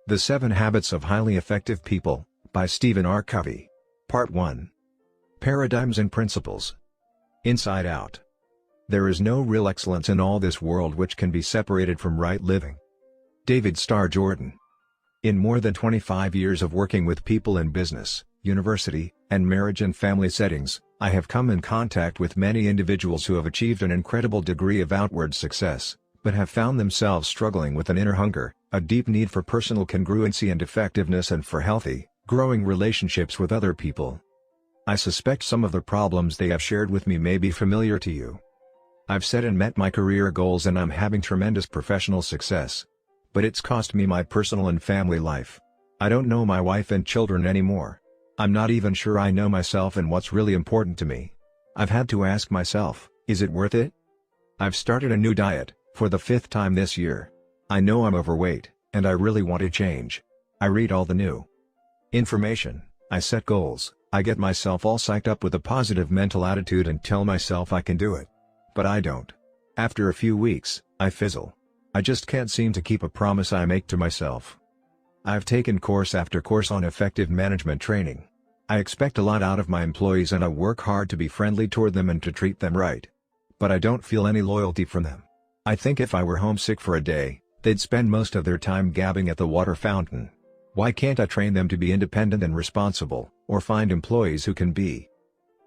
The 7 Habits of Highly Effective People, by Stephen R. Covey. Part 1. Paradigms and Principles. Inside Out. There is no real excellence in all this world which can be separated from right living. David Starr Jordan. In more than 25 years of working with people in business, university, and marriage and family settings, I have come in contact with many individuals who have achieved an incredible degree of outward success, but have found themselves struggling with an inner hunger, a deep need for personal congruency and effectiveness, and for healthy, growing relationships with other people. I suspect some of the problems they have shared with me may be familiar to you. I've set and met my career goals and I'm having tremendous professional success. But it's cost me my personal and family life. I don't know my wife and children anymore. I'm not even sure I know myself and what's really important to me. I've had to ask myself, is it worth it? I've started a new diet, for the 5th time this year. I know I'm overweight, and I really want to change. I read all the new information, I set goals, I get myself all psyched up with a positive mental attitude and tell myself I can do it. But I don't. After a few weeks, I fizzle. I just can't seem to keep a promise I make to myself. I've taken course after course on effective management training. I expect a lot out of my employees and I work hard to be friendly toward them and to treat them right. But I don't feel any loyalty from them. I think if I were homesick for a day, they'd spend most of their time gabbing at the water fountain. Why can't I train them to be independent and responsible, or find employees who can be?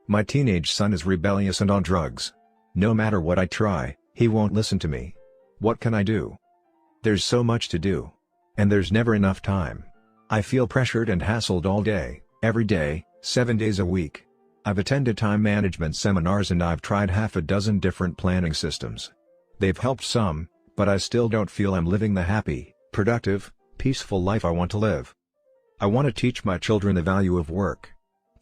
My teenage son is rebellious and on drugs. No matter what I try, he won't listen to me. What can I do? There's so much to do. And there's never enough time. I feel pressured and hassled all day, every day, 7 days a week. I've attended time management seminars and I've tried half a dozen different planning systems. They've helped some, but I still don't feel I'm living the happy, productive, peaceful life I want to live. I want to teach my children the value of work.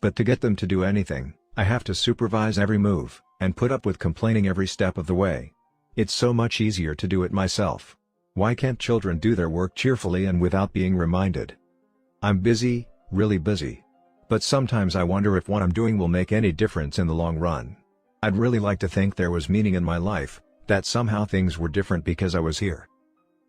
But to get them to do anything, I have to supervise every move, and put up with complaining every step of the way. It's so much easier to do it myself. Why can't children do their work cheerfully and without being reminded? I'm busy, really busy. But sometimes I wonder if what I'm doing will make any difference in the long run. I'd really like to think there was meaning in my life, that somehow things were different because I was here.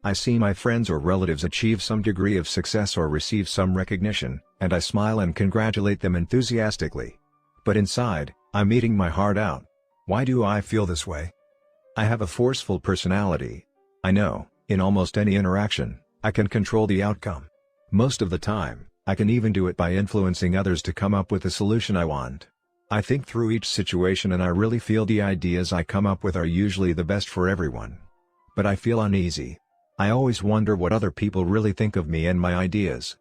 I see my friends or relatives achieve some degree of success or receive some recognition, and I smile and congratulate them enthusiastically. But inside, I'm eating my heart out. Why do I feel this way? I have a forceful personality. I know, in almost any interaction, I can control the outcome. Most of the time, I can even do it by influencing others to come up with the solution I want. I think through each situation and I really feel the ideas I come up with are usually the best for everyone. But I feel uneasy. I always wonder what other people really think of me and my ideas.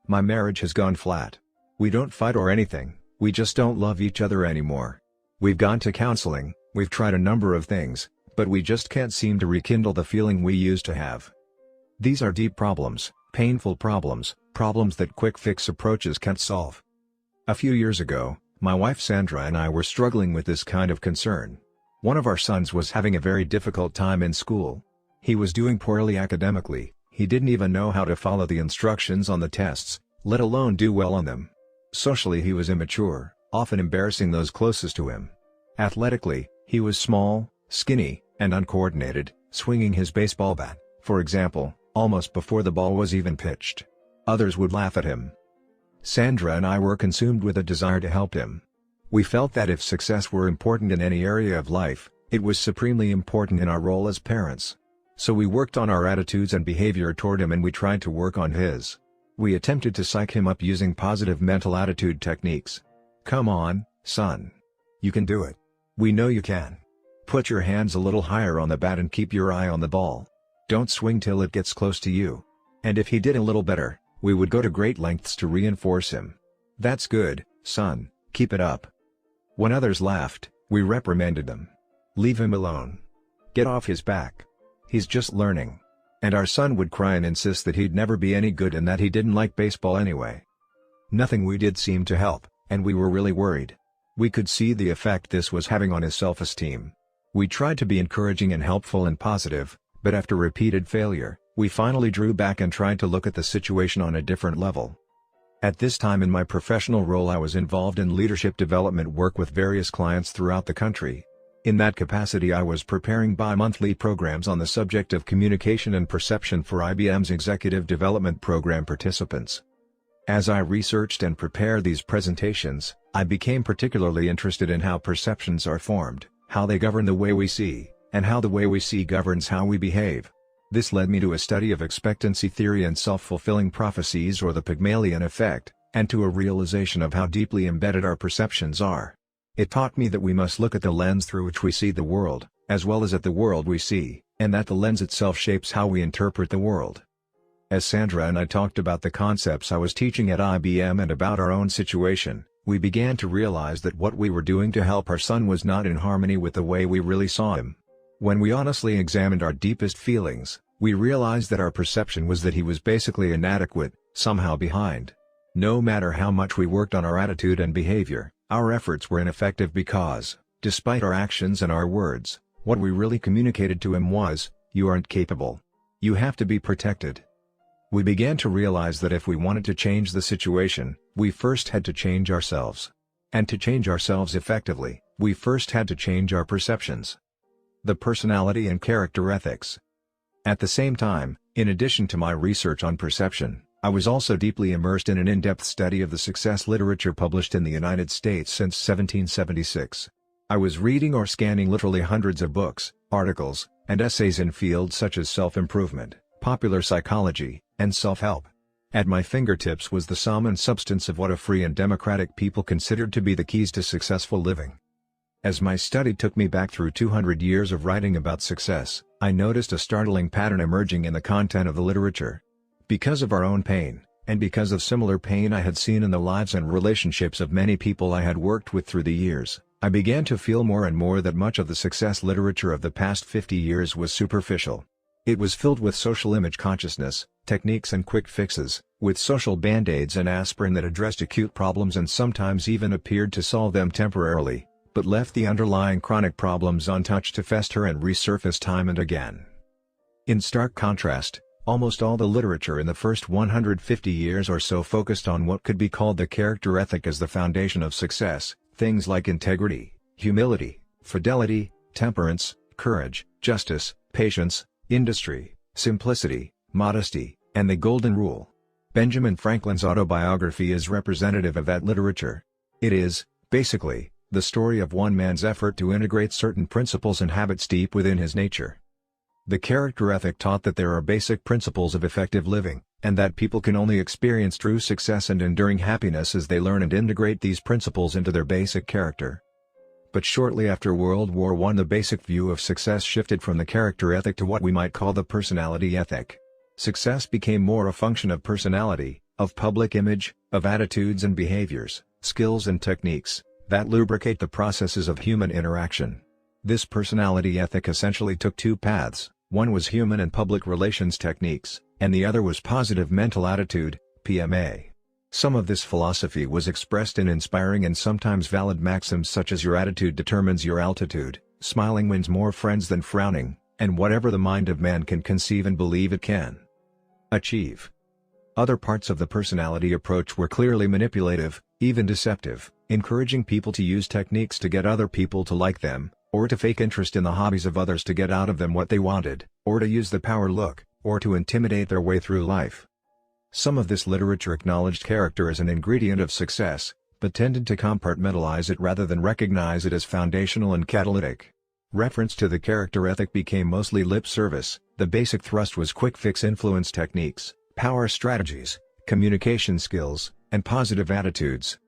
My marriage has gone flat. We don't fight or anything, we just don't love each other anymore. We've gone to counseling, we've tried a number of things, but we just can't seem to rekindle the feeling we used to have. These are deep problems, painful problems, problems that quick fix approaches can't solve. A few years ago, my wife Sandra and I were struggling with this kind of concern. One of our sons was having a very difficult time in school. He was doing poorly academically, he didn't even know how to follow the instructions on the tests, let alone do well on them. Socially he was immature, often embarrassing those closest to him. Athletically, he was small, skinny, and uncoordinated, swinging his baseball bat, for example, almost before the ball was even pitched. Others would laugh at him. Sandra and I were consumed with a desire to help him. We felt that if success were important in any area of life, it was supremely important in our role as parents. So we worked on our attitudes and behavior toward him and we tried to work on his. We attempted to psych him up using positive mental attitude techniques. Come on, son. You can do it. We know you can. Put your hands a little higher on the bat and keep your eye on the ball. Don't swing till it gets close to you. And if he did a little better, we would go to great lengths to reinforce him. That's good, son, keep it up. When others laughed, we reprimanded them. Leave him alone. Get off his back. He's just learning. And our son would cry and insist that he'd never be any good and that he didn't like baseball anyway. Nothing we did seemed to help, and we were really worried. We could see the effect this was having on his self-esteem. We tried to be encouraging and helpful and positive, but after repeated failure, we finally drew back and tried to look at the situation on a different level. At this time in my professional role I was involved in leadership development work with various clients throughout the country. In that capacity I was preparing bi-monthly programs on the subject of communication and perception for IBM's Executive Development Program participants. As I researched and prepared these presentations, I became particularly interested in how perceptions are formed, how they govern the way we see, and how the way we see governs how we behave. This led me to a study of expectancy theory and self-fulfilling prophecies, or the Pygmalion effect, and to a realization of how deeply embedded our perceptions are. It taught me that we must look at the lens through which we see the world, as well as at the world we see, and that the lens itself shapes how we interpret the world. As Sandra and I talked about the concepts I was teaching at IBM and about our own situation, we began to realize that what we were doing to help our son was not in harmony with the way we really saw him. When we honestly examined our deepest feelings, we realized that our perception was that he was basically inadequate, somehow behind. No matter how much we worked on our attitude and behavior, our efforts were ineffective because, despite our actions and our words, what we really communicated to him was, "You aren't capable. You have to be protected." We began to realize that if we wanted to change the situation, we first had to change ourselves. And to change ourselves effectively, we first had to change our perceptions. The personality and character ethics. At the same time, in addition to my research on perception, I was also deeply immersed in an in-depth study of the success literature published in the United States since 1776. I was reading or scanning literally hundreds of books, articles, and essays in fields such as self-improvement, popular psychology, and self-help. At my fingertips was the sum and substance of what a free and democratic people considered to be the keys to successful living. As my study took me back through 200 years of writing about success, I noticed a startling pattern emerging in the content of the literature. Because of our own pain, and because of similar pain I had seen in the lives and relationships of many people I had worked with through the years, I began to feel more and more that much of the success literature of the past 50 years was superficial. It was filled with social image consciousness, techniques and quick fixes, with social band-aids and aspirin that addressed acute problems and sometimes even appeared to solve them temporarily, but left the underlying chronic problems untouched to fester and resurface time and again. In stark contrast, almost all the literature in the first 150 years or so focused on what could be called the character ethic as the foundation of success, things like integrity, humility, fidelity, temperance, courage, justice, patience, industry, simplicity, modesty, and the Golden Rule. Benjamin Franklin's autobiography is representative of that literature. It is, basically, the story of one man's effort to integrate certain principles and habits deep within his nature. The character ethic taught that there are basic principles of effective living, and that people can only experience true success and enduring happiness as they learn and integrate these principles into their basic character. But shortly after World War I, the basic view of success shifted from the character ethic to what we might call the personality ethic. Success became more a function of personality, of public image, of attitudes and behaviors, skills and techniques, that lubricate the processes of human interaction. This personality ethic essentially took two paths. One was human and public relations techniques, and the other was positive mental attitude, PMA. Some of this philosophy was expressed in inspiring and sometimes valid maxims such as "your attitude determines your altitude," "smiling wins more friends than frowning," and "whatever the mind of man can conceive and believe it can achieve." Other parts of the personality approach were clearly manipulative, even deceptive, encouraging people to use techniques to get other people to like them, or to fake interest in the hobbies of others to get out of them what they wanted, or to use the power look, or to intimidate their way through life. Some of this literature acknowledged character as an ingredient of success, but tended to compartmentalize it rather than recognize it as foundational and catalytic. Reference to the character ethic became mostly lip service. The basic thrust was quick fix influence techniques, power strategies, communication skills, and positive attitudes.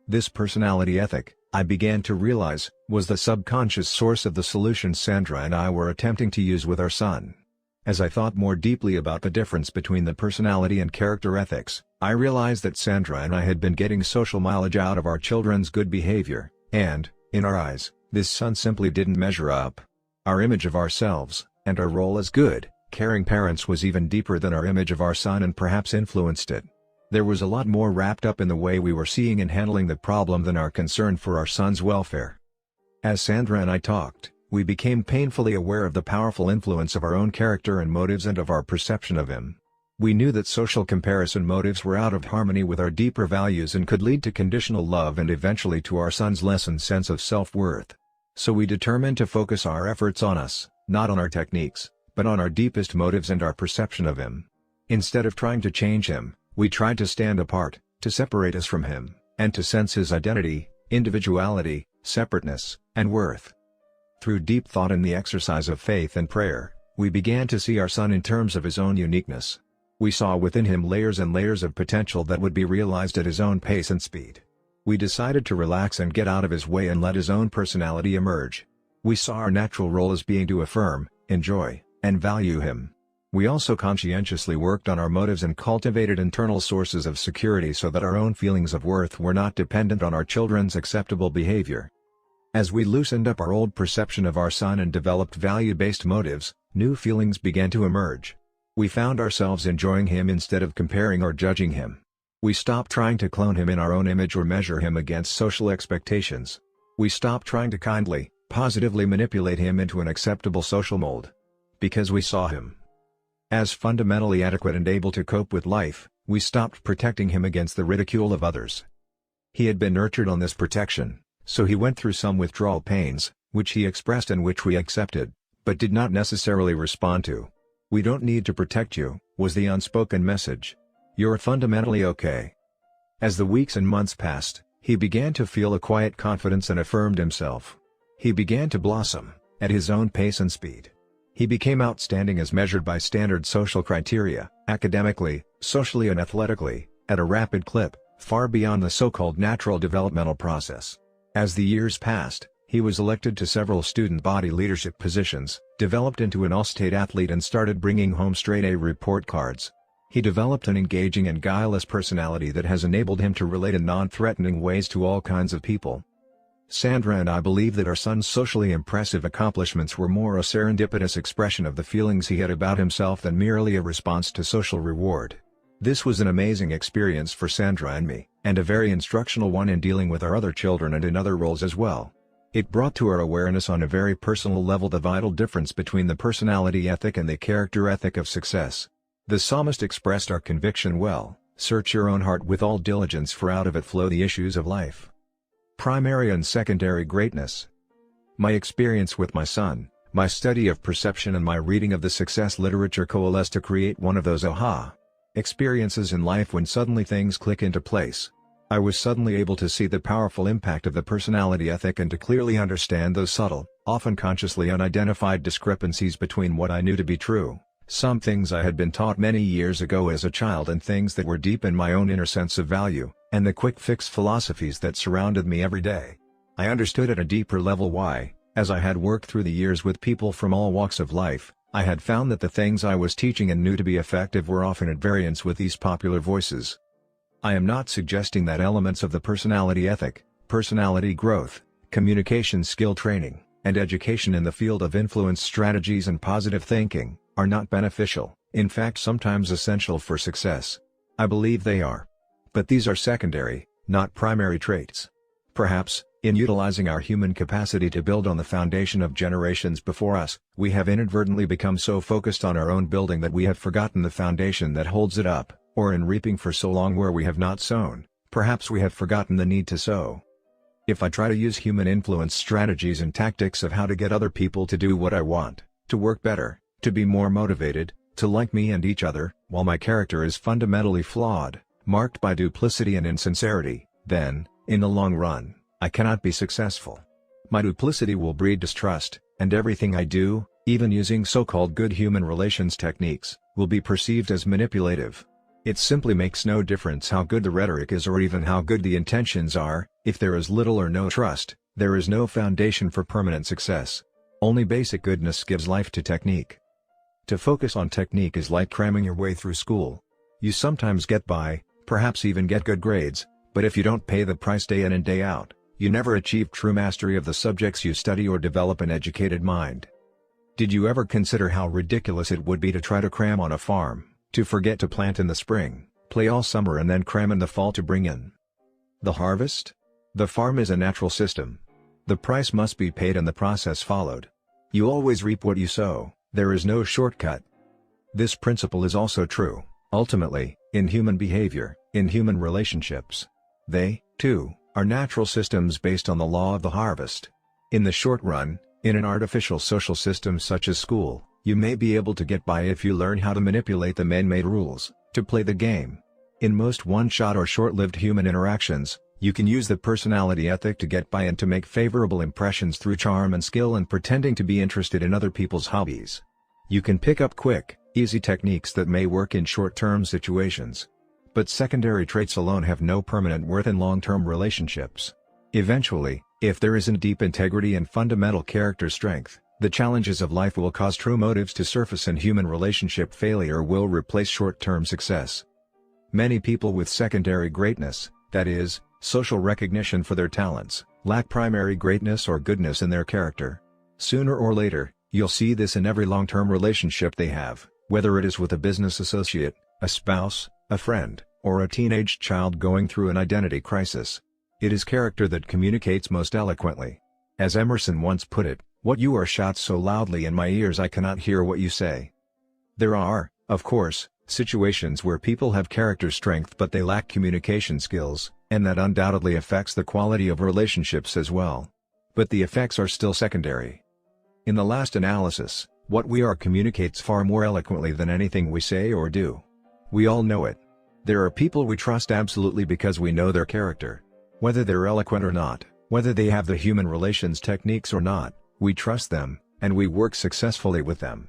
This personality ethic, I began to realize, was the subconscious source of the solutions Sandra and I were attempting to use with our son. As I thought more deeply about the difference between the personality and character ethics, I realized that Sandra and I had been getting social mileage out of our children's good behavior, and, in our eyes, this son simply didn't measure up. Our image of ourselves, and our role as good, caring parents was even deeper than our image of our son and perhaps influenced it. There was a lot more wrapped up in the way we were seeing and handling the problem than our concern for our son's welfare. As Sandra and I talked, we became painfully aware of the powerful influence of our own character and motives and of our perception of him. We knew that social comparison motives were out of harmony with our deeper values and could lead to conditional love and eventually to our son's lessened sense of self-worth. So we determined to focus our efforts on us, not on our techniques, but on our deepest motives and our perception of him. Instead of trying to change him, we tried to stand apart, to separate us from him, and to sense his identity, individuality, separateness, and worth. Through deep thought and the exercise of faith and prayer, we began to see our son in terms of his own uniqueness. We saw within him layers and layers of potential that would be realized at his own pace and speed. We decided to relax and get out of his way and let his own personality emerge. We saw our natural role as being to affirm, enjoy, and value him. We also conscientiously worked on our motives and cultivated internal sources of security so that our own feelings of worth were not dependent on our children's acceptable behavior. As we loosened up our old perception of our son and developed value-based motives, new feelings began to emerge. We found ourselves enjoying him instead of comparing or judging him. We stopped trying to clone him in our own image or measure him against social expectations. We stopped trying to kindly, positively manipulate him into an acceptable social mold. Because we saw him as fundamentally adequate and able to cope with life, we stopped protecting him against the ridicule of others. He had been nurtured on this protection, so he went through some withdrawal pains, which he expressed and which we accepted, but did not necessarily respond to. "We don't need to protect you," was the unspoken message. "You're fundamentally okay." As the weeks and months passed, he began to feel a quiet confidence and affirmed himself. He began to blossom, at his own pace and speed. He became outstanding as measured by standard social criteria, academically, socially and athletically, at a rapid clip, far beyond the so-called natural developmental process. As the years passed, he was elected to several student body leadership positions, developed into an all-state athlete and started bringing home straight-A report cards. He developed an engaging and guileless personality that has enabled him to relate in non-threatening ways to all kinds of people. Sandra and I believe that our son's socially impressive accomplishments were more a serendipitous expression of the feelings he had about himself than merely a response to social reward. This was an amazing experience for Sandra and me, and a very instructional one in dealing with our other children and in other roles as well. It brought to our awareness on a very personal level the vital difference between the personality ethic and the character ethic of success. The psalmist expressed our conviction well: "Search your own heart with all diligence, for out of it flow the issues of life." Primary and secondary greatness. My experience with my son, my study of perception and my reading of the success literature coalesced to create one of those aha experiences in life when suddenly things click into place. I was suddenly able to see the powerful impact of the personality ethic and to clearly understand those subtle, often consciously unidentified discrepancies between what I knew to be true, some things I had been taught many years ago as a child and things that were deep in my own inner sense of value, and the quick-fix philosophies that surrounded me every day. I understood at a deeper level why, as I had worked through the years with people from all walks of life, I had found that the things I was teaching and knew to be effective were often at variance with these popular voices. I am not suggesting that elements of the personality ethic, personality growth, communication skill training, and education in the field of influence strategies and positive thinking are not beneficial, in fact sometimes essential for success. I believe they are. But these are secondary, not primary traits. Perhaps, in utilizing our human capacity to build on the foundation of generations before us, we have inadvertently become so focused on our own building that we have forgotten the foundation that holds it up, or in reaping for so long where we have not sown, perhaps we have forgotten the need to sow. If I try to use human influence strategies and tactics of how to get other people to do what I want, to work better, to be more motivated, to like me and each other, while my character is fundamentally flawed, marked by duplicity and insincerity, then, in the long run, I cannot be successful. My duplicity will breed distrust, and everything I do, even using so-called good human relations techniques, will be perceived as manipulative. It simply makes no difference how good the rhetoric is or even how good the intentions are. If there is little or no trust, there is no foundation for permanent success. Only basic goodness gives life to technique. To focus on technique is like cramming your way through school. You sometimes get by, perhaps even get good grades, but if you don't pay the price day in and day out, you never achieve true mastery of the subjects you study or develop an educated mind. Did you ever consider how ridiculous it would be to try to cram on a farm, to forget to plant in the spring, play all summer and then cram in the fall to bring in the harvest? The farm is a natural system. The price must be paid and the process followed. You always reap what you sow, there is no shortcut. This principle is also true, ultimately, in human behavior, in human relationships. They, too, are natural systems based on the law of the harvest. In the short run, in an artificial social system such as school, you may be able to get by if you learn how to manipulate the man-made rules, to play the game. In most one-shot or short-lived human interactions, you can use the personality ethic to get by and to make favorable impressions through charm and skill and pretending to be interested in other people's hobbies. You can pick up quick, easy techniques that may work in short-term situations. But secondary traits alone have no permanent worth in long-term relationships. Eventually, if there isn't deep integrity and fundamental character strength, the challenges of life will cause true motives to surface and human relationship failure will replace short-term success. Many people with secondary greatness, that is, social recognition for their talents, lack primary greatness or goodness in their character. Sooner or later, you'll see this in every long-term relationship they have, whether it is with a business associate, a spouse, a friend, or a teenage child going through an identity crisis. It is character that communicates most eloquently. As Emerson once put it, "What you are shouts so loudly in my ears I cannot hear what you say." There are, of course, situations where people have character strength but they lack communication skills, and that undoubtedly affects the quality of relationships as well. But the effects are still secondary. In the last analysis, what we are communicates far more eloquently than anything we say or do. We all know it. There are people we trust absolutely because we know their character. Whether they're eloquent or not, whether they have the human relations techniques or not, we trust them, and we work successfully with them.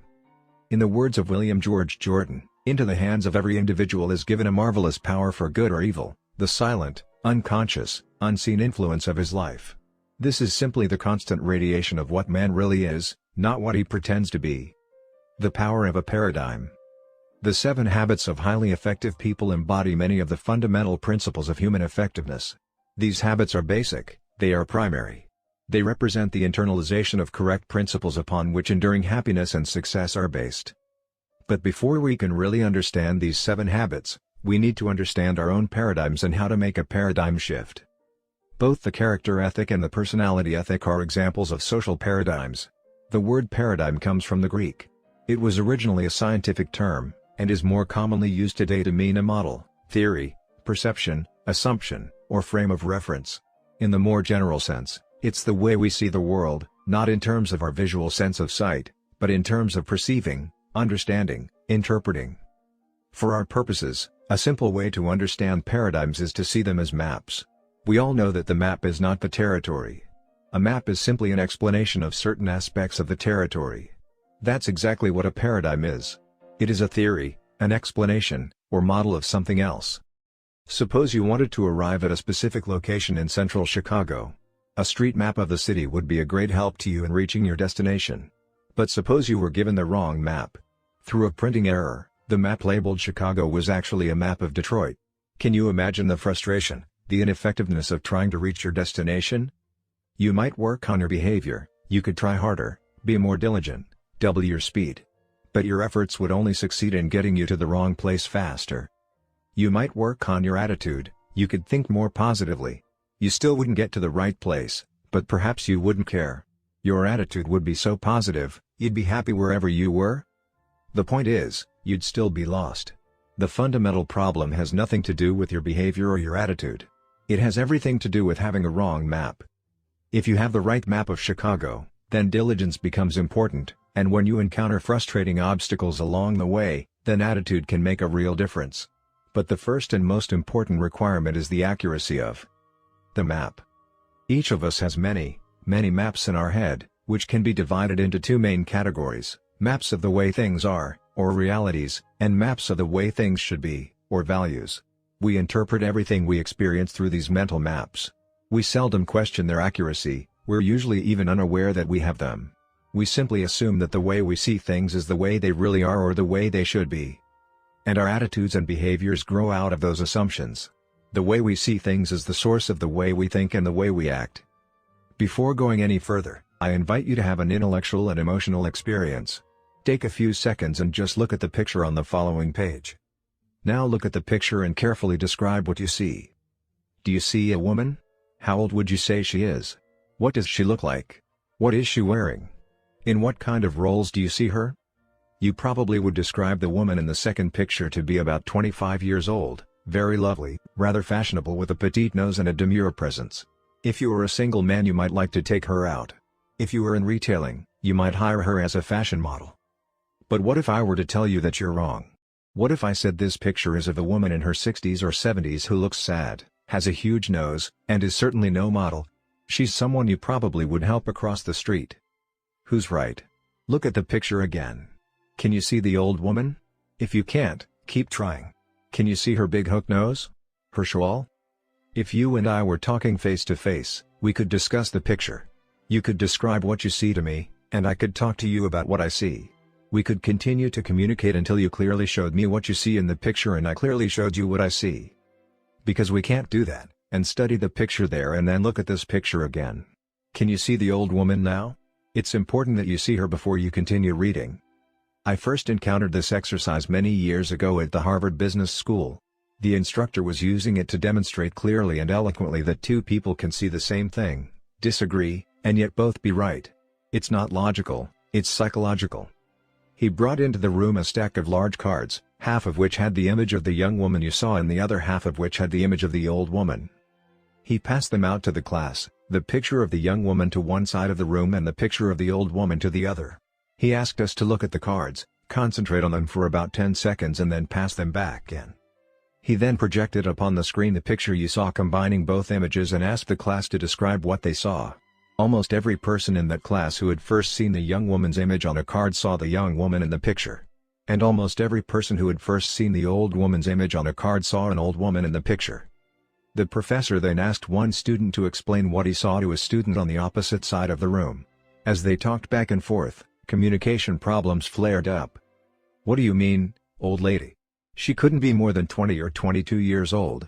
In the words of William George Jordan, "Into the hands of every individual is given a marvelous power for good or evil, the silent, unconscious, unseen influence of his life." This is simply the constant radiation of what man really is, not what he pretends to be. The power of a paradigm. The 7 habits of highly effective people embody many of the fundamental principles of human effectiveness. These habits are basic, they are primary. They represent the internalization of correct principles upon which enduring happiness and success are based. But before we can really understand these 7 habits, we need to understand our own paradigms and how to make a paradigm shift. Both the character ethic and the personality ethic are examples of social paradigms. The word paradigm comes from the Greek. It was originally a scientific term, and is more commonly used today to mean a model, theory, perception, assumption, or frame of reference. In the more general sense, it's the way we see the world, not in terms of our visual sense of sight, but in terms of perceiving, understanding, interpreting. For our purposes, a simple way to understand paradigms is to see them as maps. We all know that the map is not the territory. A map is simply an explanation of certain aspects of the territory. That's exactly what a paradigm is. It is a theory, an explanation, or model of something else. Suppose you wanted to arrive at a specific location in central Chicago. A street map of the city would be a great help to you in reaching your destination. But suppose you were given the wrong map. Through a printing error, the map labeled Chicago was actually a map of Detroit. Can you imagine the frustration, the ineffectiveness of trying to reach your destination? You might work on your behavior, you could try harder, be more diligent, double your speed. But your efforts would only succeed in getting you to the wrong place faster. You might work on your attitude, you could think more positively. You still wouldn't get to the right place, but perhaps you wouldn't care. Your attitude would be so positive, you'd be happy wherever you were. The point is, you'd still be lost. The fundamental problem has nothing to do with your behavior or your attitude. It has everything to do with having a wrong map. If you have the right map of Chicago, then diligence becomes important, and when you encounter frustrating obstacles along the way, then attitude can make a real difference. But the first and most important requirement is the accuracy of the map. Each of us has many maps in our head, which can be divided into 2 main categories: maps of the way things are, or realities, and maps of the way things should be, or values. We interpret everything we experience through these mental maps. We seldom question their accuracy, we're usually even unaware that we have them. We simply assume that the way we see things is the way they really are or the way they should be. And our attitudes and behaviors grow out of those assumptions. The way we see things is the source of the way we think and the way we act. Before going any further, I invite you to have an intellectual and emotional experience. Take a few seconds and just look at the picture on the following page. Now look at the picture and carefully describe what you see. Do you see a woman? How old would you say she is? What does she look like? What is she wearing? In what kind of roles do you see her? You probably would describe the woman in the second picture to be about 25 years old, very lovely, rather fashionable with a petite nose and a demure presence. If you were a single man you might like to take her out. If you were in retailing, you might hire her as a fashion model. But what if I were to tell you that you're wrong? What if I said this picture is of a woman in her 60s or 70s who looks sad, has a huge nose, and is certainly no model? She's someone you probably would help across the street. Who's right? Look at the picture again. Can you see the old woman? If you can't, keep trying. Can you see her big hook nose? Her shawl? If you and I were talking face to face, we could discuss the picture. You could describe what you see to me, and I could talk to you about what I see. We could continue to communicate until you clearly showed me what you see in the picture and I clearly showed you what I see. Because we can't do that, and study the picture there and then look at this picture again. Can you see the old woman now? It's important that you see her before you continue reading. I first encountered this exercise many years ago at the Harvard Business School. The instructor was using it to demonstrate clearly and eloquently that two people can see the same thing, disagree, and yet both be right. It's not logical, it's psychological. He brought into the room a stack of large cards, half of which had the image of the young woman you saw and the other half of which had the image of the old woman. He passed them out to the class, the picture of the young woman to one side of the room and the picture of the old woman to the other. He asked us to look at the cards, concentrate on them for about 10 seconds and then pass them back in. He then projected upon the screen the picture you saw combining both images and asked the class to describe what they saw. Almost every person in that class who had first seen the young woman's image on a card saw the young woman in the picture. And almost every person who had first seen the old woman's image on a card saw an old woman in the picture. The professor then asked one student to explain what he saw to a student on the opposite side of the room. As they talked back and forth, communication problems flared up. "What do you mean, old lady? She couldn't be more than 20 or 22 years old."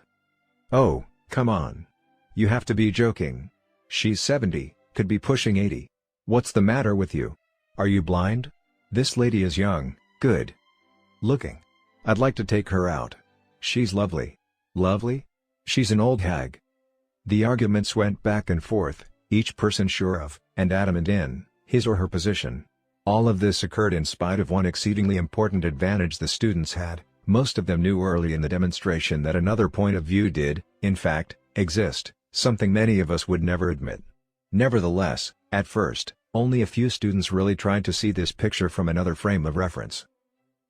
"Oh, come on. You have to be joking. She's 70, could be pushing 80. What's the matter with you? Are you blind? This lady is young, good looking. I'd like to take her out. She's lovely." "Lovely? She's an old hag." The arguments went back and forth, each person sure of, and adamant in, his or her position. All of this occurred in spite of one exceedingly important advantage the students had. Most of them knew early in the demonstration that another point of view did, in fact, exist, something many of us would never admit. Nevertheless, at first, only a few students really tried to see this picture from another frame of reference.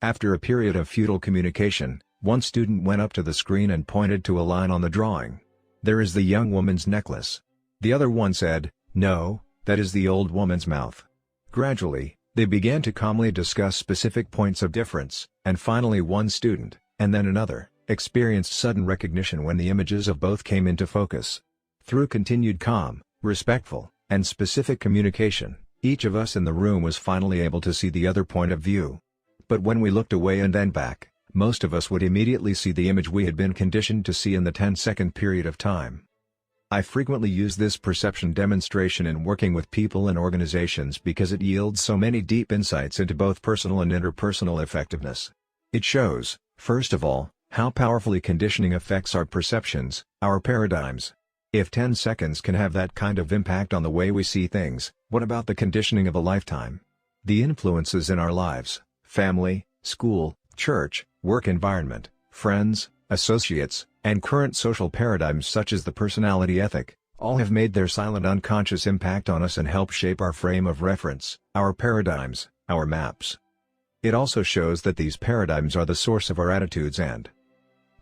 After a period of futile communication, one student went up to the screen and pointed to a line on the drawing. "There is the young woman's necklace." The other one said, "No, that is the old woman's mouth." Gradually, they began to calmly discuss specific points of difference, and finally one student, and then another, experienced sudden recognition when the images of both came into focus. Through continued calm, respectful, and specific communication, each of us in the room was finally able to see the other point of view. But when we looked away and then back, most of us would immediately see the image we had been conditioned to see in the 10-second period of time. I frequently use this perception demonstration in working with people and organizations because it yields so many deep insights into both personal and interpersonal effectiveness. It shows, first of all, how powerfully conditioning affects our perceptions, our paradigms. If 10 seconds can have that kind of impact on the way we see things, what about the conditioning of a lifetime? The influences in our lives, family, school, church, work environment, friends, associates, and current social paradigms such as the personality ethic, all have made their silent unconscious impact on us and help shape our frame of reference, our paradigms, our maps. It also shows that these paradigms are the source of our attitudes and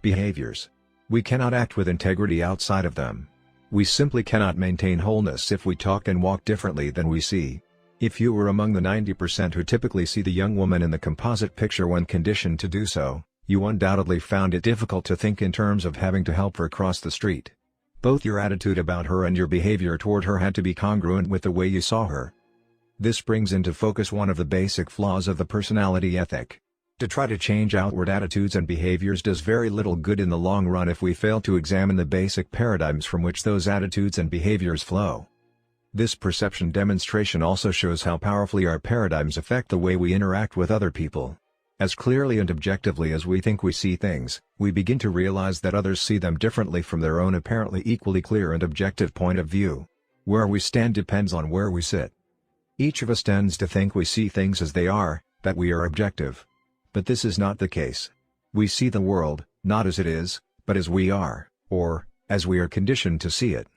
behaviors. We cannot act with integrity outside of them. We simply cannot maintain wholeness if we talk and walk differently than we see. If you were among the 90% who typically see the young woman in the composite picture when conditioned to do so, you undoubtedly found it difficult to think in terms of having to help her cross the street. Both your attitude about her and your behavior toward her had to be congruent with the way you saw her. This brings into focus one of the basic flaws of the personality ethic. To try to change outward attitudes and behaviors does very little good in the long run if we fail to examine the basic paradigms from which those attitudes and behaviors flow. This perception demonstration also shows how powerfully our paradigms affect the way we interact with other people. As clearly and objectively as we think we see things, we begin to realize that others see them differently from their own apparently equally clear and objective point of view. Where we stand depends on where we sit. Each of us tends to think we see things as they are, that we are objective. But this is not the case. We see the world, not as it is, but as we are, or, as we are conditioned to see it.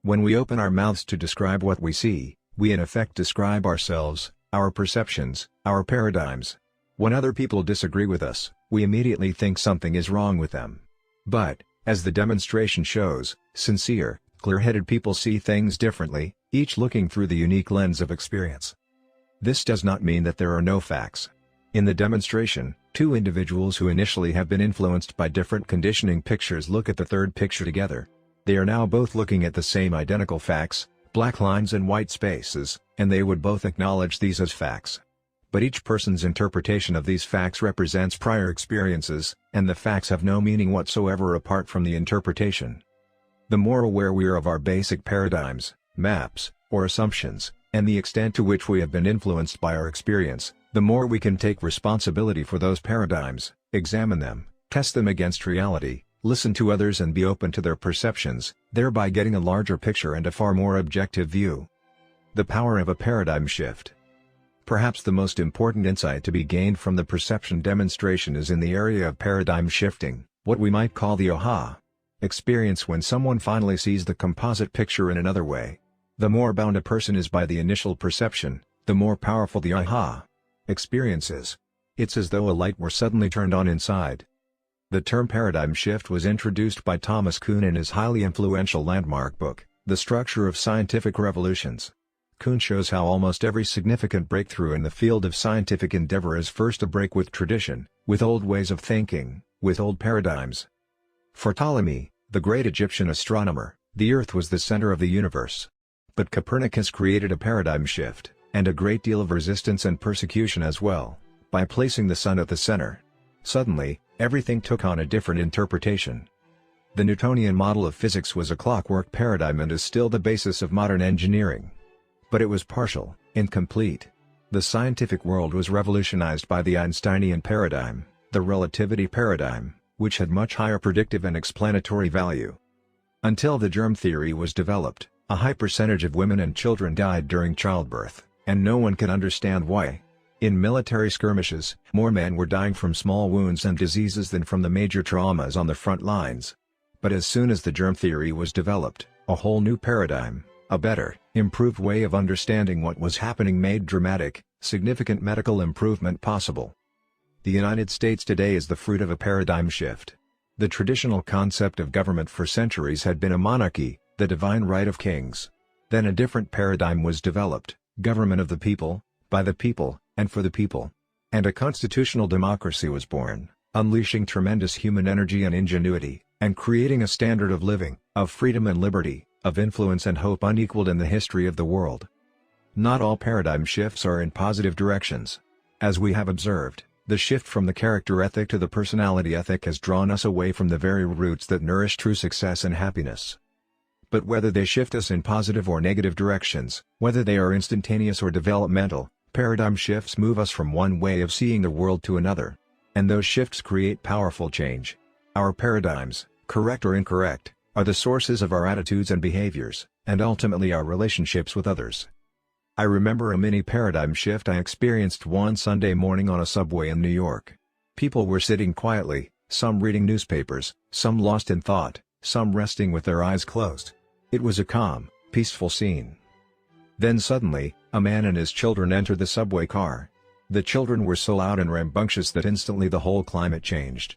When we open our mouths to describe what we see, We in effect describe ourselves, our perceptions, our paradigms. When other people disagree with us, we immediately think something is wrong with them. But, as the demonstration shows, sincere, clear-headed people see things differently, each looking through the unique lens of experience. This does not mean that there are no facts. In the demonstration, two individuals who initially have been influenced by different conditioning pictures look at the third picture together. They are now both looking at the same identical facts, black lines and white spaces, and they would both acknowledge these as facts. But each person's interpretation of these facts represents prior experiences, and the facts have no meaning whatsoever apart from the interpretation. The more aware we are of our basic paradigms, maps, or assumptions, and the extent to which we have been influenced by our experience, the more we can take responsibility for those paradigms, examine them, test them against reality, listen to others and be open to their perceptions, thereby getting a larger picture and a far more objective view. The power of a paradigm shift. Perhaps the most important insight to be gained from the perception demonstration is in the area of paradigm shifting, what we might call the aha experience when someone finally sees the composite picture in another way. The more bound a person is by the initial perception, the more powerful the aha experience is. It's as though a light were suddenly turned on inside. The term paradigm shift was introduced by Thomas Kuhn in his highly influential landmark book, The Structure of Scientific Revolutions. Kuhn shows how almost every significant breakthrough in the field of scientific endeavor is first a break with tradition, with old ways of thinking, with old paradigms. For Ptolemy, the great Egyptian astronomer, the Earth was the center of the universe. But Copernicus created a paradigm shift, and a great deal of resistance and persecution as well, by placing the sun at the center. Suddenly, everything took on a different interpretation. The Newtonian model of physics was a clockwork paradigm and is still the basis of modern engineering. But it was partial, incomplete. The scientific world was revolutionized by the Einsteinian paradigm, the relativity paradigm, which had much higher predictive and explanatory value. Until the germ theory was developed, a high percentage of women and children died during childbirth, and no one can understand why. In military skirmishes, more men were dying from small wounds and diseases than from the major traumas on the front lines. But as soon as the germ theory was developed, a whole new paradigm, a better, improved way of understanding what was happening made dramatic, significant medical improvement possible. The United States today is the fruit of a paradigm shift. The traditional concept of government for centuries had been a monarchy, the divine right of kings. Then a different paradigm was developed, government of the people, by the people, and for the people. And a constitutional democracy was born, unleashing tremendous human energy and ingenuity, and creating a standard of living, of freedom and liberty, of influence and hope unequaled in the history of the world. Not all paradigm shifts are in positive directions. As we have observed, the shift from the character ethic to the personality ethic has drawn us away from the very roots that nourish true success and happiness. But whether they shift us in positive or negative directions, whether they are instantaneous or developmental, paradigm shifts move us from one way of seeing the world to another. And those shifts create powerful change. Our paradigms, correct or incorrect, are the sources of our attitudes and behaviors, and ultimately our relationships with others. I remember a mini paradigm shift I experienced one Sunday morning on a subway in New York. People were sitting quietly, some reading newspapers, some lost in thought, some resting with their eyes closed. It was a calm, peaceful scene. Then suddenly, a man and his children entered the subway car. The children were so loud and rambunctious that instantly the whole climate changed.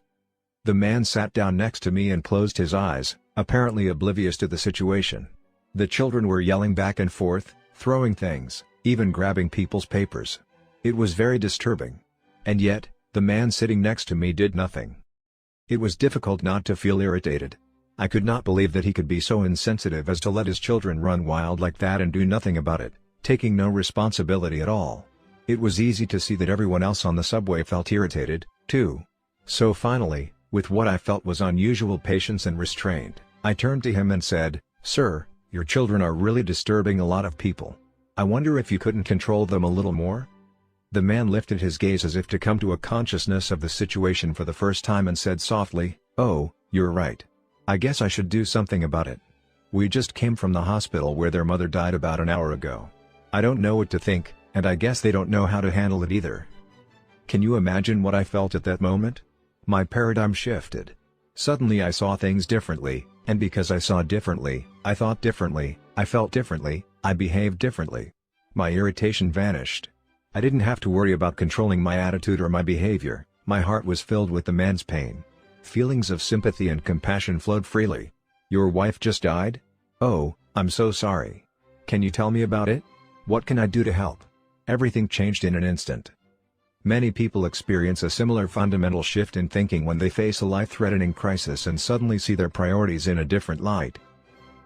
The man sat down next to me and closed his eyes, apparently oblivious to the situation. The children were yelling back and forth, throwing things, even grabbing people's papers. It was very disturbing. And yet, the man sitting next to me did nothing. It was difficult not to feel irritated. I could not believe that he could be so insensitive as to let his children run wild like that and do nothing about it, taking no responsibility at all. It was easy to see that everyone else on the subway felt irritated, too. So finally, with what I felt was unusual patience and restraint, I turned to him and said, "Sir, your children are really disturbing a lot of people. I wonder if you couldn't control them a little more?" The man lifted his gaze as if to come to a consciousness of the situation for the first time and said softly, "Oh, you're right. I guess I should do something about it. We just came from the hospital where their mother died about an hour ago. I don't know what to think, and I guess they don't know how to handle it either." Can you imagine what I felt at that moment? My paradigm shifted. Suddenly I saw things differently, and because I saw differently, I thought differently, I felt differently, I behaved differently. My irritation vanished. I didn't have to worry about controlling my attitude or my behavior. My heart was filled with the man's pain. Feelings of sympathy and compassion flowed freely. "Your wife just died? Oh, I'm so sorry. Can you tell me about it? What can I do to help?" Everything changed in an instant. Many people experience a similar fundamental shift in thinking when they face a life-threatening crisis and suddenly see their priorities in a different light.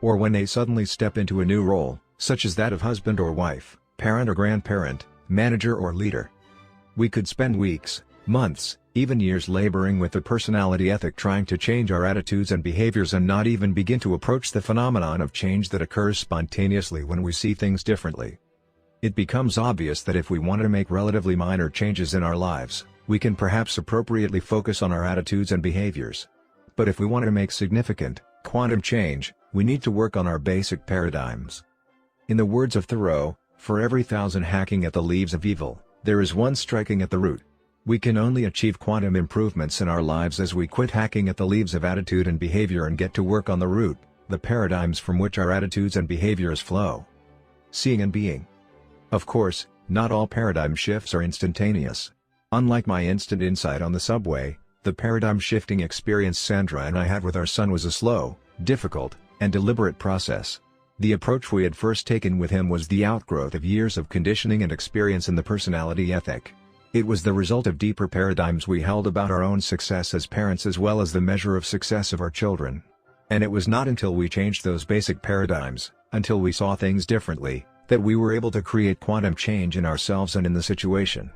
Or when they suddenly step into a new role, such as that of husband or wife, parent or grandparent, manager or leader. We could spend weeks, months, even years laboring with the personality ethic, trying to change our attitudes and behaviors and not even begin to approach the phenomenon of change that occurs spontaneously when we see things differently. It becomes obvious that if we want to make relatively minor changes in our lives, we can perhaps appropriately focus on our attitudes and behaviors. But if we want to make significant, quantum change, we need to work on our basic paradigms. In the words of Thoreau, "For every 1,000 hacking at the leaves of evil, there is one striking at the root." We can only achieve quantum improvements in our lives as we quit hacking at the leaves of attitude and behavior and get to work on the root, the paradigms from which our attitudes and behaviors flow. Seeing and being. Of course, not all paradigm shifts are instantaneous. Unlike my instant insight on the subway, the paradigm-shifting experience Sandra and I had with our son was a slow, difficult, and deliberate process. The approach we had first taken with him was the outgrowth of years of conditioning and experience in the personality ethic. It was the result of deeper paradigms we held about our own success as parents as well as the measure of success of our children. And it was not until we changed those basic paradigms, until we saw things differently, that we were able to create quantum change in ourselves and in the situation.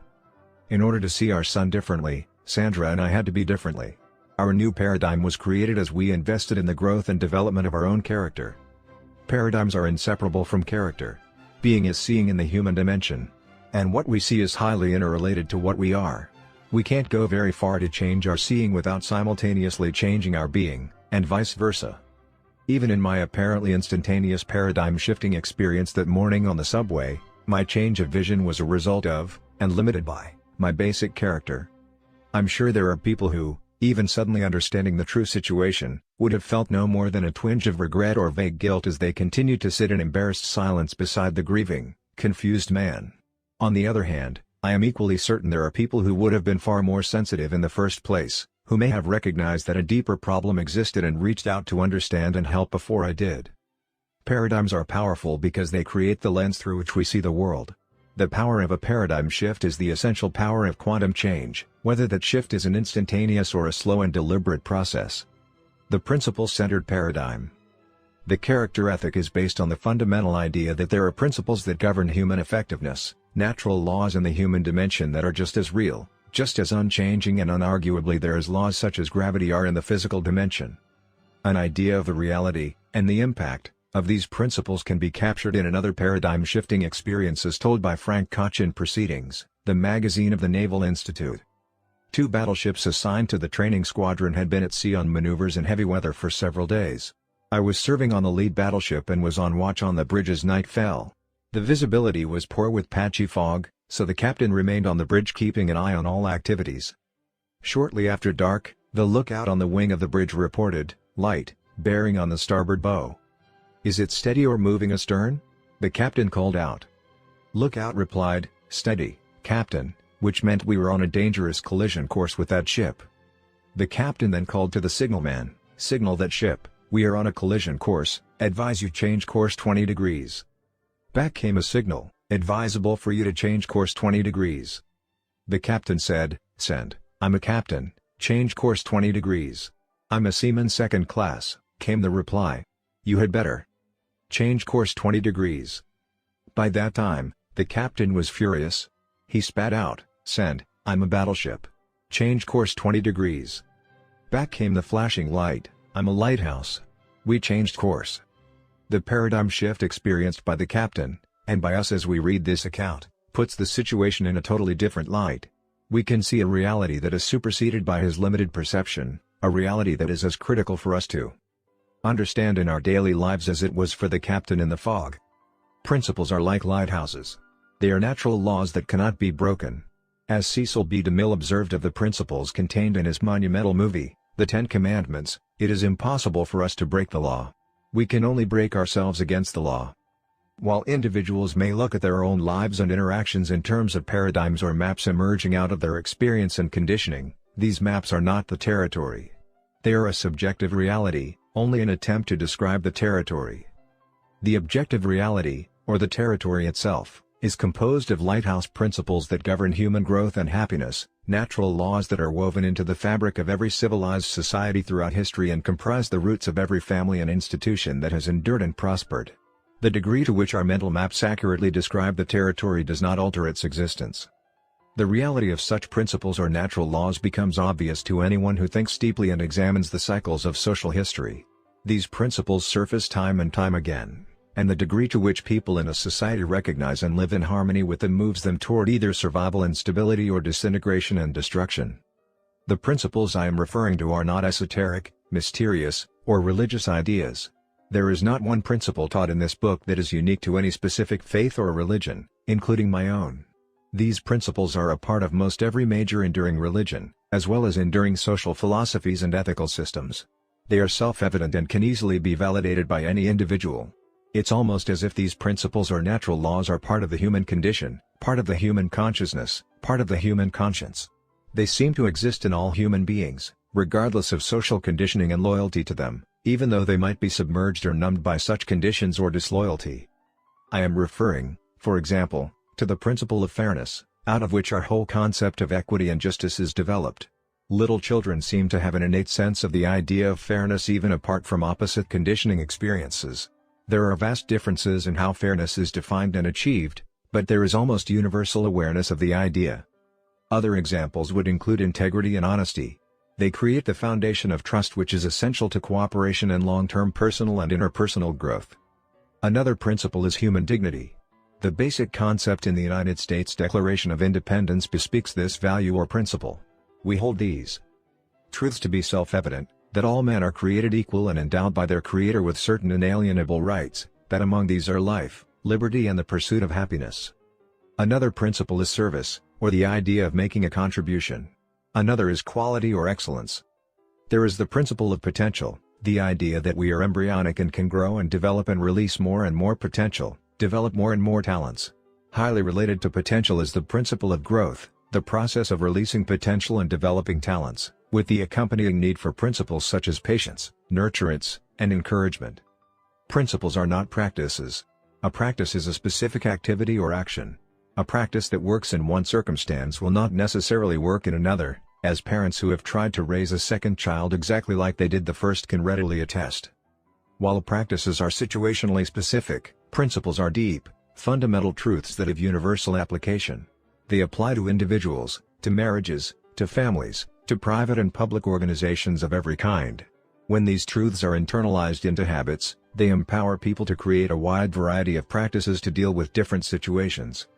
In order to see our son differently, Sandra and I had to be differently. Our new paradigm was created as we invested in the growth and development of our own character. Paradigms are inseparable from character. Being is seeing in the human dimension. And what we see is highly interrelated to what we are. We can't go very far to change our seeing without simultaneously changing our being, and vice versa. Even in my apparently instantaneous paradigm-shifting experience that morning on the subway, my change of vision was a result of, and limited by, my basic character. I'm sure there are people who, even suddenly understanding the true situation, would have felt no more than a twinge of regret or vague guilt as they continued to sit in embarrassed silence beside the grieving, confused man. On the other hand, I am equally certain there are people who would have been far more sensitive in the first place, who may have recognized that a deeper problem existed and reached out to understand and help before I did. Paradigms are powerful because they create the lens through which we see the world. The power of a paradigm shift is the essential power of quantum change, whether that shift is an instantaneous or a slow and deliberate process. The principle-centered paradigm. The character ethic is based on the fundamental idea that there are principles that govern human effectiveness, natural laws in the human dimension that are just as real, just as unchanging, and unarguably there is laws such as gravity are in the physical dimension. An idea of the reality, and the impact, of these principles can be captured in another paradigm-shifting experience as told by Frank Koch in Proceedings, the magazine of the Naval Institute. 2 battleships assigned to the training squadron had been at sea on maneuvers in heavy weather for several days. I was serving on the lead battleship and was on watch on the bridge as night fell. The visibility was poor with patchy fog, so the captain remained on the bridge keeping an eye on all activities. Shortly after dark, the lookout on the wing of the bridge reported, "Light, bearing on the starboard bow." "Is it steady or moving astern?" the captain called out. Lookout replied, "Steady, Captain," which meant we were on a dangerous collision course with that ship. The captain then called to the signalman, "Signal that ship, we are on a collision course, advise you change course 20 degrees. Back came a signal, "Advisable for you to change course 20 degrees. The captain said, "Send, I'm a captain, change course 20 degrees. "I'm a seaman second class," came the reply. "You had better change course 20 degrees. By that time, the captain was furious. He spat out, "Send, I'm a battleship. Change course 20 degrees. Back came the flashing light, "I'm a lighthouse." We changed course. The paradigm shift experienced by the captain, and by us as we read this account, puts the situation in a totally different light. We can see a reality that is superseded by his limited perception, a reality that is as critical for us to understand in our daily lives as it was for the captain in the fog. Principles are like lighthouses. They are natural laws that cannot be broken. As Cecil B. DeMille observed of the principles contained in his monumental movie, The 10 Commandments, it is impossible for us to break the law. We can only break ourselves against the law. While individuals may look at their own lives and interactions in terms of paradigms or maps emerging out of their experience and conditioning, these maps are not the territory. They are a subjective reality, only an attempt to describe the territory. The objective reality, or the territory itself, is composed of lighthouse principles that govern human growth and happiness, natural laws that are woven into the fabric of every civilized society throughout history and comprise the roots of every family and institution that has endured and prospered. The degree to which our mental maps accurately describe the territory does not alter its existence. The reality of such principles or natural laws becomes obvious to anyone who thinks deeply and examines the cycles of social history. These principles surface time and time again, and the degree to which people in a society recognize and live in harmony with them moves them toward either survival and stability or disintegration and destruction. The principles I am referring to are not esoteric, mysterious, or religious ideas. There is not one principle taught in this book that is unique to any specific faith or religion, including my own. These principles are a part of most every major enduring religion, as well as enduring social philosophies and ethical systems. They are self-evident and can easily be validated by any individual. It's almost as if these principles or natural laws are part of the human condition, part of the human consciousness, part of the human conscience. They seem to exist in all human beings, regardless of social conditioning and loyalty to them, even though they might be submerged or numbed by such conditions or disloyalty. I am referring, for example, to the principle of fairness, out of which our whole concept of equity and justice is developed. Little children seem to have an innate sense of the idea of fairness even apart from opposite conditioning experiences. There are vast differences in how fairness is defined and achieved, but there is almost universal awareness of the idea. Other examples would include integrity and honesty. They create the foundation of trust which is essential to cooperation and long-term personal and interpersonal growth. Another principle is human dignity. The basic concept in the United States Declaration of Independence bespeaks this value or principle. We hold these truths to be self-evident, that all men are created equal and endowed by their Creator with certain inalienable rights, that among these are life, liberty and the pursuit of happiness. Another principle is service, or the idea of making a contribution. Another is quality or excellence. There is the principle of potential, the idea that we are embryonic and can grow and develop and release more and more potential, develop more and more talents. Highly related to potential is the principle of growth, the process of releasing potential and developing talents, with the accompanying need for principles such as patience, nurturance, and encouragement. Principles are not practices. A practice is a specific activity or action. A practice that works in one circumstance will not necessarily work in another, as parents who have tried to raise a second child exactly like they did the first can readily attest. While practices are situationally specific, principles are deep, fundamental truths that have universal application. They apply to individuals, to marriages, to families, to private and public organizations of every kind. When these truths are internalized into habits, they empower people to create a wide variety of practices to deal with different situations.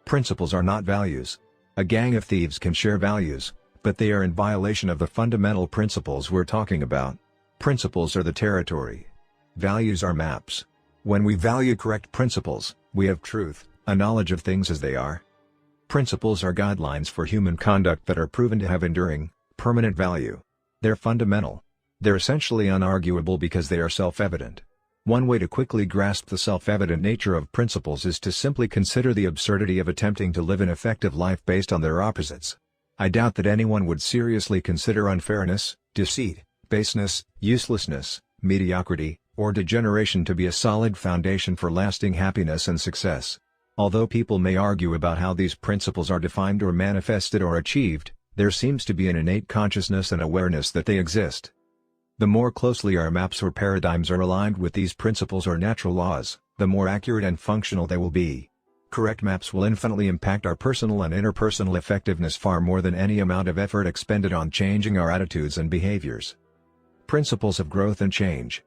Principles are not values. A gang of thieves can share values, but they are in violation of the fundamental principles we're talking about. Principles are the territory. Values are maps. When we value correct principles, we have truth, a knowledge of things as they are. Principles are guidelines for human conduct that are proven to have enduring, permanent value. They're fundamental. They're essentially unarguable because they are self-evident. One way to quickly grasp the self-evident nature of principles is to simply consider the absurdity of attempting to live an effective life based on their opposites. I doubt that anyone would seriously consider unfairness, deceit, baseness, uselessness, mediocrity, or degeneration to be a solid foundation for lasting happiness and success. Although people may argue about how these principles are defined or manifested or achieved, there seems to be an innate consciousness and awareness that they exist. The more closely our maps or paradigms are aligned with these principles or natural laws, the more accurate and functional they will be. Correct maps will infinitely impact our personal and interpersonal effectiveness far more than any amount of effort expended on changing our attitudes and behaviors. Principles of growth and change.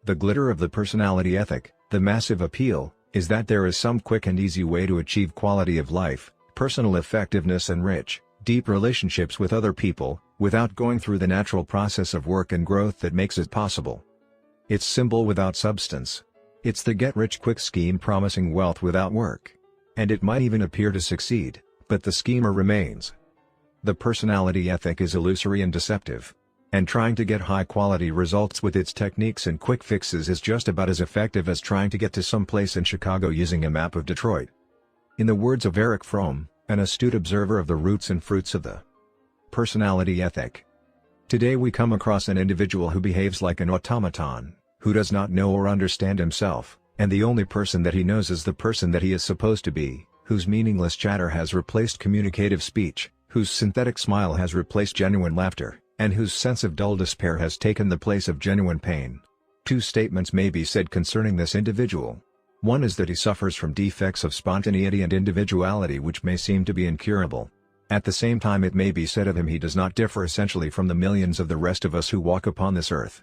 The glitter of the personality ethic, the massive appeal, is that there is some quick and easy way to achieve quality of life, personal effectiveness and rich, deep relationships with other people, without going through the natural process of work and growth that makes it possible. It's simple without substance. It's the get-rich-quick scheme promising wealth without work. And it might even appear to succeed, but the schemer remains. The personality ethic is illusory and deceptive. And trying to get high-quality results with its techniques and quick fixes is just about as effective as trying to get to some place in Chicago using a map of Detroit. In the words of Erich Fromm, an astute observer of the roots and fruits of the personality ethic, today we come across an individual who behaves like an automaton, who does not know or understand himself, and the only person that he knows is the person that he is supposed to be, whose meaningless chatter has replaced communicative speech, whose synthetic smile has replaced genuine laughter, and whose sense of dull despair has taken the place of genuine pain. Two statements may be said concerning this individual. One is that he suffers from defects of spontaneity and individuality which may seem to be incurable. At the same time, it may be said of him he does not differ essentially from the millions of the rest of us who walk upon this earth.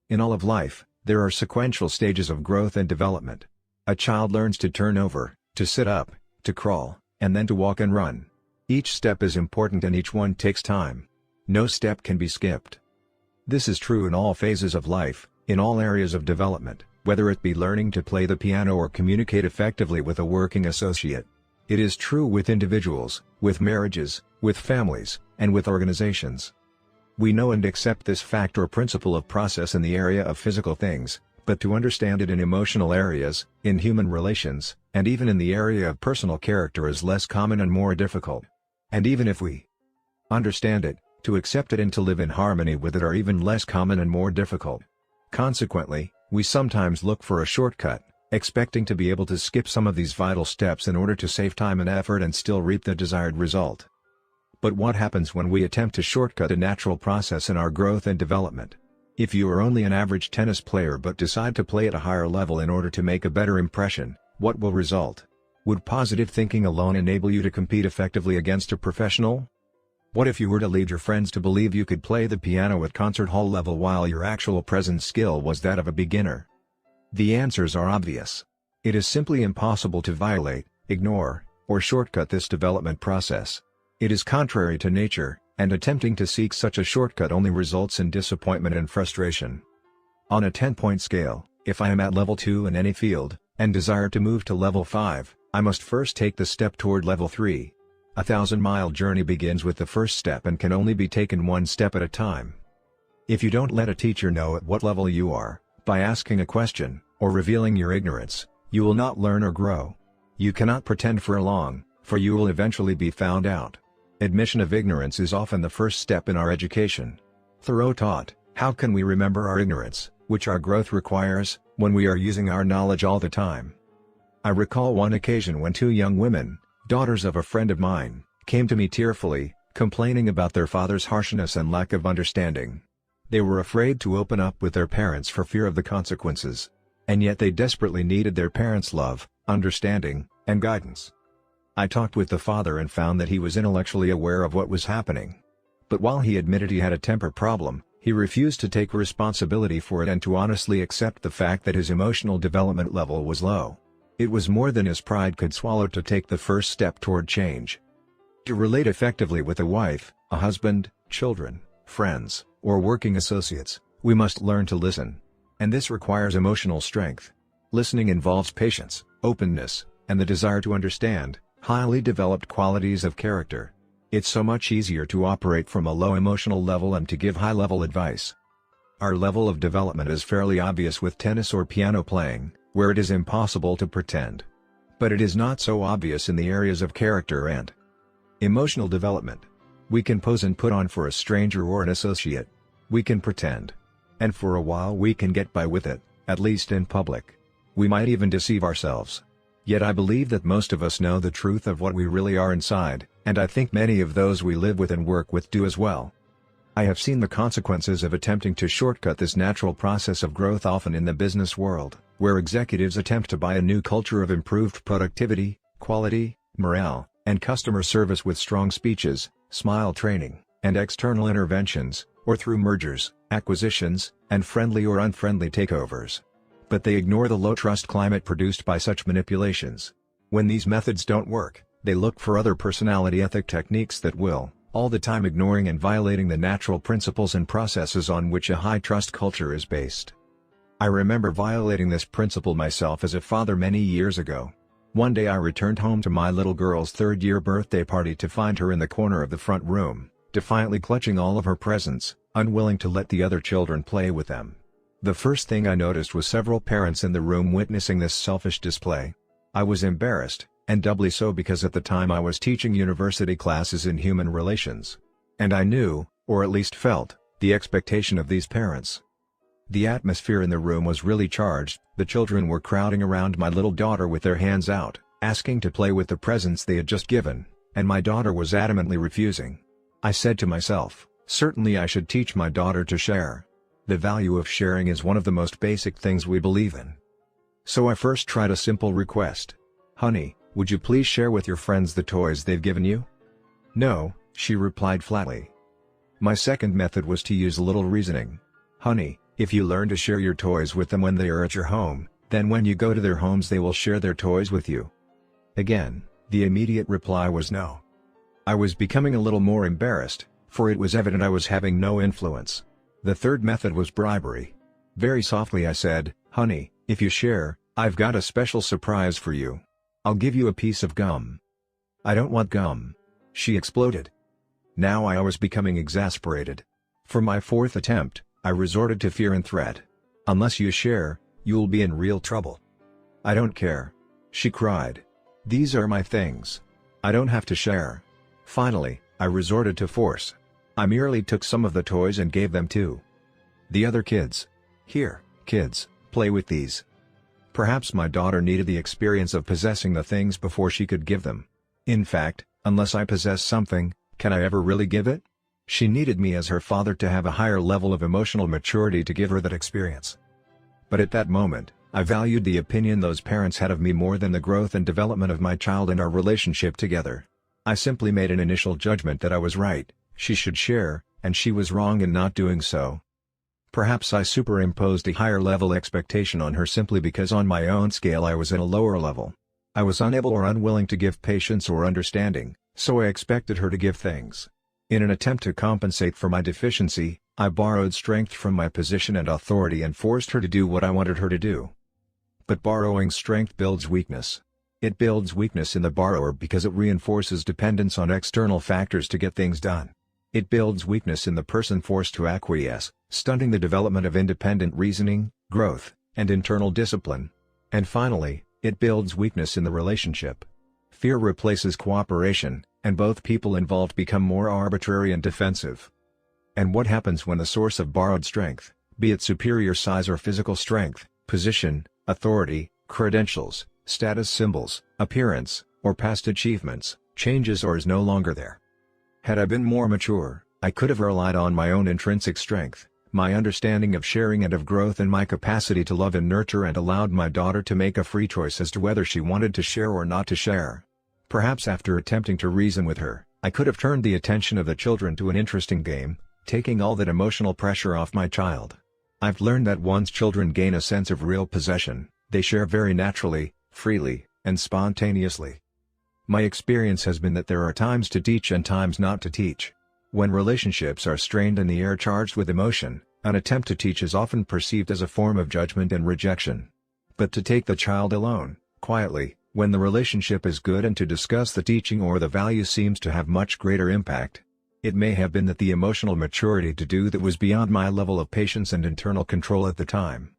In all of life, there are sequential stages of growth and development. A child learns to turn over, to sit up, to crawl, and then to walk and run. Each step is important and each one takes time. No step can be skipped. This is true in all phases of life, in all areas of development, whether it be learning to play the piano or communicate effectively with a working associate. It is true with individuals, with marriages, with families, and with organizations. We know and accept this fact or principle of process in the area of physical things, but to understand it in emotional areas, in human relations, and even in the area of personal character is less common and more difficult. And even if we understand it, to accept it and to live in harmony with it are even less common and more difficult. Consequently, we sometimes look for a shortcut, expecting to be able to skip some of these vital steps in order to save time and effort and still reap the desired result. But what happens when we attempt to shortcut a natural process in our growth and development? If you are only an average tennis player but decide to play at a higher level in order to make a better impression, what will result? Would positive thinking alone enable you to compete effectively against a professional? What if you were to lead your friends to believe you could play the piano at concert hall level while your actual present skill was that of a beginner? The answers are obvious. It is simply impossible to violate, ignore, or shortcut this development process. It is contrary to nature, and attempting to seek such a shortcut only results in disappointment and frustration. On a 10-point scale, if I am at level 2 in any field, and desire to move to level 5, I must first take the step toward level 3. A 1,000-mile journey begins with the first step and can only be taken one step at a time. If you don't let a teacher know at what level you are, by asking a question, or revealing your ignorance, you will not learn or grow. You cannot pretend for long, for you will eventually be found out. Admission of ignorance is often the first step in our education. Thoreau taught, how can we remember our ignorance, which our growth requires, when we are using our knowledge all the time? I recall one occasion when two young women, daughters of a friend of mine, came to me tearfully, complaining about their father's harshness and lack of understanding. They were afraid to open up with their parents for fear of the consequences. And yet they desperately needed their parents' love, understanding, and guidance. I talked with the father and found that he was intellectually aware of what was happening. But while he admitted he had a temper problem, he refused to take responsibility for it and to honestly accept the fact that his emotional development level was low. It was more than his pride could swallow to take the first step toward change. To relate effectively with a wife, a husband, children, friends, or working associates, we must learn to listen. And this requires emotional strength. Listening involves patience, openness, and the desire to understand, highly developed qualities of character. It's so much easier to operate from a low emotional level and to give high-level advice. Our level of development is fairly obvious with tennis or piano playing, where it is impossible to pretend. But it is not so obvious in the areas of character and emotional development. We can pose and put on for a stranger or an associate. We can pretend. And for a while we can get by with it, at least in public. We might even deceive ourselves. Yet I believe that most of us know the truth of what we really are inside, and I think many of those we live with and work with do as well. I have seen the consequences of attempting to shortcut this natural process of growth often in the business world, where executives attempt to buy a new culture of improved productivity, quality, morale, and customer service with strong speeches, smile training, and external interventions, or through mergers, acquisitions, and friendly or unfriendly takeovers. But they ignore the low-trust climate produced by such manipulations. When these methods don't work, they look for other personality ethic techniques that will, all the time ignoring and violating the natural principles and processes on which a high-trust culture is based. I remember violating this principle myself as a father many years ago. One day I returned home to my little girl's third-year birthday party to find her in the corner of the front room, defiantly clutching all of her presents, unwilling to let the other children play with them. The first thing I noticed was several parents in the room witnessing this selfish display. I was embarrassed, and doubly so because at the time I was teaching university classes in human relations. And I knew, or at least felt, the expectation of these parents. The atmosphere in the room was really charged. The children were crowding around my little daughter with their hands out, asking to play with the presents they had just given, and my daughter was adamantly refusing. I said to myself, certainly I should teach my daughter to share. The value of sharing is one of the most basic things we believe in. So I first tried a simple request. "Honey, would you please share with your friends the toys they've given you?" "No," she replied flatly. My second method was to use a little reasoning. "Honey, if you learn to share your toys with them when they are at your home, then when you go to their homes they will share their toys with you." Again, the immediate reply was no. I was becoming a little more embarrassed, for it was evident I was having no influence. The third method was bribery. Very softly I said, "Honey, if you share, I've got a special surprise for you. I'll give you a piece of gum." "I don't want gum," she exploded. Now I was becoming exasperated. For my fourth attempt, I resorted to fear and threat. "Unless you share, you'll be in real trouble." "I don't care," she cried. "These are my things. I don't have to share." Finally, I resorted to force. I merely took some of the toys and gave them to the other kids. "Here, kids, play with these." Perhaps my daughter needed the experience of possessing the things before she could give them. In fact, unless I possess something, can I ever really give it? She needed me as her father to have a higher level of emotional maturity to give her that experience. But at that moment, I valued the opinion those parents had of me more than the growth and development of my child and our relationship together. I simply made an initial judgment that I was right, she should share, and she was wrong in not doing so. Perhaps I superimposed a higher level expectation on her simply because on my own scale I was at a lower level. I was unable or unwilling to give patience or understanding, so I expected her to give things. In an attempt to compensate for my deficiency, I borrowed strength from my position and authority and forced her to do what I wanted her to do. But borrowing strength builds weakness. It builds weakness in the borrower because it reinforces dependence on external factors to get things done. It builds weakness in the person forced to acquiesce, stunting the development of independent reasoning, growth, and internal discipline. And finally, it builds weakness in the relationship. Fear replaces cooperation, and both people involved become more arbitrary and defensive. And what happens when the source of borrowed strength, be it superior size or physical strength, position, authority, credentials, status symbols, appearance, or past achievements, changes or is no longer there? Had I been more mature, I could have relied on my own intrinsic strength, my understanding of sharing and of growth and my capacity to love and nurture and allowed my daughter to make a free choice as to whether she wanted to share or not to share. Perhaps after attempting to reason with her, I could have turned the attention of the children to an interesting game, taking all that emotional pressure off my child. I've learned that once children gain a sense of real possession, they share very naturally, freely, and spontaneously. My experience has been that there are times to teach and times not to teach. When relationships are strained and the air charged with emotion, an attempt to teach is often perceived as a form of judgment and rejection. But to take the child alone, quietly, when the relationship is good and to discuss the teaching or the value seems to have much greater impact. It may have been that the emotional maturity to do that was beyond my level of patience and internal control at the time.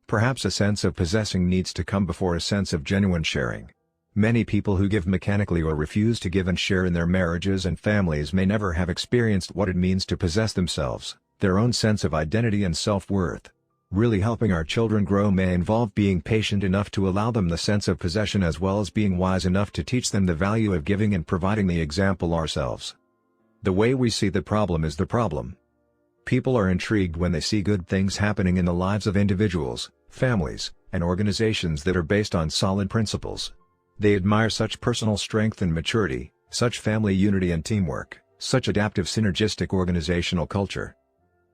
Perhaps a sense of possessing needs to come before a sense of genuine sharing. Many people who give mechanically or refuse to give and share in their marriages and families may never have experienced what it means to possess themselves, their own sense of identity and self-worth. Really helping our children grow may involve being patient enough to allow them the sense of possession as well as being wise enough to teach them the value of giving and providing the example ourselves. The way we see the problem is the problem. People are intrigued when they see good things happening in the lives of individuals, families, and organizations that are based on solid principles. They admire such personal strength and maturity, such family unity and teamwork, such adaptive synergistic organizational culture.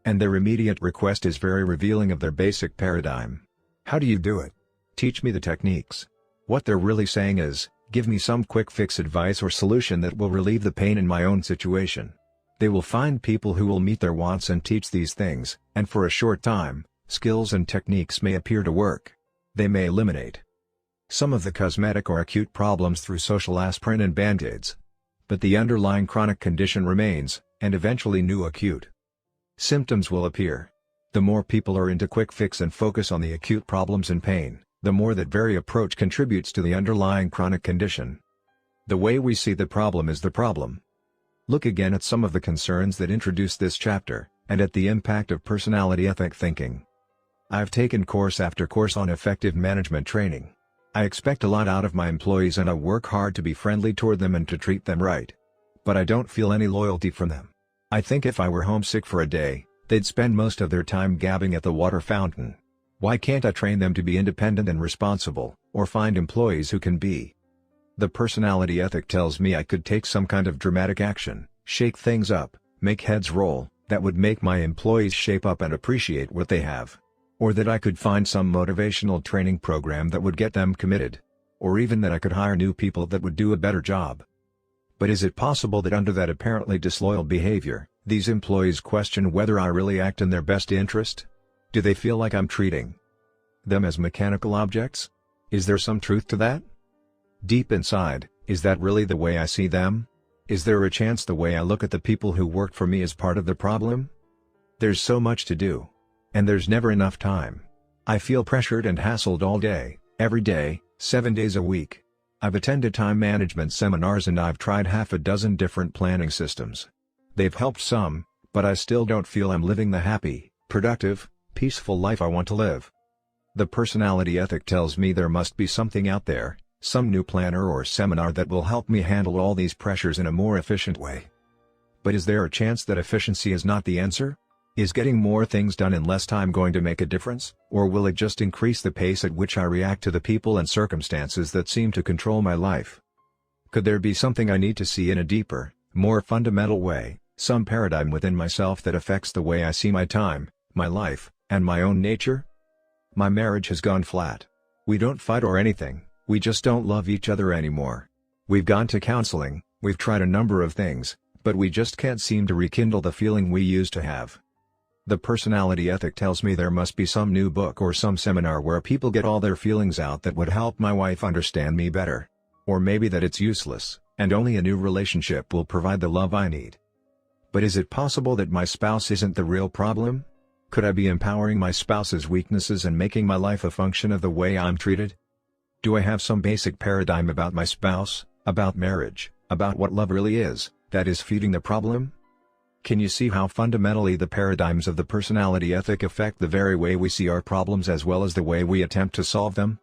And their immediate request is very revealing of their basic paradigm. How do you do it? Teach me the techniques. What they're really saying is, give me some quick fix advice or solution that will relieve the pain in my own situation. They will find people who will meet their wants and teach these things, and for a short time, skills and techniques may appear to work. They may eliminate some of the cosmetic or acute problems through social aspirin and band-aids. But the underlying chronic condition remains, and eventually new acute symptoms will appear. The more people are into quick fix and focus on the acute problems and pain, the more that very approach contributes to the underlying chronic condition. The way we see the problem is the problem. Look again at some of the concerns that introduce this chapter, and at the impact of personality ethic thinking. I've taken course after course on effective management training. I expect a lot out of my employees and I work hard to be friendly toward them and to treat them right. But I don't feel any loyalty from them. I think if I were homesick for a day, they'd spend most of their time gabbing at the water fountain. Why can't I train them to be independent and responsible, or find employees who can be? The personality ethic tells me I could take some kind of dramatic action, shake things up, make heads roll, that would make my employees shape up and appreciate what they have. Or that I could find some motivational training program that would get them committed. Or even that I could hire new people that would do a better job. But is it possible that under that apparently disloyal behavior, these employees question whether I really act in their best interest? Do they feel like I'm treating them as mechanical objects? Is there some truth to that? Deep inside, is that really the way I see them? Is there a chance the way I look at the people who work for me is part of the problem? There's so much to do. And there's never enough time. I feel pressured and hassled all day, every day, 7 days a week. I've attended time management seminars and I've tried half a dozen different planning systems. They've helped some, but I still don't feel I'm living the happy, productive, peaceful life I want to live. The personality ethic tells me there must be something out there, some new planner or seminar that will help me handle all these pressures in a more efficient way. But is there a chance that efficiency is not the answer? Is getting more things done in less time going to make a difference, or will it just increase the pace at which I react to the people and circumstances that seem to control my life? Could there be something I need to see in a deeper, more fundamental way, some paradigm within myself that affects the way I see my time, my life, and my own nature? My marriage has gone flat. We don't fight or anything, we just don't love each other anymore. We've gone to counseling, we've tried a number of things, but we just can't seem to rekindle the feeling we used to have. The personality ethic tells me there must be some new book or some seminar where people get all their feelings out that would help my wife understand me better. Or maybe that it's useless, and only a new relationship will provide the love I need. But is it possible that my spouse isn't the real problem? Could I be empowering my spouse's weaknesses and making my life a function of the way I'm treated? Do I have some basic paradigm about my spouse, about marriage, about what love really is, that is feeding the problem? Can you see how fundamentally the paradigms of the personality ethic affect the very way we see our problems as well as the way we attempt to solve them?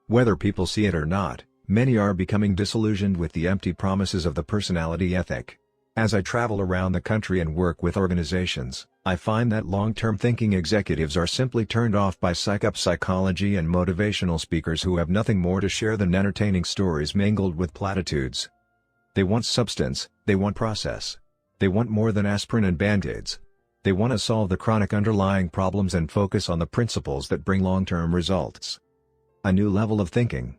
Whether people see it or not, many are becoming disillusioned with the empty promises of the personality ethic. As I travel around the country and work with organizations, I find that long-term thinking executives are simply turned off by psychology and motivational speakers who have nothing more to share than entertaining stories mingled with platitudes. They want substance, they want process. They want more than aspirin and band-aids. They want to solve the chronic underlying problems and focus on the principles that bring long-term results. A new level of thinking.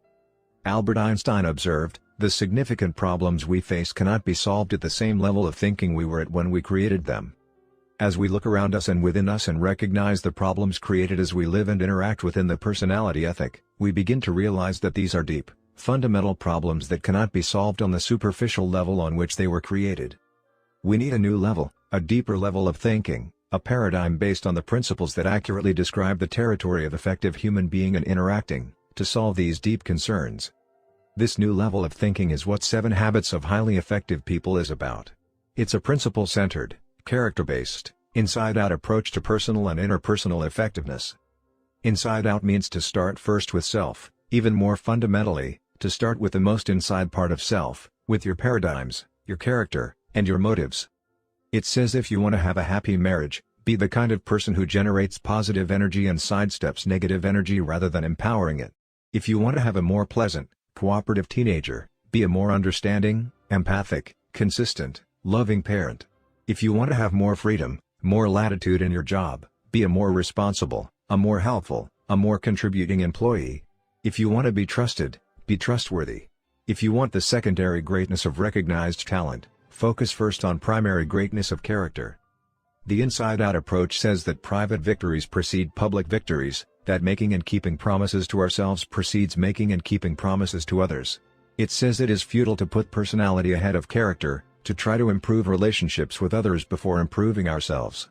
Albert Einstein observed, the significant problems we face cannot be solved at the same level of thinking we were at when we created them. As we look around us and within us and recognize the problems created as we live and interact within the personality ethic, we begin to realize that these are deep, fundamental problems that cannot be solved on the superficial level on which they were created. We need a new level, a deeper level of thinking, a paradigm based on the principles that accurately describe the territory of effective human being and interacting, to solve these deep concerns. This new level of thinking is what 7 Habits of Highly Effective People is about. It's a principle-centered, character-based, inside-out approach to personal and interpersonal effectiveness. Inside out means to start first with self, even more fundamentally, to start with the most inside part of self, with your paradigms, your character, and your motives. It says if you want to have a happy marriage, be the kind of person who generates positive energy and sidesteps negative energy rather than empowering it. If you want to have a more pleasant, cooperative teenager, be a more understanding, empathic, consistent, loving parent. If you want to have more freedom, more latitude in your job, be a more responsible, a more helpful, a more contributing employee. If you want to be trusted, be trustworthy. If you want the secondary greatness of recognized talent, focus first on primary greatness of character. The inside-out approach says that private victories precede public victories, that making and keeping promises to ourselves precedes making and keeping promises to others. It says it is futile to put personality ahead of character, to try to improve relationships with others before improving ourselves.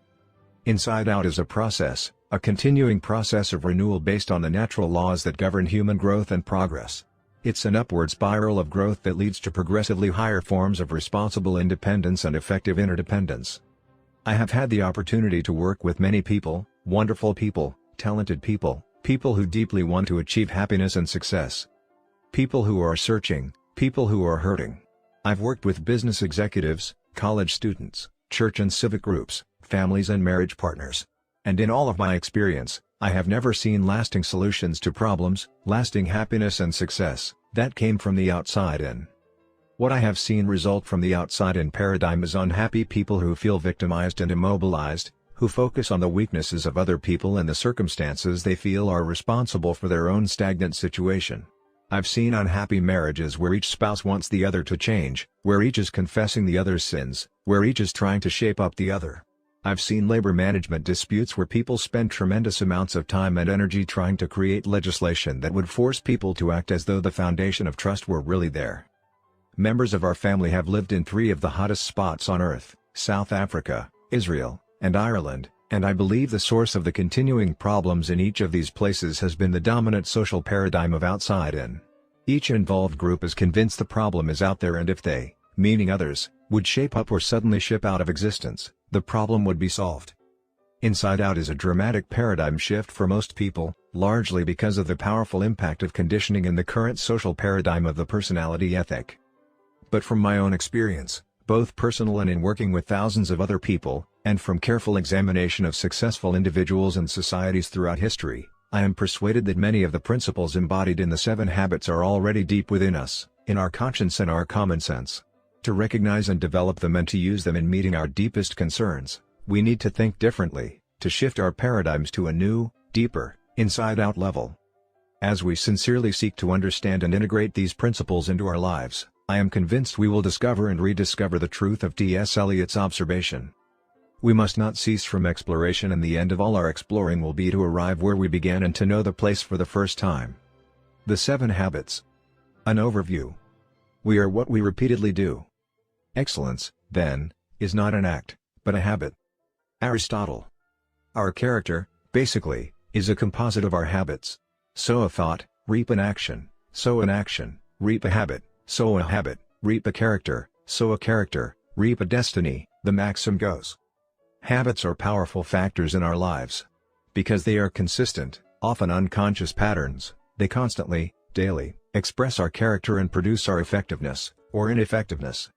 Inside Out is a process, a continuing process of renewal based on the natural laws that govern human growth and progress. It's an upward spiral of growth that leads to progressively higher forms of responsible independence and effective interdependence. I have had the opportunity to work with many people, wonderful people, talented people, people who deeply want to achieve happiness and success. People who are searching, people who are hurting. I've worked with business executives, college students, church and civic groups, families and marriage partners. And in all of my experience, I have never seen lasting solutions to problems, lasting happiness and success, that came from the outside in. What I have seen result from the outside in paradigm is unhappy people who feel victimized and immobilized, who focus on the weaknesses of other people and the circumstances they feel are responsible for their own stagnant situation. I've seen unhappy marriages where each spouse wants the other to change, where each is confessing the other's sins, where each is trying to shape up the other. I've seen labor management disputes where people spend tremendous amounts of time and energy trying to create legislation that would force people to act as though the foundation of trust were really there. Members of our family have lived in 3 of the hottest spots on earth, South Africa, Israel, and Ireland, and I believe the source of the continuing problems in each of these places has been the dominant social paradigm of outside in. Each involved group is convinced the problem is out there, and if they, meaning others, would shape up or suddenly ship out of existence, the problem would be solved. Inside Out is a dramatic paradigm shift for most people, largely because of the powerful impact of conditioning in the current social paradigm of the personality ethic. But from my own experience, both personal and in working with thousands of other people, and from careful examination of successful individuals and societies throughout history, I am persuaded that many of the principles embodied in the 7 habits are already deep within us, in our conscience and our common sense. To recognize and develop them and to use them in meeting our deepest concerns, we need to think differently, to shift our paradigms to a new, deeper, inside-out level. As we sincerely seek to understand and integrate these principles into our lives, I am convinced we will discover and rediscover the truth of T.S. Eliot's observation. We must not cease from exploration, and the end of all our exploring will be to arrive where we began and to know the place for the first time. The 7 Habits. An overview. We are what we repeatedly do. Excellence, then, is not an act, but a habit. Aristotle. Our character, basically, is a composite of our habits. Sow a thought, reap an action, sow an action, reap a habit, sow a habit, reap a character, sow a character, reap a destiny, the maxim goes. Habits are powerful factors in our lives. Because they are consistent, often unconscious patterns, they constantly, daily, express our character and produce our effectiveness, or ineffectiveness.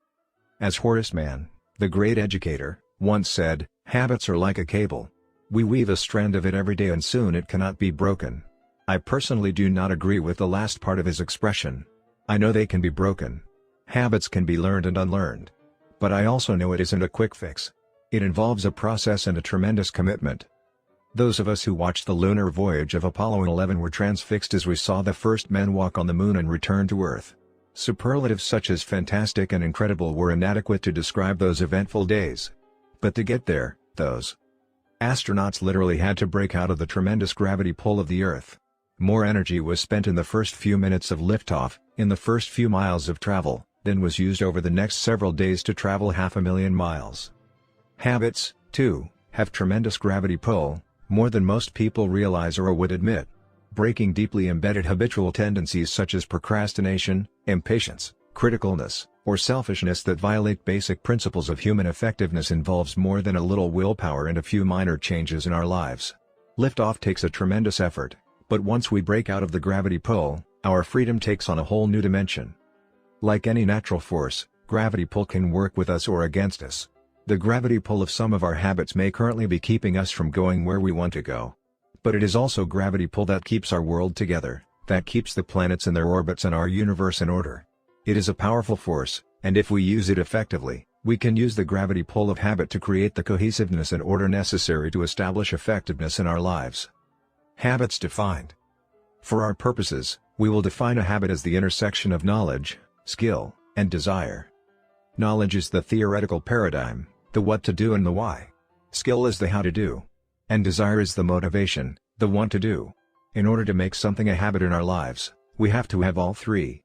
As Horace Mann, the great educator, once said, habits are like a cable. We weave a strand of it every day and soon it cannot be broken. I personally do not agree with the last part of his expression. I know they can be broken. Habits can be learned and unlearned. But I also know it isn't a quick fix. It involves a process and a tremendous commitment. Those of us who watched the lunar voyage of Apollo 11 were transfixed as we saw the first men walk on the moon and return to Earth. Superlatives such as fantastic and incredible were inadequate to describe those eventful days. But to get there, those astronauts literally had to break out of the tremendous gravity pull of the Earth. More energy was spent in the first few minutes of liftoff, in the first few miles of travel, than was used over the next several days to travel 500,000 miles. Habits, too, have tremendous gravity pull, more than most people realize or would admit. Breaking deeply embedded habitual tendencies such as procrastination, impatience, criticalness, or selfishness that violate basic principles of human effectiveness involves more than a little willpower and a few minor changes in our lives. Liftoff takes a tremendous effort, but once we break out of the gravity pull, our freedom takes on a whole new dimension. Like any natural force, gravity pull can work with us or against us. The gravity pull of some of our habits may currently be keeping us from going where we want to go. But it is also gravity pull that keeps our world together, that keeps the planets in their orbits and our universe in order. It is a powerful force, and if we use it effectively, we can use the gravity pull of habit to create the cohesiveness and order necessary to establish effectiveness in our lives. Habits defined. For our purposes, we will define a habit as the intersection of knowledge, skill, and desire. Knowledge is the theoretical paradigm, the what to do and the why. Skill is the how to do. And desire is the motivation, the want to do. In order to make something a habit in our lives, we have to have all 3.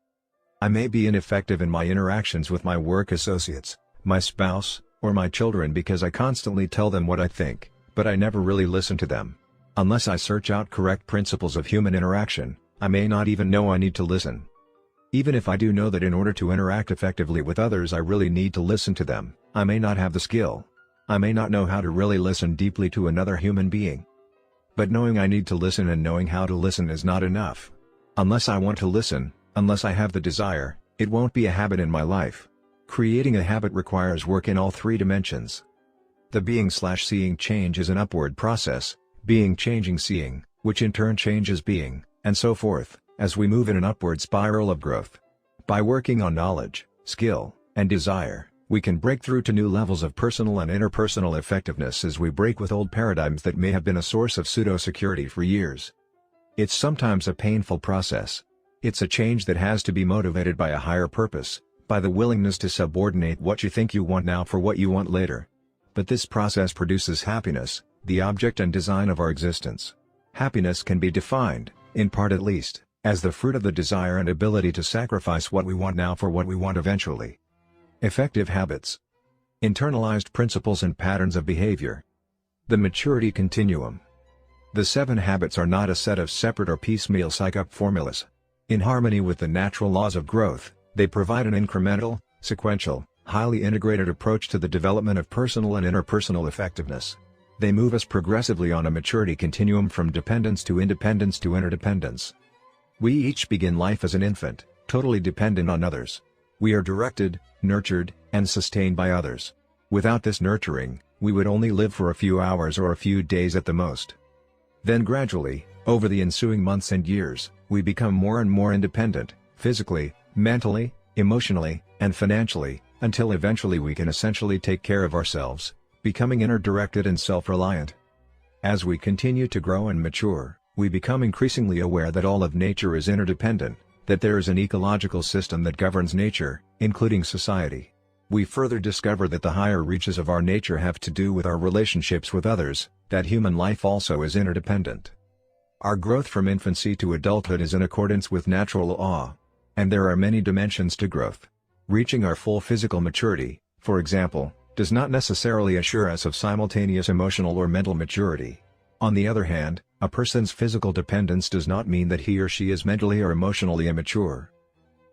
I may be ineffective in my interactions with my work associates, my spouse, or my children because I constantly tell them what I think, but I never really listen to them. Unless I search out correct principles of human interaction, I may not even know I need to listen. Even if I do know that in order to interact effectively with others I really need to listen to them, I may not have the skill. I may not know how to really listen deeply to another human being. But knowing I need to listen and knowing how to listen is not enough. Unless I want to listen, unless I have the desire, it won't be a habit in my life. Creating a habit requires work in all three dimensions. The being/seeing change is an upward process, being changing seeing, which in turn changes being, and so forth, as we move in an upward spiral of growth. By working on knowledge, skill, and desire, we can break through to new levels of personal and interpersonal effectiveness as we break with old paradigms that may have been a source of pseudo-security for years. It's sometimes a painful process. It's a change that has to be motivated by a higher purpose, by the willingness to subordinate what you think you want now for what you want later. But this process produces happiness, the object and design of our existence. Happiness can be defined, in part at least, as the fruit of the desire and ability to sacrifice what we want now for what we want eventually. Effective habits. Internalized principles and patterns of behavior. The maturity continuum. The 7 habits are not a set of separate or piecemeal psych-up formulas. In harmony with the natural laws of growth, they provide an incremental, sequential, highly integrated approach to the development of personal and interpersonal effectiveness. They move us progressively on a maturity continuum from dependence to independence to interdependence. We each begin life as an infant, totally dependent on others. We are directed, nurtured, and sustained by others. Without this nurturing, we would only live for a few hours or a few days at the most. Then gradually, over the ensuing months and years, we become more and more independent, physically, mentally, emotionally, and financially, until eventually we can essentially take care of ourselves, becoming inner-directed and self-reliant. As we continue to grow and mature, we become increasingly aware that all of nature is interdependent, that there is an ecological system that governs nature, including society. We further discover that the higher reaches of our nature have to do with our relationships with others, that human life also is interdependent. Our growth from infancy to adulthood is in accordance with natural law. And there are many dimensions to growth. Reaching our full physical maturity, for example, does not necessarily assure us of simultaneous emotional or mental maturity. On the other hand, a person's physical dependence does not mean that he or she is mentally or emotionally immature.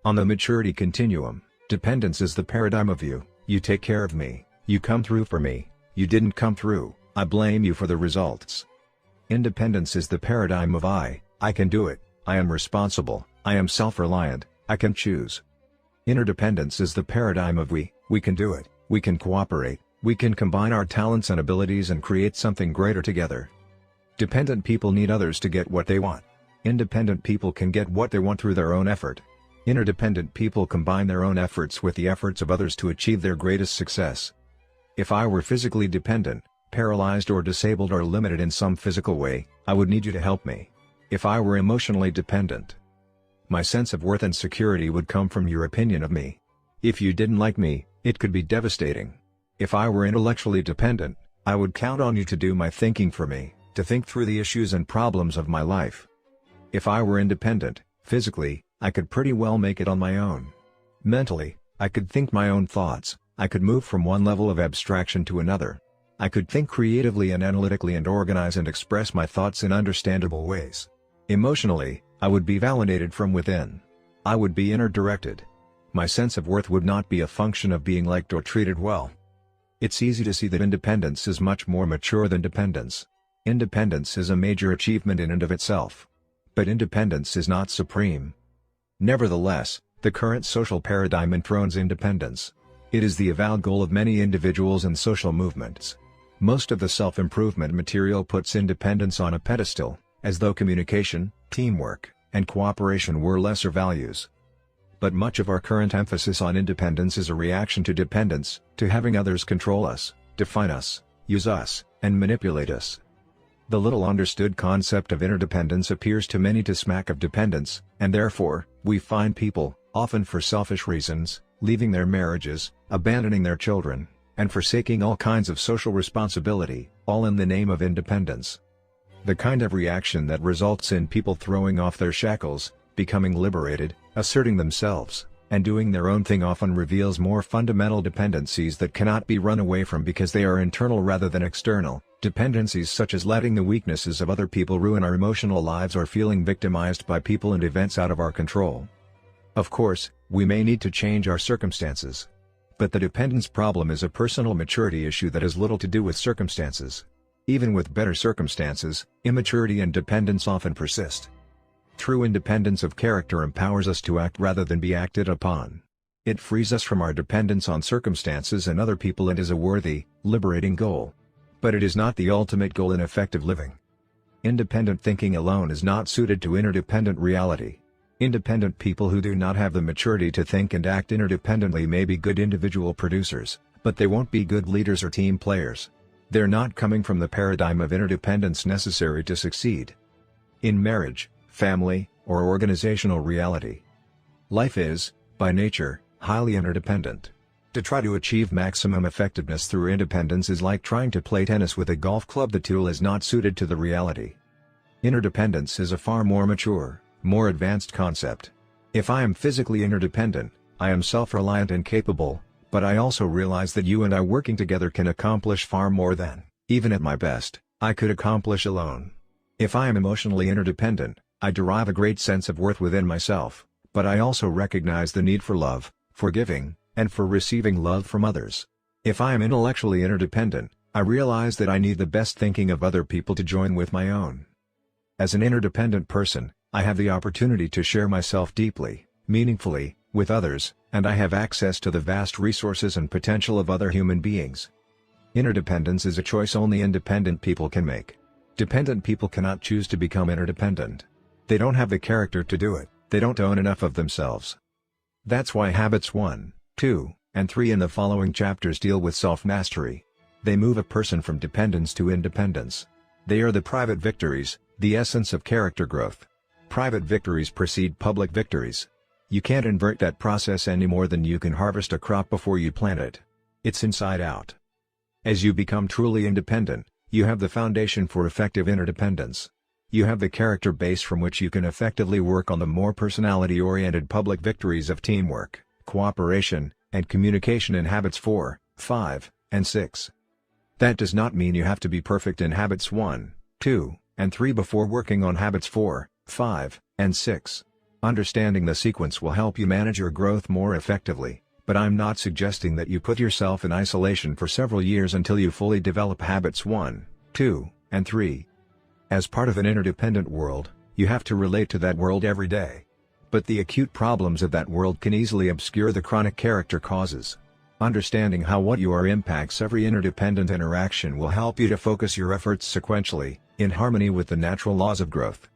On the maturity continuum, dependence is the paradigm of you take care of me, you come through for me, you didn't come through, I blame you for the results. Independence is the paradigm of I can do it, I am responsible, I am self-reliant, I can choose. Interdependence is the paradigm of we can do it, we can cooperate, we can combine our talents and abilities and create something greater together. Dependent people need others to get what they want. Independent people can get what they want through their own effort. Interdependent people combine their own efforts with the efforts of others to achieve their greatest success. If I were physically dependent, paralyzed or disabled or limited in some physical way, I would need you to help me. If I were emotionally dependent, my sense of worth and security would come from your opinion of me. If you didn't like me, it could be devastating. If I were intellectually dependent, I would count on you to do my thinking for me, to think through the issues and problems of my life. If I were independent, physically, I could pretty well make it on my own. Mentally, I could think my own thoughts, I could move from one level of abstraction to another. I could think creatively and analytically and organize and express my thoughts in understandable ways. Emotionally, I would be validated from within. I would be inner-directed. My sense of worth would not be a function of being liked or treated well. It's easy to see that independence is much more mature than dependence. Independence is a major achievement in and of itself. But independence is not supreme. Nevertheless, the current social paradigm enthrones independence. It is the avowed goal of many individuals and social movements. Most of the self-improvement material puts independence on a pedestal, as though communication, teamwork, and cooperation were lesser values. But much of our current emphasis on independence is a reaction to dependence, to having others control us, define us, use us, and manipulate us. The little understood concept of interdependence appears to many to smack of dependence, and therefore, we find people, often for selfish reasons, leaving their marriages, abandoning their children, and forsaking all kinds of social responsibility, all in the name of independence. The kind of reaction that results in people throwing off their shackles, becoming liberated, asserting themselves, and doing their own thing often reveals more fundamental dependencies that cannot be run away from because they are internal rather than external, Dependencies such as letting the weaknesses of other people ruin our emotional lives or feeling victimized by people and events out of our control. Of course, we may need to change our circumstances. But the dependence problem is a personal maturity issue that has little to do with circumstances. Even with better circumstances, immaturity and dependence often persist. True independence of character empowers us to act rather than be acted upon. It frees us from our dependence on circumstances and other people and is a worthy, liberating goal. But it is not the ultimate goal in effective living. Independent thinking alone is not suited to interdependent reality. Independent people who do not have the maturity to think and act interdependently may be good individual producers, but they won't be good leaders or team players. They're not coming from the paradigm of interdependence necessary to succeed in marriage, family, or organizational reality. Life is, by nature, highly interdependent. To try to achieve maximum effectiveness through independence is like trying to play tennis with a golf club. The tool is not suited to the reality. Interdependence is a far more mature, more advanced concept. If I am physically interdependent, I am self-reliant and capable, but I also realize that you and I working together can accomplish far more than, even at my best, I could accomplish alone. If I am emotionally interdependent, I derive a great sense of worth within myself, but I also recognize the need for love, for giving, and for receiving love from others. If I am intellectually interdependent, I realize that I need the best thinking of other people to join with my own. As an interdependent person, I have the opportunity to share myself deeply, meaningfully, with others, and I have access to the vast resources and potential of other human beings. Interdependence is a choice only independent people can make. Dependent people cannot choose to become interdependent. They don't have the character to do it, they don't own enough of themselves. That's why habits 1, 2, and 3 in the following chapters deal with self-mastery. They move a person from dependence to independence. They are the private victories, the essence of character growth. Private victories precede public victories. You can't invert that process any more than you can harvest a crop before you plant it. It's inside out. As you become truly independent, you have the foundation for effective interdependence. You have the character base from which you can effectively work on the more personality-oriented public victories of teamwork, cooperation, and communication in habits 4, 5, and 6. That does not mean you have to be perfect in habits 1, 2, and 3 before working on habits 4, 5, and 6. Understanding the sequence will help you manage your growth more effectively, but I'm not suggesting that you put yourself in isolation for several years until you fully develop habits 1, 2, and 3. As part of an interdependent world, you have to relate to that world every day. But the acute problems of that world can easily obscure the chronic character causes. Understanding how what you are impacts every interdependent interaction will help you to focus your efforts sequentially, in harmony with the natural laws of growth.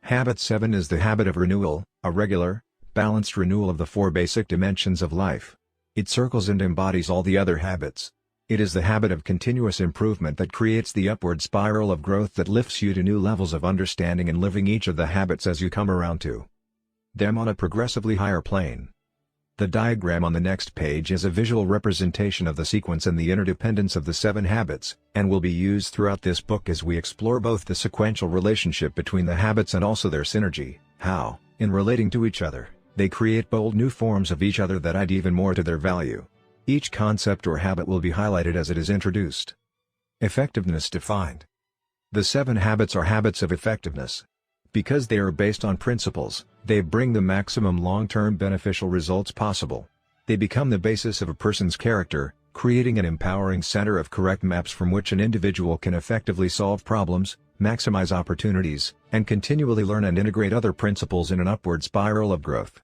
Habit 7 is the habit of renewal, a regular, balanced renewal of the 4 basic dimensions of life. It circles and embodies all the other habits. It is the habit of continuous improvement that creates the upward spiral of growth that lifts you to new levels of understanding and living each of the habits as you come around to them on a progressively higher plane. The diagram on the next page is a visual representation of the sequence and the interdependence of the 7 habits, and will be used throughout this book as we explore both the sequential relationship between the habits and also their synergy, how, in relating to each other, they create bold new forms of each other that add even more to their value. Each concept or habit will be highlighted as it is introduced. Effectiveness defined. The 7 habits are habits of effectiveness. Because they are based on principles, they bring the maximum long-term beneficial results possible. They become the basis of a person's character, creating an empowering center of correct maps from which an individual can effectively solve problems, maximize opportunities, and continually learn and integrate other principles in an upward spiral of growth.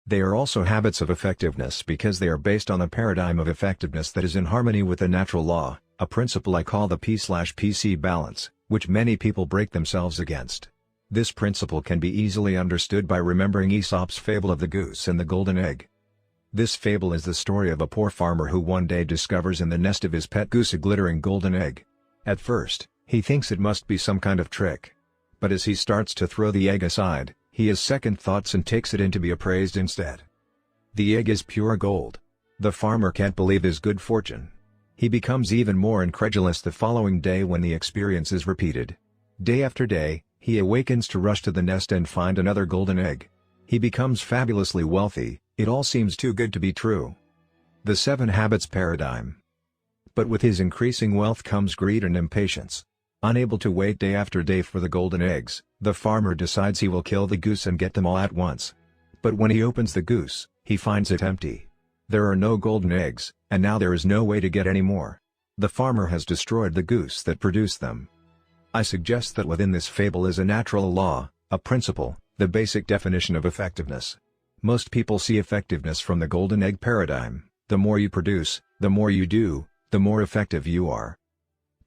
They are also habits of effectiveness because they are based on a paradigm of effectiveness that is in harmony with the natural law, a principle I call the P/PC balance, which many people break themselves against. This principle can be easily understood by remembering Aesop's fable of the goose and the golden egg. This fable is the story of a poor farmer who one day discovers in the nest of his pet goose a glittering golden egg. At first, he thinks it must be some kind of trick. But as he starts to throw the egg aside, he has second thoughts and takes it in to be appraised instead. The egg is pure gold. The farmer can't believe his good fortune. He becomes even more incredulous the following day when the experience is repeated. Day after day, he awakens to rush to the nest and find another golden egg. He becomes fabulously wealthy. It all seems too good to be true. The 7 Habits Paradigm. But with his increasing wealth comes greed and impatience. Unable to wait day after day for the golden eggs, the farmer decides he will kill the goose and get them all at once. But when he opens the goose, he finds it empty. There are no golden eggs, and now there is no way to get any more. The farmer has destroyed the goose that produced them. I suggest that within this fable is a natural law, a principle, the basic definition of effectiveness. Most people see effectiveness from the golden egg paradigm: the more you produce, the more you do, the more effective you are.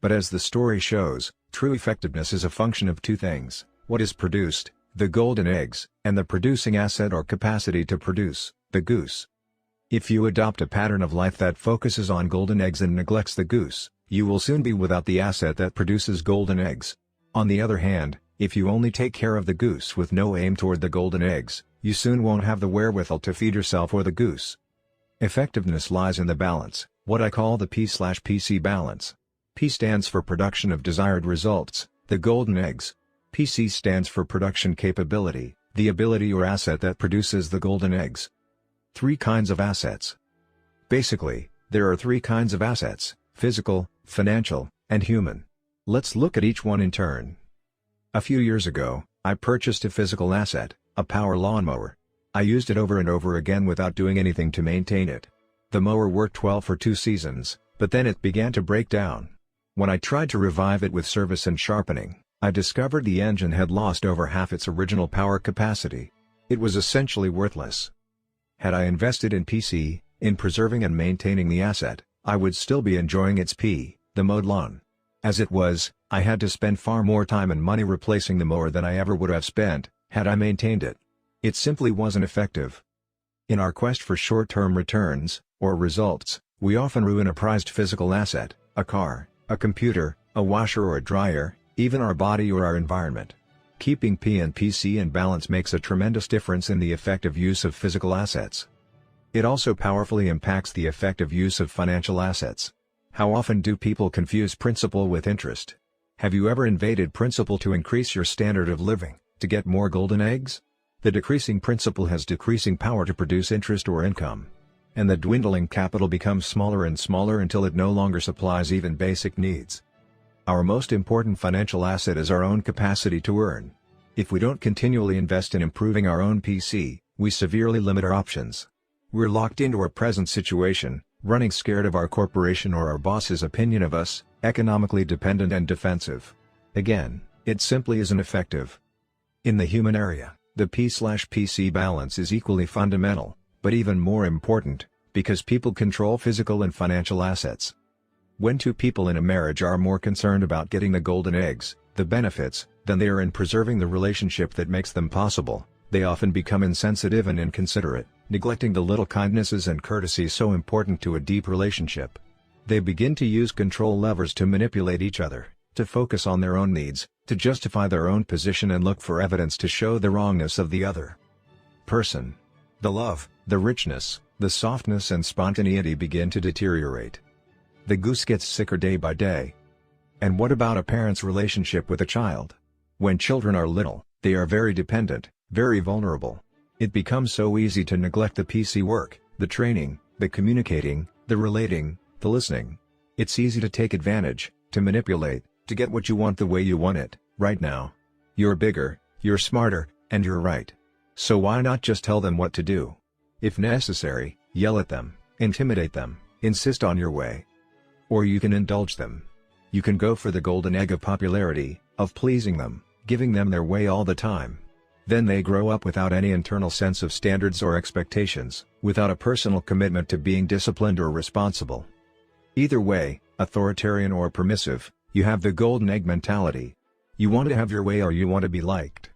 But as the story shows, true effectiveness is a function of two things: what is produced, the golden eggs, and the producing asset or capacity to produce, the goose. If you adopt a pattern of life that focuses on golden eggs and neglects the goose, you will soon be without the asset that produces golden eggs. On the other hand, if you only take care of the goose with no aim toward the golden eggs, you soon won't have the wherewithal to feed yourself or the goose. Effectiveness lies in the balance, what I call the P/PC balance. P stands for production of desired results, the golden eggs. PC stands for production capability, the ability or asset that produces the golden eggs. 3 kinds of assets. Basically, there are 3 kinds of assets: physical, financial, and human. Let's look at each one in turn. A few years ago, I purchased a physical asset, a power lawnmower. I used it over and over again without doing anything to maintain it. The mower worked well for 2 seasons, but then it began to break down. When I tried to revive it with service and sharpening, I discovered the engine had lost over half its original power capacity. It was essentially worthless. Had I invested in PC, in preserving and maintaining the asset, I would still be enjoying its the mowed lawn. As it was, I had to spend far more time and money replacing the mower than I ever would have spent, had I maintained it. It simply wasn't effective. In our quest for short-term returns, or results, we often ruin a prized physical asset, a car, a computer, a washer or a dryer, even our body or our environment. Keeping P and PC in balance makes a tremendous difference in the effective use of physical assets. It also powerfully impacts the effective use of financial assets. How often do people confuse principle with interest? Have you ever invaded principle to increase your standard of living, to get more golden eggs? The decreasing principle has decreasing power to produce interest or income. And the dwindling capital becomes smaller and smaller until it no longer supplies even basic needs. Our most important financial asset is our own capacity to earn. If we don't continually invest in improving our own PC, we severely limit our options. We're locked into our present situation, running scared of our corporation or our boss's opinion of us, economically dependent and defensive. Again, it simply isn't effective. In the human area, the P/PC balance is equally fundamental, but even more important, because people control physical and financial assets. When 2 people in a marriage are more concerned about getting the golden eggs, the benefits, than they are in preserving the relationship that makes them possible, they often become insensitive and inconsiderate, neglecting the little kindnesses and courtesies so important to a deep relationship. They begin to use control levers to manipulate each other, to focus on their own needs, to justify their own position and look for evidence to show the wrongness of the other person. The love, the richness, the softness and spontaneity begin to deteriorate. The goose gets sicker day by day. And what about a parent's relationship with a child? When children are little, they are very dependent, very vulnerable. It becomes so easy to neglect the PC work, the training, the communicating, the relating, the listening. It's easy to take advantage, to manipulate, to get what you want the way you want it, right now. You're bigger, you're smarter, and you're right. So why not just tell them what to do? If necessary, yell at them, intimidate them, insist on your way. Or you can indulge them. You can go for the golden egg of popularity, of pleasing them, giving them their way all the time. Then they grow up without any internal sense of standards or expectations, without a personal commitment to being disciplined or responsible. Either way, authoritarian or permissive, you have the golden egg mentality. You want to have your way or you want to be liked.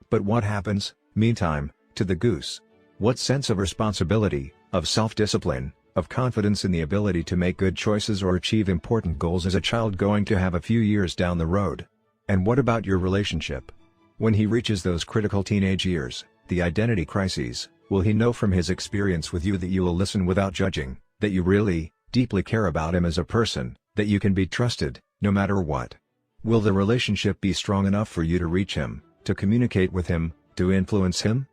But what happens, meantime, to the goose? What sense of responsibility, of self-discipline, of confidence in the ability to make good choices or achieve important goals is a child going to have a few years down the road? And what about your relationship? When he reaches those critical teenage years, the identity crises, will he know from his experience with you that you will listen without judging, that you really, deeply care about him as a person, that you can be trusted, no matter what? Will the relationship be strong enough for you to reach him, to communicate with him, to influence him?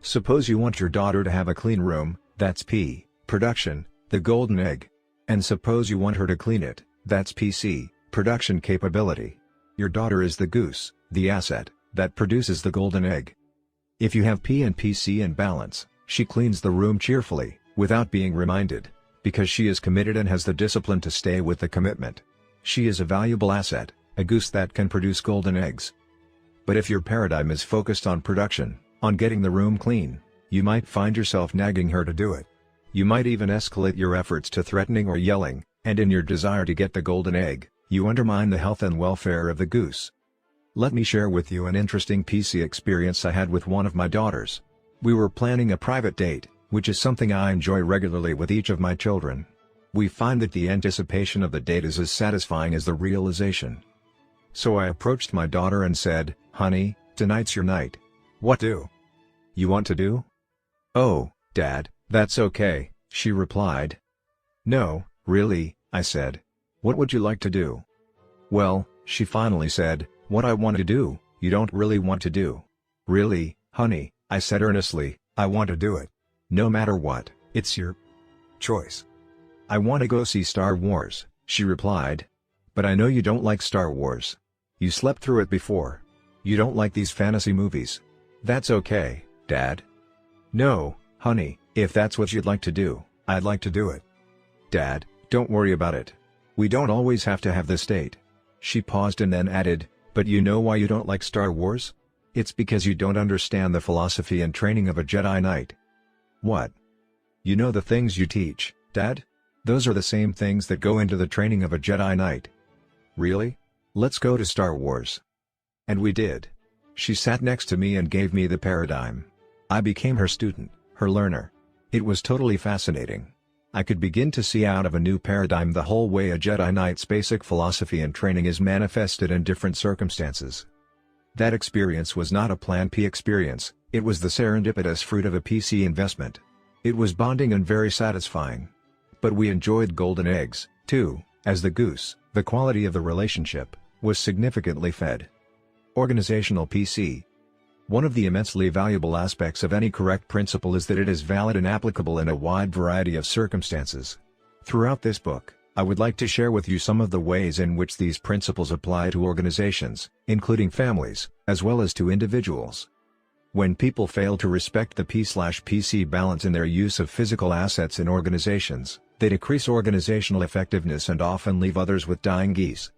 Suppose you want your daughter to have a clean room, that's P, production, the golden egg. And suppose you want her to clean it, that's PC, production capability. Your daughter is the goose, the asset, that produces the golden egg. If you have P and PC in balance, she cleans the room cheerfully, without being reminded, because she is committed and has the discipline to stay with the commitment. She is a valuable asset, a goose that can produce golden eggs. But if your paradigm is focused on production, on getting the room clean, you might find yourself nagging her to do it. You might even escalate your efforts to threatening or yelling, and in your desire to get the golden egg, you undermine the health and welfare of the goose. Let me share with you an interesting PC experience I had with one of my daughters. We were planning a private date, which is something I enjoy regularly with each of my children. We find that the anticipation of the date is as satisfying as the realization. So I approached my daughter and said, "Honey, tonight's your night. What do you want to do?" "Oh, Dad, that's okay," she replied. "No, really," I said. "What would you like to do?" "Well," she finally said, "what I want to do, you don't really want to do." "Really, honey," I said earnestly, "I want to do it. No matter what, it's your choice." "I want to go see Star Wars," she replied. "But I know you don't like Star Wars. You slept through it before. You don't like these fantasy movies." "That's okay, Dad." "No, honey, if that's what you'd like to do, I'd like to do it." "Dad, don't worry about it. We don't always have to have this date." She paused and then added, "But you know why you don't like Star Wars? It's because you don't understand the philosophy and training of a Jedi Knight." "What? You know the things you teach, Dad? Those are the same things that go into the training of a Jedi Knight." "Really? Let's go to Star Wars." And we did. She sat next to me and gave me the paradigm. I became her student, her learner. It was totally fascinating. I could begin to see out of a new paradigm the whole way a Jedi Knight's basic philosophy and training is manifested in different circumstances. That experience was not a Plan P experience, it was the serendipitous fruit of a PC investment. It was bonding and very satisfying. But we enjoyed golden eggs, too, as the goose, the quality of the relationship, was significantly fed. Organizational PC. One of the immensely valuable aspects of any correct principle is that it is valid and applicable in a wide variety of circumstances. Throughout this book, I would like to share with you some of the ways in which these principles apply to organizations, including families, as well as to individuals. When people fail to respect the P/PC balance in their use of physical assets in organizations, they decrease organizational effectiveness and often leave others with dying geese.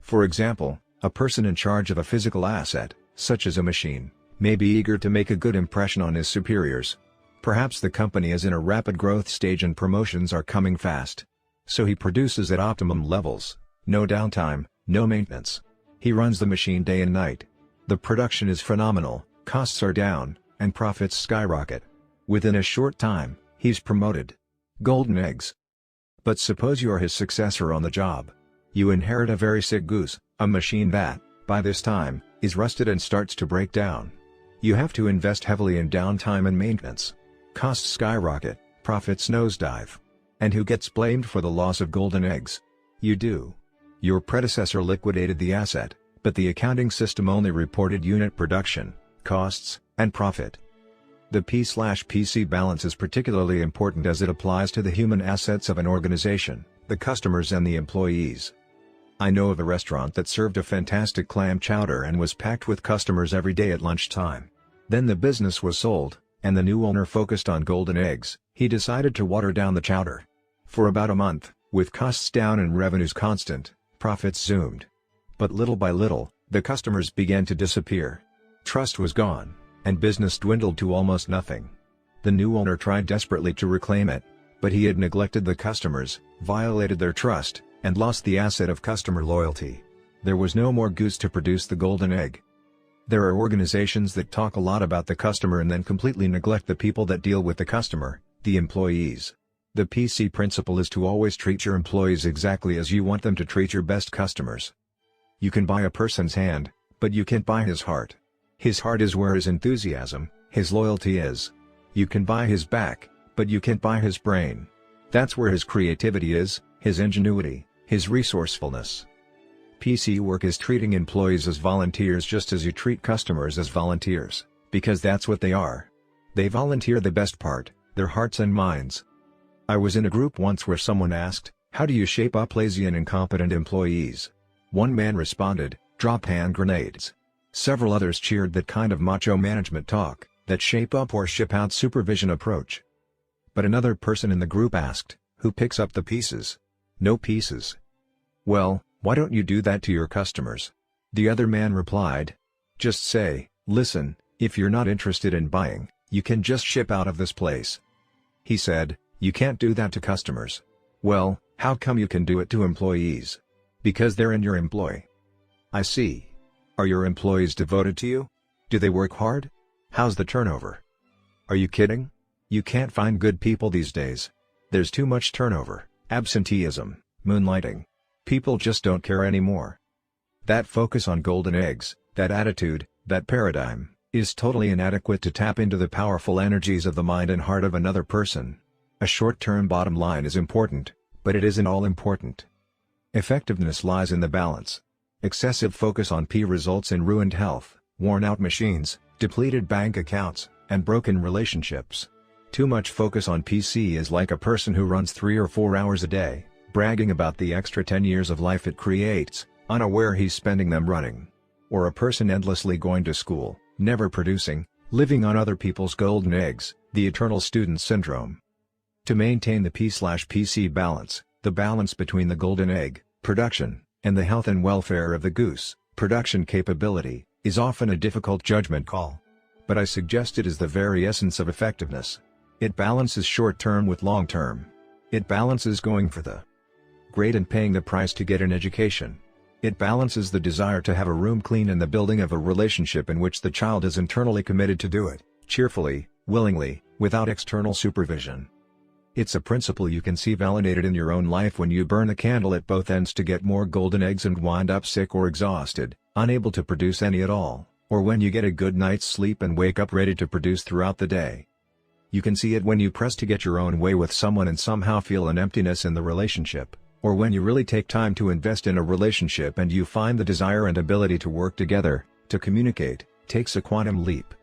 For example, a person in charge of a physical asset, such as a machine, may be eager to make a good impression on his superiors. Perhaps the company is in a rapid growth stage and promotions are coming fast. So he produces at optimum levels, no downtime, no maintenance. He runs the machine day and night. The production is phenomenal, costs are down, and profits skyrocket. Within a short time, he's promoted. Golden eggs. But suppose you are his successor on the job. You inherit a very sick goose, a machine that, by this time, is rusted and starts to break down. You have to invest heavily in downtime and maintenance. Costs skyrocket, profits nosedive. And who gets blamed for the loss of golden eggs? You do. Your predecessor liquidated the asset, but the accounting system only reported unit production, costs, and profit. The P/PC balance is particularly important as it applies to the human assets of an organization, the customers and the employees. I know of a restaurant that served a fantastic clam chowder and was packed with customers every day at lunchtime. Then the business was sold, and the new owner focused on golden eggs. He decided to water down the chowder. For about a month, with costs down and revenues constant, profits zoomed. But little by little, the customers began to disappear. Trust was gone, and business dwindled to almost nothing. The new owner tried desperately to reclaim it, but he had neglected the customers, violated their trust, and lost the asset of customer loyalty. There was no more goose to produce the golden egg. There are organizations that talk a lot about the customer and then completely neglect the people that deal with the customer, the employees. The PC principle is to always treat your employees exactly as you want them to treat your best customers. You can buy a person's hand, but you can't buy his heart. His heart is where his enthusiasm, his loyalty is. You can buy his back, but you can't buy his brain. That's where his creativity is, his ingenuity, his resourcefulness. PC work is treating employees as volunteers just as you treat customers as volunteers, because that's what they are. They volunteer the best part, their hearts and minds. I was in a group once where someone asked, How do you shape up lazy and incompetent employees? One man responded, drop hand grenades. Several others cheered that kind of macho management talk, that shape up or ship out supervision approach. But another person in the group asked, who picks up the pieces? No pieces. Well, why don't you do that to your customers? The other man replied. Just say, listen, if you're not interested in buying, you can just ship out of this place. He said, you can't do that to customers. Well, how come you can do it to employees? Because they're in your employ. I see. Are your employees devoted to you? Do they work hard? How's the turnover? Are you kidding? You can't find good people these days. There's too much turnover, absenteeism, moonlighting. People just don't care anymore. That focus on golden eggs, that attitude, that paradigm, is totally inadequate to tap into the powerful energies of the mind and heart of another person. A short-term bottom line is important, but it isn't all important. Effectiveness lies in the balance. Excessive focus on P results in ruined health, worn-out machines, depleted bank accounts, and broken relationships. Too much focus on PC is like a person who runs 3 or 4 hours a day, bragging about the extra 10 years of life it creates, unaware he's spending them running. Or a person endlessly going to school, never producing, living on other people's golden eggs, the eternal student syndrome. To maintain the P/PC balance, the balance between the golden egg, production, and the health and welfare of the goose, production capability, is often a difficult judgment call. But I suggest it is the very essence of effectiveness. It balances short-term with long-term. It balances going for the great and paying the price to get an education. It balances the desire to have a room clean and the building of a relationship in which the child is internally committed to do it, cheerfully, willingly, without external supervision. It's a principle you can see validated in your own life when you burn the candle at both ends to get more golden eggs and wind up sick or exhausted, unable to produce any at all, or when you get a good night's sleep and wake up ready to produce throughout the day. You can see it when you press to get your own way with someone and somehow feel an emptiness in the relationship, or when you really take time to invest in a relationship and you find the desire and ability to work together, to communicate, takes a quantum leap.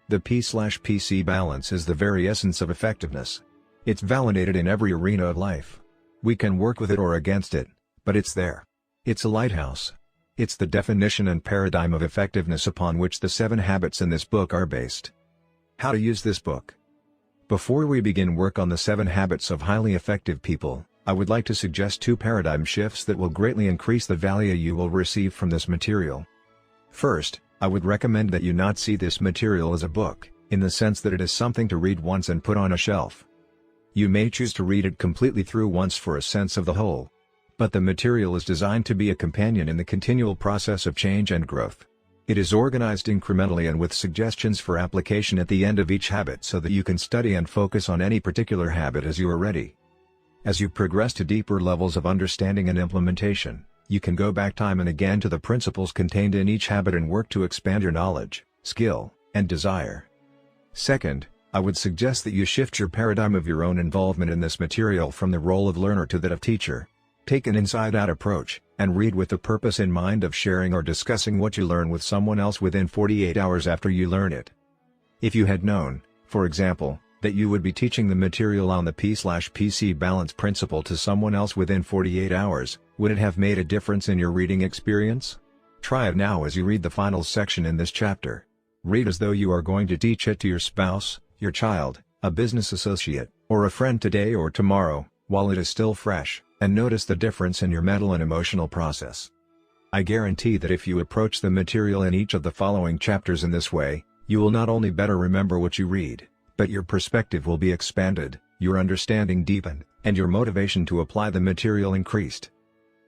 The P/PC balance is the very essence of effectiveness. It's validated in every arena of life. We can work with it or against it, but it's there. It's a lighthouse. It's the definition and paradigm of effectiveness upon which the 7 habits in this book are based. How to use this book. Before we begin work on the 7 habits of highly effective people, I would like to suggest 2 paradigm shifts that will greatly increase the value you will receive from this material. First, I would recommend that you not see this material as a book, in the sense that it is something to read once and put on a shelf. You may choose to read it completely through once for a sense of the whole. But the material is designed to be a companion in the continual process of change and growth. It is organized incrementally and with suggestions for application at the end of each habit so that you can study and focus on any particular habit as you are ready. As you progress to deeper levels of understanding and implementation, you can go back time and again to the principles contained in each habit and work to expand your knowledge, skill, and desire. Second, I would suggest that you shift your paradigm of your own involvement in this material from the role of learner to that of teacher. Take an inside-out approach, and read with the purpose in mind of sharing or discussing what you learn with someone else within 48 hours after you learn it. If you had known, for example, that you would be teaching the material on the P/PC balance principle to someone else within 48 hours, would it have made a difference in your reading experience? Try it now as you read the final section in this chapter. Read as though you are going to teach it to your spouse, your child, a business associate, or a friend today or tomorrow, while it is still fresh, and notice the difference in your mental and emotional process. I guarantee that if you approach the material in each of the following chapters in this way, you will not only better remember what you read, but your perspective will be expanded, your understanding deepened, and your motivation to apply the material increased.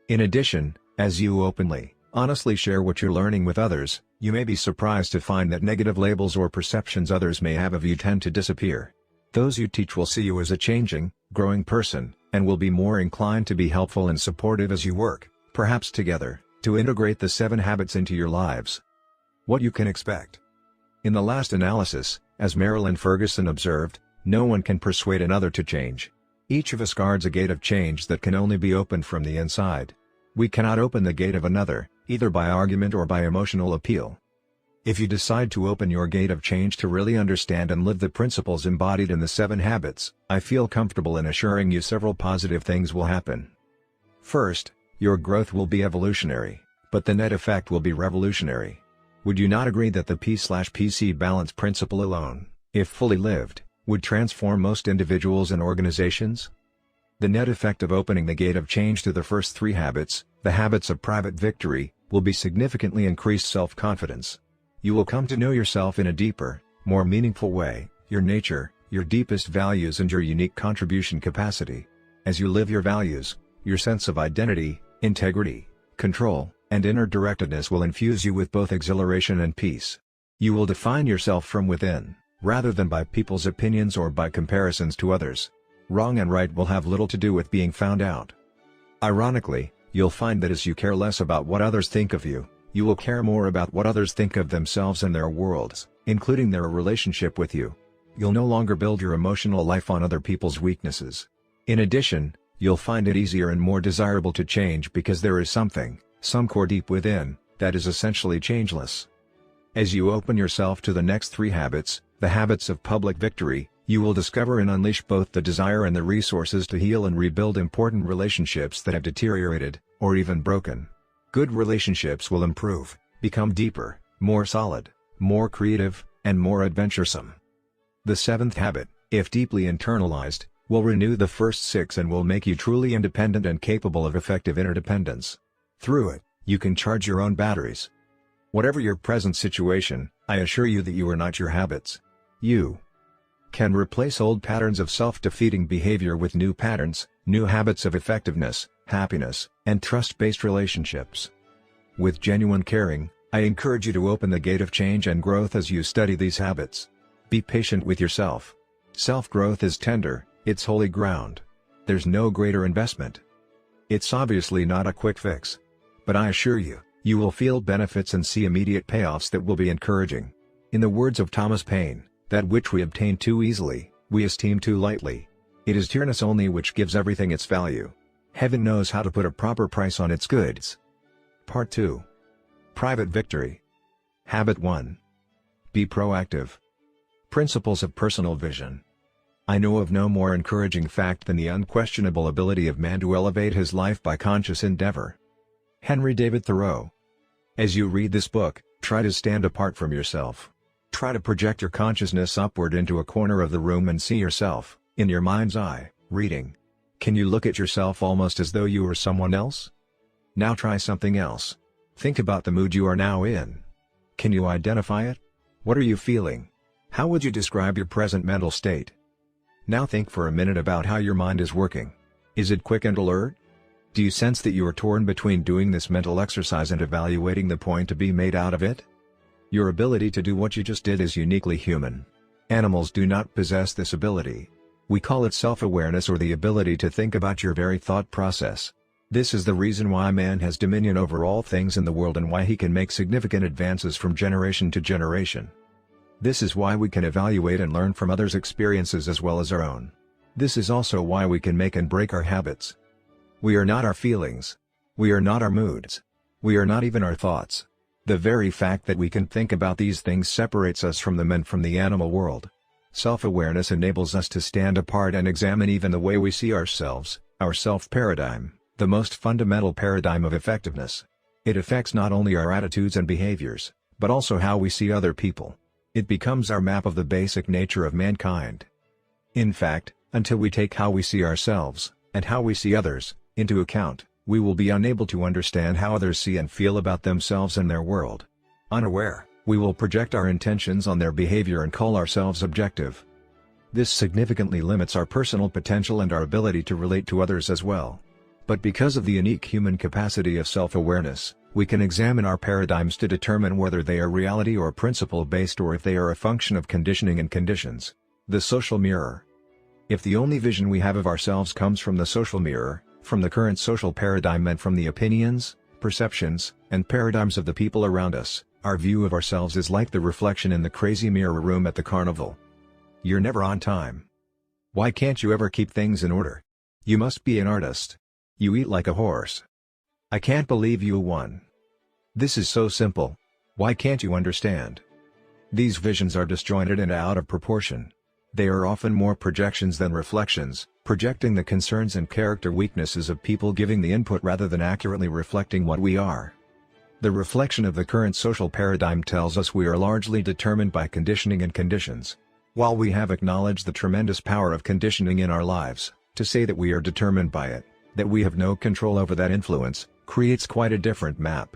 In addition, as you openly, honestly share what you're learning with others, you may be surprised to find that negative labels or perceptions others may have of you tend to disappear. Those you teach will see you as a changing, growing person, and will be more inclined to be helpful and supportive as you work, perhaps together, to integrate the 7 habits into your lives. What you can expect. In the last analysis, as Marilyn Ferguson observed, no one can persuade another to change. Each of us guards a gate of change that can only be opened from the inside. We cannot open the gate of another, either by argument or by emotional appeal. If you decide to open your gate of change to really understand and live the principles embodied in the 7 habits, I feel comfortable in assuring you several positive things will happen. First, your growth will be evolutionary, but the net effect will be revolutionary. Would you not agree that the P/PC balance principle alone, if fully lived, would transform most individuals and organizations? The net effect of opening the gate of change to the first 3 habits, the habits of private victory, will be significantly increased self-confidence. You will come to know yourself in a deeper, more meaningful way, your nature, your deepest values and your unique contribution capacity. As you live your values, your sense of identity, integrity, control, and inner directedness will infuse you with both exhilaration and peace. You will define yourself from within, rather than by people's opinions or by comparisons to others. Wrong and right will have little to do with being found out. Ironically, you'll find that as you care less about what others think of you, you will care more about what others think of themselves and their worlds, including their relationship with you. You'll no longer build your emotional life on other people's weaknesses. In addition, you'll find it easier and more desirable to change because there is something, some core deep within, that is essentially changeless. As you open yourself to the next 3 habits, the habits of public victory, you will discover and unleash both the desire and the resources to heal and rebuild important relationships that have deteriorated, or even broken. Good relationships will improve, become deeper, more solid, more creative, and more adventuresome. The 7th habit, if deeply internalized, will renew the first 6 and will make you truly independent and capable of effective interdependence. Through it, you can charge your own batteries. Whatever your present situation, I assure you that you are not your habits. You can replace old patterns of self-defeating behavior with new patterns, new habits of effectiveness, happiness, and trust-based relationships. With genuine caring, I encourage you to open the gate of change and growth as you study these habits. Be patient with yourself. Self-growth is tender, it's holy ground. There's no greater investment. It's obviously not a quick fix. But I assure you, you will feel benefits and see immediate payoffs that will be encouraging. In the words of Thomas Paine, that which we obtain too easily, we esteem too lightly. It is tyrannus only which gives everything its value. Heaven knows how to put a proper price on its goods. Part 2. Private Victory. Habit 1. Be proactive. Principles of Personal Vision. I know of no more encouraging fact than the unquestionable ability of man to elevate his life by conscious endeavor. Henry David Thoreau. As you read this book, try to stand apart from yourself. Try to project your consciousness upward into a corner of the room and see yourself, in your mind's eye, reading. Can you look at yourself almost as though you were someone else? Now try something else. Think about the mood you are now in. Can you identify it? What are you feeling? How would you describe your present mental state? Now think for a minute about how your mind is working. Is it quick and alert? Do you sense that you are torn between doing this mental exercise and evaluating the point to be made out of it? Your ability to do what you just did is uniquely human. Animals do not possess this ability. We call it self-awareness or the ability to think about your very thought process. This is the reason why man has dominion over all things in the world and why he can make significant advances from generation to generation. This is why we can evaluate and learn from others' experiences as well as our own. This is also why we can make and break our habits. We are not our feelings. We are not our moods. We are not even our thoughts. The very fact that we can think about these things separates us from them and from the animal world. Self-awareness enables us to stand apart and examine even the way we see ourselves, our self-paradigm, the most fundamental paradigm of effectiveness. It affects not only our attitudes and behaviors, but also how we see other people. It becomes our map of the basic nature of mankind. In fact, until we take how we see ourselves, and how we see others, into account, we will be unable to understand how others see and feel about themselves and their world. Unaware, we will project our intentions on their behavior and call ourselves objective. This significantly limits our personal potential and our ability to relate to others as well. But because of the unique human capacity of self-awareness, we can examine our paradigms to determine whether they are reality or principle-based or if they are a function of conditioning and conditions. The social mirror. If the only vision we have of ourselves comes from the social mirror, from the current social paradigm and from the opinions, perceptions, and paradigms of the people around us, our view of ourselves is like the reflection in the crazy mirror room at the carnival. You're never on time. Why can't you ever keep things in order? You must be an artist. You eat like a horse. I can't believe you won. This is so simple. Why can't you understand? These visions are disjointed and out of proportion. They are often more projections than reflections, projecting the concerns and character weaknesses of people giving the input rather than accurately reflecting what we are. The reflection of the current social paradigm tells us we are largely determined by conditioning and conditions. While we have acknowledged the tremendous power of conditioning in our lives, to say that we are determined by it, that we have no control over that influence, creates quite a different map.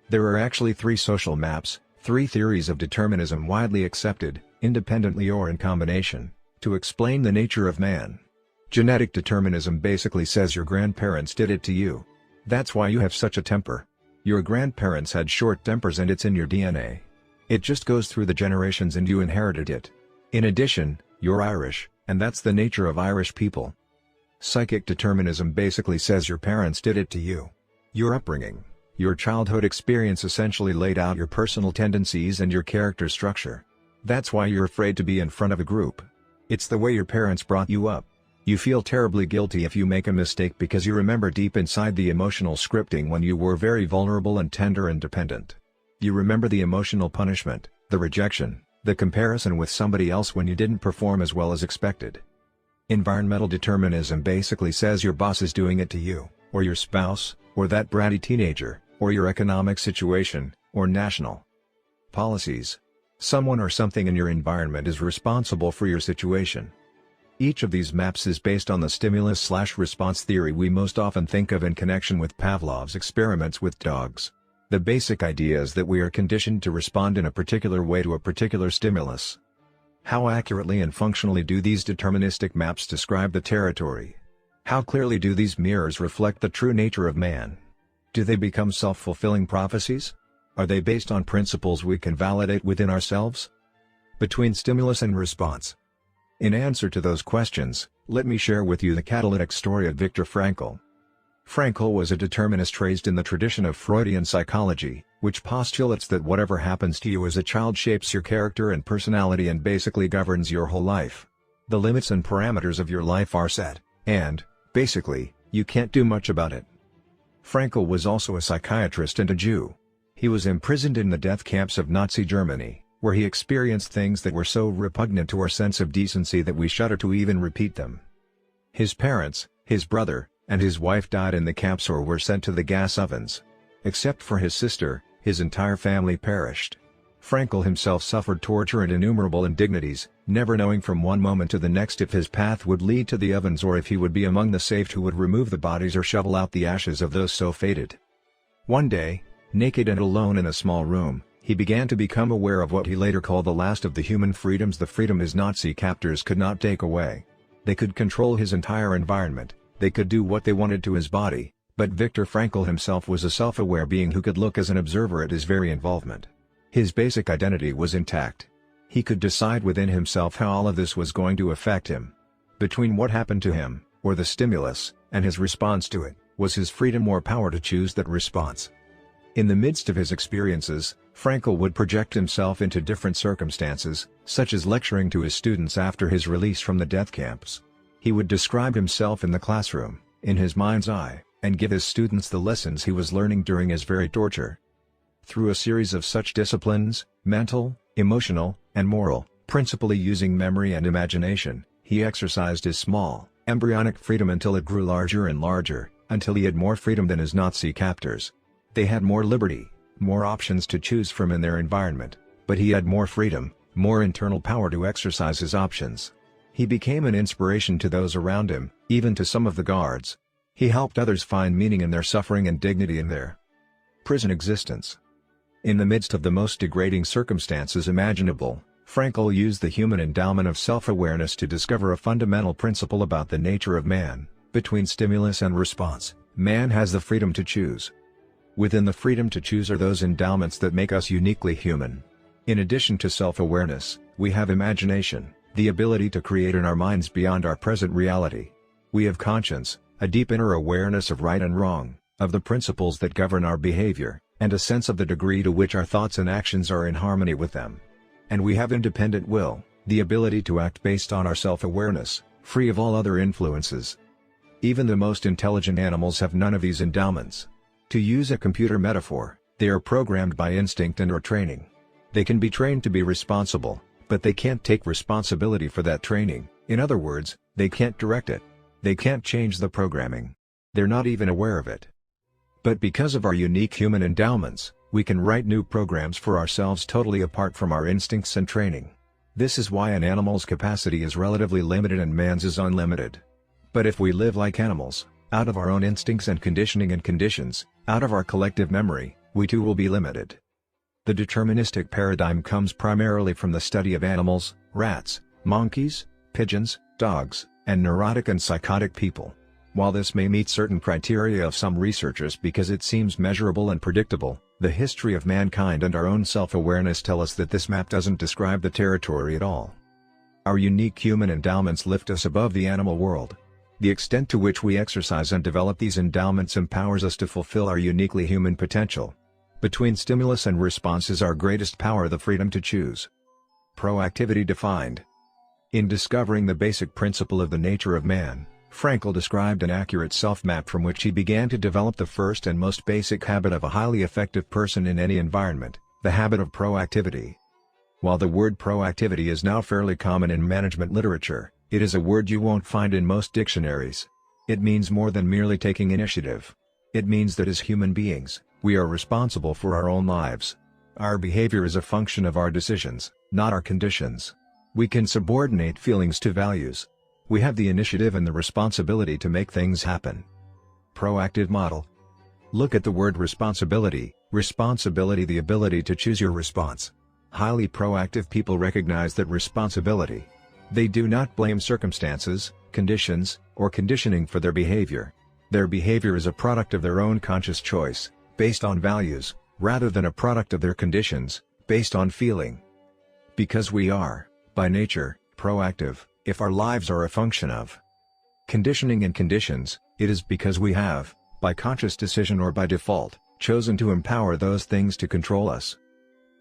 There are actually 3 social maps, 3 theories of determinism widely accepted, independently or in combination, to explain the nature of man. Genetic determinism basically says your grandparents did it to you. That's why you have such a temper. Your grandparents had short tempers and it's in your DNA. It just goes through the generations and you inherited it. In addition, you're Irish, and that's the nature of Irish people. Psychic determinism basically says your parents did it to you. Your upbringing, your childhood experience essentially laid out your personal tendencies and your character structure. That's why you're afraid to be in front of a group. It's the way your parents brought you up. You feel terribly guilty if you make a mistake because you remember deep inside the emotional scripting when you were very vulnerable and tender and dependent. You remember the emotional punishment, the rejection, the comparison with somebody else when you didn't perform as well as expected. Environmental determinism basically says your boss is doing it to you, or your spouse, or that bratty teenager, or your economic situation, or national policies. Someone or something in your environment is responsible for your situation. Each of these maps is based on the stimulus/response theory we most often think of in connection with Pavlov's experiments with dogs. The basic idea is that we are conditioned to respond in a particular way to a particular stimulus. How accurately and functionally do these deterministic maps describe the territory? How clearly do these mirrors reflect the true nature of man? Do they become self-fulfilling prophecies? Are they based on principles we can validate within ourselves? Between stimulus and response. In answer to those questions, let me share with you the catalytic story of Viktor Frankl. Frankl was a determinist raised in the tradition of Freudian psychology, which postulates that whatever happens to you as a child shapes your character and personality and basically governs your whole life. The limits and parameters of your life are set, and, basically, you can't do much about it. Frankl was also a psychiatrist and a Jew. He was imprisoned in the death camps of Nazi Germany, where he experienced things that were so repugnant to our sense of decency that we shudder to even repeat them. His parents, his brother, and his wife died in the camps or were sent to the gas ovens. Except for his sister, his entire family perished. Frankl himself suffered torture and innumerable indignities, never knowing from one moment to the next if his path would lead to the ovens or if he would be among the saved who would remove the bodies or shovel out the ashes of those so fated. One day, naked and alone in a small room, he began to become aware of what he later called the last of the human freedoms, the freedom his Nazi captors could not take away. They could control his entire environment, they could do what they wanted to his body, but Viktor Frankl himself was a self-aware being who could look as an observer at his very involvement. His basic identity was intact. He could decide within himself how all of this was going to affect him. Between what happened to him, or the stimulus, and his response to it, was his freedom or power to choose that response. In the midst of his experiences, Frankl would project himself into different circumstances, such as lecturing to his students after his release from the death camps. He would describe himself in the classroom, in his mind's eye, and give his students the lessons he was learning during his very torture. Through a series of such disciplines, mental, emotional, and moral, principally using memory and imagination, he exercised his small, embryonic freedom until it grew larger and larger, until he had more freedom than his Nazi captors. They had more liberty, more options to choose from in their environment, but he had more freedom, more internal power to exercise his options. He became an inspiration to those around him, even to some of the guards. He helped others find meaning in their suffering and dignity in their prison existence. In the midst of the most degrading circumstances imaginable, Frankl used the human endowment of self-awareness to discover a fundamental principle about the nature of man. Between stimulus and response, man has the freedom to choose. Within the freedom to choose are those endowments that make us uniquely human. In addition to self-awareness, we have imagination, the ability to create in our minds beyond our present reality. We have conscience, a deep inner awareness of right and wrong, of the principles that govern our behavior, and a sense of the degree to which our thoughts and actions are in harmony with them. And we have independent will, the ability to act based on our self-awareness, free of all other influences. Even the most intelligent animals have none of these endowments. To use a computer metaphor, they are programmed by instinct and/or training. They can be trained to be responsible, But they can't take responsibility for that training. In other words, they can't direct it. They can't change the programming. They're not even aware of it. But because of our unique human endowments, we can write new programs for ourselves totally apart from our instincts and training. This is why an animal's capacity is relatively limited and man's is unlimited. But if we live like animals, out of our own instincts and conditioning and conditions, out of our collective memory, we too will be limited. The deterministic paradigm comes primarily from the study of animals, rats, monkeys, pigeons, dogs, and neurotic and psychotic people. While this may meet certain criteria of some researchers because it seems measurable and predictable, the history of mankind and our own self-awareness tell us that this map doesn't describe the territory at all. Our unique human endowments lift us above the animal world. The extent to which we exercise and develop these endowments empowers us to fulfill our uniquely human potential. Between stimulus and response is our greatest power, the freedom to choose. Proactivity defined. In discovering the basic principle of the nature of man, Frankl described an accurate self-map from which he began to develop the first and most basic habit of a highly effective person in any environment, the habit of proactivity. While the word proactivity is now fairly common in management literature, it is a word you won't find in most dictionaries. It means more than merely taking initiative. It means that as human beings, we are responsible for our own lives. Our behavior is a function of our decisions, not our conditions. We can subordinate feelings to values. We have the initiative and the responsibility to make things happen. Proactive model. Look at the word responsibility, the ability to choose your response. Highly proactive people recognize that responsibility. They do not blame circumstances, conditions, or conditioning for their behavior. Their behavior is a product of their own conscious choice, based on values, rather than a product of their conditions, based on feeling. Because we are, by nature, proactive, if our lives are a function of conditioning and conditions, it is because we have, by conscious decision or by default, chosen to empower those things to control us.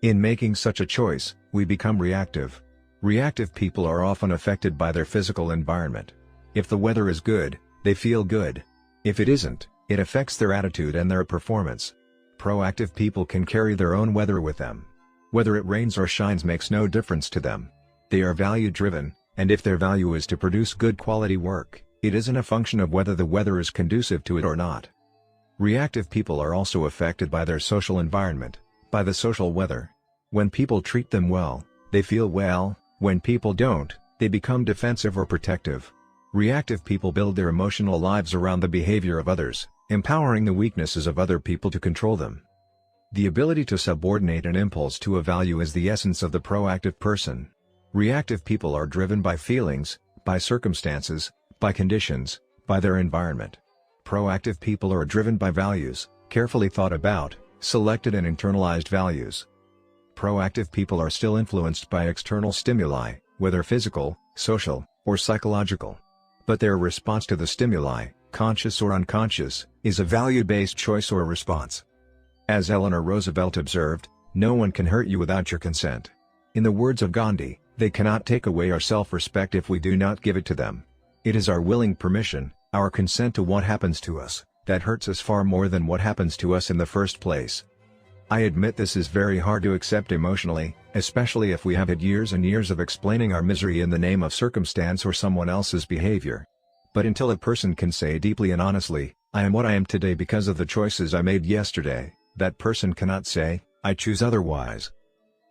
In making such a choice, we become reactive. Reactive people are often affected by their physical environment. If the weather is good, they feel good. If it isn't, it affects their attitude and their performance. Proactive people can carry their own weather with them. Whether it rains or shines makes no difference to them. They are value-driven, and if their value is to produce good quality work, it isn't a function of whether the weather is conducive to it or not. Reactive people are also affected by their social environment, by the social weather. When people treat them well, they feel well. When people don't, they become defensive or protective. Reactive people build their emotional lives around the behavior of others, empowering the weaknesses of other people to control them. The ability to subordinate an impulse to a value is the essence of the proactive person. Reactive people are driven by feelings, by circumstances, by conditions, by their environment. Proactive people are driven by values, carefully thought about, selected and internalized values. Proactive people are still influenced by external stimuli, whether physical, social, or psychological. But their response to the stimuli, conscious or unconscious, is a value-based choice or response. As Eleanor Roosevelt observed, "No one can hurt you without your consent." In the words of Gandhi, they cannot take away our self-respect if we do not give it to them. It is our willing permission, our consent to what happens to us, that hurts us far more than what happens to us in the first place. I admit this is very hard to accept emotionally, especially if we have had years and years of explaining our misery in the name of circumstance or someone else's behavior. But until a person can say deeply and honestly, "I am what I am today because of the choices I made yesterday," that person cannot say, "I choose otherwise."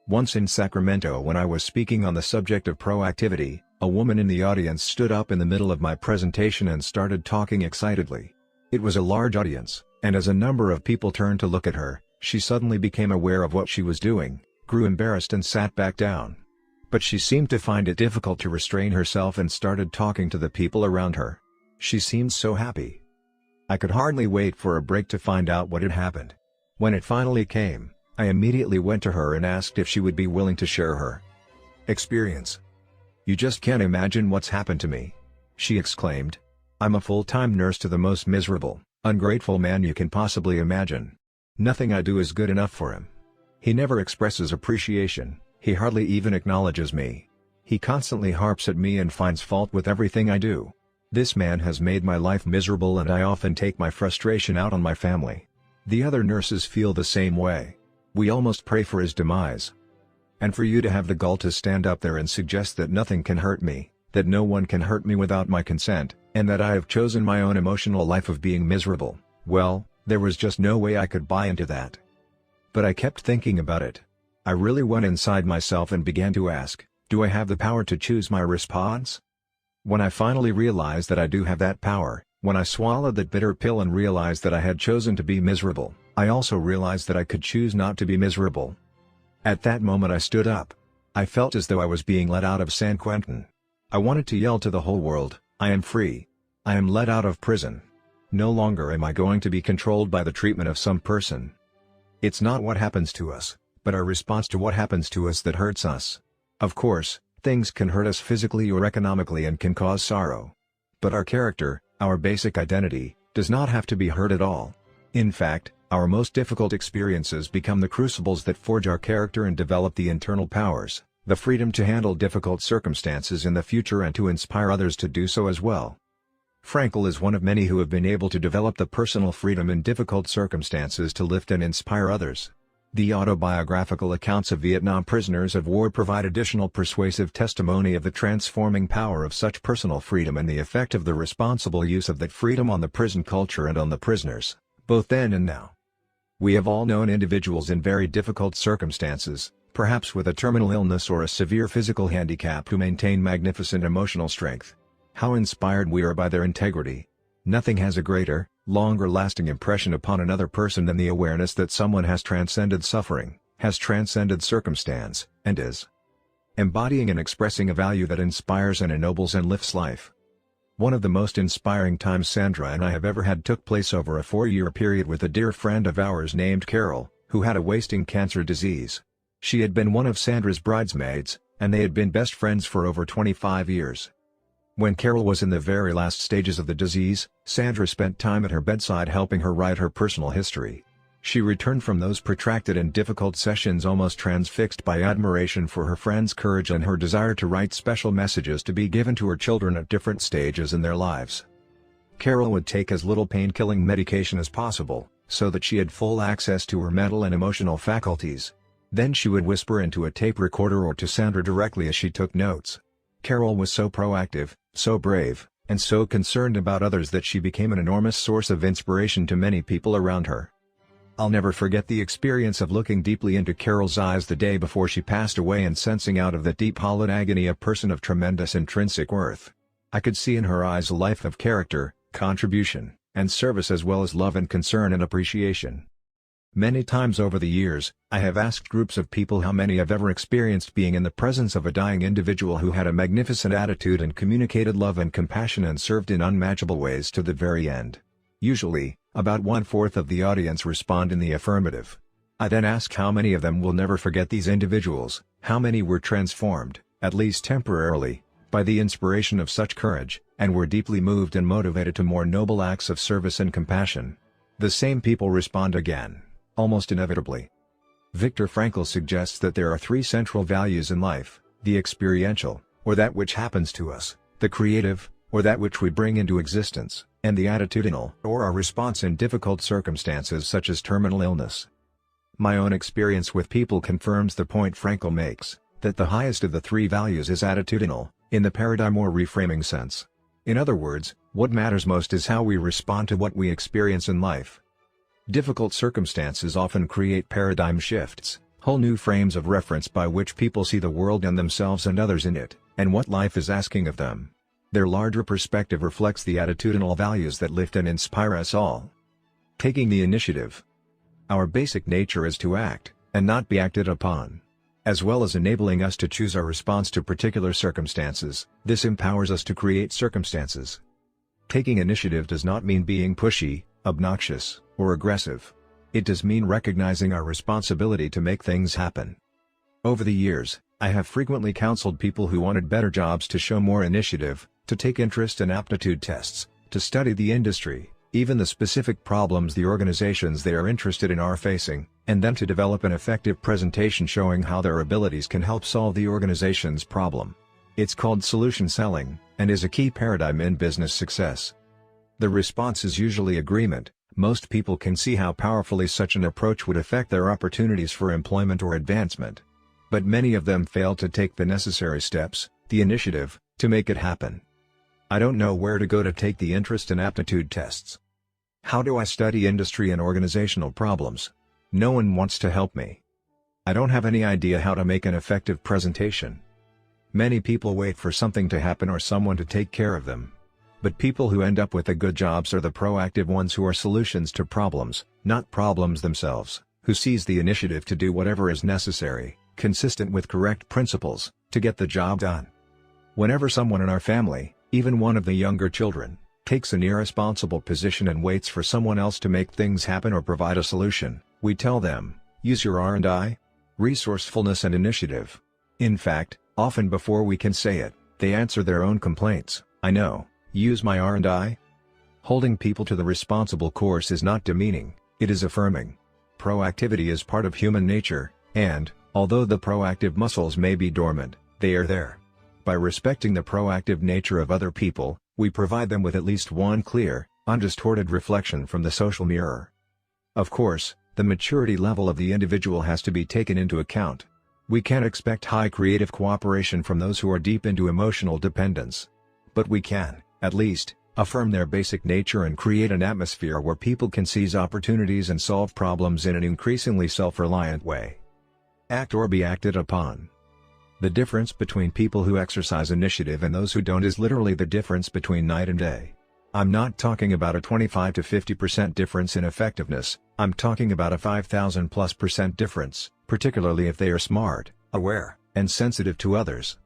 Once in Sacramento when I was speaking on the subject of proactivity, a woman in the audience stood up in the middle of my presentation and started talking excitedly. It was a large audience, and as a number of people turned to look at her, she suddenly became aware of what she was doing, grew embarrassed and sat back down. But she seemed to find it difficult to restrain herself and started talking to the people around her. She seemed so happy. I could hardly wait for a break to find out what had happened. When it finally came, I immediately went to her and asked if she would be willing to share her experience. "You just can't imagine what's happened to me," she exclaimed. "I'm a full-time nurse to the most miserable, ungrateful man you can possibly imagine. Nothing I do is good enough for him. He never expresses appreciation, he hardly even acknowledges me. He constantly harps at me and finds fault with everything I do. This man has made my life miserable and I often take my frustration out on my family. The other nurses feel the same way. We almost pray for his demise." And for you to have the gall to stand up there and suggest that nothing can hurt me, that no one can hurt me without my consent, and that I have chosen my own emotional life of being miserable, well, there was just no way I could buy into that. But I kept thinking about it. I really went inside myself and began to ask, do I have the power to choose my response? When I finally realized that I do have that power, when I swallowed that bitter pill and realized that I had chosen to be miserable, I also realized that I could choose not to be miserable. At that moment I stood up. I felt as though I was being let out of San Quentin. I wanted to yell to the whole world, I am free. I am let out of prison. No longer am I going to be controlled by the treatment of some person. It's not what happens to us, but our response to what happens to us that hurts us. Of course, things can hurt us physically or economically and can cause sorrow. But our character, our basic identity, does not have to be hurt at all. In fact, our most difficult experiences become the crucibles that forge our character and develop the internal powers, the freedom to handle difficult circumstances in the future and to inspire others to do so as well. Frankl is one of many who have been able to develop the personal freedom in difficult circumstances to lift and inspire others. The autobiographical accounts of Vietnam prisoners of war provide additional persuasive testimony of the transforming power of such personal freedom and the effect of the responsible use of that freedom on the prison culture and on the prisoners, both then and now. We have all known individuals in very difficult circumstances, perhaps with a terminal illness or a severe physical handicap, who maintain magnificent emotional strength. How inspired we are by their integrity. Nothing has a greater, longer-lasting impression upon another person than the awareness that someone has transcended suffering, has transcended circumstance, and is embodying and expressing a value that inspires and ennobles and lifts life. One of the most inspiring times Sandra and I have ever had took place over a 4-year period with a dear friend of ours named Carol, who had a wasting cancer disease. She had been one of Sandra's bridesmaids, and they had been best friends for over 25 years. When Carol was in the very last stages of the disease, Sandra spent time at her bedside helping her write her personal history. She returned from those protracted and difficult sessions almost transfixed by admiration for her friend's courage and her desire to write special messages to be given to her children at different stages in their lives. Carol would take as little pain-killing medication as possible, so that she had full access to her mental and emotional faculties. Then she would whisper into a tape recorder or to Sandra directly as she took notes. Carol was so proactive, so brave, and so concerned about others that she became an enormous source of inspiration to many people around her. I'll never forget the experience of looking deeply into Carol's eyes the day before she passed away and sensing out of that deep hollowed agony a person of tremendous intrinsic worth. I could see in her eyes a life of character, contribution, and service as well as love and concern and appreciation. Many times over the years, I have asked groups of people how many have ever experienced being in the presence of a dying individual who had a magnificent attitude and communicated love and compassion and served in unmatchable ways to the very end. Usually, about 1/4 of the audience respond in the affirmative. I then ask how many of them will never forget these individuals, how many were transformed, at least temporarily, by the inspiration of such courage, and were deeply moved and motivated to more noble acts of service and compassion. The same people respond again, almost inevitably. Viktor Frankl suggests that there are 3 central values in life: the experiential, or that which happens to us, the creative, or that which we bring into existence, and the attitudinal, or our response in difficult circumstances such as terminal illness. My own experience with people confirms the point Frankl makes, that the highest of the 3 values is attitudinal, in the paradigm or reframing sense. In other words, what matters most is how we respond to what we experience in life. Difficult circumstances often create paradigm shifts, whole new frames of reference by which people see the world and themselves and others in it, and what life is asking of them. Their larger perspective reflects the attitudinal values that lift and inspire us all. Taking the initiative. Our basic nature is to act, and not be acted upon. As well as enabling us to choose our response to particular circumstances, this empowers us to create circumstances. Taking initiative does not mean being pushy, obnoxious, or aggressive. It does mean recognizing our responsibility to make things happen. Over the years, I have frequently counseled people who wanted better jobs to show more initiative, to take interest in aptitude tests, to study the industry, even the specific problems the organizations they are interested in are facing, and then to develop an effective presentation showing how their abilities can help solve the organization's problem. It's called solution selling, and is a key paradigm in business success. The response is usually agreement. Most people can see how powerfully such an approach would affect their opportunities for employment or advancement. But many of them fail to take the necessary steps, the initiative, to make it happen. I don't know where to go to take the interest and aptitude tests. How do I study industry and organizational problems? No one wants to help me. I don't have any idea how to make an effective presentation. Many people wait for something to happen or someone to take care of them. But people who end up with the good jobs are the proactive ones who are solutions to problems, not problems themselves, who seize the initiative to do whatever is necessary, consistent with correct principles, to get the job done. Whenever someone in our family, even one of the younger children, takes an irresponsible position and waits for someone else to make things happen or provide a solution, we tell them, use your R&I, resourcefulness and initiative. In fact, often before we can say it, they answer their own complaints, I know, use my R&I. Holding people to the responsible course is not demeaning, it is affirming. Proactivity is part of human nature, and, although the proactive muscles may be dormant, they are there. By respecting the proactive nature of other people, we provide them with at least one clear, undistorted reflection from the social mirror. Of course, the maturity level of the individual has to be taken into account. We can't expect high creative cooperation from those who are deep into emotional dependence. But we can, at least, affirm their basic nature and create an atmosphere where people can seize opportunities and solve problems in an increasingly self-reliant way. Act or be acted upon. The difference between people who exercise initiative and those who don't is literally the difference between night and day. I'm not talking about a 25 to 50% difference in effectiveness, I'm talking about a 5,000+ % difference, particularly if they are smart, aware, and sensitive to others.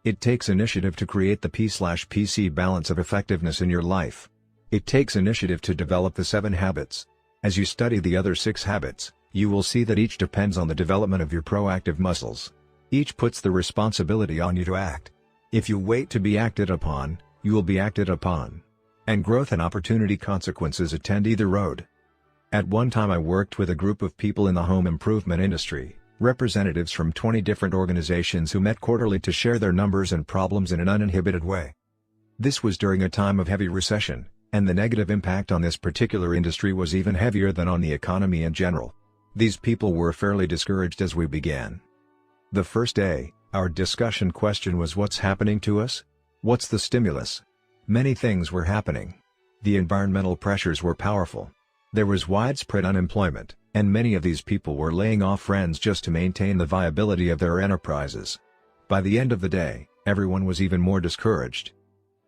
It takes initiative to create the P/PC balance of effectiveness in your life. It takes initiative to develop the 7 habits. As you study the other 6 habits, you will see that each depends on the development of your proactive muscles. Each puts the responsibility on you to act. If you wait to be acted upon, you will be acted upon. And growth and opportunity consequences attend either road. At one time I worked with a group of people in the home improvement industry, representatives from 20 different organizations who met quarterly to share their numbers and problems in an uninhibited way. This was during a time of heavy recession, and the negative impact on this particular industry was even heavier than on the economy in general. These people were fairly discouraged as we began. The first day, our discussion question was, what's happening to us? What's the stimulus? Many things were happening. The environmental pressures were powerful. There was widespread unemployment, and many of these people were laying off friends just to maintain the viability of their enterprises. By the end of the day, everyone was even more discouraged.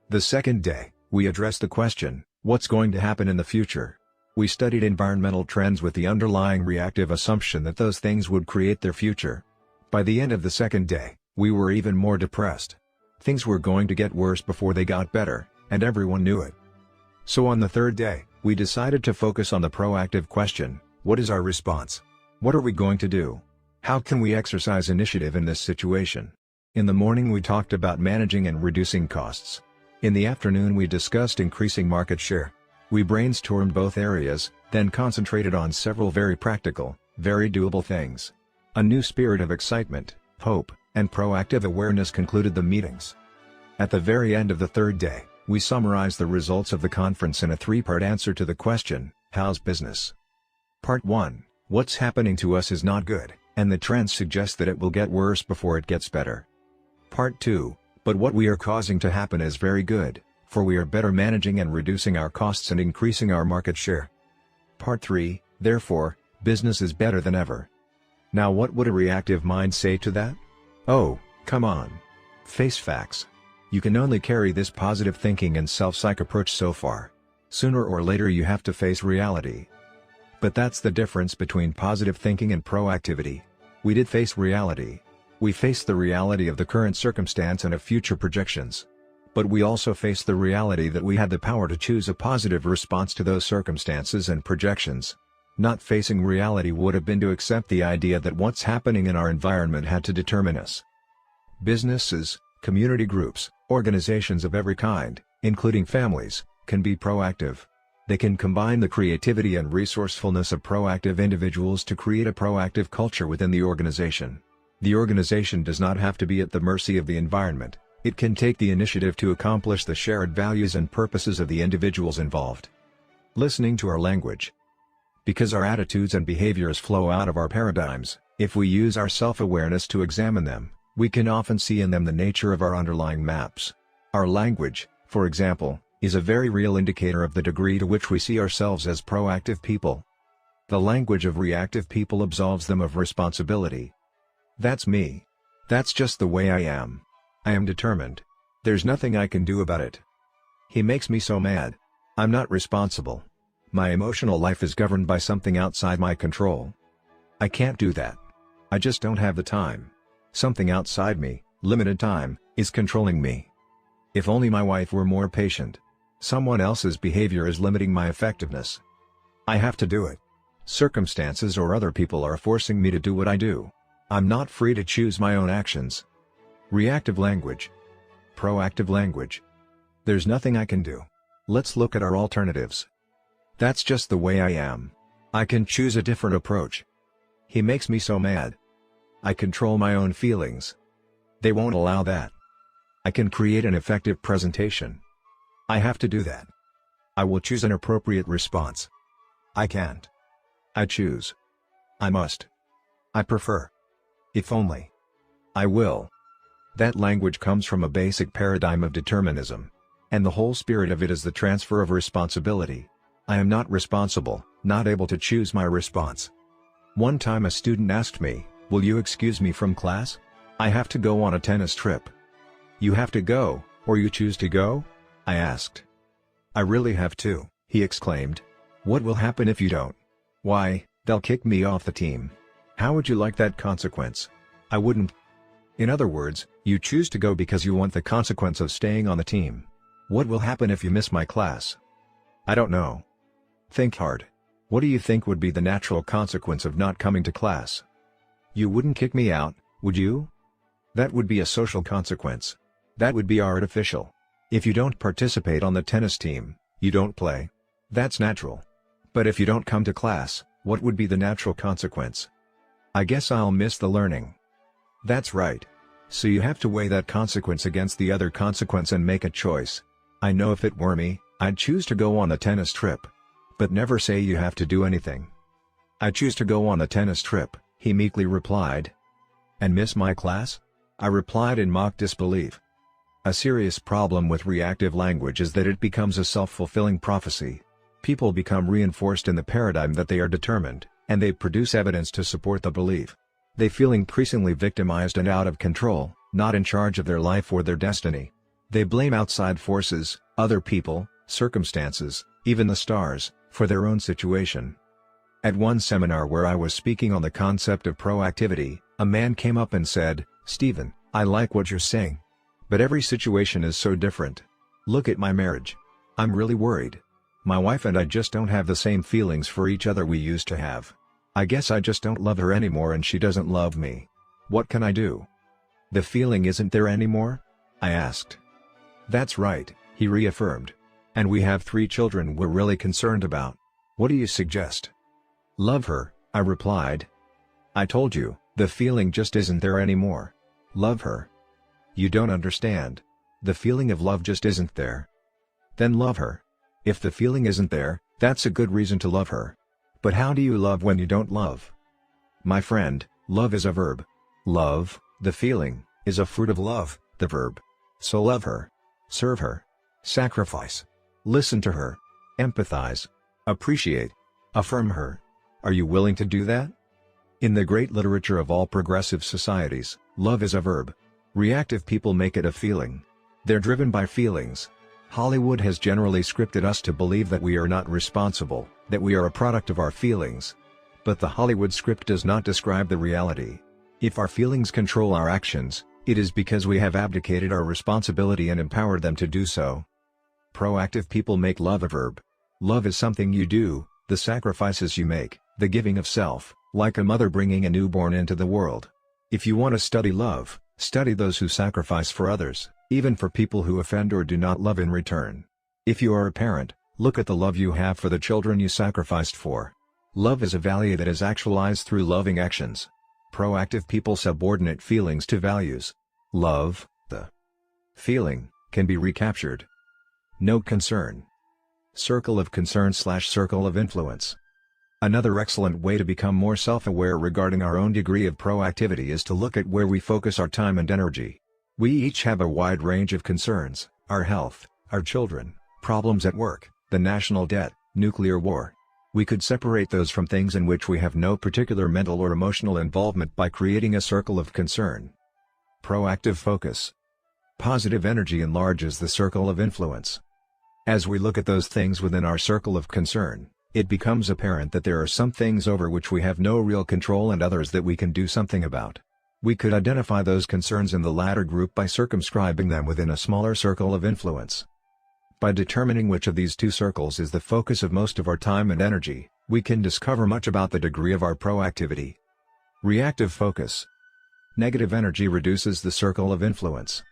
The second day, we addressed the question, what's going to happen in the future? We studied environmental trends with the underlying reactive assumption that those things would create their future. By the end of the second day, we were even more depressed. Things were going to get worse before they got better, and everyone knew it. So on the third day, we decided to focus on the proactive question, what is our response? What are we going to do? How can we exercise initiative in this situation? In the morning we talked about managing and reducing costs. In the afternoon we discussed increasing market share. We brainstormed both areas, then concentrated on several very practical, very doable things. A new spirit of excitement, hope, and proactive awareness concluded the meetings. At the very end of the third day, we summarized the results of the conference in a 3-part answer to the question, how's business? Part 1, what's happening to us is not good, and the trends suggest that it will get worse before it gets better. Part 2, but what we are causing to happen is very good, for we are better managing and reducing our costs and increasing our market share. Part 3, therefore, business is better than ever. Now what would a reactive mind say to that? Oh, come on. Face facts. You can only carry this positive thinking and self-psych approach so far. Sooner or later you have to face reality. But that's the difference between positive thinking and proactivity. We did face reality. We faced the reality of the current circumstance and of future projections. But we also faced the reality that we had the power to choose a positive response to those circumstances and projections. Not facing reality would have been to accept the idea that what's happening in our environment had to determine us. Businesses, community groups, organizations of every kind, including families, can be proactive. They can combine the creativity and resourcefulness of proactive individuals to create a proactive culture within the organization. The organization does not have to be at the mercy of the environment, it can take the initiative to accomplish the shared values and purposes of the individuals involved. Listening to our language. Because our attitudes and behaviors flow out of our paradigms, If we use our self-awareness to examine them, we can often see in them the nature of our underlying maps. Our language, for example, is a very real indicator of the degree to which we see ourselves as proactive people. The language of reactive people absolves them of responsibility. That's me. That's just the way I am. I am determined. There's nothing I can do about it. He makes me so mad. I'm not responsible. My emotional life is governed by something outside my control. I can't do that. I just don't have the time. Something outside me, limited time, is controlling me. If only my wife were more patient. Someone else's behavior is limiting my effectiveness. I have to do it. Circumstances or other people are forcing me to do what I do. I'm not free to choose my own actions. Reactive language. Proactive language. There's nothing I can do. Let's look at our alternatives. That's just the way I am. I can choose a different approach. He makes me so mad. I control my own feelings. They won't allow that. I can create an effective presentation. I have to do that. I will choose an appropriate response. I can't. I choose. I must. I prefer. If only. I will. That language comes from a basic paradigm of determinism. And the whole spirit of it is the transfer of responsibility. I am not responsible, not able to choose my response. One time a student asked me, "Will you excuse me from class? I have to go on a tennis trip." "You have to go, or you choose to go?" I asked. "I really have to," he exclaimed. "What will happen if you don't?" "Why, they'll kick me off the team." "How would you like that consequence?" "I wouldn't." In other words, you choose to go because you want the consequence of staying on the team. "What will happen if you miss my class?" "I don't know." Think hard. What do you think would be the natural consequence of not coming to class? You wouldn't kick me out, would you? That would be a social consequence. That would be artificial. If you don't participate on the tennis team, you don't play. That's natural. But if you don't come to class, what would be the natural consequence? I guess I'll miss the learning. That's right. So you have to weigh that consequence against the other consequence and make a choice. I know if it were me, I'd choose to go on a tennis trip. But never say you have to do anything. "I choose to go on a tennis trip," he meekly replied. "And miss my class?" I replied in mock disbelief. A serious problem with reactive language is that it becomes a self-fulfilling prophecy. People become reinforced in the paradigm that they are determined, and they produce evidence to support the belief. They feel increasingly victimized and out of control, not in charge of their life or their destiny. They blame outside forces, other people, circumstances, even the stars, for their own situation. At one seminar where I was speaking on the concept of proactivity, a man came up and said, "Stephen, I like what you're saying. But every situation is so different. Look at my marriage. I'm really worried. My wife and I just don't have the same feelings for each other we used to have. I guess I just don't love her anymore and she doesn't love me. What can I do?" "The feeling isn't there anymore?" I asked. "That's right," he reaffirmed. "And we have 3 children we're really concerned about. What do you suggest?" "Love her," I replied. "I told you, the feeling just isn't there anymore. Love her." "You don't understand. The feeling of love just isn't there." "Then love her. If the feeling isn't there, that's a good reason to love her. But how do you love when you don't love?" "My friend, love is a verb. Love, the feeling, is a fruit of love, the verb. So love her. Serve her. Sacrifice. Listen to her. Empathize. Appreciate. Affirm her. Are you willing to do that?" In the great literature of all progressive societies, love is a verb. Reactive people make it a feeling. They're driven by feelings. Hollywood has generally scripted us to believe that we are not responsible, that we are a product of our feelings. But the Hollywood script does not describe the reality. If our feelings control our actions, it is because we have abdicated our responsibility and empowered them to do so. Proactive people make love a verb. Love is something you do, the sacrifices you make, the giving of self, like a mother bringing a newborn into the world. If you want to study love, study those who sacrifice for others, even for people who offend or do not love in return. If you are a parent, look at the love you have for the children you sacrificed for. Love is a value that is actualized through loving actions. Proactive people subordinate feelings to values. Love, the feeling, can be recaptured. No concern. Circle of concern / circle of influence. Another excellent way to become more self-aware regarding our own degree of proactivity is to look at where we focus our time and energy. We each have a wide range of concerns: our health, our children, problems at work, the national debt, nuclear war. We could separate those from things in which we have no particular mental or emotional involvement by creating a circle of concern. Proactive focus. Positive energy enlarges the circle of influence. As we look at those things within our circle of concern, it becomes apparent that there are some things over which we have no real control and others that we can do something about. We could identify those concerns in the latter group by circumscribing them within a smaller circle of influence. By determining which of these two circles is the focus of most of our time and energy, we can discover much about the degree of our proactivity. Reactive focus. Negative energy reduces the circle of influence.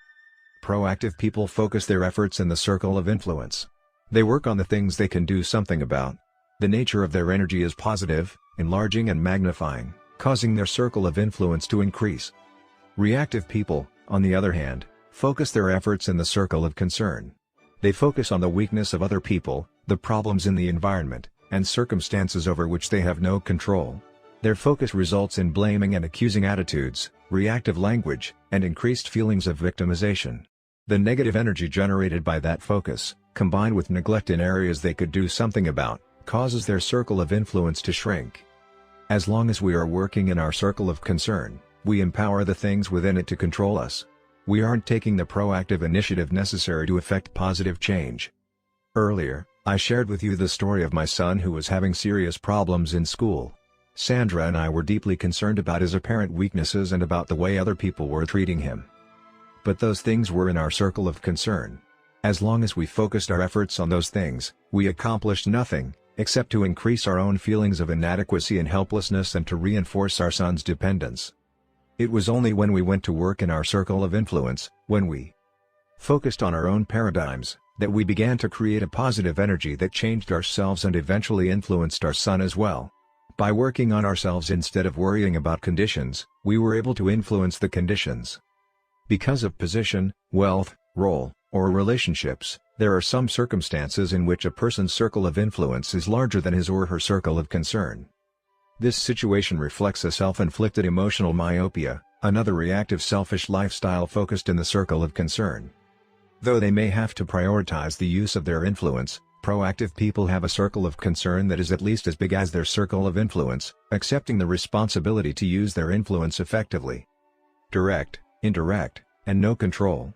Proactive people focus their efforts in the circle of influence. They work on the things they can do something about. The nature of their energy is positive, enlarging and magnifying, causing their circle of influence to increase. Reactive people, on the other hand, focus their efforts in the circle of concern. They focus on the weakness of other people, the problems in the environment, and circumstances over which they have no control. Their focus results in blaming and accusing attitudes, reactive language, and increased feelings of victimization. The negative energy generated by that focus, combined with neglect in areas they could do something about, causes their circle of influence to shrink. As long as we are working in our circle of concern, we empower the things within it to control us. We aren't taking the proactive initiative necessary to effect positive change. Earlier, I shared with you the story of my son who was having serious problems in school. Sandra and I were deeply concerned about his apparent weaknesses and about the way other people were treating him. But those things were in our circle of concern. As long as we focused our efforts on those things, we accomplished nothing, except to increase our own feelings of inadequacy and helplessness and to reinforce our son's dependence. It was only when we went to work in our circle of influence, when we focused on our own paradigms, that we began to create a positive energy that changed ourselves and eventually influenced our son as well. By working on ourselves instead of worrying about conditions, we were able to influence the conditions. Because of position, wealth, role, or relationships, there are some circumstances in which a person's circle of influence is larger than his or her circle of concern. This situation reflects a self-inflicted emotional myopia, another reactive selfish lifestyle focused in the circle of concern. Though they may have to prioritize the use of their influence, proactive people have a circle of concern that is at least as big as their circle of influence, accepting the responsibility to use their influence effectively. Direct, indirect, and no control.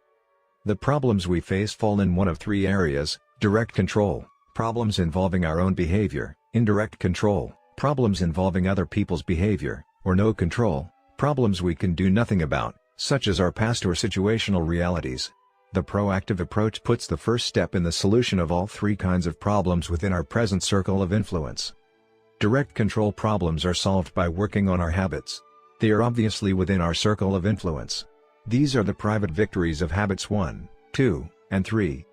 The problems we face fall in one of three areas: direct control, problems involving our own behavior; indirect control, problems involving other people's behavior; or no control, problems we can do nothing about, such as our past or situational realities. The proactive approach puts the first step in the solution of all three kinds of problems within our present circle of influence. Direct control problems are solved by working on our habits. They are obviously within our circle of influence. These are the private victories of habits 1, 2, and 3.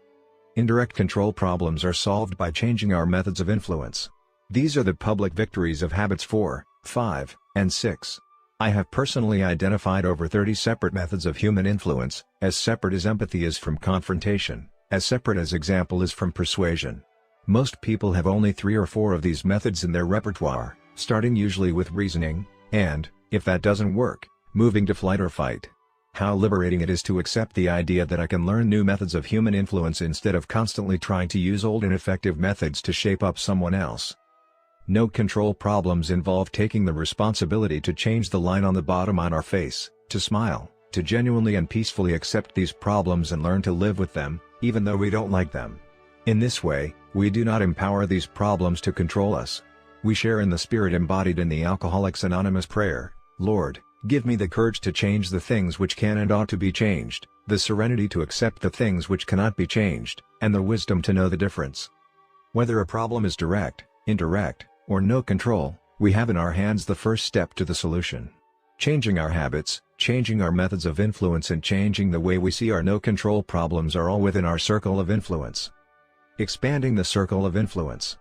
Indirect control problems are solved by changing our methods of influence. These are the public victories of habits 4, 5, and 6. I have personally identified over 30 separate methods of human influence, as separate as empathy is from confrontation, as separate as example is from persuasion. Most people have only 3 or 4 of these methods in their repertoire, starting usually with reasoning, and, if that doesn't work, moving to flight or fight. How liberating it is to accept the idea that I can learn new methods of human influence instead of constantly trying to use old ineffective methods to shape up someone else. No control problems involve taking the responsibility to change the line on the bottom on our face, to smile, to genuinely and peacefully accept these problems and learn to live with them, even though we don't like them. In this way, we do not empower these problems to control us. We share in the spirit embodied in the Alcoholics Anonymous prayer: Lord, give me the courage to change the things which can and ought to be changed, the serenity to accept the things which cannot be changed, and the wisdom to know the difference. Whether a problem is direct, indirect, or no control, we have in our hands the first step to the solution. Changing our habits, changing our methods of influence, and changing the way we see our no control problems are all within our circle of influence. Expanding the circle of influence.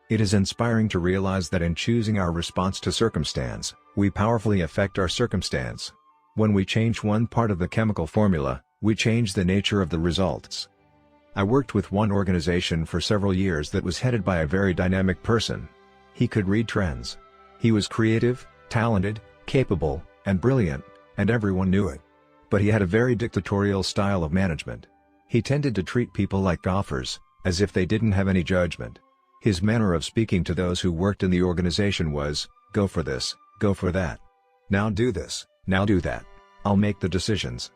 It is inspiring to realize that in choosing our response to circumstance, we powerfully affect our circumstance. When we change one part of the chemical formula, we change the nature of the results. I worked with one organization for several years that was headed by a very dynamic person. He could read trends. He was creative, talented, capable, and brilliant, and everyone knew it. But he had a very dictatorial style of management. He tended to treat people like golfers, as if they didn't have any judgment. His manner of speaking to those who worked in the organization was, "Go for this, go for that. Now do this, now do that. I'll make the decisions."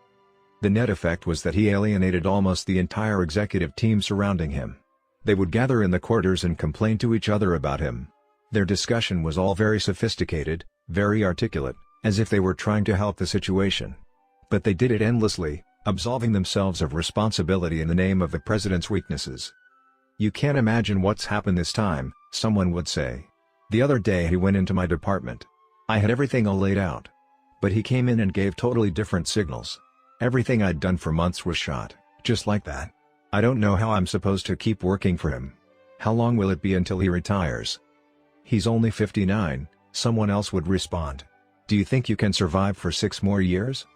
The net effect was that he alienated almost the entire executive team surrounding him. They would gather in the quarters and complain to each other about him. Their discussion was all very sophisticated, very articulate, as if they were trying to help the situation. But they did it endlessly, absolving themselves of responsibility in the name of the president's weaknesses. "You can't imagine what's happened this time," someone would say. "The other day he went into my department. I had everything all laid out. But he came in and gave totally different signals. Everything I'd done for months was shot, just like that. I don't know how I'm supposed to keep working for him. How long will it be until he retires?" "He's only 59, someone else would respond. "Do you think you can survive for 6 more years?"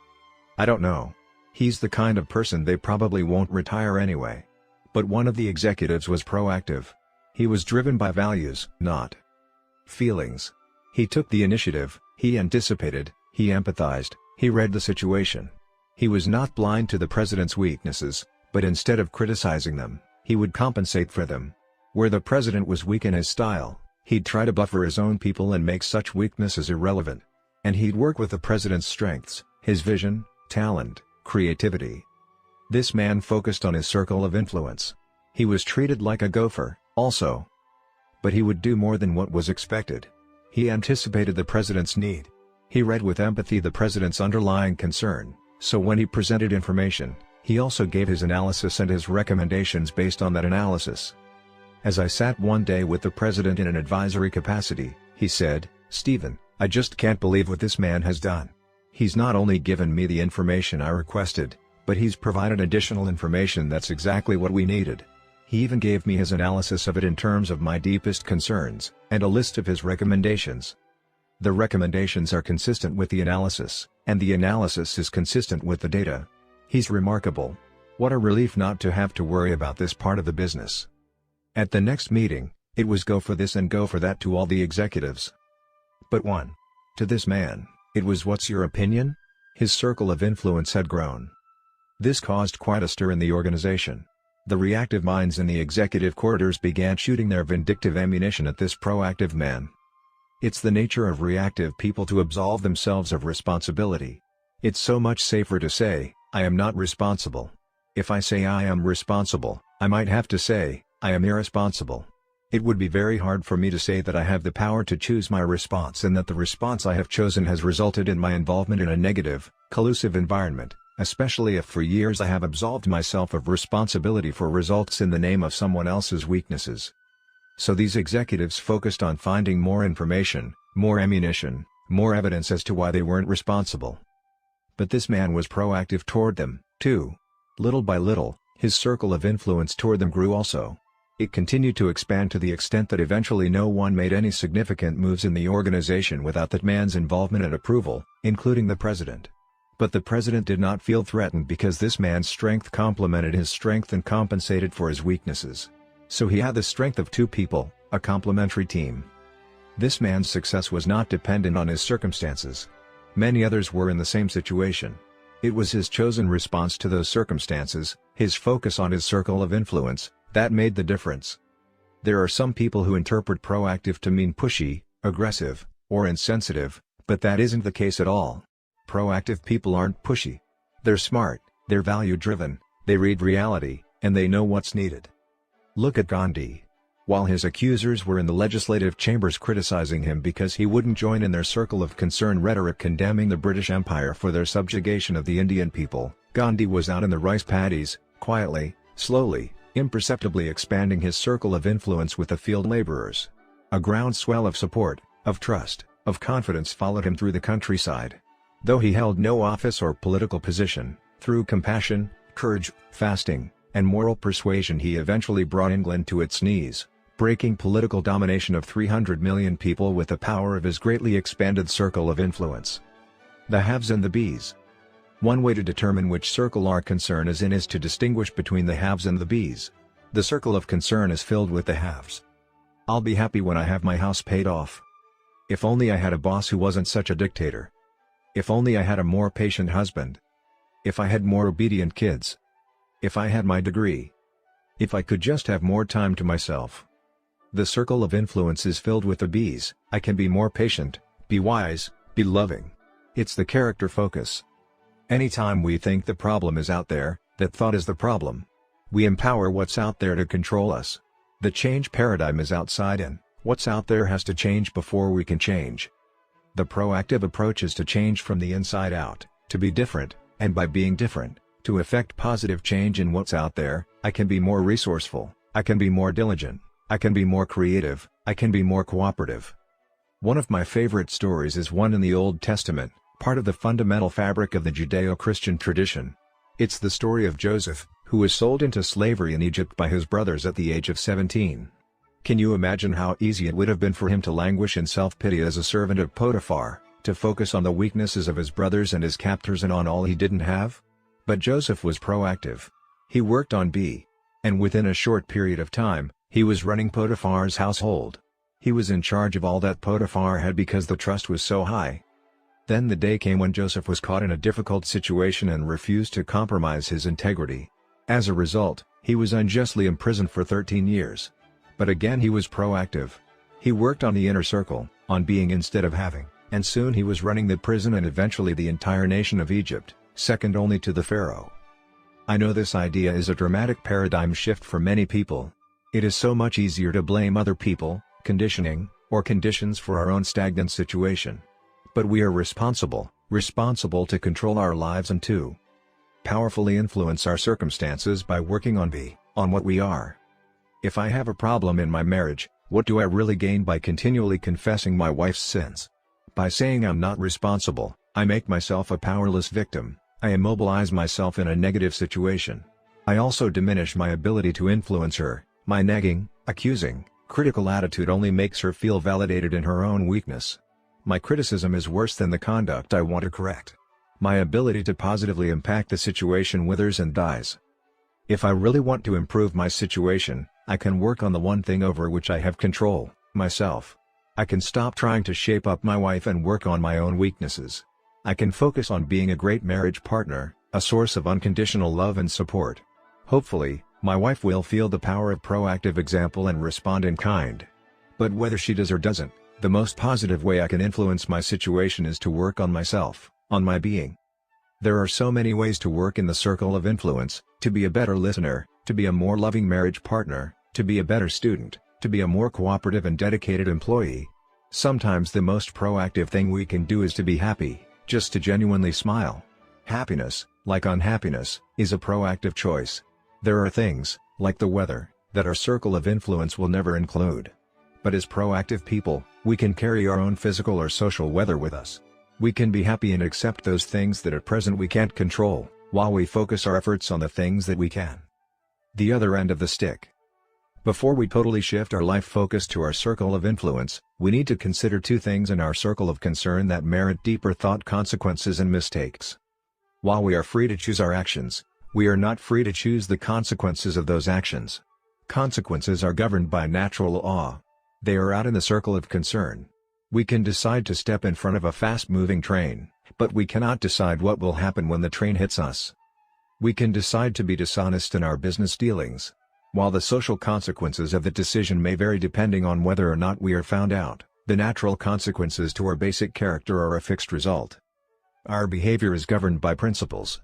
"I don't know. He's the kind of person they probably won't retire anyway." But one of the executives was proactive. He was driven by values, not feelings. He took the initiative, he anticipated, he empathized, he read the situation. He was not blind to the president's weaknesses, but instead of criticizing them, he would compensate for them. Where the president was weak in his style, he'd try to buffer his own people and make such weaknesses irrelevant. And he'd work with the president's strengths, his vision, talent, creativity. This man focused on his circle of influence. He was treated like a gopher, also. But he would do more than what was expected. He anticipated the president's need. He read with empathy the president's underlying concern, so when he presented information, he also gave his analysis and his recommendations based on that analysis. As I sat one day with the president in an advisory capacity, he said, "Stephen, I just can't believe what this man has done. He's not only given me the information I requested, but he's provided additional information that's exactly what we needed. He even gave me his analysis of it in terms of my deepest concerns, and a list of his recommendations. The recommendations are consistent with the analysis, and the analysis is consistent with the data. He's remarkable. What a relief not to have to worry about this part of the business." At the next meeting, it was go for this and go for that to all the executives. But one. To this man, it was "What's your opinion?" His circle of influence had grown. This caused quite a stir in the organization. The reactive minds in the executive quarters began shooting their vindictive ammunition at this proactive man. It's the nature of reactive people to absolve themselves of responsibility. It's so much safer to say, "I am not responsible." If I say I am responsible, I might have to say, "I am irresponsible." It would be very hard for me to say that I have the power to choose my response and that the response I have chosen has resulted in my involvement in a negative, collusive environment, especially if for years I have absolved myself of responsibility for results in the name of someone else's weaknesses. So these executives focused on finding more information, more ammunition, more evidence as to why they weren't responsible. But this man was proactive toward them, too. Little by little, his circle of influence toward them grew also. It continued to expand to the extent that eventually no one made any significant moves in the organization without that man's involvement and approval, including the president. But the president did not feel threatened because this man's strength complemented his strength and compensated for his weaknesses. So he had the strength of 2 people, a complementary team. This man's success was not dependent on his circumstances. Many others were in the same situation. It was his chosen response to those circumstances, his focus on his circle of influence, that made the difference. There are some people who interpret proactive to mean pushy, aggressive, or insensitive, but that isn't the case at all. Proactive people aren't pushy. They're smart, they're value-driven, they read reality, and they know what's needed. Look at Gandhi. While his accusers were in the legislative chambers criticizing him because he wouldn't join in their circle of concern rhetoric condemning the British Empire for their subjugation of the Indian people, Gandhi was out in the rice paddies, quietly, slowly, imperceptibly expanding his circle of influence with the field laborers. A groundswell of support, of trust, of confidence followed him through the countryside. Though he held no office or political position, through compassion, courage, fasting, and moral persuasion he eventually brought England to its knees, breaking political domination of 300 million people with the power of his greatly expanded circle of influence. The haves and the bees. One way to determine which circle our concern is in is to distinguish between the haves and the bees. The circle of concern is filled with the haves. I'll be happy when I have my house paid off. If only I had a boss who wasn't such a dictator. If only I had a more patient husband. If I had more obedient kids. If I had my degree. If I could just have more time to myself. The circle of influence is filled with the B's. I can be more patient, be wise, be loving. It's the character focus. Anytime we think the problem is out there, that thought is the problem. We empower what's out there to control us. The change paradigm is outside in. What's out there has to change before we can change. The proactive approach is to change from the inside out, to be different, and by being different, to effect positive change in what's out there. I can be more resourceful, I can be more diligent, I can be more creative, I can be more cooperative. One of my favorite stories is one in the Old Testament, part of the fundamental fabric of the Judeo-Christian tradition. It's the story of Joseph, who was sold into slavery in Egypt by his brothers at the age of 17. Can you imagine how easy it would have been for him to languish in self-pity as a servant of Potiphar, to focus on the weaknesses of his brothers and his captors and on all he didn't have? But Joseph was proactive. He worked on B. And within a short period of time, he was running Potiphar's household. He was in charge of all that Potiphar had because the trust was so high. Then the day came when Joseph was caught in a difficult situation and refused to compromise his integrity. As a result, he was unjustly imprisoned for 13 years. But again he was proactive. He worked on the inner circle, on being instead of having, and soon he was running the prison and eventually the entire nation of Egypt, second only to the Pharaoh. I know this idea is a dramatic paradigm shift for many people. It is so much easier to blame other people, conditioning, or conditions for our own stagnant situation. But we are responsible to control our lives and to powerfully influence our circumstances by working on what we are. If I have a problem in my marriage, what do I really gain by continually confessing my wife's sins? By saying I'm not responsible, I make myself a powerless victim. I immobilize myself in a negative situation. I also diminish my ability to influence her. My nagging, accusing, critical attitude only makes her feel validated in her own weakness. My criticism is worse than the conduct I want to correct. My ability to positively impact the situation withers and dies. If I really want to improve my situation, I can work on the one thing over which I have control, myself. I can stop trying to shape up my wife and work on my own weaknesses. I can focus on being a great marriage partner, a source of unconditional love and support. Hopefully, my wife will feel the power of proactive example and respond in kind. But whether she does or doesn't, the most positive way I can influence my situation is to work on myself, on my being. There are so many ways to work in the circle of influence: to be a better listener, to be a more loving marriage partner, to be a better student, to be a more cooperative and dedicated employee. Sometimes the most proactive thing we can do is to be happy. Just to genuinely smile. Happiness, like unhappiness, is a proactive choice. There are things, like the weather, that our circle of influence will never include. But as proactive people, we can carry our own physical or social weather with us. We can be happy and accept those things that at present we can't control, while we focus our efforts on the things that we can. The other end of the stick. Before we totally shift our life focus to our circle of influence, we need to consider two things in our circle of concern that merit deeper thought: consequences and mistakes. While we are free to choose our actions, we are not free to choose the consequences of those actions. Consequences are governed by natural law. They are out in the circle of concern. We can decide to step in front of a fast-moving train, but we cannot decide what will happen when the train hits us. We can decide to be dishonest in our business dealings. While the social consequences of the decision may vary depending on whether or not we are found out, the natural consequences to our basic character are a fixed result. Our behavior is governed by principles.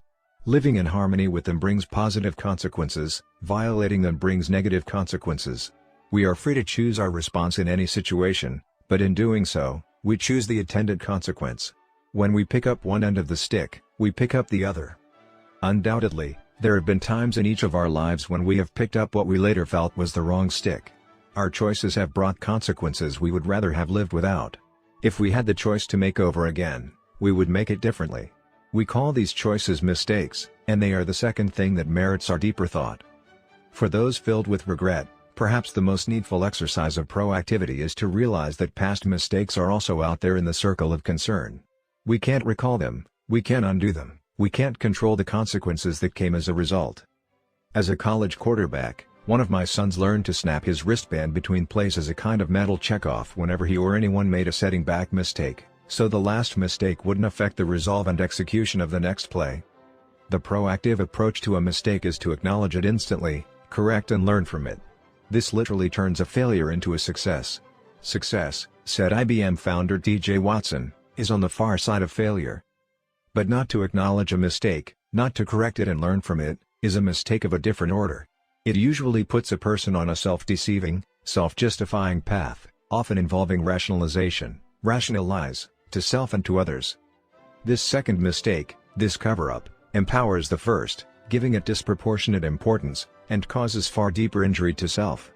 Living in harmony with them brings positive consequences, violating them brings negative consequences. We are free to choose our response in any situation, but in doing so, we choose the attendant consequence. When we pick up one end of the stick, we pick up the other. Undoubtedly, there have been times in each of our lives when we have picked up what we later felt was the wrong stick. Our choices have brought consequences we would rather have lived without. If we had the choice to make over again, we would make it differently. We call these choices mistakes, and they are the second thing that merits our deeper thought. For those filled with regret, perhaps the most needful exercise of proactivity is to realize that past mistakes are also out there in the circle of concern. We can't recall them, we can't undo them. We can't control the consequences that came as a result. As a college quarterback, One of my sons learned to snap his wristband between plays as a kind of mental checkoff whenever he or anyone made a setting back mistake, so the last mistake wouldn't affect the resolve and execution of the next play. The proactive approach to a mistake is to acknowledge it instantly, correct and learn from it. This literally turns a failure into a success. Success, said IBM founder T.J. Watson, is on the far side of failure. But not to acknowledge a mistake, not to correct it and learn from it, is a mistake of a different order. It usually puts a person on a self-deceiving, self-justifying path, often involving rationalization, rational lies, to self and to others. This second mistake, this cover-up, empowers the first, giving it disproportionate importance, and causes far deeper injury to self.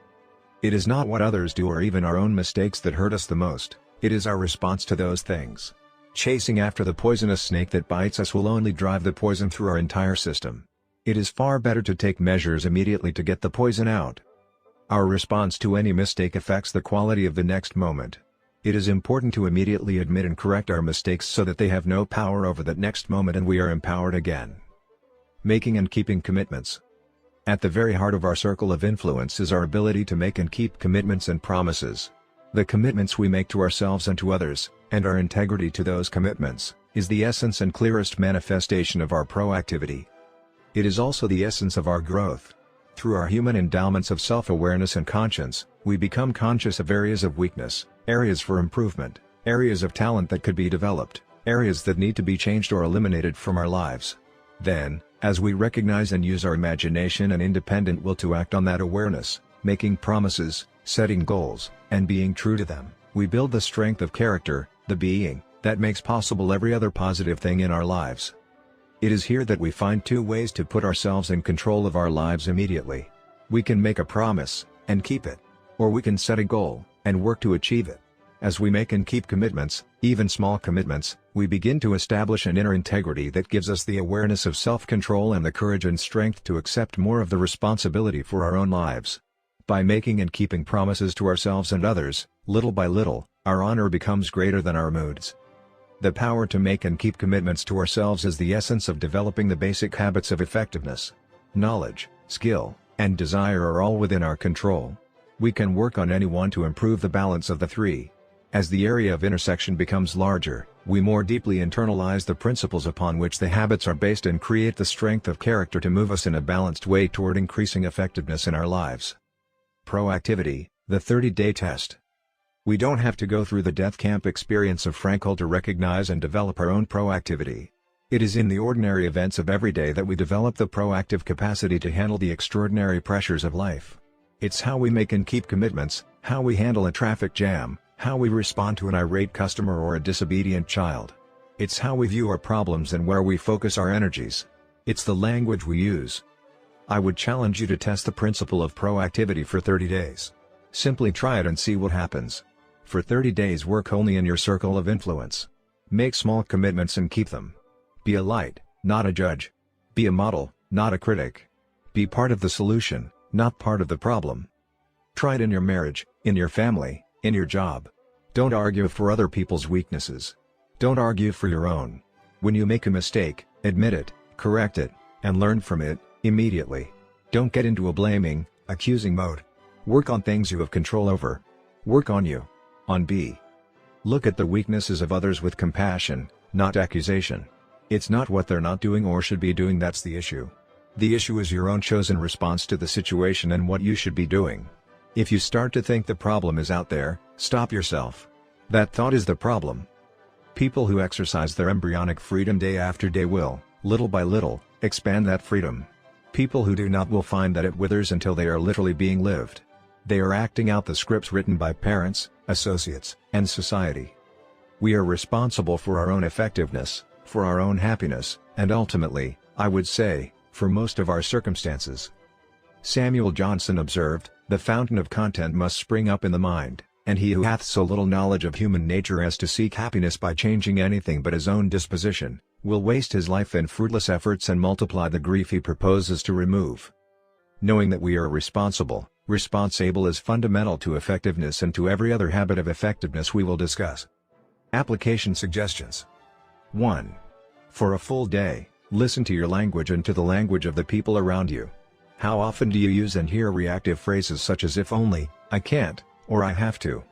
It is not what others do or even our own mistakes that hurt us the most, it is our response to those things. Chasing after the poisonous snake that bites us will only drive the poison through our entire system. It is far better to take measures immediately to get the poison out. Our response to any mistake affects the quality of the next moment. It is important to immediately admit and correct our mistakes so that they have no power over that next moment and we are empowered again. Making and keeping commitments. At the very heart of our circle of influence is our ability to make and keep commitments and promises. The commitments we make to ourselves and to others, and our integrity to those commitments, is the essence and clearest manifestation of our proactivity. It is also the essence of our growth. Through our human endowments of self-awareness and conscience, we become conscious of areas of weakness, areas for improvement, areas of talent that could be developed, areas that need to be changed or eliminated from our lives. Then, as we recognize and use our imagination and independent will to act on that awareness, making promises, setting goals, and being true to them, we build the strength of character, the being, that makes possible every other positive thing in our lives. It is here that we find two ways to put ourselves in control of our lives immediately. We can make a promise, and keep it. Or we can set a goal, and work to achieve it. As we make and keep commitments, even small commitments, we begin to establish an inner integrity that gives us the awareness of self-control and the courage and strength to accept more of the responsibility for our own lives. By making and keeping promises to ourselves and others, little by little, our honor becomes greater than our moods. The power to make and keep commitments to ourselves is the essence of developing the basic habits of effectiveness. Knowledge, skill, and desire are all within our control. We can work on any one to improve the balance of the three. As the area of intersection becomes larger, we more deeply internalize the principles upon which the habits are based and create the strength of character to move us in a balanced way toward increasing effectiveness in our lives. Proactivity, the 30-day test. We don't have to go through the death camp experience of Frankl to recognize and develop our own proactivity. It is in the ordinary events of every day that we develop the proactive capacity to handle the extraordinary pressures of life. It's how we make and keep commitments, how we handle a traffic jam, how we respond to an irate customer or a disobedient child. It's how we view our problems and where we focus our energies. It's the language we use. I would challenge you to test the principle of proactivity for 30 days. Simply try it and see what happens. For 30 days work only in your circle of influence. Make small commitments and keep them. Be a light, not a judge. Be a model, not a critic. Be part of the solution, not part of the problem. Try it in your marriage, in your family, in your job. Don't argue for other people's weaknesses. Don't argue for your own. When you make a mistake, admit it, correct it, and learn from it, immediately. Don't get into a blaming, accusing mode. Work on things you have control over. Work on you. On B. Look at the weaknesses of others with compassion, not accusation. It's not what they're not doing or should be doing that's the issue. The issue is your own chosen response to the situation and what you should be doing. If you start to think the problem is out there, stop yourself. That thought is the problem. People who exercise their embryonic freedom day after day will, little by little, expand that freedom. People who do not will find that it withers until they are literally being lived. They are acting out the scripts written by parents, associates, and society. We are responsible for our own effectiveness, for our own happiness, and ultimately, I would say, for most of our circumstances. Samuel Johnson observed, "The fountain of content must spring up in the mind, and he who hath so little knowledge of human nature as to seek happiness by changing anything but his own disposition, will waste his life in fruitless efforts and multiply the grief he proposes to remove." Knowing that we are responsible is fundamental to effectiveness and to every other habit of effectiveness we will discuss. Application suggestions. 1. For a full day, listen to your language and to the language of the people around you. How often do you use and hear reactive phrases such as if only, I can't, or I have to?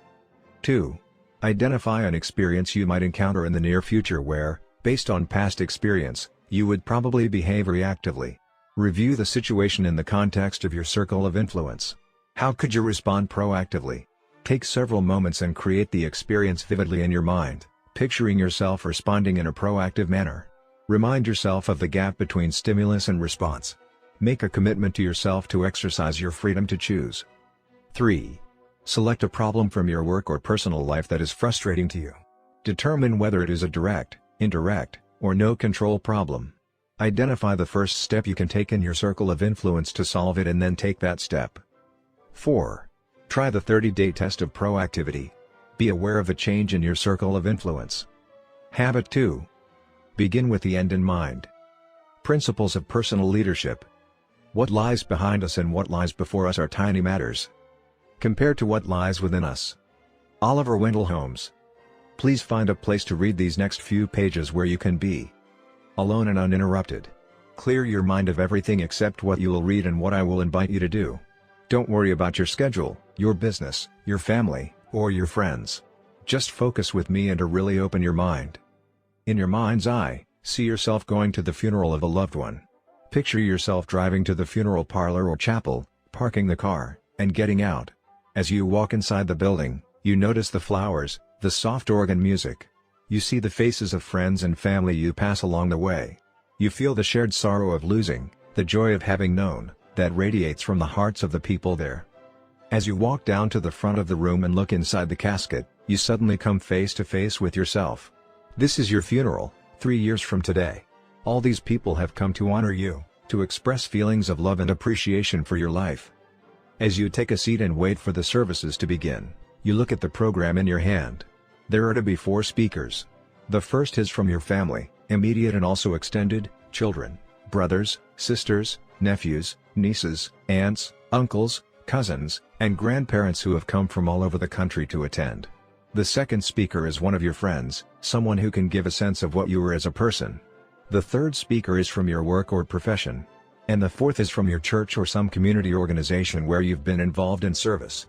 2. Identify an experience you might encounter in the near future where, based on past experience, you would probably behave reactively. Review the situation in the context of your circle of influence. How could you respond proactively? Take several moments and create the experience vividly in your mind, picturing yourself responding in a proactive manner. Remind yourself of the gap between stimulus and response. Make a commitment to yourself to exercise your freedom to choose. 3. Select a problem from your work or personal life that is frustrating to you. Determine whether it is a direct, indirect, or no-control problem. Identify the first step you can take in your circle of influence to solve it and then take that step. 4. Try the 30-day test of proactivity. Be aware of the change in your circle of influence. Habit 2. Begin with the end in mind. Principles of personal leadership. What lies behind us and what lies before us are tiny matters compared to what lies within us. Oliver Wendell Holmes. Please find a place to read these next few pages where you can be alone and uninterrupted. Clear your mind of everything except what you will read and what I will invite you to do. Don't worry about your schedule, your business, your family, or your friends. Just focus with me and to really open your mind. In your mind's eye, see yourself going to the funeral of a loved one. Picture yourself driving to the funeral parlor or chapel, parking the car, and getting out. As you walk inside the building, you notice the flowers, the soft organ music. You see the faces of friends and family you pass along the way. You feel the shared sorrow of losing, the joy of having known, that radiates from the hearts of the people there. As you walk down to the front of the room and look inside the casket, you suddenly come face to face with yourself. This is your funeral, 3 years from today. All these people have come to honor you, to express feelings of love and appreciation for your life. As you take a seat and wait for the services to begin, you look at the program in your hand. There are to be 4 speakers. The first is from your family, immediate and also extended, children, brothers, sisters, nephews, nieces, aunts, uncles, cousins, and grandparents who have come from all over the country to attend. The second speaker is one of your friends, someone who can give a sense of what you are as a person. The third speaker is from your work or profession. And the fourth is from your church or some community organization where you've been involved in service.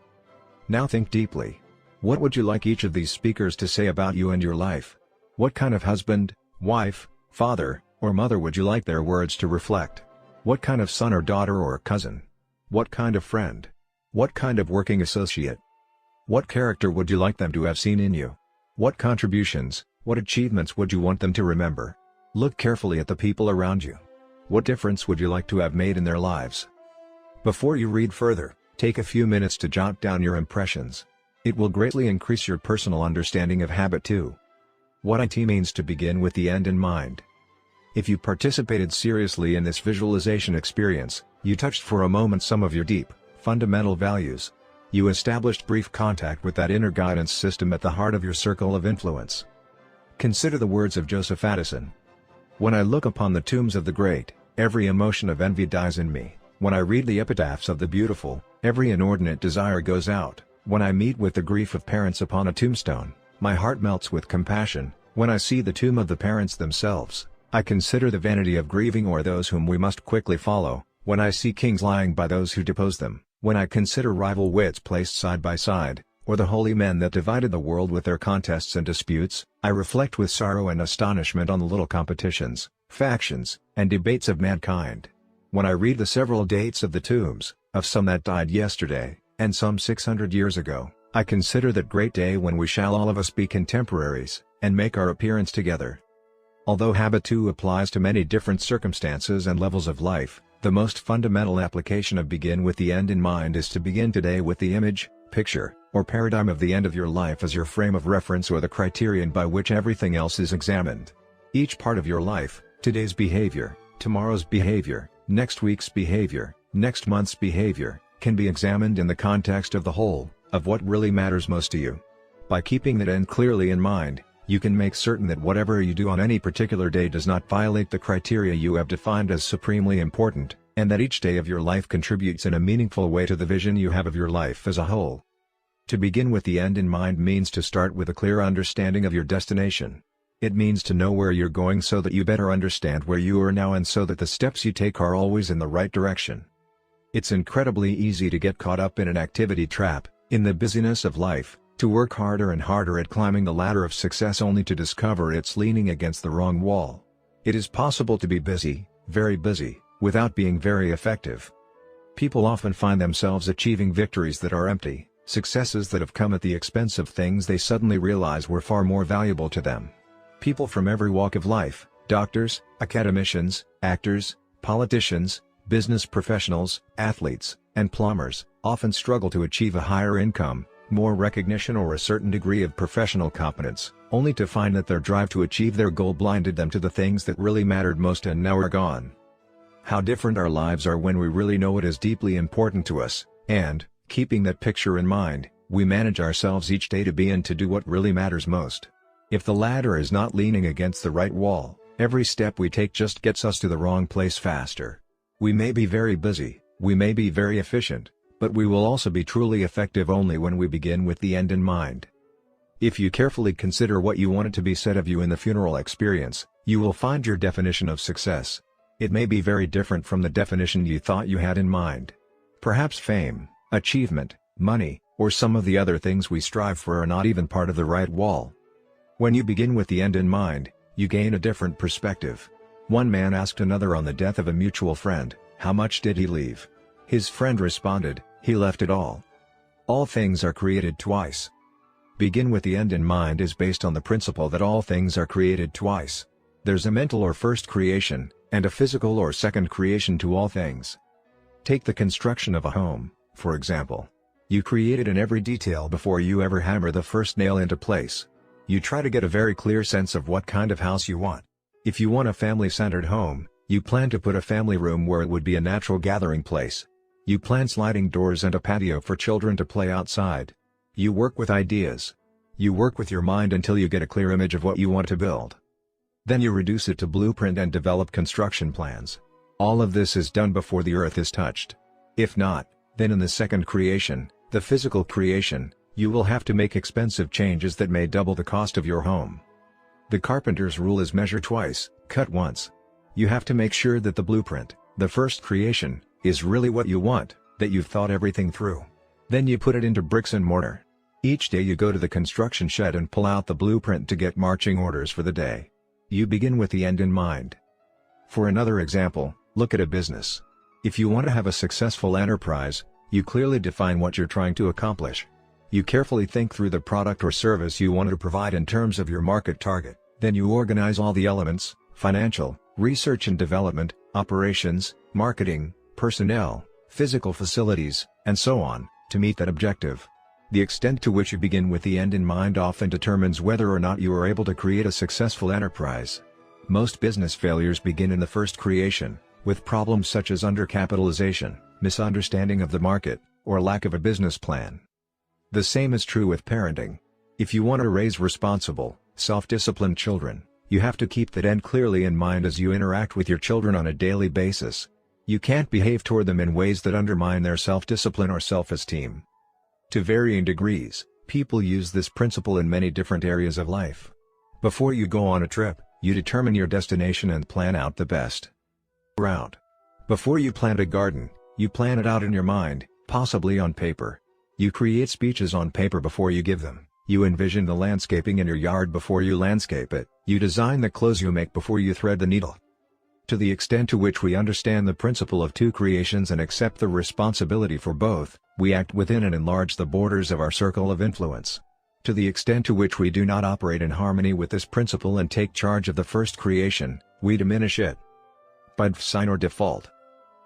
Now think deeply. What would you like each of these speakers to say about you and your life? What kind of husband, wife, father, or mother would you like their words to reflect? What kind of son or daughter or cousin? What kind of friend? What kind of working associate? What character would you like them to have seen in you? What contributions, what achievements would you want them to remember? Look carefully at the people around you. What difference would you like to have made in their lives? Before you read further, take a few minutes to jot down your impressions. It will greatly increase your personal understanding of habit 2. What it means to begin with the end in mind. If you participated seriously in this visualization experience, you touched for a moment some of your deep, fundamental values. You established brief contact with that inner guidance system at the heart of your circle of influence. Consider the words of Joseph Addison. When I look upon the tombs of the great, every emotion of envy dies in me. When I read the epitaphs of the beautiful, every inordinate desire goes out. When I meet with the grief of parents upon a tombstone, my heart melts with compassion. When I see the tomb of the parents themselves, I consider the vanity of grieving o'er those whom we must quickly follow. When I see kings lying by those who depose them, when I consider rival wits placed side by side, or the holy men that divided the world with their contests and disputes, I reflect with sorrow and astonishment on the little competitions, factions, and debates of mankind. When I read the several dates of the tombs, of some that died yesterday, and some 600 years ago, I consider that great day when we shall all of us be contemporaries, and make our appearance together. Although habit 2 applies to many different circumstances and levels of life, the most fundamental application of begin with the end in mind is to begin today with the image, picture, or paradigm of the end of your life as your frame of reference or the criterion by which everything else is examined. Each part of your life, today's behavior, tomorrow's behavior, next week's behavior, next month's behavior, can be examined in the context of the whole, of what really matters most to you. By keeping that end clearly in mind, you can make certain that whatever you do on any particular day does not violate the criteria you have defined as supremely important, and that each day of your life contributes in a meaningful way to the vision you have of your life as a whole. To begin with the end in mind means to start with a clear understanding of your destination. It means to know where you're going so that you better understand where you are now and so that the steps you take are always in the right direction. It's incredibly easy to get caught up in an activity trap, in the busyness of life, to work harder and harder at climbing the ladder of success only to discover it's leaning against the wrong wall. It is possible to be busy, very busy, without being very effective. People often find themselves achieving victories that are empty, successes that have come at the expense of things they suddenly realize were far more valuable to them. People from every walk of life, doctors, academicians, actors, politicians, business professionals, athletes, and plumbers, often struggle to achieve a higher income, more recognition or a certain degree of professional competence, only to find that their drive to achieve their goal blinded them to the things that really mattered most and now are gone. How different our lives are when we really know what is deeply important to us, and, keeping that picture in mind, we manage ourselves each day to be and to do what really matters most. If the ladder is not leaning against the right wall, every step we take just gets us to the wrong place faster. We may be very busy, we may be very efficient, but we will also be truly effective only when we begin with the end in mind. If you carefully consider what you want it to be said of you in the funeral experience, you will find your definition of success. It may be very different from the definition you thought you had in mind. Perhaps fame, achievement, money, or some of the other things we strive for are not even part of the right wall. When you begin with the end in mind, you gain a different perspective. One man asked another on the death of a mutual friend, "How much did he leave?" His friend responded, "He left it all." All things are created twice. Begin with the end in mind is based on the principle that all things are created twice. There's a mental or first creation, and a physical or second creation to all things. Take the construction of a home, for example. You create it in every detail before you ever hammer the first nail into place. You try to get a very clear sense of what kind of house you want. If you want a family-centered home, you plan to put a family room where it would be a natural gathering place. You plan sliding doors and a patio for children to play outside. You work with ideas. You work with your mind until you get a clear image of what you want to build. Then you reduce it to blueprint and develop construction plans. All of this is done before the earth is touched. If not, then in the second creation, the physical creation, you will have to make expensive changes that may double the cost of your home. The carpenter's rule is measure twice, cut once. You have to make sure that the blueprint, the first creation, is really what you want, that you've thought everything through. Then you put it into bricks and mortar. Each day you go to the construction shed and pull out the blueprint to get marching orders for the day. You begin with the end in mind. For another example, look at a business. If you want to have a successful enterprise, you clearly define what you're trying to accomplish. You carefully think through the product or service you want to provide in terms of your market target. Then you organize all the elements, financial, research and development, operations, marketing, personnel, physical facilities, and so on, to meet that objective. The extent to which you begin with the end in mind often determines whether or not you are able to create a successful enterprise. Most business failures begin in the first creation, with problems such as undercapitalization, misunderstanding of the market, or lack of a business plan. The same is true with parenting. If you want to raise responsible, self-disciplined children, you have to keep that end clearly in mind as you interact with your children on a daily basis. You can't behave toward them in ways that undermine their self-discipline or self-esteem. To varying degrees, people use this principle in many different areas of life. Before you go on a trip, you determine your destination and plan out the best route. Before you plant a garden, you plan it out in your mind, possibly on paper. You create speeches on paper before you give them. You envision the landscaping in your yard before you landscape it. You design the clothes you make before you thread the needle. To the extent to which we understand the principle of two creations and accept the responsibility for both, we act within and enlarge the borders of our circle of influence. To the extent to which we do not operate in harmony with this principle and take charge of the first creation, we diminish it. By design or default.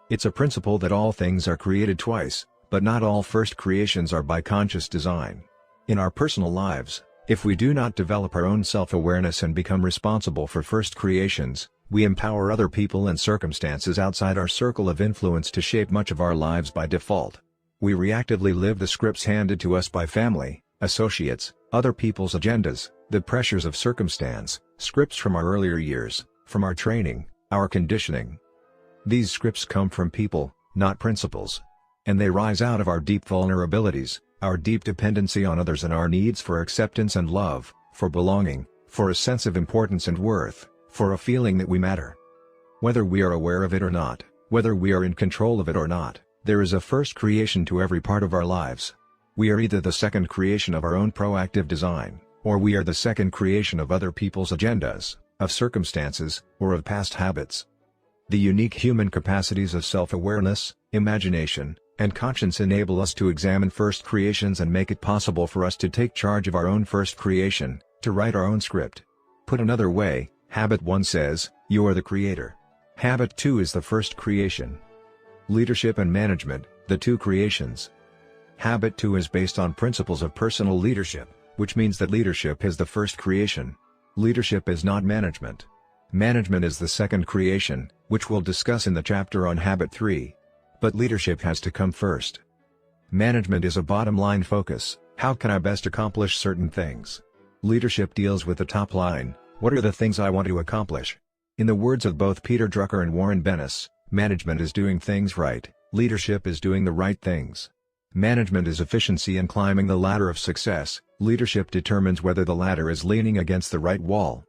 It's a principle that all things are created twice, but not all first creations are by conscious design. In our personal lives, if we do not develop our own self-awareness and become responsible for first creations, we empower other people and circumstances outside our circle of influence to shape much of our lives by default. We reactively live the scripts handed to us by family, associates, other people's agendas, the pressures of circumstance, scripts from our earlier years, from our training, our conditioning. These scripts come from people, not principles. And they rise out of our deep vulnerabilities, our deep dependency on others and our needs for acceptance and love, for belonging, for a sense of importance and worth, for a feeling that we matter. Whether we are aware of it or not, whether we are in control of it or not, There is a first creation to every part of our lives. We are either the second creation of our own proactive design, or we are the second creation of other people's agendas, of circumstances, or of past habits. The unique human capacities of self-awareness, imagination, and conscience enable us to examine first creations and make it possible for us to take charge of our own first creation, to write our own script. Put another way, Habit 1 says, you are the creator. Habit 2 is the first creation. Leadership and management, the two creations. Habit 2 is based on principles of personal leadership, which means that leadership is the first creation. Leadership is not management. Management is the second creation, which we'll discuss in the chapter on Habit 3. But leadership has to come first. Management is a bottom-line focus, how can I best accomplish certain things? Leadership deals with the top line, what are the things I want to accomplish? In the words of both Peter Drucker and Warren Bennis, management is doing things right, leadership is doing the right things. Management is efficiency and climbing the ladder of success, leadership determines whether the ladder is leaning against the right wall.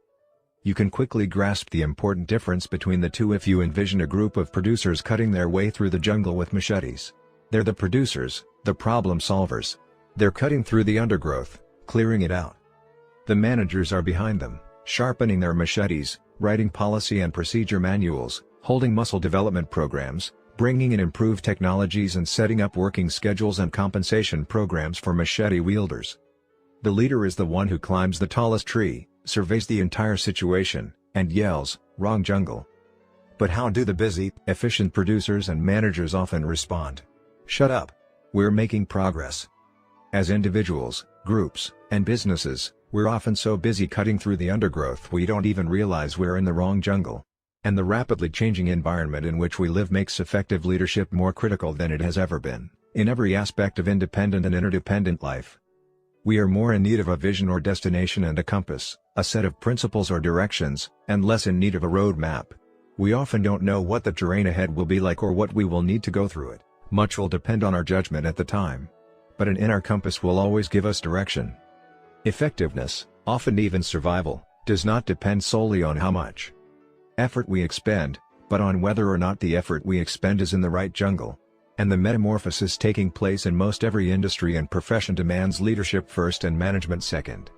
You can quickly grasp the important difference between the two if you envision a group of producers cutting their way through the jungle with machetes. They're the producers, the problem solvers. They're cutting through the undergrowth, clearing it out. The managers are behind them, sharpening their machetes, writing policy and procedure manuals, holding muscle development programs, bringing in improved technologies and setting up working schedules and compensation programs for machete wielders. The leader is the one who climbs the tallest tree, surveys the entire situation, and yells, "Wrong jungle." But how do the busy, efficient producers and managers often respond? Shut up. We're making progress. As individuals, groups, and businesses, we're often so busy cutting through the undergrowth we don't even realize we're in the wrong jungle. And the rapidly changing environment in which we live makes effective leadership more critical than it has ever been, in every aspect of independent and interdependent life. We are more in need of a vision or destination and a compass, a set of principles or directions, and less in need of a roadmap. We often don't know what the terrain ahead will be like or what we will need to go through it. Much will depend on our judgment at the time. But an inner compass will always give us direction. Effectiveness, often even survival, does not depend solely on how much effort we expend, but on whether or not the effort we expend is in the right jungle. And the metamorphosis taking place in most every industry and profession demands leadership first and management second.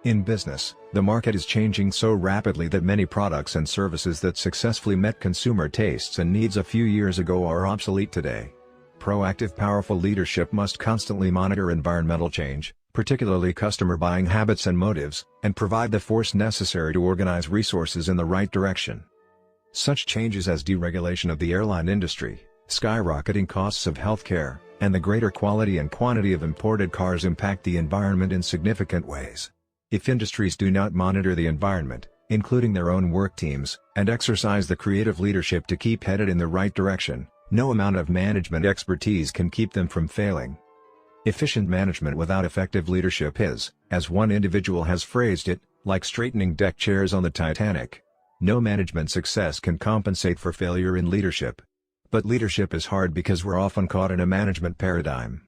In business, the market is changing so rapidly that many products and services that successfully met consumer tastes and needs a few years ago are obsolete today. Proactive, powerful leadership must constantly monitor environmental change, particularly customer buying habits and motives, and provide the force necessary to organize resources in the right direction. Such changes as deregulation of the airline industry, skyrocketing costs of healthcare, and the greater quality and quantity of imported cars impact the environment in significant ways. If industries do not monitor the environment, including their own work teams, and exercise the creative leadership to keep headed in the right direction, no amount of management expertise can keep them from failing. Efficient management without effective leadership is, as one individual has phrased it, like straightening deck chairs on the Titanic. No management success can compensate for failure in leadership. But leadership is hard because we're often caught in a management paradigm.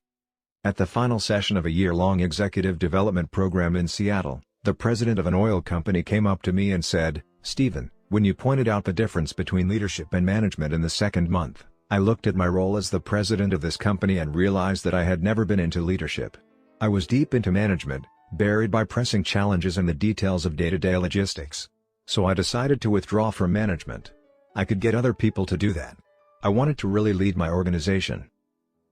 At the final session of a year-long executive development program in Seattle, the president of an oil company came up to me and said, "Stephen, when you pointed out the difference between leadership and management in the second month, I looked at my role as the president of this company and realized that I had never been into leadership. I was deep into management, buried by pressing challenges and the details of day-to-day logistics. So I decided to withdraw from management. I could get other people to do that. I wanted to really lead my organization."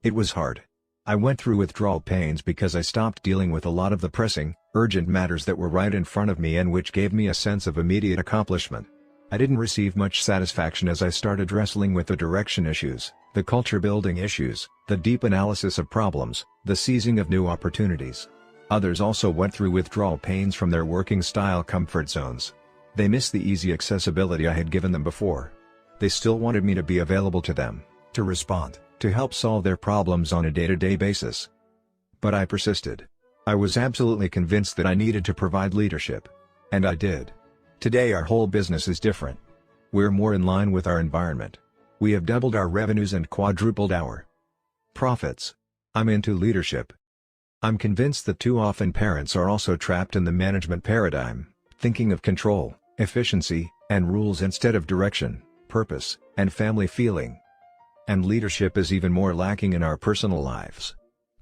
It was hard. I went through withdrawal pains because I stopped dealing with a lot of the pressing, urgent matters that were right in front of me and which gave me a sense of immediate accomplishment. I didn't receive much satisfaction as I started wrestling with the direction issues, the culture-building issues, the deep analysis of problems, the seizing of new opportunities. Others also went through withdrawal pains from their working style comfort zones. They missed the easy accessibility I had given them before. They still wanted me to be available to them, to respond, to help solve their problems on a day-to-day basis. But I persisted. I was absolutely convinced that I needed to provide leadership. And I did. Today our whole business is different. We're more in line with our environment. We have doubled our revenues and quadrupled our profits. I'm into leadership. I'm convinced that too often parents are also trapped in the management paradigm, thinking of control, efficiency, and rules instead of direction, purpose, and family feeling. And leadership is even more lacking in our personal lives.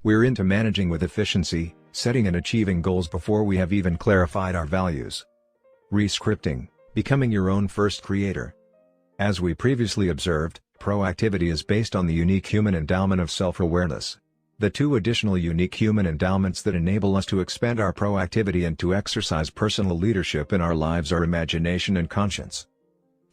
We're into managing with efficiency, setting and achieving goals before we have even clarified our values. Rescripting, becoming your own first creator. As we previously observed, proactivity is based on the unique human endowment of self-awareness. The two additional unique human endowments that enable us to expand our proactivity and to exercise personal leadership in our lives are imagination and conscience.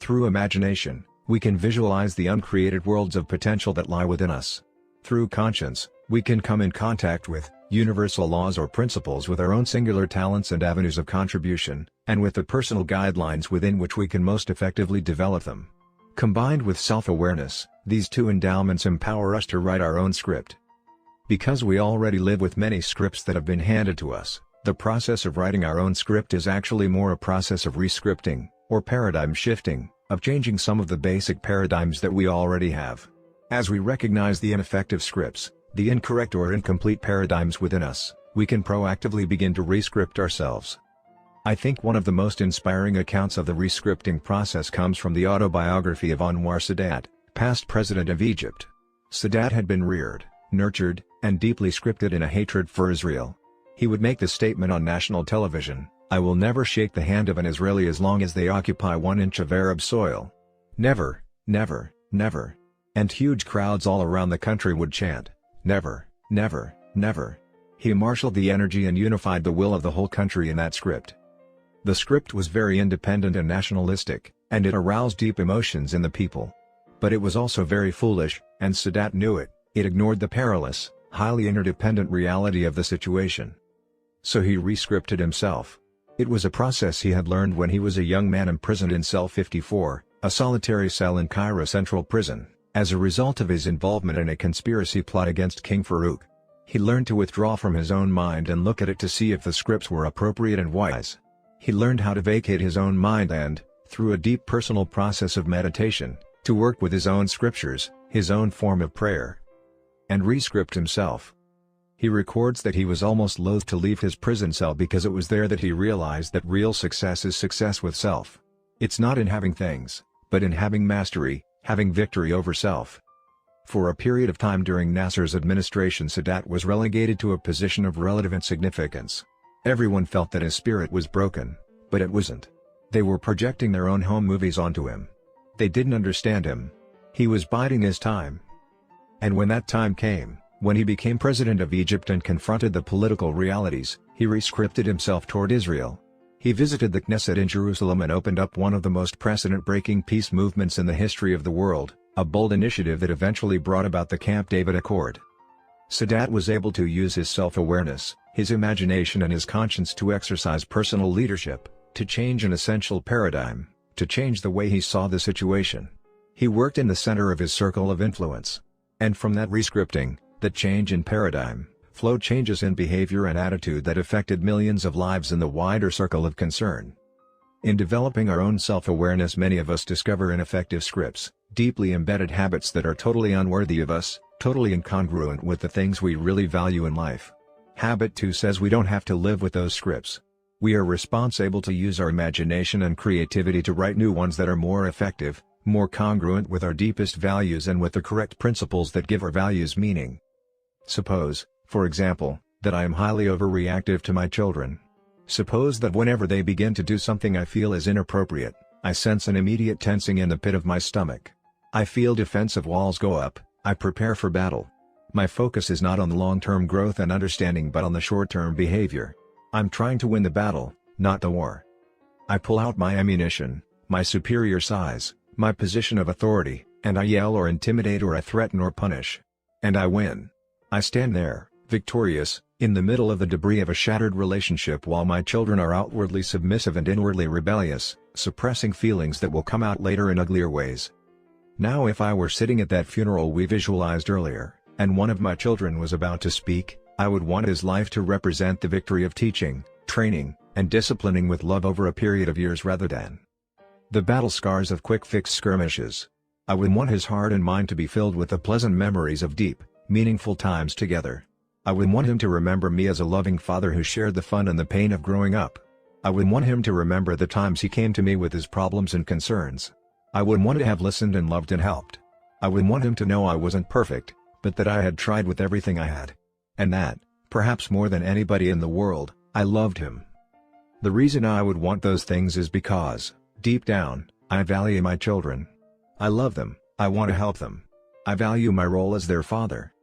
Through imagination, we can visualize the uncreated worlds of potential that lie within us. Through conscience, we can come in contact with universal laws or principles with our own singular talents and avenues of contribution, and with the personal guidelines within which we can most effectively develop them. Combined with self-awareness, these two endowments empower us to write our own script. Because we already live with many scripts that have been handed to us, the process of writing our own script is actually more a process of rescripting, or paradigm shifting, of changing some of the basic paradigms that we already have. As we recognize the ineffective scripts, the incorrect or incomplete paradigms within us, we can proactively begin to rescript ourselves. I think one of the most inspiring accounts of the rescripting process comes from the autobiography of Anwar Sadat, past president of Egypt. Sadat had been reared, nurtured, and deeply scripted in a hatred for Israel. He would make the statement on national television, "I will never shake the hand of an Israeli as long as they occupy 1 inch of Arab soil. Never, never, never." And huge crowds all around the country would chant, "Never, never, never." He marshaled the energy and unified the will of the whole country in that script. The script was very independent and nationalistic, and it aroused deep emotions in the people. But it was also very foolish, and Sadat knew it. It ignored the perilous, highly interdependent reality of the situation. So he rescripted himself. It was a process he had learned when he was a young man imprisoned in Cell 54, a solitary cell in Cairo Central Prison, as a result of his involvement in a conspiracy plot against King Farouk. He learned to withdraw from his own mind and look at it to see if the scripts were appropriate and wise. He learned how to vacate his own mind and, through a deep personal process of meditation, to work with his own scriptures, his own form of prayer, and rescript himself. He records that he was almost loath to leave his prison cell because it was there that he realized that real success is success with self. It's not in having things, but in having mastery, having victory over self. For a period of time during Nasser's administration, Sadat was relegated to a position of relative insignificance. Everyone felt that his spirit was broken, but it wasn't. They were projecting their own home movies onto him. They didn't understand him. He was biding his time. And when that time came, when he became president of Egypt and confronted the political realities, he rescripted himself toward Israel. He visited the Knesset in Jerusalem and opened up one of the most precedent-breaking peace movements in the history of the world, a bold initiative that eventually brought about the Camp David Accord. Sadat was able to use his self-awareness, his imagination and his conscience to exercise personal leadership, to change an essential paradigm, to change the way he saw the situation. He worked in the center of his circle of influence. And from that rescripting, that change in paradigm, flowed changes in behavior and attitude that affected millions of lives in the wider circle of concern. In developing our own self-awareness, many of us discover ineffective scripts, deeply embedded habits that are totally unworthy of us, totally incongruent with the things we really value in life. Habit 2 says we don't have to live with those scripts. We are responsible to use our imagination and creativity to write new ones that are more effective, more congruent with our deepest values and with the correct principles that give our values meaning. Suppose, for example, that I am highly overreactive to my children. Suppose that whenever they begin to do something I feel is inappropriate, I sense an immediate tensing in the pit of my stomach. I feel defensive walls go up, I prepare for battle. My focus is not on the long-term growth and understanding but on the short-term behavior. I'm trying to win the battle, not the war. I pull out my ammunition, my superior size, my position of authority, and I yell or intimidate or I threaten or punish. And I win. I stand there, victorious, in the middle of the debris of a shattered relationship while my children are outwardly submissive and inwardly rebellious, suppressing feelings that will come out later in uglier ways. Now if I were sitting at that funeral we visualized earlier, and one of my children was about to speak, I would want his life to represent the victory of teaching, training, and disciplining with love over a period of years rather than the battle scars of quick-fix skirmishes. I would want his heart and mind to be filled with the pleasant memories of deep, meaningful times together. I would want him to remember me as a loving father who shared the fun and the pain of growing up. I would want him to remember the times he came to me with his problems and concerns. I would want to have listened and loved and helped. I would want him to know I wasn't perfect, but that I had tried with everything I had. And that, perhaps more than anybody in the world, I loved him. The reason I would want those things is because, deep down, I value my children. I love them, I want to help them. I value my role as their father.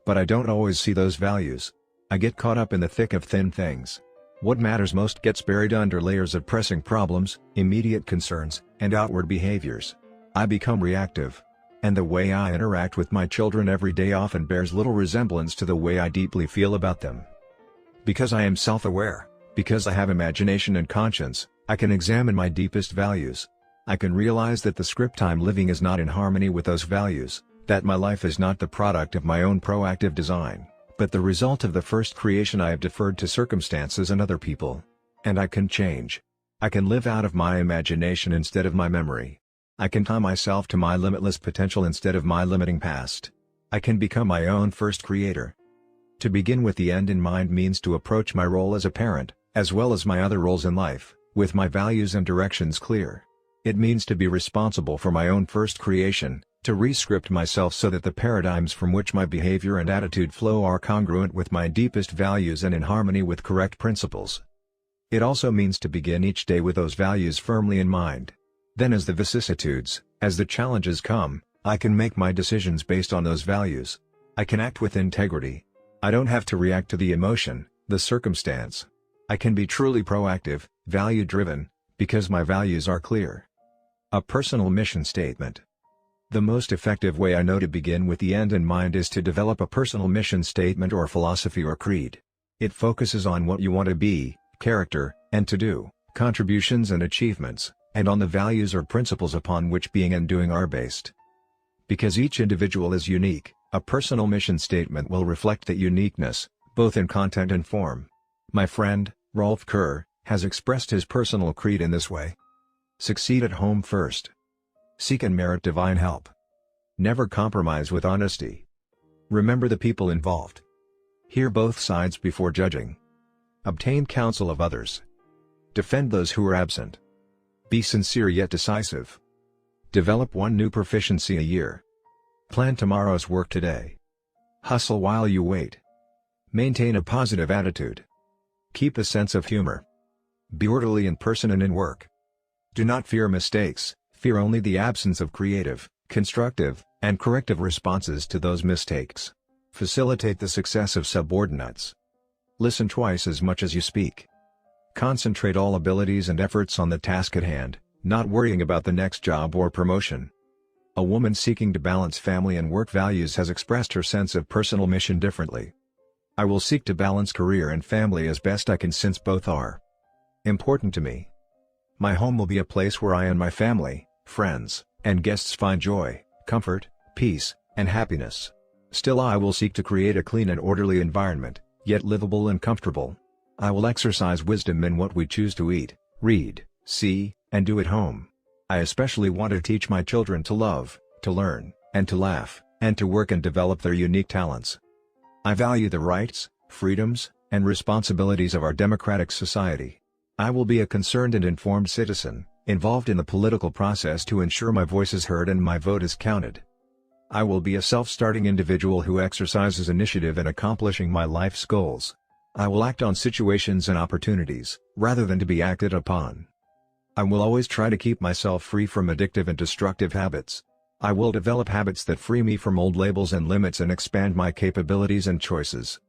But I don't always see those values. I get caught up in the thick of thin things. What matters most gets buried under layers of pressing problems, immediate concerns, and outward behaviors. I become reactive. And the way I interact with my children every day often bears little resemblance to the way I deeply feel about them. Because I am self-aware, because I have imagination and conscience, I can examine my deepest values. I can realize that the script I'm living is not in harmony with those values, that my life is not the product of my own proactive design, but the result of the first creation I have deferred to circumstances and other people. And I can change. I can live out of my imagination instead of my memory. I can tie myself to my limitless potential instead of my limiting past. I can become my own first creator. To begin with the end in mind means to approach my role as a parent, as well as my other roles in life, with my values and directions clear. It means to be responsible for my own first creation, to re-script myself so that the paradigms from which my behavior and attitude flow are congruent with my deepest values and in harmony with correct principles. It also means to begin each day with those values firmly in mind. Then as the vicissitudes, as the challenges come, I can make my decisions based on those values. I can act with integrity. I don't have to react to the emotion, the circumstance. I can be truly proactive, value-driven, because my values are clear. A personal mission statement. The most effective way I know to begin with the end in mind is to develop a personal mission statement or philosophy or creed. It focuses on what you want to be, character, and to do, contributions and achievements, and on the values or principles upon which being and doing are based. Because each individual is unique, a personal mission statement will reflect that uniqueness, both in content and form. My friend, Rolf Kerr, has expressed his personal creed in this way. Succeed at home first. Seek and merit divine help. Never compromise with honesty. Remember the people involved. Hear both sides before judging. Obtain counsel of others. Defend those who are absent. Be sincere yet decisive. Develop one new proficiency a year. Plan tomorrow's work today. Hustle while you wait. Maintain a positive attitude. Keep a sense of humor. Be orderly in person and in work. Do not fear mistakes. Fear only the absence of creative, constructive, and corrective responses to those mistakes. Facilitate the success of subordinates. Listen twice as much as you speak. Concentrate all abilities and efforts on the task at hand, not worrying about the next job or promotion. A woman seeking to balance family and work values has expressed her sense of personal mission differently. I will seek to balance career and family as best I can since both are important to me. My home will be a place where I and my family, friends, and guests find joy, comfort, peace, and happiness. Still I will seek to create a clean and orderly environment, yet livable and comfortable. I will exercise wisdom in what we choose to eat, read, see, and do at home. I especially want to teach my children to love, to learn, and to laugh, and to work and develop their unique talents. I value the rights, freedoms, and responsibilities of our democratic society. I will be a concerned and informed citizen, involved in the political process to ensure my voice is heard and my vote is counted. I will be a self-starting individual who exercises initiative in accomplishing my life's goals. I will act on situations and opportunities, rather than to be acted upon. I will always try to keep myself free from addictive and destructive habits. I will develop habits that free me from old labels and limits and expand my capabilities and choices.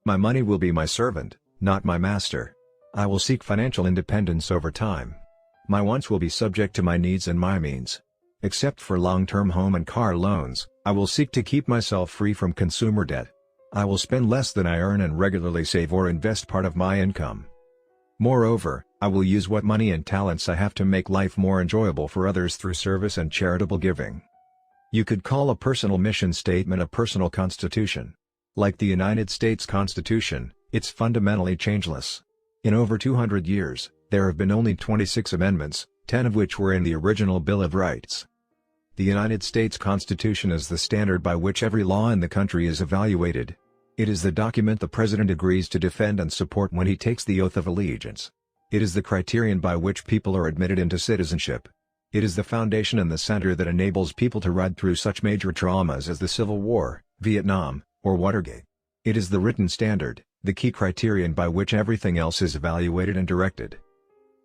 My money will be my servant, not my master. I will seek financial independence over time. My wants will be subject to my needs and my means. Except for long-term home and car loans, I will seek to keep myself free from consumer debt. I will spend less than I earn and regularly save or invest part of my income. Moreover, I will use what money and talents I have to make life more enjoyable for others through service and charitable giving. You could call a personal mission statement a personal constitution. Like the United States Constitution, it's fundamentally changeless. In over 200 years, there have been only 26 amendments, 10 of which were in the original Bill of Rights. The United States Constitution is the standard by which every law in the country is evaluated. It is the document the President agrees to defend and support when he takes the oath of allegiance. It is the criterion by which people are admitted into citizenship. It is the foundation and the center that enables people to ride through such major traumas as the Civil War, Vietnam, or Watergate. It is the written standard, the key criterion by which everything else is evaluated and directed.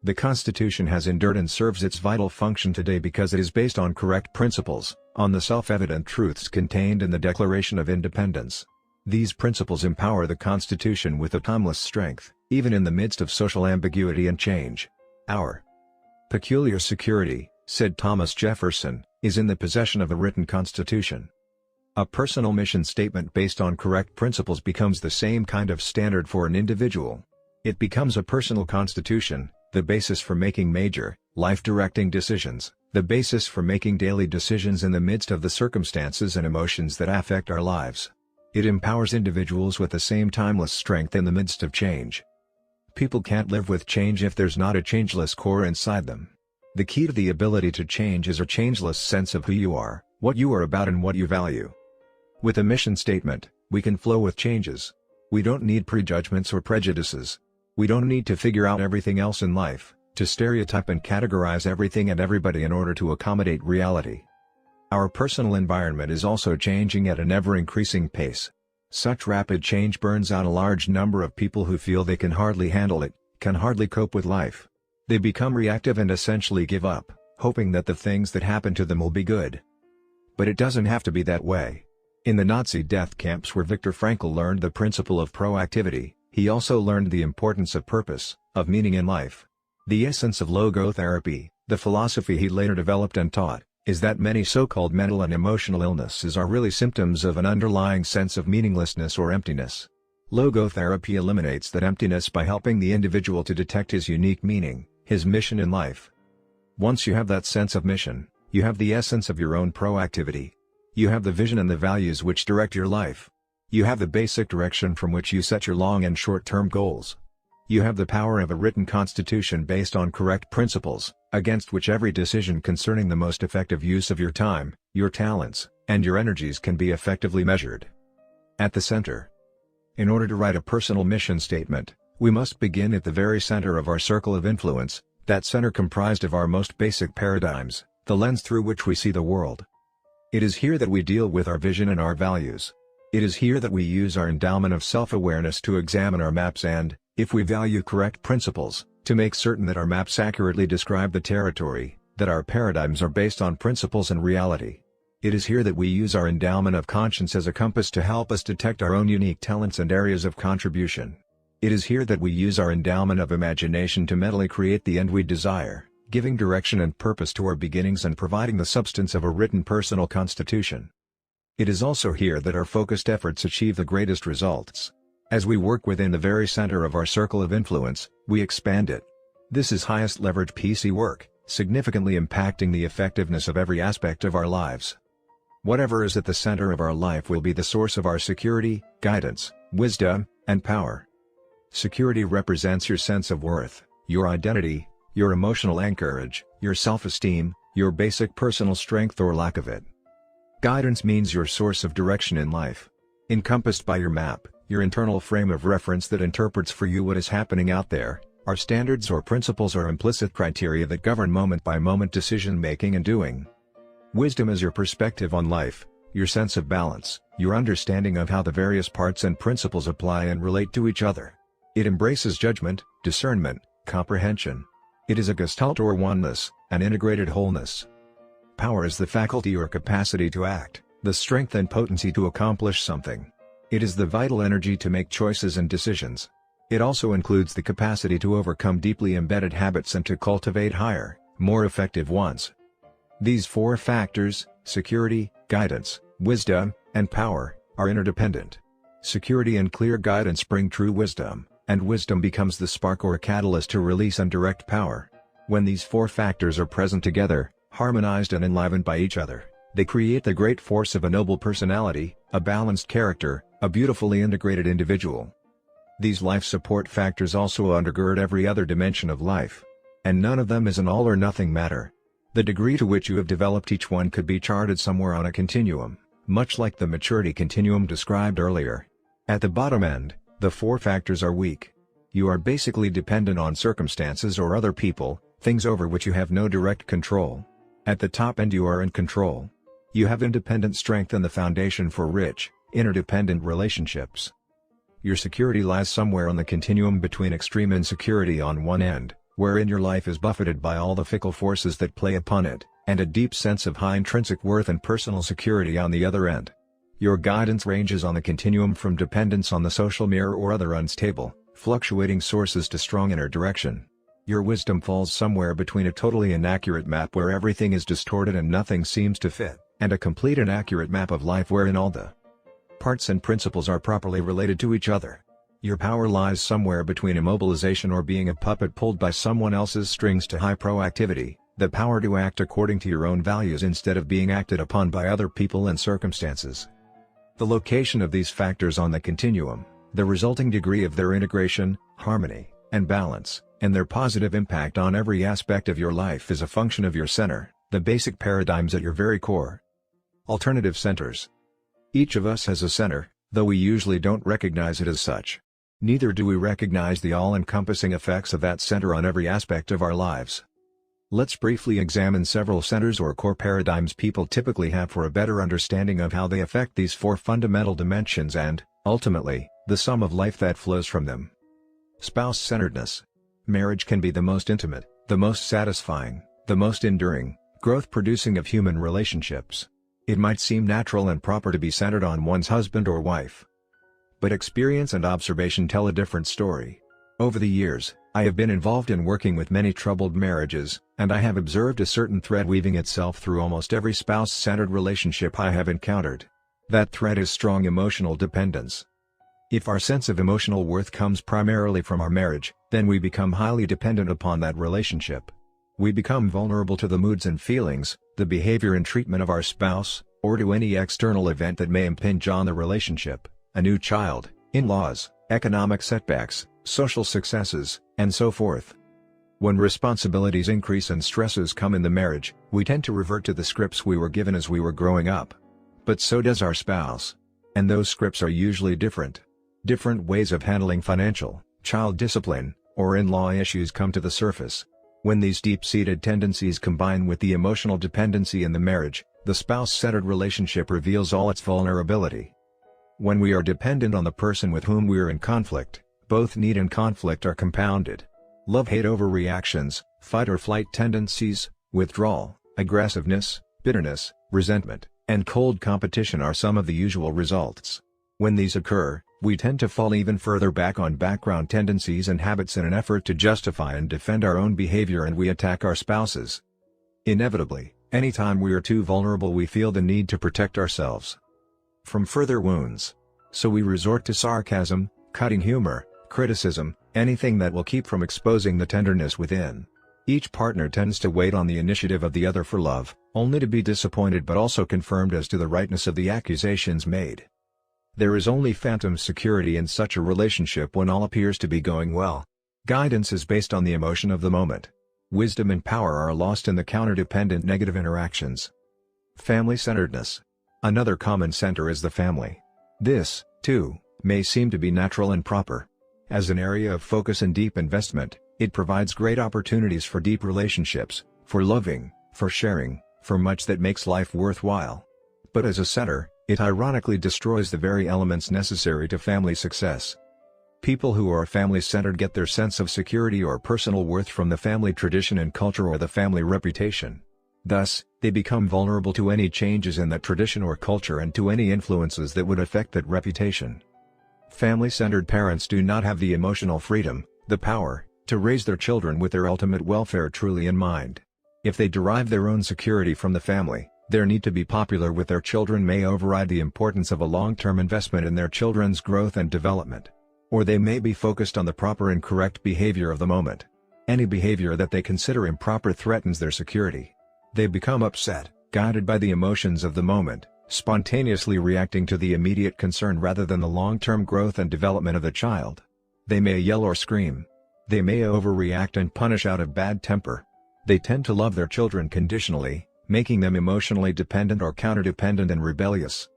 The Constitution has endured and serves its vital function today because it is based on correct principles, on the self-evident truths contained in the Declaration of Independence. These principles empower the Constitution with a timeless strength, even in the midst of social ambiguity and change. Our peculiar security, said Thomas Jefferson, is in the possession of a written Constitution. A personal mission statement based on correct principles becomes the same kind of standard for an individual. It becomes a personal constitution, the basis for making major, life-directing decisions, the basis for making daily decisions in the midst of the circumstances and emotions that affect our lives. It empowers individuals with the same timeless strength in the midst of change. People can't live with change if there's not a changeless core inside them. The key to the ability to change is a changeless sense of who you are, what you are about and what you value. With a mission statement, we can flow with changes. We don't need prejudgments or prejudices. We don't need to figure out everything else in life, to stereotype and categorize everything and everybody in order to accommodate reality. Our personal environment is also changing at an ever-increasing pace. Such rapid change burns out a large number of people who feel they can hardly handle it, can hardly cope with life. They become reactive and essentially give up, hoping that the things that happen to them will be good. But it doesn't have to be that way. In the Nazi death camps where Viktor Frankl learned the principle of proactivity, he also learned the importance of purpose, of meaning in life. The essence of logotherapy, the philosophy he later developed and taught, is that many so-called mental and emotional illnesses are really symptoms of an underlying sense of meaninglessness or emptiness. Logotherapy eliminates that emptiness by helping the individual to detect his unique meaning, his mission in life. Once you have that sense of mission, you have the essence of your own proactivity. You have the vision and the values which direct your life. You have the basic direction from which you set your long and short-term goals. You have the power of a written constitution based on correct principles, against which every decision concerning the most effective use of your time, your talents, and your energies can be effectively measured. At the center. In order to write a personal mission statement, we must begin at the very center of our circle of influence, that center comprised of our most basic paradigms, the lens through which we see the world. It is here that we deal with our vision and our values. It is here that we use our endowment of self-awareness to examine our maps and, if we value correct principles, to make certain that our maps accurately describe the territory, that our paradigms are based on principles and reality. It is here that we use our endowment of conscience as a compass to help us detect our own unique talents and areas of contribution. It is here that we use our endowment of imagination to mentally create the end we desire, giving direction and purpose to our beginnings and providing the substance of a written personal constitution. It is also here that our focused efforts achieve the greatest results. As we work within the very center of our circle of influence, we expand it. This is highest leverage PC work, significantly impacting the effectiveness of every aspect of our lives. Whatever is at the center of our life will be the source of our security, guidance, wisdom, and power. Security represents your sense of worth, your identity, your emotional anchorage, your self-esteem, your basic personal strength or lack of it. Guidance means your source of direction in life. Encompassed by your map, your internal frame of reference that interprets for you what is happening out there, our standards or principles are implicit criteria that govern moment-by-moment decision-making and doing. Wisdom is your perspective on life, your sense of balance, your understanding of how the various parts and principles apply and relate to each other. It embraces judgment, discernment, comprehension. It is a gestalt or oneness, an integrated wholeness. Power is the faculty or capacity to act, the strength and potency to accomplish something. It is the vital energy to make choices and decisions. It also includes the capacity to overcome deeply embedded habits and to cultivate higher, more effective ones. These four factors, security, guidance, wisdom, and power, are interdependent. Security and clear guidance bring true wisdom, and wisdom becomes the spark or catalyst to release and direct power. When these four factors are present together, harmonized and enlivened by each other, they create the great force of a noble personality, a balanced character, a beautifully integrated individual. These life support factors also undergird every other dimension of life. And none of them is an all or nothing matter. The degree to which you have developed each one could be charted somewhere on a continuum, much like the maturity continuum described earlier. At the bottom end, the four factors are weak. You are basically dependent on circumstances or other people, things over which you have no direct control. At the top end you are in control. You have independent strength and the foundation for rich, interdependent relationships. Your security lies somewhere on the continuum between extreme insecurity on one end, wherein your life is buffeted by all the fickle forces that play upon it, and a deep sense of high intrinsic worth and personal security on the other end. Your guidance ranges on the continuum from dependence on the social mirror or other unstable, fluctuating sources to strong inner direction. Your wisdom falls somewhere between a totally inaccurate map where everything is distorted and nothing seems to fit, and a complete and accurate map of life wherein all the parts and principles are properly related to each other. Your power lies somewhere between immobilization or being a puppet pulled by someone else's strings to high proactivity, the power to act according to your own values instead of being acted upon by other people and circumstances. The location of these factors on the continuum, the resulting degree of their integration, harmony, and balance, and their positive impact on every aspect of your life is a function of your center, the basic paradigms at your very core. Alternative centers. Each of us has a center, though we usually don't recognize it as such. Neither do we recognize the all-encompassing effects of that center on every aspect of our lives. Let's briefly examine several centers or core paradigms people typically have for a better understanding of how they affect these four fundamental dimensions and, ultimately, the sum of life that flows from them. Spouse-centeredness. Marriage can be the most intimate, the most satisfying, the most enduring, growth-producing of human relationships. It might seem natural and proper to be centered on one's husband or wife. But experience and observation tell a different story. Over the years, I have been involved in working with many troubled marriages, and I have observed a certain thread weaving itself through almost every spouse-centered relationship I have encountered. That thread is strong emotional dependence. If our sense of emotional worth comes primarily from our marriage, then we become highly dependent upon that relationship. We become vulnerable to the moods and feelings, the behavior and treatment of our spouse, or to any external event that may impinge on the relationship, a new child, in-laws, economic setbacks, social successes, and so forth. When responsibilities increase and stresses come in the marriage, we tend to revert to the scripts we were given as we were growing up. But so does our spouse. And those scripts are usually different. Different ways of handling financial, child discipline, or in-law issues come to the surface. When these deep-seated tendencies combine with the emotional dependency in the marriage, the spouse-centered relationship reveals all its vulnerability. When we are dependent on the person with whom we are in conflict, both need and conflict are compounded. Love-hate overreactions, fight-or-flight tendencies, withdrawal, aggressiveness, bitterness, resentment, and cold competition are some of the usual results. When these occur, we tend to fall even further back on background tendencies and habits in an effort to justify and defend our own behavior, and we attack our spouses. Inevitably, anytime we are too vulnerable, we feel the need to protect ourselves from further wounds. So we resort to sarcasm, cutting humor, criticism, anything that will keep from exposing the tenderness within. Each partner tends to wait on the initiative of the other for love, only to be disappointed but also confirmed as to the rightness of the accusations made. There is only phantom security in such a relationship when all appears to be going well. Guidance is based on the emotion of the moment. Wisdom and power are lost in the counter-dependent negative interactions. Family-centeredness. Another common center is the family. This, too, may seem to be natural and proper. As an area of focus and deep investment, it provides great opportunities for deep relationships, for loving, for sharing, for much that makes life worthwhile. But as a center, it ironically destroys the very elements necessary to family success. People who are family-centered get their sense of security or personal worth from the family tradition and culture or the family reputation. Thus, they become vulnerable to any changes in that tradition or culture and to any influences that would affect that reputation. Family-centered parents do not have the emotional freedom, the power, to raise their children with their ultimate welfare truly in mind. If they derive their own security from the family, their need to be popular with their children may override the importance of a long-term investment in their children's growth and development. Or they may be focused on the proper and correct behavior of the moment. Any behavior that they consider improper threatens their security. They become upset, guided by the emotions of the moment, spontaneously reacting to the immediate concern rather than the long-term growth and development of the child. They may yell or scream. They may overreact and punish out of bad temper. They tend to love their children conditionally, making them emotionally dependent or counter-dependent and rebellious.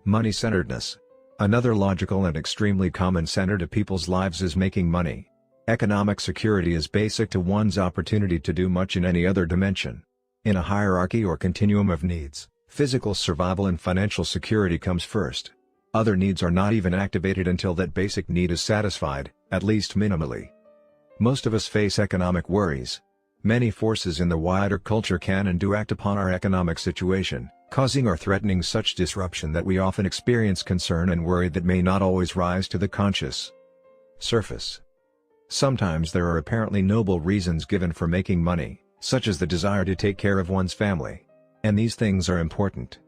Money-centeredness. Another logical and extremely common center to people's lives is making money. Economic security is basic to one's opportunity to do much in any other dimension. In a hierarchy or continuum of needs, physical survival and financial security comes first. Other needs are not even activated until that basic need is satisfied, at least minimally. Most of us face economic worries. Many forces in the wider culture can and do act upon our economic situation, causing or threatening such disruption that we often experience concern and worry that may not always rise to the conscious surface. Sometimes there are apparently noble reasons given for making money, such as the desire to take care of one's family. And these things are important.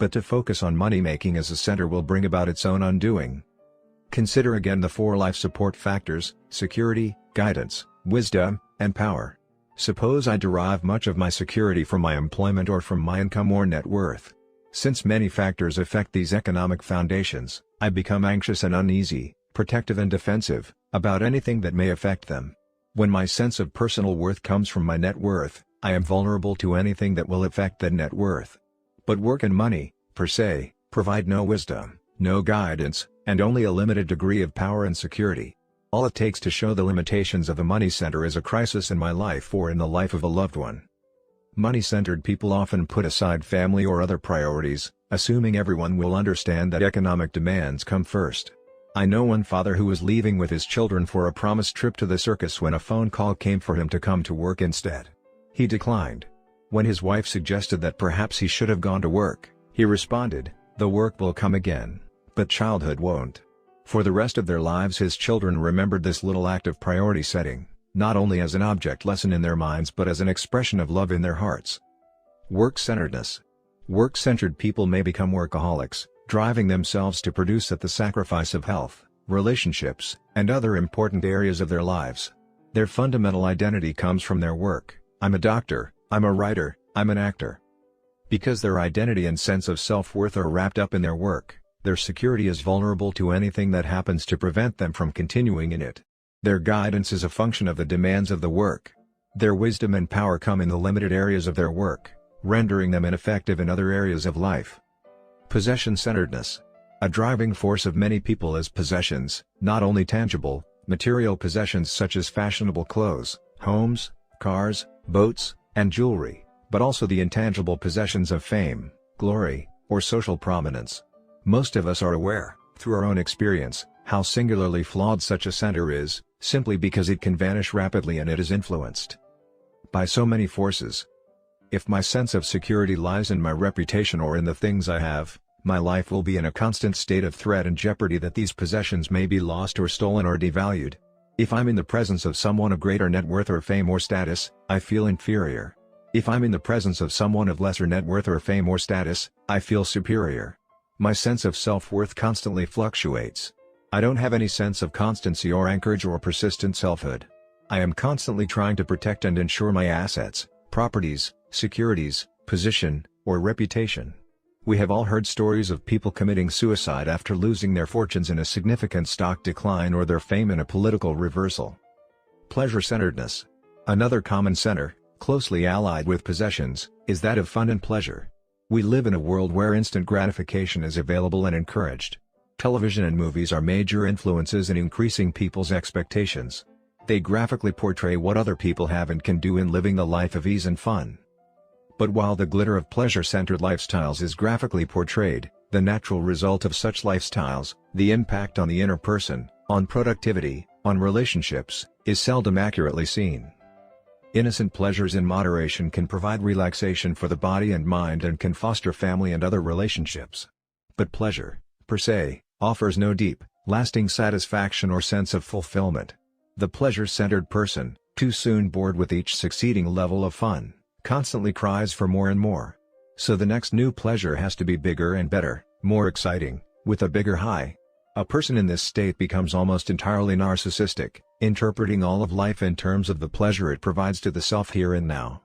But to focus on money-making as a center will bring about its own undoing. Consider again the 4 life support factors: security, guidance, wisdom, and power. Suppose I derive much of my security from my employment or from my income or net worth. Since many factors affect these economic foundations, I become anxious and uneasy, protective and defensive, about anything that may affect them. When my sense of personal worth comes from my net worth, I am vulnerable to anything that will affect that net worth. But work and money, per se, provide no wisdom, no guidance, and only a limited degree of power and security. All it takes to show the limitations of a money center is a crisis in my life or in the life of a loved one. Money-centered people often put aside family or other priorities, assuming everyone will understand that economic demands come first. I know one father who was leaving with his children for a promised trip to the circus when a phone call came for him to come to work instead. He declined. When his wife suggested that perhaps he should have gone to work, he responded, "The work will come again, but childhood won't." For the rest of their lives his children remembered this little act of priority setting, not only as an object lesson in their minds but as an expression of love in their hearts. Work-centeredness. Work-centered people may become workaholics, driving themselves to produce at the sacrifice of health, relationships, and other important areas of their lives. Their fundamental identity comes from their work. I'm a doctor, I'm a writer, I'm an actor. Because their identity and sense of self-worth are wrapped up in their work, their security is vulnerable to anything that happens to prevent them from continuing in it. Their guidance is a function of the demands of the work. Their wisdom and power come in the limited areas of their work, rendering them ineffective in other areas of life. Possession-centeredness. A driving force of many people is possessions, not only tangible, material possessions such as fashionable clothes, homes, cars, boats, and jewelry, but also the intangible possessions of fame, glory, or social prominence. Most of us are aware, through our own experience, how singularly flawed such a center is, simply because it can vanish rapidly and it is influenced by so many forces. If my sense of security lies in my reputation or in the things I have, my life will be in a constant state of threat and jeopardy that these possessions may be lost or stolen or devalued. If I'm in the presence of someone of greater net worth or fame or status, I feel inferior. If I'm in the presence of someone of lesser net worth or fame or status, I feel superior. My sense of self-worth constantly fluctuates. I don't have any sense of constancy or anchorage or persistent selfhood. I am constantly trying to protect and ensure my assets, properties, securities, position, or reputation. We have all heard stories of people committing suicide after losing their fortunes in a significant stock decline or their fame in a political reversal. Pleasure-centeredness. Another common center, closely allied with possessions, is that of fun and pleasure. We live in a world where instant gratification is available and encouraged. Television and movies are major influences in increasing people's expectations. They graphically portray what other people have and can do in living the life of ease and fun. But while the glitter of pleasure-centered lifestyles is graphically portrayed, the natural result of such lifestyles, the impact on the inner person, on productivity, on relationships, is seldom accurately seen. Innocent pleasures in moderation can provide relaxation for the body and mind and can foster family and other relationships. But pleasure, per se, offers no deep, lasting satisfaction or sense of fulfillment. The pleasure-centered person, too soon bored with each succeeding level of fun, constantly cries for more and more. So the next new pleasure has to be bigger and better, more exciting, with a bigger high. A person in this state becomes almost entirely narcissistic, interpreting all of life in terms of the pleasure it provides to the self here and now.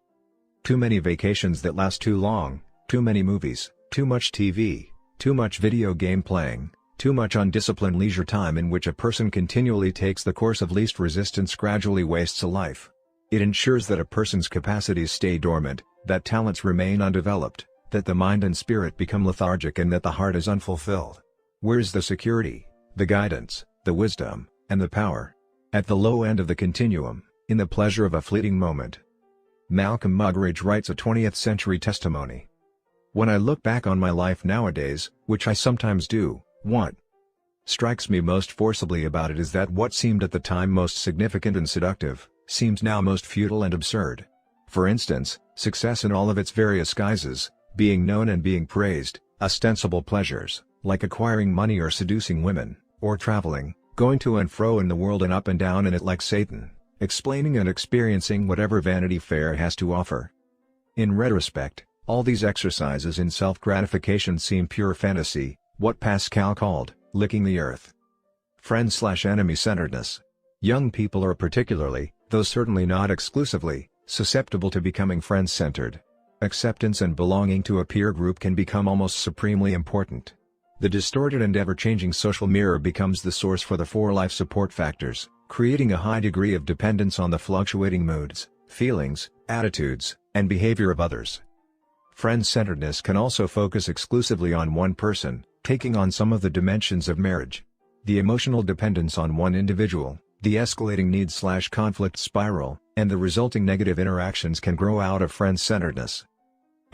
Too many vacations that last too long, too many movies, too much TV, too much video game playing, too much undisciplined leisure time in which a person continually takes the course of least resistance gradually wastes a life. It ensures that a person's capacities stay dormant, that talents remain undeveloped, that the mind and spirit become lethargic and that the heart is unfulfilled. Where's the security, the guidance, the wisdom, and the power? At the low end of the continuum, in the pleasure of a fleeting moment. Malcolm Muggeridge writes a 20th century testimony. When I look back on my life nowadays, which I sometimes do, what strikes me most forcibly about it is that what seemed at the time most significant and seductive, seems now most futile and absurd. For instance, success in all of its various guises, being known and being praised, ostensible pleasures, like acquiring money or seducing women, or traveling, going to and fro in the world and up and down in it like Satan, explaining and experiencing whatever Vanity Fair has to offer. In retrospect, all these exercises in self-gratification seem pure fantasy, what Pascal called, licking the earth. Friend/enemy-centeredness. Young people are particularly, though certainly not exclusively, susceptible to becoming friend-centered. Acceptance and belonging to a peer group can become almost supremely important. The distorted and ever-changing social mirror becomes the source for the four life support factors, creating a high degree of dependence on the fluctuating moods, feelings, attitudes, and behavior of others. Friend-centeredness can also focus exclusively on one person, taking on some of the dimensions of marriage. The emotional dependence on one individual, the escalating need/conflict spiral, and the resulting negative interactions can grow out of friend-centeredness.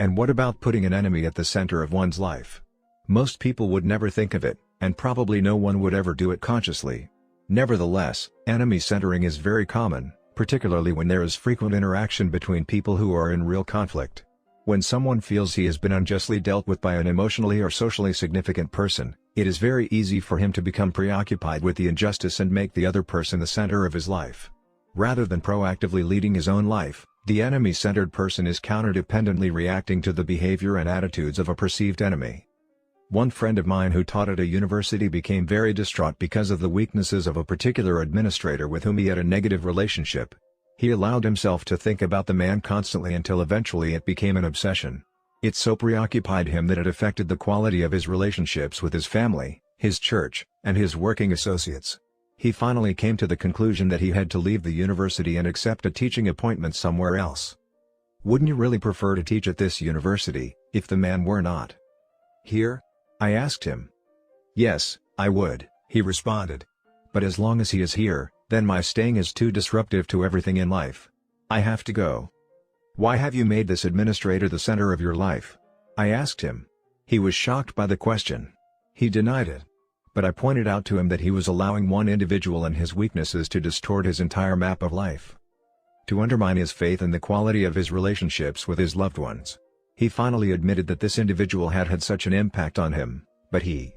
And what about putting an enemy at the center of one's life? Most people would never think of it, and probably no one would ever do it consciously. Nevertheless, enemy centering is very common, particularly when there is frequent interaction between people who are in real conflict. When someone feels he has been unjustly dealt with by an emotionally or socially significant person, it is very easy for him to become preoccupied with the injustice and make the other person the center of his life. Rather than proactively leading his own life, the enemy-centered person is counterdependently reacting to the behavior and attitudes of a perceived enemy. One friend of mine who taught at a university became very distraught because of the weaknesses of a particular administrator with whom he had a negative relationship. He allowed himself to think about the man constantly until eventually it became an obsession. It so preoccupied him that it affected the quality of his relationships with his family, his church, and his working associates. He finally came to the conclusion that he had to leave the university and accept a teaching appointment somewhere else. "Wouldn't you really prefer to teach at this university, if the man were not here?" I asked him. "Yes, I would," he responded. "But as long as he is here, then my staying is too disruptive to everything in life. I have to go." "Why have you made this administrator the center of your life?" I asked him. He was shocked by the question. He denied it. But I pointed out to him that he was allowing one individual and his weaknesses to distort his entire map of life, to undermine his faith in the quality of his relationships with his loved ones. He finally admitted that this individual had had such an impact on him, but he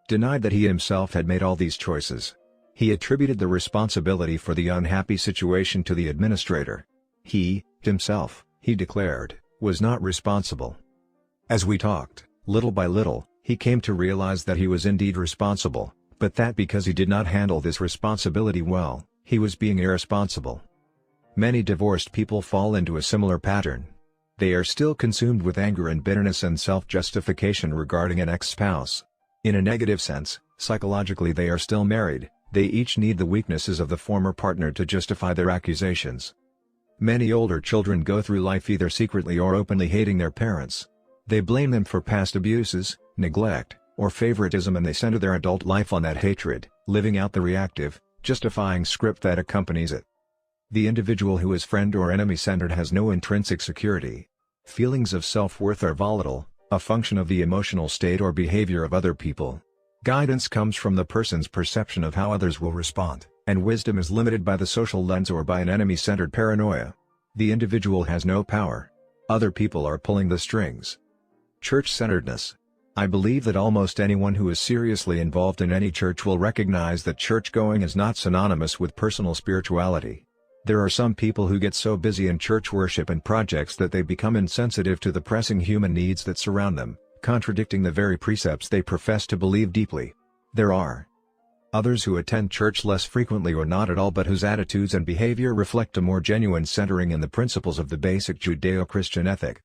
denied that he himself had made all these choices. He attributed the responsibility for the unhappy situation to the administrator. He, himself, he declared, was not responsible. As we talked, little by little, he came to realize that he was indeed responsible, but that because he did not handle this responsibility well, he was being irresponsible. Many divorced people fall into a similar pattern. They are still consumed with anger and bitterness and self-justification regarding an ex-spouse. In a negative sense, psychologically they are still married. They each need the weaknesses of the former partner to justify their accusations. Many older children go through life either secretly or openly hating their parents. They blame them for past abuses, neglect, or favoritism, and they center their adult life on that hatred, living out the reactive, justifying script that accompanies it. The individual who is friend or enemy-centered has no intrinsic security. Feelings of self-worth are volatile, a function of the emotional state or behavior of other people. Guidance comes from the person's perception of how others will respond, and wisdom is limited by the social lens or by an enemy-centered paranoia. The individual has no power. Other people are pulling the strings. Church-centeredness. I believe that almost anyone who is seriously involved in any church will recognize that church-going is not synonymous with personal spirituality. There are some people who get so busy in church worship and projects that they become insensitive to the pressing human needs that surround them, contradicting the very precepts they profess to believe deeply. There are others who attend church less frequently or not at all, but whose attitudes and behavior reflect a more genuine centering in the principles of the basic Judeo-Christian ethic.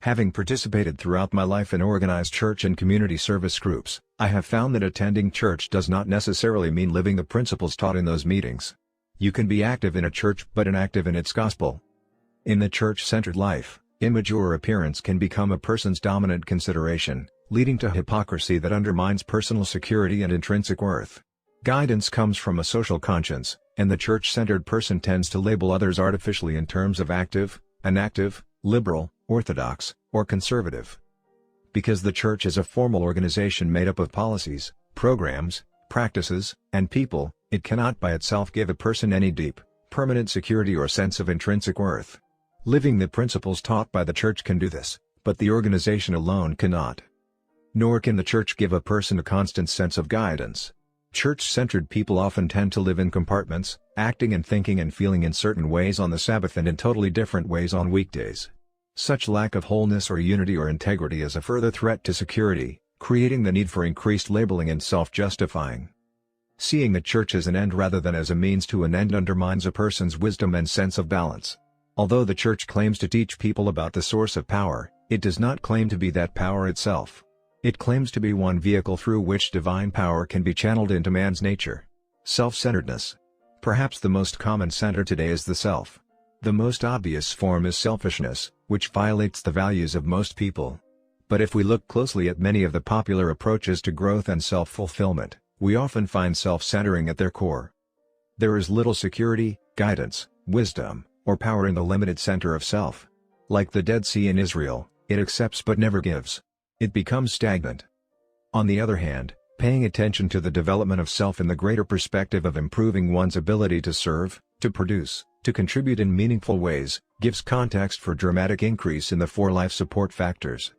Having participated throughout my life in organized church and community service groups, I have found that attending church does not necessarily mean living the principles taught in those meetings. You can be active in a church but inactive in its gospel. In the church-centered life, image or appearance can become a person's dominant consideration, leading to hypocrisy that undermines personal security and intrinsic worth. Guidance comes from a social conscience, and the church-centered person tends to label others artificially in terms of active, an active, liberal, orthodox, or conservative. Because the church is a formal organization made up of policies, programs, practices, and people, it cannot by itself give a person any deep, permanent security or sense of intrinsic worth. Living the principles taught by the church can do this, but the organization alone cannot. Nor can the church give a person a constant sense of guidance. Church-centered people often tend to live in compartments, acting and thinking and feeling in certain ways on the Sabbath and in totally different ways on weekdays. Such lack of wholeness or unity or integrity is a further threat to security, creating the need for increased labeling and self-justifying. Seeing the church as an end rather than as a means to an end undermines a person's wisdom and sense of balance. Although the church claims to teach people about the source of power, it does not claim to be that power itself. It claims to be one vehicle through which divine power can be channeled into man's nature. Self-centeredness. Perhaps the most common center today is the self. The most obvious form is selfishness, which violates the values of most people. But if we look closely at many of the popular approaches to growth and self-fulfillment, we often find self-centering at their core. There is little security, guidance, wisdom, or power in the limited center of self. Like the Dead Sea in Israel, it accepts but never gives. It becomes stagnant. On the other hand, paying attention to the development of self in the greater perspective of improving one's ability to serve, to produce, to contribute in meaningful ways, gives context for dramatic increase in the 4 life support factors.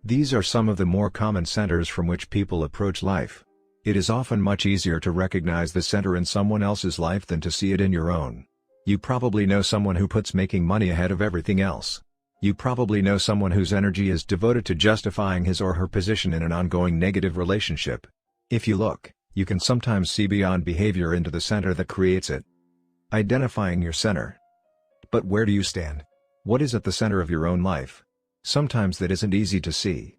These are some of the more common centers from which people approach life. It is often much easier to recognize the center in someone else's life than to see it in your own. You probably know someone who puts making money ahead of everything else. You probably know someone whose energy is devoted to justifying his or her position in an ongoing negative relationship. If you look, you can sometimes see beyond behavior into the center that creates it. Identifying your center. But where do you stand? What is at the center of your own life? Sometimes that isn't easy to see.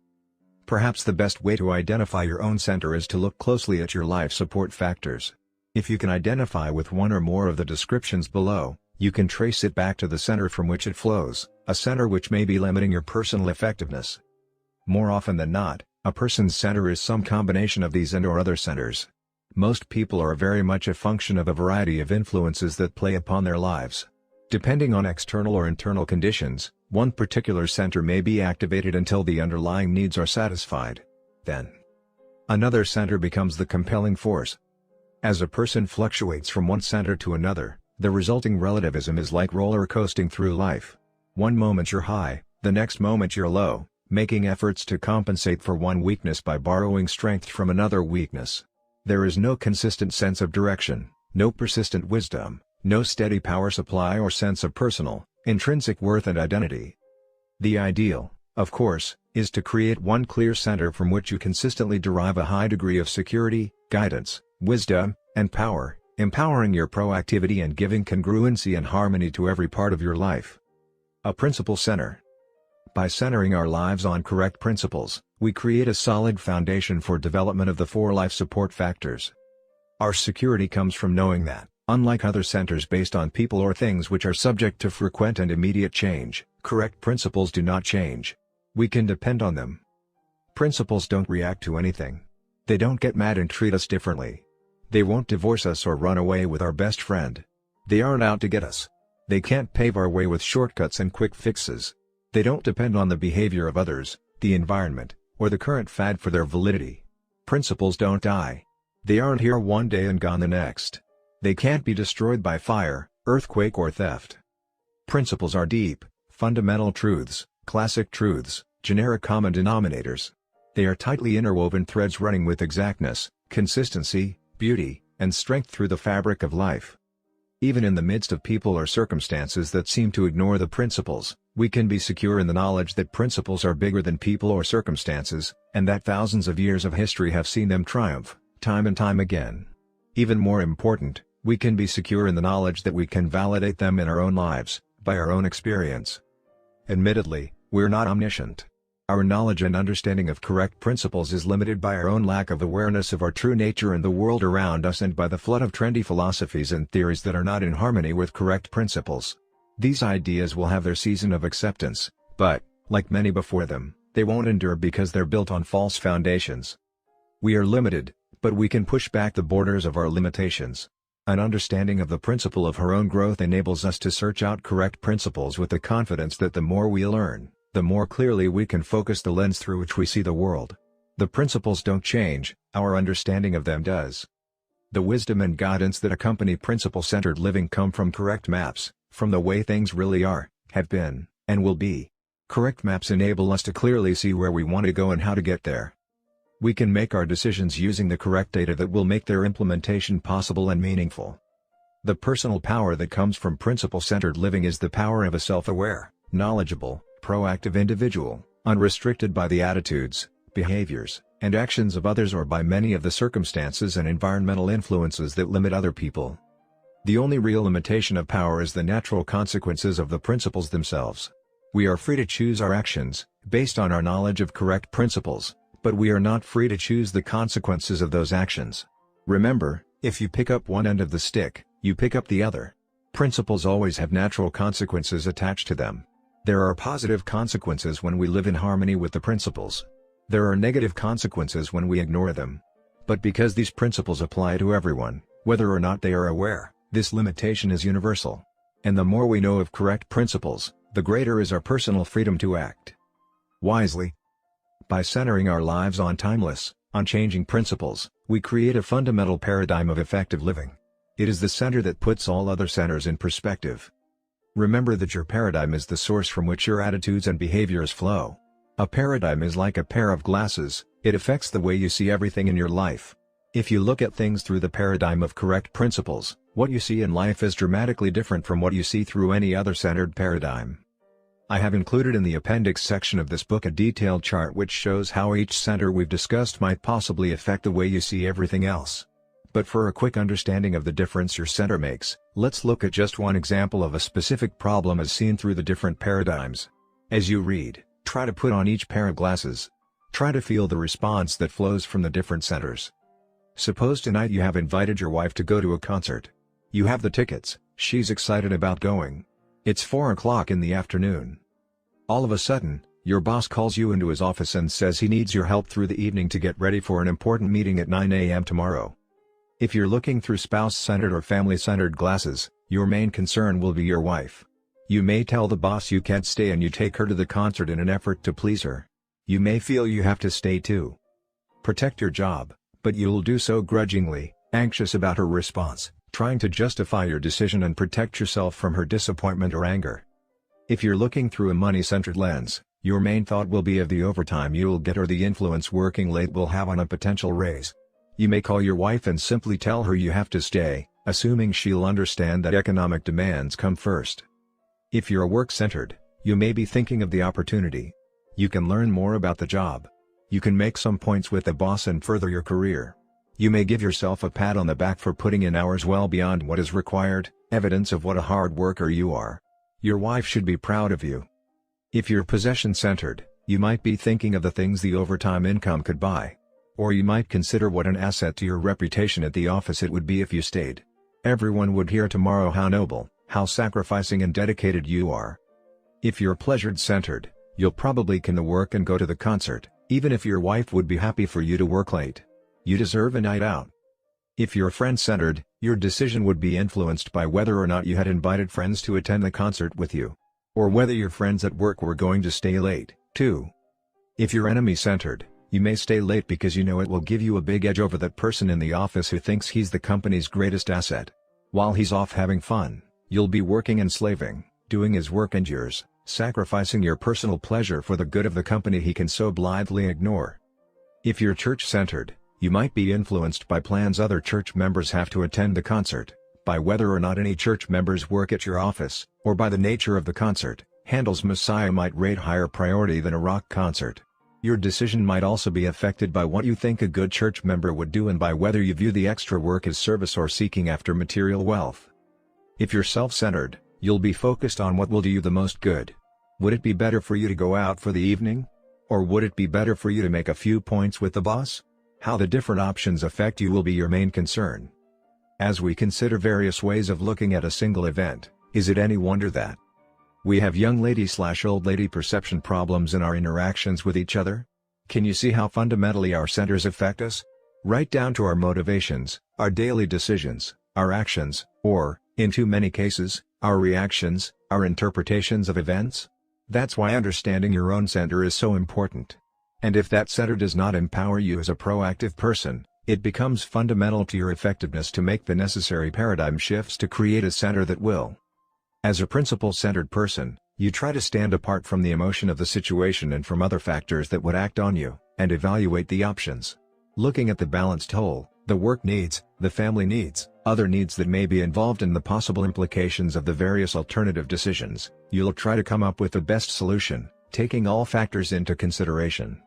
Perhaps the best way to identify your own center is to look closely at your life support factors. If you can identify with one or more of the descriptions below, you can trace it back to the center from which it flows, a center which may be limiting your personal effectiveness. More often than not, a person's center is some combination of these and/or other centers. Most people are very much a function of a variety of influences that play upon their lives. Depending on external or internal conditions, one particular center may be activated until the underlying needs are satisfied. Then, another center becomes the compelling force. As a person fluctuates from one center to another, the resulting relativism is like roller coasting through life. One moment you're high, the next moment you're low, making efforts to compensate for one weakness by borrowing strength from another weakness. There is no consistent sense of direction, no persistent wisdom, no steady power supply or sense of personal, intrinsic worth and identity. The ideal, of course, is to create one clear center from which you consistently derive a high degree of security, guidance, wisdom, and power, empowering your proactivity and giving congruency and harmony to every part of your life. A principle center. By centering our lives on correct principles, we create a solid foundation for development of the 4 life support factors. Our security comes from knowing that, unlike other centers based on people or things which are subject to frequent and immediate change, correct principles do not change. We can depend on them. Principles don't react to anything. They don't get mad and treat us differently. They won't divorce us or run away with our best friend. They aren't out to get us. They can't pave our way with shortcuts and quick fixes. They don't depend on the behavior of others, the environment, or the current fad for their validity. Principles don't die. They aren't here one day and gone the next. They can't be destroyed by fire, earthquake or theft. Principles are deep, fundamental truths, classic truths, generic common denominators. They are tightly interwoven threads running with exactness, consistency, beauty, and strength through the fabric of life. Even in the midst of people or circumstances that seem to ignore the principles, we can be secure in the knowledge that principles are bigger than people or circumstances, and that thousands of years of history have seen them triumph, time and time again. Even more important, we can be secure in the knowledge that we can validate them in our own lives, by our own experience. Admittedly, we're not omniscient. Our knowledge and understanding of correct principles is limited by our own lack of awareness of our true nature and the world around us and by the flood of trendy philosophies and theories that are not in harmony with correct principles. These ideas will have their season of acceptance, but, like many before them, they won't endure because they're built on false foundations. We are limited, but we can push back the borders of our limitations. An understanding of the principle of her own growth enables us to search out correct principles with the confidence that the more we learn, the more clearly we can focus the lens through which we see the world. The principles don't change, our understanding of them does. The wisdom and guidance that accompany principle-centered living come from correct maps, from the way things really are, have been, and will be. Correct maps enable us to clearly see where we want to go and how to get there. We can make our decisions using the correct data that will make their implementation possible and meaningful. The personal power that comes from principle-centered living is the power of a self-aware, knowledgeable, proactive individual, unrestricted by the attitudes, behaviors, and actions of others or by many of the circumstances and environmental influences that limit other people. The only real limitation of power is the natural consequences of the principles themselves. We are free to choose our actions, based on our knowledge of correct principles, but we are not free to choose the consequences of those actions. Remember, if you pick up one end of the stick, you pick up the other. Principles always have natural consequences attached to them. There are positive consequences when we live in harmony with the principles. There are negative consequences when we ignore them. But because these principles apply to everyone, whether or not they are aware, this limitation is universal. And the more we know of correct principles, the greater is our personal freedom to act wisely. By centering our lives on timeless, unchanging principles, we create a fundamental paradigm of effective living. It is the center that puts all other centers in perspective. Remember that your paradigm is the source from which your attitudes and behaviors flow. A paradigm is like a pair of glasses, it affects the way you see everything in your life. If you look at things through the paradigm of correct principles, what you see in life is dramatically different from what you see through any other centered paradigm. I have included in the appendix section of this book a detailed chart which shows how each center we've discussed might possibly affect the way you see everything else. But for a quick understanding of the difference your center makes, let's look at just one example of a specific problem as seen through the different paradigms. As you read, try to put on each pair of glasses. Try to feel the response that flows from the different centers. Suppose tonight you have invited your wife to go to a concert. You have the tickets, she's excited about going. It's 4 o'clock in the afternoon. All of a sudden, your boss calls you into his office and says he needs your help through the evening to get ready for an important meeting at 9 a.m. tomorrow. If you're looking through spouse-centered or family-centered glasses, your main concern will be your wife. You may tell the boss you can't stay and you take her to the concert in an effort to please her. You may feel you have to stay too. Protect your job, but you'll do so grudgingly, anxious about her response, trying to justify your decision and protect yourself from her disappointment or anger. If you're looking through a money-centered lens, your main thought will be of the overtime you'll get or the influence working late will have on a potential raise. You may call your wife and simply tell her you have to stay, assuming she'll understand that economic demands come first. If you're work-centered, you may be thinking of the opportunity. You can learn more about the job. You can make some points with the boss and further your career. You may give yourself a pat on the back for putting in hours well beyond what is required, evidence of what a hard worker you are. Your wife should be proud of you. If you're possession-centered, you might be thinking of the things the overtime income could buy. Or you might consider what an asset to your reputation at the office it would be if you stayed. Everyone would hear tomorrow how noble, how sacrificing and dedicated you are. If you're pleasure-centered, you'll probably can work and go to the concert, even if your wife would be happy for you to work late. You deserve a night out. If you're friend-centered, your decision would be influenced by whether or not you had invited friends to attend the concert with you. Or whether your friends at work were going to stay late, too. If you're enemy-centered, you may stay late because you know it will give you a big edge over that person in the office who thinks he's the company's greatest asset. While he's off having fun, you'll be working and slaving, doing his work and yours, sacrificing your personal pleasure for the good of the company he can so blithely ignore. If you're church-centered, you might be influenced by plans other church members have to attend the concert, by whether or not any church members work at your office, or by the nature of the concert. Handel's Messiah might rate higher priority than a rock concert. Your decision might also be affected by what you think a good church member would do and by whether you view the extra work as service or seeking after material wealth. If you're self-centered, you'll be focused on what will do you the most good. Would it be better for you to go out for the evening? Or would it be better for you to make a few points with the boss? How the different options affect you will be your main concern. As we consider various ways of looking at a single event, is it any wonder that we have young lady/old lady perception problems in our interactions with each other? Can you see how fundamentally our centers affect us? Right down to our motivations, our daily decisions, our actions, or, in too many cases, our reactions, our interpretations of events? That's why understanding your own center is so important. And if that center does not empower you as a proactive person, it becomes fundamental to your effectiveness to make the necessary paradigm shifts to create a center that will. As a principle-centered person, you try to stand apart from the emotion of the situation and from other factors that would act on you, and evaluate the options. Looking at the balanced whole, the work needs, the family needs, other needs that may be involved in the possible implications of the various alternative decisions, you'll try to come up with the best solution, taking all factors into consideration.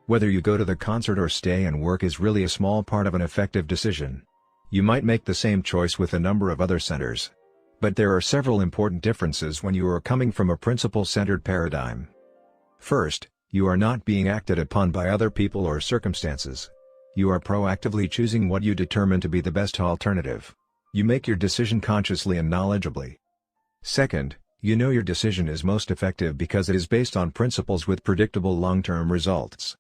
Whether you go to the concert or stay and work is really a small part of an effective decision. You might make the same choice with a number of other centers. But there are several important differences when you are coming from a principle-centered paradigm. First, you are not being acted upon by other people or circumstances. You are proactively choosing what you determine to be the best alternative. You make your decision consciously and knowledgeably. Second, you know your decision is most effective because it is based on principles with predictable long-term results.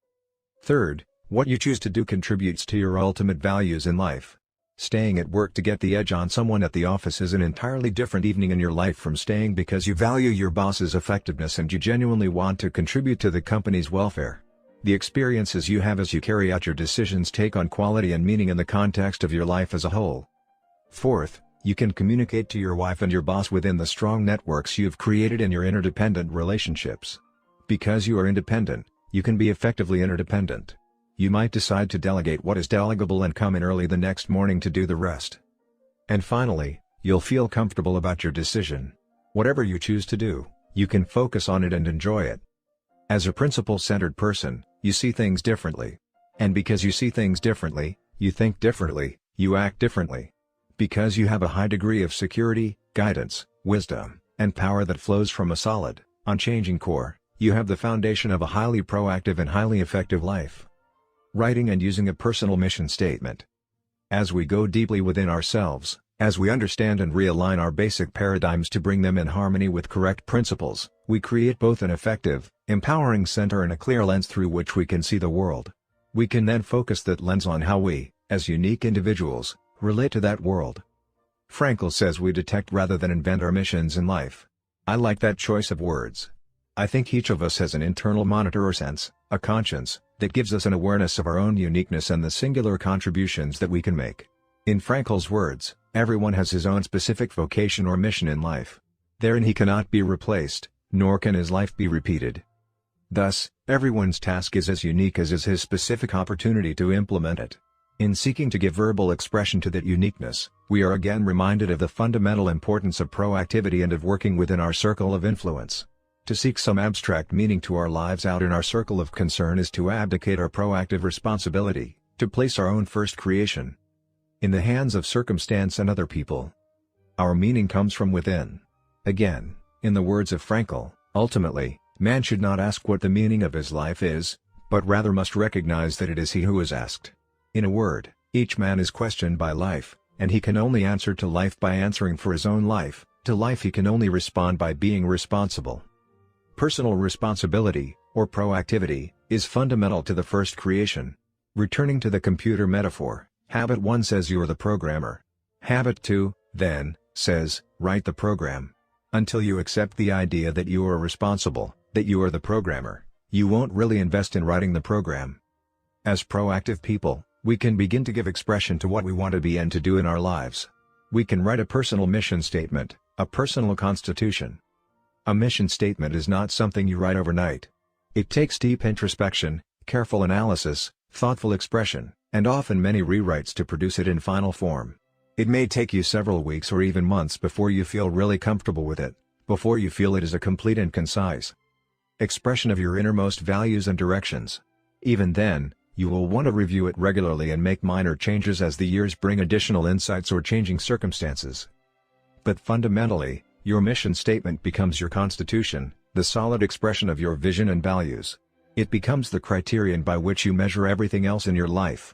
Third, what you choose to do contributes to your ultimate values in life. Staying at work to get the edge on someone at the office is an entirely different evening in your life from staying because you value your boss's effectiveness and you genuinely want to contribute to the company's welfare. The experiences you have as you carry out your decisions take on quality and meaning in the context of your life as a whole. Fourth, you can communicate to your wife and your boss within the strong networks you've created in your interdependent relationships. Because you are independent, you can be effectively interdependent. You might decide to delegate what is delegable and come in early the next morning to do the rest. And finally, you'll feel comfortable about your decision. Whatever you choose to do, you can focus on it and enjoy it. As a principle-centered person, you see things differently. And because you see things differently, you think differently, you act differently. Because you have a high degree of security, guidance, wisdom, and power that flows from a solid, unchanging core, you have the foundation of a highly proactive and highly effective life. Writing and using a personal mission statement. As we go deeply within ourselves, as we understand and realign our basic paradigms to bring them in harmony with correct principles, we create both an effective, empowering center and a clear lens through which we can see the world. We can then focus that lens on how we, as unique individuals, relate to that world. Frankl says we detect rather than invent our missions in life. I like that choice of words. I think each of us has an internal monitor or sense, a conscience, that gives us an awareness of our own uniqueness and the singular contributions that we can make. In Frankl's words, everyone has his own specific vocation or mission in life. Therein he cannot be replaced, nor can his life be repeated. Thus, everyone's task is as unique as is his specific opportunity to implement it. In seeking to give verbal expression to that uniqueness, we are again reminded of the fundamental importance of proactivity and of working within our circle of influence. To seek some abstract meaning to our lives out in our circle of concern is to abdicate our proactive responsibility, to place our own first creation in the hands of circumstance and other people. Our meaning comes from within. Again, in the words of Frankl, ultimately, man should not ask what the meaning of his life is, but rather must recognize that it is he who is asked. In a word, each man is questioned by life, and he can only answer to life by answering for his own life. To life he can only respond by being responsible. Personal responsibility, or proactivity, is fundamental to the first creation. Returning to the computer metaphor, Habit 1 says you're the programmer. Habit 2, then, says, write the program. Until you accept the idea that you are responsible, that you are the programmer, you won't really invest in writing the program. As proactive people, we can begin to give expression to what we want to be and to do in our lives. We can write a personal mission statement, a personal constitution. A mission statement is not something you write overnight. It takes deep introspection, careful analysis, thoughtful expression, and often many rewrites to produce it in final form. It may take you several weeks or even months before you feel really comfortable with it, before you feel it is a complete and concise expression of your innermost values and directions. Even then, you will want to review it regularly and make minor changes as the years bring additional insights or changing circumstances. But fundamentally, your mission statement becomes your constitution, the solid expression of your vision and values. It becomes the criterion by which you measure everything else in your life.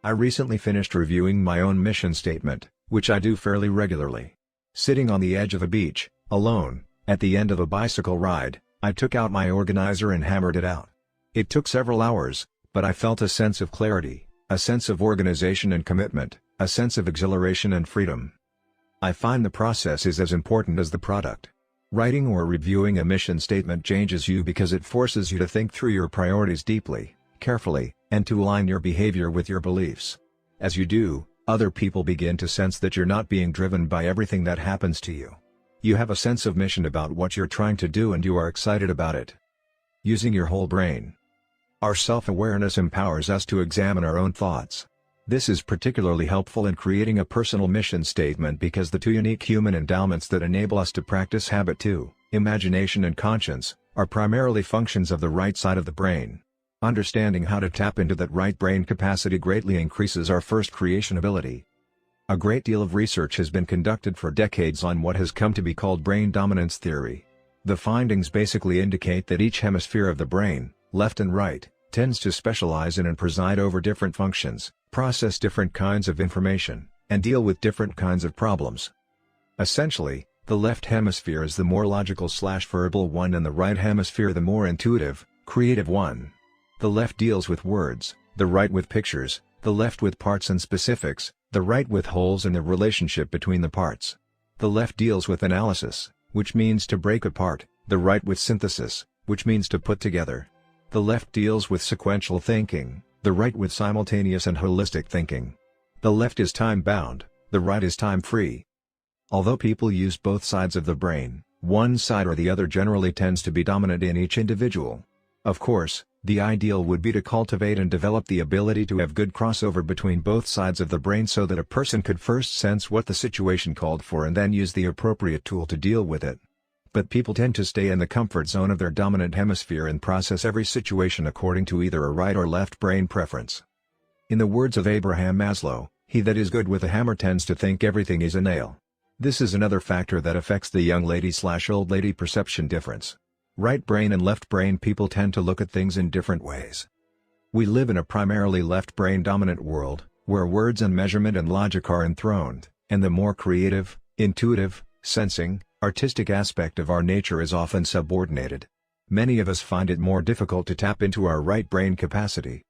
I recently finished reviewing my own mission statement, which I do fairly regularly. Sitting on the edge of a beach, alone, at the end of a bicycle ride, I took out my organizer and hammered it out. It took several hours, but I felt a sense of clarity, A sense of organization and commitment, a sense of exhilaration and freedom. I find the process is as important as the product. Writing or reviewing a mission statement changes you because it forces you to think through your priorities deeply, carefully, and to align your behavior with your beliefs. As you do, other people begin to sense that you're not being driven by everything that happens to you. You have a sense of mission about what you're trying to do and you are excited about it. Using your whole brain. Our self-awareness empowers us to examine our own thoughts. This is particularly helpful in creating a personal mission statement because the two unique human endowments that enable us to practice habit 2, imagination and conscience, are primarily functions of the right side of the brain. Understanding how to tap into that right brain capacity greatly increases our first creation ability. A great deal of research has been conducted for decades on what has come to be called brain dominance theory. The findings basically indicate that each hemisphere of the brain, left and right, tends to specialize in and preside over different functions, process different kinds of information, and deal with different kinds of problems. Essentially, the left hemisphere is the more logical/verbal one and the right hemisphere the more intuitive, creative one. The left deals with words, the right with pictures, the left with parts and specifics, the right with wholes and the relationship between the parts. The left deals with analysis, which means to break apart, the right with synthesis, which means to put together. The left deals with sequential thinking, the right with simultaneous and holistic thinking. The left is time-bound, the right is time-free. Although people use both sides of the brain, one side or the other generally tends to be dominant in each individual. Of course, the ideal would be to cultivate and develop the ability to have good crossover between both sides of the brain so that a person could first sense what the situation called for and then use the appropriate tool to deal with it. But people tend to stay in the comfort zone of their dominant hemisphere and process every situation according to either a right or left brain preference. In the words of Abraham Maslow, he that is good with a hammer tends to think everything is a nail. This is another factor that affects the young lady/old lady perception difference. Right brain and left brain people tend to look at things in different ways. We live in a primarily left brain dominant world, where words and measurement and logic are enthroned, and the more creative, intuitive, sensing, artistic aspect of our nature is often subordinated. Many of us find it more difficult to tap into our right brain capacity.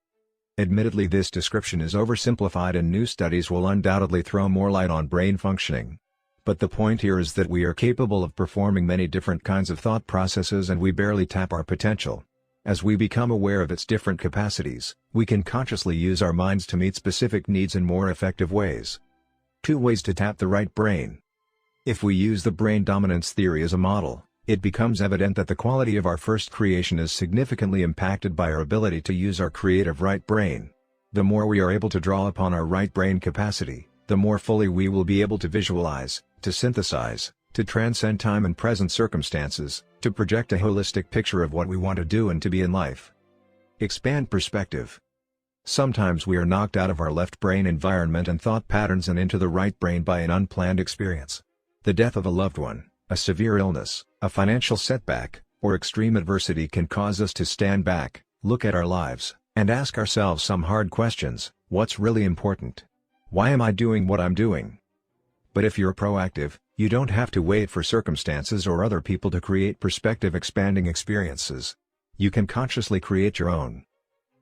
Admittedly, this description is oversimplified and new studies will undoubtedly throw more light on brain functioning. But the point here is that we are capable of performing many different kinds of thought processes and we barely tap our potential. As we become aware of its different capacities, we can consciously use our minds to meet specific needs in more effective ways. 2 ways to tap the right brain. If we use the brain dominance theory as a model, it becomes evident that the quality of our first creation is significantly impacted by our ability to use our creative right brain. The more we are able to draw upon our right brain capacity, the more fully we will be able to visualize, to synthesize, to transcend time and present circumstances, to project a holistic picture of what we want to do and to be in life. Expand perspective. Sometimes we are knocked out of our left brain environment and thought patterns and into the right brain by an unplanned experience. The death of a loved one, a severe illness, a financial setback, or extreme adversity can cause us to stand back, look at our lives, and ask ourselves some hard questions. What's really important? Why am I doing what I'm doing? But if you're proactive, you don't have to wait for circumstances or other people to create perspective-expanding experiences. You can consciously create your own.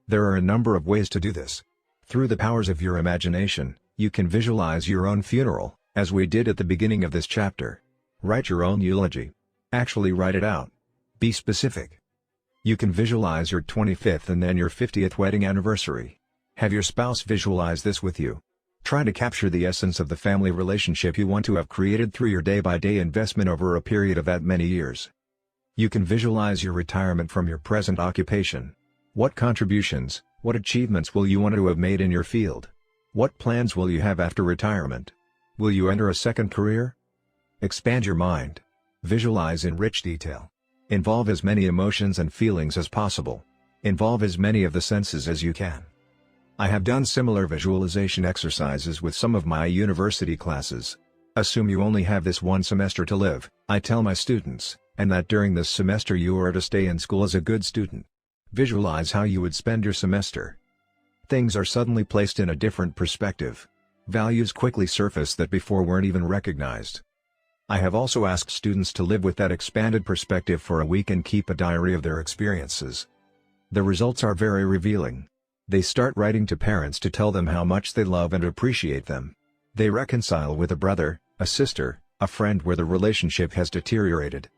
There are a number of ways to do this. Through the powers of your imagination, you can visualize your own funeral, as we did at the beginning of this chapter. Write your own eulogy. Actually write it out. Be specific. You can visualize your 25th and then your 50th wedding anniversary. Have your spouse visualize this with you. Try to capture the essence of the family relationship you want to have created through your day-by-day investment over a period of that many years. You can visualize your retirement from your present occupation. What contributions, what achievements will you want to have made in your field? What plans will you have after retirement? Will you enter a second career? Expand your mind. Visualize in rich detail. Involve as many emotions and feelings as possible. Involve as many of the senses as you can. I have done similar visualization exercises with some of my university classes. Assume you only have this one semester to live, I tell my students, and that during this semester you are to stay in school as a good student. Visualize how you would spend your semester. Things are suddenly placed in a different perspective. Values quickly surface that before weren't even recognized. I have also asked students to live with that expanded perspective for a week and keep a diary of their experiences. The results are very revealing. They start writing to parents to tell them how much they love and appreciate them. They reconcile with a brother, a sister, a friend where the relationship has deteriorated.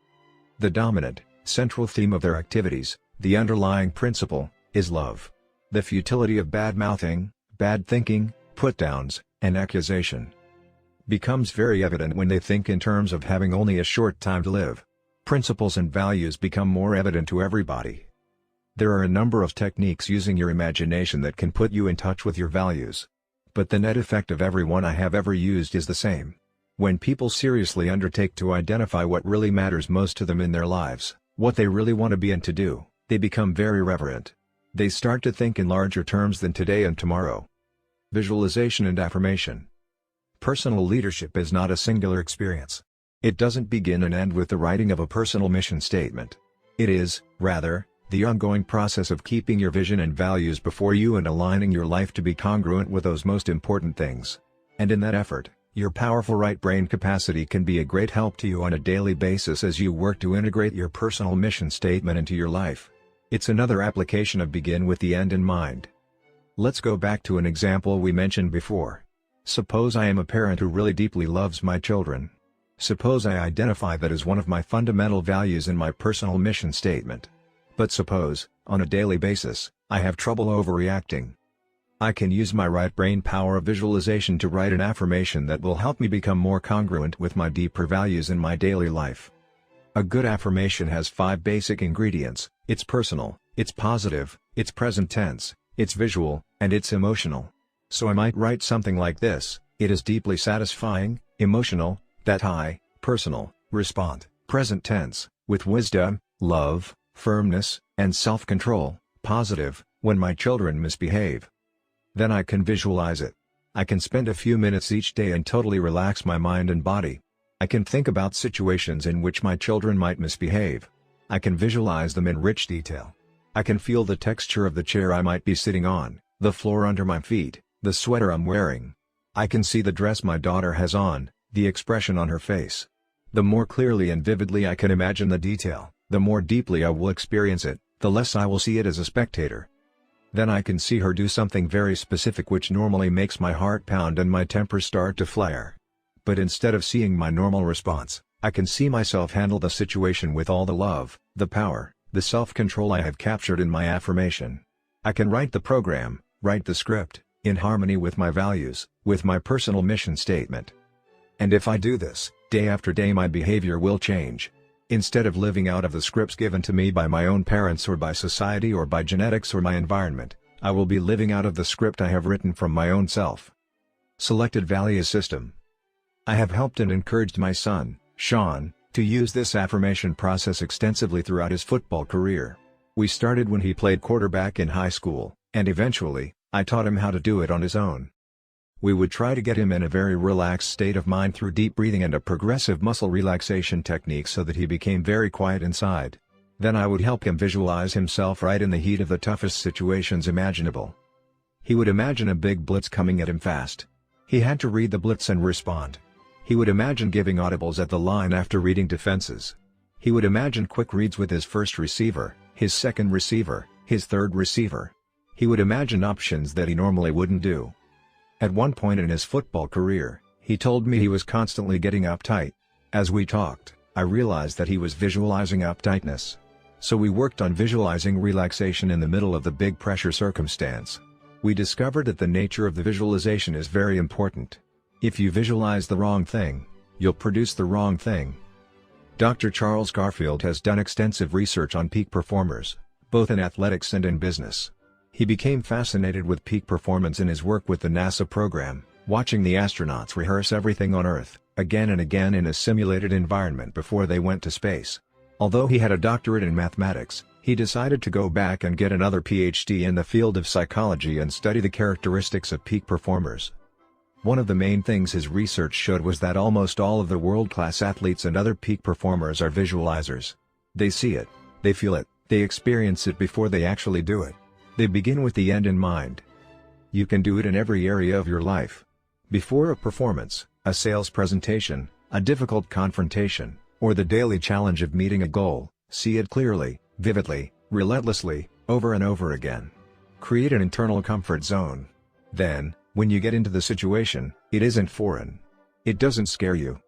The dominant, central theme of their activities, the underlying principle, is love. The futility of bad-mouthing, bad thinking, put-downs, and accusation becomes very evident when they think in terms of having only a short time to live. Principles and values become more evident to everybody. There are a number of techniques using your imagination that can put you in touch with your values. But the net effect of every one I have ever used is the same. When people seriously undertake to identify what really matters most to them in their lives, what they really want to be and to do, they become very reverent. They start to think in larger terms than today and tomorrow. Visualization and affirmation. Personal leadership is not a singular experience. It doesn't begin and end with the writing of a personal mission statement. It is, rather, the ongoing process of keeping your vision and values before you and aligning your life to be congruent with those most important things. And in that effort, your powerful right brain capacity can be a great help to you on a daily basis as you work to integrate your personal mission statement into your life. It's another application of begin with the end in mind. Let's go back to an example we mentioned before. Suppose I am a parent who really deeply loves my children. Suppose I identify that as one of my fundamental values in my personal mission statement. But suppose, on a daily basis, I have trouble overreacting. I can use my right brain power of visualization to write an affirmation that will help me become more congruent with my deeper values in my daily life. A good affirmation has 5 basic ingredients: it's personal, it's positive, it's present tense, it's visual, and it's emotional. So I might write something like this: it is deeply satisfying, emotional, that I, personal, respond, present tense, with wisdom, love, firmness, and self-control, positive, when my children misbehave. Then I can visualize it. I can spend a few minutes each day and totally relax my mind and body. I can think about situations in which my children might misbehave. I can visualize them in rich detail. I can feel the texture of the chair I might be sitting on, the floor under my feet, the sweater I'm wearing. I can see the dress my daughter has on, the expression on her face. The more clearly and vividly I can imagine the detail, the more deeply I will experience it, the less I will see it as a spectator. Then I can see her do something very specific which normally makes my heart pound and my temper start to flare. But instead of seeing my normal response, I can see myself handle the situation with all the love, the power, the self-control I have captured in my affirmation. I can write the program, write the script, in harmony with my values, with my personal mission statement. And if I do this, day after day my behavior will change. Instead of living out of the scripts given to me by my own parents or by society or by genetics or my environment, I will be living out of the script I have written from my own self. Selected value system. I have helped and encouraged my son, Sean, to use this affirmation process extensively throughout his football career. We started when he played quarterback in high school, and eventually, I taught him how to do it on his own. We would try to get him in a very relaxed state of mind through deep breathing and a progressive muscle relaxation technique so that he became very quiet inside. Then I would help him visualize himself right in the heat of the toughest situations imaginable. He would imagine a big blitz coming at him fast. He had to read the blitz and respond. He would imagine giving audibles at the line after reading defenses. He would imagine quick reads with his first receiver, his second receiver, his third receiver. He would imagine options that he normally wouldn't do. At one point in his football career, he told me he was constantly getting uptight. As we talked, I realized that he was visualizing uptightness. So we worked on visualizing relaxation in the middle of the big pressure circumstance. We discovered that the nature of the visualization is very important. If you visualize the wrong thing, you'll produce the wrong thing. Dr. Charles Garfield has done extensive research on peak performers, both in athletics and in business. He became fascinated with peak performance in his work with the NASA program, watching the astronauts rehearse everything on Earth, again and again in a simulated environment before they went to space. Although he had a doctorate in mathematics, he decided to go back and get another PhD in the field of psychology and study the characteristics of peak performers. One of the main things his research showed was that almost all of the world-class athletes and other peak performers are visualizers. They see it, they feel it, they experience it before they actually do it. They begin with the end in mind. You can do it in every area of your life. Before a performance, a sales presentation, a difficult confrontation, or the daily challenge of meeting a goal, see it clearly, vividly, relentlessly, over and over again. Create an internal comfort zone. Then, when you get into the situation, it isn't foreign. It doesn't scare you.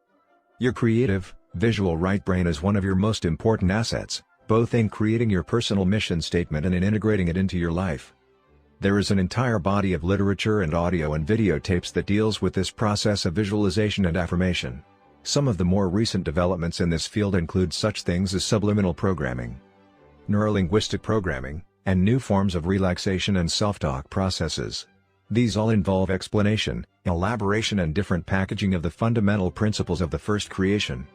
Your creative, visual right brain is one of your most important assets, both in creating your personal mission statement and in integrating it into your life. There is an entire body of literature and audio and videotapes that deals with this process of visualization and affirmation. Some of the more recent developments in this field include such things as subliminal programming, neurolinguistic programming, and new forms of relaxation and self-talk processes. These all involve explanation, elaboration and different packaging of the fundamental principles of the first creation.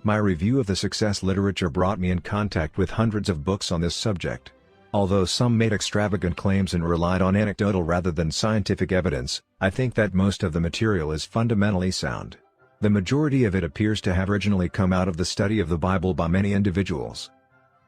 My review of the success literature brought me in contact with hundreds of books on this subject. Although some made extravagant claims and relied on anecdotal rather than scientific evidence, I think that most of the material is fundamentally sound. The majority of it appears to have originally come out of the study of the Bible by many individuals.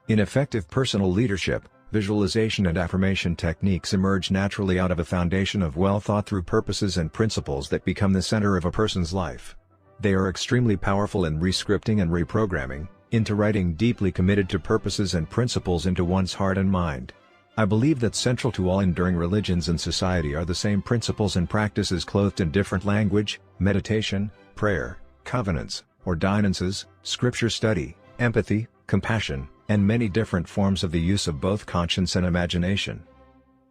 In effective personal leadership, visualization and affirmation techniques emerge naturally out of a foundation of well-thought-through purposes and principles that become the center of a person's life. They are extremely powerful in rescripting and reprogramming, into writing deeply committed to purposes and principles into one's heart and mind. I believe that central to all enduring religions and society are the same principles and practices clothed in different language: meditation, prayer, covenants, ordinances, scripture study, empathy, compassion, and many different forms of the use of both conscience and imagination.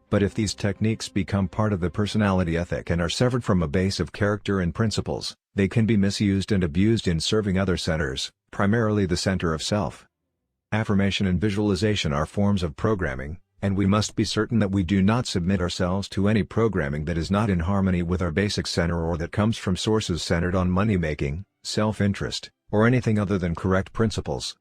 But if these techniques become part of the personality ethic and are severed from a base of character and principles, they can be misused and abused in serving other centers, primarily the center of self. Affirmation and visualization are forms of programming, and we must be certain that we do not submit ourselves to any programming that is not in harmony with our basic center or that comes from sources centered on money-making, self-interest, or anything other than correct principles.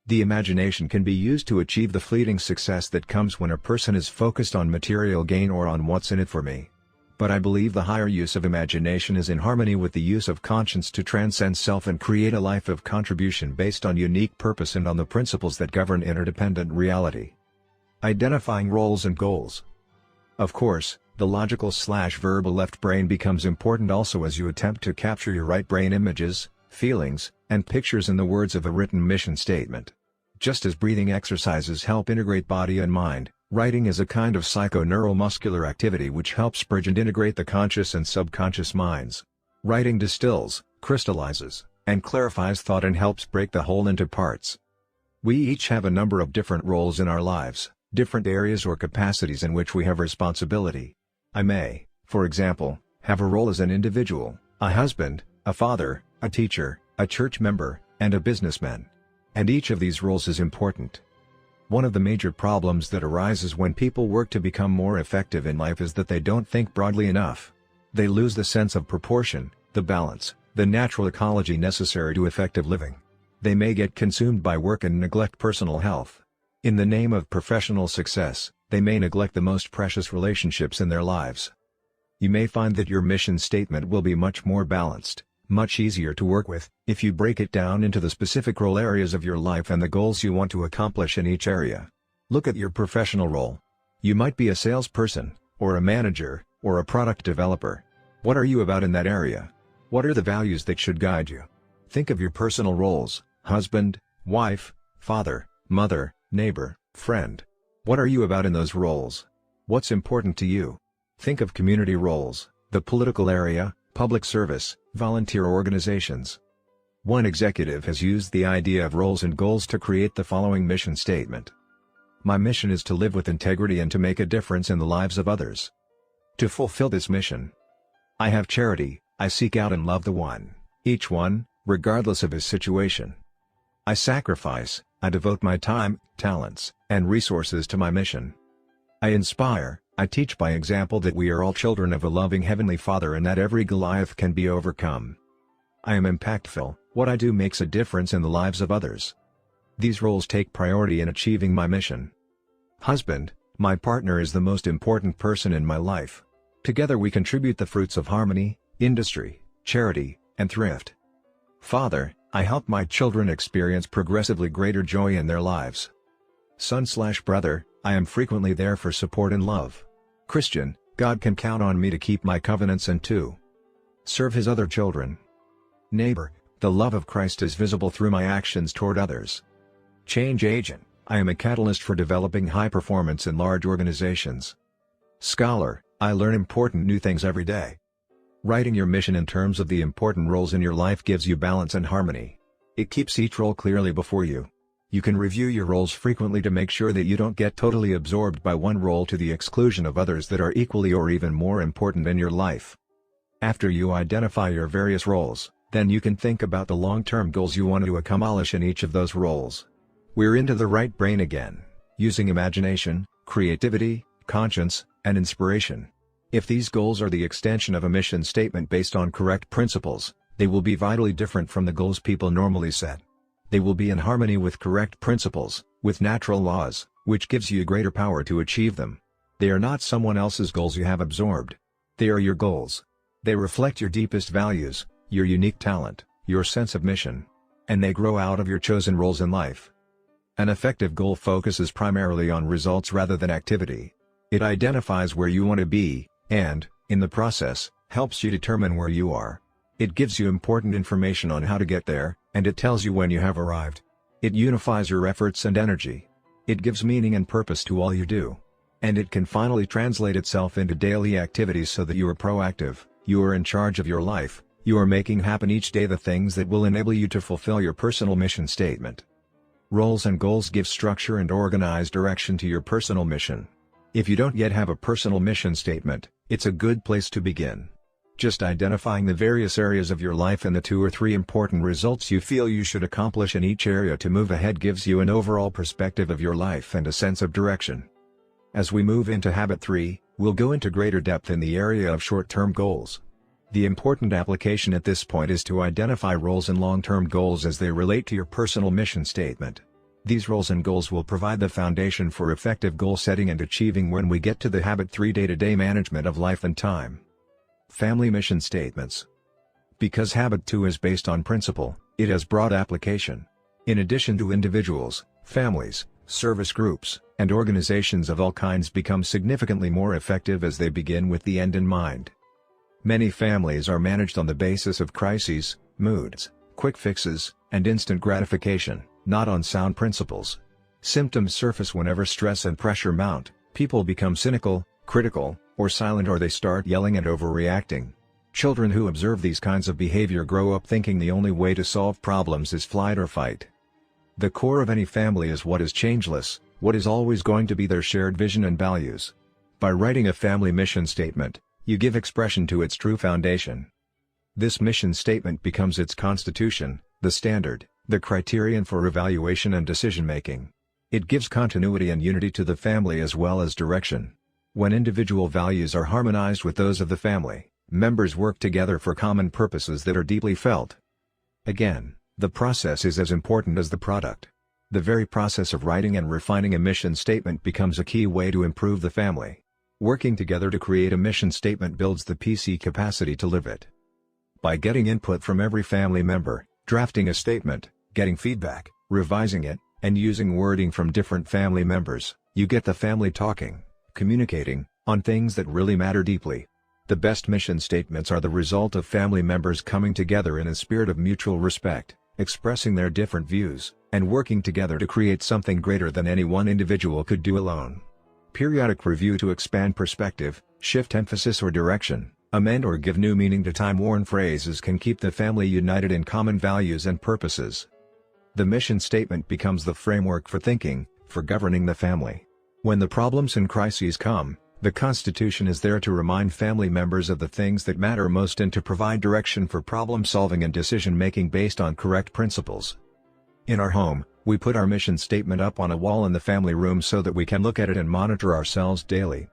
The imagination can be used to achieve the fleeting success that comes when a person is focused on material gain or on what's in it for me. But I believe the higher use of imagination is in harmony with the use of conscience to transcend self and create a life of contribution based on unique purpose and on the principles that govern interdependent reality. Identifying roles and goals. Of course, the logical/verbal left brain becomes important also as you attempt to capture your right brain images, feelings, and pictures in the words of a written mission statement. Just as breathing exercises help integrate body and mind, writing is a kind of psychoneuromuscular activity which helps bridge and integrate the conscious and subconscious minds. Writing distills, crystallizes, and clarifies thought and helps break the whole into parts. We each have a number of different roles in our lives, different areas or capacities in which we have responsibility. I may, for example, have a role as an individual, a husband, a father, a teacher, a church member, and a businessman. And each of these roles is important. One of the major problems that arises when people work to become more effective in life is that they don't think broadly enough. They lose the sense of proportion, the balance, the natural ecology necessary to effective living. They may get consumed by work and neglect personal health. In the name of professional success, they may neglect the most precious relationships in their lives. You may find that your mission statement will be much more balanced, much easier to work with, if you break it down into the specific role areas of your life and the goals you want to accomplish in each area. Look at your professional role. You might be a salesperson, or a manager, or a product developer. What are you about in that area? What are the values that should guide you? Think of your personal roles: husband, wife, father, mother, neighbor, friend. What are you about in those roles? What's important to you? Think of community roles, the political area, public service, volunteer organizations. One executive has used the idea of roles and goals to create the following mission statement. My mission is to live with integrity and to make a difference in the lives of others. To fulfill this mission, I have charity, I seek out and love the one, each one, regardless of his situation. I sacrifice, I devote my time, talents, and resources to my mission. I inspire, I teach by example that we are all children of a loving Heavenly Father and that every Goliath can be overcome. I am impactful, what I do makes a difference in the lives of others. These roles take priority in achieving my mission. Husband, my partner is the most important person in my life. Together we contribute the fruits of harmony, industry, charity, and thrift. Father, I help my children experience progressively greater joy in their lives. Son/brother, I am frequently there for support and love. Christian, God can count on me to keep my covenants and to serve His other children. Neighbor, the love of Christ is visible through my actions toward others. Change agent, I am a catalyst for developing high performance in large organizations. Scholar, I learn important new things every day. Writing your mission in terms of the important roles in your life gives you balance and harmony. It keeps each role clearly before you. You can review your roles frequently to make sure that you don't get totally absorbed by one role to the exclusion of others that are equally or even more important in your life. After you identify your various roles, then you can think about the long-term goals you want to accomplish in each of those roles. We're into the right brain again, using imagination, creativity, conscience, and inspiration. If these goals are the extension of a mission statement based on correct principles, they will be vitally different from the goals people normally set. They will be in harmony with correct principles, with natural laws, which gives you greater power to achieve them. They are not someone else's goals you have absorbed. They are your goals. They reflect your deepest values, your unique talent, your sense of mission. And they grow out of your chosen roles in life. An effective goal focuses primarily on results rather than activity. It identifies where you want to be, and, in the process, helps you determine where you are. It gives you important information on how to get there, and it tells you when you have arrived. It unifies your efforts and energy. It gives meaning and purpose to all you do. And it can finally translate itself into daily activities so that you are proactive, you are in charge of your life, you are making happen each day the things that will enable you to fulfill your personal mission statement. Roles and goals give structure and organized direction to your personal mission. If you don't yet have a personal mission statement, it's a good place to begin. Just identifying the various areas of your life and the 2 or 3 important results you feel you should accomplish in each area to move ahead gives you an overall perspective of your life and a sense of direction. As we move into Habit 3, we'll go into greater depth in the area of short-term goals. The important application at this point is to identify roles and long-term goals as they relate to your personal mission statement. These roles and goals will provide the foundation for effective goal setting and achieving when we get to the Habit 3 day-to-day management of life and time. Family mission statements. Because Habit 2 is based on principle, it has broad application. In addition to individuals, families, service groups, and organizations of all kinds become significantly more effective as they begin with the end in mind. Many families are managed on the basis of crises, moods, quick fixes, and instant gratification, not on sound principles. Symptoms surface whenever stress and pressure mount, people become cynical, critical, or silent, or they start yelling and overreacting. Children who observe these kinds of behavior grow up thinking the only way to solve problems is flight or fight. The core of any family is what is changeless, what is always going to be their shared vision and values. By writing a family mission statement, you give expression to its true foundation. This mission statement becomes its constitution, the standard, the criterion for evaluation and decision-making. It gives continuity and unity to the family as well as direction. When individual values are harmonized with those of the family, members work together for common purposes that are deeply felt. Again, the process is as important as the product. The very process of writing and refining a mission statement becomes a key way to improve the family. Working together to create a mission statement builds the PC capacity to live it. By getting input from every family member, drafting a statement, getting feedback, revising it, and using wording from different family members, you get the family talking, communicating, on things that really matter deeply. The best mission statements are the result of family members coming together in a spirit of mutual respect, expressing their different views, and working together to create something greater than any one individual could do alone. Periodic review to expand perspective, shift emphasis or direction, amend or give new meaning to time-worn phrases can keep the family united in common values and purposes. The mission statement becomes the framework for thinking, for governing the family. When the problems and crises come, the Constitution is there to remind family members of the things that matter most and to provide direction for problem-solving and decision-making based on correct principles. In our home, we put our mission statement up on a wall in the family room so that we can look at it and monitor ourselves daily.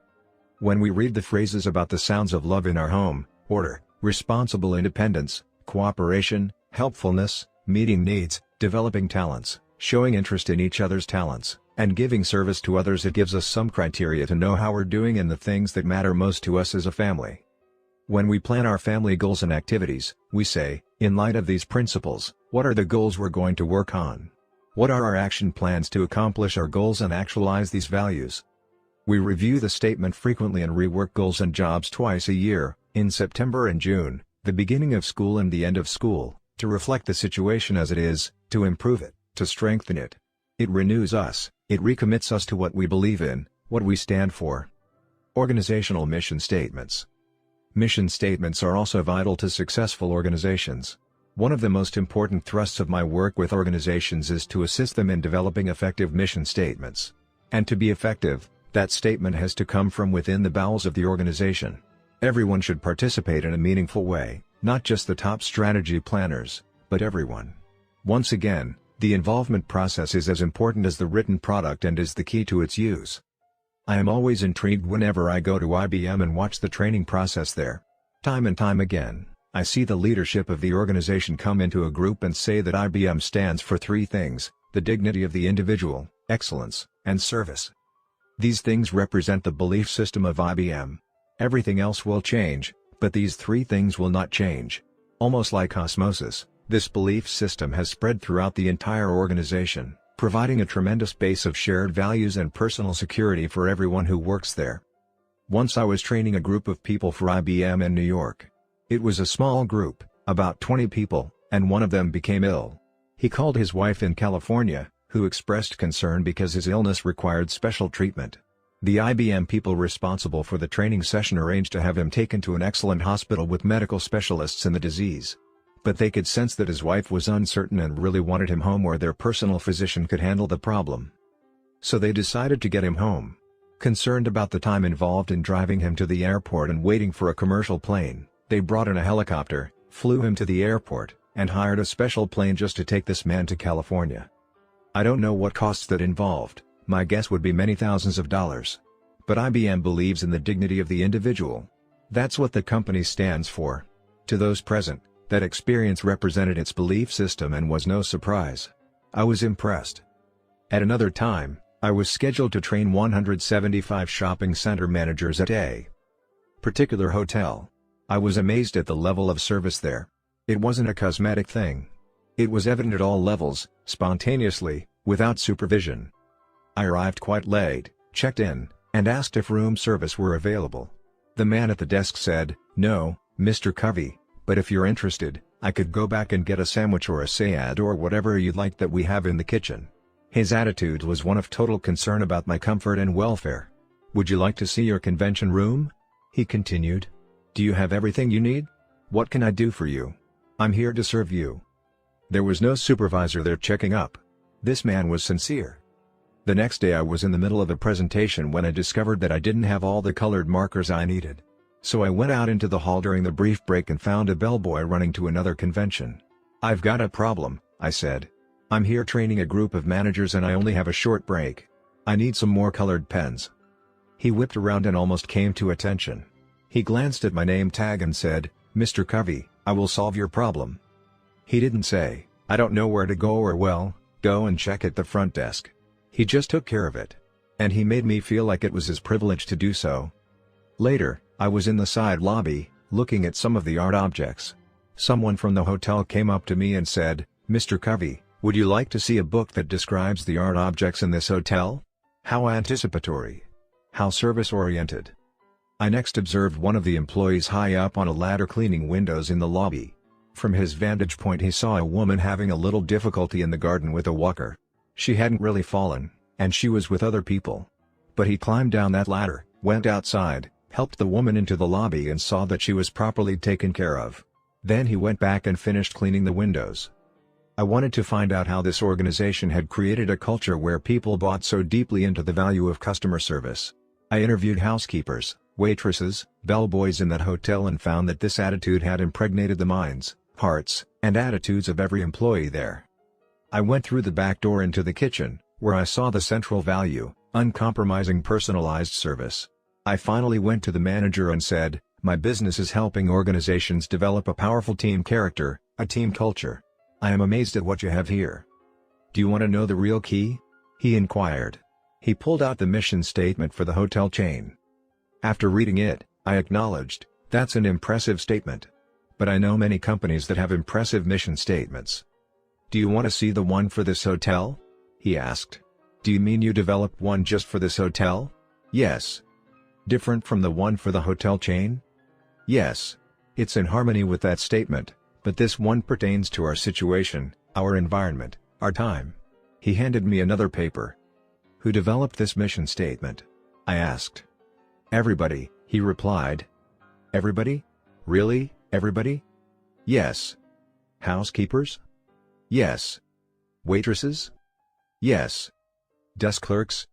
When we read the phrases about the sounds of love in our home, order, responsible independence, cooperation, helpfulness, meeting needs, developing talents, showing interest in each other's talents, and giving service to others, it gives us some criteria to know how we're doing in the things that matter most to us as a family. When we plan our family goals and activities, we say, in light of these principles, what are the goals we're going to work on? What are our action plans to accomplish our goals and actualize these values? We review the statement frequently and rework goals and jobs twice a year, in September and June, the beginning of school and the end of school, to reflect the situation as it is, to improve it, to strengthen it. It renews us, it recommits us to what we believe in, what we stand for. Organizational mission statements. Mission statements are also vital to successful organizations. One of the most important thrusts of my work with organizations is to assist them in developing effective mission statements. And to be effective, that statement has to come from within the bowels of the organization. Everyone should participate in a meaningful way, not just the top strategy planners, but everyone. Once again, the involvement process is as important as the written product and is the key to its use. I am always intrigued whenever I go to IBM and watch the training process there. Time and time again, I see the leadership of the organization come into a group and say that IBM stands for three things: the dignity of the individual, excellence, and service. These things represent the belief system of IBM. Everything else will change, but these three things will not change. Almost like osmosis, this belief system has spread throughout the entire organization, providing a tremendous base of shared values and personal security for everyone who works there. Once I was training a group of people for IBM in New York. It was a small group, about 20 people, and one of them became ill. He called his wife in California, who expressed concern because his illness required special treatment. The IBM people responsible for the training session arranged to have him taken to an excellent hospital with medical specialists in the disease. But they could sense that his wife was uncertain and really wanted him home where their personal physician could handle the problem. So they decided to get him home. Concerned about the time involved in driving him to the airport and waiting for a commercial plane, they brought in a helicopter, flew him to the airport, and hired a special plane just to take this man to California. I don't know what costs that involved. My guess would be many thousands of dollars. But IBM believes in the dignity of the individual. That's what the company stands for. To those present, that experience represented its belief system and was no surprise. I was impressed. At another time, I was scheduled to train 175 shopping center managers at a particular hotel. I was amazed at the level of service there. It wasn't a cosmetic thing. It was evident at all levels, spontaneously, without supervision. I arrived quite late, checked in, and asked if room service were available. The man at the desk said, "No, Mr. Covey, but if you're interested, I could go back and get a sandwich or a salad or whatever you'd like that we have in the kitchen." His attitude was one of total concern about my comfort and welfare. "Would you like to see your convention room?" he continued. "Do you have everything you need? What can I do for you? I'm here to serve you." There was no supervisor there checking up. This man was sincere. The next day I was in the middle of a presentation when I discovered that I didn't have all the colored markers I needed. So I went out into the hall during the brief break and found a bellboy running to another convention. "I've got a problem," I said. "I'm here training a group of managers and I only have a short break. I need some more colored pens." He whipped around and almost came to attention. He glanced at my name tag and said, "Mr. Covey, I will solve your problem." He didn't say, "I don't know where to go," or "Well, go and check at the front desk." He just took care of it. And he made me feel like it was his privilege to do so. Later, I was in the side lobby, looking at some of the art objects. Someone from the hotel came up to me and said, "Mr. Covey, would you like to see a book that describes the art objects in this hotel?" How anticipatory. How service-oriented. I next observed one of the employees high up on a ladder cleaning windows in the lobby. From his vantage point he saw a woman having a little difficulty in the garden with a walker. She hadn't really fallen, and she was with other people. But he climbed down that ladder, went outside, helped the woman into the lobby and saw that she was properly taken care of. Then he went back and finished cleaning the windows. I wanted to find out how this organization had created a culture where people bought so deeply into the value of customer service. I interviewed housekeepers, waitresses, bellboys in that hotel and found that this attitude had impregnated the minds, hearts, and attitudes of every employee there. I went through the back door into the kitchen, where I saw the central value, uncompromising personalized service. I finally went to the manager and said, "My business is helping organizations develop a powerful team character, a team culture. I am amazed at what you have here. Do you want to know the real key?" he inquired. He pulled out the mission statement for the hotel chain. After reading it, I acknowledged, "That's an impressive statement. But I know many companies that have impressive mission statements." "Do you want to see the one for this hotel?" he asked. "Do you mean you developed one just for this hotel?" "Yes." "Different from the one for the hotel chain?" "Yes. It's in harmony with that statement, but this one pertains to our situation, our environment, our time." He handed me another paper. "Who developed this mission statement?" I asked. "Everybody," he replied. "Everybody? Really, everybody?" "Yes." "Housekeepers?" "Yes." "Waitresses?" "Yes." "Desk clerks?"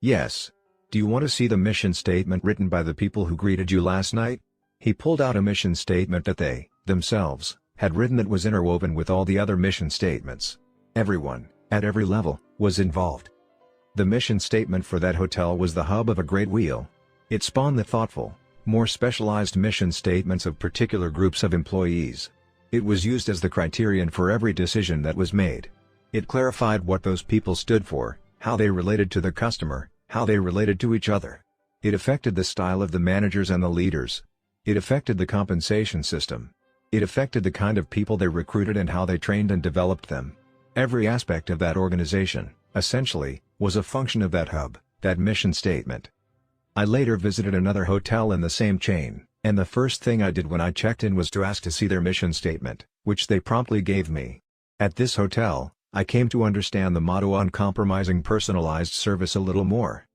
"Yes." "Do you want to see the mission statement written by the people who greeted you last night?" He pulled out a mission statement that they, themselves, had written that was interwoven with all the other mission statements. Everyone, at every level, was involved. The mission statement for that hotel was the hub of a great wheel. It spawned the thoughtful, more specialized mission statements of particular groups of employees. It was used as the criterion for every decision that was made. It clarified what those people stood for, how they related to the customer, how they related to each other. It affected the style of the managers and the leaders. It affected the compensation system. It affected the kind of people they recruited and how they trained and developed them. Every aspect of that organization, essentially, was a function of that hub, that mission statement. I later visited another hotel in the same chain, and the first thing I did when I checked in was to ask to see their mission statement, which they promptly gave me. At this hotel, I came to understand the motto "uncompromising personalized service" a little more.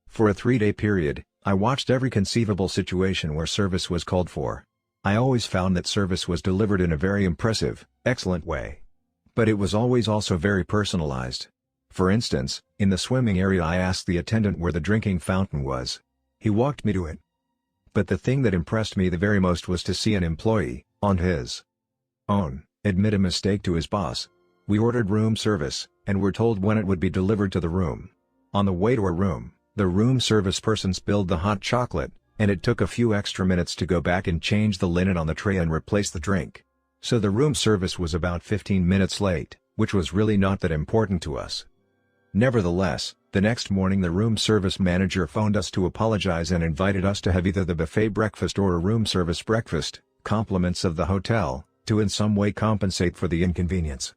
For a 3-day period, I watched every conceivable situation where service was called for. I always found that service was delivered in a very impressive, excellent way. But it was always also very personalized. For instance, in the swimming area I asked the attendant where the drinking fountain was. He walked me to it. But the thing that impressed me the very most was to see an employee, on his own, admit a mistake to his boss. We ordered room service, and were told when it would be delivered to the room. On the way to our room, the room service person spilled the hot chocolate, and it took a few extra minutes to go back and change the linen on the tray and replace the drink. So the room service was about 15 minutes late, which was really not that important to us. Nevertheless, the next morning the room service manager phoned us to apologize and invited us to have either the buffet breakfast or a room service breakfast, compliments of the hotel, to in some way compensate for the inconvenience.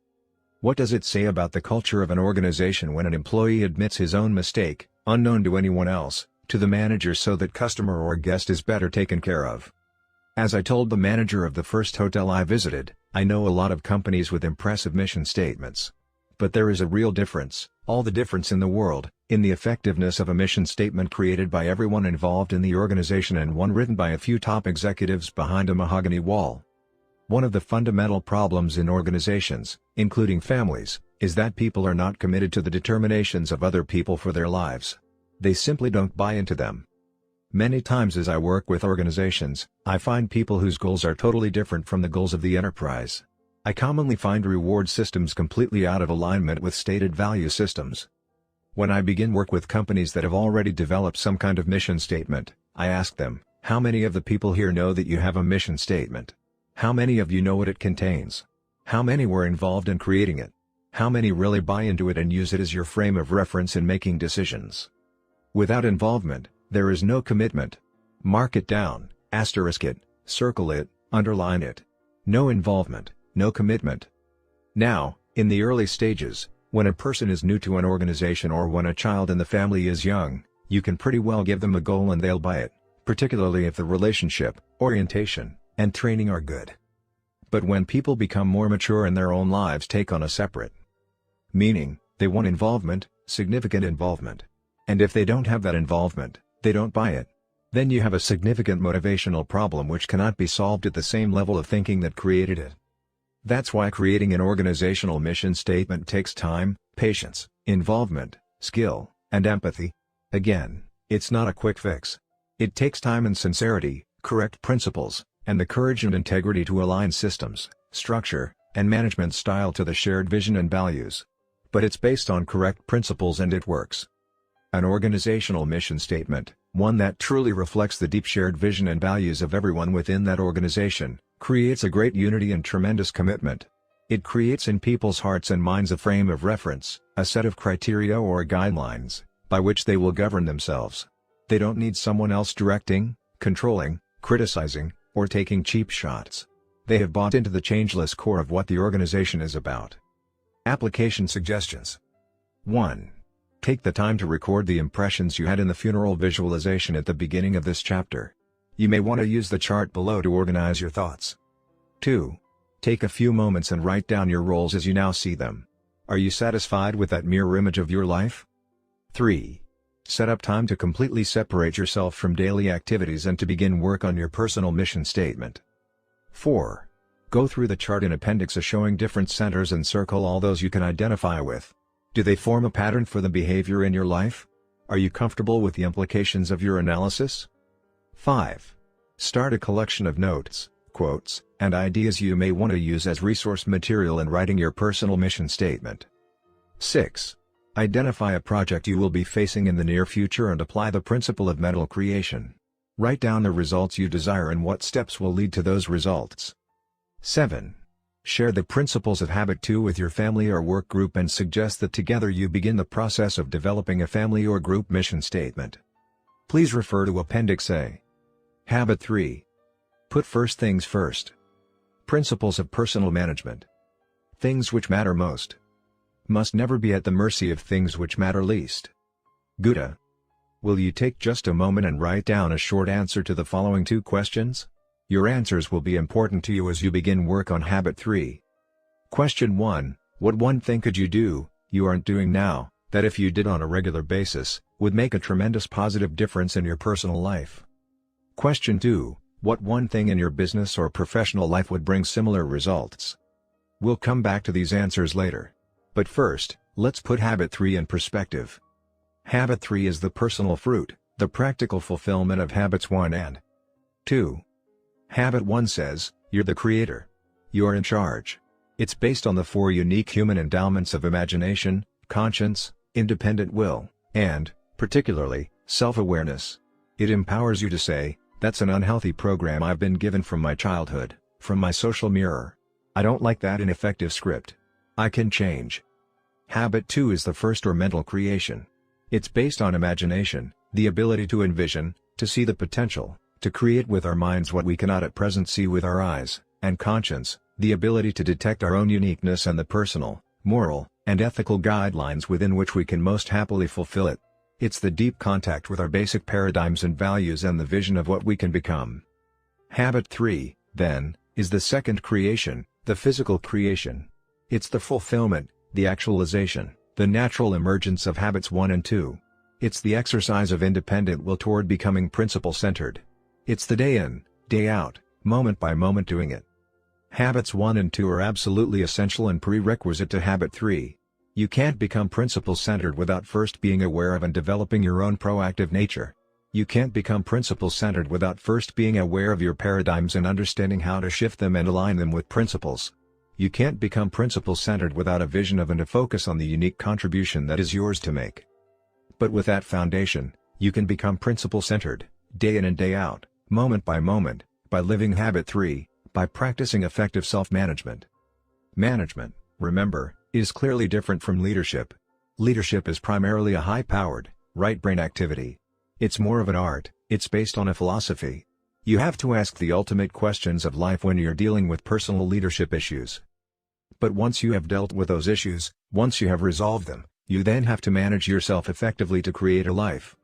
What does it say about the culture of an organization when an employee admits his own mistake, unknown to anyone else, to the manager so that customer or guest is better taken care of? As I told the manager of the first hotel I visited, I know a lot of companies with impressive mission statements. But there is a real difference, all the difference in the world, in the effectiveness of a mission statement created by everyone involved in the organization and one written by a few top executives behind a mahogany wall. One of the fundamental problems in organizations, including families, is that people are not committed to the determinations of other people for their lives. They simply don't buy into them. Many times as I work with organizations, I find people whose goals are totally different from the goals of the enterprise. I commonly find reward systems completely out of alignment with stated value systems. When I begin work with companies that have already developed some kind of mission statement, I ask them, how many of the people here know that you have a mission statement? How many of you know what it contains? How many were involved in creating it? How many really buy into it and use it as your frame of reference in making decisions? Without involvement, there is no commitment. Mark it down, asterisk it, circle it, underline it. No involvement, no commitment. Now, in the early stages, when a person is new to an organization or when a child in the family is young, you can pretty well give them a goal and they'll buy it, particularly if the relationship, orientation, and training are good. But when people become more mature in their own lives, take on a separate meaning, they want involvement, significant involvement. And if they don't have that involvement, they don't buy it. Then you have a significant motivational problem which cannot be solved at the same level of thinking that created it. That's why creating an organizational mission statement takes time, patience, involvement, skill, and empathy. Again, it's not a quick fix. It takes time and sincerity, correct principles, and the courage and integrity to align systems, structure, and management style to the shared vision and values. But it's based on correct principles and it works. An organizational mission statement, one that truly reflects the deep shared vision and values of everyone within that organization, creates a great unity and tremendous commitment. It creates in people's hearts and minds a frame of reference, a set of criteria or guidelines, by which they will govern themselves. They don't need someone else directing, controlling, criticizing, or taking cheap shots. They have bought into the changeless core of what the organization is about. Application suggestions. 1. Take the time to record the impressions you had in the funeral visualization at the beginning of this chapter. You may want to use the chart below to organize your thoughts. 2. Take a few moments and write down your roles as you now see them. Are you satisfied with that mirror image of your life? 3. Set up time to completely separate yourself from daily activities and to begin work on your personal mission statement. 4. Go through the chart in Appendix A showing different centers and circle all those you can identify with. Do they form a pattern for the behavior in your life? Are you comfortable with the implications of your analysis? 5. Start a collection of notes, quotes, and ideas you may want to use as resource material in writing your personal mission statement. 6. Identify a project you will be facing in the near future and apply the principle of mental creation. Write down the results you desire and what steps will lead to those results. 7. Share the principles of Habit 2 with your family or work group and suggest that together you begin the process of developing a family or group mission statement. Please refer to Appendix A. Habit 3. Put first things first. Principles of personal management. Things which matter most must never be at the mercy of things which matter least. Gouda. Will you take just a moment and write down a short answer to the following 2 questions? Your answers will be important to you as you begin work on Habit 3. Question 1. What one thing could you do, you aren't doing now, that if you did on a regular basis, would make a tremendous positive difference in your personal life? Question 2. What one thing in your business or professional life would bring similar results? We'll come back to these answers later. But first, let's put Habit 3 in perspective. Habit 3 is the personal fruit, the practical fulfillment of Habits 1 and 2. Habit 1 says, you're the creator. You're in charge. It's based on the 4 unique human endowments of imagination, conscience, independent will, and, particularly, self-awareness. It empowers you to say, that's an unhealthy program I've been given from my childhood, from my social mirror. I don't like that ineffective script. I can change. Habit 2 is the first or mental creation. It's based on imagination, the ability to envision, to see the potential, to create with our minds what we cannot at present see with our eyes, and conscience, the ability to detect our own uniqueness and the personal, moral, and ethical guidelines within which we can most happily fulfill it. It's the deep contact with our basic paradigms and values and the vision of what we can become. Habit 3, then, is the second creation, the physical creation. It's the fulfillment, the actualization, the natural emergence of Habits 1 and 2. It's the exercise of independent will toward becoming principle-centered. It's the day in, day out, moment by moment doing it. Habits 1 and 2 are absolutely essential and prerequisite to Habit 3. You can't become principle-centered without first being aware of and developing your own proactive nature. You can't become principle-centered without first being aware of your paradigms and understanding how to shift them and align them with principles. You can't become principle-centered without a vision of and a focus on the unique contribution that is yours to make. But with that foundation, you can become principle-centered, day in and day out, moment, by living Habit 3, by practicing effective self-management. Management, remember, is clearly different from leadership. Leadership is primarily a high-powered, right-brain activity. It's more of an art, it's based on a philosophy. You have to ask the ultimate questions of life when you're dealing with personal leadership issues. But once you have dealt with those issues, once you have resolved them, you then have to manage yourself effectively to create a life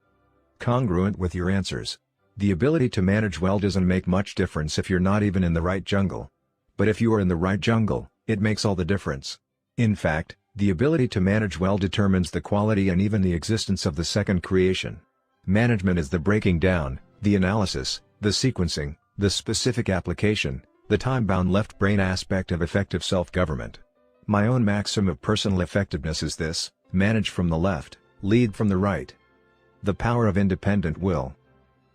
congruent with your answers. The ability to manage well doesn't make much difference if you're not even in the right jungle. But if you are in the right jungle, it makes all the difference. In fact, the ability to manage well determines the quality and even the existence of the second creation. Management is the breaking down, the analysis, the sequencing, the specific application, the time-bound left-brain aspect of effective self-government. My own maxim of personal effectiveness is this: manage from the left, lead from the right. The power of independent will.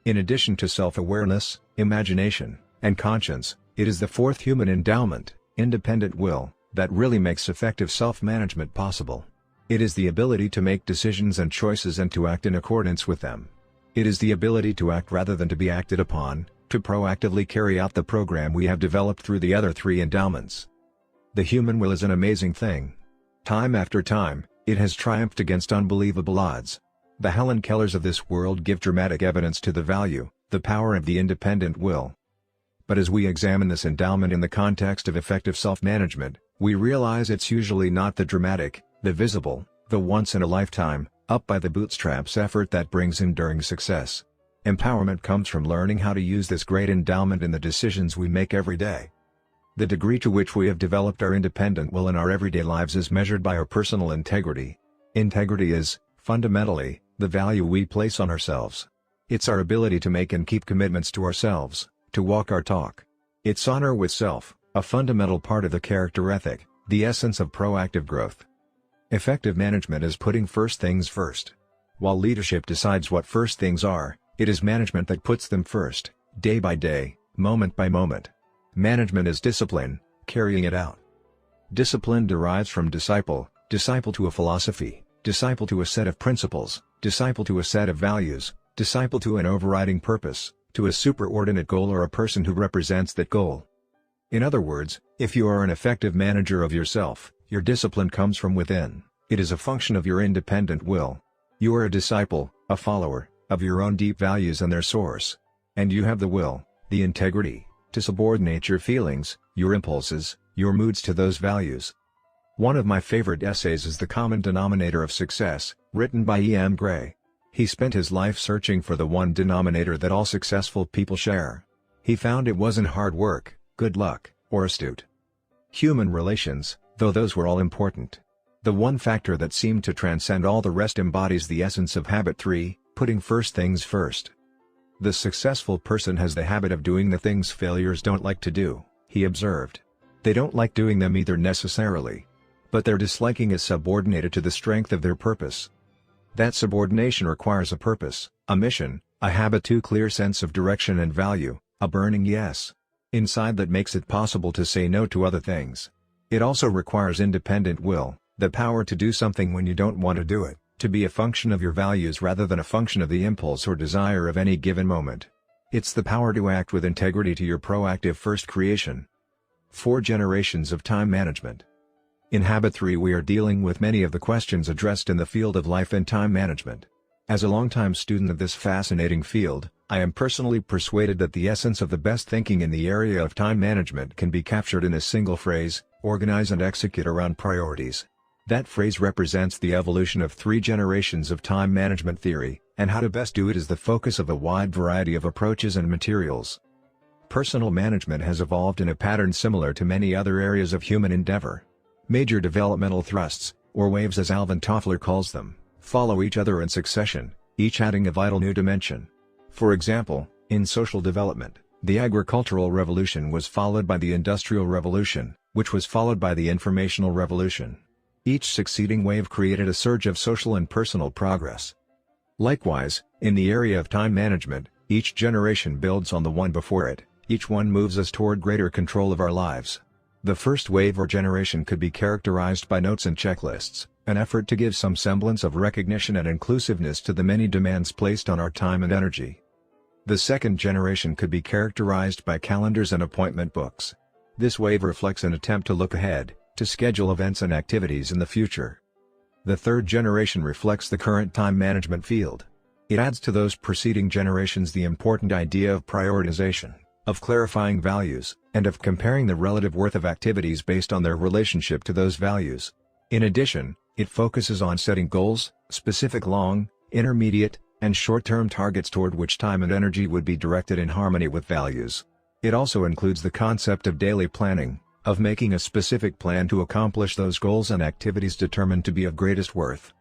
In addition to self-awareness, imagination, and conscience, it is the 4th human endowment, independent will, that really makes effective self-management possible. It is the ability to make decisions and choices and to act in accordance with them. It is the ability to act rather than to be acted upon, to proactively carry out the program we have developed through the other 3 endowments. The human will is an amazing thing. Time after time, it has triumphed against unbelievable odds. The Helen Kellers of this world give dramatic evidence to the value, the power of the independent will. But as we examine this endowment in the context of effective self-management, we realize it's usually not the dramatic, the visible, the once-in-a-lifetime, up-by-the-bootstraps effort that brings enduring success. Empowerment comes from learning how to use this great endowment in the decisions we make every day. The degree to which we have developed our independent will in our everyday lives is measured by our personal integrity. Integrity is, fundamentally, the value we place on ourselves. It's our ability to make and keep commitments to ourselves, to walk our talk. It's honor with self, a fundamental part of the character ethic, the essence of proactive growth. Effective management is putting first things first. While leadership decides what first things are, it is management that puts them first, day by day, moment by moment. Management is discipline, carrying it out. Discipline derives from disciple, disciple to a philosophy, disciple to a set of principles, disciple to a set of values, disciple to an overriding purpose, to a superordinate goal or a person who represents that goal. In other words, if you are an effective manager of yourself, your discipline comes from within. It is a function of your independent will. You are a disciple, a follower, of your own deep values and their source. And you have the will, the integrity, to subordinate your feelings, your impulses, your moods to those values. One of my favorite essays is The Common Denominator of Success, written by E.M. Gray. He spent his life searching for the one denominator that all successful people share. He found it wasn't hard work, good luck, or astute human relations, though those were all important. The one factor that seemed to transcend all the rest embodies the essence of habit 3, putting first things first. The successful person has the habit of doing the things failures don't like to do, he observed. They don't like doing them either necessarily. But their disliking is subordinated to the strength of their purpose. That subordination requires a purpose, a mission, a habit 2 clear sense of direction and value, a burning yes inside that makes it possible to say no to other things. It also requires independent will, the power to do something when you don't want to do it, to be a function of your values rather than a function of the impulse or desire of any given moment. It's the power to act with integrity to your proactive first creation. 4 generations of time management. In Habit 3 we are dealing with many of the questions addressed in the field of life and time management. As a longtime student of this fascinating field, I am personally persuaded that the essence of the best thinking in the area of time management can be captured in a single phrase: organize and execute around priorities. That phrase represents the evolution of 3 generations of time management theory, and how to best do it is the focus of a wide variety of approaches and materials. Personal management has evolved in a pattern similar to many other areas of human endeavor. Major developmental thrusts, or waves as Alvin Toffler calls them, follow each other in succession, each adding a vital new dimension. For example, in social development, the agricultural revolution was followed by the industrial revolution, which was followed by the informational revolution. Each succeeding wave created a surge of social and personal progress. Likewise, in the area of time management, each generation builds on the one before it, each one moves us toward greater control of our lives. The first wave or generation could be characterized by notes and checklists, an effort to give some semblance of recognition and inclusiveness to the many demands placed on our time and energy. The second generation could be characterized by calendars and appointment books. This wave reflects an attempt to look ahead, to schedule events and activities in the future. The third generation reflects the current time management field. It adds to those preceding generations the important idea of prioritization, of clarifying values, and of comparing the relative worth of activities based on their relationship to those values. In addition, it focuses on setting goals, specific long, intermediate, and short-term targets toward which time and energy would be directed in harmony with values. It also includes the concept of daily planning, of making a specific plan to accomplish those goals and activities determined to be of greatest worth.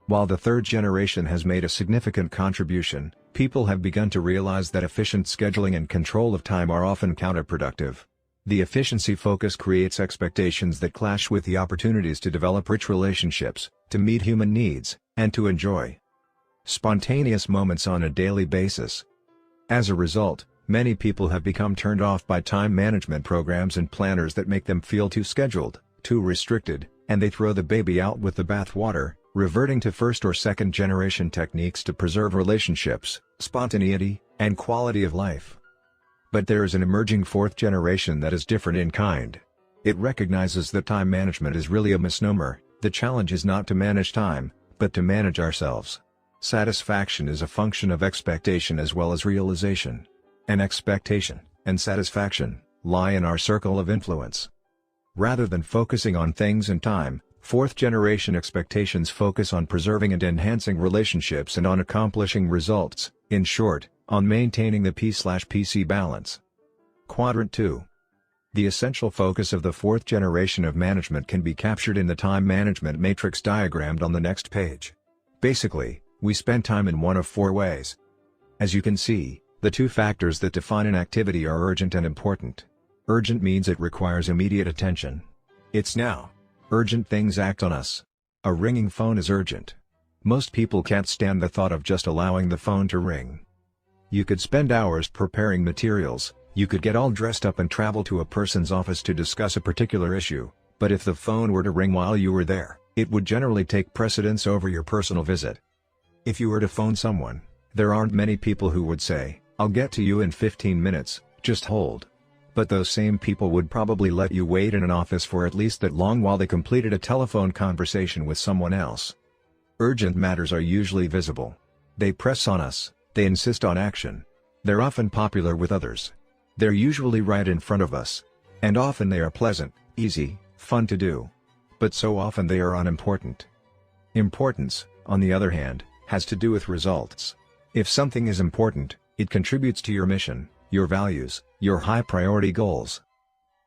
While the third generation has made a significant contribution, people have begun to realize that efficient scheduling and control of time are often counterproductive. The efficiency focus creates expectations that clash with the opportunities to develop rich relationships, to meet human needs, and to enjoy spontaneous moments on a daily basis. As a result, many people have become turned off by time management programs and planners that make them feel too scheduled, too restricted, and they throw the baby out with the bathwater, reverting to first or second generation techniques to preserve relationships, spontaneity, and quality of life. But there is an emerging fourth generation that is different in kind. It recognizes that time management is really a misnomer. The challenge is not to manage time, but to manage ourselves. Satisfaction is a function of expectation as well as realization. And expectation, and satisfaction, lie in our circle of influence. Rather than focusing on things and time, fourth generation expectations focus on preserving and enhancing relationships and on accomplishing results, in short, on maintaining the P/PC balance. Quadrant 2. The essential focus of the fourth generation of management can be captured in the time management matrix diagrammed on the next page. Basically, We spend time in one of four ways. As you can see, the two factors that define an activity are urgent and important. Urgent means it requires immediate attention. It's now. Urgent things act on us. A ringing phone is urgent. Most people can't stand the thought of just allowing the phone to ring. You could spend hours preparing materials, you could get all dressed up and travel to a person's office to discuss a particular issue, but if the phone were to ring while you were there, it would generally take precedence over your personal visit. If you were to phone someone, there aren't many people who would say, "I'll get to you in 15 minutes, just hold." But those same people would probably let you wait in an office for at least that long while they completed a telephone conversation with someone else. Urgent matters are usually visible. They press on us, they insist on action. They're often popular with others. They're usually right in front of us. And often they are pleasant, easy, fun to do. But so often they are unimportant. Importance, on the other hand, has to do with results. If something is important, it contributes to your mission, your values, your high-priority goals.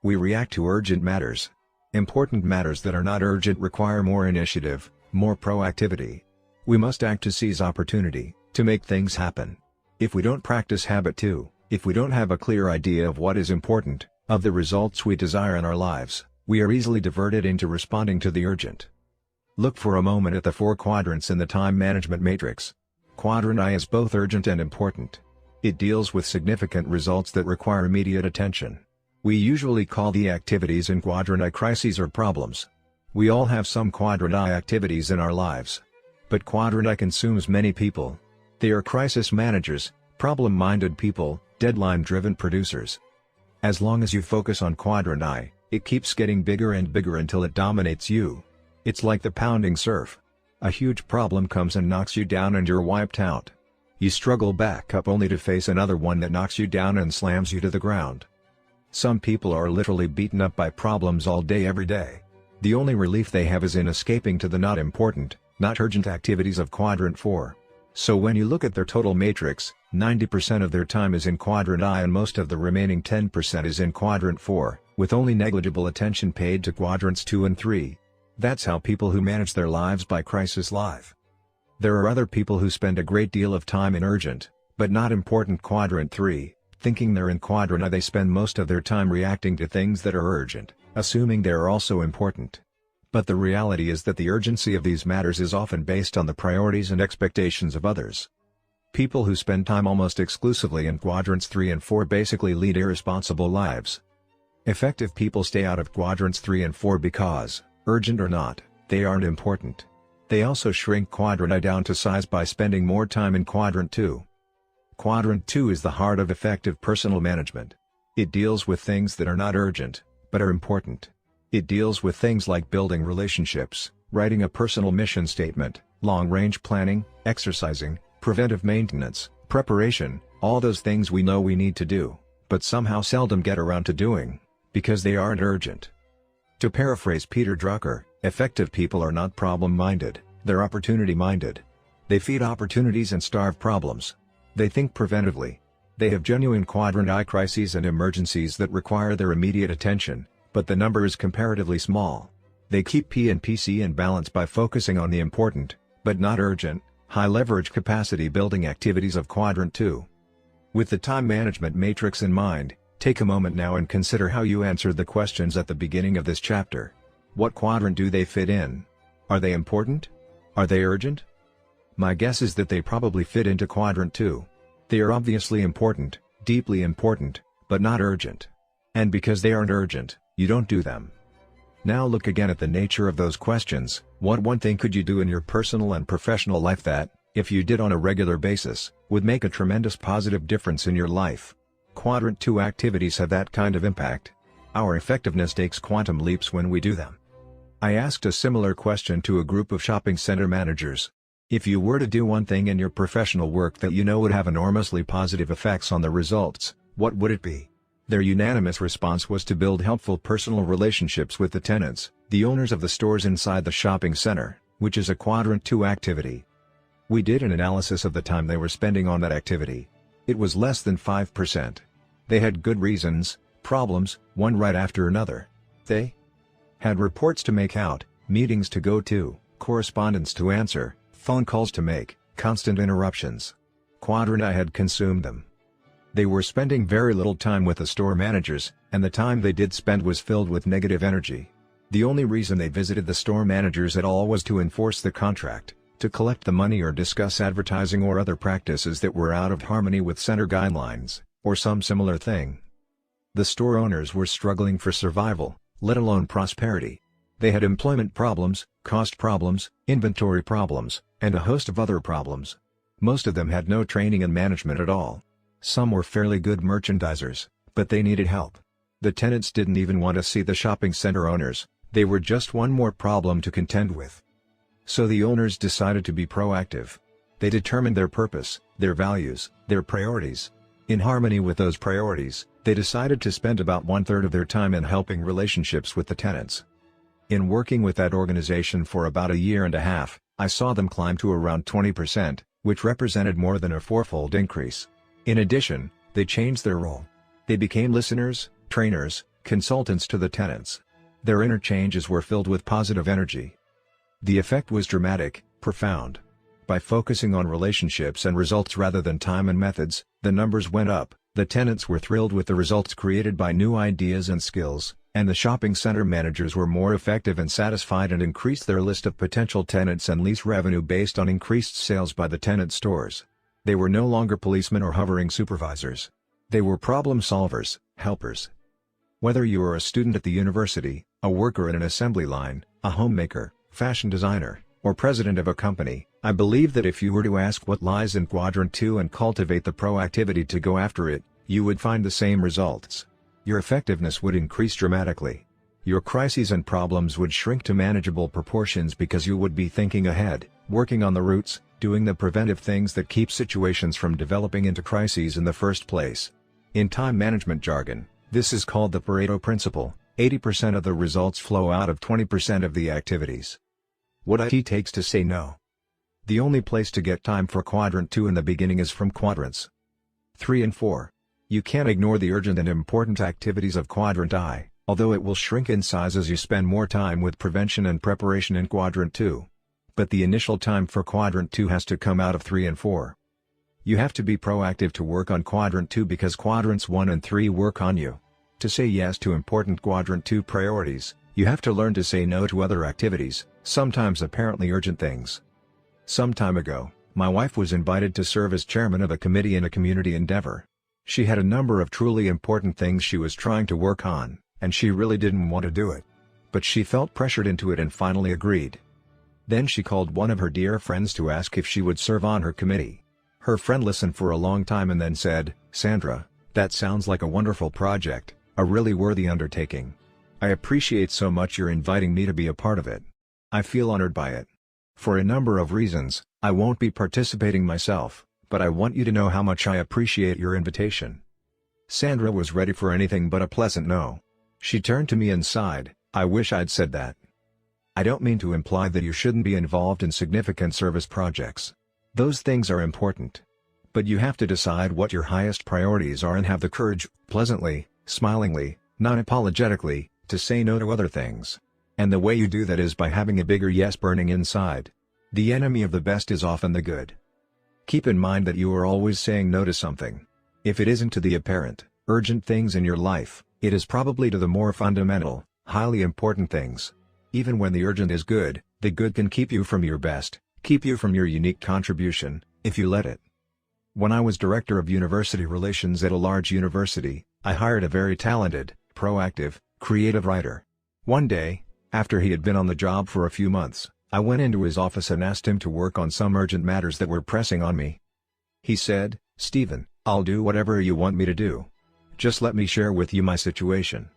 We react to urgent matters. Important matters that are not urgent require more initiative, more proactivity. We must act to seize opportunity, to make things happen. If we don't practice habit 2, if we don't have a clear idea of what is important, of the results we desire in our lives, we are easily diverted into responding to the urgent. Look for a moment at the 4 quadrants in the time management matrix. Quadrant I is both urgent and important. It deals with significant results that require immediate attention. We usually call the activities in Quadrant I crises or problems. We all have some Quadrant I activities in our lives. But Quadrant I consumes many people. They are crisis managers, problem-minded people, deadline-driven producers. As long as you focus on Quadrant I, it keeps getting bigger and bigger until it dominates you. It's like the pounding surf. A huge problem comes and knocks you down and you're wiped out. You struggle back up only to face another one that knocks you down and slams you to the ground. Some people are literally beaten up by problems all day every day. The only relief they have is in escaping to the not important, not urgent activities of Quadrant 4. So when you look at their total matrix, 90% of their time is in Quadrant I and most of the remaining 10% is in Quadrant 4, with only negligible attention paid to Quadrants 2 and 3. That's how people who manage their lives by crisis live. There are other people who spend a great deal of time in urgent, but not important Quadrant 3, thinking they're in Quadrant I. They spend most of their time reacting to things that are urgent, assuming they are also important. But the reality is that the urgency of these matters is often based on the priorities and expectations of others. People who spend time almost exclusively in Quadrants 3 and 4 basically lead irresponsible lives. Effective people stay out of Quadrants 3 and 4 because, urgent or not, they aren't important. They also shrink Quadrant I down to size by spending more time in Quadrant 2. Quadrant 2 is the heart of effective personal management. It deals with things that are not urgent, but are important. It deals with things like building relationships, writing a personal mission statement, long-range planning, exercising, preventive maintenance, preparation, all those things we know we need to do, but somehow seldom get around to doing, because they aren't urgent. To paraphrase Peter Drucker, effective people are not problem-minded, they're opportunity-minded. They feed opportunities and starve problems. They think preventively. They have genuine Quadrant I crises and emergencies that require their immediate attention, but the number is comparatively small. They keep P and PC in balance by focusing on the important, but not urgent, high-leverage capacity-building activities of Quadrant 2. With the time management matrix in mind, take a moment now and consider how you answered the questions at the beginning of this chapter. What quadrant do they fit in? Are they important? Are they urgent? My guess is that they probably fit into Quadrant 2. They are obviously important, deeply important, but not urgent. And because they aren't urgent, you don't do them. Now look again at the nature of those questions. What one thing could you do in your personal and professional life that, if you did on a regular basis, would make a tremendous positive difference in your life? Quadrant 2 activities have that kind of impact. Our effectiveness takes quantum leaps when we do them. I asked a similar question to a group of shopping center managers. If you were to do one thing in your professional work that you know would have enormously positive effects on the results, what would it be? Their unanimous response was to build helpful personal relationships with the tenants, the owners of the stores inside the shopping center, which is a Quadrant 2 activity. We did an analysis of the time they were spending on that activity. It was less than 5%. They had good reasons, problems, one right after another. They had reports to make out, meetings to go to, correspondence to answer, phone calls to make, Constant interruptions. Quadrant I had consumed them. They were spending very little time with the store managers, and the time they did spend was filled with negative energy. The only reason they visited the store managers at all was to enforce the contract, to collect the money or discuss advertising or other practices that were out of harmony with center guidelines, or some similar thing. The store owners were struggling for survival, let alone prosperity. They had employment problems, cost problems, inventory problems, and a host of other problems. Most of them had no training in management at all. Some were fairly good merchandisers, but they needed help. The tenants didn't even want to see the shopping center owners, they were just one more problem to contend with. So the owners decided to be proactive. They determined their purpose, their values, their priorities. In harmony with those priorities, they decided to spend about 1/3 of their time in helping relationships with the tenants. In working with that organization for about a year and a half, I saw them climb to around 20%, which represented more than a fourfold increase. In addition, they changed their role. They became listeners, trainers, consultants to the tenants. Their interchanges were filled with positive energy. The effect was dramatic, profound. By focusing on relationships and results rather than time and methods, the numbers went up, the tenants were thrilled with the results created by new ideas and skills, and the shopping center managers were more effective and satisfied and increased their list of potential tenants and lease revenue based on increased sales by the tenant stores. They were no longer policemen or hovering supervisors. They were problem solvers, helpers. Whether you are a student at the university, a worker in an assembly line, a homemaker, fashion designer, or president of a company, I believe that if you were to ask what lies in Quadrant 2 and cultivate the proactivity to go after it, you would find the same results. Your effectiveness would increase dramatically. Your crises and problems would shrink to manageable proportions because you would be thinking ahead, working on the roots, doing the preventive things that keep situations from developing into crises in the first place. In time management jargon, this is called the Pareto principle. 80% of the results flow out of 20% of the activities. What it takes to say no. The only place to get time for Quadrant 2 in the beginning is from Quadrants 3 and 4. You can't ignore the urgent and important activities of Quadrant I, although it will shrink in size as you spend more time with prevention and preparation in Quadrant 2. But the initial time for Quadrant 2 has to come out of 3 and 4. You have to be proactive to work on Quadrant 2 because Quadrants 1 and 3 work on you. To say yes to important Quadrant 2 priorities, you have to learn to say no to other activities, sometimes apparently urgent things. Some time ago, my wife was invited to serve as chairman of a committee in a community endeavor. She had a number of truly important things she was trying to work on, and she really didn't want to do it. But she felt pressured into it and finally agreed. Then she called one of her dear friends to ask if she would serve on her committee. Her friend listened for a long time and then said, "Sandra, that sounds like a wonderful project, a really worthy undertaking. I appreciate so much you're inviting me to be a part of it. I feel honored by it. For a number of reasons, I won't be participating myself, but I want you to know how much I appreciate your invitation." Sandra was ready for anything but a pleasant no. She turned to me and sighed, "I wish I'd said that. I don't mean to imply that you shouldn't be involved in significant service projects. Those things are important. But you have to decide what your highest priorities are and have the courage, pleasantly, smilingly, non-apologetically, to say no to other things. And the way you do that is by having a bigger yes burning inside. The enemy of the best is often the good. Keep in mind that you are always saying no to something. If it isn't to the apparent, urgent things in your life, it is probably to the more fundamental, highly important things. Even when the urgent is good, the good can keep you from your best, keep you from your unique contribution, if you let it. When I was director of university relations at a large university, I hired a very talented, proactive, creative writer. One day, after he had been on the job for a few months, I went into his office and asked him to work on some urgent matters that were pressing on me. He said, "Stephen, I'll do whatever you want me to do. Just let me share with you my situation."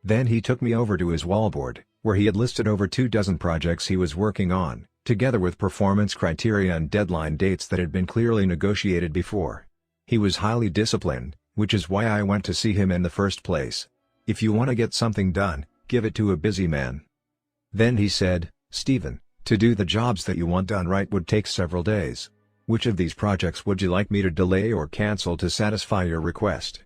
Then he took me over to his wallboard, where he had listed over 24 projects he was working on, together with performance criteria and deadline dates that had been clearly negotiated before. He was highly disciplined, which is why I went to see him in the first place. If you want to get something done, give it to a busy man. Then he said, "Stephen, to do the jobs that you want done right would take several days. Which of these projects would you like me to delay or cancel to satisfy your request?"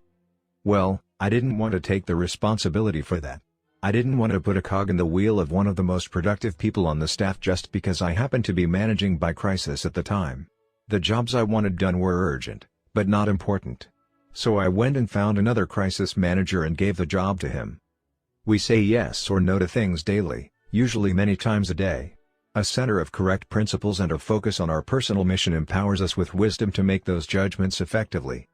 Well, I didn't want to take the responsibility for that. I didn't want to put a cog in the wheel of one of the most productive people on the staff just because I happened to be managing by crisis at the time. The jobs I wanted done were urgent, but not important. So I went and found another crisis manager and gave the job to him. We say yes or no to things daily, usually many times a day. A center of correct principles and a focus on our personal mission empowers us with wisdom to make those judgments effectively.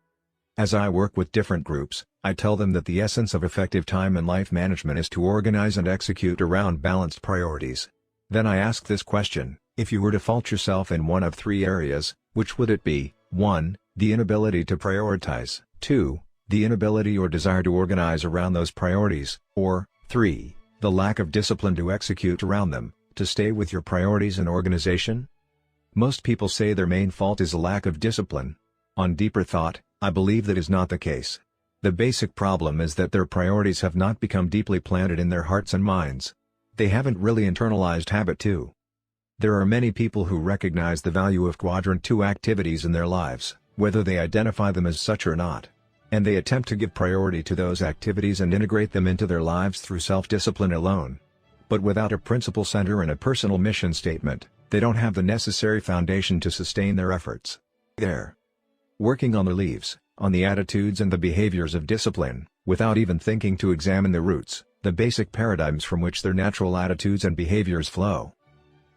As I work with different groups, I tell them that the essence of effective time and life management is to organize and execute around balanced priorities. Then I ask this question: if you were to fault yourself in one of three areas, which would it be? 1. The inability to prioritize. 2. The inability or desire to organize around those priorities. Or, 3. The lack of discipline to execute around them, to stay with your priorities and organization? Most people say their main fault is a lack of discipline. On deeper thought, I believe that is not the case. The basic problem is that their priorities have not become deeply planted in their hearts and minds. They haven't really internalized habit 2. There are many people who recognize the value of Quadrant 2 activities in their lives, whether they identify them as such or not. And they attempt to give priority to those activities and integrate them into their lives through self-discipline alone. But without a principle center and a personal mission statement, they don't have the necessary foundation to sustain their efforts. They're working on the leaves, on the attitudes and the behaviors of discipline, without even thinking to examine the roots, the basic paradigms from which their natural attitudes and behaviors flow.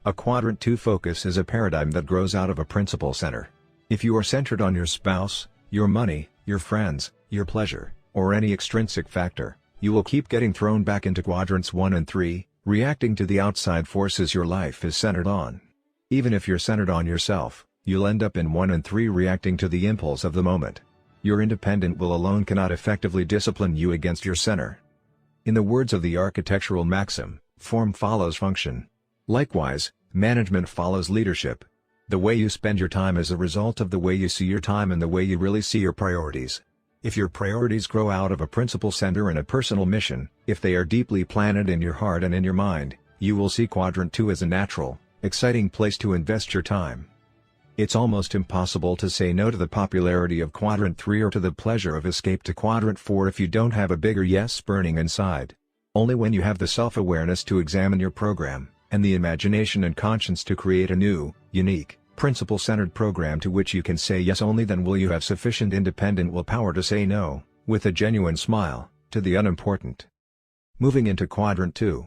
A Quadrant 2 focus is a paradigm that grows out of a principle center. If you are centered on your spouse, your money, your friends, your pleasure, or any extrinsic factor, you will keep getting thrown back into Quadrants 1 and 3, reacting to the outside forces your life is centered on. Even if you're centered on yourself, you'll end up in 1 and 3 reacting to the impulse of the moment. Your independent will alone cannot effectively discipline you against your center. In the words of the architectural maxim, form follows function. Likewise, management follows leadership. The way you spend your time is a result of the way you see your time and the way you really see your priorities. If your priorities grow out of a principle center and a personal mission, if they are deeply planted in your heart and in your mind, you will see Quadrant 2 as a natural, exciting place to invest your time. It's almost impossible to say no to the popularity of Quadrant 3 or to the pleasure of escape to Quadrant 4 if you don't have a bigger yes burning inside. Only when you have the self-awareness to examine your program, and the imagination and conscience to create a new, unique, principle-centered program to which you can say yes, only then will you have sufficient independent willpower to say no, with a genuine smile, to the unimportant. Moving into Quadrant 2.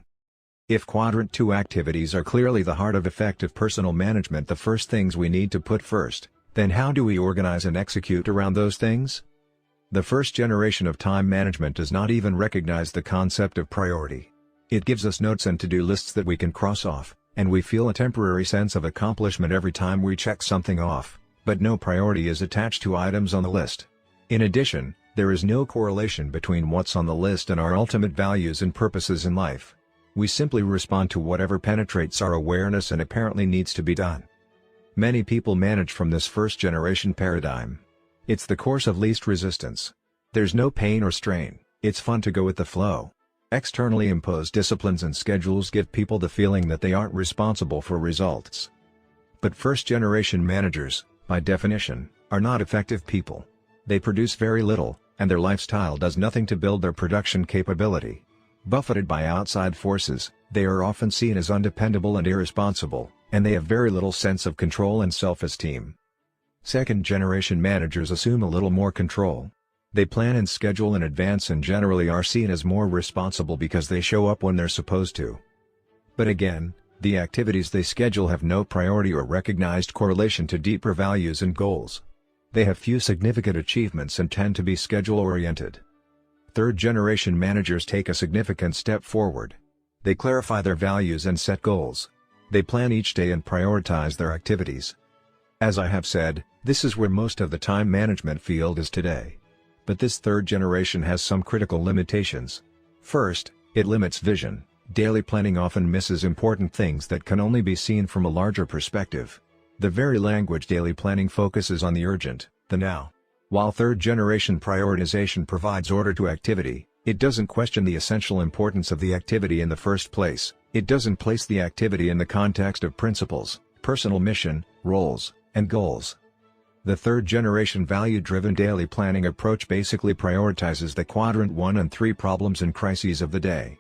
If Quadrant 2 activities are clearly the heart of effective personal management, the first things we need to put first, then how do we organize and execute around those things? The first generation of time management does not even recognize the concept of priority. It gives us notes and to-do lists that we can cross off, and we feel a temporary sense of accomplishment every time we check something off, but no priority is attached to items on the list. In addition, there is no correlation between what's on the list and our ultimate values and purposes in life. We simply respond to whatever penetrates our awareness and apparently needs to be done. Many people manage from this first-generation paradigm. It's the course of least resistance. There's no pain or strain, it's fun to go with the flow. Externally imposed disciplines and schedules give people the feeling that they aren't responsible for results. But first-generation managers, by definition, are not effective people. They produce very little, and their lifestyle does nothing to build their production capability. Buffeted by outside forces, they are often seen as undependable and irresponsible, and they have very little sense of control and self-esteem. Second-generation managers assume a little more control. They plan and schedule in advance and generally are seen as more responsible because they show up when they're supposed to. But again, the activities they schedule have no priority or recognized correlation to deeper values and goals. They have few significant achievements and tend to be schedule-oriented. Third-generation managers take a significant step forward. They clarify their values and set goals. They plan each day and prioritize their activities. As I have said, this is where most of the time management field is today. But this third generation has some critical limitations. First, it limits vision. Daily planning often misses important things that can only be seen from a larger perspective. The very language daily planning focuses on the urgent, the now. While third-generation prioritization provides order to activity, it doesn't question the essential importance of the activity in the first place. It doesn't place the activity in the context of principles, personal mission, roles, and goals. The third-generation value-driven daily planning approach basically prioritizes the Quadrant 1 and 3 problems and crises of the day.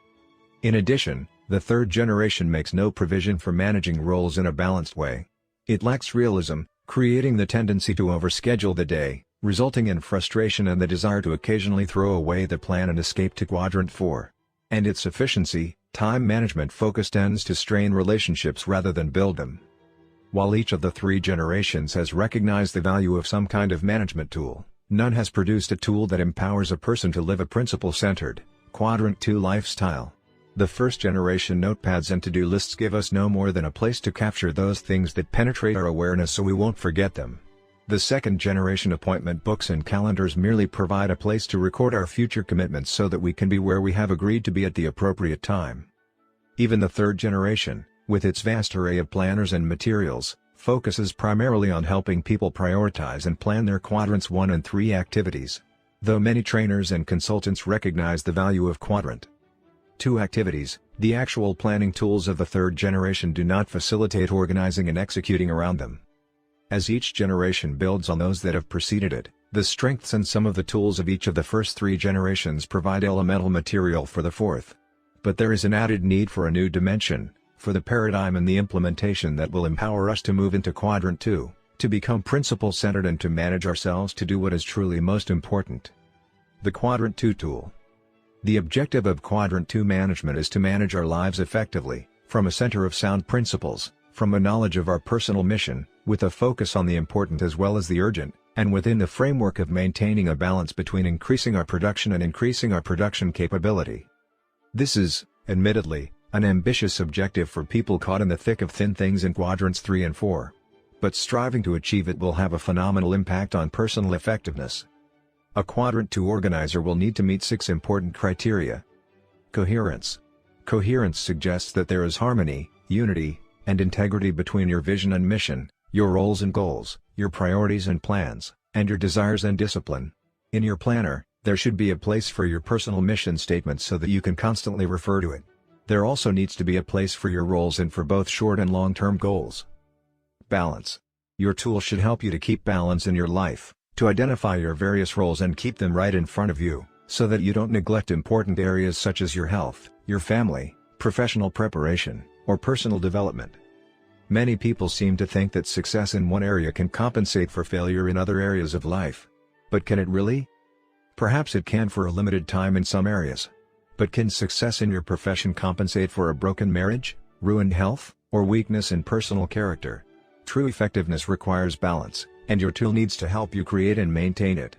In addition, the third generation makes no provision for managing roles in a balanced way. It lacks realism, creating the tendency to overschedule the day, resulting in frustration and the desire to occasionally throw away the plan and escape to Quadrant 4. And its efficiency, time management focus tends to strain relationships rather than build them. While each of the three generations has recognized the value of some kind of management tool, none has produced a tool that empowers a person to live a principle-centered, Quadrant 2 lifestyle. The first generation notepads and to-do lists give us no more than a place to capture those things that penetrate our awareness so we won't forget them. The second generation appointment books and calendars merely provide a place to record our future commitments so that we can be where we have agreed to be at the appropriate time. Even the third generation, with its vast array of planners and materials, focuses primarily on helping people prioritize and plan their Quadrants 1 and 3 activities. Though many trainers and consultants recognize the value of Quadrant 2 activities, the actual planning tools of the third generation do not facilitate organizing and executing around them. As each generation builds on those that have preceded it, the strengths and some of the tools of each of the first three generations provide elemental material for the fourth. But there is an added need for a new dimension, for the paradigm and the implementation that will empower us to move into Quadrant 2, to become principle-centered and to manage ourselves to do what is truly most important. The Quadrant 2 tool. The objective of Quadrant 2 management is to manage our lives effectively, from a center of sound principles, from a knowledge of our personal mission, with a focus on the important as well as the urgent, and within the framework of maintaining a balance between increasing our production and increasing our production capability. This is, admittedly, an ambitious objective for people caught in the thick of thin things in Quadrants 3 and 4. But striving to achieve it will have a phenomenal impact on personal effectiveness. A Quadrant 2 organizer will need to meet 6 important criteria. Coherence. Coherence suggests that there is harmony, unity, and integrity between your vision and mission, your roles and goals, your priorities and plans, and your desires and discipline. In your planner, there should be a place for your personal mission statement so that you can constantly refer to it. There also needs to be a place for your roles and for both short and long-term goals. Balance. Your tool should help you to keep balance in your life, to identify your various roles and keep them right in front of you, so that you don't neglect important areas such as your health, your family, professional preparation, or personal development. Many people seem to think that success in one area can compensate for failure in other areas of life. But can it really? Perhaps it can for a limited time in some areas. But can success in your profession compensate for a broken marriage, ruined health, or weakness in personal character? True effectiveness requires balance, and your tool needs to help you create and maintain it.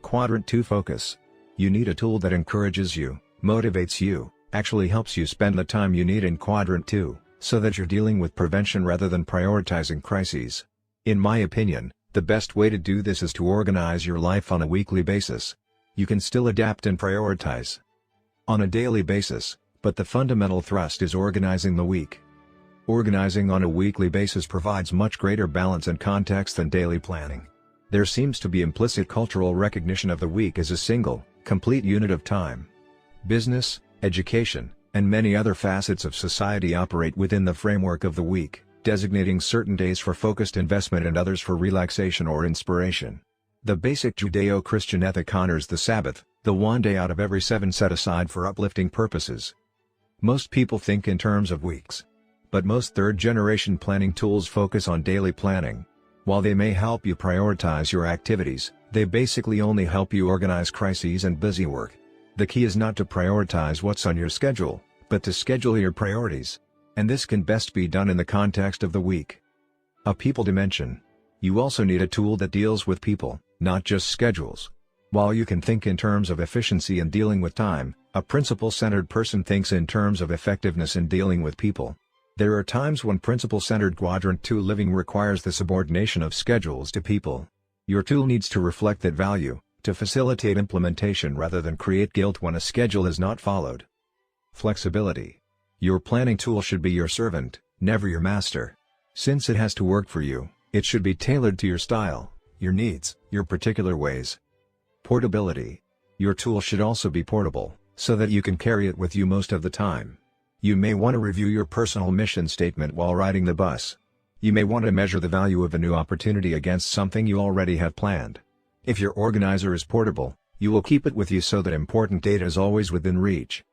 Quadrant 2 focus. You need a tool that encourages you, motivates you, actually helps you spend the time you need in Quadrant 2, so that you're dealing with prevention rather than prioritizing crises. In my opinion, the best way to do this is to organize your life on a weekly basis. You can still adapt and prioritize on a daily basis, but the fundamental thrust is organizing the week. Organizing on a weekly basis provides much greater balance and context than daily planning. There seems to be implicit cultural recognition of the week as a single, complete unit of time. Business, education, and many other facets of society operate within the framework of the week, designating certain days for focused investment and others for relaxation or inspiration. The basic Judeo-Christian ethic honors the Sabbath, the one day out of every 7 set aside for uplifting purposes. Most people think in terms of weeks. But most third-generation planning tools focus on daily planning. While they may help you prioritize your activities, they basically only help you organize crises and busy work. The key is not to prioritize what's on your schedule, but to schedule your priorities. And this can best be done in the context of the week. A people dimension. You also need a tool that deals with people, not just schedules. While you can think in terms of efficiency in dealing with time, a principle-centered person thinks in terms of effectiveness in dealing with people. There are times when principle-centered Quadrant 2 living requires the subordination of schedules to people. Your tool needs to reflect that value, to facilitate implementation rather than create guilt when a schedule is not followed. Flexibility. Your planning tool should be your servant, never your master. Since it has to work for you, it should be tailored to your style, your needs, your particular ways. Portability. Your tool should also be portable, so that you can carry it with you most of the time. You may want to review your personal mission statement while riding the bus. You may want to measure the value of a new opportunity against something you already have planned. If your organizer is portable, you will keep it with you so that important data is always within reach.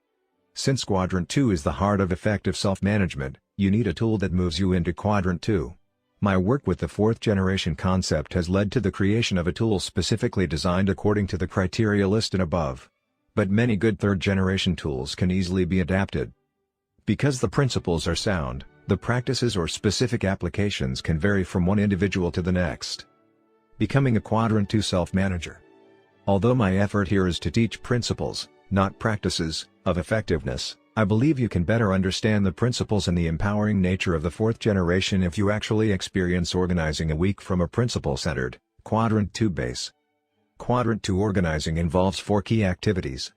Since Quadrant 2 is the heart of effective self-management, you need a tool that moves you into Quadrant 2. My work with the fourth generation concept has led to the creation of a tool specifically designed according to the criteria listed above. But many good third generation tools can easily be adapted. Because the principles are sound, the practices or specific applications can vary from one individual to the next. Becoming a Quadrant 2 self-manager. Although my effort here is to teach principles, not practices, of effectiveness, I believe you can better understand the principles and the empowering nature of the fourth generation if you actually experience organizing a week from a principle-centered, Quadrant 2 base. Quadrant 2 organizing involves 4 key activities.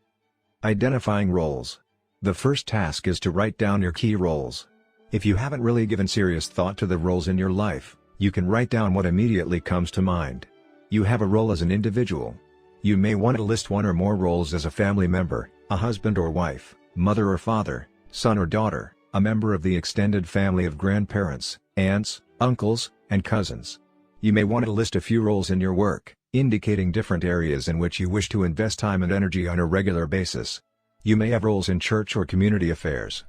Identifying roles. The first task is to write down your key roles. If you haven't really given serious thought to the roles in your life, you can write down what immediately comes to mind. You have a role as an individual. You may want to list one or more roles as a family member, a husband or wife, mother or father, son or daughter, a member of the extended family of grandparents, aunts, uncles, and cousins. You may want to list a few roles in your work, indicating different areas in which you wish to invest time and energy on a regular basis. You may have roles in church or community affairs.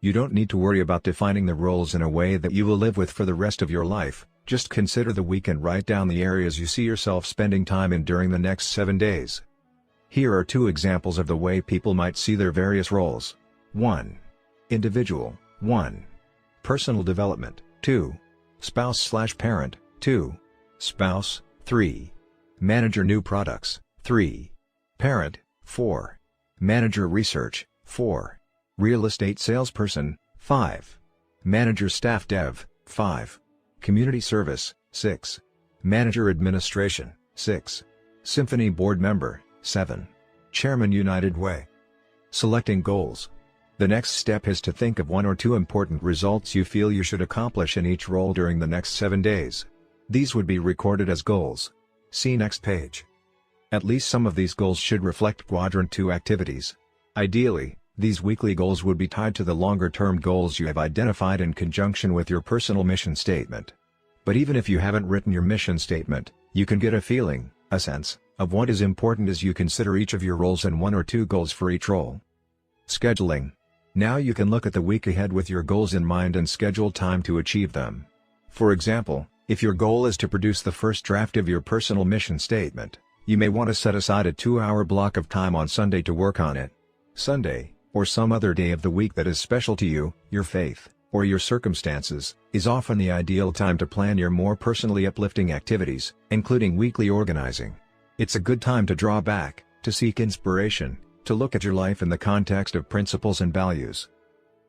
You don't need to worry about defining the roles in a way that you will live with for the rest of your life, just consider the week and write down the areas you see yourself spending time in during the next 7 days. Here are 2 examples of the way people might see their various roles. 1. Individual, 1. Personal development, 2. Spouse/parent, 2. Spouse, 3. Manager new products, 3. Parent, 4. Manager research, 4. Real estate salesperson, 5. Manager staff dev, 5. Community service, 6. Manager administration, 6. Symphony board member, 7. Chairman United Way. Selecting goals. The next step is to think of 1 or 2 important results you feel you should accomplish in each role during the next 7 days. These would be recorded as goals. See next page. At least some of these goals should reflect Quadrant 2 activities. Ideally, these weekly goals would be tied to the longer-term goals you have identified in conjunction with your personal mission statement. But even if you haven't written your mission statement, you can get a feeling, a sense, of what is important as you consider each of your roles and 1 or 2 goals for each role. Scheduling. Now you can look at the week ahead with your goals in mind and schedule time to achieve them. For example, if your goal is to produce the first draft of your personal mission statement, you may want to set aside a 2-hour block of time on Sunday to work on it. Sunday, or some other day of the week that is special to you, your faith, or your circumstances, is often the ideal time to plan your more personally uplifting activities, including weekly organizing. It's a good time to draw back, to seek inspiration, to look at your life in the context of principles and values.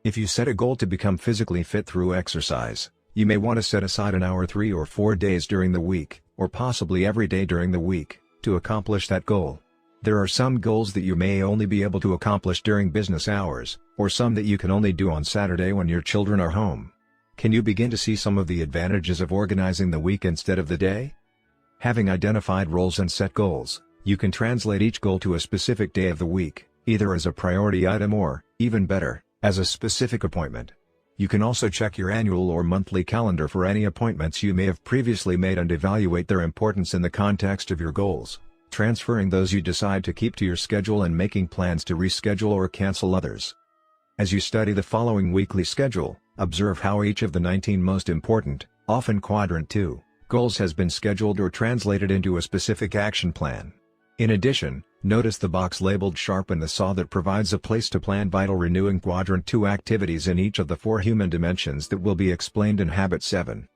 If you set a goal to become physically fit through exercise, you may want to set aside an hour 3 or 4 days during the week, or possibly every day during the week, to accomplish that goal. There are some goals that you may only be able to accomplish during business hours, or some that you can only do on Saturday when your children are home. Can you begin to see some of the advantages of organizing the week instead of the day? Having identified roles and set goals, you can translate each goal to a specific day of the week, either as a priority item or, even better, as a specific appointment. You can also check your annual or monthly calendar for any appointments you may have previously made and evaluate their importance in the context of your goals, transferring those you decide to keep to your schedule and making plans to reschedule or cancel others. As you study the following weekly schedule, observe how each of the 19 most important, often Quadrant 2, goals has been scheduled or translated into a specific action plan. In addition, notice the box labeled Sharpen the Saw that provides a place to plan vital renewing Quadrant 2 activities in each of the 4 human dimensions that will be explained in Habit 7.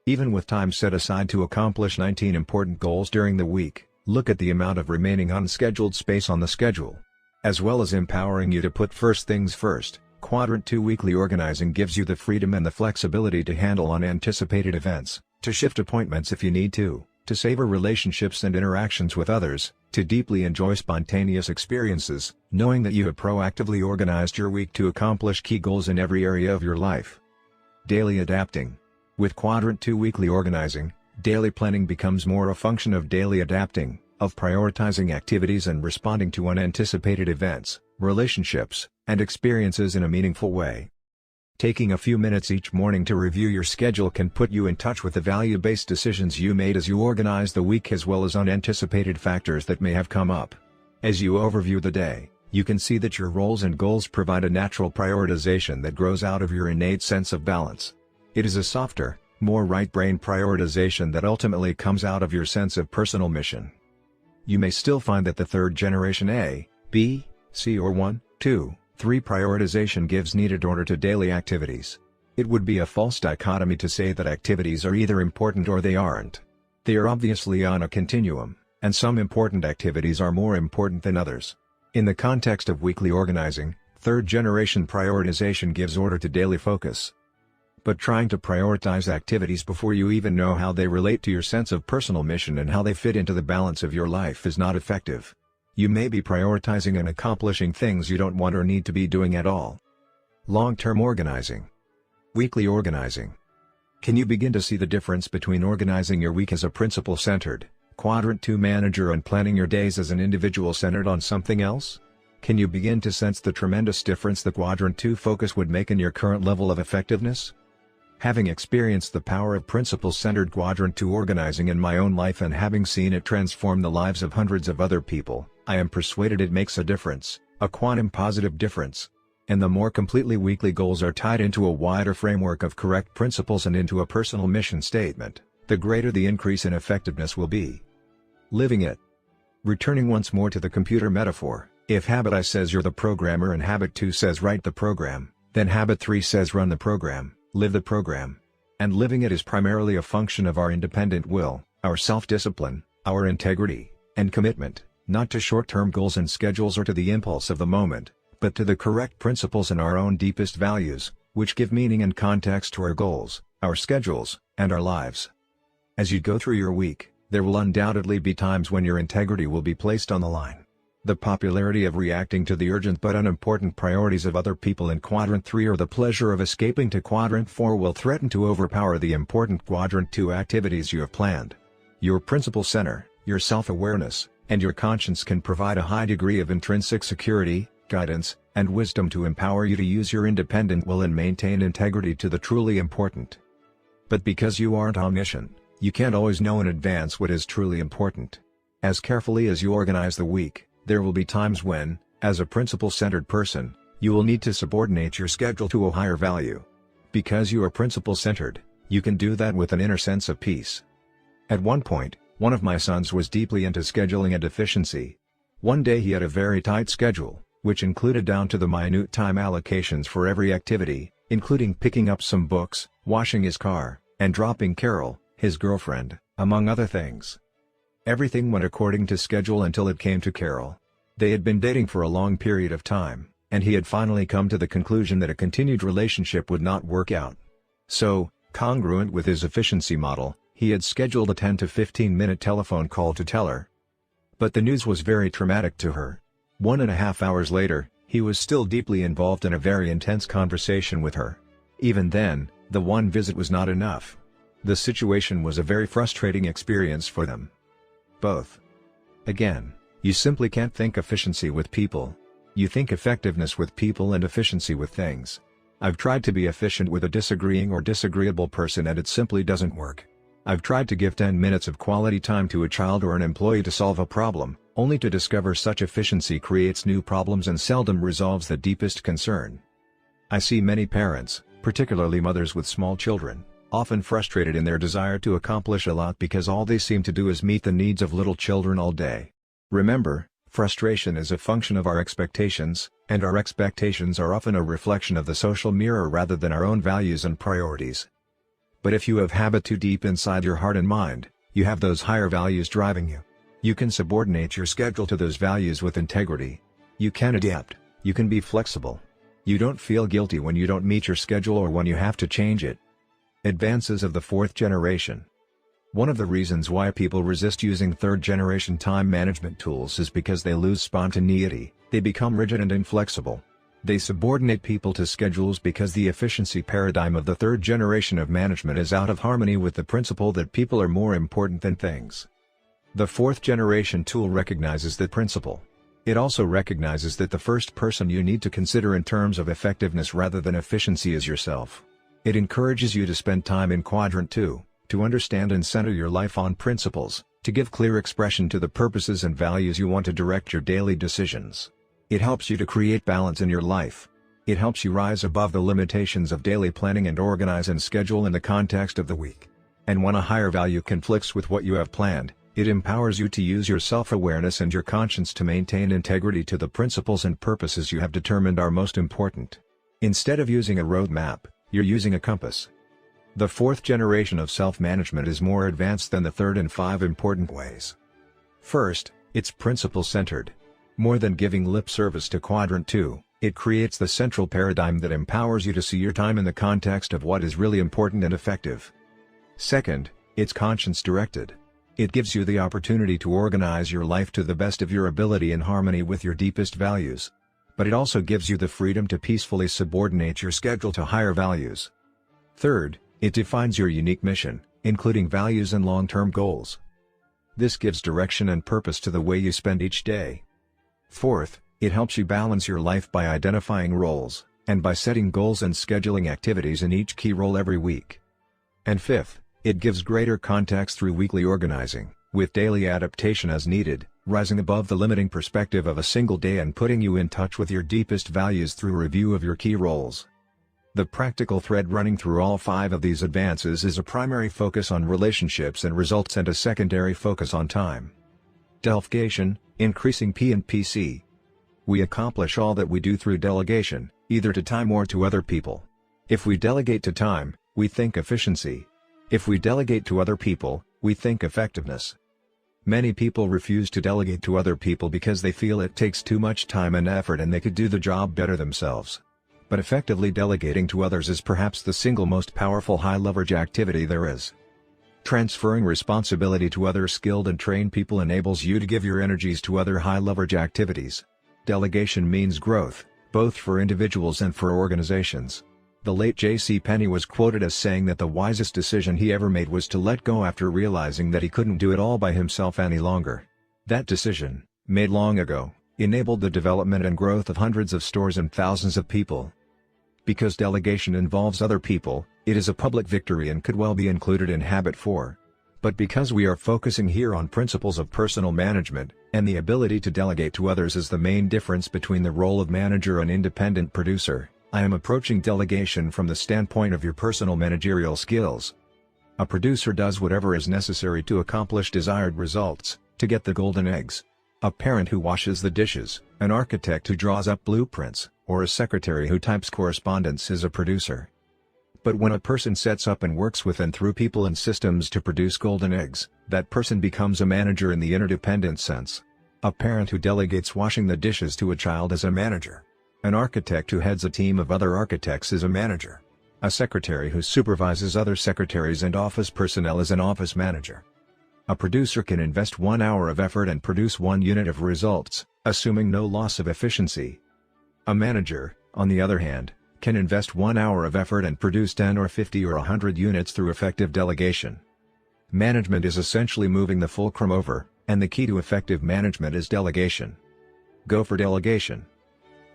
Even with time set aside to accomplish 19 important goals during the week, look at the amount of remaining unscheduled space on the schedule. As well as empowering you to put first things first, Quadrant 2 weekly organizing gives you the freedom and the flexibility to handle unanticipated events, to shift appointments if you need to savor relationships and interactions with others, to deeply enjoy spontaneous experiences, knowing that you have proactively organized your week to accomplish key goals in every area of your life. Daily adapting. With Quadrant 2 weekly organizing, daily planning becomes more a function of daily adapting, of prioritizing activities and responding to unanticipated events, relationships, and experiences in a meaningful way. Taking a few minutes each morning to review your schedule can put you in touch with the value-based decisions you made as you organize the week as well as unanticipated factors that may have come up. As you overview the day, you can see that your roles and goals provide a natural prioritization that grows out of your innate sense of balance. It is a softer, more right-brain prioritization that ultimately comes out of your sense of personal mission. You may still find that the third generation A, B, C or 1, 2, 3 prioritization gives needed order to daily activities. It would be a false dichotomy to say that activities are either important or they aren't. They are obviously on a continuum, and some important activities are more important than others. In the context of weekly organizing, third generation prioritization gives order to daily focus. But trying to prioritize activities before you even know how they relate to your sense of personal mission and how they fit into the balance of your life is not effective. You may be prioritizing and accomplishing things you don't want or need to be doing at all. Long-term organizing. Weekly organizing. Can you begin to see the difference between organizing your week as a principle-centered, Quadrant 2 manager and planning your days as an individual centered on something else? Can you begin to sense the tremendous difference the Quadrant 2 focus would make in your current level of effectiveness? Having experienced the power of principle-centered Quadrant 2 organizing in my own life and having seen it transform the lives of hundreds of other people, I am persuaded it makes a difference, a quantum positive difference. And the more completely weekly goals are tied into a wider framework of correct principles and into a personal mission statement, the greater the increase in effectiveness will be. Living it. Returning once more to the computer metaphor, if habit I says you're the programmer and habit 2 says write the program, then habit 3 says run the program, live the program. And living it is primarily a function of our independent will, our self-discipline, our integrity, and commitment, not to short-term goals and schedules or to the impulse of the moment, but to the correct principles and our own deepest values, which give meaning and context to our goals, our schedules, and our lives. As you go through your week, there will undoubtedly be times when your integrity will be placed on the line. The popularity of reacting to the urgent but unimportant priorities of other people in Quadrant 3 or the pleasure of escaping to Quadrant 4 will threaten to overpower the important Quadrant 2 activities you have planned. Your principle center, your self-awareness, and your conscience can provide a high degree of intrinsic security, guidance, and wisdom to empower you to use your independent will and maintain integrity to the truly important. But because you aren't omniscient, you can't always know in advance what is truly important. As carefully as you organize the week, there will be times when, as a principle-centered person, you will need to subordinate your schedule to a higher value. Because you are principle-centered, you can do that with an inner sense of peace. At one point, one of my sons was deeply into scheduling and efficiency. One day he had a very tight schedule, which included down to the minute time allocations for every activity, including picking up some books, washing his car, and dropping Carol, his girlfriend, among other things. Everything went according to schedule until it came to Carol. They had been dating for a long period of time, and he had finally come to the conclusion that a continued relationship would not work out. So, congruent with his efficiency model, he had scheduled a 10 to 15-minute telephone call to tell her. But the news was very traumatic to her. 1.5 hours later, he was still deeply involved in a very intense conversation with her. Even then, the one visit was not enough. The situation was a very frustrating experience for them both. Again, you simply can't think efficiency with people. You think effectiveness with people and efficiency with things. I've tried to be efficient with a disagreeing or disagreeable person and it simply doesn't work. I've tried to give 10 minutes of quality time to a child or an employee to solve a problem, only to discover such efficiency creates new problems and seldom resolves the deepest concern. I see many parents, particularly mothers with small children, often frustrated in their desire to accomplish a lot because all they seem to do is meet the needs of little children all day. Remember, frustration is a function of our expectations, and our expectations are often a reflection of the social mirror rather than our own values and priorities. But if you have habit too deep inside your heart and mind, you have those higher values driving you. You can subordinate your schedule to those values with integrity. You can adapt, you can be flexible. You don't feel guilty when you don't meet your schedule or when you have to change it. Advances of the fourth generation. One of the reasons why people resist using third-generation time management tools is because they lose spontaneity, they become rigid and inflexible. They subordinate people to schedules because the efficiency paradigm of the third generation of management is out of harmony with the principle that people are more important than things. The fourth generation tool recognizes that principle. It also recognizes that the first person you need to consider in terms of effectiveness rather than efficiency is yourself. It encourages you to spend time in Quadrant 2, to understand and center your life on principles, to give clear expression to the purposes and values you want to direct your daily decisions. It helps you to create balance in your life. It helps you rise above the limitations of daily planning and organize and schedule in the context of the week. And when a higher value conflicts with what you have planned, it empowers you to use your self-awareness and your conscience to maintain integrity to the principles and purposes you have determined are most important. Instead of using a roadmap, you're using a compass. The fourth generation of self-management is more advanced than the third in 5 important ways. First, it's principle-centered. More than giving lip service to Quadrant 2, it creates the central paradigm that empowers you to see your time in the context of what is really important and effective. Second, it's conscience-directed. It gives you the opportunity to organize your life to the best of your ability in harmony with your deepest values. But it also gives you the freedom to peacefully subordinate your schedule to higher values. Third, it defines your unique mission, including values and long-term goals. This gives direction and purpose to the way you spend each day. Fourth, it helps you balance your life by identifying roles, and by setting goals and scheduling activities in each key role every week. And fifth, it gives greater context through weekly organizing, with daily adaptation as needed, rising above the limiting perspective of a single day and putting you in touch with your deepest values through review of your key roles. The practical thread running through all 5 of these advances is a primary focus on relationships and results and a secondary focus on time. Delegation, increasing P&PC. We accomplish all that we do through delegation, either to time or to other people. If we delegate to time, we think efficiency. If we delegate to other people, we think effectiveness. Many people refuse to delegate to other people because they feel it takes too much time and effort and they could do the job better themselves. But effectively delegating to others is perhaps the single most powerful high-leverage activity there is. Transferring responsibility to other skilled and trained people enables you to give your energies to other high-leverage activities. Delegation means growth, both for individuals and for organizations. The late J.C. Penney was quoted as saying that the wisest decision he ever made was to let go after realizing that he couldn't do it all by himself any longer. That decision, made long ago, enabled the development and growth of hundreds of stores and thousands of people. Because delegation involves other people, it is a public victory and could well be included in Habit 4. But because we are focusing here on principles of personal management, and the ability to delegate to others is the main difference between the role of manager and independent producer, I am approaching delegation from the standpoint of your personal managerial skills. A producer does whatever is necessary to accomplish desired results, to get the golden eggs. A parent who washes the dishes, an architect who draws up blueprints, or a secretary who types correspondence is a producer. But when a person sets up and works with and through people and systems to produce golden eggs, that person becomes a manager in the interdependent sense. A parent who delegates washing the dishes to a child is a manager. An architect who heads a team of other architects is a manager. A secretary who supervises other secretaries and office personnel is an office manager. A producer can invest 1 hour of effort and produce 1 unit of results, assuming no loss of efficiency. A manager, on the other hand, can invest 1 hour of effort and produce 10 or 50 or 100 units through effective delegation. Management is essentially moving the fulcrum over, and the key to effective management is delegation. Go for delegation.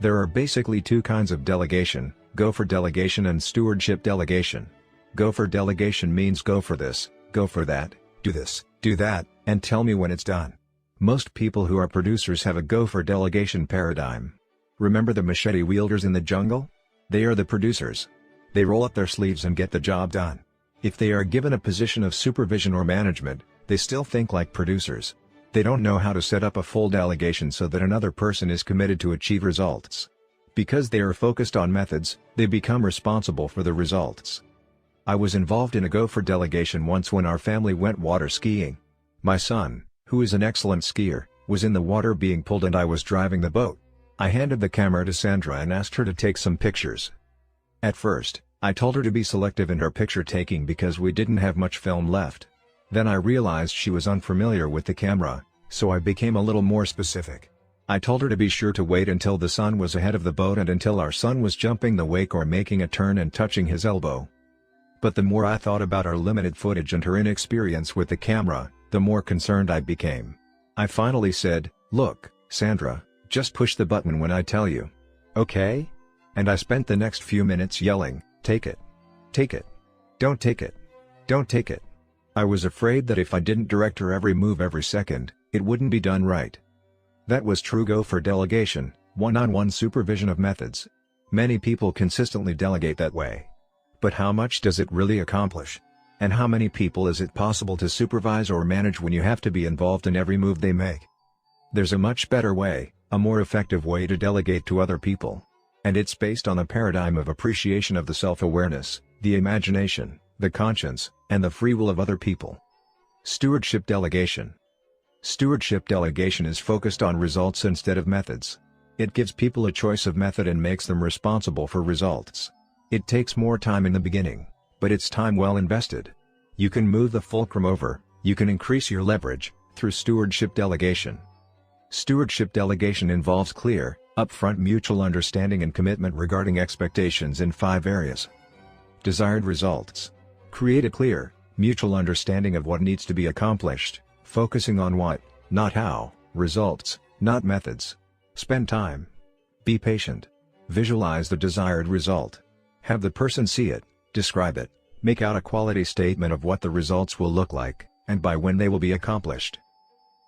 There are basically 2 kinds of delegation, go for delegation and stewardship delegation. Go for delegation means go for this, go for that, do this, do that, and tell me when it's done. Most people who are producers have a go for delegation paradigm. Remember the machete wielders in the jungle? They are the producers. They roll up their sleeves and get the job done. If they are given a position of supervision or management, they still think like producers. They don't know how to set up a full delegation so that another person is committed to achieve results. Because they are focused on methods, they become responsible for the results. I was involved in a go for delegation once when our family went water skiing. My son, who is an excellent skier, was in the water being pulled and I was driving the boat. I handed the camera to Sandra and asked her to take some pictures. At first, I told her to be selective in her picture taking because we didn't have much film left. Then I realized she was unfamiliar with the camera, so I became a little more specific. I told her to be sure to wait until the sun was ahead of the boat and until our son was jumping the wake or making a turn and touching his elbow. But the more I thought about our limited footage and her inexperience with the camera, the more concerned I became. I finally said, "Look, Sandra, just push the button when I tell you. Okay?" And I spent the next few minutes yelling, "Take it. Take it. Don't take it. Don't take it." I was afraid that if I didn't direct her every move every second, it wouldn't be done right. That was true go for delegation, one-on-one supervision of methods. Many people consistently delegate that way. But how much does it really accomplish? And how many people is it possible to supervise or manage when you have to be involved in every move they make? There's a much better way, a more effective way to delegate to other people. And it's based on a paradigm of appreciation of the self-awareness, the imagination, the conscience, and the free will of other people. Stewardship delegation. Stewardship delegation is focused on results instead of methods. It gives people a choice of method and makes them responsible for results. It takes more time in the beginning, but it's time well invested. You can move the fulcrum over, you can increase your leverage, through stewardship delegation. Stewardship delegation involves clear, upfront mutual understanding and commitment regarding expectations in 5 areas. Desired results. Create a clear, mutual understanding of what needs to be accomplished, focusing on what, not how, results, not methods. Spend time. Be patient. Visualize the desired result. Have the person see it, describe it, make out a quality statement of what the results will look like, and by when they will be accomplished.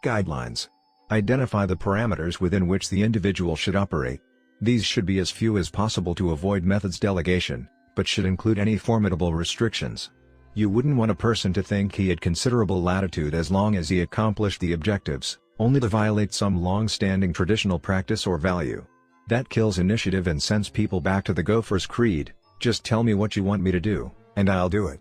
Guidelines. Identify the parameters within which the individual should operate. These should be as few as possible to avoid methods delegation, but should include any formidable restrictions. You wouldn't want a person to think he had considerable latitude as long as he accomplished the objectives, only to violate some long-standing traditional practice or value. That kills initiative and sends people back to the gopher's creed, just tell me what you want me to do, and I'll do it.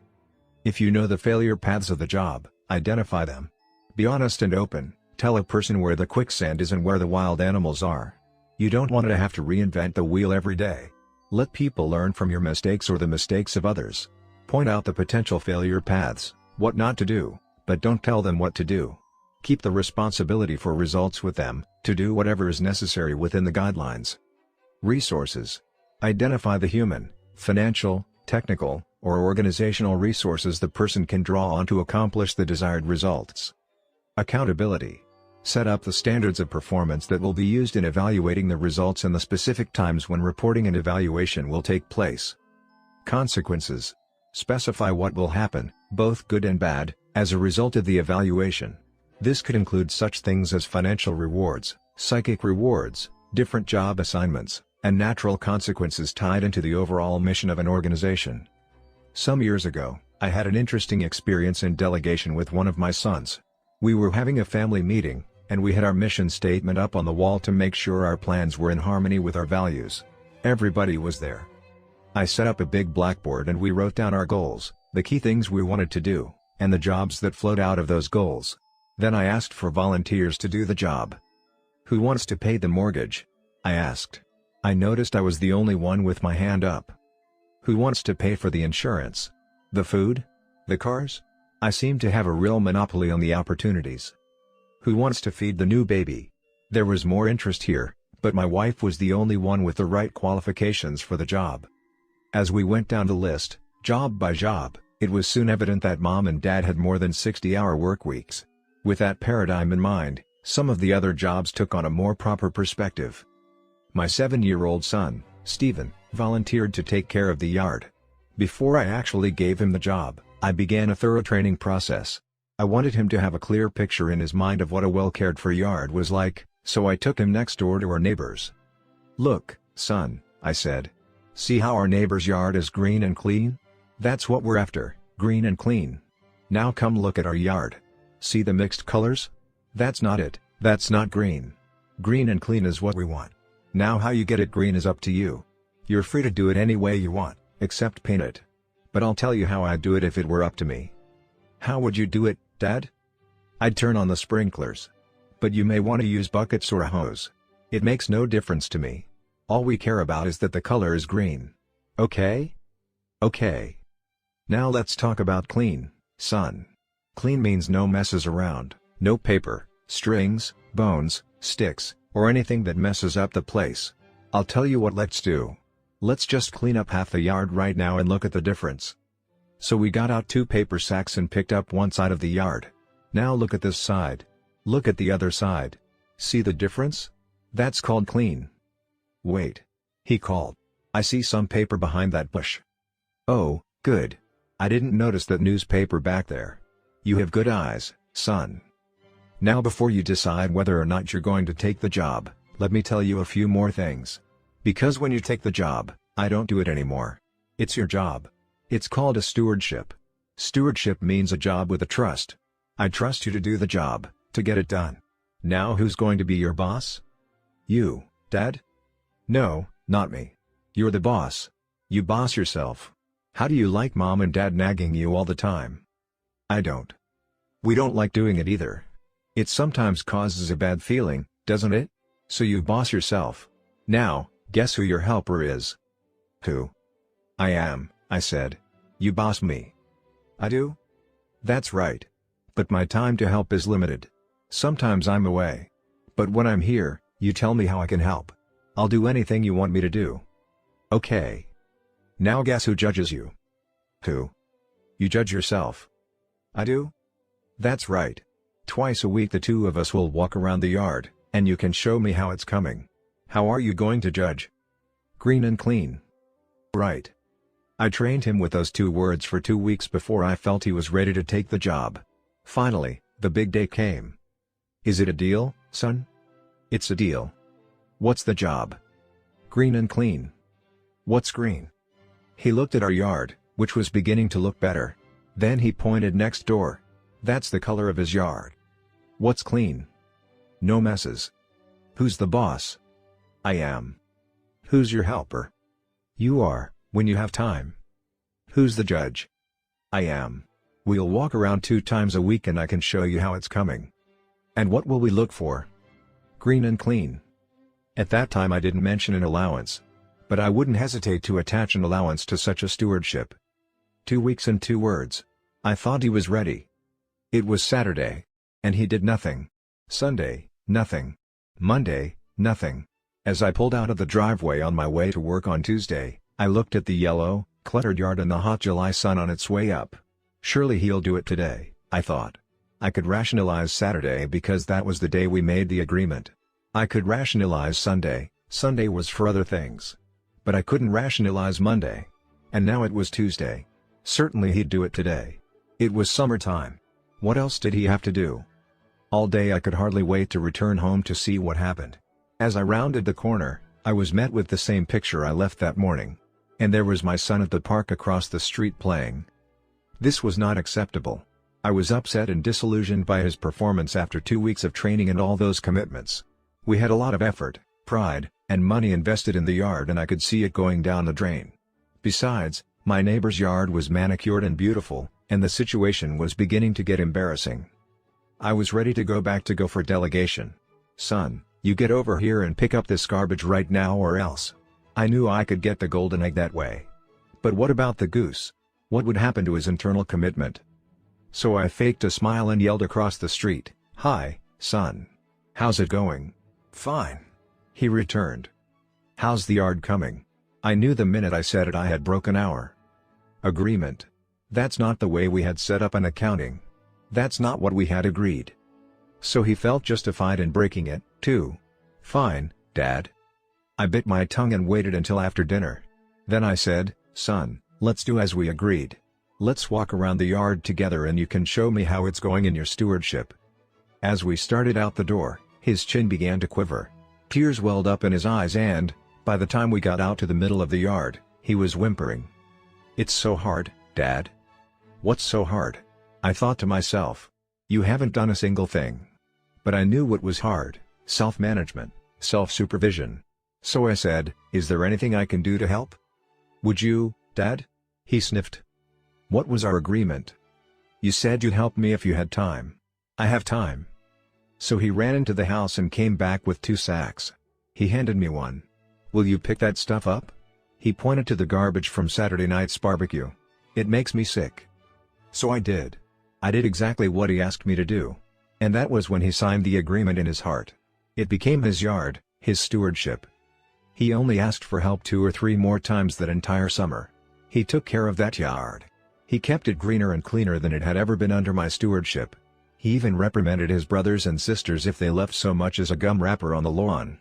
If you know the failure paths of the job, identify them. Be honest and open, tell a person where the quicksand is and where the wild animals are. You don't want to have to reinvent the wheel every day. Let people learn from your mistakes or the mistakes of others. Point out the potential failure paths, what not to do, but don't tell them what to do. Keep the responsibility for results with them, to do whatever is necessary within the guidelines. Resources. Identify the human, financial, technical, or organizational resources the person can draw on to accomplish the desired results. Accountability. Set up the standards of performance that will be used in evaluating the results and the specific times when reporting and evaluation will take place. Consequences. Specify what will happen, both good and bad, as a result of the evaluation. This could include such things as financial rewards, psychic rewards, different job assignments, and natural consequences tied into the overall mission of an organization. Some years ago, I had an interesting experience in delegation with one of my sons. We were having a family meeting, and we had our mission statement up on the wall to make sure our plans were in harmony with our values. Everybody was there. I set up a big blackboard and we wrote down our goals, the key things we wanted to do, and the jobs that flowed out of those goals. Then I asked for volunteers to do the job. Who wants to pay the mortgage? I asked. I noticed I was the only one with my hand up. Who wants to pay for the insurance? The food? The cars? I seemed to have a real monopoly on the opportunities. Who wants to feed the new baby? There was more interest here, but my wife was the only one with the right qualifications for the job. As we went down the list, job by job, it was soon evident that mom and dad had more than 60-hour work weeks. With that paradigm in mind, some of the other jobs took on a more proper perspective. My 7-year-old son, Stephen, volunteered to take care of the yard. Before I actually gave him the job, I began a thorough training process. I wanted him to have a clear picture in his mind of what a well-cared-for yard was like, so I took him next door to our neighbors. "Look, son," I said. "See how our neighbor's yard is green and clean? That's what we're after, green and clean. Now come look at our yard. See the mixed colors? That's not it, that's not green. Green and clean is what we want. Now how you get it green is up to you. You're free to do it any way you want, except paint it. But I'll tell you how I'd do it if it were up to me." "How would you do it, Dad?" "I'd turn on the sprinklers. But you may want to use buckets or a hose. It makes no difference to me. All we care about is that the color is green. Okay?" "Okay. Now let's talk about clean, son. Clean means no messes around, no paper, strings, bones, sticks, or anything that messes up the place. I'll tell you what let's do. Let's just clean up half the yard right now and look at the difference." So we got out 2 paper sacks and picked up one side of the yard. "Now look at this side. Look at the other side. See the difference? That's called clean." "Wait," he called. "I see some paper behind that bush." "Oh, good. I didn't notice that newspaper back there. You have good eyes, son. Now before you decide whether or not you're going to take the job, let me tell you a few more things. Because when you take the job, I don't do it anymore. It's your job. It's called a stewardship. Stewardship means a job with a trust. I trust you to do the job, to get it done. Now who's going to be your boss? You, Dad? No, not me. You're the boss. You boss yourself. How do you like Mom and Dad nagging you all the time? I don't. We don't like doing it either. It sometimes causes a bad feeling, doesn't it? So you boss yourself. Now, guess who your helper is? Who? I am, I said. You boss me. I do? That's right. But my time to help is limited. Sometimes I'm away. But when I'm here, you tell me how I can help. I'll do anything you want me to do. Okay. Now guess who judges you? Who? You judge yourself. I do? That's right. Twice a week the two of us will walk around the yard, and you can show me how it's coming. How are you going to judge? Green and clean. Right. I trained him with those 2 words for 2 weeks before I felt he was ready to take the job. Finally, the big day came. Is it a deal, son? It's a deal. What's the job? Green and clean. What's green? He looked at our yard, which was beginning to look better. Then he pointed next door. That's the color of his yard. What's clean? No messes. Who's the boss? I am. Who's your helper? You are, when you have time. Who's the judge? I am. We'll walk around 2 times a week and I can show you how it's coming. And what will we look for? Green and clean. At that time I didn't mention an allowance. But I wouldn't hesitate to attach an allowance to such a stewardship. 2 weeks and 2 words. I thought he was ready. It was Saturday. And he did nothing. Sunday, nothing. Monday, nothing. As I pulled out of the driveway on my way to work on Tuesday, I looked at the yellow, cluttered yard and the hot July sun on its way up. Surely he'll do it today, I thought. I could rationalize Saturday because that was the day we made the agreement. I could rationalize Sunday, Sunday was for other things. But I couldn't rationalize Monday. And now it was Tuesday. Certainly he'd do it today. It was summertime. What else did he have to do? All day I could hardly wait to return home to see what happened. As I rounded the corner, I was met with the same picture I left that morning. And there was my son at the park across the street playing. This was not acceptable. I was upset and disillusioned by his performance after 2 weeks of training and all those commitments. We had a lot of effort, pride, and money invested in the yard and I could see it going down the drain. Besides, my neighbor's yard was manicured and beautiful, and the situation was beginning to get embarrassing. I was ready to go back to Gopher delegation. Son, you get over here and pick up this garbage right now or else. I knew I could get the golden egg that way. But what about the goose? What would happen to his internal commitment? So I faked a smile and yelled across the street, "Hi, son. How's it going?" "Fine," he returned. "How's the yard coming?" I knew the minute I said it I had broken our agreement. That's not the way we had set up an accounting. That's not what we had agreed. So he felt justified in breaking it, too. "Fine, Dad." I bit my tongue and waited until after dinner. Then I said, "Son, let's do as we agreed. Let's walk around the yard together and you can show me how it's going in your stewardship." As we started out the door, his chin began to quiver. Tears welled up in his eyes and, by the time we got out to the middle of the yard, he was whimpering. "It's so hard, Dad." "What's so hard?" I thought to myself. You haven't done a single thing. But I knew what was hard: self-management, self-supervision. So I said, "Is there anything I can do to help?" "Would you, Dad?" He sniffed. "What was our agreement?" "You said you'd help me if you had time." "I have time." So he ran into the house and came back with 2 sacks. He handed me one. "Will you pick that stuff up?" He pointed to the garbage from Saturday night's barbecue. "It makes me sick." So I did. I did exactly what he asked me to do. And that was when he signed the agreement in his heart. It became his yard, his stewardship. He only asked for help 2 or 3 more times that entire summer. He took care of that yard. He kept it greener and cleaner than it had ever been under my stewardship. He even reprimanded his brothers and sisters if they left so much as a gum wrapper on the lawn.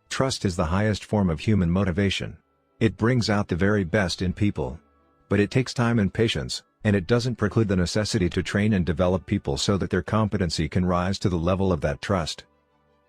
Trust is the highest form of human motivation. It brings out the very best in people. But it takes time and patience, and it doesn't preclude the necessity to train and develop people so that their competency can rise to the level of that trust.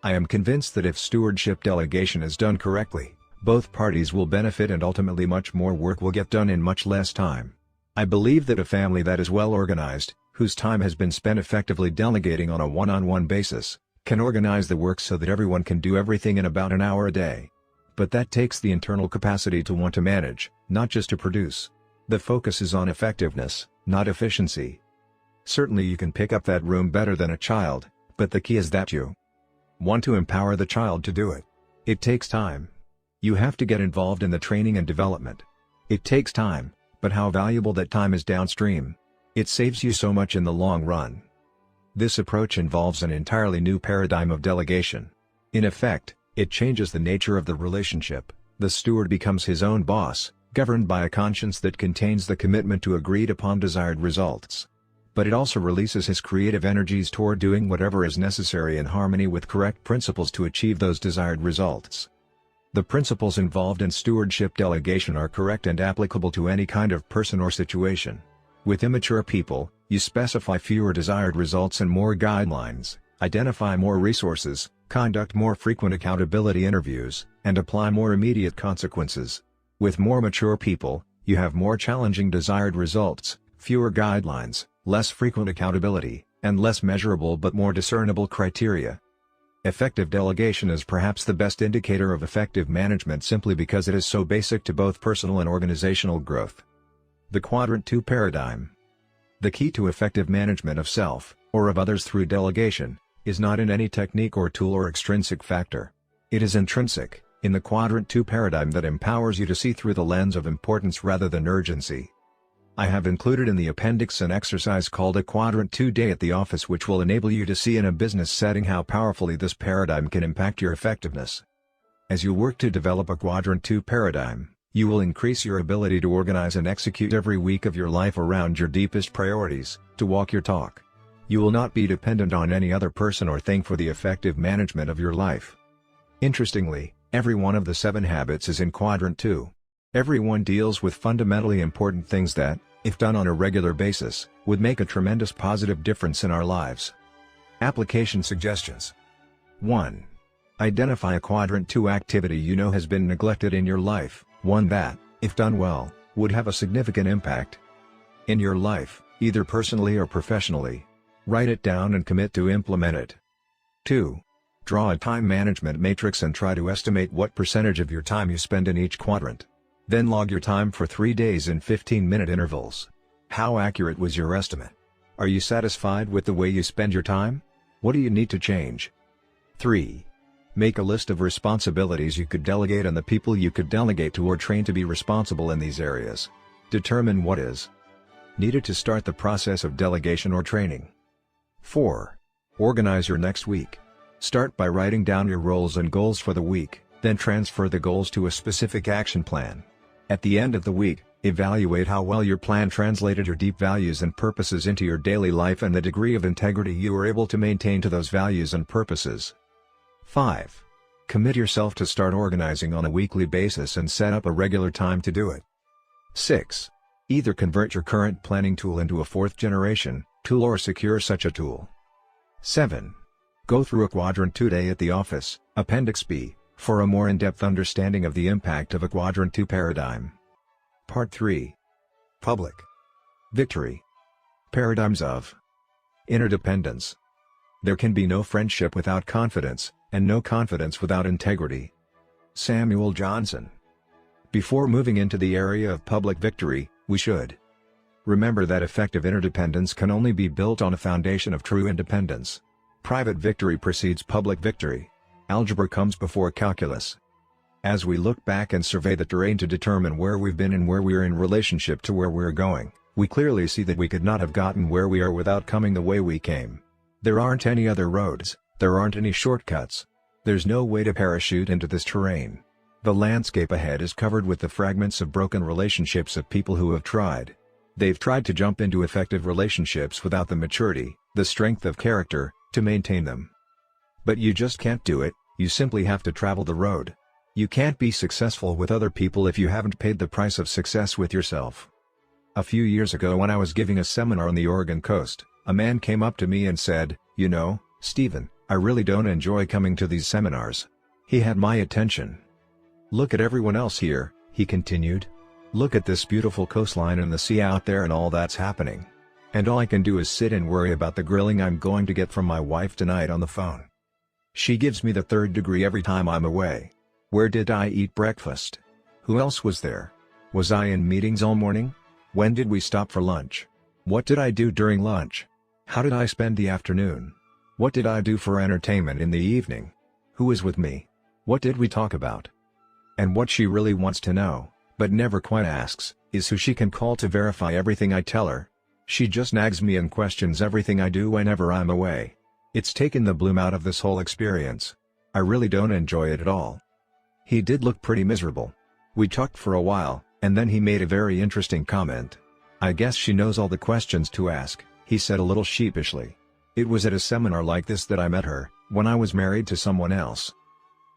I am convinced that if stewardship delegation is done correctly, Both parties will benefit and ultimately much more work will get done in much less time. I believe that a family that is well organized, whose time has been spent effectively delegating on a one-on-one basis, can organize the work so that everyone can do everything in about an hour a day. But that takes the internal capacity to want to manage, not just to produce. The focus is on effectiveness, not efficiency. Certainly you can pick up that room better than a child, but the key is that you want to empower the child to do it. It takes time. You have to get involved in the training and development. It takes time, but how valuable that time is downstream. It saves you so much in the long run. This approach involves an entirely new paradigm of delegation. In effect, it changes the nature of the relationship. The steward becomes his own boss, governed by a conscience that contains the commitment to agreed-upon desired results. But it also releases his creative energies toward doing whatever is necessary in harmony with correct principles to achieve those desired results. The principles involved in stewardship delegation are correct and applicable to any kind of person or situation. With immature people, you specify fewer desired results and more guidelines, identify more resources, conduct more frequent accountability interviews, and apply more immediate consequences. With more mature people, you have more challenging desired results, fewer guidelines, less frequent accountability, and less measurable but more discernible criteria. Effective delegation is perhaps the best indicator of effective management simply because it is so basic to both personal and organizational growth. The Quadrant 2 Paradigm. The key to effective management of self, or of others through delegation, is not in any technique or tool or extrinsic factor. It is intrinsic, in the Quadrant 2 paradigm that empowers you to see through the lens of importance rather than urgency. I have included in the appendix an exercise called a Quadrant 2 Day at the Office which will enable you to see in a business setting how powerfully this paradigm can impact your effectiveness. As you work to develop a Quadrant 2 paradigm, you will increase your ability to organize and execute every week of your life around your deepest priorities, to walk your talk. You will not be dependent on any other person or thing for the effective management of your life. Interestingly, every one of the 7 habits is in Quadrant 2. Every one deals with fundamentally important things that, if done on a regular basis, would make a tremendous positive difference in our lives. Application suggestions. 1. Identify a Quadrant 2 activity you know has been neglected in your life, one that, if done well, would have a significant impact in your life, either personally or professionally. Write it down and commit to implement it. 2. Draw a time management matrix and try to estimate what percentage of your time you spend in each quadrant. Then log your time for 3 days in 15-minute intervals. How accurate was your estimate? Are you satisfied with the way you spend your time? What do you need to change? 3. Make a list of responsibilities you could delegate and the people you could delegate to or train to be responsible in these areas. Determine what is needed to start the process of delegation or training. 4. Organize your next week. Start by writing down your roles and goals for the week, then transfer the goals to a specific action plan. At the end of the week, evaluate how well your plan translated your deep values and purposes into your daily life and the degree of integrity you were able to maintain to those values and purposes. 5. Commit yourself to start organizing on a weekly basis and set up a regular time to do it. 6. Either convert your current planning tool into a 4th-generation tool or secure such a tool. 7. Go through a Quadrant 2 Day at the Office, Appendix B, for a more in-depth understanding of the impact of a Quadrant 2 paradigm. Part 3. Public Victory. Paradigms of Interdependence. There can be no friendship without confidence, and no confidence without integrity. Samuel Johnson. Before moving into the area of public victory, we should remember that effective interdependence can only be built on a foundation of true independence. Private victory precedes public victory. Algebra comes before calculus. As we look back and survey the terrain to determine where we've been and where we are in relationship to where we're going, we clearly see that we could not have gotten where we are without coming the way we came. There aren't any other roads, there aren't any shortcuts. There's no way to parachute into this terrain. The landscape ahead is covered with the fragments of broken relationships of people who have tried. They've tried to jump into effective relationships without the maturity, the strength of character, to maintain them. But you just can't do it, you simply have to travel the road. You can't be successful with other people if you haven't paid the price of success with yourself. A few years ago when I was giving a seminar on the Oregon coast, a man came up to me and said, "You know, Stephen, I really don't enjoy coming to these seminars." He had my attention. Look at everyone else here, he continued. Look at this beautiful coastline and the sea out there and all that's happening. And all I can do is sit and worry about the grilling I'm going to get from my wife tonight on the phone. She gives me the third degree every time I'm away. Where did I eat breakfast? Who else was there? Was I in meetings all morning? When did we stop for lunch? What did I do during lunch? How did I spend the afternoon? What did I do for entertainment in the evening? Who was with me? What did we talk about? And what she really wants to know, but never quite asks, is who she can call to verify everything I tell her. She just nags me and questions everything I do whenever I'm away. It's taken the bloom out of this whole experience. I really don't enjoy it at all. He did look pretty miserable. We talked for a while, and then he made a very interesting comment. I guess she knows all the questions to ask, he said a little sheepishly. It was at a seminar like this that I met her, when I was married to someone else.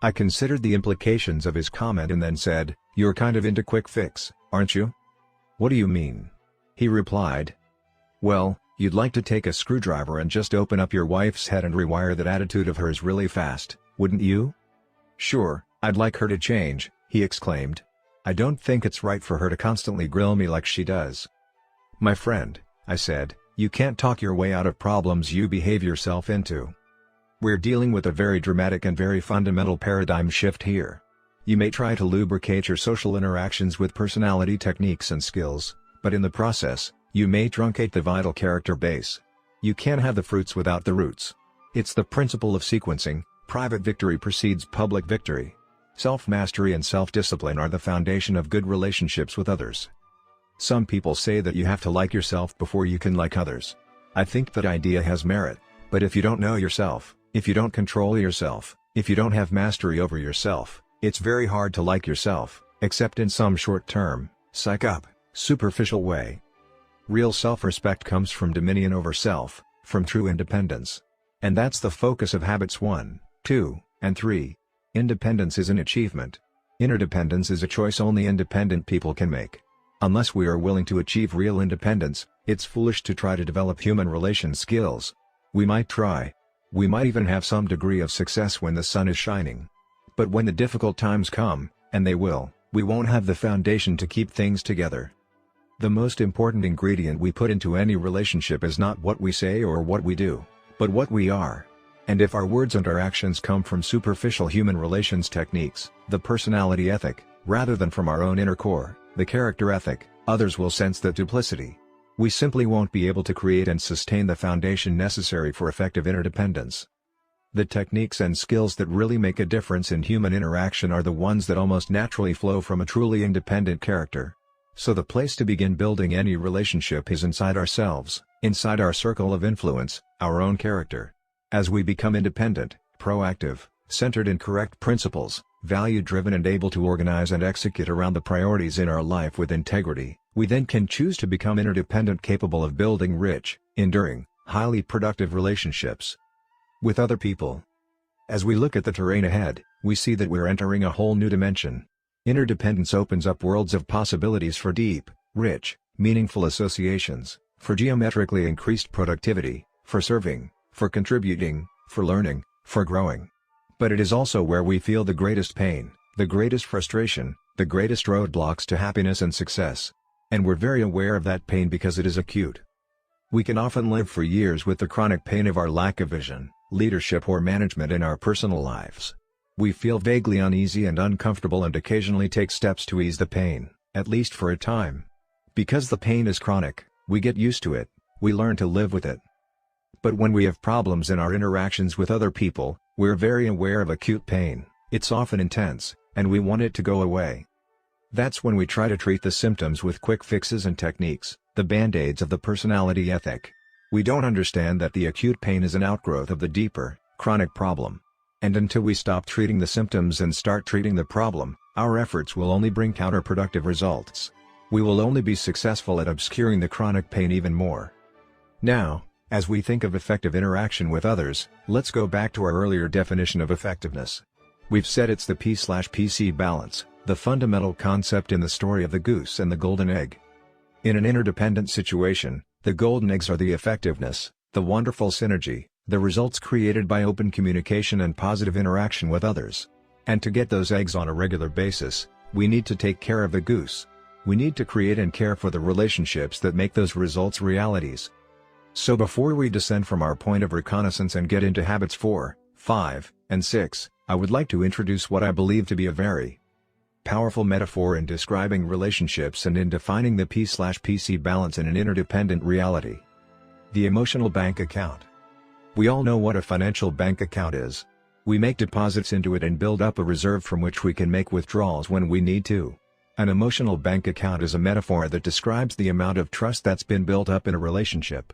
I considered the implications of his comment and then said, "You're kind of into quick fix, aren't you?" "What do you mean?" he replied. "Well, you'd like to take a screwdriver and just open up your wife's head and rewire that attitude of hers really fast, wouldn't you?" "Sure, I'd like her to change," he exclaimed. "I don't think it's right for her to constantly grill me like she does." "My friend," I said, "you can't talk your way out of problems you behave yourself into. We're dealing with a very dramatic and very fundamental paradigm shift here. You may try to lubricate your social interactions with personality techniques and skills, but in the process, you may truncate the vital character base. You can't have the fruits without the roots. It's the principle of sequencing. Private victory precedes public victory. Self-mastery and self-discipline are the foundation of good relationships with others. Some people say that you have to like yourself before you can like others. I think that idea has merit, but if you don't know yourself, if you don't control yourself, if you don't have mastery over yourself, it's very hard to like yourself, except in some short-term, psych-up, superficial way. Real self-respect comes from dominion over self, from true independence. And that's the focus of habits 1, 2, and 3. Independence is an achievement. Interdependence is a choice only independent people can make. Unless we are willing to achieve real independence, it's foolish to try to develop human relation skills. We might try. We might even have some degree of success when the sun is shining. But when the difficult times come, and they will, we won't have the foundation to keep things together. The most important ingredient we put into any relationship is not what we say or what we do, but what we are. And if our words and our actions come from superficial human relations techniques, the personality ethic, rather than from our own inner core, the character ethic, others will sense that duplicity. We simply won't be able to create and sustain the foundation necessary for effective interdependence. The techniques and skills that really make a difference in human interaction are the ones that almost naturally flow from a truly independent character. So the place to begin building any relationship is inside ourselves, inside our circle of influence, our own character. As we become independent, proactive, centered in correct principles, value-driven and able to organize and execute around the priorities in our life with integrity, we then can choose to become interdependent, capable of building rich, enduring, highly productive relationships with other people. As we look at the terrain ahead, we see that we're entering a whole new dimension. Interdependence opens up worlds of possibilities for deep, rich, meaningful associations, for geometrically increased productivity, for serving, for contributing, for learning, for growing. But it is also where we feel the greatest pain, the greatest frustration, the greatest roadblocks to happiness and success. And we're very aware of that pain because it is acute. We can often live for years with the chronic pain of our lack of vision, leadership or management in our personal lives. We feel vaguely uneasy and uncomfortable and occasionally take steps to ease the pain, at least for a time. Because the pain is chronic, we get used to it, we learn to live with it. But when we have problems in our interactions with other people, we're very aware of acute pain, it's often intense, and we want it to go away. That's when we try to treat the symptoms with quick fixes and techniques, the band-aids of the personality ethic. We don't understand that the acute pain is an outgrowth of the deeper, chronic problem. And until we stop treating the symptoms and start treating the problem, our efforts will only bring counterproductive results. We will only be successful at obscuring the chronic pain even more. Now, as we think of effective interaction with others, let's go back to our earlier definition of effectiveness. We've said it's the P/PC balance, the fundamental concept in the story of the goose and the golden egg. In an interdependent situation, the golden eggs are the effectiveness, the wonderful synergy, the results created by open communication and positive interaction with others. And to get those eggs on a regular basis, we need to take care of the goose. We need to create and care for the relationships that make those results realities. So before we descend from our point of reconnaissance and get into habits 4, 5, and 6, I would like to introduce what I believe to be a very powerful metaphor in describing relationships and in defining the P/PC balance in an interdependent reality. The emotional bank account. We all know what a financial bank account is. We make deposits into it and build up a reserve from which we can make withdrawals when we need to. An emotional bank account is a metaphor that describes the amount of trust that's been built up in a relationship.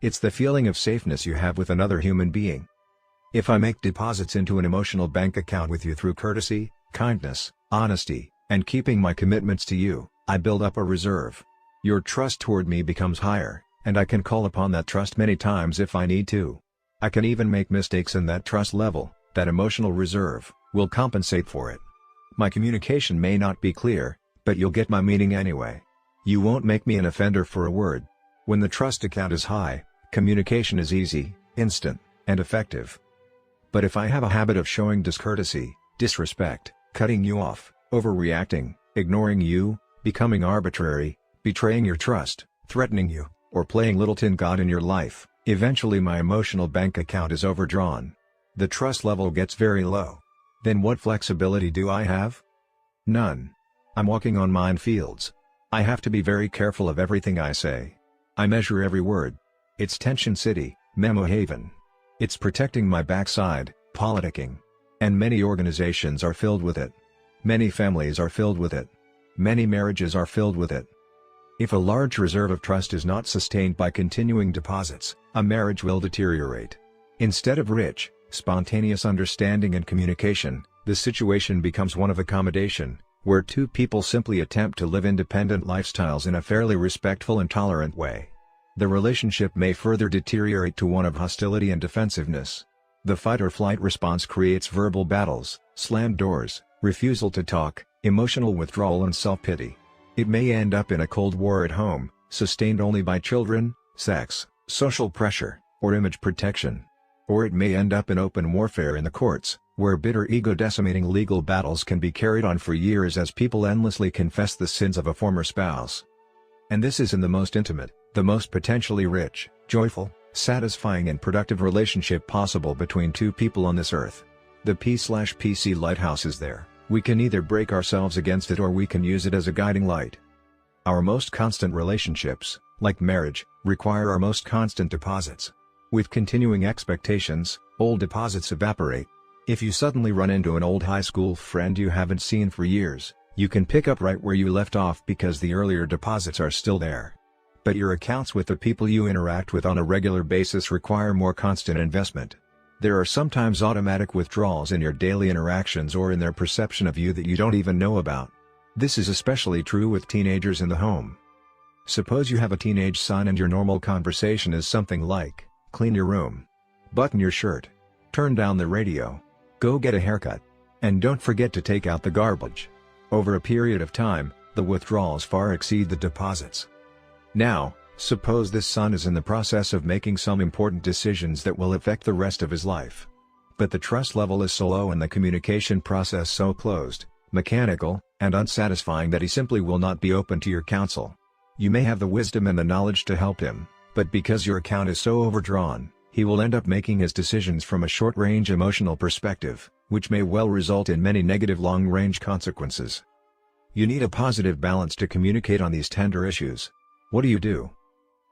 It's the feeling of safeness you have with another human being. If I make deposits into an emotional bank account with you through courtesy, kindness, honesty, and keeping my commitments to you, I build up a reserve. Your trust toward me becomes higher, and I can call upon that trust many times if I need to. I can even make mistakes, and that trust level, that emotional reserve, will compensate for it. My communication may not be clear, but you'll get my meaning anyway. You won't make me an offender for a word. When the trust account is high, communication is easy, instant, and effective. But if I have a habit of showing discourtesy, disrespect, cutting you off, overreacting, ignoring you, becoming arbitrary, betraying your trust, threatening you, or playing Littleton God in your life, eventually my emotional bank account is overdrawn. The trust level gets very low. Then what flexibility do I have? None. I'm walking on minefields. I have to be very careful of everything I say. I measure every word. It's Tension City, Memo Haven. It's protecting my backside, politicking. And many organizations are filled with it. Many families are filled with it. Many marriages are filled with it. If a large reserve of trust is not sustained by continuing deposits, a marriage will deteriorate. Instead of rich, spontaneous understanding and communication, the situation becomes one of accommodation, where two people simply attempt to live independent lifestyles in a fairly respectful and tolerant way. The relationship may further deteriorate to one of hostility and defensiveness. The fight-or-flight response creates verbal battles, slammed doors, refusal to talk, emotional withdrawal and self-pity. It may end up in a cold war at home, sustained only by children, sex, social pressure, or image protection. Or it may end up in open warfare in the courts, where bitter ego-decimating legal battles can be carried on for years as people endlessly confess the sins of a former spouse. And this is in the most intimate, the most potentially rich, joyful, satisfying and productive relationship possible between two people on this earth. The P/PC lighthouse is there. We can either break ourselves against it or we can use it as a guiding light. Our most constant relationships, like marriage, require our most constant deposits. With continuing expectations, old deposits evaporate. If you suddenly run into an old high school friend you haven't seen for years, you can pick up right where you left off because the earlier deposits are still there. But your accounts with the people you interact with on a regular basis require more constant investment. There are sometimes automatic withdrawals in your daily interactions or in their perception of you that you don't even know about. This is especially true with teenagers in the home. Suppose you have a teenage son and your normal conversation is something like, clean your room, button your shirt, turn down the radio, go get a haircut, and don't forget to take out the garbage. Over a period of time, the withdrawals far exceed the deposits. Now, suppose this son is in the process of making some important decisions that will affect the rest of his life. But the trust level is so low and the communication process so closed, mechanical, and unsatisfying that he simply will not be open to your counsel. You may have the wisdom and the knowledge to help him, but because your account is so overdrawn, he will end up making his decisions from a short-range emotional perspective, which may well result in many negative long-range consequences. You need a positive balance to communicate on these tender issues. What do?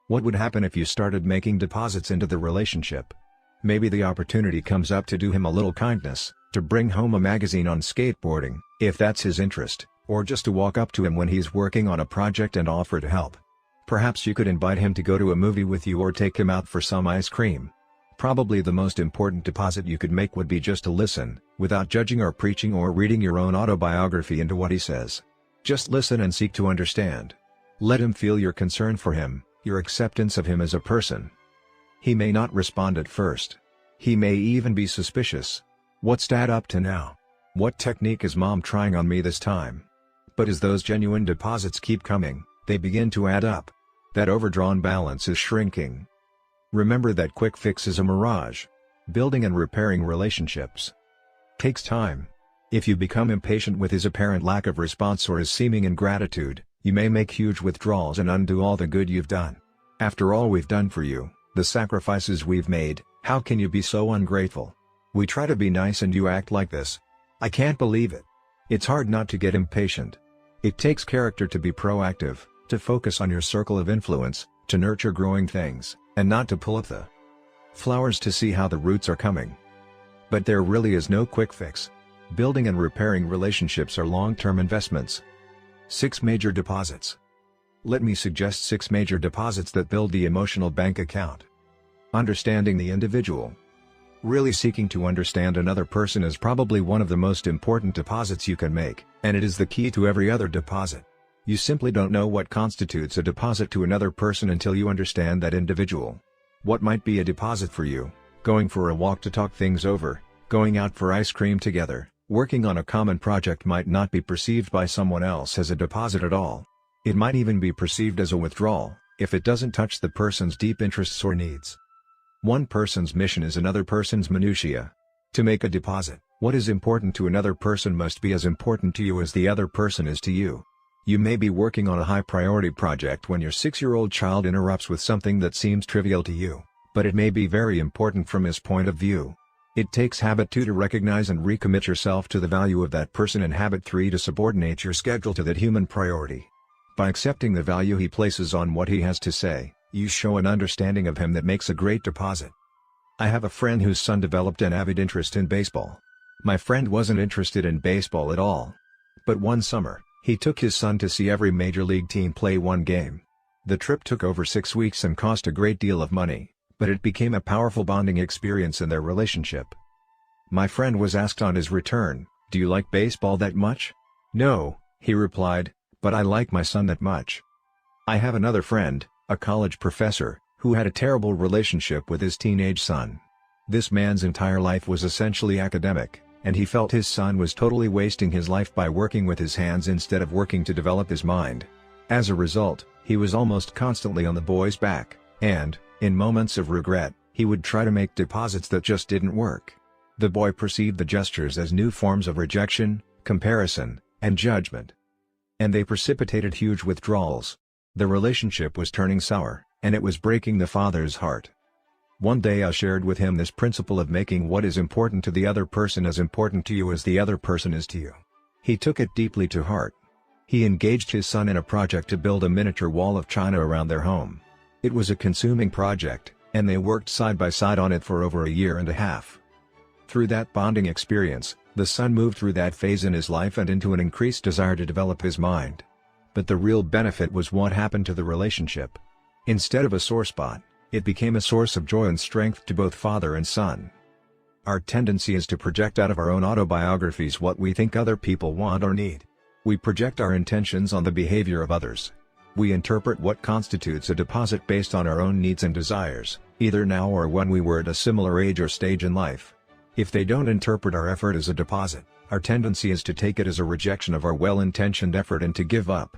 What would happen if you started making deposits into the relationship? Maybe the opportunity comes up to do him a little kindness, to bring home a magazine on skateboarding, if that's his interest, or just to walk up to him when he's working on a project and offer to help. Perhaps you could invite him to go to a movie with you or take him out for some ice cream. Probably the most important deposit you could make would be just to listen, without judging or preaching or reading your own autobiography into what he says. Just listen and seek to understand. Let him feel your concern for him, your acceptance of him as a person. He may not respond at first. He may even be suspicious. What's Dad up to now? What technique is Mom trying on me this time? But as those genuine deposits keep coming, they begin to add up. That overdrawn balance is shrinking. Remember that quick fix is a mirage. Building and repairing relationships takes time. If you become impatient with his apparent lack of response or his seeming ingratitude, you may make huge withdrawals and undo all the good you've done. After all we've done for you, the sacrifices we've made, how can you be so ungrateful? We try to be nice and you act like this. I can't believe it. It's hard not to get impatient. It takes character to be proactive, to focus on your circle of influence, to nurture growing things, and not to pull up the flowers to see how the roots are coming. But there really is no quick fix. Building and repairing relationships are long-term investments. 6 major deposits. Let me suggest 6 major deposits that build the emotional bank account. Understanding the individual. Really seeking to understand another person is probably one of the most important deposits you can make, and it is the key to every other deposit. You simply don't know what constitutes a deposit to another person until you understand that individual. What might be a deposit for you? Going for a walk to talk things over, going out for ice cream together, working on a common project might not be perceived by someone else as a deposit at all. It might even be perceived as a withdrawal, if it doesn't touch the person's deep interests or needs. One person's mission is another person's minutiae. To make a deposit, what is important to another person must be as important to you as the other person is to you. You may be working on a high-priority project when your 6-year-old child interrupts with something that seems trivial to you, but it may be very important from his point of view. It takes habit 2 to recognize and recommit yourself to the value of that person, and habit 3 to subordinate your schedule to that human priority. By accepting the value he places on what he has to say, you show an understanding of him that makes a great deposit. I have a friend whose son developed an avid interest in baseball. My friend wasn't interested in baseball at all. But one summer, he took his son to see every major league team play one game. The trip took over 6 weeks and cost a great deal of money, but it became a powerful bonding experience in their relationship. My friend was asked on his return, "Do you like baseball that much?" "No," he replied, "but I like my son that much." I have another friend, a college professor, who had a terrible relationship with his teenage son. This man's entire life was essentially academic, and he felt his son was totally wasting his life by working with his hands instead of working to develop his mind. As a result, he was almost constantly on the boy's back, and, in moments of regret, he would try to make deposits that just didn't work. The boy perceived the gestures as new forms of rejection, comparison, and judgment. And they precipitated huge withdrawals. The relationship was turning sour, and it was breaking the father's heart. One day I shared with him this principle of making what is important to the other person as important to you as the other person is to you. He took it deeply to heart. He engaged his son in a project to build a miniature wall of China around their home. It was a consuming project, and they worked side by side on it for over a year and a half. Through that bonding experience, the son moved through that phase in his life and into an increased desire to develop his mind. But the real benefit was what happened to the relationship. Instead of a sore spot, it became a source of joy and strength to both father and son. Our tendency is to project out of our own autobiographies what we think other people want or need. We project our intentions on the behavior of others. We interpret what constitutes a deposit based on our own needs and desires, either now or when we were at a similar age or stage in life. If they don't interpret our effort as a deposit, our tendency is to take it as a rejection of our well-intentioned effort and to give up.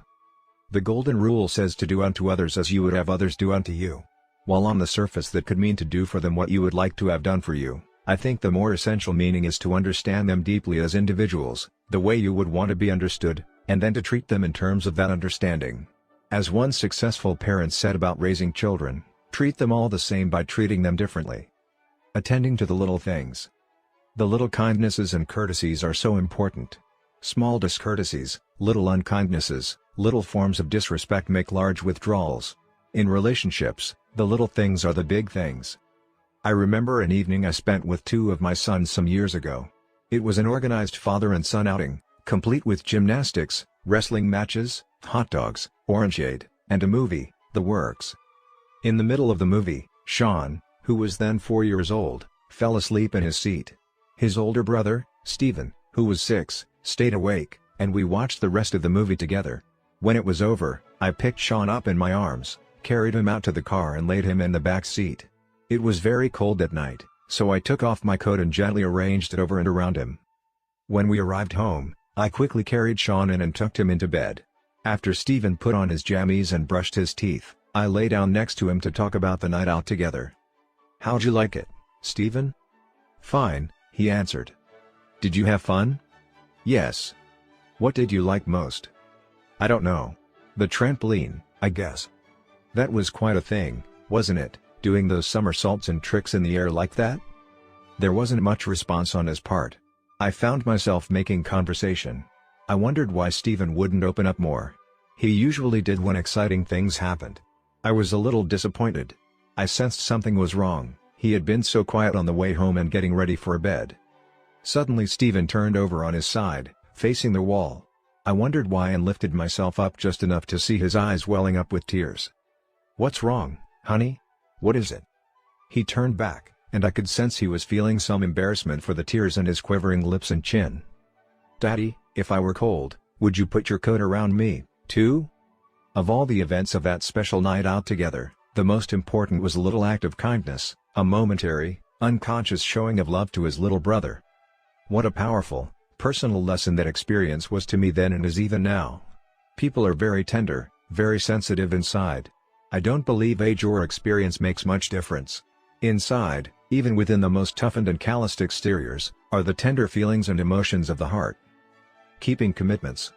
The golden rule says to do unto others as you would have others do unto you. While on the surface that could mean to do for them what you would like to have done for you, I think the more essential meaning is to understand them deeply as individuals, the way you would want to be understood, and then to treat them in terms of that understanding. As one successful parent said about raising children, treat them all the same by treating them differently. Attending to the little things. The little kindnesses and courtesies are so important. Small discourtesies, little unkindnesses, little forms of disrespect make large withdrawals. In relationships, the little things are the big things. I remember an evening I spent with 2 of my sons some years ago. It was an organized father and son outing, complete with gymnastics, wrestling matches, hot dogs, orangeade, and a movie, the works. In the middle of the movie, Sean, who was then 4 years old, fell asleep in his seat. His older brother, Stephen, who was 6, stayed awake, and we watched the rest of the movie together. When it was over, I picked Sean up in my arms, carried him out to the car and laid him in the back seat. It was very cold that night, so I took off my coat and gently arranged it over and around him. When we arrived home, I quickly carried Sean in and tucked him into bed. After Stephen put on his jammies and brushed his teeth, I lay down next to him to talk about the night out together. "How'd you like it, Stephen?" "Fine," he answered. "Did you have fun?" Yes. What did you like most? I don't know. The trampoline, I guess. That was quite a thing, wasn't it, doing those somersaults and tricks in the air like that? There wasn't much response on his part. I found myself making conversation. I wondered why Stephen wouldn't open up more. He usually did when exciting things happened. I was a little disappointed. I sensed something was wrong. He had been so quiet on the way home and getting ready for bed. Suddenly Stephen turned over on his side, facing the wall. I wondered why and lifted myself up just enough to see his eyes welling up with tears. "What's wrong, honey? What is it?" He turned back, and I could sense he was feeling some embarrassment for the tears in his quivering lips and chin. "Daddy, if I were cold, would you put your coat around me, too?" Of all the events of that special night out together, the most important was a little act of kindness, a momentary, unconscious showing of love to his little brother. What a powerful, personal lesson that experience was to me then and is even now. People are very tender, very sensitive inside. I don't believe age or experience makes much difference. Inside, even within the most toughened and calloused exteriors, are the tender feelings and emotions of the heart. Keeping commitments.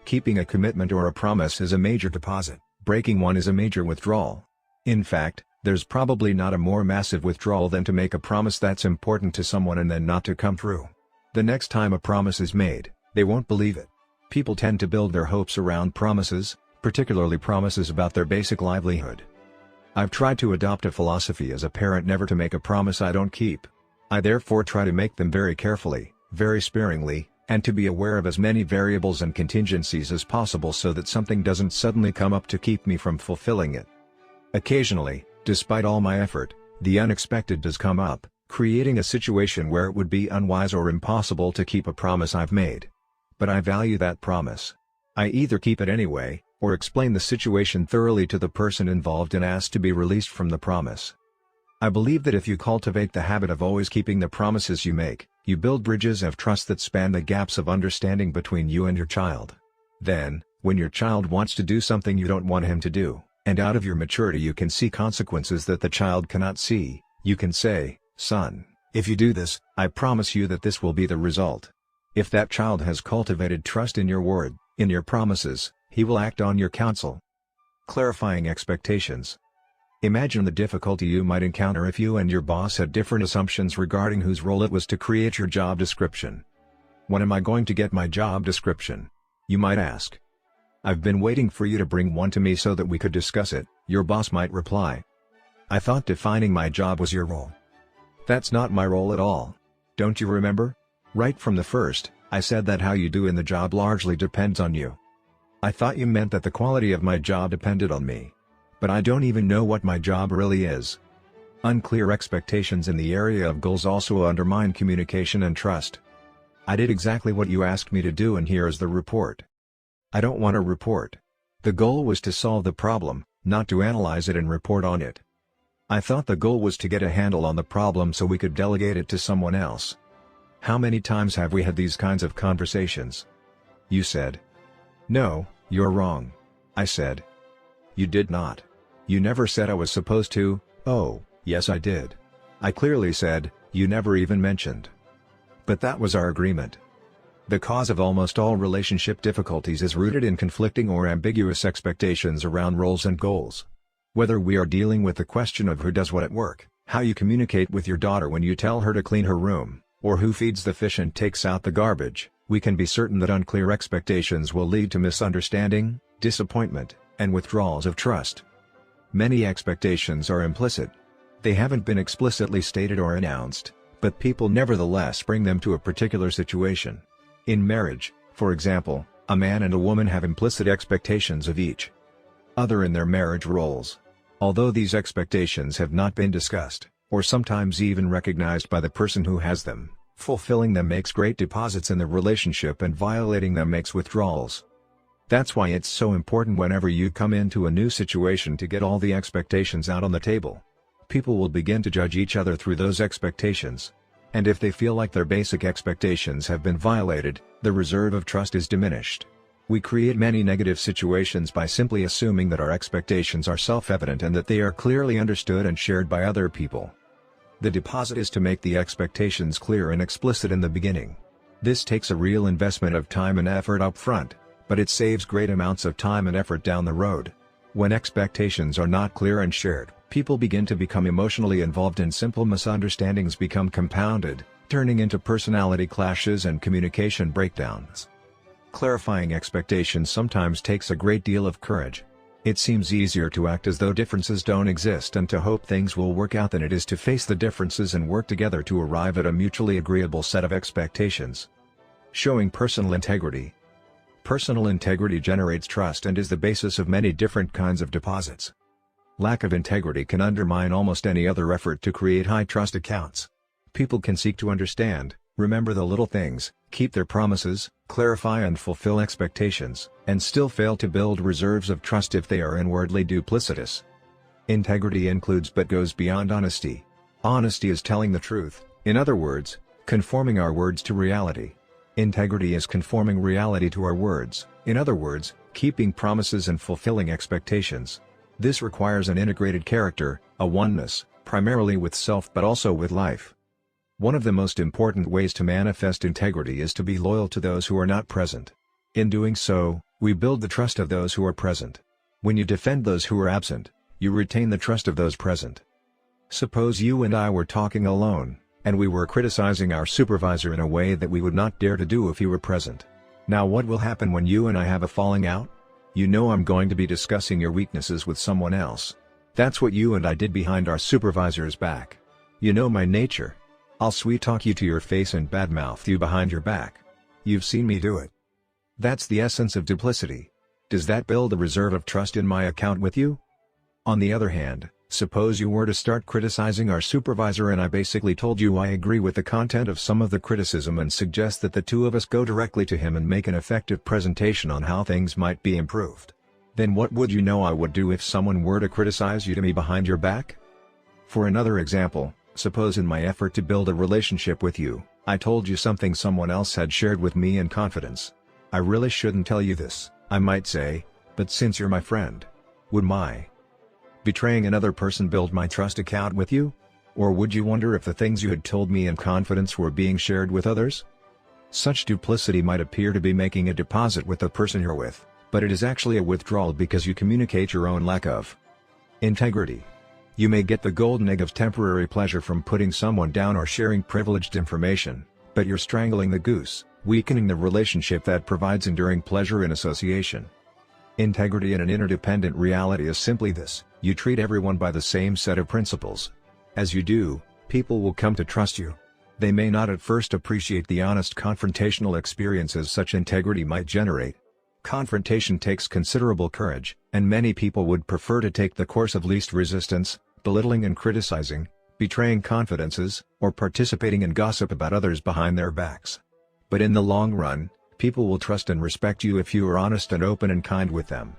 Keeping a commitment or a promise is a major deposit, breaking one is a major withdrawal. In fact, there's probably not a more massive withdrawal than to make a promise that's important to someone and then not to come through. The next time a promise is made, they won't believe it. People tend to build their hopes around promises, particularly promises about their basic livelihood. I've tried to adopt a philosophy as a parent never to make a promise I don't keep. I therefore try to make them very carefully, very sparingly, and to be aware of as many variables and contingencies as possible so that something doesn't suddenly come up to keep me from fulfilling it. Occasionally, despite all my effort, the unexpected does come up, creating a situation where it would be unwise or impossible to keep a promise I've made. But I value that promise. I either keep it anyway, or explain the situation thoroughly to the person involved and ask to be released from the promise. I believe that if you cultivate the habit of always keeping the promises you make, you build bridges of trust that span the gaps of understanding between you and your child. Then, when your child wants to do something you don't want him to do, and out of your maturity you can see consequences that the child cannot see, you can say, "Son, if you do this, I promise you that this will be the result." If that child has cultivated trust in your word, in your promises, he will act on your counsel. Clarifying expectations. Imagine the difficulty you might encounter if you and your boss had different assumptions regarding whose role it was to create your job description. "When am I going to get my job description?" you might ask. "I've been waiting for you to bring one to me so that we could discuss it," your boss might reply. "I thought defining my job was your role." "That's not my role at all. Don't you remember? Right from the first, I said that how you do in the job largely depends on you." "I thought you meant that the quality of my job depended on me. But I don't even know what my job really is." Unclear expectations in the area of goals also undermine communication and trust. "I did exactly what you asked me to do and here is the report." I don't want a report. The goal was to solve the problem, not to analyze it and report on it. I thought the goal was to get a handle on the problem so we could delegate it to someone else. How many times have we had these kinds of conversations? You said, "No, you're wrong." I said, "You did not. You never said I was supposed to." "Oh, yes I did. I clearly said, you never even mentioned." But that was our agreement. The cause of almost all relationship difficulties is rooted in conflicting or ambiguous expectations around roles and goals. Whether we are dealing with the question of who does what at work, how you communicate with your daughter when you tell her to clean her room, or who feeds the fish and takes out the garbage, we can be certain that unclear expectations will lead to misunderstanding, disappointment, and withdrawals of trust. Many expectations are implicit. They haven't been explicitly stated or announced, but people nevertheless bring them to a particular situation. In marriage, for example, a man and a woman have implicit expectations of each other in their marriage roles. Although these expectations have not been discussed, or sometimes even recognized by the person who has them, fulfilling them makes great deposits in the relationship and violating them makes withdrawals. That's why it's so important whenever you come into a new situation to get all the expectations out on the table. People will begin to judge each other through those expectations. And if they feel like their basic expectations have been violated, the reserve of trust is diminished. We create many negative situations by simply assuming that our expectations are self-evident and that they are clearly understood and shared by other people. The deposit is to make the expectations clear and explicit in the beginning. This takes a real investment of time and effort up front, but it saves great amounts of time and effort down the road. When expectations are not clear and shared, people begin to become emotionally involved and simple misunderstandings become compounded, turning into personality clashes and communication breakdowns. Clarifying expectations sometimes takes a great deal of courage. It seems easier to act as though differences don't exist and to hope things will work out than it is to face the differences and work together to arrive at a mutually agreeable set of expectations. Showing personal integrity. Personal integrity generates trust and is the basis of many different kinds of deposits. Lack of integrity can undermine almost any other effort to create high-trust accounts. People can seek to understand, remember the little things, keep their promises, clarify and fulfill expectations, and still fail to build reserves of trust if they are inwardly duplicitous. Integrity includes but goes beyond honesty. Honesty is telling the truth, in other words, conforming our words to reality. Integrity is conforming reality to our words, in other words, keeping promises and fulfilling expectations. This requires an integrated character, a oneness, primarily with self but also with life. One of the most important ways to manifest integrity is to be loyal to those who are not present. In doing so, we build the trust of those who are present. When you defend those who are absent, you retain the trust of those present. Suppose you and I were talking alone, and we were criticizing our supervisor in a way that we would not dare to do if he were present. Now what will happen when you and I have a falling out? You know I'm going to be discussing your weaknesses with someone else. That's what you and I did behind our supervisor's back. You know my nature. I'll sweet-talk you to your face and badmouth you behind your back. You've seen me do it. That's the essence of duplicity. Does that build a reserve of trust in my account with you? On the other hand, suppose you were to start criticizing our supervisor and I basically told you I agree with the content of some of the criticism and suggest that the two of us go directly to him and make an effective presentation on how things might be improved. Then what would you know I would do if someone were to criticize you to me behind your back? For another example, suppose in my effort to build a relationship with you, I told you something someone else had shared with me in confidence. I really shouldn't tell you this, I might say, but since you're my friend, would my betraying another person build my trust account with you? Or would you wonder if the things you had told me in confidence were being shared with others? Such duplicity might appear to be making a deposit with the person you're with, but it is actually a withdrawal because you communicate your own lack of integrity. You may get the golden egg of temporary pleasure from putting someone down or sharing privileged information, but you're strangling the goose, weakening the relationship that provides enduring pleasure in association. Integrity in an interdependent reality is simply this: you treat everyone by the same set of principles. As you do, people will come to trust you. They may not at first appreciate the honest confrontational experiences such integrity might generate. Confrontation takes considerable courage, and many people would prefer to take the course of least resistance, belittling and criticizing, betraying confidences, or participating in gossip about others behind their backs. But in the long run, people will trust and respect you if you are honest and open and kind with them.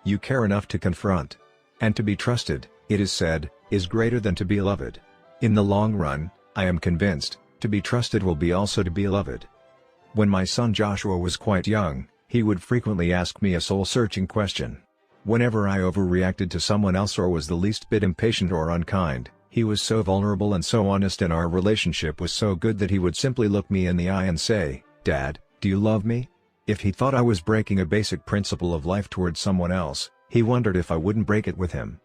You care enough to confront. And to be trusted, it is said, is greater than to be loved. In the long run, I am convinced, to be trusted will be also to be loved. When my son Joshua was quite young, he would frequently ask me a soul-searching question. Whenever I overreacted to someone else or was the least bit impatient or unkind, he was so vulnerable and so honest and our relationship was so good that he would simply look me in the eye and say, "Dad, do you love me?" If he thought I was breaking a basic principle of life towards someone else, he wondered if I wouldn't break it with him.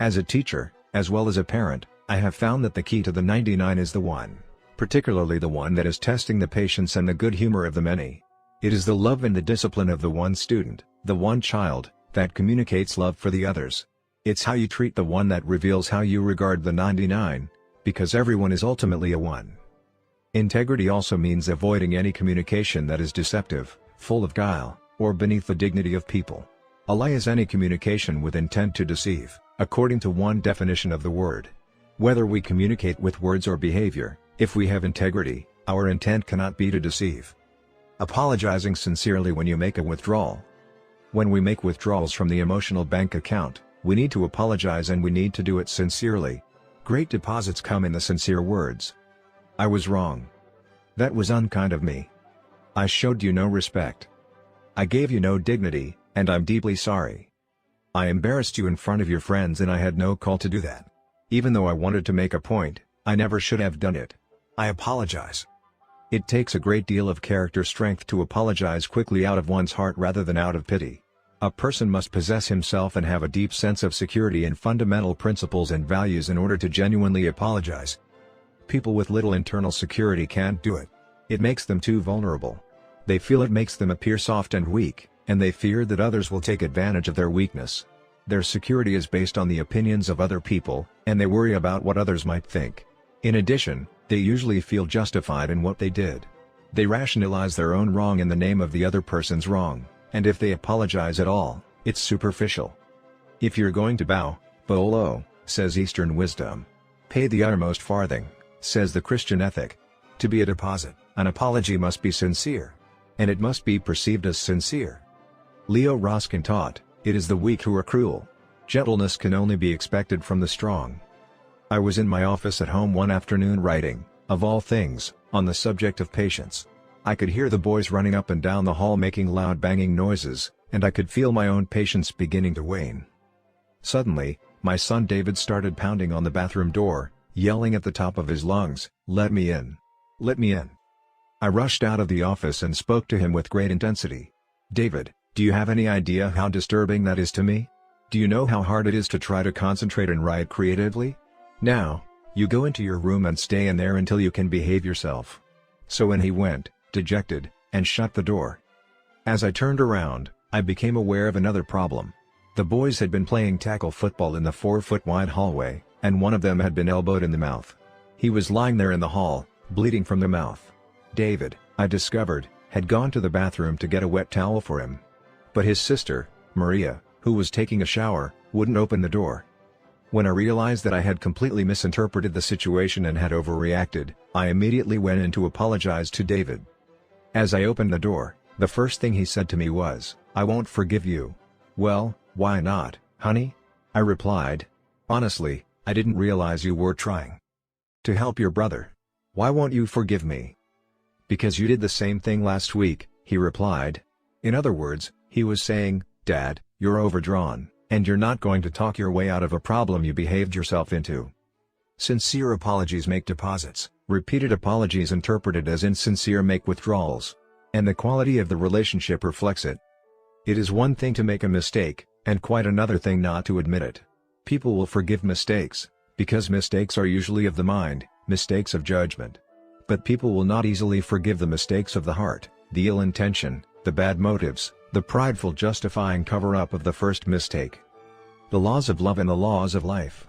As a teacher, as well as a parent, I have found that the key to the 99 is the one, particularly the one that is testing the patience and the good humor of the many. It is the love and the discipline of the one student, the one child, that communicates love for the others. It's how you treat the one that reveals how you regard the 99, because everyone is ultimately a one. Integrity also means avoiding any communication that is deceptive, full of guile, or beneath the dignity of people. A lie is any communication with intent to deceive, according to one definition of the word. Whether we communicate with words or behavior, if we have integrity, our intent cannot be to deceive. Apologizing sincerely when you make a withdrawal. When we make withdrawals from the emotional bank account, we need to apologize and we need to do it sincerely. Great deposits come in the sincere words. I was wrong. That was unkind of me. I showed you no respect. I gave you no dignity, and I'm deeply sorry. I embarrassed you in front of your friends and I had no call to do that. Even though I wanted to make a point, I never should have done it. I apologize. It takes a great deal of character strength to apologize quickly out of one's heart rather than out of pity. A person must possess himself and have a deep sense of security in fundamental principles and values in order to genuinely apologize. People with little internal security can't do it. It makes them too vulnerable. They feel it makes them appear soft and weak, and they fear that others will take advantage of their weakness. Their security is based on the opinions of other people, and they worry about what others might think. In addition, they usually feel justified in what they did. They rationalize their own wrong in the name of the other person's wrong, and if they apologize at all, it's superficial. If you're going to bow low, says Eastern wisdom. Pay the uttermost farthing, says the Christian ethic. To be a deposit, an apology must be sincere. And it must be perceived as sincere. Leo Ruskin taught, "It is the weak who are cruel. Gentleness can only be expected from the strong." I was in my office at home one afternoon writing, of all things, on the subject of patience. I could hear the boys running up and down the hall making loud banging noises, and I could feel my own patience beginning to wane. Suddenly, my son David started pounding on the bathroom door, yelling at the top of his lungs, "Let me in! Let me in!" I rushed out of the office and spoke to him with great intensity. "David, do you have any idea how disturbing that is to me? Do you know how hard it is to try to concentrate and write creatively? Now, you go into your room and stay in there until you can behave yourself." So in he went, dejected, and shut the door. As I turned around, I became aware of another problem. The boys had been playing tackle football in the 4-foot-wide hallway, and one of them had been elbowed in the mouth. He was lying there in the hall, bleeding from the mouth. David, I discovered, had gone to the bathroom to get a wet towel for him. But his sister, Maria, who was taking a shower, wouldn't open the door. When I realized that I had completely misinterpreted the situation and had overreacted, I immediately went in to apologize to David. As I opened the door, the first thing he said to me was, "I won't forgive you." "Well, why not, honey?" I replied. "Honestly, I didn't realize you were trying to help your brother. Why won't you forgive me?" "Because you did the same thing last week," he replied. In other words, he was saying, "Dad, you're overdrawn, and you're not going to talk your way out of a problem you behaved yourself into." Sincere apologies make deposits, repeated apologies interpreted as insincere make withdrawals. And the quality of the relationship reflects it. It is one thing to make a mistake, and quite another thing not to admit it. People will forgive mistakes, because mistakes are usually of the mind, mistakes of judgment. But people will not easily forgive the mistakes of the heart, the ill intention, the bad motives, the prideful justifying cover-up of the first mistake. The laws of love and the laws of life.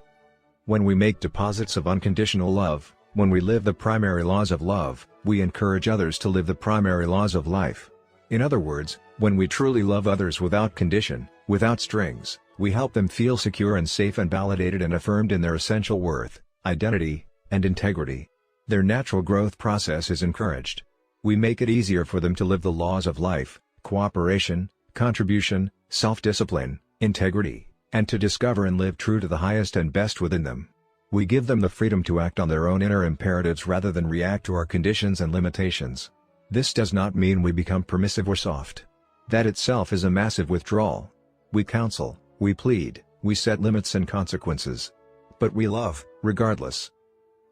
When we make deposits of unconditional love, when we live the primary laws of love, we encourage others to live the primary laws of life. In other words, when we truly love others without condition, without strings, we help them feel secure and safe and validated and affirmed in their essential worth, identity, and integrity. Their natural growth process is encouraged. We make it easier for them to live the laws of life, cooperation, contribution, self-discipline, integrity, and to discover and live true to the highest and best within them. We give them the freedom to act on their own inner imperatives rather than react to our conditions and limitations. This does not mean we become permissive or soft. That itself is a massive withdrawal. We counsel, we plead, we set limits and consequences. But we love, regardless.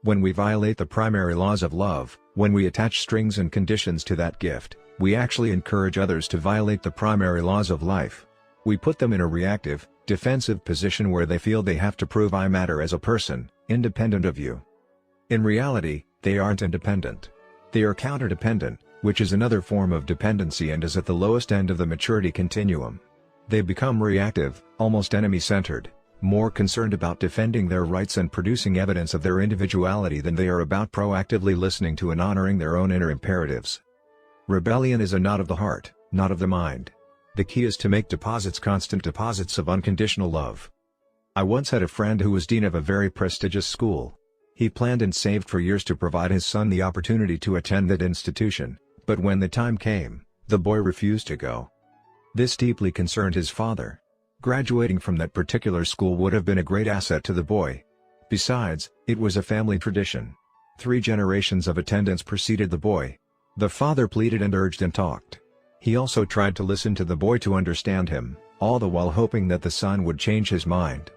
When we violate the primary laws of love, when we attach strings and conditions to that gift, we actually encourage others to violate the primary laws of life. We put them in a reactive, defensive position where they feel they have to prove I matter as a person, independent of you. In reality, they aren't independent. They are counterdependent, which is another form of dependency and is at the lowest end of the maturity continuum. They become reactive, almost enemy-centered, more concerned about defending their rights and producing evidence of their individuality than they are about proactively listening to and honoring their own inner imperatives. Rebellion is a not of the heart, not of the mind. The key is to make deposits constant deposits of unconditional love. I once had a friend who was dean of a very prestigious school. He planned and saved for years to provide his son the opportunity to attend that institution, but when the time came, the boy refused to go. This deeply concerned his father. Graduating from that particular school would have been a great asset to the boy. Besides, it was a family tradition. 3 generations of attendants preceded the boy. The father pleaded and urged and talked. He also tried to listen to the boy to understand him, all the while hoping that the son would change his mind.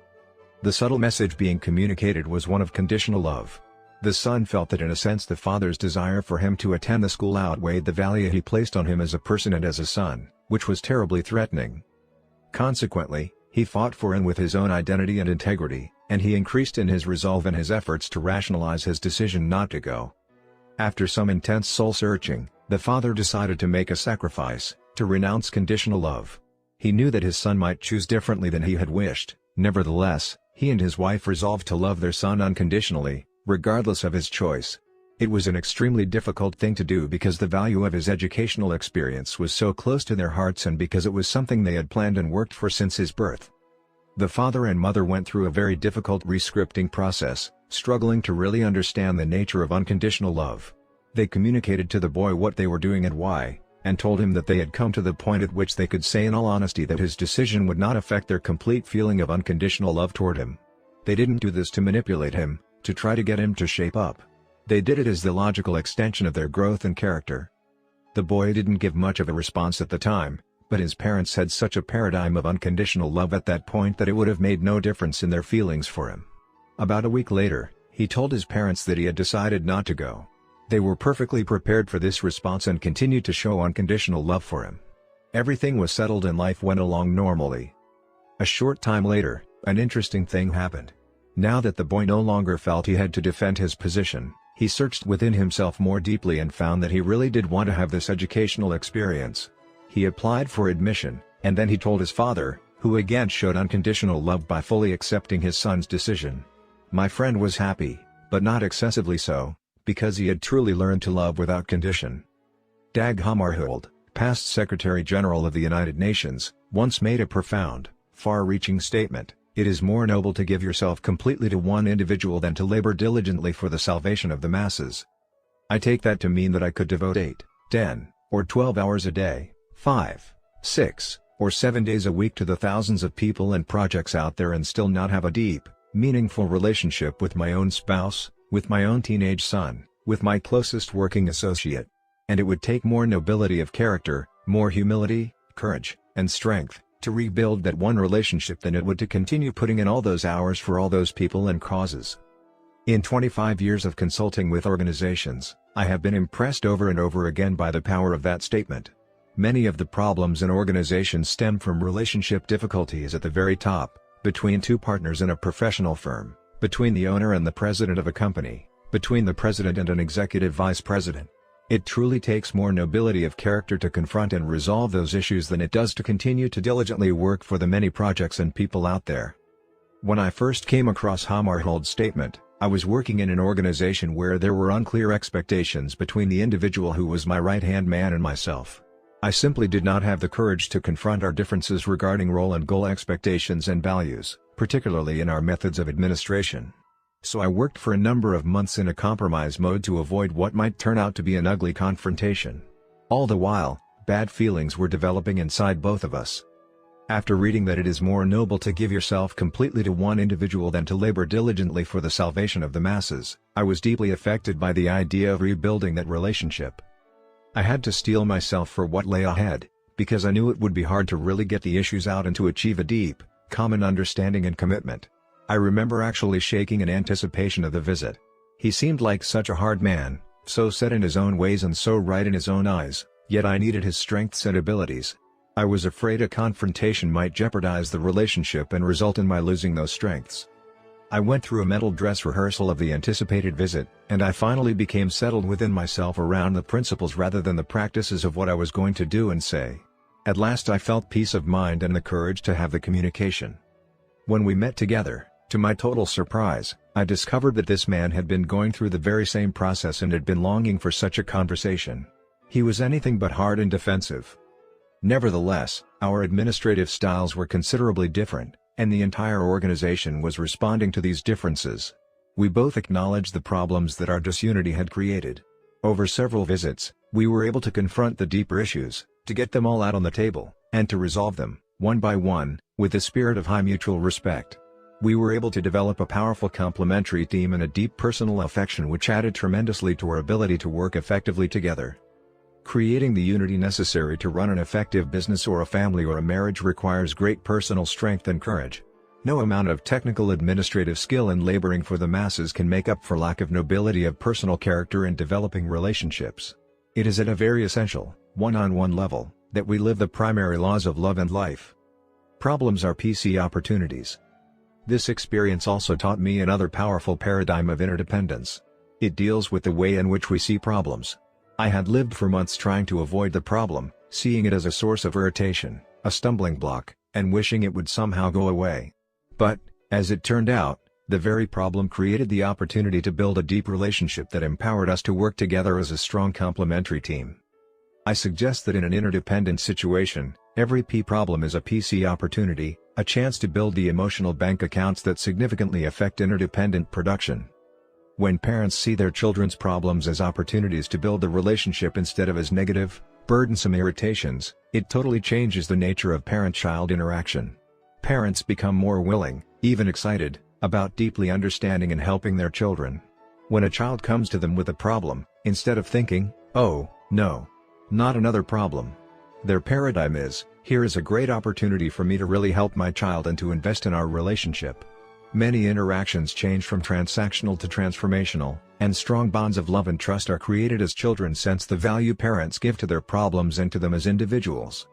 The subtle message being communicated was one of conditional love. The son felt that in a sense the father's desire for him to attend the school outweighed the value he placed on him as a person and as a son, which was terribly threatening. Consequently, he fought for and with his own identity and integrity, and he increased in his resolve and his efforts to rationalize his decision not to go. After some intense soul-searching, the father decided to make a sacrifice, to renounce conditional love. He knew that his son might choose differently than he had wished. Nevertheless, he and his wife resolved to love their son unconditionally, regardless of his choice. It was an extremely difficult thing to do because the value of his educational experience was so close to their hearts and because it was something they had planned and worked for since his birth. The father and mother went through a very difficult rescripting process, struggling to really understand the nature of unconditional love. They communicated to the boy what they were doing and why, and told him that they had come to the point at which they could say in all honesty that his decision would not affect their complete feeling of unconditional love toward him. They didn't do this to manipulate him, to try to get him to shape up. They did it as the logical extension of their growth and character. The boy didn't give much of a response at the time, but his parents had such a paradigm of unconditional love at that point that it would have made no difference in their feelings for him. About a week later, he told his parents that he had decided not to go. They were perfectly prepared for this response and continued to show unconditional love for him. Everything was settled and life went along normally. A short time later, an interesting thing happened. Now that the boy no longer felt he had to defend his position, he searched within himself more deeply and found that he really did want to have this educational experience. He applied for admission, and then he told his father, who again showed unconditional love by fully accepting his son's decision. My friend was happy, but not excessively so, because he had truly learned to love without condition. Dag Hammarskjöld, past Secretary General of the United Nations, once made a profound, far-reaching statement: "It is more noble to give yourself completely to one individual than to labor diligently for the salvation of the masses." I take that to mean that I could devote 8, 10, or 12 hours a day, 5, 6, or 7 days a week to the thousands of people and projects out there and still not have a deep, meaningful relationship with my own spouse, with my own teenage son, with my closest working associate. And it would take more nobility of character, more humility, courage, and strength, to rebuild that one relationship than it would to continue putting in all those hours for all those people and causes. In 25 years of consulting with organizations, I have been impressed over and over again by the power of that statement. Many of the problems in organizations stem from relationship difficulties at the very top, between two partners in a professional firm, between the owner and the president of a company, between the president and an executive vice president. It truly takes more nobility of character to confront and resolve those issues than it does to continue to diligently work for the many projects and people out there. When I first came across Hammarskjöld's statement, I was working in an organization where there were unclear expectations between the individual who was my right-hand man and myself. I simply did not have the courage to confront our differences regarding role and goal expectations and values, particularly in our methods of administration. So I worked for a number of months in a compromise mode to avoid what might turn out to be an ugly confrontation. All the while, bad feelings were developing inside both of us. After reading that it is more noble to give yourself completely to one individual than to labor diligently for the salvation of the masses, I was deeply affected by the idea of rebuilding that relationship. I had to steel myself for what lay ahead, because I knew it would be hard to really get the issues out and to achieve a deep, common understanding and commitment. I remember actually shaking in anticipation of the visit. He seemed like such a hard man, so set in his own ways and so right in his own eyes, yet I needed his strengths and abilities. I was afraid a confrontation might jeopardize the relationship and result in my losing those strengths. I went through a mental dress rehearsal of the anticipated visit, and I finally became settled within myself around the principles rather than the practices of what I was going to do and say. At last I felt peace of mind and the courage to have the communication. When we met together, to my total surprise, I discovered that this man had been going through the very same process and had been longing for such a conversation. He was anything but hard and defensive. Nevertheless, our administrative styles were considerably different, and the entire organization was responding to these differences. We both acknowledged the problems that our disunity had created. Over several visits, we were able to confront the deeper issues, to get them all out on the table, and to resolve them, one by one, with the spirit of high mutual respect. We were able to develop a powerful complementary team and a deep personal affection which added tremendously to our ability to work effectively together. Creating the unity necessary to run an effective business or a family or a marriage requires great personal strength and courage. No amount of technical administrative skill and laboring for the masses can make up for lack of nobility of personal character in developing relationships. It is at a very essential, one-on-one level, that we live the primary laws of love and life. Problems are PC opportunities. This experience also taught me another powerful paradigm of interdependence. It deals with the way in which we see problems. I had lived for months trying to avoid the problem, seeing it as a source of irritation, a stumbling block, and wishing it would somehow go away. But, as it turned out, the very problem created the opportunity to build a deep relationship that empowered us to work together as a strong complementary team. I suggest that in an interdependent situation, every P problem is a PC opportunity, a chance to build the emotional bank accounts that significantly affect interdependent production. When parents see their children's problems as opportunities to build the relationship instead of as negative, burdensome irritations, it totally changes the nature of parent-child interaction. Parents become more willing, even excited, about deeply understanding and helping their children. When a child comes to them with a problem, instead of thinking, "Oh, no, not another problem," their paradigm is, "Here is a great opportunity for me to really help my child and to invest in our relationship." Many interactions change from transactional to transformational, and strong bonds of love and trust are created as children sense the value parents give to their problems and to them as individuals.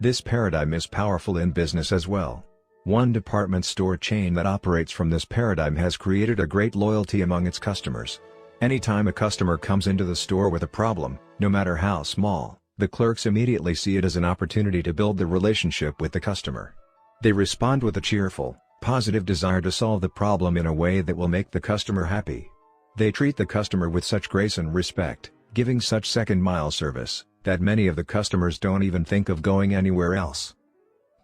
This paradigm is powerful in business as well. One department store chain that operates from this paradigm has created a great loyalty among its customers. Anytime a customer comes into the store with a problem, no matter how small, the clerks immediately see it as an opportunity to build the relationship with the customer. They respond with a cheerful, positive desire to solve the problem in a way that will make the customer happy. They treat the customer with such grace and respect, giving such second-mile service, that many of the customers don't even think of going anywhere else.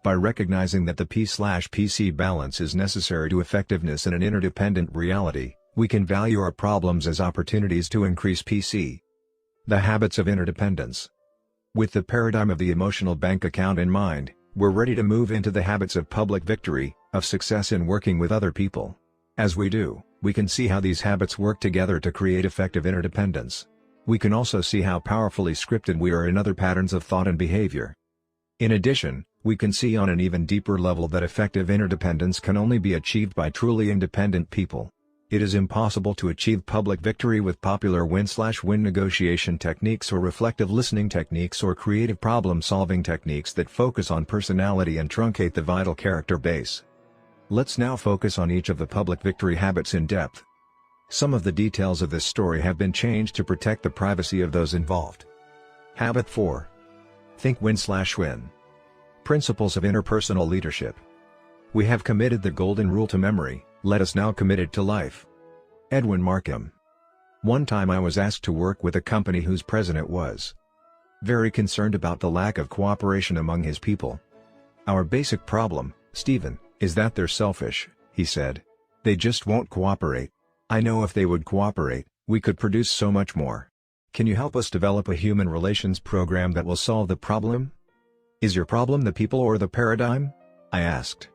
By recognizing that the P/PC balance is necessary to effectiveness in an interdependent reality, we can value our problems as opportunities to increase PC. The habits of interdependence. With the paradigm of the emotional bank account in mind, we're ready to move into the habits of public victory, of success in working with other people. As we do, we can see how these habits work together to create effective interdependence. We can also see how powerfully scripted we are in other patterns of thought and behavior. In addition, we can see on an even deeper level that effective interdependence can only be achieved by truly independent people. It is impossible to achieve public victory with popular win/win negotiation techniques or reflective listening techniques or creative problem-solving techniques that focus on personality and truncate the vital character base. Let's now focus on each of the public victory habits in depth. Some of the details of this story have been changed to protect the privacy of those involved. Habit 4. Think win/win. Principles of interpersonal leadership. We have committed the golden rule to memory, let us now commit it to life. Edwin Markham. One time I was asked to work with a company whose president was very concerned about the lack of cooperation among his people. "Our basic problem, Stephen, is that they're selfish," he said. "They just won't cooperate. I know if they would cooperate, we could produce so much more. Can you help us develop a human relations program that will solve the problem?" "Is your problem the people or the paradigm?" I asked.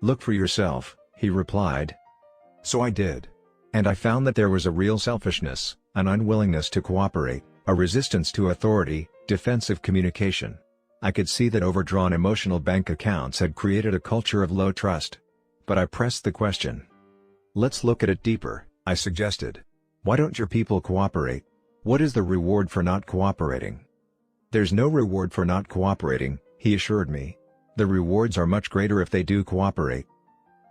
"Look for yourself," he replied. So I did. And I found that there was a real selfishness, an unwillingness to cooperate, a resistance to authority, defensive communication. I could see that overdrawn emotional bank accounts had created a culture of low trust. But I pressed the question. "Let's look at it deeper," I suggested. "Why don't your people cooperate? What is the reward for not cooperating?" "There's no reward for not cooperating," he assured me. "The rewards are much greater if they do cooperate."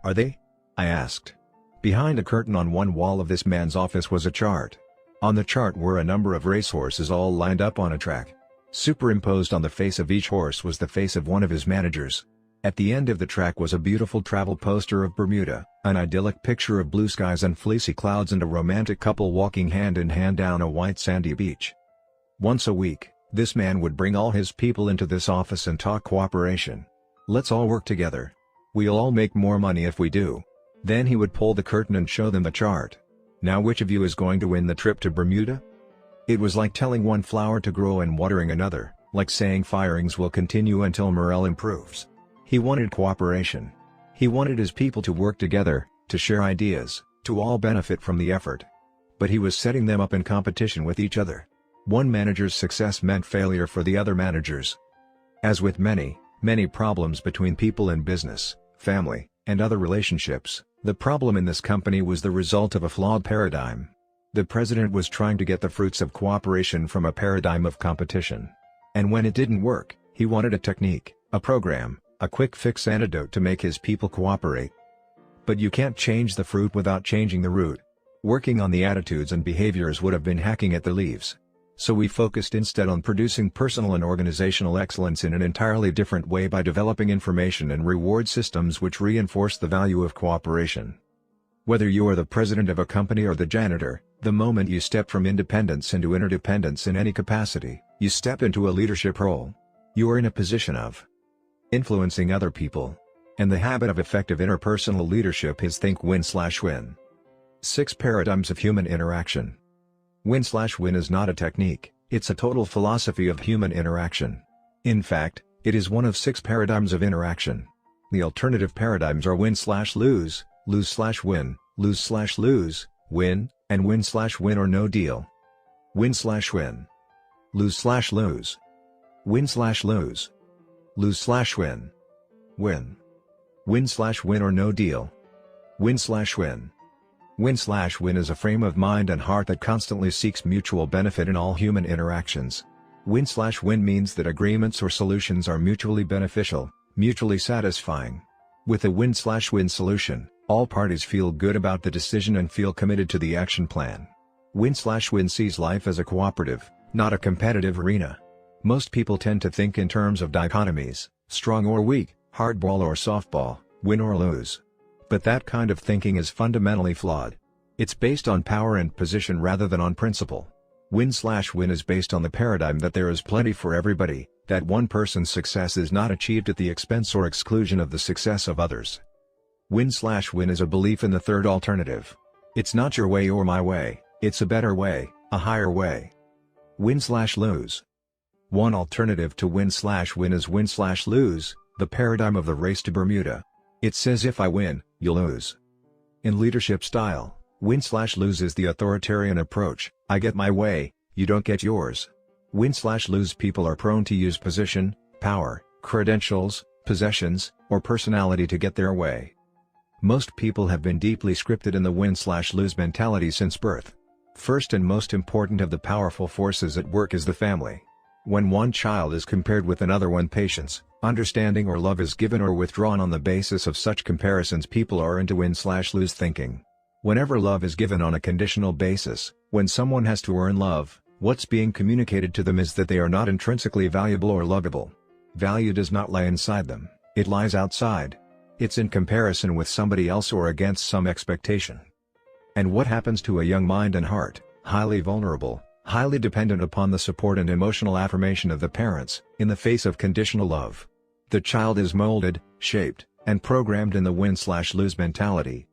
"Are they?" I asked. Behind a curtain on one wall of this man's office was a chart. On the chart were a number of racehorses all lined up on a track. Superimposed on the face of each horse was the face of one of his managers. At the end of the track was a beautiful travel poster of Bermuda, an idyllic picture of blue skies and fleecy clouds and a romantic couple walking hand in hand down a white sandy beach. Once a week, this man would bring all his people into this office and talk cooperation. "Let's all work together. We'll all make more money if we do." Then he would pull the curtain and show them the chart. "Now which of you is going to win the trip to Bermuda?" It was like telling one flower to grow and watering another, like saying firings will continue until morale improves. He wanted cooperation. He wanted his people to work together, to share ideas, to all benefit from the effort. But he was setting them up in competition with each other. One manager's success meant failure for the other managers. As with many, many problems between people in business, family, and other relationships. The problem in this company was the result of a flawed paradigm. The president was trying to get the fruits of cooperation from a paradigm of competition. And when it didn't work, he wanted a technique, a program, a quick-fix antidote to make his people cooperate. But you can't change the fruit without changing the root. Working on the attitudes and behaviors would have been hacking at the leaves. So we focused instead on producing personal and organizational excellence in an entirely different way by developing information and reward systems which reinforce the value of cooperation. Whether you are the president of a company or the janitor, the moment you step from independence into interdependence in any capacity, you step into a leadership role. You are in a position of influencing other people. And the habit of effective interpersonal leadership is think win/win. 6 Paradigms of Human Interaction. Win/win is not a technique, it's a total philosophy of human interaction. In fact, it is one of 6 paradigms of interaction. The alternative paradigms are win/lose, lose/win, lose/lose, win, and win/win or no deal. Win/win. Lose/lose. Win/lose. Lose/win. Win. Win/win or no deal. Win/win. Win/win is a frame of mind and heart that constantly seeks mutual benefit in all human interactions. Win/win means that agreements or solutions are mutually beneficial, mutually satisfying. With a win/win solution, all parties feel good about the decision and feel committed to the action plan. Win/win sees life as a cooperative, not a competitive arena. Most people tend to think in terms of dichotomies, strong or weak, hardball or softball, win or lose. But that kind of thinking is fundamentally flawed. It's based on power and position rather than on principle. Win/win is based on the paradigm that there is plenty for everybody, that one person's success is not achieved at the expense or exclusion of the success of others. Win/win is a belief in the third alternative. It's not your way or my way, it's a better way, a higher way. Win/lose. One alternative to win/win is win/lose, the paradigm of the race to Bermuda. It says if I win, you lose. In leadership style, win/lose is the authoritarian approach, I get my way, you don't get yours. Win/lose people are prone to use position, power, credentials, possessions, or personality to get their way. Most people have been deeply scripted in the win/lose mentality since birth. First and most important of the powerful forces at work is the family. When one child is compared with another, when patience, understanding or love is given or withdrawn on the basis of such comparisons, people are into win/lose thinking. Whenever love is given on a conditional basis, when someone has to earn love, what's being communicated to them is that they are not intrinsically valuable or lovable. Value does not lie inside them, it lies outside. It's in comparison with somebody else or against some expectation. And what happens to a young mind and heart, highly vulnerable, highly dependent upon the support and emotional affirmation of the parents, in the face of conditional love? The child is molded, shaped, and programmed in the win/lose mentality.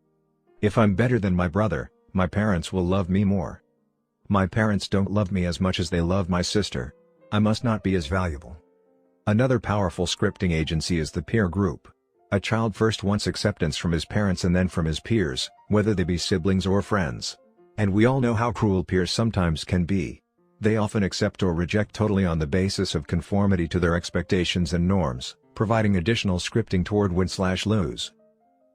If I'm better than my brother, my parents will love me more. My parents don't love me as much as they love my sister. I must not be as valuable. Another powerful scripting agency is the peer group. A child first wants acceptance from his parents and then from his peers, whether they be siblings or friends. And we all know how cruel peers sometimes can be. They often accept or reject totally on the basis of conformity to their expectations and norms, providing additional scripting toward win/lose.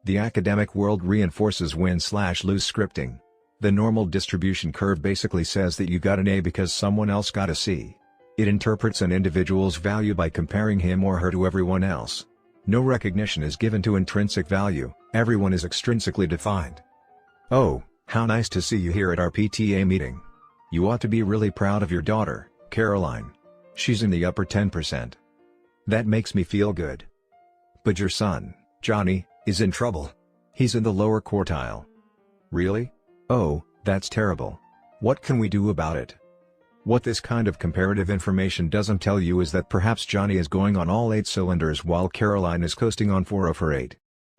The academic world reinforces win/lose scripting. The normal distribution curve basically says that you got an A because someone else got a C. It interprets an individual's value by comparing him or her to everyone else. No recognition is given to intrinsic value, everyone is extrinsically defined. Oh, how nice to see you here at our PTA meeting. You ought to be really proud of your daughter, Caroline. She's in the upper 10%. That makes me feel good. But your son, Johnny, is in trouble. He's in the lower quartile. Really? Oh, that's terrible. What can we do about it? What this kind of comparative information doesn't tell you is that perhaps Johnny is going on all 8 cylinders while Caroline is coasting on 4 of her 8.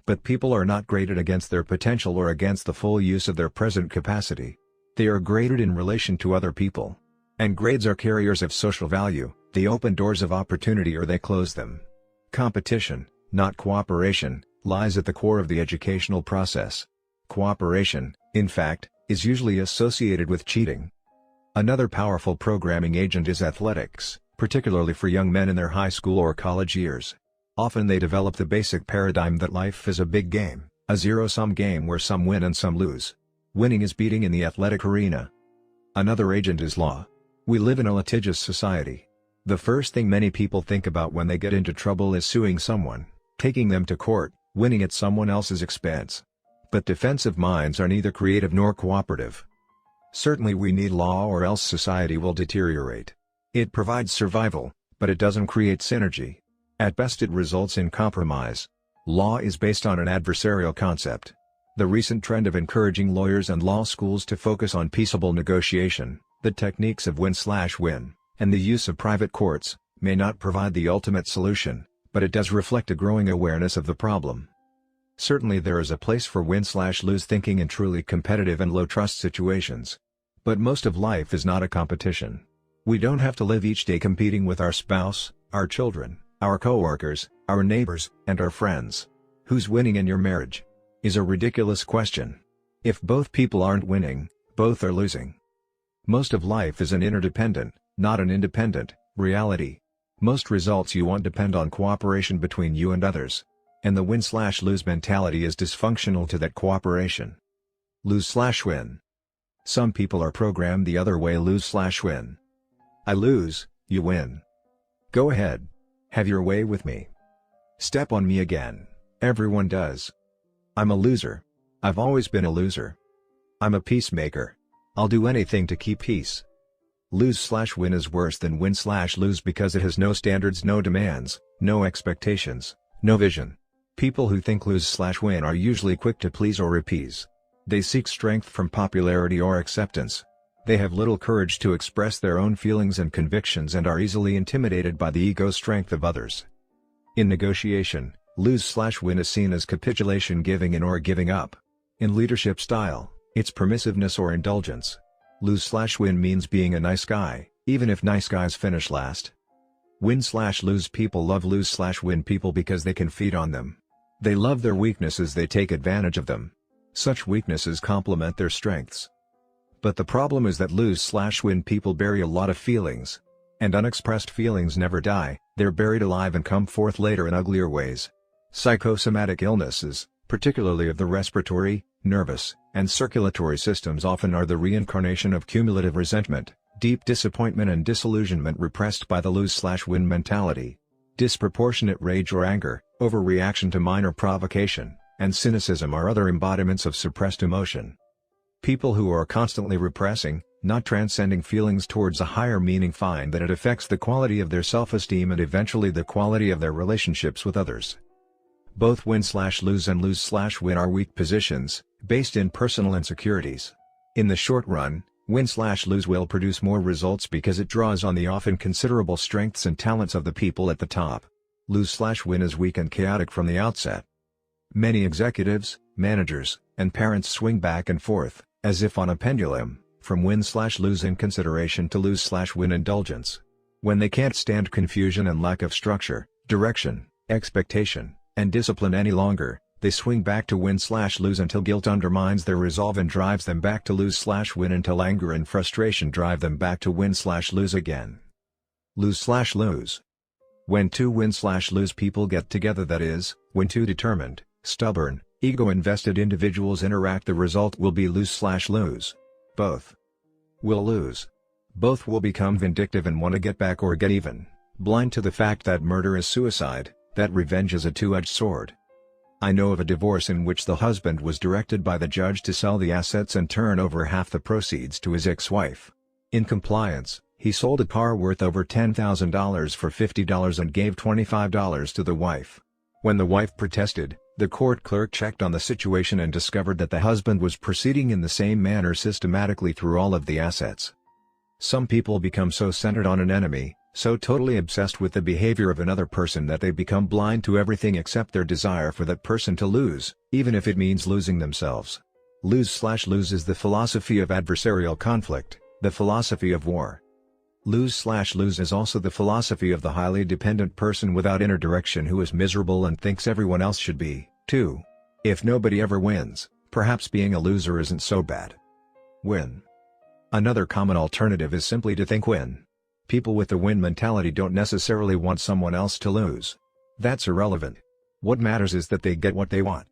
But people are not graded against their potential or against the full use of their present capacity. They are graded in relation to other people. And grades are carriers of social value, they open doors of opportunity or they close them. Competition, not cooperation, lies at the core of the educational process. Cooperation, in fact, is usually associated with cheating. Another powerful programming agent is athletics, particularly for young men in their high school or college years. Often they develop the basic paradigm that life is a big game, a zero-sum game where some win and some lose. Winning is beating in the athletic arena. Another agent is law. We live in a litigious society. The first thing many people think about when they get into trouble is suing someone, taking them to court, winning at someone else's expense. But defensive minds are neither creative nor cooperative. Certainly we need law or else society will deteriorate. It provides survival, but it doesn't create synergy. At best it results in compromise. Law is based on an adversarial concept. The recent trend of encouraging lawyers and law schools to focus on peaceable negotiation, the techniques of win-slash-win, and the use of private courts, may not provide the ultimate solution, but it does reflect a growing awareness of the problem. Certainly there is a place for win-slash-lose thinking in truly competitive and low-trust situations. But most of life is not a competition. We don't have to live each day competing with our spouse, our children, our coworkers, our neighbors, and our friends. Who's winning in your marriage? Is a ridiculous question. If both people aren't winning, both are losing. Most of life is an interdependent, not an independent, reality. Most results you want depend on cooperation between you and others. And the win-slash-lose mentality is dysfunctional to that cooperation. Lose-slash-win. Some people are programmed the other way, lose-slash-win. I lose, you win. Go ahead. Have your way with me. Step on me again. Everyone does. I'm a loser. I've always been a loser. I'm a peacemaker. I'll do anything to keep peace. Lose-slash-win is worse than win-slash-lose because it has no standards, no demands, no expectations, no vision. People who think lose-slash-win are usually quick to please or appease. They seek strength from popularity or acceptance. They have little courage to express their own feelings and convictions and are easily intimidated by the ego strength of others. In negotiation, lose-slash-win is seen as capitulation, giving in or giving up. In leadership style, it's permissiveness or indulgence. Lose-slash-win means being a nice guy, even if nice guys finish last. Win-slash-lose people love lose-slash-win people because they can feed on them. They love their weaknesses, they take advantage of them. Such weaknesses complement their strengths. But the problem is that lose-slash-win people bury a lot of feelings. And unexpressed feelings never die, they're buried alive and come forth later in uglier ways. Psychosomatic illnesses, particularly of the respiratory, nervous, and circulatory systems, often are the reincarnation of cumulative resentment, deep disappointment and disillusionment repressed by the lose-slash-win mentality. Disproportionate rage or anger, overreaction to minor provocation, and cynicism are other embodiments of suppressed emotion. People who are constantly repressing, not transcending feelings towards a higher meaning find that it affects the quality of their self-esteem and eventually the quality of their relationships with others. Both win-slash-lose and lose-slash-win are weak positions, based in personal insecurities. In the short run, win-slash-lose will produce more results because it draws on the often considerable strengths and talents of the people at the top. Lose-slash-win is weak and chaotic from the outset. Many executives, managers, and parents swing back and forth, as if on a pendulum, from win-slash-lose inconsideration to lose-slash-win indulgence. When they can't stand confusion and lack of structure, direction, expectation, and discipline any longer, they swing back to win-slash-lose until guilt undermines their resolve and drives them back to lose-slash-win until anger and frustration drive them back to win-slash-lose again. Lose-slash-lose. When two win-slash-lose people get together, that is, when two determined, stubborn, ego-invested individuals interact, the result will be lose-slash-lose. Both will lose. Both will become vindictive and want to get back or get even, blind to the fact that murder is suicide, that revenge is a two-edged sword. I know of a divorce in which the husband was directed by the judge to sell the assets and turn over half the proceeds to his ex-wife. In compliance, he sold a car worth over $10,000 for $50 and gave $25 to the wife. When the wife protested, the court clerk checked on the situation and discovered that the husband was proceeding in the same manner systematically through all of the assets. Some people become so centered on an enemy, so totally obsessed with the behavior of another person, that they become blind to everything except their desire for that person to lose, even if it means losing themselves. Lose-slash-lose is the philosophy of adversarial conflict, the philosophy of war. Lose-slash-lose is also the philosophy of the highly dependent person without inner direction who is miserable and thinks everyone else should be, too. If nobody ever wins, perhaps being a loser isn't so bad. Win. Another common alternative is simply to think win. People with the win mentality don't necessarily want someone else to lose. That's irrelevant. What matters is that they get what they want.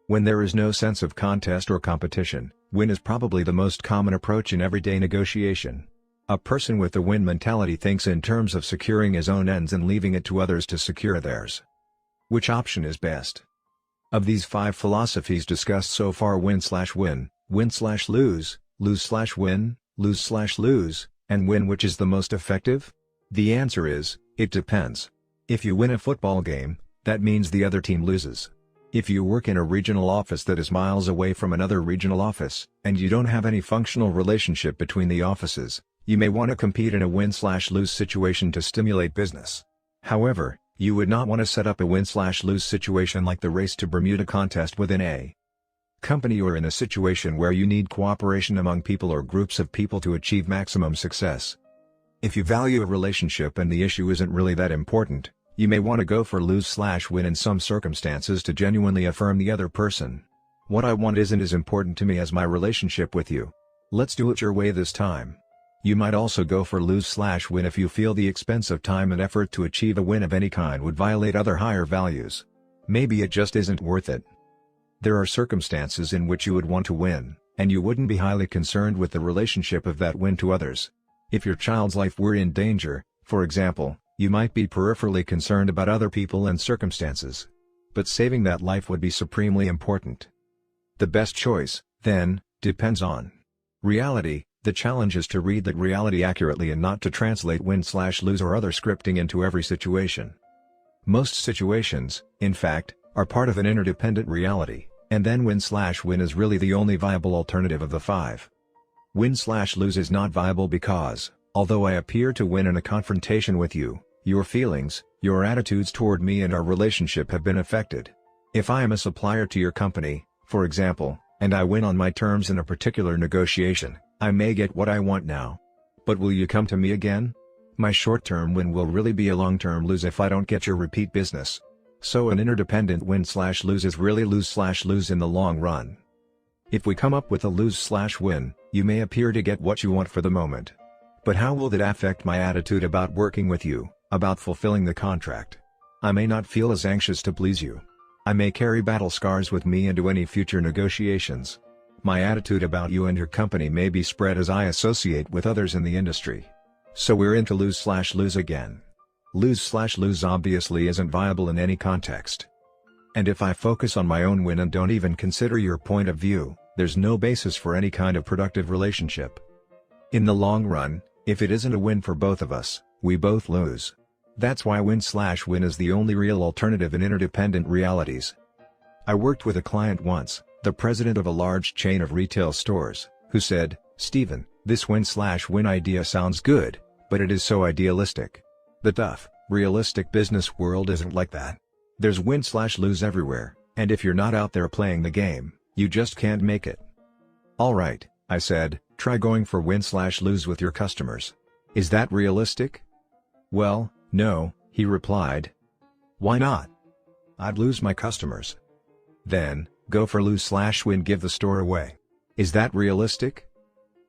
When there is no sense of contest or competition, win is probably the most common approach in everyday negotiation. A person with the win mentality thinks in terms of securing his own ends and leaving it to others to secure theirs. Which option is best? Of these 5 philosophies discussed so far, win/win, win/lose, lose/win, lose/lose, and win, which is the most effective? The answer is, it depends. If you win a football game, that means the other team loses. If you work in a regional office that is miles away from another regional office, and you don't have any functional relationship between the offices, you may want to compete in a win/lose situation to stimulate business. However, you would not want to set up a win/lose situation like the race to Bermuda contest within a company or in a situation where you need cooperation among people or groups of people to achieve maximum success. If you value a relationship and the issue isn't really that important, you may want to go for lose/win in some circumstances to genuinely affirm the other person. What I want isn't as important to me as my relationship with you. Let's do it your way this time. You might also go for lose/win if you feel the expense of time and effort to achieve a win of any kind would violate other higher values. Maybe it just isn't worth it. There are circumstances in which you would want to win, and you wouldn't be highly concerned with the relationship of that win to others. If your child's life were in danger, for example, you might be peripherally concerned about other people and circumstances. But saving that life would be supremely important. The best choice, then, depends on reality. The challenge is to read that reality accurately and not to translate win/lose or other scripting into every situation. Most situations, in fact, are part of an interdependent reality, and then win/win is really the only viable alternative of the 5. Win/lose is not viable because, although I appear to win in a confrontation with you, your feelings, your attitudes toward me and our relationship have been affected. If I am a supplier to your company, for example, and I win on my terms in a particular negotiation, I may get what I want now. But will you come to me again? My short-term win will really be a long-term lose if I don't get your repeat business. So an interdependent win/lose is really lose/lose in the long run. If we come up with a lose/win, you may appear to get what you want for the moment. But how will that affect my attitude about working with you, about fulfilling the contract? I may not feel as anxious to please you. I may carry battle scars with me into any future negotiations. My attitude about you and your company may be spread as I associate with others in the industry. So we're into lose/lose again. Lose/lose obviously isn't viable in any context. And if I focus on my own win and don't even consider your point of view, there's no basis for any kind of productive relationship. In the long run, if it isn't a win for both of us, we both lose. That's why win/win is the only real alternative in interdependent realities. I worked with a client once, the president of a large chain of retail stores, who said, "Stephen, this win/win idea sounds good, but it is so idealistic. The tough, realistic business world isn't like that. There's win/lose everywhere, and if you're not out there playing the game, you just can't make it." "All right," I said, "try going for win/lose with your customers. Is that realistic?" "Well, no," he replied. "Why not?" "I'd lose my customers." "Then, go for lose/win, give the store away. Is that realistic?"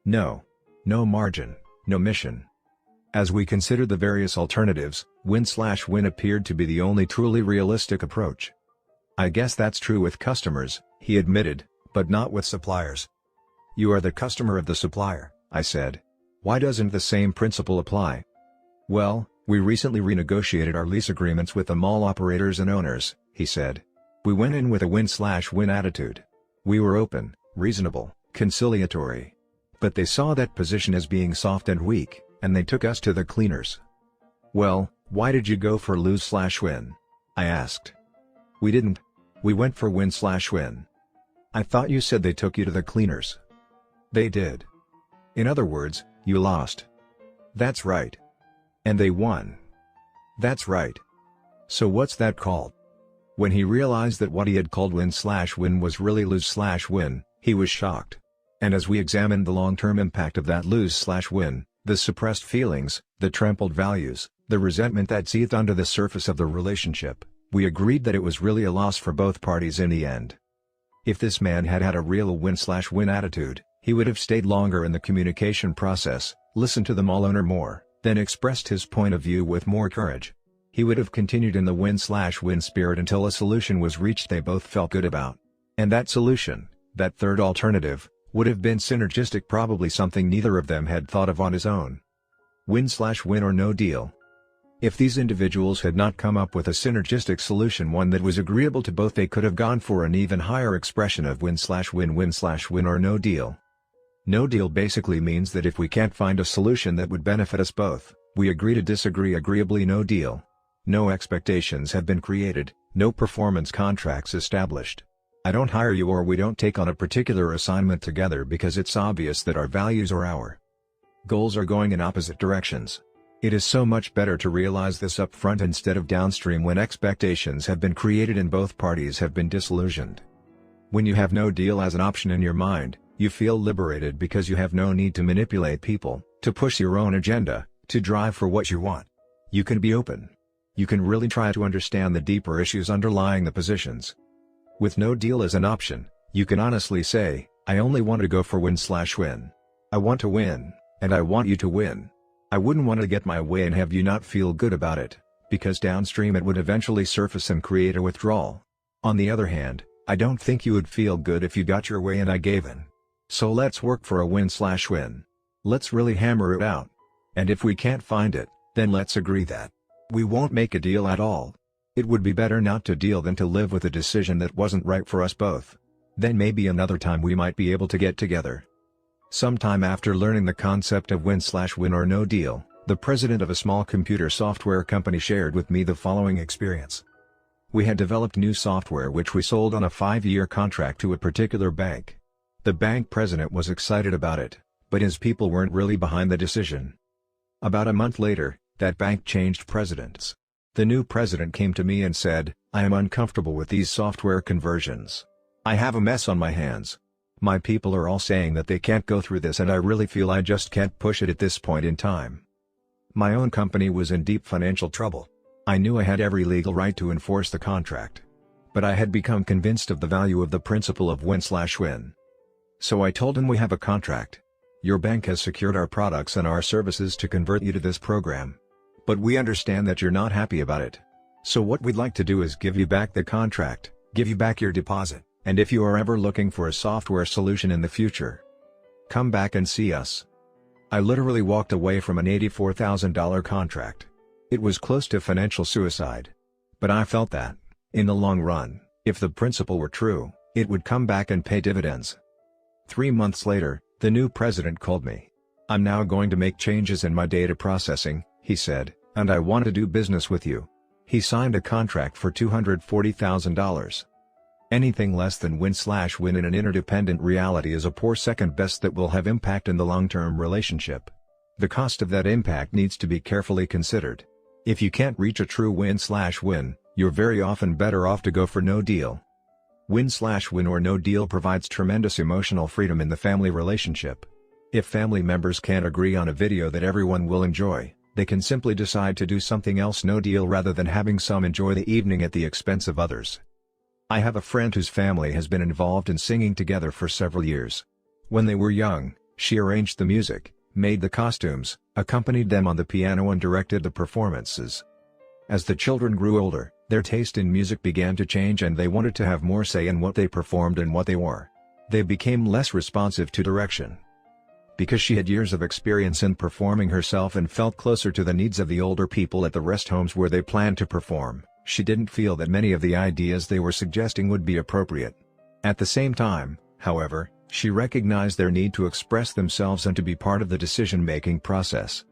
"No. No margin, no mission." As we considered the various alternatives, win/win appeared to be the only truly realistic approach. "I guess that's true with customers," he admitted, "but not with suppliers." "You are the customer of the supplier," I said. "Why doesn't the same principle apply?" "Well, we recently renegotiated our lease agreements with the mall operators and owners," he said. "We went in with a win/win attitude. We were open, reasonable, conciliatory. But they saw that position as being soft and weak, and they took us to the cleaners." "Well, why did you go for lose/win?" I asked. "We didn't. We went for win/win." "I thought you said they took you to the cleaners." "They did." "In other words, you lost." "That's right." "And they won." "That's right." "So what's that called?" When he realized that what he had called win/win was really lose/win, he was shocked. And as we examined the long-term impact of that lose/win, the suppressed feelings, the trampled values, the resentment that seethed under the surface of the relationship, we agreed that it was really a loss for both parties in the end. If this man had had a real win/win attitude, he would have stayed longer in the communication process, listened to the mall owner more, then expressed his point of view with more courage. He would have continued in the win-slash-win spirit until a solution was reached they both felt good about. And that solution, that third alternative, would have been synergistic, probably something neither of them had thought of on his own. Win-slash-win or no deal. If these individuals had not come up with a synergistic solution, one that was agreeable to both, they could have gone for an even higher expression of win-slash-win, win-slash-win or no deal. No deal basically means that if we can't find a solution that would benefit us both, we agree to disagree agreeably. No deal. No expectations have been created, no performance contracts established. I don't hire you or we don't take on a particular assignment together because it's obvious that our values or our goals are going in opposite directions. It is so much better to realize this up front instead of downstream when expectations have been created and both parties have been disillusioned. When you have no deal as an option in your mind, you feel liberated because you have no need to manipulate people, to push your own agenda, to drive for what you want. You can be open. You can really try to understand the deeper issues underlying the positions. With no deal as an option, you can honestly say, I only want to go for win-slash-win. I want to win, and I want you to win. I wouldn't want to get my way and have you not feel good about it, because downstream it would eventually surface and create a withdrawal. On the other hand, I don't think you would feel good if you got your way and I gave in. So let's work for a win-slash-win. Let's really hammer it out. And if we can't find it, then let's agree that we won't make a deal at all. It would be better not to deal than to live with a decision that wasn't right for us both. Then maybe another time we might be able to get together. Sometime after learning the concept of win-slash-win or no deal, the president of a small computer software company shared with me the following experience. We had developed new software which we sold on a 5-year contract to a particular bank. The bank president was excited about it, but his people weren't really behind the decision. About a month later, that bank changed presidents. The new president came to me and said, I am uncomfortable with these software conversions. I have a mess on my hands. My people are all saying that they can't go through this and I really feel I just can't push it at this point in time. My own company was in deep financial trouble. I knew I had every legal right to enforce the contract. But I had become convinced of the value of the principle of win-slash-win. So I told him, we have a contract. Your bank has secured our products and our services to convert you to this program. But we understand that you're not happy about it. So what we'd like to do is give you back the contract, give you back your deposit, and if you are ever looking for a software solution in the future, come back and see us. I literally walked away from an $84,000 contract. It was close to financial suicide. But I felt that, in the long run, if the principle were true, it would come back and pay dividends. 3 months later, the new president called me. I'm now going to make changes in my data processing, he said, and I want to do business with you. He signed a contract for $240,000. Anything less than win-slash-win in an interdependent reality is a poor second best that will have impact in the long-term relationship. The cost of that impact needs to be carefully considered. If you can't reach a true win-slash-win, you're very often better off to go for no deal. Win-slash-win or no deal provides tremendous emotional freedom in the family relationship. If family members can't agree on a video that everyone will enjoy, they can simply decide to do something else. No deal rather than having some enjoy the evening at the expense of others. I have a friend whose family has been involved in singing together for several years. When they were young, she arranged the music, made the costumes, accompanied them on the piano and directed the performances. As the children grew older, their taste in music began to change and they wanted to have more say in what they performed and what they wore. They became less responsive to direction. Because she had years of experience in performing herself and felt closer to the needs of the older people at the rest homes where they planned to perform, she didn't feel that many of the ideas they were suggesting would be appropriate. At the same time, however, she recognized their need to express themselves and to be part of the decision-making process.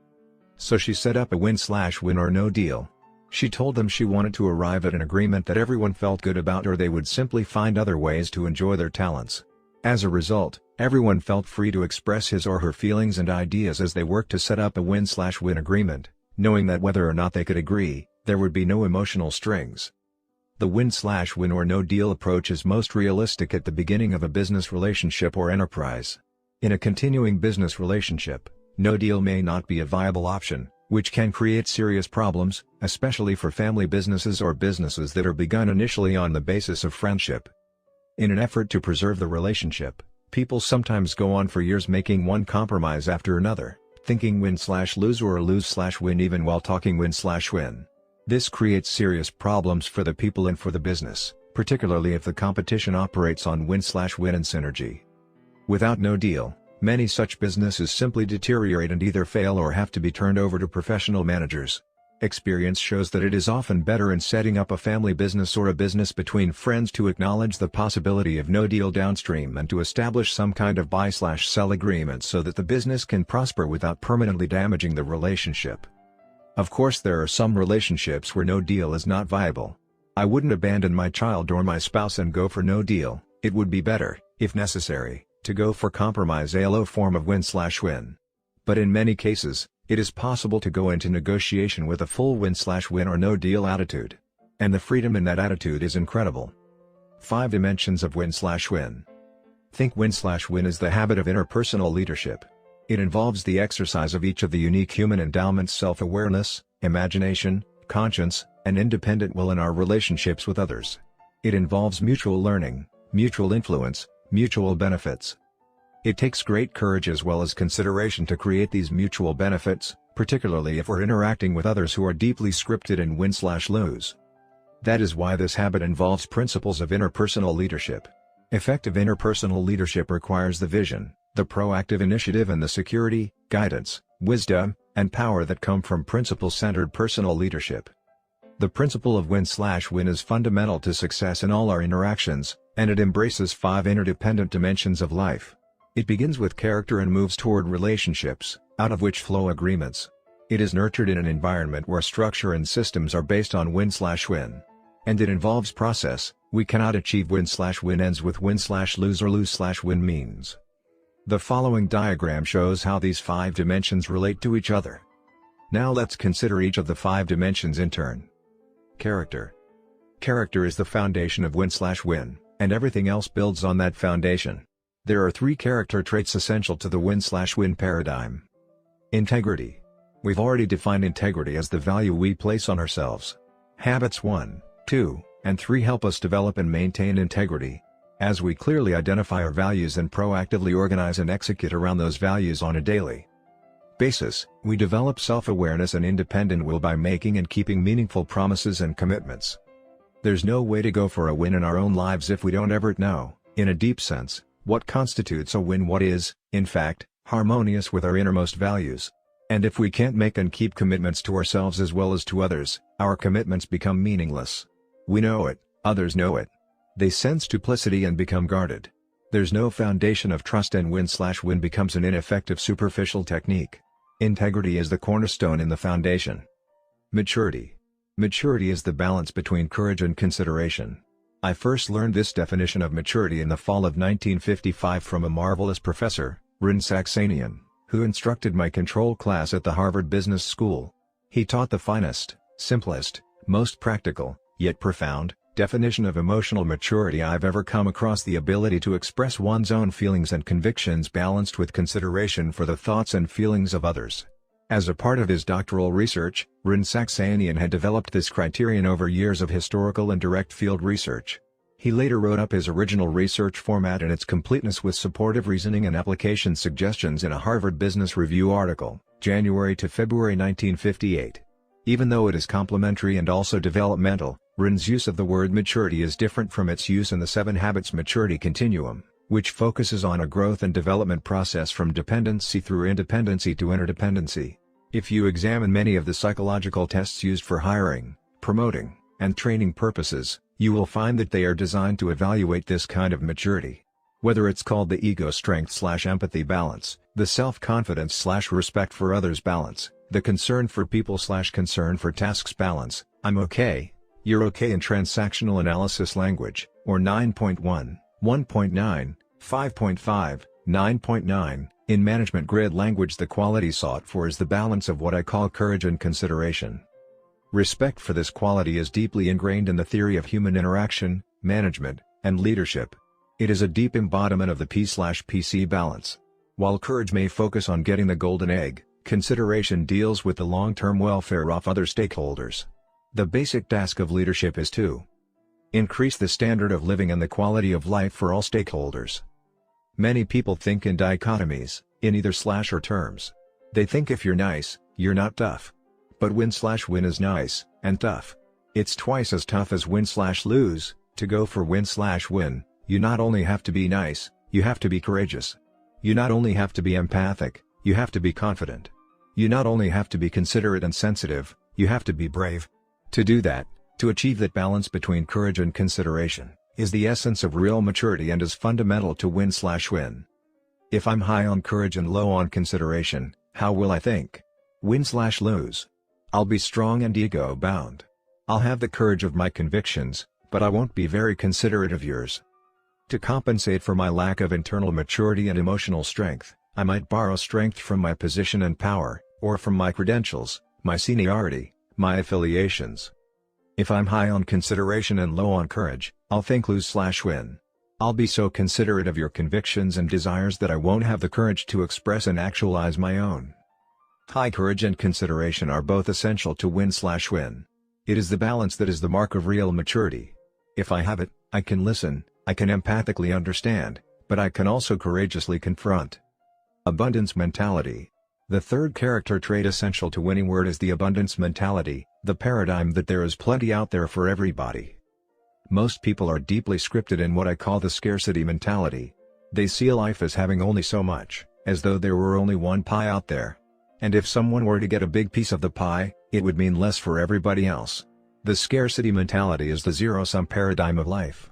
So she set up a win-slash-win or no deal. She told them she wanted to arrive at an agreement that everyone felt good about, or they would simply find other ways to enjoy their talents. As a result, everyone felt free to express his or her feelings and ideas as they worked to set up a win-slash-win agreement, knowing that whether or not they could agree, there would be no emotional strings. The win-slash-win or no deal approach is most realistic at the beginning of a business relationship or enterprise. In a continuing business relationship, no deal may not be a viable option, which can create serious problems, especially for family businesses or businesses that are begun initially on the basis of friendship. In an effort to preserve the relationship, people sometimes go on for years making one compromise after another, thinking win-slash-lose or lose-slash-win even while talking win-slash-win. This creates serious problems for the people and for the business, particularly if the competition operates on win-slash-win and synergy. Without no deal, many such businesses simply deteriorate and either fail or have to be turned over to professional managers. Experience shows that it is often better in setting up a family business or a business between friends to acknowledge the possibility of no deal downstream and to establish some kind of buy/sell agreement so that the business can prosper without permanently damaging the relationship. Of course, there are some relationships where no deal is not viable. I wouldn't abandon my child or my spouse and go for no deal. It would be better, if necessary, to go for compromise, a low form of win/win. But in many cases, it is possible to go into negotiation with a full win/win or no deal attitude. And the freedom in that attitude is incredible. 5 dimensions of win/win. Think win/win is the habit of interpersonal leadership. It involves the exercise of each of the unique human endowments: self-awareness, imagination, conscience, and independent will in our relationships with others. It involves mutual learning, mutual influence, mutual benefits. It takes great courage as well as consideration to create these mutual benefits, particularly if we're interacting with others who are deeply scripted in win/lose. That is why this habit involves principles of interpersonal leadership. Effective interpersonal leadership requires the vision, the proactive initiative, and the security, guidance, wisdom, and power that come from principle-centered personal leadership. The principle of win/win is fundamental to success in all our interactions, and it embraces 5 interdependent dimensions of life. It begins with character and moves toward relationships, out of which flow agreements. It is nurtured in an environment where structure and systems are based on win/win. And it involves process. We cannot achieve win/win ends with win/lose or lose/win means. The following diagram shows how these 5 dimensions relate to each other. Now let's consider each of the 5 dimensions in turn. Character. Character is the foundation of win/win, and everything else builds on that foundation. There are 3 character traits essential to the win/win paradigm. Integrity. We've already defined integrity as the value we place on ourselves. Habits 1, 2, and 3 help us develop and maintain integrity. As we clearly identify our values and proactively organize and execute around those values on a daily basis, we develop self-awareness and independent will by making and keeping meaningful promises and commitments. There's no way to go for a win in our own lives if we don't ever know, in a deep sense, what constitutes a win, what is, in fact, harmonious with our innermost values. And if we can't make and keep commitments to ourselves as well as to others, our commitments become meaningless. We know it, others know it. They sense duplicity and become guarded. There's no foundation of trust, and win/win becomes an ineffective superficial technique. Integrity is the cornerstone in the foundation. Maturity. Maturity is the balance between courage and consideration. I first learned this definition of maturity in the fall of 1955 from a marvelous professor, Rin Saxenian, who instructed my control class at the Harvard Business School. He taught the finest, simplest, most practical, yet profound, definition of emotional maturity I've ever come across: the ability to express one's own feelings and convictions balanced with consideration for the thoughts and feelings of others. As a part of his doctoral research, Rin Saxenian had developed this criterion over years of historical and direct field research. He later wrote up his original research format and its completeness with supportive reasoning and application suggestions in a Harvard Business Review article, January to February 1958. Even though it is complementary and also developmental, Rin's use of the word maturity is different from its use in the 7 Habits maturity continuum, which focuses on a growth and development process from dependency through independency to interdependency. If you examine many of the psychological tests used for hiring, promoting, and training purposes, you will find that they are designed to evaluate this kind of maturity. Whether it's called the ego strength/empathy balance, the self-confidence/respect for others balance, the concern for people/concern for tasks balance, I'm okay, you're okay in transactional analysis language, or 9.1, 1.9, 5.5, 9.9, in management grid language. The quality sought for is the balance of what I call courage and consideration. Respect for this quality is deeply ingrained in the theory of human interaction, management, and leadership. It is a deep embodiment of the P/PC balance. While courage may focus on getting the golden egg, consideration deals with the long-term welfare of other stakeholders. The basic task of leadership is to increase the standard of living and the quality of life for all stakeholders. Many people think in dichotomies, in either/or terms. They think if you're nice, you're not tough. But win/win is nice, and tough. It's twice as tough as win/lose. To go for win/win, you not only have to be nice, you have to be courageous. You not only have to be empathic, you have to be confident. You not only have to be considerate and sensitive, you have to be brave. To do that, to achieve that balance between courage and consideration, is the essence of real maturity and is fundamental to win/win. If I'm high on courage and low on consideration, how will I think? Win/lose. I'll be strong and ego-bound. I'll have the courage of my convictions, but I won't be very considerate of yours. To compensate for my lack of internal maturity and emotional strength, I might borrow strength from my position and power, or from my credentials, my seniority, my affiliations. If I'm high on consideration and low on courage, I'll think lose/win. I'll be so considerate of your convictions and desires that I won't have the courage to express and actualize my own. High courage and consideration are both essential to win/win. It is the balance that is the mark of real maturity. If I have it, I can listen, I can empathically understand, but I can also courageously confront. Abundance mentality. The third character trait essential to winning word is the abundance mentality, the paradigm that there is plenty out there for everybody. Most people are deeply scripted in what I call the scarcity mentality. They see life as having only so much, as though there were only one pie out there. And if someone were to get a big piece of the pie, it would mean less for everybody else. The scarcity mentality is the zero-sum paradigm of life.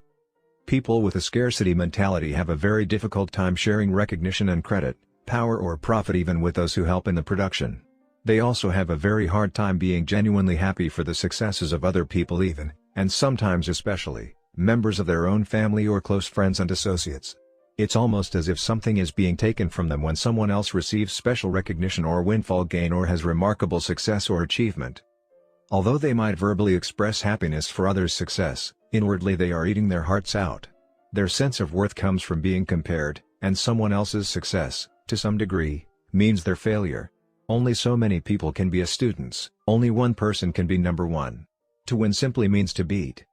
People with a scarcity mentality have a very difficult time sharing recognition and credit, power or profit even with those who help in the production. They also have a very hard time being genuinely happy for the successes of other people even, and sometimes especially, members of their own family or close friends and associates. It's almost as if something is being taken from them when someone else receives special recognition or windfall gain or has remarkable success or achievement. Although they might verbally express happiness for others' success, inwardly they are eating their hearts out. Their sense of worth comes from being compared, and someone else's success, to some degree, means their failure. Only so many people can be as students, only one person can be number one. To win simply means to beat.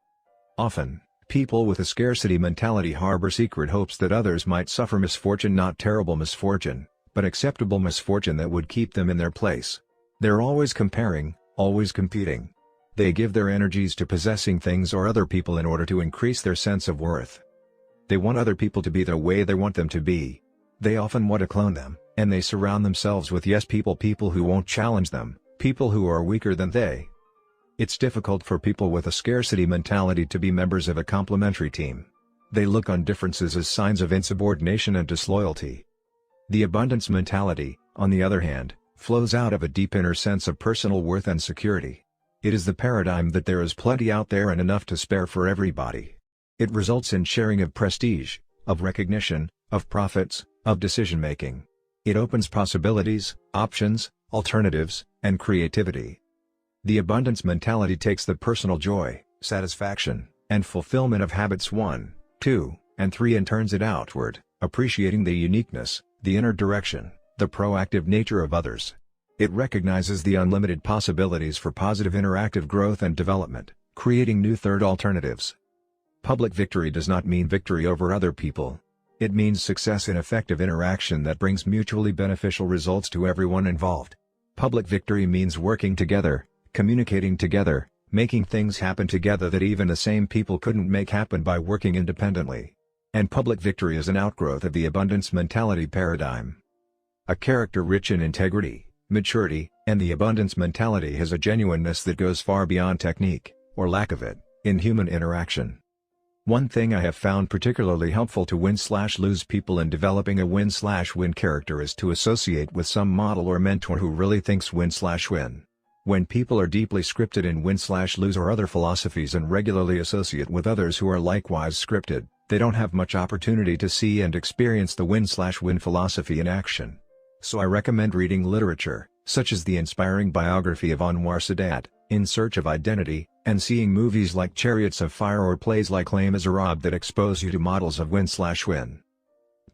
Often, people with a scarcity mentality harbor secret hopes that others might suffer misfortune, not terrible misfortune, but acceptable misfortune that would keep them in their place. They're always comparing, always competing. They give their energies to possessing things or other people in order to increase their sense of worth. They want other people to be the way they want them to be. They often want to clone them, and they surround themselves with yes people who won't challenge them, people who are weaker than they. It's difficult for people with a scarcity mentality to be members of a complementary team. They look on differences as signs of insubordination and disloyalty. The abundance mentality, on the other hand, flows out of a deep inner sense of personal worth and security. It is the paradigm that there is plenty out there and enough to spare for everybody. It results in sharing of prestige, of recognition, of profits, of decision-making. It opens possibilities, options, alternatives, and creativity. The abundance mentality takes the personal joy, satisfaction, and fulfillment of habits 1, 2, and 3 and turns it outward, appreciating the uniqueness, the inner direction, the proactive nature of others. It recognizes the unlimited possibilities for positive interactive growth and development, creating new third alternatives. Public victory does not mean victory over other people. It means success in effective interaction that brings mutually beneficial results to everyone involved. Public victory means working together, communicating together, making things happen together that even the same people couldn't make happen by working independently. And public victory is an outgrowth of the abundance mentality paradigm. A character rich in integrity, maturity, and the abundance mentality has a genuineness that goes far beyond technique, or lack of it, in human interaction. One thing I have found particularly helpful to win/lose people in developing a win/win character is to associate with some model or mentor who really thinks win/win. When people are deeply scripted in win/lose or other philosophies and regularly associate with others who are likewise scripted, they don't have much opportunity to see and experience the win/win philosophy in action. So I recommend reading literature, such as the inspiring biography of Anwar Sadat, In Search of Identity, and seeing movies like Chariots of Fire or plays like Les Miserables that expose you to models of win/win.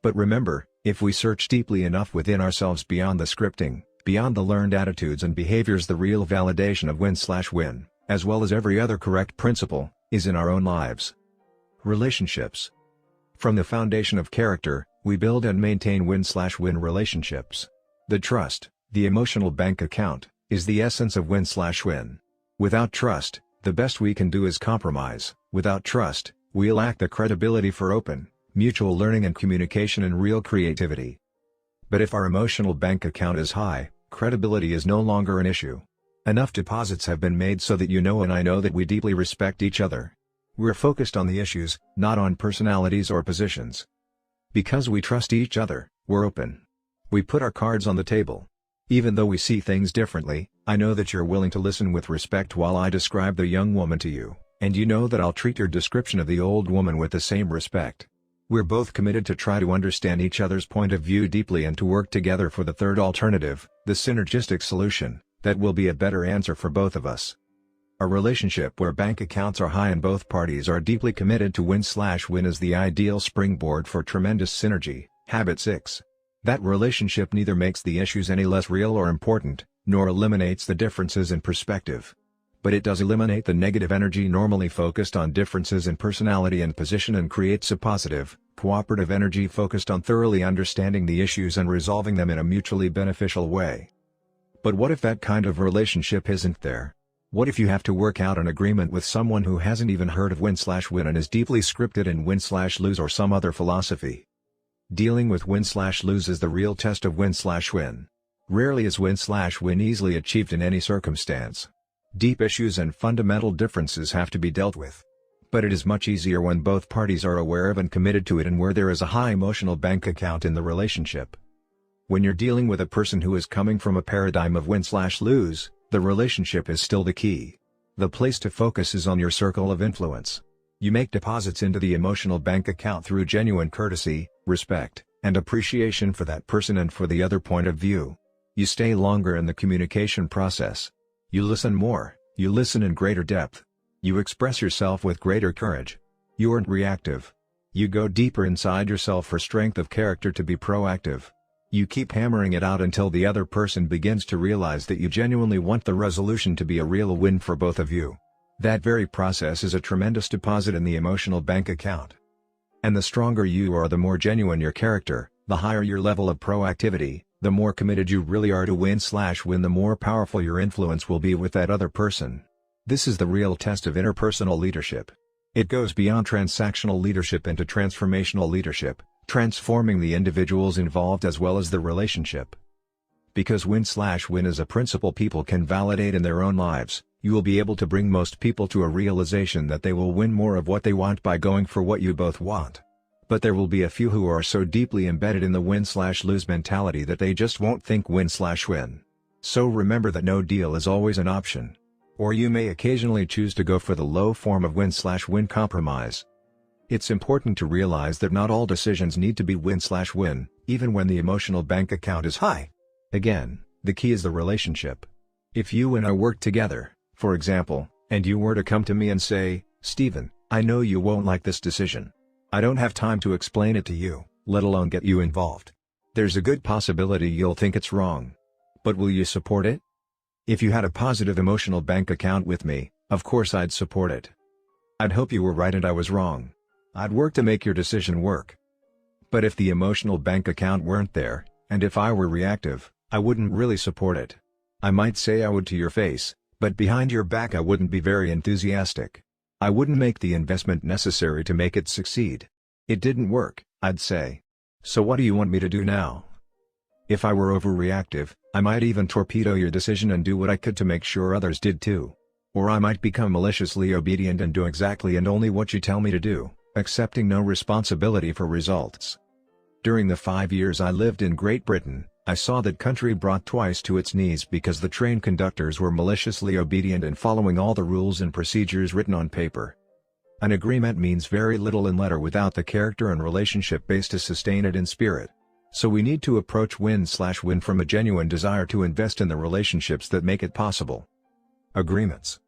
But remember, if we search deeply enough within ourselves beyond the scripting, beyond the learned attitudes and behaviors, the real validation of win/win, as well as every other correct principle, is in our own lives. Relationships. From the foundation of character, we build and maintain win/win relationships. The trust, the emotional bank account, is the essence of win/win. Without trust, the best we can do is compromise. Without trust, we lack the credibility for open, mutual learning and communication and real creativity. But if our emotional bank account is high, credibility is no longer an issue. Enough deposits have been made so that you know and I know that we deeply respect each other. We're focused on the issues, not on personalities or positions. Because we trust each other, we're open. We put our cards on the table. Even though we see things differently, I know that you're willing to listen with respect while I describe the young woman to you, and you know that I'll treat your description of the old woman with the same respect. We're both committed to try to understand each other's point of view deeply and to work together for the third alternative, the synergistic solution, that will be a better answer for both of us. A relationship where bank accounts are high and both parties are deeply committed to win/win is the ideal springboard for tremendous synergy. Habit 6. That relationship neither makes the issues any less real or important, nor eliminates the differences in perspective. But it does eliminate the negative energy normally focused on differences in personality and position and creates a positive, cooperative energy focused on thoroughly understanding the issues and resolving them in a mutually beneficial way. But what if that kind of relationship isn't there? What if you have to work out an agreement with someone who hasn't even heard of win/win and is deeply scripted in win/lose or some other philosophy? Dealing with win/lose is the real test of win/win. Rarely is win/win easily achieved in any circumstance. Deep issues and fundamental differences have to be dealt with. But it is much easier when both parties are aware of and committed to it and where there is a high emotional bank account in the relationship. When you're dealing with a person who is coming from a paradigm of win/lose, the relationship is still the key. The place to focus is on your circle of influence. You make deposits into the emotional bank account through genuine courtesy, respect, and appreciation for that person and for the other point of view. You stay longer in the communication process. You listen more, you listen in greater depth. You express yourself with greater courage. You aren't reactive. You go deeper inside yourself for strength of character to be proactive. You keep hammering it out until the other person begins to realize that you genuinely want the resolution to be a real win for both of you. That very process is a tremendous deposit in the emotional bank account. And the stronger you are, the more genuine your character, the higher your level of proactivity, the more committed you really are to win/win, the more powerful your influence will be with that other person. This is the real test of interpersonal leadership. It goes beyond transactional leadership into transformational leadership, transforming the individuals involved as well as the relationship. Because win/win is a principle people can validate in their own lives, you will be able to bring most people to a realization that they will win more of what they want by going for what you both want. But there will be a few who are so deeply embedded in the win/lose mentality that they just won't think win/win. So remember that no deal is always an option. Or you may occasionally choose to go for the low form of win/win compromise. It's important to realize that not all decisions need to be win/win, even when the emotional bank account is high. Again, the key is the relationship. If you and I work together, for example, and you were to come to me and say, "Stephen, I know you won't like this decision. I don't have time to explain it to you, let alone get you involved." There's a good possibility you'll think it's wrong. But will you support it? If you had a positive emotional bank account with me, of course I'd support it. I'd hope you were right and I was wrong. I'd work to make your decision work. But if the emotional bank account weren't there, and if I were reactive, I wouldn't really support it. I might say I would to your face, but behind your back I wouldn't be very enthusiastic. I wouldn't make the investment necessary to make it succeed. It didn't work, I'd say. So what do you want me to do now? If I were overreactive, I might even torpedo your decision and do what I could to make sure others did too. Or I might become maliciously obedient and do exactly and only what you tell me to do, accepting no responsibility for results. During the 5 years I lived in Great Britain, I saw that country brought twice to its knees because the train conductors were maliciously obedient and following all the rules and procedures written on paper. An agreement means very little in letter without the character and relationship base to sustain it in spirit. So we need to approach win/win from a genuine desire to invest in the relationships that make it possible. Agreements.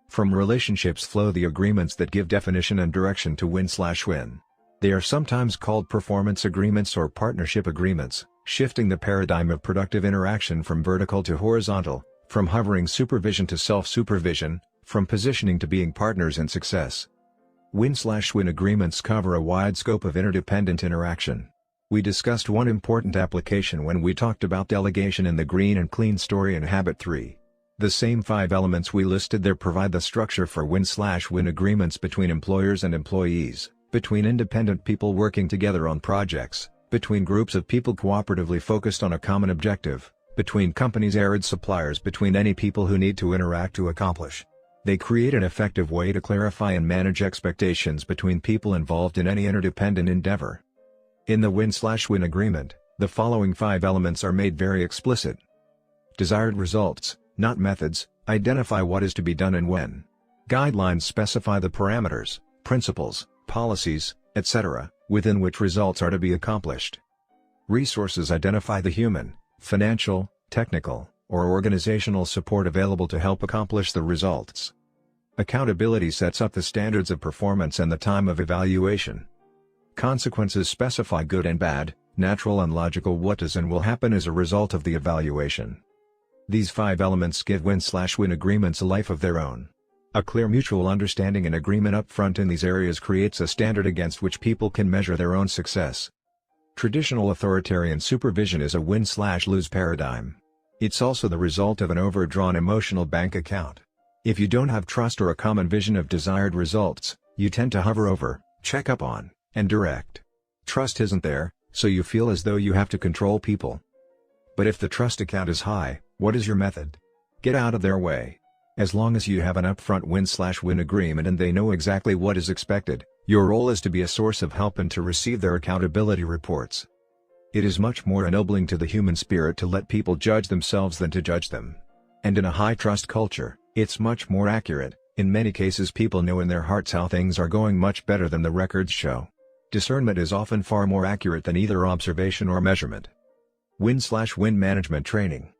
From relationships flow the agreements that give definition and direction to win/win. They are sometimes called performance agreements or partnership agreements, shifting the paradigm of productive interaction from vertical to horizontal, from hovering supervision to self-supervision, from positioning to being partners in success. Win/win agreements cover a wide scope of interdependent interaction. We discussed one important application when we talked about delegation in the Green and Clean story in Habit 3. The same 5 elements we listed there provide the structure for win-slash-win agreements between employers and employees, between independent people working together on projects, between groups of people cooperatively focused on a common objective, between companies and suppliers, between any people who need to interact to accomplish. They create an effective way to clarify and manage expectations between people involved in any interdependent endeavor. In the win-slash-win agreement, the following 5 elements are made very explicit. Desired results, not methods, identify what is to be done and when. Guidelines specify the parameters, principles, policies, etc., within which results are to be accomplished. Resources identify the human, financial, technical, or organizational support available to help accomplish the results. Accountability sets up the standards of performance and the time of evaluation. Consequences specify good and bad, natural and logical what does and will happen as a result of the evaluation. These 5 elements give win-slash-win agreements a life of their own. A clear mutual understanding and agreement up front in these areas creates a standard against which people can measure their own success. Traditional authoritarian supervision is a win-slash-lose paradigm. It's also the result of an overdrawn emotional bank account. If you don't have trust or a common vision of desired results, you tend to hover over, check up on, and direct. Trust isn't there, so you feel as though you have to control people. But if the trust account is high, what is your method? Get out of their way. As long as you have an upfront win-slash-win agreement and they know exactly what is expected, your role is to be a source of help and to receive their accountability reports. It is much more ennobling to the human spirit to let people judge themselves than to judge them. And in a high-trust culture, it's much more accurate. In many cases people know in their hearts how things are going much better than the records show. Discernment is often far more accurate than either observation or measurement. Win-slash-win management training.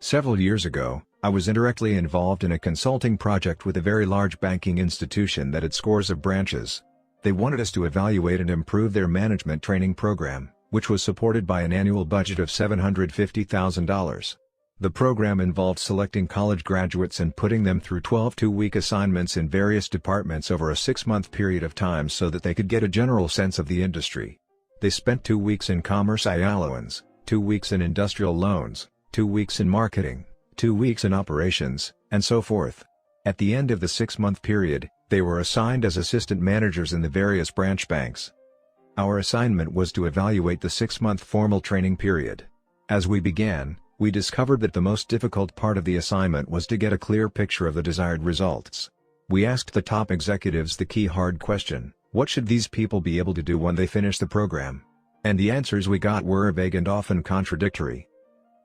Several years ago, I was indirectly involved in a consulting project with a very large banking institution that had scores of branches. They wanted us to evaluate and improve their management training program, which was supported by an annual budget of $750,000. The program involved selecting college graduates and putting them through 12 two-week assignments in various departments over a 6-month period of time so that they could get a general sense of the industry. They spent 2 weeks in commerce loans, 2 weeks in industrial loans, 2 weeks in marketing, 2 weeks in operations, and so forth. At the end of the 6-month period, they were assigned as assistant managers in the various branch banks. Our assignment was to evaluate the 6-month formal training period. As we began, we discovered that the most difficult part of the assignment was to get a clear picture of the desired results. We asked the top executives the key hard question: what should these people be able to do when they finish the program? And the answers we got were vague and often contradictory.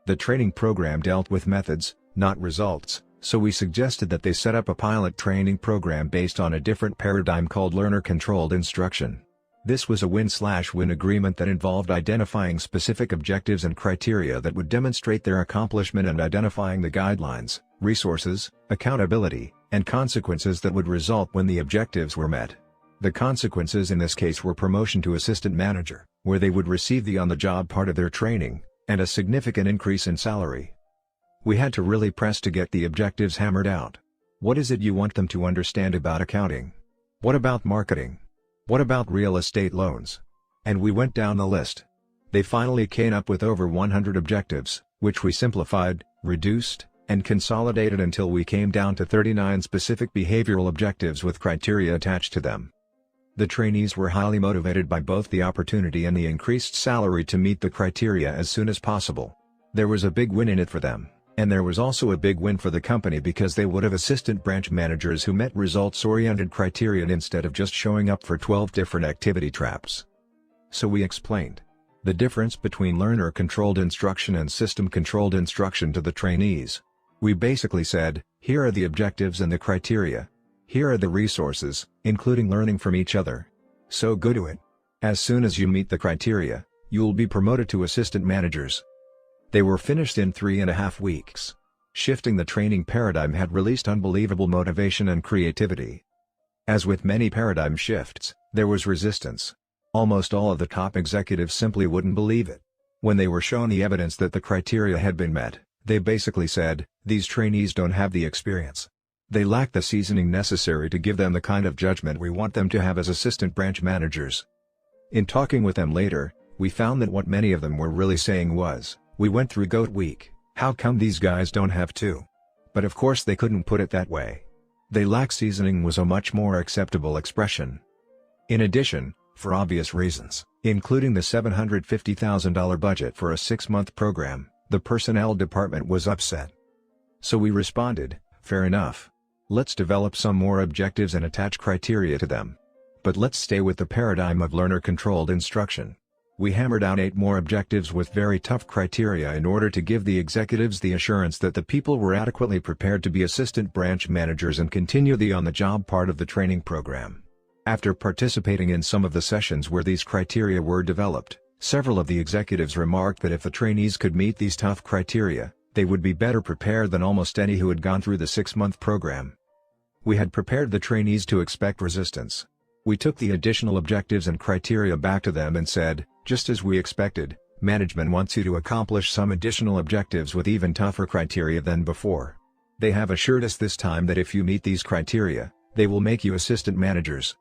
The training program dealt with methods, not results, so we suggested that they set up a pilot training program based on a different paradigm called learner-controlled instruction. This was a win-slash-win agreement that involved identifying specific objectives and criteria that would demonstrate their accomplishment and identifying the guidelines, resources, accountability, and consequences that would result when the objectives were met. The consequences in this case were promotion to assistant manager, where they would receive the on-the-job part of their training, and a significant increase in salary. We had to really press to get the objectives hammered out. What is it you want them to understand about accounting? What about marketing? What about real estate loans? And we went down the list. They finally came up with over 100 objectives, which we simplified, reduced, and consolidated until we came down to 39 specific behavioral objectives with criteria attached to them. The trainees were highly motivated by both the opportunity and the increased salary to meet the criteria as soon as possible. There was a big win in it for them, and there was also a big win for the company because they would have assistant branch managers who met results-oriented criteria instead of just showing up for 12 different activity traps. So we explained the difference between learner-controlled instruction and system-controlled instruction to the trainees. We basically said, here are the objectives and the criteria. Here are the resources, including learning from each other. So go to it. As soon as you meet the criteria, you'll be promoted to assistant managers. They were finished in 3.5 weeks. Shifting the training paradigm had released unbelievable motivation and creativity. As with many paradigm shifts, there was resistance. Almost all of the top executives simply wouldn't believe it. When they were shown the evidence that the criteria had been met, they basically said, these trainees don't have the experience. They lack the seasoning necessary to give them the kind of judgment we want them to have as assistant branch managers. In talking with them later, we found that what many of them were really saying was, we went through GOAT week, how come these guys don't have to? but of course they couldn't put it that way. "They lack seasoning" was a much more acceptable expression. In addition, for obvious reasons, including the $750,000 budget for a 6-month program, the personnel department was upset. So we responded, "Fair enough. Let's develop some more objectives and attach criteria to them. But let's stay with the paradigm of learner-controlled instruction." We hammered out 8 more objectives with very tough criteria in order to give the executives the assurance that the people were adequately prepared to be assistant branch managers and continue the on-the-job part of the training program. After participating in some of the sessions where these criteria were developed, several of the executives remarked that if the trainees could meet these tough criteria, they would be better prepared than almost any who had gone through the 6-month program. We had prepared the trainees to expect resistance. We took the additional objectives and criteria back to them and said, "Just as we expected, management wants you to accomplish some additional objectives with even tougher criteria than before. They have assured us this time that if you meet these criteria, they will make you assistant managers."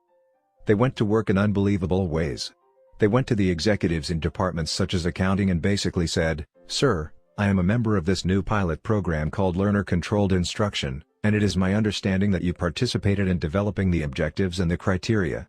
They went to work in unbelievable ways. They went to the executives in departments such as accounting and basically said, "Sir, I am a member of this new pilot program called Learner-Controlled Instruction, and it is my understanding that you participated in developing the objectives and the criteria.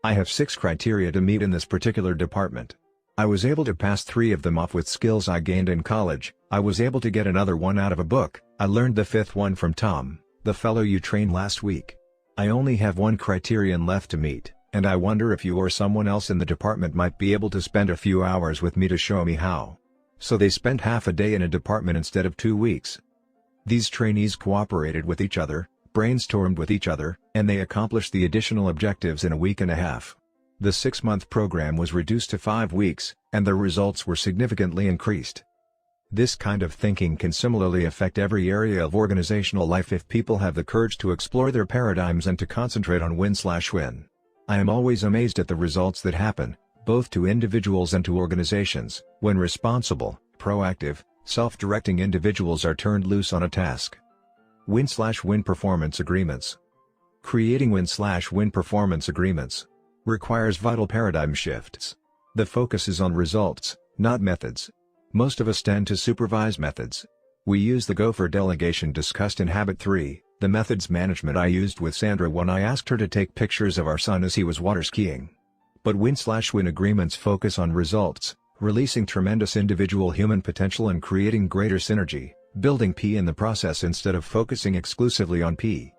I have 6 criteria to meet in this particular department. I was able to pass 3 of them off with skills I gained in college. I was able to get another one out of a book. I learned the 5th one from Tom, the fellow you trained last week. I only have 1 criterion left to meet, and I wonder if you or someone else in the department might be able to spend a few hours with me to show me how." So they spent half a day in a department instead of 2 weeks. These trainees cooperated with each other, brainstormed with each other, and they accomplished the additional objectives in a week and a half. The 6-month program was reduced to 5 weeks, and the results were significantly increased. This kind of thinking can similarly affect every area of organizational life if people have the courage to explore their paradigms and to concentrate on win/win. I am always amazed at the results that happen, both to individuals and to organizations, when responsible, proactive, self-directing individuals are turned loose on a task. Win/win performance agreements. Creating win/win performance agreements requires vital paradigm shifts. The focus is on results, not methods. Most of us tend to supervise methods. We use the Go for delegation discussed in Habit 3, the methods management I used with Sandra when I asked her to take pictures of our son as he was water skiing. But win/win agreements focus on results, releasing tremendous individual human potential and creating greater synergy, building P in the process instead of focusing exclusively on P.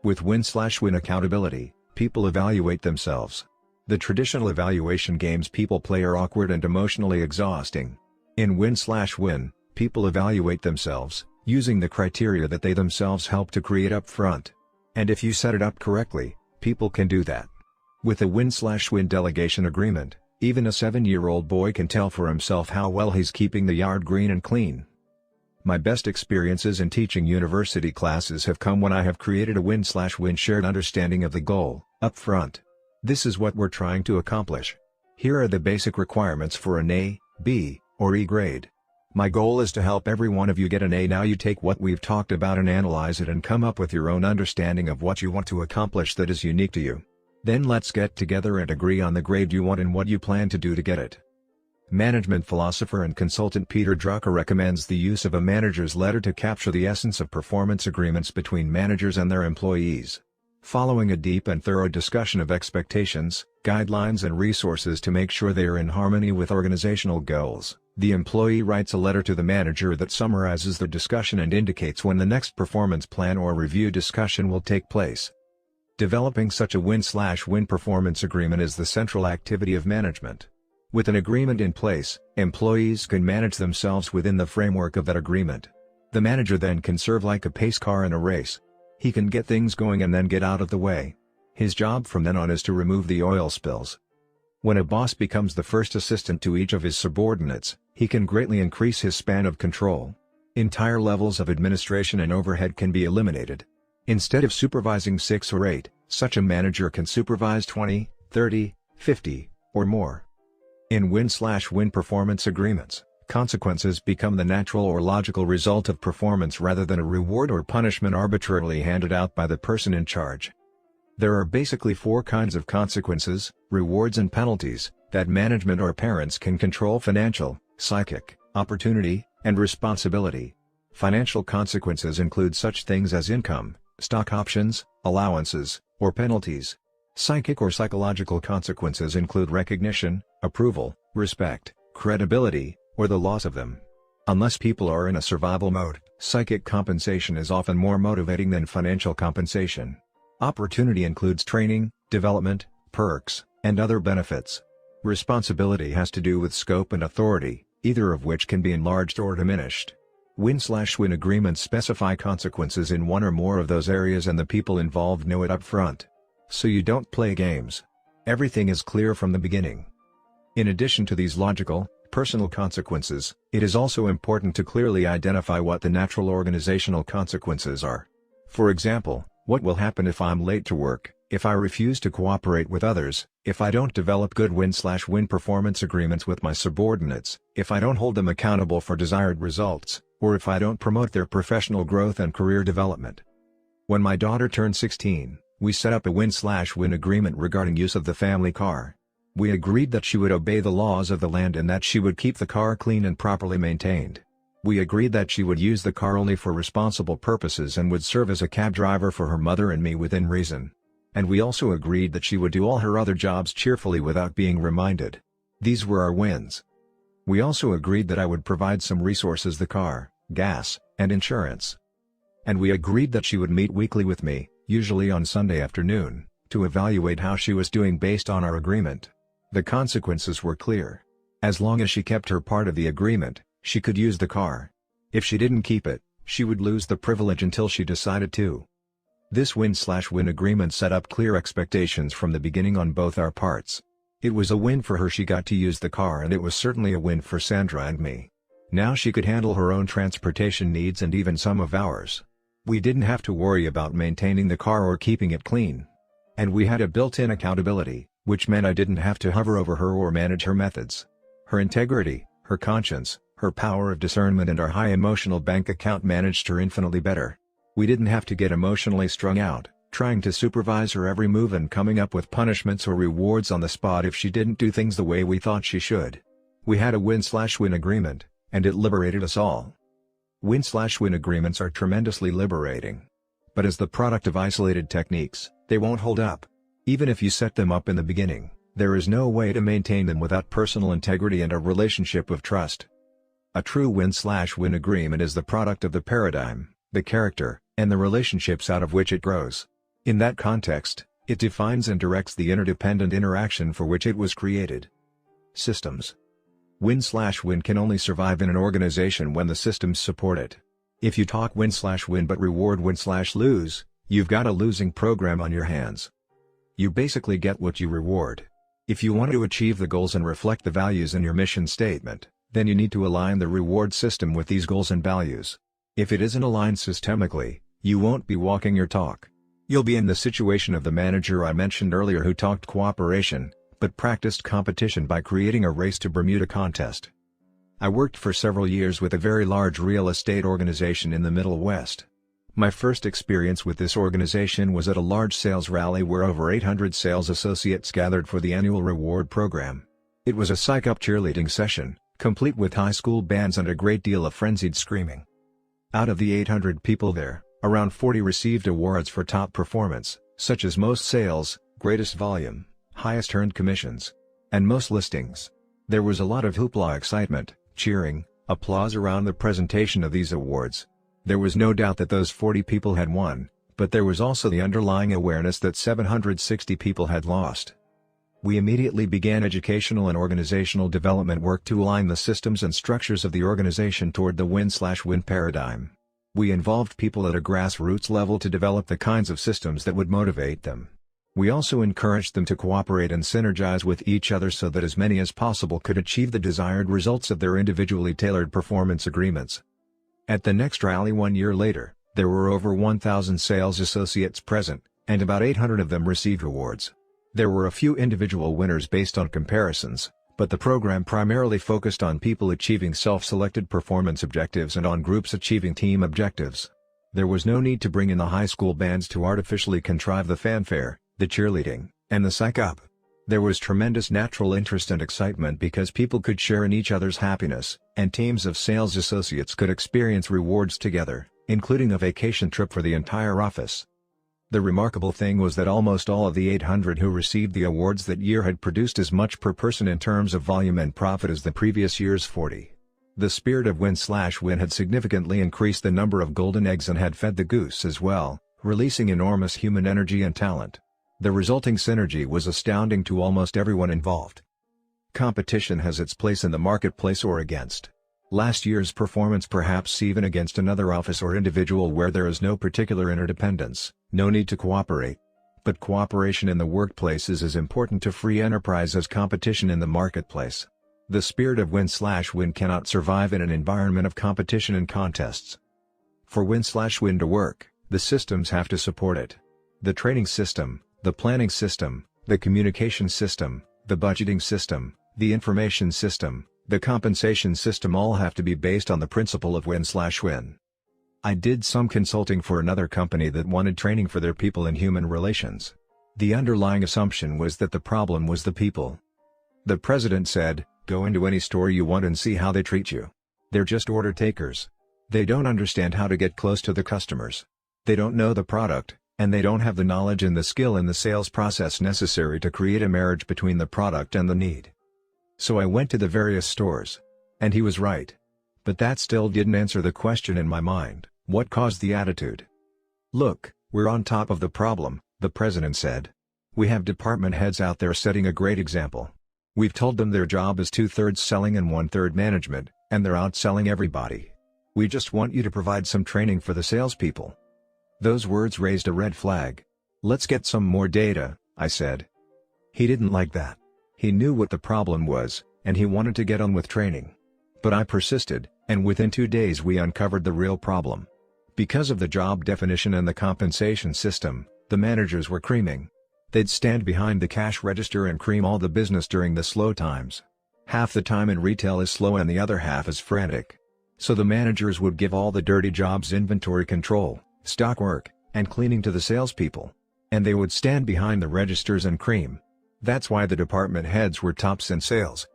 With win/win accountability, people evaluate themselves. The traditional evaluation games people play are awkward and emotionally exhausting. In win/win, people evaluate themselves, using the criteria that they themselves help to create up front. And if you set it up correctly, people can do that. With a win/win delegation agreement, even a 7-year-old boy can tell for himself how well he's keeping the yard green and clean. My best experiences in teaching university classes have come when I have created a win/win shared understanding of the goal, up front. This is what we're trying to accomplish. Here are the basic requirements for an A, B, or E grade. My goal is to help every one of you get an A. Now you take what we've talked about and analyze it and come up with your own understanding of what you want to accomplish that is unique to you. Then let's get together and agree on the grade you want and what you plan to do to get it. Management philosopher and consultant Peter Drucker recommends the use of a manager's letter to capture the essence of performance agreements between managers and their employees. Following a deep and thorough discussion of expectations, guidelines and resources to make sure they are in harmony with organizational goals, the employee writes a letter to the manager that summarizes the discussion and indicates when the next performance plan or review discussion will take place. Developing such a win/win performance agreement is the central activity of management. With an agreement in place, employees can manage themselves within the framework of that agreement. The manager then can serve like a pace car in a race. He can get things going and then get out of the way. His job from then on is to remove the oil spills. When a boss becomes the first assistant to each of his subordinates, he can greatly increase his span of control. Entire levels of administration and overhead can be eliminated. Instead of supervising 6 or 8, such a manager can supervise 20, 30, 50, or more. In win/win performance agreements, consequences become the natural or logical result of performance rather than a reward or punishment arbitrarily handed out by the person in charge. There are basically 4 kinds of consequences, rewards and penalties, that management or parents can control: financial, psychic, opportunity, and responsibility. Financial consequences include such things as income, stock options, allowances, or penalties. Psychic or psychological consequences include recognition, approval, respect, credibility, or the loss of them. Unless people are in a survival mode, psychic compensation is often more motivating than financial compensation. Opportunity includes training, development, perks, and other benefits. Responsibility has to do with scope and authority, either of which can be enlarged or diminished. Win/win agreements specify consequences in one or more of those areas and the people involved know it up front. So you don't play games. Everything is clear from the beginning. In addition to these logical, personal consequences, it is also important to clearly identify what the natural organizational consequences are. For example, what will happen if I'm late to work, if I refuse to cooperate with others, if I don't develop good win/win performance agreements with my subordinates, if I don't hold them accountable for desired results, or if I don't promote their professional growth and career development. When my daughter turned 16, we set up a win/win agreement regarding use of the family car. We agreed that she would obey the laws of the land and that she would keep the car clean and properly maintained. We agreed that she would use the car only for responsible purposes and would serve as a cab driver for her mother and me within reason. And we also agreed that she would do all her other jobs cheerfully without being reminded. These were our wins. We also agreed that I would provide some resources: the car, gas, and insurance. And we agreed that she would meet weekly with me, usually on Sunday afternoon, to evaluate how she was doing based on our agreement. The consequences were clear. As long as she kept her part of the agreement, she could use the car. If she didn't keep it, she would lose the privilege until she decided to. This win/win agreement set up clear expectations from the beginning on both our parts. It was a win for her; she got to use the car, and it was certainly a win for Sandra and me. Now she could handle her own transportation needs and even some of ours. We didn't have to worry about maintaining the car or keeping it clean. And we had a built-in accountability, which meant I didn't have to hover over her or manage her methods. Her integrity, her conscience, her power of discernment, and our high emotional bank account managed her infinitely better. We didn't have to get emotionally strung out, trying to supervise her every move and coming up with punishments or rewards on the spot if she didn't do things the way we thought she should. We had a win/win agreement, and it liberated us all. Win/win agreements are tremendously liberating. But as the product of isolated techniques, they won't hold up. Even if you set them up in the beginning, there is no way to maintain them without personal integrity and a relationship of trust. A true win/win agreement is the product of the paradigm, the character, and the relationships out of which it grows. In that context, it defines and directs the interdependent interaction for which it was created. Systems. Win/win can only survive in an organization when the systems support it. If you talk win/win but reward win/lose, you've got a losing program on your hands. You basically get what you reward. If you want to achieve the goals and reflect the values in your mission statement, then you need to align the reward system with these goals and values. If it isn't aligned systemically, you won't be walking your talk. You'll be in the situation of the manager I mentioned earlier who talked cooperation, but practiced competition by creating a race to Bermuda contest. I worked for several years with a very large real estate organization in the Middle West. My first experience with this organization was at a large sales rally where over 800 sales associates gathered for the annual reward program. It was a psych-up cheerleading session, complete with high school bands and a great deal of frenzied screaming. Out of the 800 people there, around 40 received awards for top performance, such as most sales, greatest volume, highest earned commissions, and most listings. There was a lot of hoopla, excitement, cheering, applause around the presentation of these awards. There was no doubt that those 40 people had won, but there was also the underlying awareness that 760 people had lost. We immediately began educational and organizational development work to align the systems and structures of the organization toward the win/win paradigm. We involved people at a grassroots level to develop the kinds of systems that would motivate them. We also encouraged them to cooperate and synergize with each other so that as many as possible could achieve the desired results of their individually tailored performance agreements. At the next rally 1 year later, there were over 1,000 sales associates present, and about 800 of them received awards. There were a few individual winners based on comparisons, but the program primarily focused on people achieving self-selected performance objectives and on groups achieving team objectives. There was no need to bring in the high school bands to artificially contrive the fanfare, the cheerleading, and the psych-up. There was tremendous natural interest and excitement because people could share in each other's happiness, and teams of sales associates could experience rewards together, including a vacation trip for the entire office. The remarkable thing was that almost all of the 800 who received the awards that year had produced as much per person in terms of volume and profit as the previous year's 40. The spirit of win/win had significantly increased the number of golden eggs and had fed the goose as well, releasing enormous human energy and talent. The resulting synergy was astounding to almost everyone involved. Competition has its place in the marketplace or against last year's performance, perhaps even against another office or individual where there is no particular interdependence, no need to cooperate. But cooperation in the workplace is as important to free enterprise as competition in the marketplace. The spirit of win/win cannot survive in an environment of competition and contests. For win/win to work, the systems have to support it. The training system, the planning system, the communication system, the budgeting system, the information system, the compensation system all have to be based on the principle of win/win. I did some consulting for another company that wanted training for their people in human relations. The underlying assumption was that the problem was the people. The president said, "Go into any store you want and see how they treat you. They're just order takers. They don't understand how to get close to the customers. They don't know the product, and they don't have the knowledge and the skill in the sales process necessary to create a marriage between the product and the need." So I went to the various stores. And he was right. But that still didn't answer the question in my mind: what caused the attitude? "Look, we're on top of the problem," the president said. "We have department heads out there setting a great example. We've told them their job is 2/3 selling and 1/3 management, and they're outselling everybody. We just want you to provide some training for the salespeople." Those words raised a red flag. "Let's get some more data," I said. He didn't like that. He knew what the problem was, and he wanted to get on with training. But I persisted, and within 2 days we uncovered the real problem. Because of the job definition and the compensation system, the managers were creaming. They'd stand behind the cash register and cream all the business during the slow times. Half the time in retail is slow and the other half is frantic. So the managers would give all the dirty jobs, inventory control, stock work, and cleaning to the salespeople. And they would stand behind the registers and cream. That's why the department heads were tops in sales.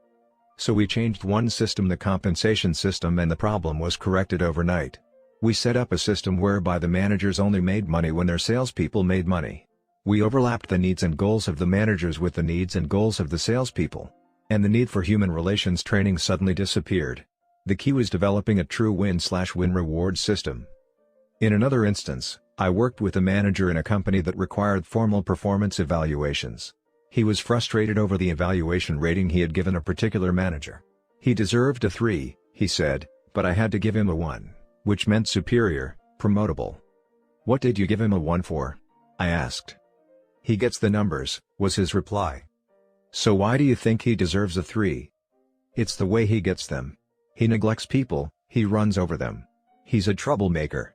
So we changed one system, the compensation system, and the problem was corrected overnight. We set up a system whereby the managers only made money when their salespeople made money. We overlapped the needs and goals of the managers with the needs and goals of the salespeople. And the need for human relations training suddenly disappeared. The key was developing a true win/win reward system. In another instance, I worked with a manager in a company that required formal performance evaluations. He was frustrated over the evaluation rating he had given a particular manager. He deserved a 3, he said, but I had to give him a 1, which meant superior, promotable. "What did you give him a 1 for?" I asked. "He gets the numbers," was his reply. "So why do you think he deserves a 3? "It's the way he gets them. He neglects people, he runs over them. He's a troublemaker."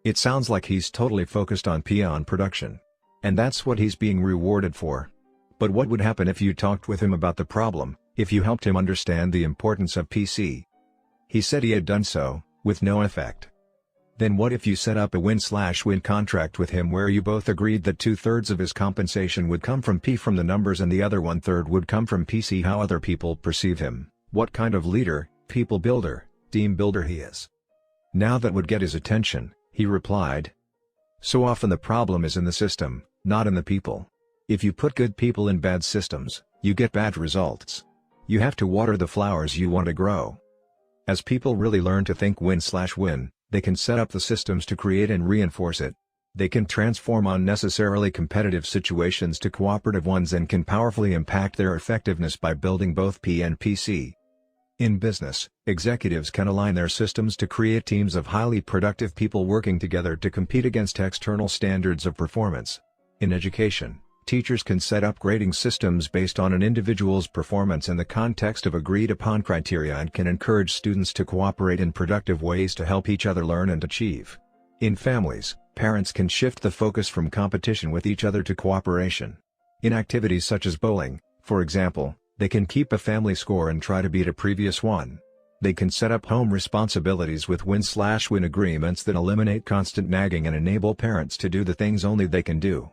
It sounds like he's totally focused on peon production. And that's what he's being rewarded for. But what would happen if you talked with him about the problem, if you helped him understand the importance of PC? He said he had done so, with no effect. Then what if you set up a win/win contract with him where you both agreed that 2/3 of his compensation would come from P, from the numbers, and the other 1/3 would come from PC, how other people perceive him, what kind of leader, people builder, team builder he is? Now that would get his attention, he replied. So often the problem is in the system, not in the people. If you put good people in bad systems, you get bad results. You have to water the flowers you want to grow. As people really learn to think win/win, they can set up the systems to create and reinforce it. They can transform unnecessarily competitive situations to cooperative ones and can powerfully impact their effectiveness by building both P and PC. In business, executives can align their systems to create teams of highly productive people working together to compete against external standards of performance. In education, teachers can set up grading systems based on an individual's performance in the context of agreed-upon criteria and can encourage students to cooperate in productive ways to help each other learn and achieve. In families, parents can shift the focus from competition with each other to cooperation. In activities such as bowling, for example, they can keep a family score and try to beat a previous one. They can set up home responsibilities with win/win agreements that eliminate constant nagging and enable parents to do the things only they can do.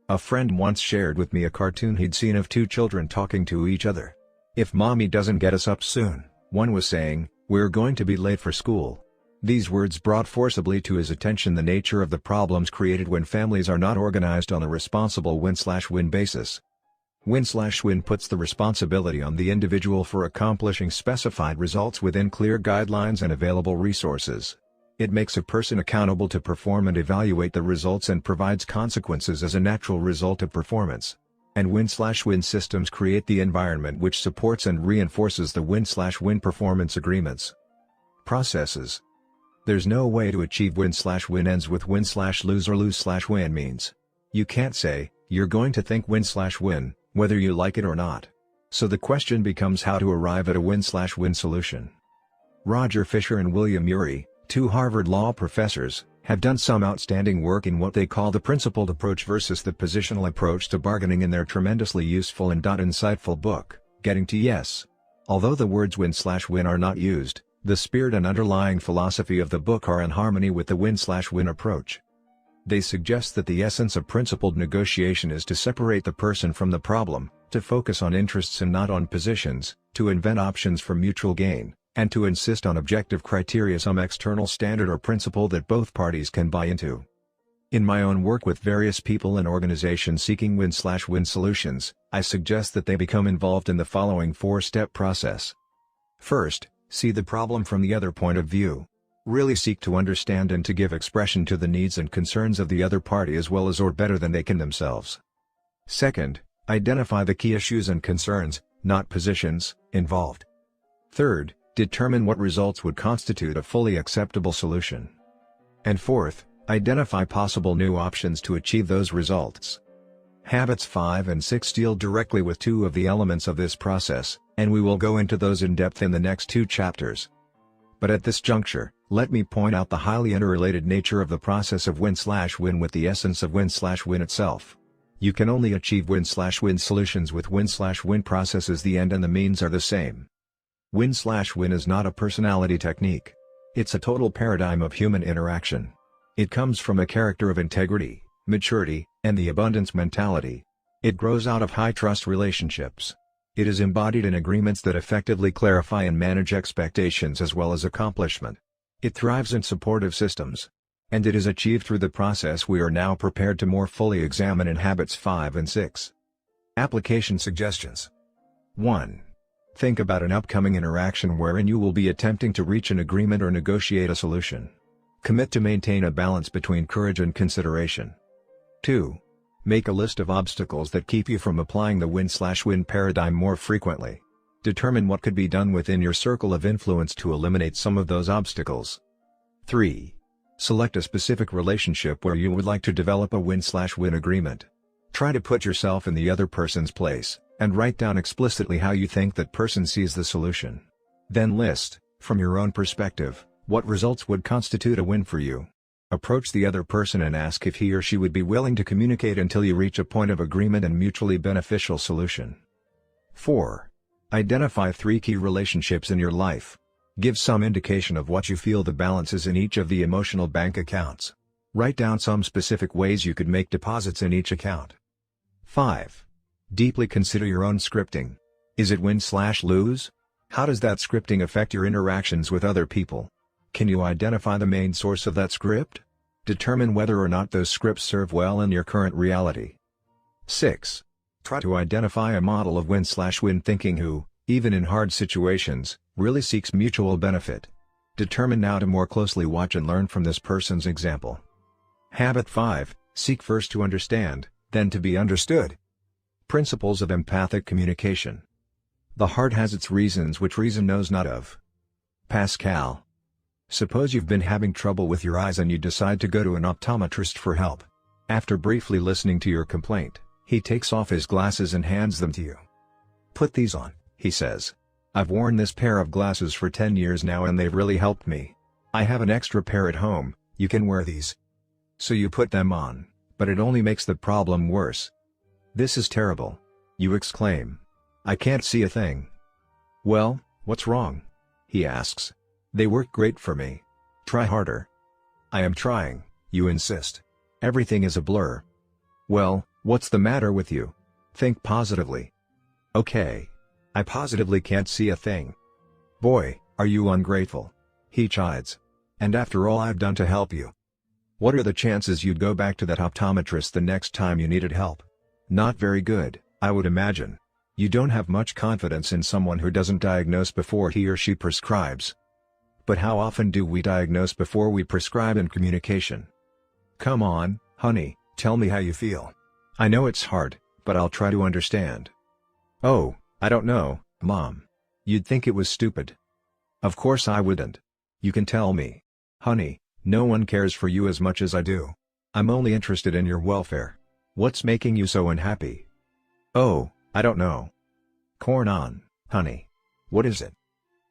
A friend once shared with me a cartoon he'd seen of two children talking to each other. "If mommy doesn't get us up soon," one was saying, "we're going to be late for school." These words brought forcibly to his attention the nature of the problems created when families are not organized on a responsible win-slash-win basis. Win-slash-win puts the responsibility on the individual for accomplishing specified results within clear guidelines and available resources. It makes a person accountable to perform and evaluate the results and provides consequences as a natural result of performance. And win-slash-win systems create the environment which supports and reinforces the win-slash-win performance agreements. Processes. There's no way to achieve win-slash-win ends with win-slash-lose or lose-slash-win means. You can't say, "You're going to think win-slash-win, whether you like it or not." So the question becomes how to arrive at a win-slash-win solution. Roger Fisher and William Ury, two Harvard law professors, have done some outstanding work in what they call the principled approach versus the positional approach to bargaining in their tremendously useful and insightful book, Getting to Yes. Although the words win-slash-win are not used, the spirit and underlying philosophy of the book are in harmony with the win-slash-win approach. They suggest that the essence of principled negotiation is to separate the person from the problem, to focus on interests and not on positions, to invent options for mutual gain, and to insist on objective criteria, some external standard or principle that both parties can buy into. In my own work with various people and organizations seeking win-slash-win solutions, I suggest that they become involved in the following four-step process. First, see the problem from the other point of view. Really seek to understand and to give expression to the needs and concerns of the other party as well as or better than they can themselves. Second, identify the key issues and concerns, not positions, involved. Third, determine what results would constitute a fully acceptable solution. And fourth, identify possible new options to achieve those results. Habits 5 and 6 deal directly with two of the elements of this process, and we will go into those in depth in the next two chapters. But at this juncture, let me point out the highly interrelated nature of the process of win-slash-win with the essence of win-slash-win itself. You can only achieve win-slash-win solutions with win-slash-win processes. The end and the means are the same. Win-slash-win is not a personality technique. It's a total paradigm of human interaction. It comes from a character of integrity, maturity, and the abundance mentality. It grows out of high-trust relationships. It is embodied in agreements that effectively clarify and manage expectations as well as accomplishment. It thrives in supportive systems. And it is achieved through the process we are now prepared to more fully examine in Habits 5 and 6. Application suggestions. 1. Think about an upcoming interaction wherein you will be attempting to reach an agreement or negotiate a solution. Commit to maintain a balance between courage and consideration. 2. Make a list of obstacles that keep you from applying the win-slash-win paradigm more frequently. Determine what could be done within your circle of influence to eliminate some of those obstacles. 3. Select a specific relationship where you would like to develop a win-slash-win agreement. Try to put yourself in the other person's place, and write down explicitly how you think that person sees the solution. Then list, from your own perspective, what results would constitute a win for you. Approach the other person and ask if he or she would be willing to communicate until you reach a point of agreement and mutually beneficial solution. 4. Identify 3 key relationships in your life. Give some indication of what you feel the balance is in each of the emotional bank accounts. Write down some specific ways you could make deposits in each account. 5. Deeply consider your own scripting. Is it win-slash-lose? How does that scripting affect your interactions with other people? Can you identify the main source of that script? Determine whether or not those scripts serve well in your current reality. 6. Try to identify a model of win-slash-win thinking who, even in hard situations, really seeks mutual benefit. Determine now to more closely watch and learn from this person's example. Habit 5. Seek first to understand, then to be understood. Principles of empathic communication. The heart has its reasons which reason knows not of. Pascal. Suppose you've been having trouble with your eyes and you decide to go to an optometrist for help. After briefly listening to your complaint, he takes off his glasses and hands them to you. "Put these on," he says. "I've worn this pair of glasses for 10 years now and they've really helped me. I have an extra pair at home, you can wear these." So you put them on, but it only makes the problem worse. "This is terrible," you exclaim. "I can't see a thing." "Well, what's wrong?" he asks. "They work great for me. Try harder." "I am trying," you insist. "Everything is a blur." "Well, What's the matter with you? Think positively. Okay. I positively can't see a thing. Boy, are you ungrateful. He chides. And after all I've done to help you. What are the chances you'd go back to that optometrist the next time you needed help? Not very good, I would imagine. You don't have much confidence in someone who doesn't diagnose before he or she prescribes. But how often do we diagnose before we prescribe in communication? Come on, honey, tell me how you feel. I know it's hard, but I'll try to understand. Oh, I don't know, Mom. You'd think it was stupid. Of course I wouldn't. You can tell me. Honey, no one cares for you as much as I do. I'm only interested in your welfare. What's making you so unhappy? Oh, I don't know. Corn on, honey. What is it?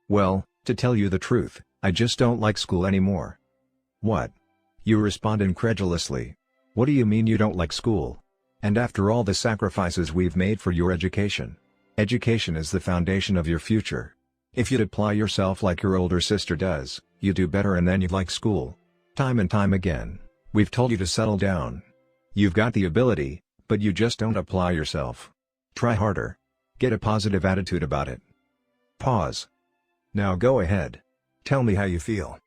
Well, to tell you the truth, I just don't like school anymore. What? You respond incredulously. What do you mean you don't like school? And after all the sacrifices we've made for your education. Education is the foundation of your future. If you'd apply yourself like your older sister does, you'd do better and then you'd like school. Time and time again, we've told you to settle down. You've got the ability, but you just don't apply yourself. Try harder. Get a positive attitude about it. Pause. Now go ahead. Tell me how you feel.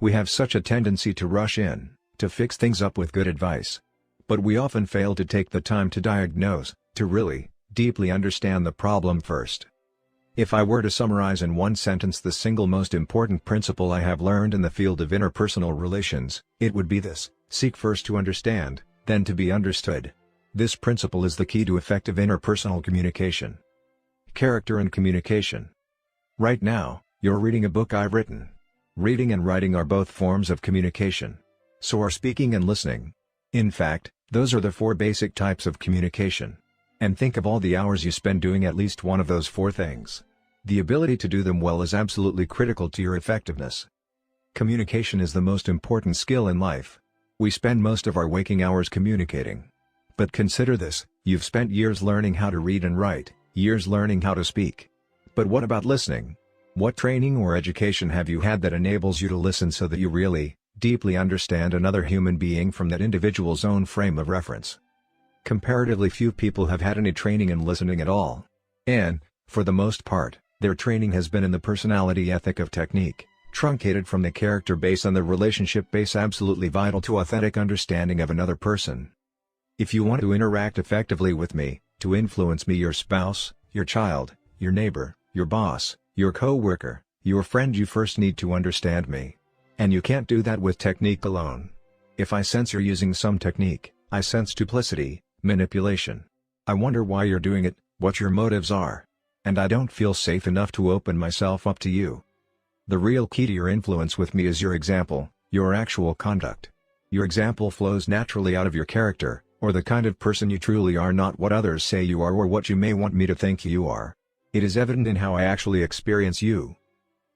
We have such a tendency to rush in, to fix things up with good advice. But we often fail to take the time to diagnose, to really, deeply understand the problem first. If I were to summarize in one sentence the single most important principle I have learned in the field of interpersonal relations, it would be this: seek first to understand, then to be understood. This principle is the key to effective interpersonal communication. Character and communication. Right now, you're reading a book I've written. Reading and writing are both forms of communication. So are speaking and listening. In fact, those are the 4 basic types of communication. And think of all the hours you spend doing at least one of those 4 things. The ability to do them well is absolutely critical to your effectiveness. Communication is the most important skill in life. We spend most of our waking hours communicating. But consider this: you've spent years learning how to read and write, years learning how to speak. But what about listening? What training or education have you had that enables you to listen so that you really, deeply understand another human being from that individual's own frame of reference? Comparatively few people have had any training in listening at all. And, for the most part, their training has been in the personality ethic of technique, truncated from the character base and the relationship base absolutely vital to authentic understanding of another person. If you want to interact effectively with me, to influence me, your spouse, your child, your neighbor, your boss, your co-worker, your friend, you first need to understand me. And you can't do that with technique alone. If I sense you're using some technique, I sense duplicity, manipulation. I wonder why you're doing it, what your motives are. And I don't feel safe enough to open myself up to you. The real key to your influence with me is your example, your actual conduct. Your example flows naturally out of your character, or the kind of person you truly are, not what others say you are or what you may want me to think you are. It is evident in how I actually experience you.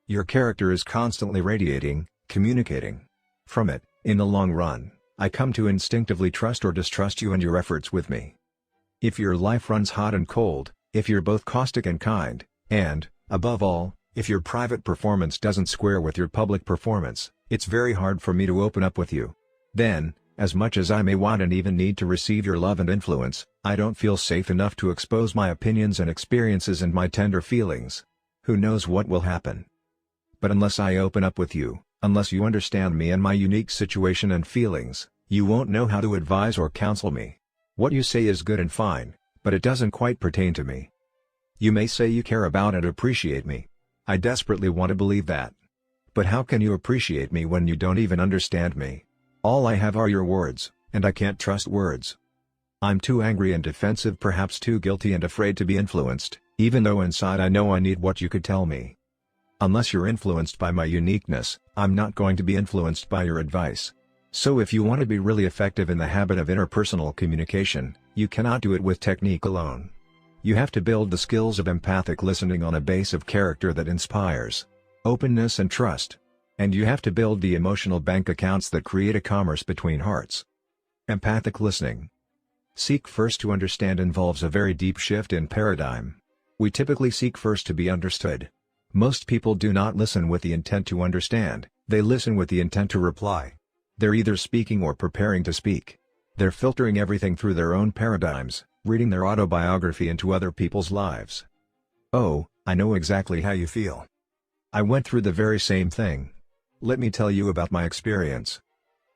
Your character is constantly radiating, communicating. From it, in the long run, I come to instinctively trust or distrust you and your efforts with me. If your life runs hot and cold, if you're both caustic and kind, and, above all, if your private performance doesn't square with your public performance, it's very hard for me to open up with you. Then, as much as I may want and even need to receive your love and influence, I don't feel safe enough to expose my opinions and experiences and my tender feelings. Who knows what will happen? But unless I open up with you, unless you understand me and my unique situation and feelings, you won't know how to advise or counsel me. What you say is good and fine, but it doesn't quite pertain to me. You may say you care about and appreciate me. I desperately want to believe that. But how can you appreciate me when you don't even understand me? All I have are your words, and I can't trust words. I'm too angry and defensive, perhaps too guilty and afraid to be influenced, even though inside I know I need what you could tell me. Unless you're influenced by my uniqueness, I'm not going to be influenced by your advice. So if you want to be really effective in the habit of interpersonal communication, you cannot do it with technique alone. You have to build the skills of empathic listening on a base of character that inspires openness and trust. And you have to build the emotional bank accounts that create a commerce between hearts. Empathic listening. Seek first to understand involves a very deep shift in paradigm. We typically seek first to be understood. Most people do not listen with the intent to understand, they listen with the intent to reply. They're either speaking or preparing to speak. They're filtering everything through their own paradigms, reading their autobiography into other people's lives. Oh, I know exactly how you feel. I went through the very same thing. Let me tell you about my experience.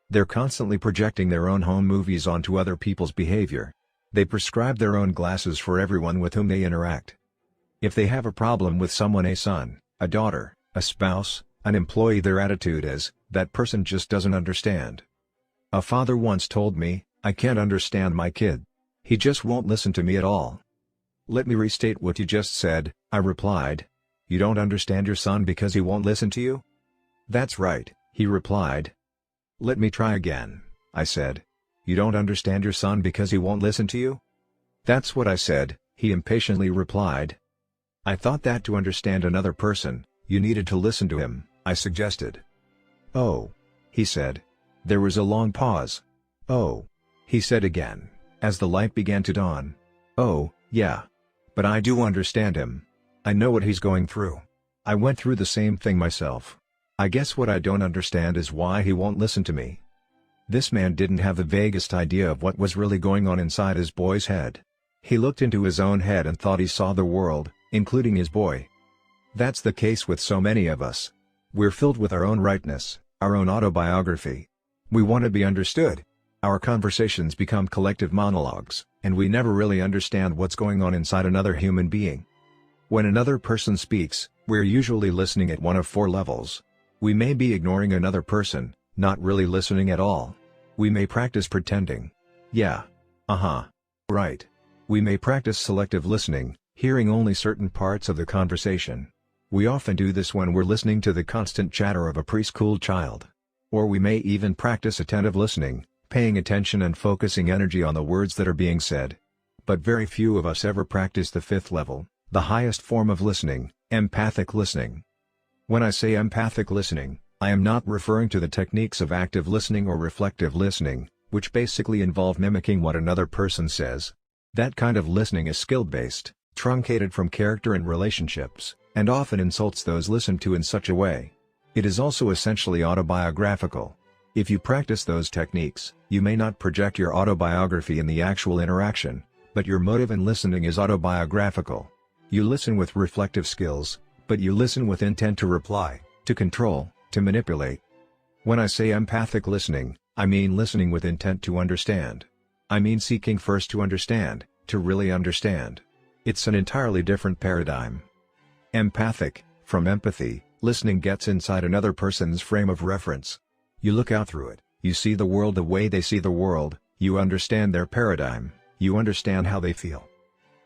They're constantly projecting their own home movies onto other people's behavior. They prescribe their own glasses for everyone with whom they interact. If they have a problem with someone, a son, a daughter, a spouse, an employee, their attitude is, that person just doesn't understand. A father once told me, "I can't understand my kid. He just won't listen to me at all." "Let me restate what you just said," I replied. "You don't understand your son because he won't listen to you?" "That's right," he replied. "Let me try again," I said. "You don't understand your son because he won't listen to you?" "That's what I said," he impatiently replied. "I thought that to understand another person, you needed to listen to him," I suggested. "Oh," he said. There was a long pause. "Oh," he said again, as the light began to dawn. "Oh, yeah. But I do understand him. I know what he's going through. I went through the same thing myself. I guess what I don't understand is why he won't listen to me." This man didn't have the vaguest idea of what was really going on inside his boy's head. He looked into his own head and thought he saw the world, including his boy. That's the case with so many of us. We're filled with our own rightness, our own autobiography. We want to be understood. Our conversations become collective monologues, and we never really understand what's going on inside another human being. When another person speaks, we're usually listening at one of four levels. We may be ignoring another person, not really listening at all. We may practice pretending. Yeah. Right. We may practice selective listening, hearing only certain parts of the conversation. We often do this when we're listening to the constant chatter of a preschool child. Or we may even practice attentive listening, paying attention and focusing energy on the words that are being said. But very few of us ever practice the fifth level, the highest form of listening, empathic listening. When I say empathic listening, I am not referring to the techniques of active listening or reflective listening, which basically involve mimicking what another person says. That kind of listening is skill-based, truncated from character and relationships, and often insults those listened to in such a way. It is also essentially autobiographical. If you practice those techniques, you may not project your autobiography in the actual interaction, but your motive in listening is autobiographical. You listen with reflective skills, but you listen with intent to reply, to control, to manipulate. When I say empathic listening, I mean listening with intent to understand. I mean seeking first to understand, to really understand. It's an entirely different paradigm. Empathic, from empathy, listening gets inside another person's frame of reference. You look out through it, you see the world the way they see the world, you understand their paradigm, you understand how they feel.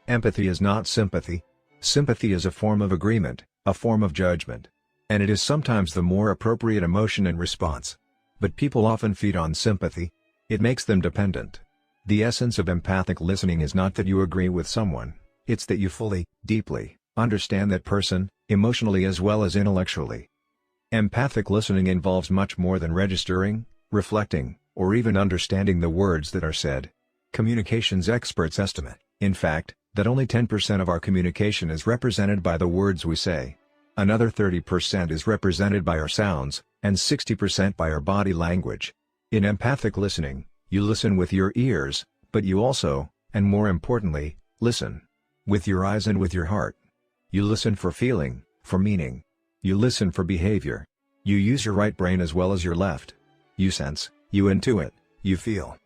Empathy is not sympathy. Sympathy is a form of agreement, a form of judgment. And it is sometimes the more appropriate emotion and response. But people often feed on sympathy. It makes them dependent. The essence of empathic listening is not that you agree with someone, it's that you fully, deeply, understand that person, emotionally as well as intellectually. Empathic listening involves much more than registering, reflecting, or even understanding the words that are said. Communications experts estimate, in fact, that only 10% of our communication is represented by the words we say. Another 30% is represented by our sounds, and 60% by our body language. In empathic listening, you listen with your ears, but you also, and more importantly, listen with your eyes and with your heart. You listen for feeling, for meaning. You listen for behavior. You use your right brain as well as your left. You sense, you intuit, you feel.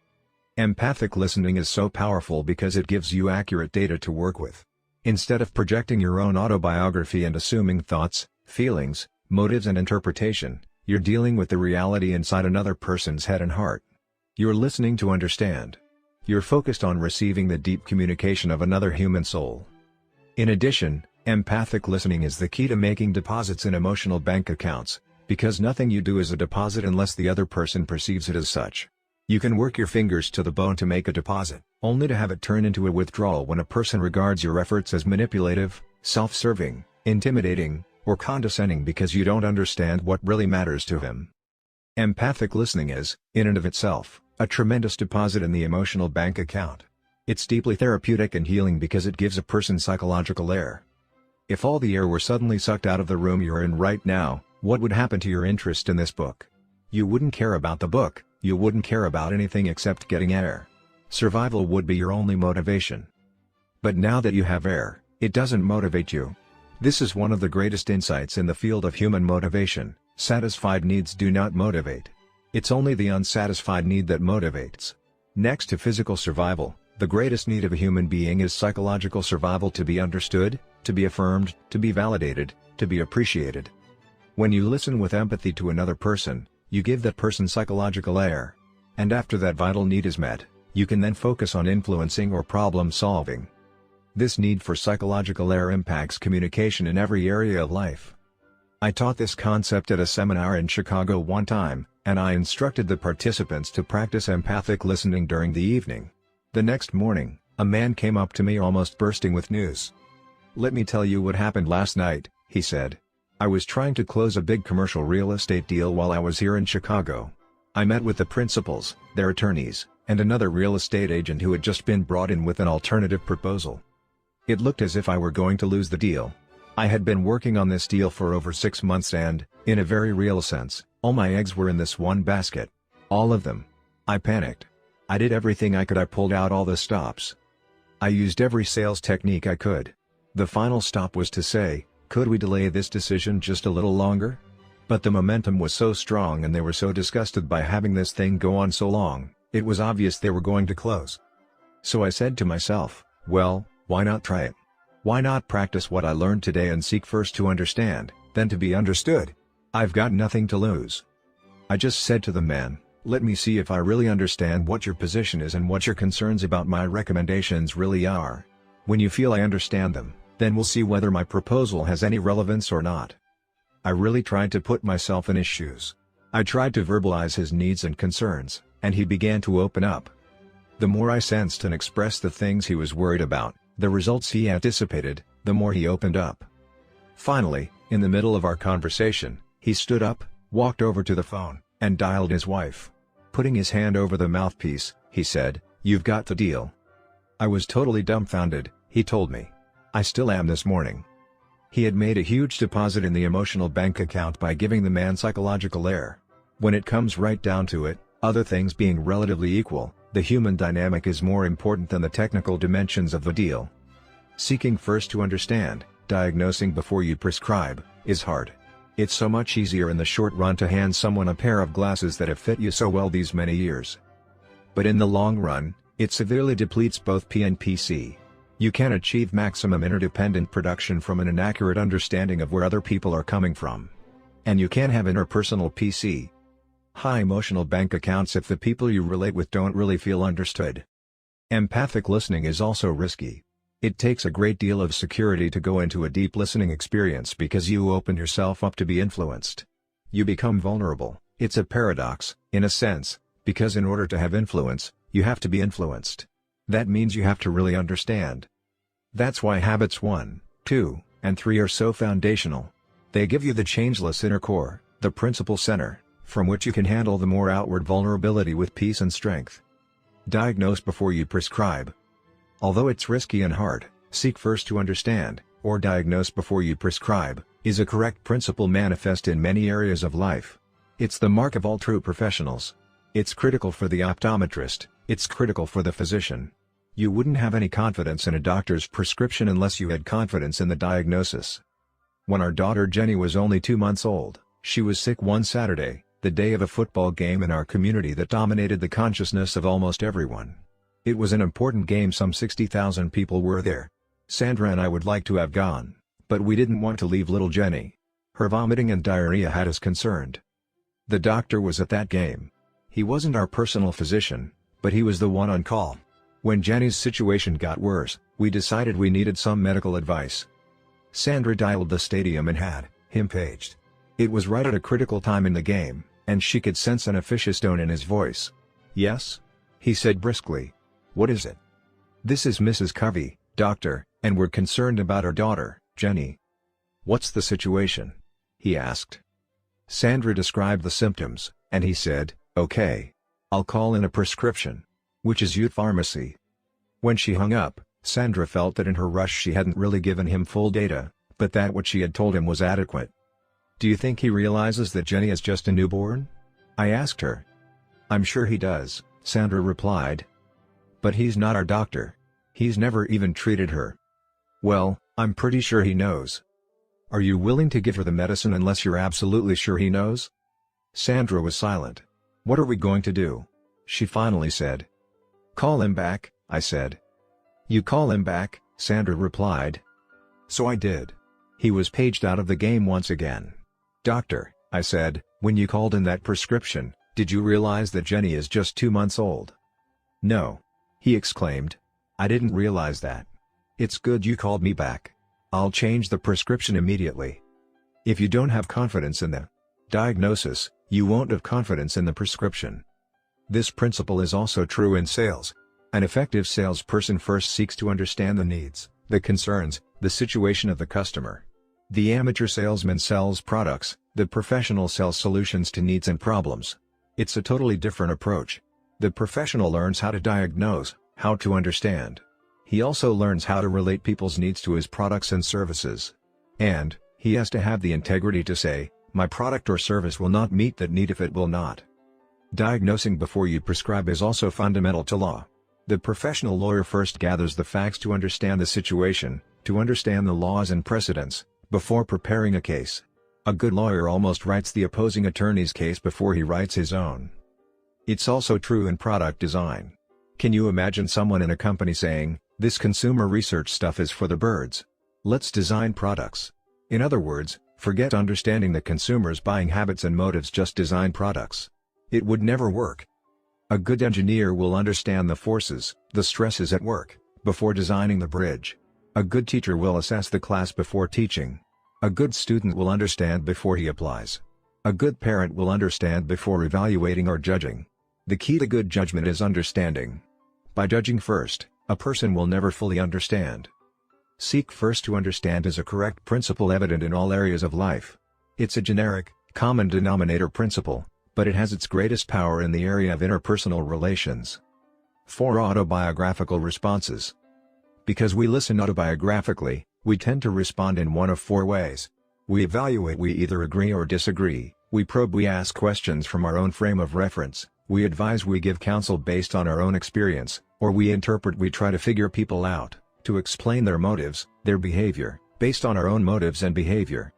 Empathic listening is so powerful because it gives you accurate data to work with. Instead of projecting your own autobiography and assuming thoughts, feelings, motives and interpretation, you're dealing with the reality inside another person's head and heart. You're listening to understand. You're focused on receiving the deep communication of another human soul. In addition, empathic listening is the key to making deposits in emotional bank accounts, because nothing you do is a deposit unless the other person perceives it as such. You can work your fingers to the bone to make a deposit, only to have it turn into a withdrawal when a person regards your efforts as manipulative, self-serving, intimidating, or condescending because you don't understand what really matters to him. Empathic listening is, in and of itself, a tremendous deposit in the emotional bank account. It's deeply therapeutic and healing because it gives a person psychological air. If all the air were suddenly sucked out of the room you're in right now, what would happen to your interest in this book? You wouldn't care about the book, You wouldn't care about anything except getting air. Survival would be your only motivation. But now that you have air, it doesn't motivate you. This is one of the greatest insights in the field of human motivation. Satisfied needs do not motivate. It's only the unsatisfied need that motivates. Next to physical survival, the greatest need of a human being is psychological survival: to be understood, to be affirmed, to be validated, to be appreciated. When you listen with empathy to another person, you give that person psychological air. And after that vital need is met, you can then focus on influencing or problem solving. This need for psychological air impacts communication in every area of life. I taught this concept at a seminar in Chicago one time, and I instructed the participants to practice empathic listening during the evening. The next morning, a man came up to me almost bursting with news. "Let me tell you what happened last night," he said. "I was trying to close a big commercial real estate deal while I was here in Chicago. I met with the principals, their attorneys, and another real estate agent who had just been brought in with an alternative proposal. It looked as if I were going to lose the deal. I had been working on this deal for over 6 months and, in a very real sense, all my eggs were in this one basket. All of them. I panicked. I did everything I could. I pulled out all the stops. I used every sales technique I could. The final stop was to say, could we delay this decision just a little longer? But the momentum was so strong and they were so disgusted by having this thing go on so long, it was obvious they were going to close. So I said to myself, well, why not try it? Why not practice what I learned today and seek first to understand, then to be understood? I've got nothing to lose. I just said to the man, let me see if I really understand what your position is and what your concerns about my recommendations really are. When you feel I understand them, then we'll see whether my proposal has any relevance or not. I really tried to put myself in his shoes. I tried to verbalize his needs and concerns, and he began to open up. The more I sensed and expressed the things he was worried about, the results he anticipated, the more he opened up. Finally, in the middle of our conversation, he stood up, walked over to the phone, and dialed his wife. Putting his hand over the mouthpiece, he said, "You've got the deal." I was totally dumbfounded, he told me. I still am this morning. He had made a huge deposit in the emotional bank account by giving the man psychological air. When it comes right down to it, other things being relatively equal, the human dynamic is more important than the technical dimensions of the deal. Seeking first to understand, diagnosing before you prescribe, is hard. It's so much easier in the short run to hand someone a pair of glasses that have fit you so well these many years. But in the long run, it severely depletes both P and PC. You can achieve maximum interdependent production from an inaccurate understanding of where other people are coming from. And you can have interpersonal PC. High emotional bank accounts if the people you relate with don't really feel understood. Empathic listening is also risky. It takes a great deal of security to go into a deep listening experience because you open yourself up to be influenced. You become vulnerable. It's a paradox, in a sense, because in order to have influence, you have to be influenced. That means you have to really understand. That's why habits 1, 2, and 3 are so foundational. They give you the changeless inner core, the principal center, from which you can handle the more outward vulnerability with peace and strength. Diagnose before you prescribe. Although it's risky and hard, seek first to understand, or diagnose before you prescribe, is a correct principle manifest in many areas of life. It's the mark of all true professionals. It's critical for the optometrist, it's critical for the physician. You wouldn't have any confidence in a doctor's prescription unless you had confidence in the diagnosis. When our daughter Jenny was only 2 months old, she was sick one Saturday, the day of a football game in our community that dominated the consciousness of almost everyone. It was an important game. Some 60,000 people were there. Sandra and I would like to have gone, but we didn't want to leave little Jenny. Her vomiting and diarrhea had us concerned. The doctor was at that game. He wasn't our personal physician, but he was the one on call. When Jenny's situation got worse, we decided we needed some medical advice. Sandra dialed the stadium and had him paged. It was right at a critical time in the game, and she could sense an officious tone in his voice. "Yes?" he said briskly. "What is it?" "This is Mrs. Covey, doctor, and we're concerned about our daughter, Jenny." "What's the situation?" he asked. Sandra described the symptoms, and he said, "Okay. I'll call in a prescription." Which is youth pharmacy. When she hung up, Sandra felt that in her rush she hadn't really given him full data, but that what she had told him was adequate. "Do you think he realizes that Jenny is just a newborn?" I asked her. "I'm sure he does," Sandra replied. "But he's not our doctor. He's never even treated her." "Well, I'm pretty sure he knows." "Are you willing to give her the medicine unless you're absolutely sure he knows?" Sandra was silent. "What are we going to do?" she finally said. "Call him back," I said. "You call him back," Sandra replied. So I did. He was paged out of the game once again. "Doctor," I said, "when you called in that prescription, did you realize that Jenny is just 2 months old?" "No," he exclaimed. "I didn't realize that. It's good you called me back. I'll change the prescription immediately." If you don't have confidence in the diagnosis, you won't have confidence in the prescription. This principle is also true in sales. An effective salesperson first seeks to understand the needs, the concerns, the situation of the customer. The amateur salesman sells products, the professional sells solutions to needs and problems. It's a totally different approach. The professional learns how to diagnose, how to understand. He also learns how to relate people's needs to his products and services. And, he has to have the integrity to say, my product or service will not meet that need if it will not. Diagnosing before you prescribe is also fundamental to law. The professional lawyer first gathers the facts to understand the situation, to understand the laws and precedents, before preparing a case. A good lawyer almost writes the opposing attorney's case before he writes his own. It's also true in product design. Can you imagine someone in a company saying, "This consumer research stuff is for the birds. Let's design products"? In other words, forget understanding the consumer's buying habits and motives, just design products. It would never work. A good engineer will understand the forces, the stresses at work, before designing the bridge. A good teacher will assess the class before teaching. A good student will understand before he applies. A good parent will understand before evaluating or judging. The key to good judgment is understanding. By judging first, a person will never fully understand. Seek first to understand is a correct principle evident in all areas of life. It's a generic, common denominator principle, but it has its greatest power in the area of interpersonal relations. 4 autobiographical responses. Because we listen autobiographically, we tend to respond in one of 4 ways. We evaluate, we either agree or disagree, we probe, we ask questions from our own frame of reference, we advise, we give counsel based on our own experience, or we interpret, we try to figure people out, to explain their motives, their behavior, based on our own motives and behavior.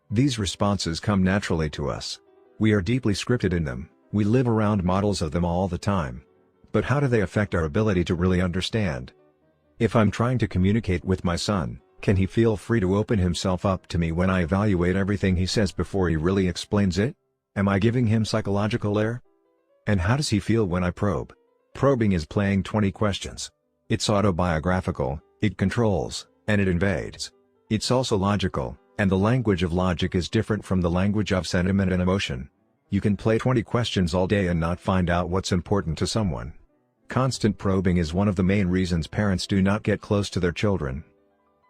These responses come naturally to us. We are deeply scripted in them, we live around models of them all the time. But how do they affect our ability to really understand? If I'm trying to communicate with my son, can he feel free to open himself up to me when I evaluate everything he says before he really explains it? Am I giving him psychological air? And how does he feel when I probe? Probing is playing 20 questions. It's autobiographical, it controls, and it invades. It's also logical, and the language of logic is different from the language of sentiment and emotion. You can play 20 questions all day and not find out what's important to someone. Constant probing is one of the main reasons parents do not get close to their children.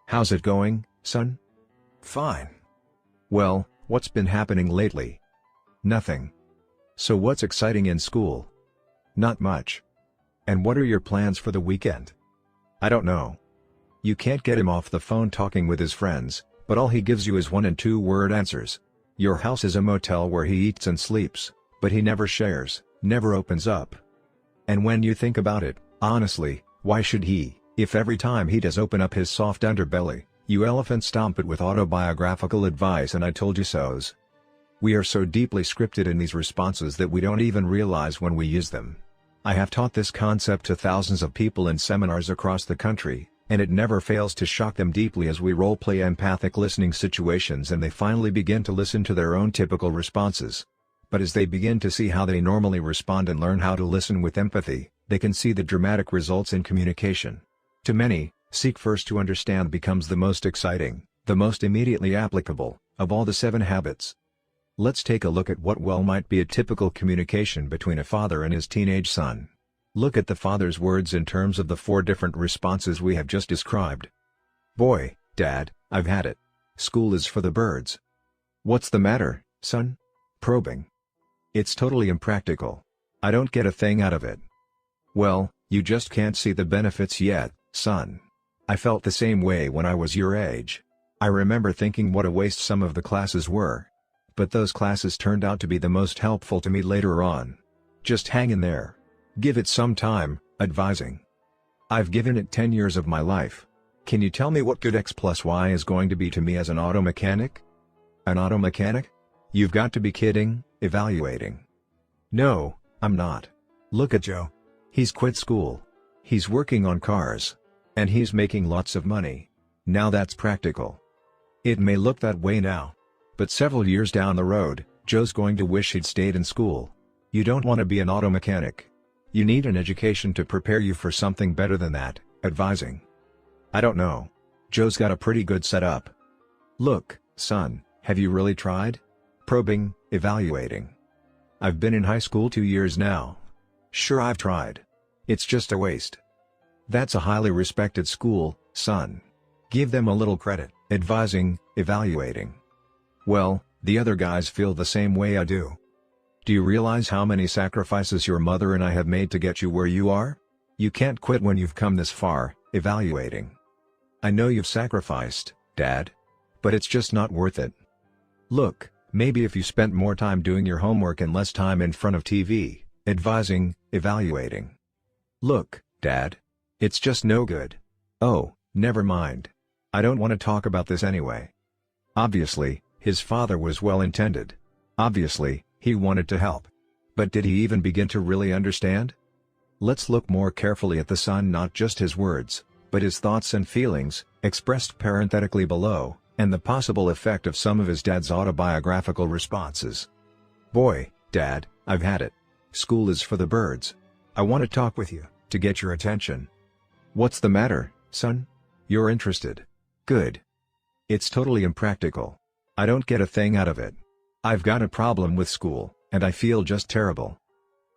"How's it going, son?" "Fine." "Well, what's been happening lately?" "Nothing." "So what's exciting in school?" "Not much." "And what are your plans for the weekend?" "I don't know." You can't get him off the phone talking with his friends, but all he gives you is 1- and 2-word answers. Your house is a motel where he eats and sleeps, but he never shares, never opens up. And when you think about it, honestly, why should he, if every time he does open up his soft underbelly, you elephant stomp it with autobiographical advice and I told you so's? We are so deeply scripted in these responses that we don't even realize when we use them. I have taught this concept to thousands of people in seminars across the country, and it never fails to shock them deeply as we role-play empathic listening situations and they finally begin to listen to their own typical responses. But as they begin to see how they normally respond and learn how to listen with empathy, they can see the dramatic results in communication. To many, seek first to understand becomes the most exciting, the most immediately applicable, of all the 7 habits. Let's take a look at what might be a typical communication between a father and his teenage son. Look at the father's words in terms of the 4 different responses we have just described. "Boy, Dad, I've had it. School is for the birds." "What's the matter, son?" Probing. "It's totally impractical. I don't get a thing out of it." "Well, you just can't see the benefits yet, son. I felt the same way when I was your age. I remember thinking what a waste some of the classes were. But those classes turned out to be the most helpful to me later on. Just hang in there. Give it some time, advising. I've given it 10 years of my life. Can you tell me what good X plus Y is going to be to me as an auto mechanic? An auto mechanic? You've got to be kidding, evaluating. No, I'm not. Look at Joe. He's quit school. He's working on cars. And he's making lots of money. Now that's practical. It may look that way now. But several years down the road, Joe's going to wish he'd stayed in school. You don't want to be an auto mechanic. You need an education to prepare you for something better than that, advising. I don't know. Joe's got a pretty good setup. Look, son, have you really tried? Probing, evaluating. I've been in high school 2 years now. Sure, I've tried. It's just a waste. That's a highly respected school, son. Give them a little credit, advising, evaluating. Well, the other guys feel the same way I do. Do you realize how many sacrifices your mother and I have made to get you where you are? You can't quit when you've come this far, evaluating. I know you've sacrificed, Dad. But it's just not worth it. Look, maybe if you spent more time doing your homework and less time in front of TV, advising, evaluating. Look, Dad. It's just no good. Oh, never mind. I don't want to talk about this anyway. Obviously, his father was well-intended. Obviously, he wanted to help. But did he even begin to really understand? Let's look more carefully at the son, not just his words, but his thoughts and feelings, expressed parenthetically below, and the possible effect of some of his dad's autobiographical responses. Boy, Dad, I've had it. School is for the birds. I want to talk with you, to get your attention. What's the matter, son? You're interested. Good. It's totally impractical. I don't get a thing out of it. I've got a problem with school, and I feel just terrible.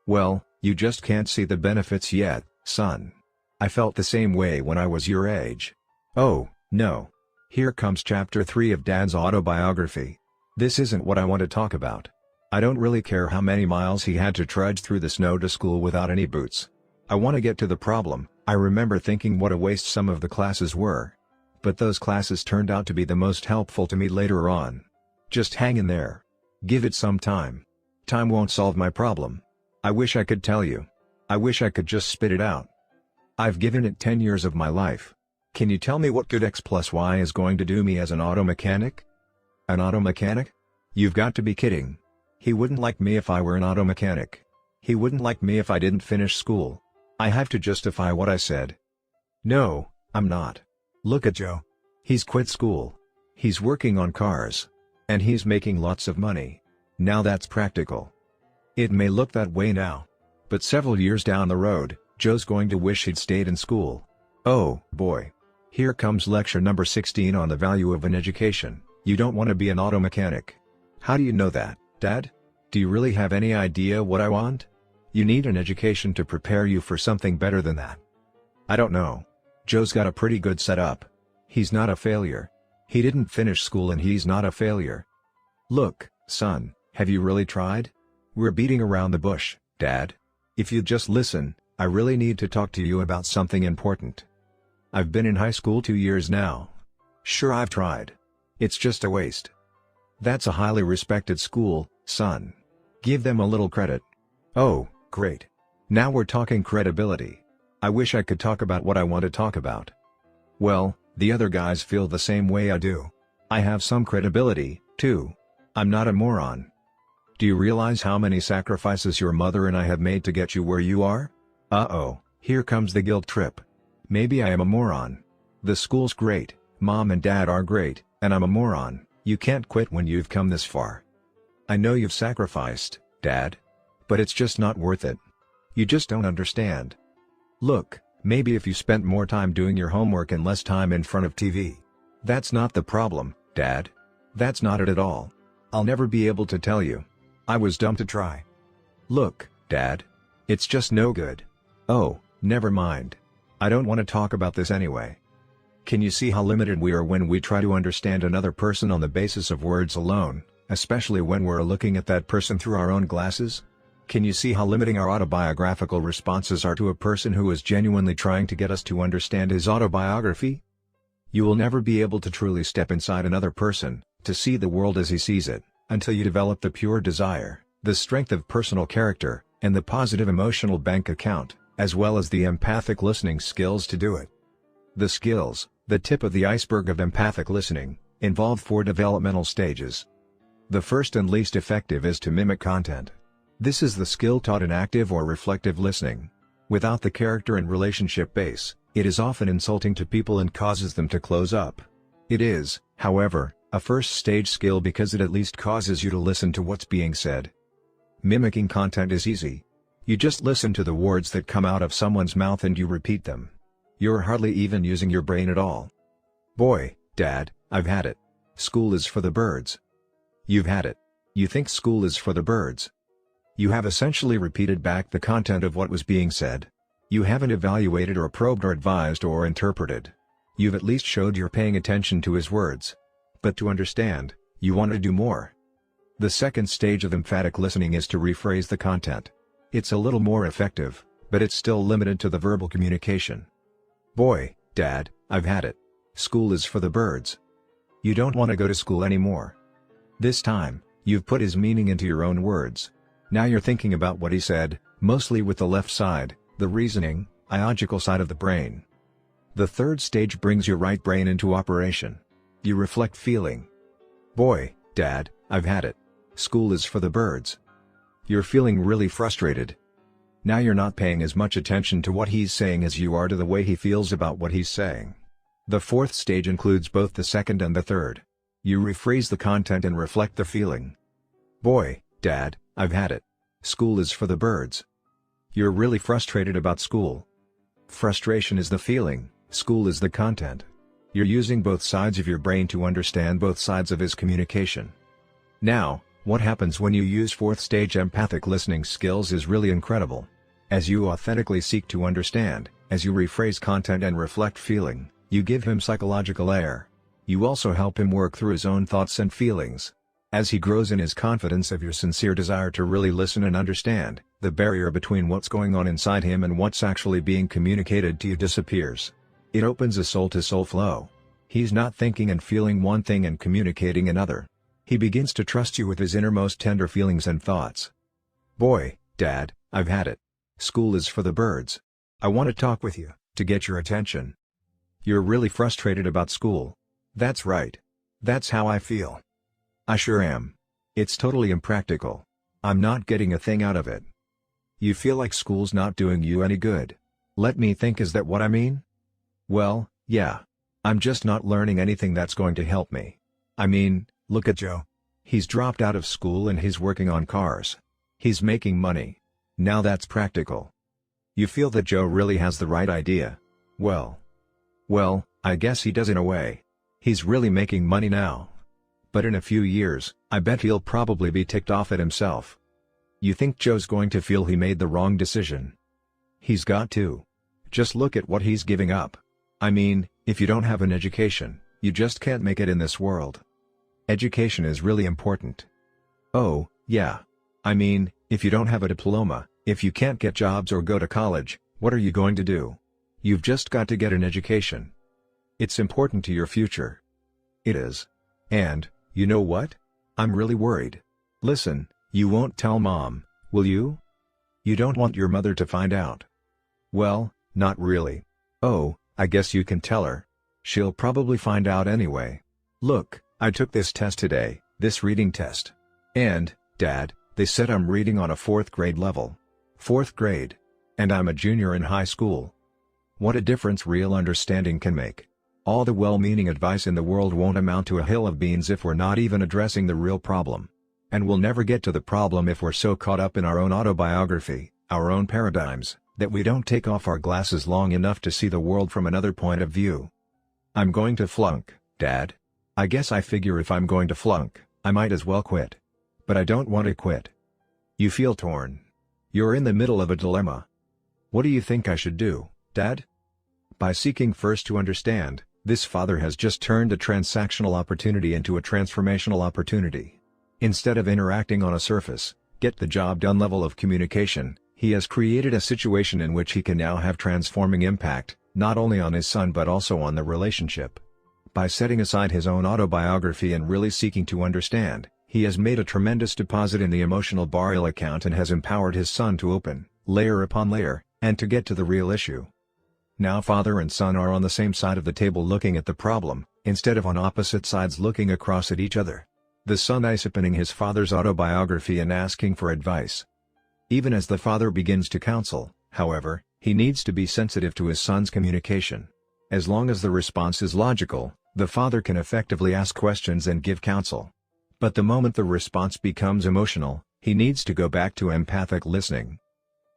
Well, you just can't see the benefits yet, son. I felt the same way when I was your age. Oh, no. Here comes chapter 3 of Dad's autobiography. This isn't what I want to talk about. I don't really care how many miles he had to trudge through the snow to school without any boots. I want to get to the problem. I remember thinking what a waste some of the classes were. But those classes turned out to be the most helpful to me later on. Just hang in there. Give it some time. Time won't solve my problem. I wish I could tell you. I wish I could just spit it out. I've given it 10 years of my life. Can you tell me what good X plus Y is going to do me as an auto mechanic? An auto mechanic? You've got to be kidding. He wouldn't like me if I were an auto mechanic. He wouldn't like me if I didn't finish school. I have to justify what I said. No, I'm not. Look at Joe. He's quit school. He's working on cars. And he's making lots of money. Now that's practical. It may look that way now. But several years down the road, Joe's going to wish he'd stayed in school. Oh, boy. Here comes lecture number 16 on the value of an education. You don't want to be an auto mechanic. How do you know that, Dad? Do you really have any idea what I want? You need an education to prepare you for something better than that. I don't know. Joe's got a pretty good setup. He's not a failure. He didn't finish school and he's not a failure. Look, son, have you really tried? We're beating around the bush, Dad. If you'd just listen, I really need to talk to you about something important. I've been in high school 2 years now. Sure, I've tried. It's just a waste. That's a highly respected school, son. Give them a little credit. Oh, great. Now we're talking credibility. I wish I could talk about what I want to talk about. Well, the other guys feel the same way I do. I have some credibility, too. I'm not a moron. Do you realize how many sacrifices your mother and I have made to get you where you are? Uh-oh, here comes the guilt trip. Maybe I am a moron. The school's great, Mom and Dad are great, and I'm a moron. You can't quit when you've come this far. I know you've sacrificed, Dad. But it's just not worth it. You just don't understand. Look, maybe if you spent more time doing your homework and less time in front of TV. That's not the problem, Dad. That's not it at all. I'll never be able to tell you. I was dumb to try. Look, Dad. It's just no good. Oh, never mind. I don't want to talk about this anyway. Can you see how limited we are when we try to understand another person on the basis of words alone, especially when we're looking at that person through our own glasses? Can you see how limiting our autobiographical responses are to a person who is genuinely trying to get us to understand his autobiography? You will never be able to truly step inside another person, to see the world as he sees it, until you develop the pure desire, the strength of personal character, and the positive emotional bank account, as well as the empathic listening skills to do it. The skills, the tip of the iceberg of empathic listening, involve 4 developmental stages. The first and least effective is to mimic content. This is the skill taught in active or reflective listening. Without the character and relationship base, it is often insulting to people and causes them to close up. It is, however, a first stage skill because it at least causes you to listen to what's being said. Mimicking content is easy. You just listen to the words that come out of someone's mouth and you repeat them. You're hardly even using your brain at all. Boy, Dad, I've had it. School is for the birds. You've had it. You think school is for the birds. You have essentially repeated back the content of what was being said. You haven't evaluated or probed or advised or interpreted. You've at least showed you're paying attention to his words. But to understand, you want to do more. The second stage of emphatic listening is to rephrase the content. It's a little more effective, but it's still limited to the verbal communication. Boy, Dad, I've had it. School is for the birds. You don't want to go to school anymore. This time, you've put his meaning into your own words. Now you're thinking about what he said, mostly with the left side, the reasoning, logical side of the brain. The third stage brings your right brain into operation. You reflect feeling. Boy, Dad, I've had it. School is for the birds. You're feeling really frustrated. Now you're not paying as much attention to what he's saying as you are to the way he feels about what he's saying. The fourth stage includes both the second and the third. You rephrase the content and reflect the feeling. Boy, Dad, I've had it. School is for the birds. You're really frustrated about school. Frustration is the feeling, school is the content. You're using both sides of your brain to understand both sides of his communication. Now, what happens when you use fourth stage empathic listening skills is really incredible. As you authentically seek to understand, as you rephrase content and reflect feeling, you give him psychological air. You also help him work through his own thoughts and feelings. As he grows in his confidence of your sincere desire to really listen and understand, the barrier between what's going on inside him and what's actually being communicated to you disappears. It opens a soul-to-soul flow. He's not thinking and feeling one thing and communicating another. He begins to trust you with his innermost tender feelings and thoughts. Boy, Dad, I've had it. School is for the birds. I want to talk with you, to get your attention. You're really frustrated about school. That's right. That's how I feel. I sure am. It's totally impractical. I'm not getting a thing out of it. You feel like school's not doing you any good. Let me think, is that what I mean? Well, yeah. I'm just not learning anything that's going to help me. I mean, look at Joe. He's dropped out of school and he's working on cars. He's making money. Now that's practical. You feel that Joe really has the right idea. Well, I guess he does in a way. He's really making money now. But in a few years, I bet he'll probably be ticked off at himself. You think Joe's going to feel he made the wrong decision? He's got to. Just look at what he's giving up. I mean, if you don't have an education, you just can't make it in this world. Education is really important. Oh, yeah. I mean, if you don't have a diploma, if you can't get jobs or go to college, what are you going to do? You've just got to get an education. It's important to your future. It is. And, you know what? I'm really worried. Listen, you won't tell Mom, will you? You don't want your mother to find out. Well, not really. Oh, I guess you can tell her. She'll probably find out anyway. Look, I took this test today, this reading test. And, Dad, they said I'm reading on a 4th grade level. 4th grade. And I'm a junior in high school. What a difference real understanding can make. All the well-meaning advice in the world won't amount to a hill of beans if we're not even addressing the real problem. And we'll never get to the problem if we're so caught up in our own autobiography, our own paradigms, that we don't take off our glasses long enough to see the world from another point of view. I'm going to flunk, Dad. I guess I figure if I'm going to flunk, I might as well quit. But I don't want to quit. You feel torn. You're in the middle of a dilemma. What do you think I should do, Dad? By seeking first to understand, this father has just turned a transactional opportunity into a transformational opportunity. Instead of interacting on a surface, get the job done level of communication, he has created a situation in which he can now have transforming impact, not only on his son but also on the relationship. By setting aside his own autobiography and really seeking to understand, He has made a tremendous deposit in the emotional burial account and has empowered his son to open, layer upon layer, and to get to the real issue. Now father and son are on the same side of the table looking at the problem, instead of on opposite sides looking across at each other. The son is opening his father's autobiography and asking for advice. Even as the father begins to counsel, however, he needs to be sensitive to his son's communication. As long as the response is logical, the father can effectively ask questions and give counsel. But the moment the response becomes emotional, he needs to go back to empathic listening.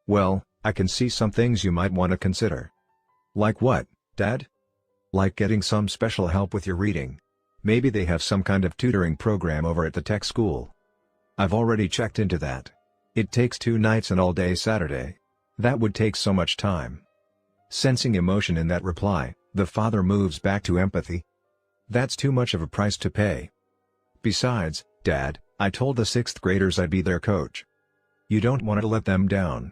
Well, I can see some things you might want to consider. Like what, Dad? Like getting some special help with your reading. Maybe they have some kind of tutoring program over at the tech school. I've already checked into that. It takes 2 nights and all day Saturday. That would take so much time. Sensing emotion in that reply, the father moves back to empathy. That's too much of a price to pay. Besides, Dad, I told the 6th graders I'd be their coach. You don't want to let them down.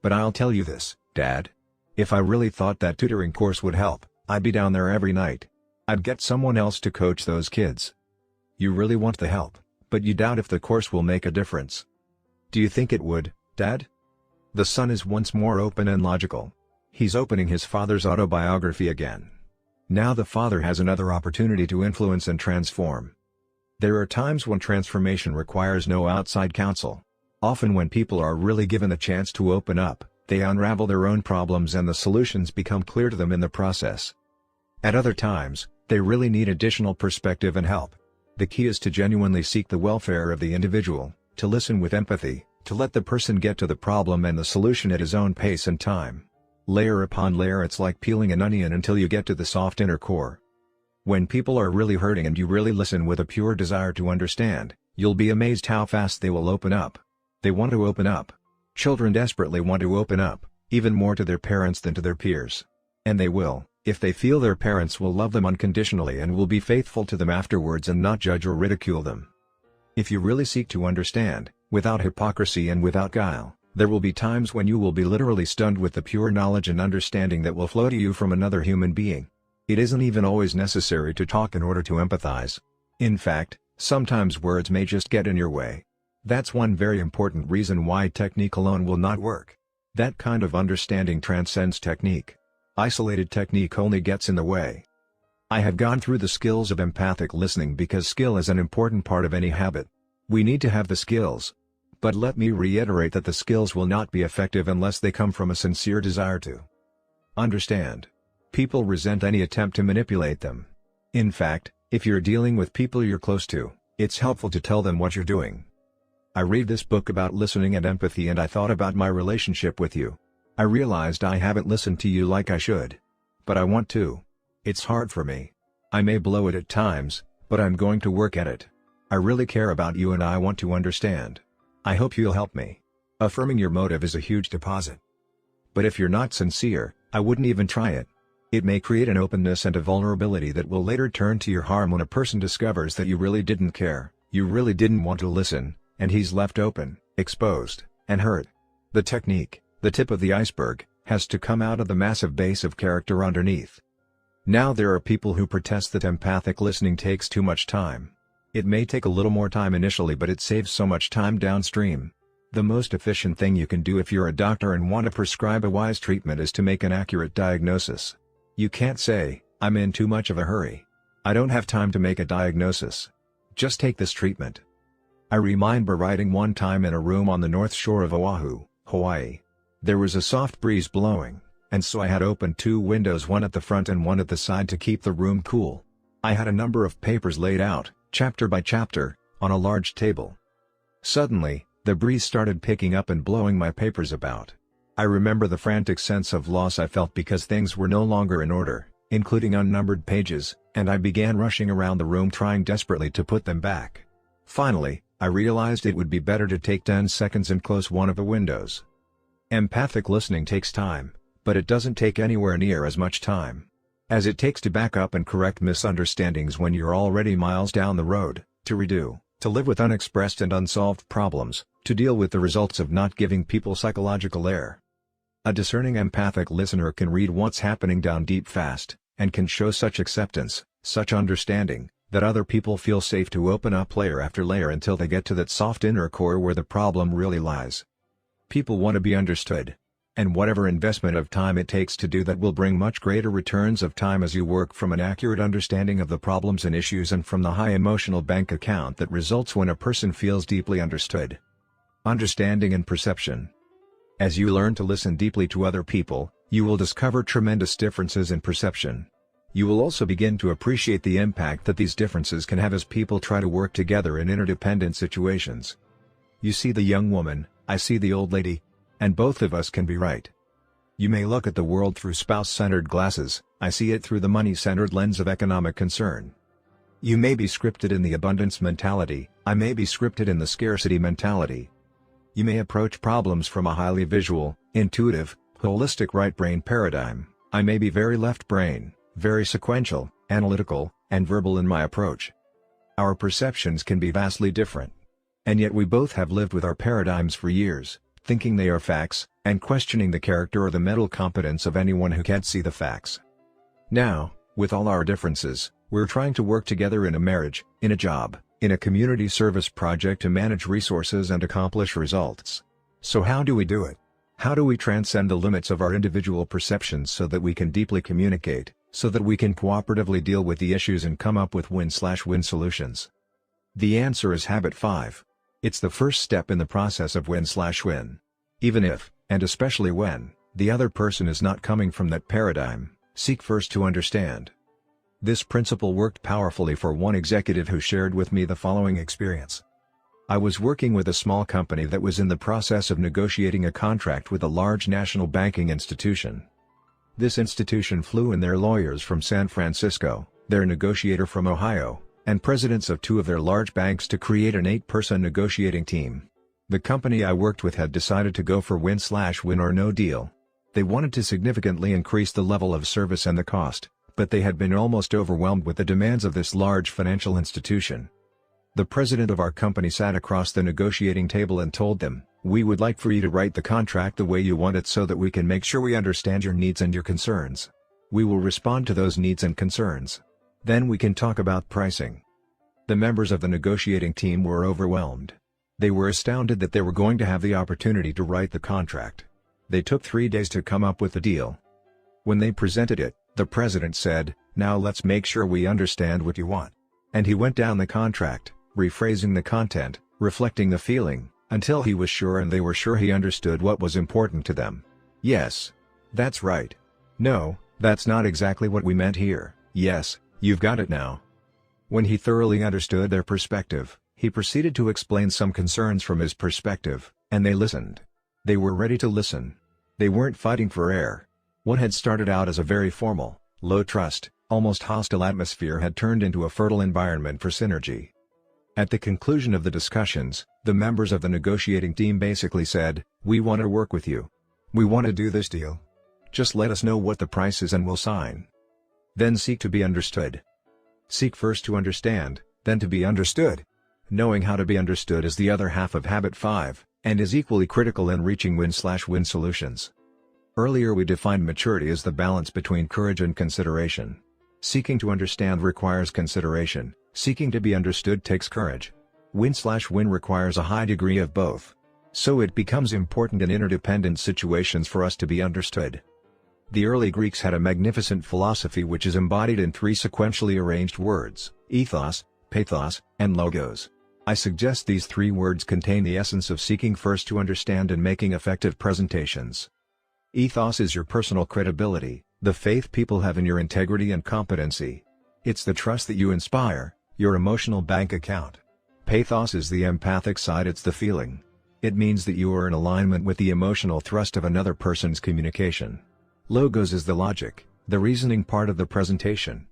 But I'll tell you this, Dad. If I really thought that tutoring course would help, I'd be down there every night. I'd get someone else to coach those kids. You really want the help, but you doubt if the course will make a difference. Do you think it would, Dad? The son is once more open and logical. He's opening his father's autobiography again. Now the father has another opportunity to influence and transform. There are times when transformation requires no outside counsel. Often when people are really given the chance to open up, they unravel their own problems and the solutions become clear to them in the process. At other times, they really need additional perspective and help. The key is to genuinely seek the welfare of the individual, to listen with empathy, to let the person get to the problem and the solution at his own pace and time. Layer upon layer, it's like peeling an onion until you get to the soft inner core. When people are really hurting and you really listen with a pure desire to understand, you'll be amazed how fast they will open up. They want to open up. Children desperately want to open up, even more to their parents than to their peers. And they will, if they feel their parents will love them unconditionally and will be faithful to them afterwards and not judge or ridicule them. If you really seek to understand, without hypocrisy and without guile, there will be times when you will be literally stunned with the pure knowledge and understanding that will flow to you from another human being. It isn't even always necessary to talk in order to empathize. In fact, sometimes words may just get in your way. That's one very important reason why technique alone will not work. That kind of understanding transcends technique. Isolated technique only gets in the way. I have gone through the skills of empathic listening because skill is an important part of any habit. We need to have the skills. But let me reiterate that the skills will not be effective unless they come from a sincere desire to understand. People resent any attempt to manipulate them. In fact, if you're dealing with people you're close to, it's helpful to tell them what you're doing. I read this book about listening and empathy and I thought about my relationship with you. I realized I haven't listened to you like I should. But I want to. It's hard for me. I may blow it at times, but I'm going to work at it. I really care about you and I want to understand. I hope you'll help me. Affirming your motive is a huge deposit. But if you're not sincere, I wouldn't even try it. It may create an openness and a vulnerability that will later turn to your harm when a person discovers that you really didn't care, you really didn't want to listen, and he's left open, exposed, and hurt. The technique, the tip of the iceberg, has to come out of the massive base of character underneath. Now there are people who protest that empathic listening takes too much time. It may take a little more time initially, but it saves so much time downstream. The most efficient thing you can do if you're a doctor and want to prescribe a wise treatment is to make an accurate diagnosis. You can't say, "I'm in too much of a hurry. I don't have time to make a diagnosis. Just take this treatment." I remember writing one time in a room on the north shore of Oahu, Hawaii. There was a soft breeze blowing, and so I had opened 2 windows, one at the front and one at the side to keep the room cool. I had a number of papers laid out, chapter by chapter, on a large table. Suddenly, the breeze started picking up and blowing my papers about. I remember the frantic sense of loss I felt because things were no longer in order, including unnumbered pages, and I began rushing around the room trying desperately to put them back. Finally, I realized it would be better to take 10 seconds and close one of the windows. Empathic listening takes time, but it doesn't take anywhere near as much time as it takes to back up and correct misunderstandings when you're already miles down the road, to redo, to live with unexpressed and unsolved problems, to deal with the results of not giving people psychological air. A discerning empathic listener can read what's happening down deep fast, and can show such acceptance, such understanding, that other people feel safe to open up layer after layer until they get to that soft inner core where the problem really lies. People want to be understood. And whatever investment of time it takes to do that will bring much greater returns of time as you work from an accurate understanding of the problems and issues and from the high emotional bank account that results when a person feels deeply understood. Understanding and perception. As you learn to listen deeply to other people, you will discover tremendous differences in perception. You will also begin to appreciate the impact that these differences can have as people try to work together in interdependent situations. You see the young woman, I see the old lady. And both of us can be right. You may look at the world through spouse-centered glasses, I see it through the money-centered lens of economic concern. You may be scripted in the abundance mentality, I may be scripted in the scarcity mentality. You may approach problems from a highly visual, intuitive, holistic right brain paradigm, I may be very left brain, very sequential, analytical, and verbal in my approach. Our perceptions can be vastly different. And yet we both have lived with our paradigms for years, thinking they are facts, and questioning the character or the mental competence of anyone who can't see the facts. Now, with all our differences, we're trying to work together in a marriage, in a job, in a community service project to manage resources and accomplish results. So how do we do it? How do we transcend the limits of our individual perceptions so that we can deeply communicate, so that we can cooperatively deal with the issues and come up with win-win solutions? The answer is habit 5. It's the first step in the process of win-win. Even if, and especially when, the other person is not coming from that paradigm, seek first to understand. This principle worked powerfully for one executive who shared with me the following experience. I was working with a small company that was in the process of negotiating a contract with a large national banking institution. This institution flew in their lawyers from San Francisco, their negotiator from Ohio, and presidents of 2 of their large banks to create an 8-person negotiating team. The company I worked with had decided to go for win-win or no deal. They wanted to significantly increase the level of service and the cost, but they had been almost overwhelmed with the demands of this large financial institution. The president of our company sat across the negotiating table and told them, "We would like for you to write the contract the way you want it so that we can make sure we understand your needs and your concerns. We will respond to those needs and concerns. Then we can talk about pricing." The members of the negotiating team were overwhelmed. They were astounded that they were going to have the opportunity to write the contract. They took 3 days to come up with the deal. When they presented it, the president said, "Now let's make sure we understand what you want." And he went down the contract, rephrasing the content, reflecting the feeling, until he was sure and they were sure he understood what was important to them. "Yes. That's right. No, that's not exactly what we meant here. Yes. You've got it now." When he thoroughly understood their perspective, he proceeded to explain some concerns from his perspective, and they listened. They were ready to listen. They weren't fighting for air. What had started out as a very formal, low-trust, almost hostile atmosphere had turned into a fertile environment for synergy. At the conclusion of the discussions, the members of the negotiating team basically said, "We want to work with you. We want to do this deal. Just let us know what the price is and we'll sign." Then seek to be understood. Seek first to understand, then to be understood. Knowing how to be understood is the other half of habit 5, and is equally critical in reaching win-win solutions. Earlier we defined maturity as the balance between courage and consideration. Seeking to understand requires consideration, seeking to be understood takes courage. Win-win requires a high degree of both. So it becomes important in interdependent situations for us to be understood. The early Greeks had a magnificent philosophy which is embodied in 3 sequentially arranged words, ethos, pathos, and logos. I suggest these 3 words contain the essence of seeking first to understand and making effective presentations. Ethos is your personal credibility, the faith people have in your integrity and competency. It's the trust that you inspire, your emotional bank account. Pathos is the empathic side, it's the feeling. It means that you are in alignment with the emotional thrust of another person's communication. Logos is the logic, the reasoning part of the presentation.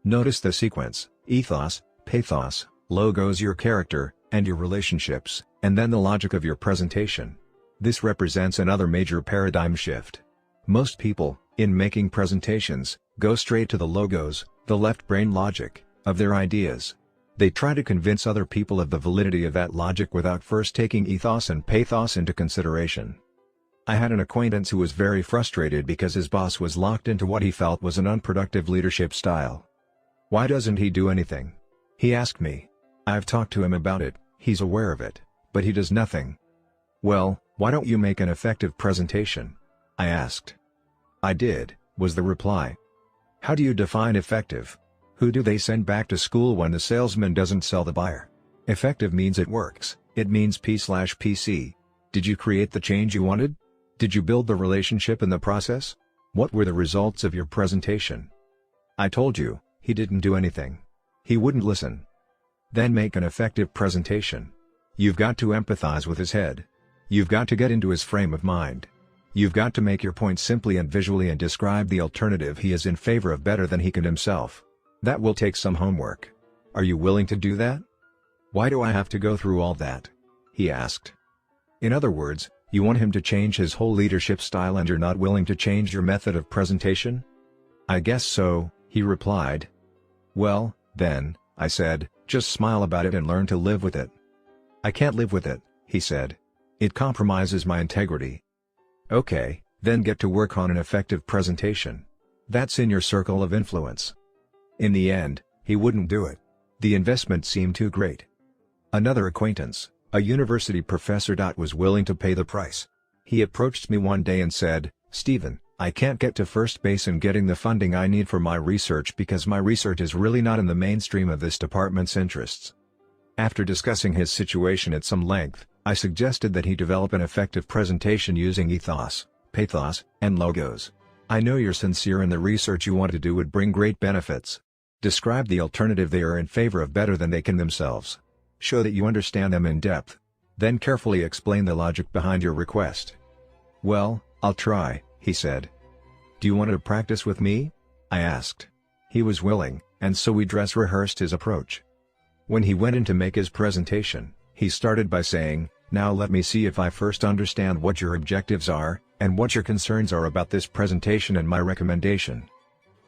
Notice the sequence: ethos, pathos, logos your character, and your relationships, and then the logic of your presentation. This represents another major paradigm shift. Most people, in making presentations, go straight to the logos, the left brain logic, of their ideas. They try to convince other people of the validity of that logic without first taking ethos and pathos into consideration. I had an acquaintance who was very frustrated because his boss was locked into what he felt was an unproductive leadership style. Why doesn't he do anything? He asked me. I've talked to him about it, he's aware of it, but he does nothing. Well, why don't you make an effective presentation? I asked. I did, was the reply. How do you define effective? Who do they send back to school when the salesman doesn't sell the buyer? Effective means it works, it means P/PC. Did you create the change you wanted? Did you build the relationship in the process? What were the results of your presentation? I told you, he didn't do anything. He wouldn't listen. Then make an effective presentation. You've got to empathize with his head. You've got to get into his frame of mind. You've got to make your point simply and visually and describe the alternative he is in favor of better than he can himself. That will take some homework. Are you willing to do that? Why do I have to go through all that? He asked. In other words, you want him to change his whole leadership style and you're not willing to change your method of presentation? I guess so, he replied. Well, then, I said, just smile about it and learn to live with it. I can't live with it, he said. It compromises my integrity. Okay, then get to work on an effective presentation. That's in your circle of influence. In the end, he wouldn't do it. The investment seemed too great. Another acquaintance, a university professor, was willing to pay the price. He approached me one day and said, "Stephen, I can't get to first base in getting the funding I need for my research because my research is really not in the mainstream of this department's interests." After discussing his situation at some length, I suggested that he develop an effective presentation using ethos, pathos, and logos. I know you're sincere and the research you want to do would bring great benefits. Describe the alternative they are in favor of better than they can themselves. Show that you understand them in depth. Then carefully explain the logic behind your request. Well, I'll try, he said. Do you want to practice with me? I asked. He was willing, and so we dress rehearsed his approach. When he went in to make his presentation, he started by saying, "Now let me see if I first understand what your objectives are, and what your concerns are about this presentation and my recommendation."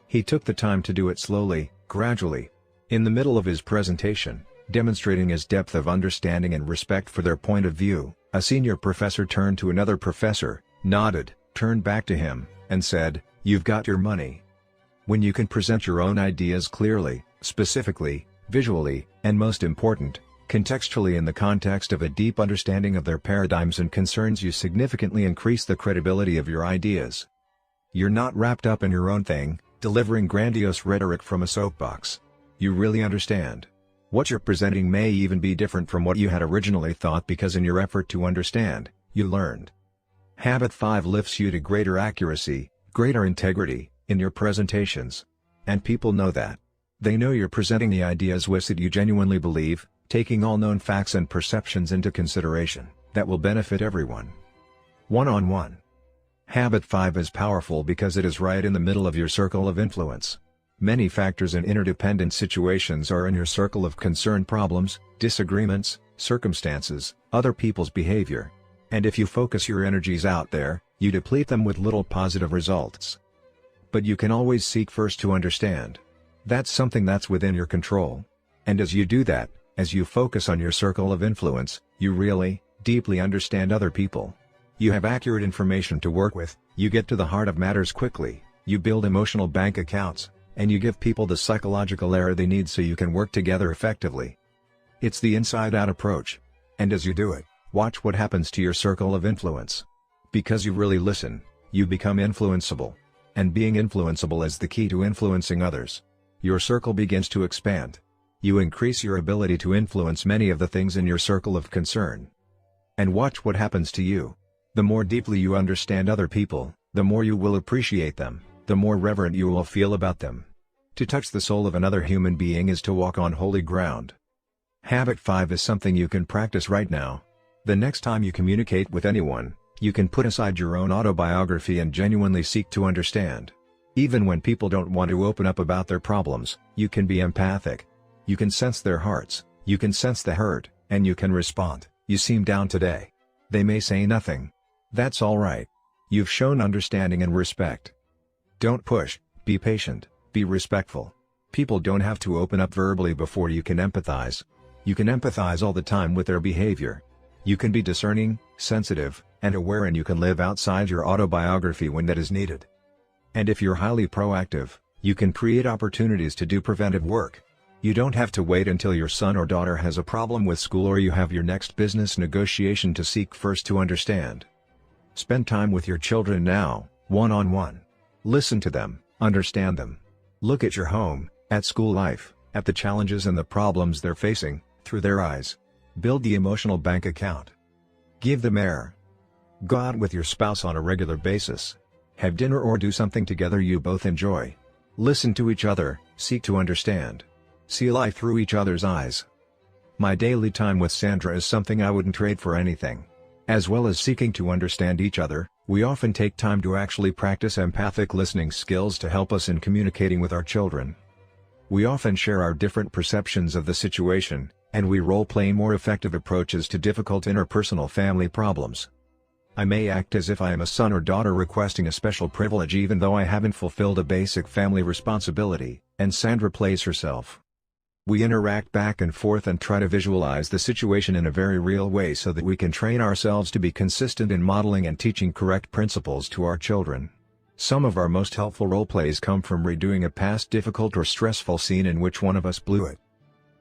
He took the time to do it slowly, gradually. In the middle of his presentation, demonstrating his depth of understanding and respect for their point of view, a senior professor turned to another professor, nodded, turned back to him, and said, "You've got your money." When you can present your own ideas clearly, specifically, visually, and most important, contextually in the context of a deep understanding of their paradigms and concerns, you significantly increase the credibility of your ideas. You're not wrapped up in your own thing, delivering grandiose rhetoric from a soapbox. You really understand. What you're presenting may even be different from what you had originally thought because in your effort to understand, you learned. Habit 5 lifts you to greater accuracy, greater integrity, in your presentations. And people know that. They know you're presenting the ideas that you genuinely believe, taking all known facts and perceptions into consideration, that will benefit everyone. One-on-one. Habit 5 is powerful because it is right in the middle of your circle of influence. Many factors and interdependent situations are in your circle of concern: problems, disagreements, circumstances, other people's behavior. And if you focus your energies out there, you deplete them with little positive results. But you can always seek first to understand. That's something that's within your control. And as you do that, as you focus on your circle of influence, you really, deeply understand other people. You have accurate information to work with, you get to the heart of matters quickly, you build emotional bank accounts, and you give people the psychological air they need so you can work together effectively. It's the inside-out approach. And as you do it, watch what happens to your circle of influence. Because you really listen, you become influenceable. And being influenceable is the key to influencing others. Your circle begins to expand. You increase your ability to influence many of the things in your circle of concern. And watch what happens to you. The more deeply you understand other people, the more you will appreciate them, the more reverent you will feel about them. To touch the soul of another human being is to walk on holy ground. Habit 5 is something you can practice right now. The next time you communicate with anyone, you can put aside your own autobiography and genuinely seek to understand. Even when people don't want to open up about their problems, you can be empathic. You can sense their hearts, you can sense the hurt, and you can respond, "You seem down today." They may say nothing. That's all right. You've shown understanding and respect. Don't push, be patient, be respectful. People don't have to open up verbally before you can empathize. You can empathize all the time with their behavior. You can be discerning, sensitive, and aware, and you can live outside your autobiography when that is needed. And if you're highly proactive, you can create opportunities to do preventive work. You don't have to wait until your son or daughter has a problem with school or you have your next business negotiation to seek first to understand. Spend time with your children now, one-on-one. Listen to them, understand them. Look at your home, at school life, at the challenges and the problems they're facing, through their eyes. Build the emotional bank account. Give them air. Go out with your spouse on a regular basis. Have dinner or do something together you both enjoy. Listen to each other, seek to understand. See life through each other's eyes. My daily time with Sandra is something I wouldn't trade for anything. As well as seeking to understand each other, we often take time to actually practice empathic listening skills to help us in communicating with our children. We often share our different perceptions of the situation, and we role-play more effective approaches to difficult interpersonal family problems. I may act as if I am a son or daughter requesting a special privilege even though I haven't fulfilled a basic family responsibility, and Sandra plays herself. We interact back and forth and try to visualize the situation in a very real way so that we can train ourselves to be consistent in modeling and teaching correct principles to our children. Some of our most helpful role plays come from redoing a past difficult or stressful scene in which one of us blew it.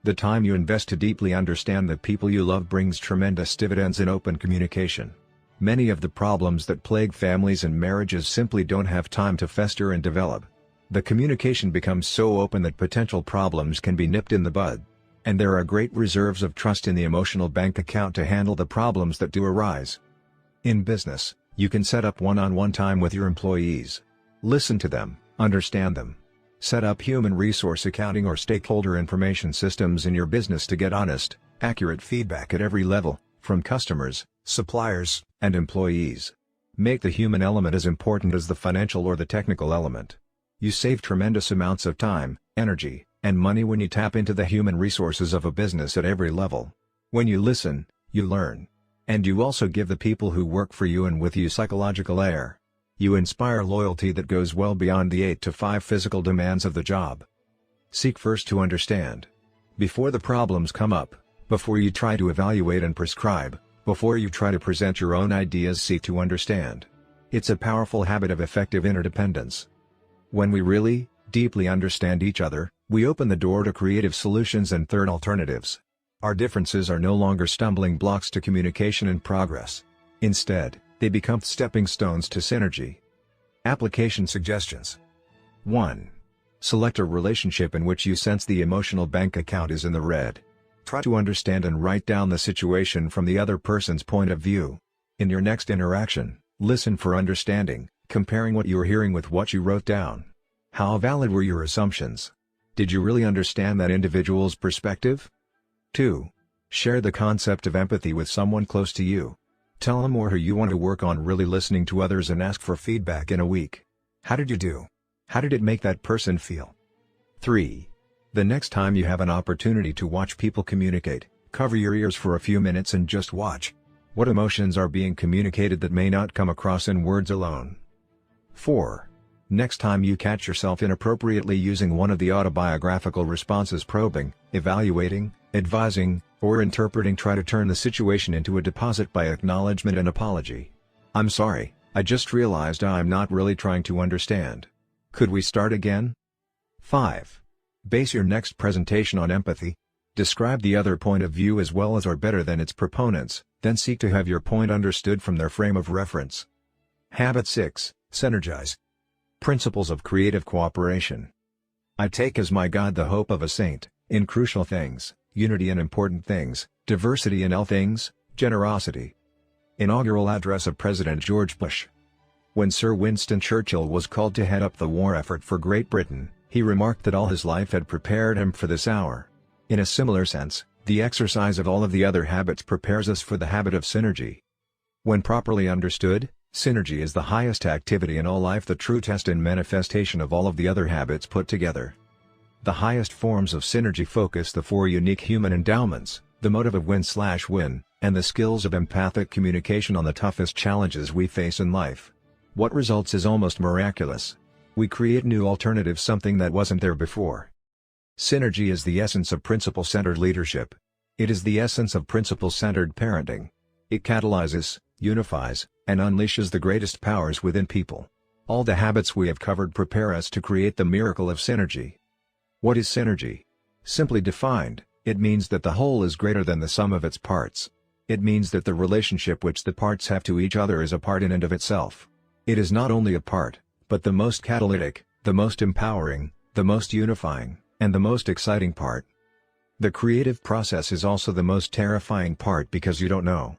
The time you invest to deeply understand the people you love brings tremendous dividends in open communication. Many of the problems that plague families and marriages simply don't have time to fester and develop. The communication becomes so open that potential problems can be nipped in the bud. And there are great reserves of trust in the emotional bank account to handle the problems that do arise. In business, you can set up one-on-one time with your employees. Listen to them, understand them. Set up human resource accounting or stakeholder information systems in your business to get honest, accurate feedback at every level, from customers, suppliers, and employees. Make the human element as important as the financial or the technical element. You save tremendous amounts of time, energy, and money when you tap into the human resources of a business at every level. When you listen, you learn. And you also give the people who work for you and with you psychological air. You inspire loyalty that goes well beyond the 8-to-5 physical demands of the job. Seek first to understand. Before the problems come up, before you try to evaluate and prescribe, before you try to present your own ideas, seek to understand. It's a powerful habit of effective interdependence. When we really, deeply understand each other, we open the door to creative solutions and third alternatives. Our differences are no longer stumbling blocks to communication and progress. Instead, they become stepping stones to synergy. Application suggestions. 1. Select a relationship in which you sense the emotional bank account is in the red. Try to understand and write down the situation from the other person's point of view. In your next interaction, listen for understanding, comparing what you're hearing with what you wrote down. How valid were your assumptions? Did you really understand that individual's perspective? 2. Share the concept of empathy with someone close to you. Tell them or who you want to work on really listening to others and ask for feedback in a week. How did you do? How did it make that person feel? 3. The next time you have an opportunity to watch people communicate, cover your ears for a few minutes and just watch. What emotions are being communicated that may not come across in words alone? 4. Next time you catch yourself inappropriately using one of the autobiographical responses, probing, evaluating, advising, or interpreting, try to turn the situation into a deposit by acknowledgement and apology. I'm sorry, I just realized I'm not really trying to understand. Could we start again? 5. Base your next presentation on empathy. Describe the other point of view as well as or better than its proponents, then seek to have your point understood from their frame of reference. Habit 6. Synergize. Principles of creative cooperation. I take as my God the hope of a saint, in crucial things, unity in important things, diversity in all things, generosity. Inaugural address of President George Bush. When Sir Winston Churchill was called to head up the war effort for Great Britain, he remarked that all his life had prepared him for this hour. In a similar sense, the exercise of all of the other habits prepares us for the habit of synergy. When properly understood, synergy is the highest activity in all life, the true test and manifestation of all of the other habits put together. The highest forms of synergy focus the 4 unique human endowments, the motive of win/win, and the skills of empathic communication on the toughest challenges we face in life. What results is almost miraculous. We create new alternatives, something that wasn't there before. Synergy is the essence of principle-centered leadership. It is the essence of principle-centered parenting. It catalyzes, unifies, and unleashes the greatest powers within people. All the habits we have covered prepare us to create the miracle of synergy. What is synergy? Simply defined, it means that the whole is greater than the sum of its parts. It means that the relationship which the parts have to each other is a part in and of itself. It is not only a part, but the most catalytic, the most empowering, the most unifying, and the most exciting part. The creative process is also the most terrifying part because you don't know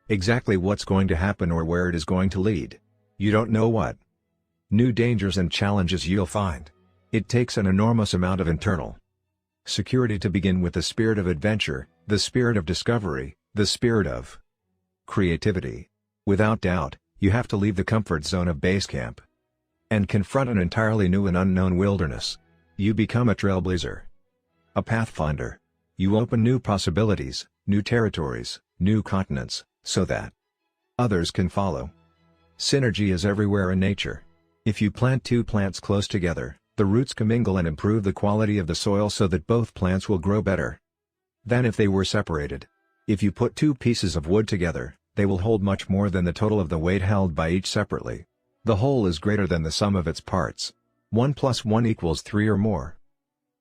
exactly what's going to happen or where it is going to lead. You don't know what new dangers and challenges you'll find. It takes an enormous amount of internal security to begin with the spirit of adventure, the spirit of discovery, the spirit of creativity. Without doubt, you have to leave the comfort zone of base camp and confront an entirely new and unknown wilderness. You become a trailblazer, a pathfinder. You open new possibilities, new territories, new continents, so that others can follow. Synergy is everywhere in nature. If you plant two plants close together, the roots commingle and improve the quality of the soil so that both plants will grow better than if they were separated. If you put two pieces of wood together, they will hold much more than the total of the weight held by each separately. The whole is greater than the sum of its parts. 1 + 1 = 3 or more.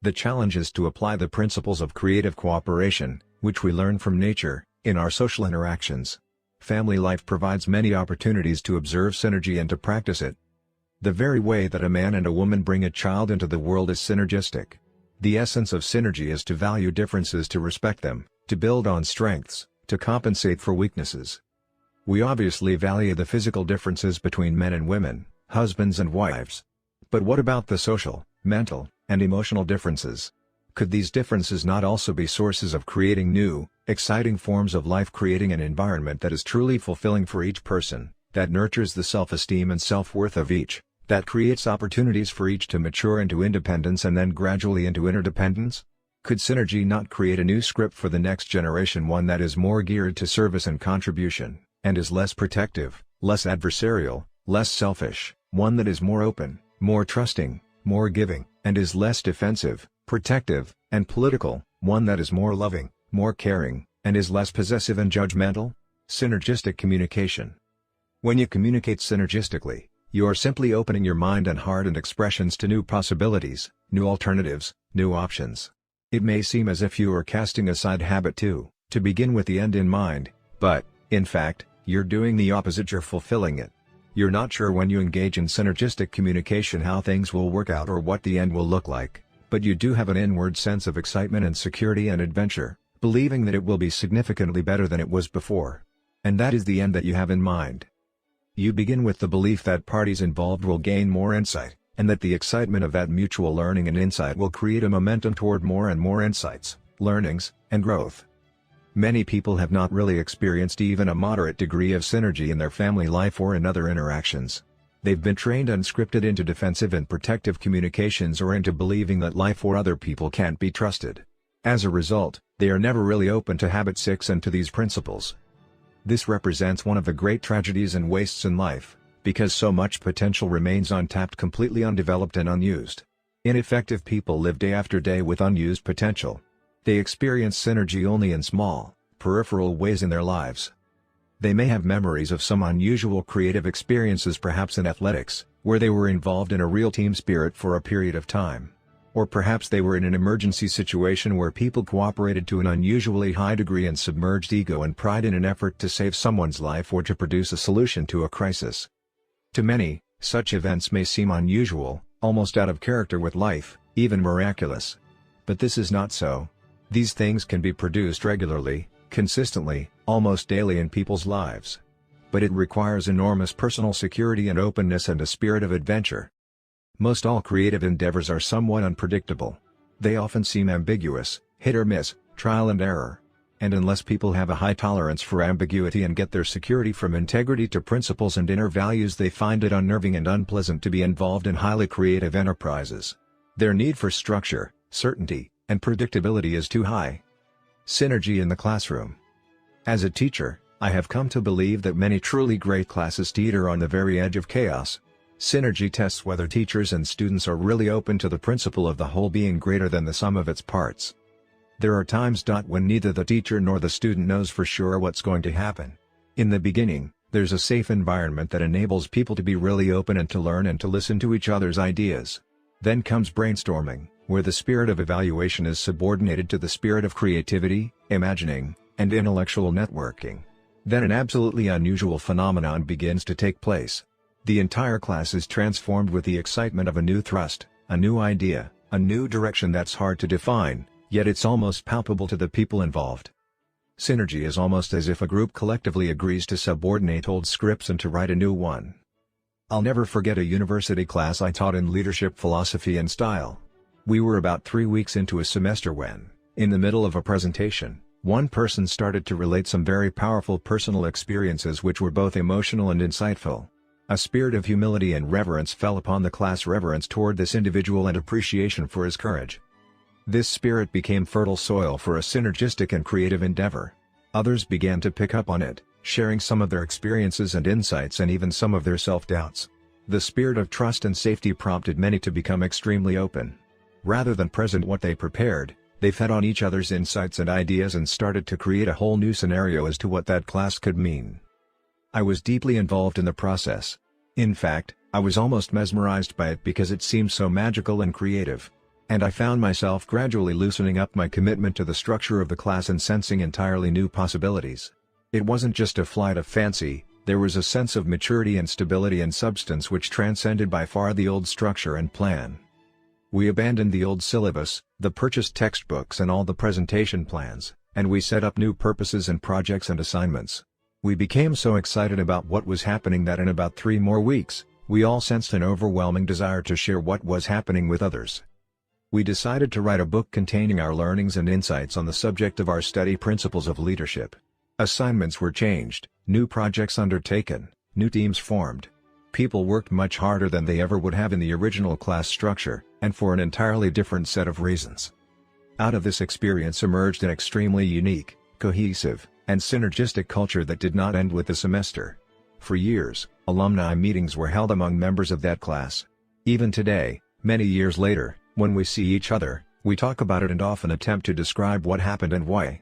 The challenge is to apply the principles of creative cooperation, which we learn from nature, in our social interactions. Family life provides many opportunities to observe synergy and to practice it. The very way that a man and a woman bring a child into the world is synergistic. The essence of synergy is to value differences, to respect them, to build on strengths, to compensate for weaknesses. We obviously value the physical differences between men and women, husbands and wives. But what about the social, mental, and emotional differences? Could these differences not also be sources of creating new, exciting forms of life, creating an environment that is truly fulfilling for each person, that nurtures the self-esteem and self-worth of each, that creates opportunities for each to mature into independence and then gradually into interdependence? Could synergy not create a new script for the next generation, one that is more geared to service and contribution, and is less protective, less adversarial, less selfish, one that is more open, more trusting, more giving, and is less defensive, protective, and political, one that is more loving, more caring, and is less possessive and judgmental? Synergistic communication. When you communicate synergistically, you are simply opening your mind and heart and expressions to new possibilities, new alternatives, new options. It may seem as if you are casting aside habit to begin with the end in mind, but, in fact, you're doing the opposite, you're fulfilling it. You're not sure when you engage in synergistic communication how things will work out or what the end will look like, but you do have an inward sense of excitement and security and adventure, believing that it will be significantly better than it was before. And that is the end that you have in mind. You begin with the belief that parties involved will gain more insight, and that the excitement of that mutual learning and insight will create a momentum toward more and more insights, learnings, and growth. Many people have not really experienced even a moderate degree of synergy in their family life or in other interactions. They've been trained unscripted into defensive and protective communications or into believing that life or other people can't be trusted. As a result, they are never really open to habit 6 and to these principles. This represents one of the great tragedies and wastes in life, because so much potential remains untapped, completely undeveloped and unused. Ineffective people live day after day with unused potential. They experience synergy only in small, peripheral ways in their lives. They may have memories of some unusual creative experiences, perhaps in athletics, where they were involved in a real team spirit for a period of time. Or perhaps they were in an emergency situation where people cooperated to an unusually high degree and submerged ego and pride in an effort to save someone's life or to produce a solution to a crisis. To many, such events may seem unusual, almost out of character with life, even miraculous. But this is not so. These things can be produced regularly, consistently, almost daily in people's lives. But it requires enormous personal security and openness and a spirit of adventure. Most all creative endeavors are somewhat unpredictable. They often seem ambiguous, hit or miss, trial and error. And unless people have a high tolerance for ambiguity and get their security from integrity to principles and inner values, they find it unnerving and unpleasant to be involved in highly creative enterprises. Their need for structure, certainty, and predictability is too high. Synergy in the classroom. As a teacher, I have come to believe that many truly great classes teeter on the very edge of chaos. Synergy tests whether teachers and students are really open to the principle of the whole being greater than the sum of its parts. There are times when neither the teacher nor the student knows for sure what's going to happen. In the beginning, there's a safe environment that enables people to be really open and to learn and to listen to each other's ideas. Then comes brainstorming, where the spirit of evaluation is subordinated to the spirit of creativity, imagining, and intellectual networking. Then an absolutely unusual phenomenon begins to take place. The entire class is transformed with the excitement of a new thrust, a new idea, a new direction that's hard to define, yet it's almost palpable to the people involved. Synergy is almost as if a group collectively agrees to subordinate old scripts and to write a new one. I'll never forget a university class I taught in leadership philosophy and style. We were about 3 weeks into a semester when, in the middle of a presentation, one person started to relate some very powerful personal experiences which were both emotional and insightful. A spirit of humility and reverence fell upon the class, reverence toward this individual and appreciation for his courage. This spirit became fertile soil for a synergistic and creative endeavor. Others began to pick up on it, sharing some of their experiences and insights and even some of their self-doubts. The spirit of trust and safety prompted many to become extremely open. Rather than present what they prepared, they fed on each other's insights and ideas and started to create a whole new scenario as to what that class could mean. I was deeply involved in the process. In fact, I was almost mesmerized by it because it seemed so magical and creative. And I found myself gradually loosening up my commitment to the structure of the class and sensing entirely new possibilities. It wasn't just a flight of fancy, there was a sense of maturity and stability and substance which transcended by far the old structure and plan. We abandoned the old syllabus, the purchased textbooks and all the presentation plans, and we set up new purposes and projects and assignments. We became so excited about what was happening that in about 3 more weeks, we all sensed an overwhelming desire to share what was happening with others. We decided to write a book containing our learnings and insights on the subject of our study principles of leadership. Assignments were changed, new projects undertaken, new teams formed. People worked much harder than they ever would have in the original class structure, and for an entirely different set of reasons. Out of this experience emerged an extremely unique, cohesive, and synergistic culture that did not end with the semester. For years, alumni meetings were held among members of that class. Even today, many years later, when we see each other, we talk about it and often attempt to describe what happened and why.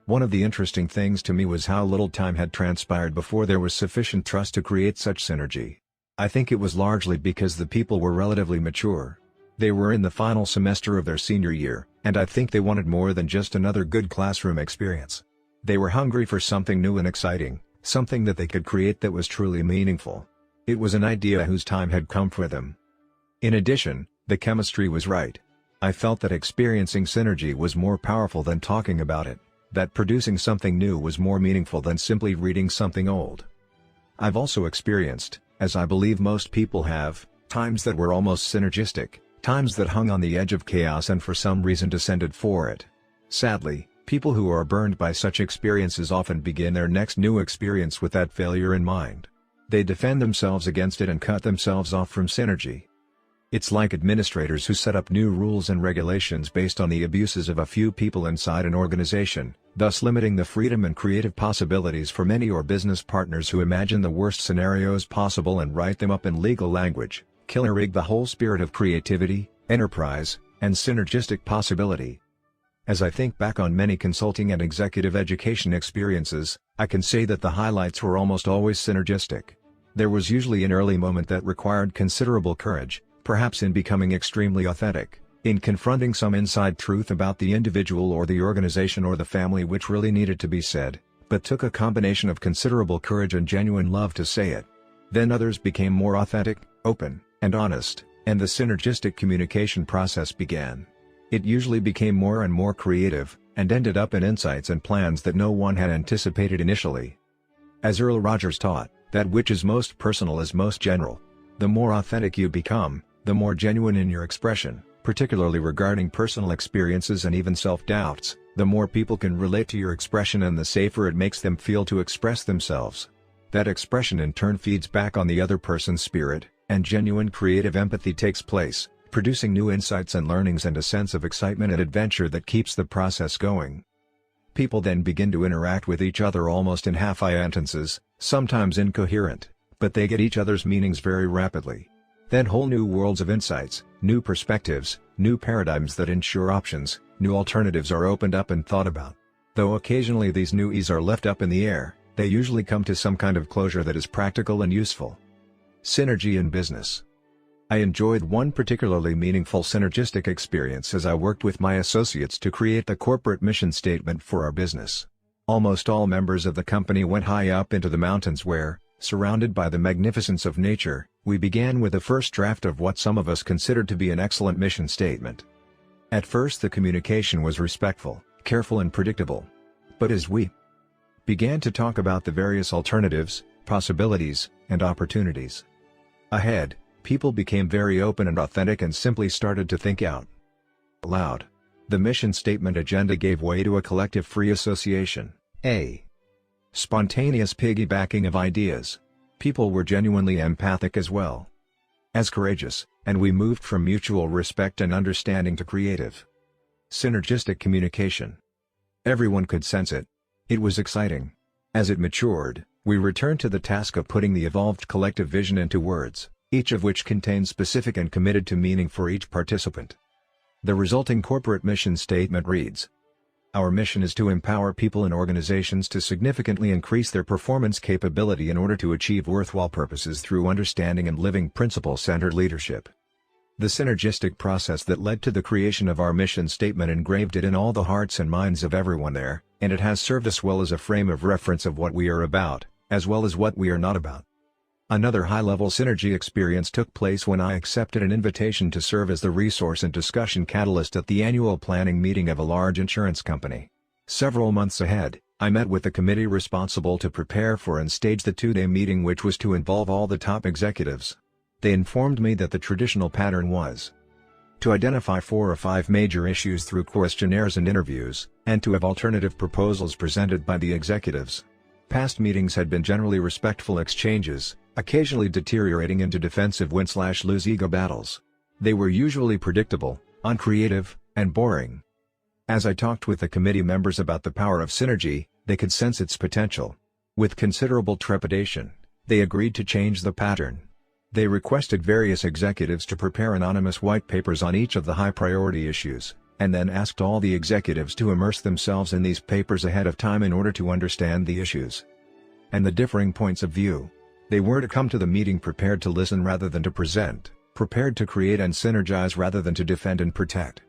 One of the interesting things to me was how little time had transpired before there was sufficient trust to create such synergy. I think it was largely because the people were relatively mature. They were in the final semester of their senior year, and I think they wanted more than just another good classroom experience. They were hungry for something new and exciting, something that they could create that was truly meaningful. It was an idea whose time had come for them. In addition, the chemistry was right. I felt that experiencing synergy was more powerful than talking about it, that producing something new was more meaningful than simply reading something old. I've also experienced, as I believe most people have, times that were almost synergistic, times that hung on the edge of chaos and for some reason descended for it. Sadly, people who are burned by such experiences often begin their next new experience with that failure in mind. They defend themselves against it and cut themselves off from synergy. It's like administrators who set up new rules and regulations based on the abuses of a few people inside an organization, thus limiting the freedom and creative possibilities for many, or business partners who imagine the worst scenarios possible and write them up in legal language, killer-rig the whole spirit of creativity, enterprise, and synergistic possibility. As I think back on many consulting and executive education experiences, I can say that the highlights were almost always synergistic. There was usually an early moment that required considerable courage, perhaps in becoming extremely authentic, in confronting some inside truth about the individual or the organization or the family which really needed to be said, but took a combination of considerable courage and genuine love to say it. Then others became more authentic, open, and honest, and the synergistic communication process began. It usually became more and more creative, and ended up in insights and plans that no one had anticipated initially. As Earl Rogers taught, that which is most personal is most general. The more authentic you become, the more genuine in your expression, particularly regarding personal experiences and even self-doubts, the more people can relate to your expression and the safer it makes them feel to express themselves. That expression in turn feeds back on the other person's spirit, and genuine creative empathy takes place, producing new insights and learnings and a sense of excitement and adventure that keeps the process going. People then begin to interact with each other almost in half-sentences, sometimes incoherent, but they get each other's meanings very rapidly. Then whole new worlds of insights, new perspectives, new paradigms that ensure options, new alternatives are opened up and thought about. Though occasionally these new E's are left up in the air, they usually come to some kind of closure that is practical and useful. Synergy in business. I enjoyed one particularly meaningful synergistic experience as I worked with my associates to create the corporate mission statement for our business. Almost all members of the company went high up into the mountains where, surrounded by the magnificence of nature, we began with the first draft of what some of us considered to be an excellent mission statement. At first the communication was respectful, careful and predictable. But as we began to talk about the various alternatives, possibilities, and opportunities ahead, people became very open and authentic and simply started to think out loud. The mission statement agenda gave way to a collective free association, a spontaneous piggybacking of ideas. People were genuinely empathic as well as courageous, and we moved from mutual respect and understanding to creative, synergistic communication. Everyone could sense it. It was exciting. As it matured, we returned to the task of putting the evolved collective vision into words, each of which contained specific and committed to meaning for each participant. The resulting corporate mission statement reads: Our mission is to empower people and organizations to significantly increase their performance capability in order to achieve worthwhile purposes through understanding and living principle-centered leadership. The synergistic process that led to the creation of our mission statement engraved it in all the hearts and minds of everyone there, and it has served us well as a frame of reference of what we are about, as well as what we are not about. Another high-level synergy experience took place when I accepted an invitation to serve as the resource and discussion catalyst at the annual planning meeting of a large insurance company. Several months ahead, I met with the committee responsible to prepare for and stage the two-day meeting, which was to involve all the top executives. They informed me that the traditional pattern was to identify 4 or 5 major issues through questionnaires and interviews, and to have alternative proposals presented by the executives. Past meetings had been generally respectful exchanges, occasionally deteriorating into defensive win-lose ego battles. They were usually predictable, uncreative, and boring. As I talked with the committee members about the power of synergy, they could sense its potential. With considerable trepidation, they agreed to change the pattern. They requested various executives to prepare anonymous white papers on each of the high-priority issues, and then asked all the executives to immerse themselves in these papers ahead of time in order to understand the issues and the differing points of view. They were to come to the meeting prepared to listen rather than to present, prepared to create and synergize rather than to defend and protect.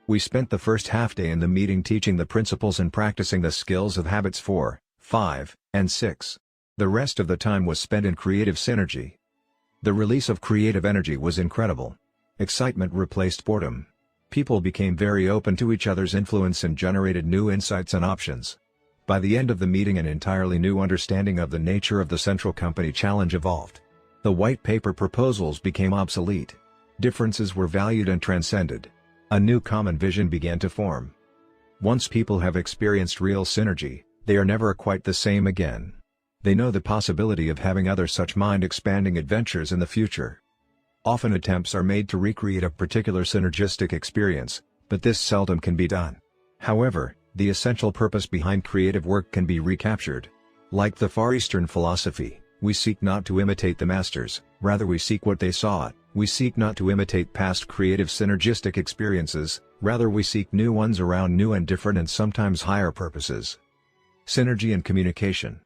We spent the first half-day in the meeting teaching the principles and practicing the skills of habits 4, 5, and 6. The rest of the time was spent in creative synergy. The release of creative energy was incredible. Excitement replaced boredom. People became very open to each other's influence and generated new insights and options. By the end of the meeting, an entirely new understanding of the nature of the central company challenge evolved. The white paper proposals became obsolete. Differences were valued and transcended. A new common vision began to form. Once people have experienced real synergy, they are never quite the same again. They know the possibility of having other such mind-expanding adventures in the future. Often attempts are made to recreate a particular synergistic experience, but this seldom can be done. However, the essential purpose behind creative work can be recaptured. Like the Far Eastern philosophy, we seek not to imitate the masters, rather we seek what they saw. We seek not to imitate past creative synergistic experiences, rather we seek new ones around new and different and sometimes higher purposes. Synergy and communication.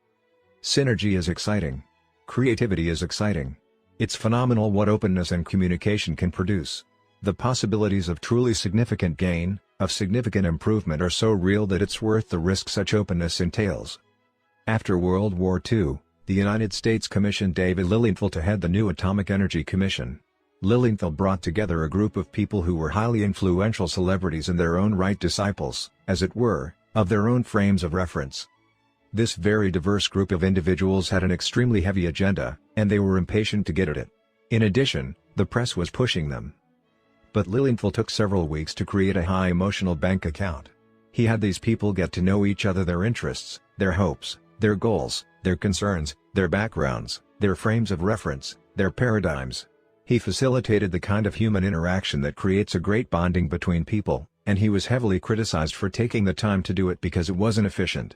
Synergy is exciting. Creativity is exciting. It's phenomenal what openness and communication can produce. The possibilities of truly significant gain, of significant improvement are so real that it's worth the risk such openness entails. After World War II, the United States commissioned David Lilienthal to head the new Atomic Energy Commission. Lilienthal brought together a group of people who were highly influential celebrities in their own right, disciples, as it were, of their own frames of reference. This very diverse group of individuals had an extremely heavy agenda, and they were impatient to get at it. In addition, the press was pushing them. But Lilienthal took several weeks to create a high emotional bank account. He had these people get to know each other, their interests, their hopes, their goals, their concerns, their backgrounds, their frames of reference, their paradigms. He facilitated the kind of human interaction that creates a great bonding between people, and he was heavily criticized for taking the time to do it because it wasn't efficient.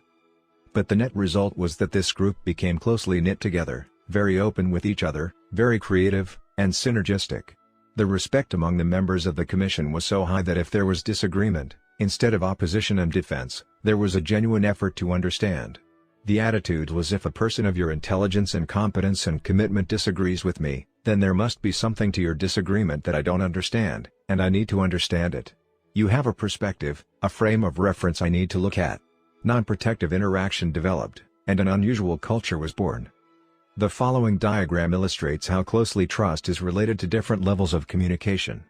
But the net result was that this group became closely knit together, very open with each other, very creative, and synergistic. The respect among the members of the commission was so high that if there was disagreement, instead of opposition and defense, there was a genuine effort to understand. The attitude was, if a person of your intelligence and competence and commitment disagrees with me, Then there must be something to your disagreement that I don't understand, and I need to understand it. You have a perspective, a frame of reference I need to look at. Non-protective interaction developed, and an unusual culture was born. The following diagram illustrates how closely trust is related to different levels of communication.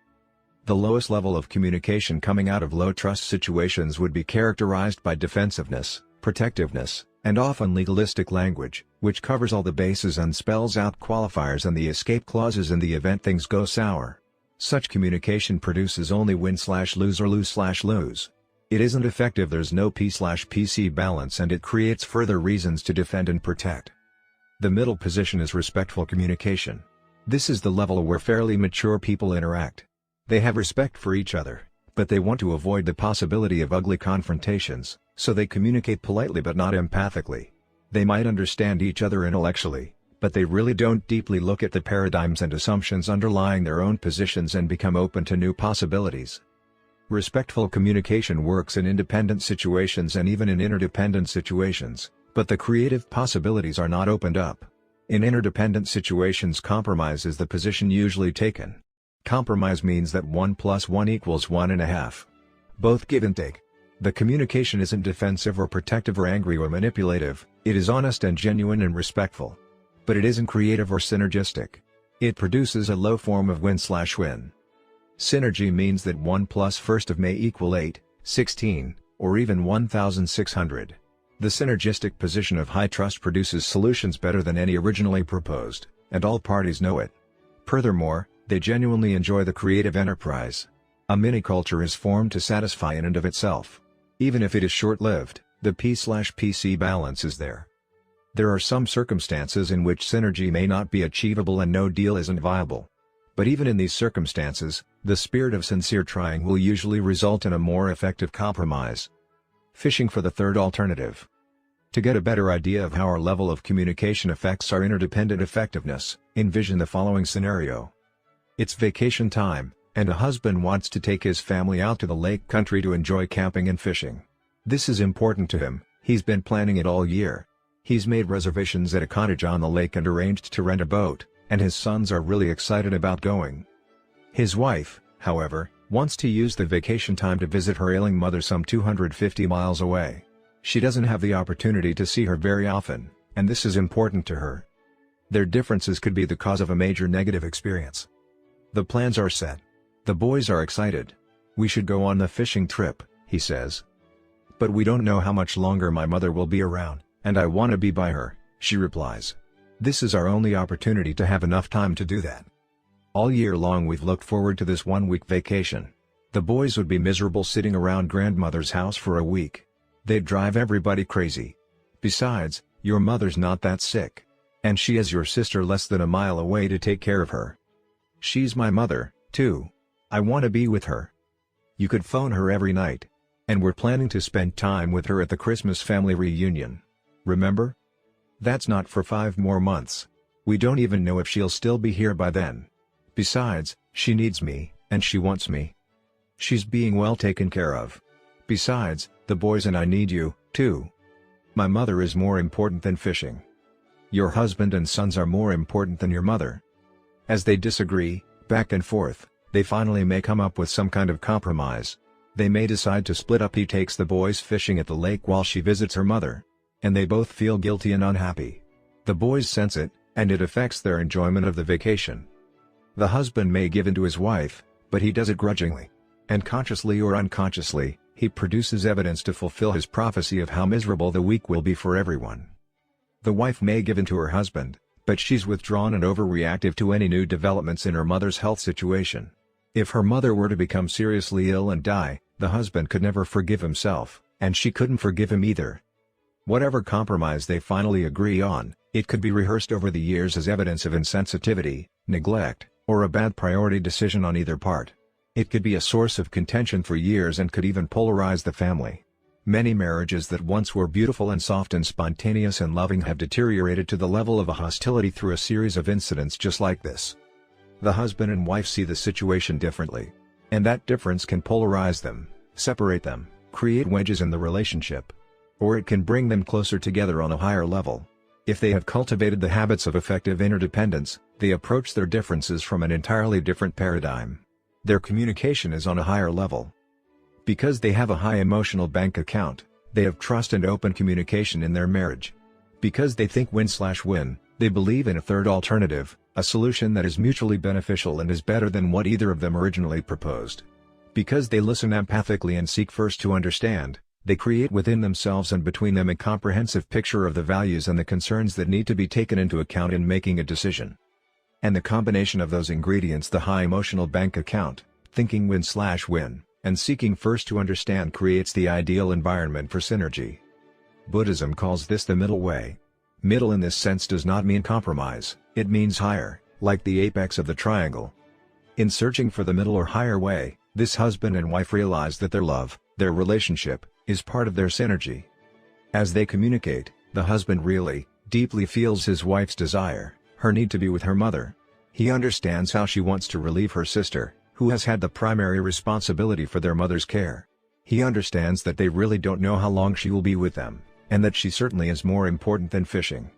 The lowest level of communication coming out of low-trust situations would be characterized by defensiveness, protectiveness, and often legalistic language, which covers all the bases and spells out qualifiers and the escape clauses in the event things go sour. Such communication produces only win/lose or lose/lose. It isn't effective, there's no P/PC balance, and it creates further reasons to defend and protect. The middle position is respectful communication. This is the level where fairly mature people interact. They have respect for each other, but they want to avoid the possibility of ugly confrontations, so they communicate politely but not empathically. They might understand each other intellectually, but they really don't deeply look at the paradigms and assumptions underlying their own positions and become open to new possibilities. Respectful communication works in independent situations and even in interdependent situations, but the creative possibilities are not opened up. In interdependent situations, compromise is the position usually taken. Compromise means that 1 + 1 = 1.5. Both give and take. The communication isn't defensive or protective or angry or manipulative, it is honest and genuine and respectful. But it isn't creative or synergistic. It produces a low form of win/win. Synergy means that 1 + 1 may equal 8, 16, or even 1,600. The synergistic position of high trust produces solutions better than any originally proposed, and all parties know it. Furthermore, they genuinely enjoy the creative enterprise. A mini-culture is formed to satisfy in and of itself. Even if it is short-lived, the P/PC balance is there. There are some circumstances in which synergy may not be achievable and no deal isn't viable. But even in these circumstances, the spirit of sincere trying will usually result in a more effective compromise. Fishing for the third alternative. To get a better idea of how our level of communication affects our interdependent effectiveness, envision the following scenario. It's vacation time, and a husband wants to take his family out to the lake country to enjoy camping and fishing. This is important to him, he's been planning it all year. He's made reservations at a cottage on the lake and arranged to rent a boat, and his sons are really excited about going. His wife, however, wants to use the vacation time to visit her ailing mother some 250 miles away. She doesn't have the opportunity to see her very often, and this is important to her. Their differences could be the cause of a major negative experience. The plans are set. The boys are excited. "We should go on the fishing trip," he says. "But we don't know how much longer my mother will be around, and I want to be by her," she replies. "This is our only opportunity to have enough time to do that. All year long we've looked forward to this one-week vacation. The boys would be miserable sitting around grandmother's house for a week. They'd drive everybody crazy. Besides, your mother's not that sick. And she has your sister less than a mile away to take care of her. She's my mother, too. I want to be with her. You could phone her every night. And we're planning to spend time with her at the Christmas family reunion. Remember? That's not for 5 more months. We don't even know if she'll still be here by then. Besides, she needs me, and she wants me. She's being well taken care of. Besides, the boys and I need you, too. My mother is more important than fishing. Your husband and sons are more important than your mother." As they disagree, back and forth, they finally may come up with some kind of compromise. They may decide to split up. He takes the boys fishing at the lake while she visits her mother. And they both feel guilty and unhappy. The boys sense it, and it affects their enjoyment of the vacation. The husband may give in to his wife, but he does it grudgingly. And consciously or unconsciously, he produces evidence to fulfill his prophecy of how miserable the week will be for everyone. The wife may give in to her husband, but she's withdrawn and overreactive to any new developments in her mother's health situation. If her mother were to become seriously ill and die, the husband could never forgive himself, and she couldn't forgive him either. Whatever compromise they finally agree on, it could be rehearsed over the years as evidence of insensitivity, neglect, or a bad priority decision on either part. It could be a source of contention for years and could even polarize the family. Many marriages that once were beautiful and soft and spontaneous and loving have deteriorated to the level of a hostility through a series of incidents just like this. The husband and wife see the situation differently. And that difference can polarize them, separate them, create wedges in the relationship. Or it can bring them closer together on a higher level. If they have cultivated the habits of effective interdependence, they approach their differences from an entirely different paradigm. Their communication is on a higher level. Because they have a high emotional bank account, they have trust and open communication in their marriage. Because they think win/win, they believe in a third alternative, a solution that is mutually beneficial and is better than what either of them originally proposed. Because they listen empathically and seek first to understand, they create within themselves and between them a comprehensive picture of the values and the concerns that need to be taken into account in making a decision. And the combination of those ingredients, the high emotional bank account, thinking win/win, and seeking first to understand, creates the ideal environment for synergy. Buddhism calls this the middle way. Middle in this sense does not mean compromise, it means higher, like the apex of the triangle. In searching for the middle or higher way, this husband and wife realize that their love, their relationship, is part of their synergy. As they communicate, the husband really, deeply feels his wife's desire, her need to be with her mother. He understands how she wants to relieve her sister, who has had the primary responsibility for their mother's care. He understands that they really don't know how long she will be with them, and that she certainly is more important than fishing.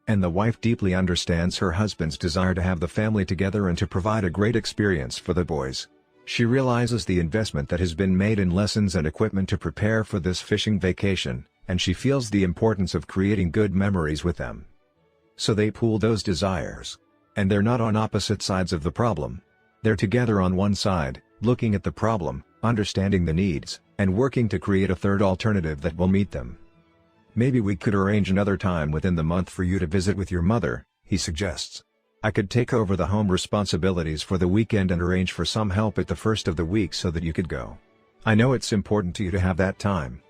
And the wife deeply understands her husband's desire to have the family together and to provide a great experience for the boys. She realizes the investment that has been made in lessons and equipment to prepare for this fishing vacation, and she feels the importance of creating good memories with them. So they pool those desires. And they're not on opposite sides of the problem. They're together on one side, looking at the problem, understanding the needs, and working to create a third alternative that will meet them. Maybe we could arrange another time within the month for you to visit with your mother, he suggests. I could take over the home responsibilities for the weekend and arrange for some help at the first of the week so that you could go. I know it's important to you to have that time.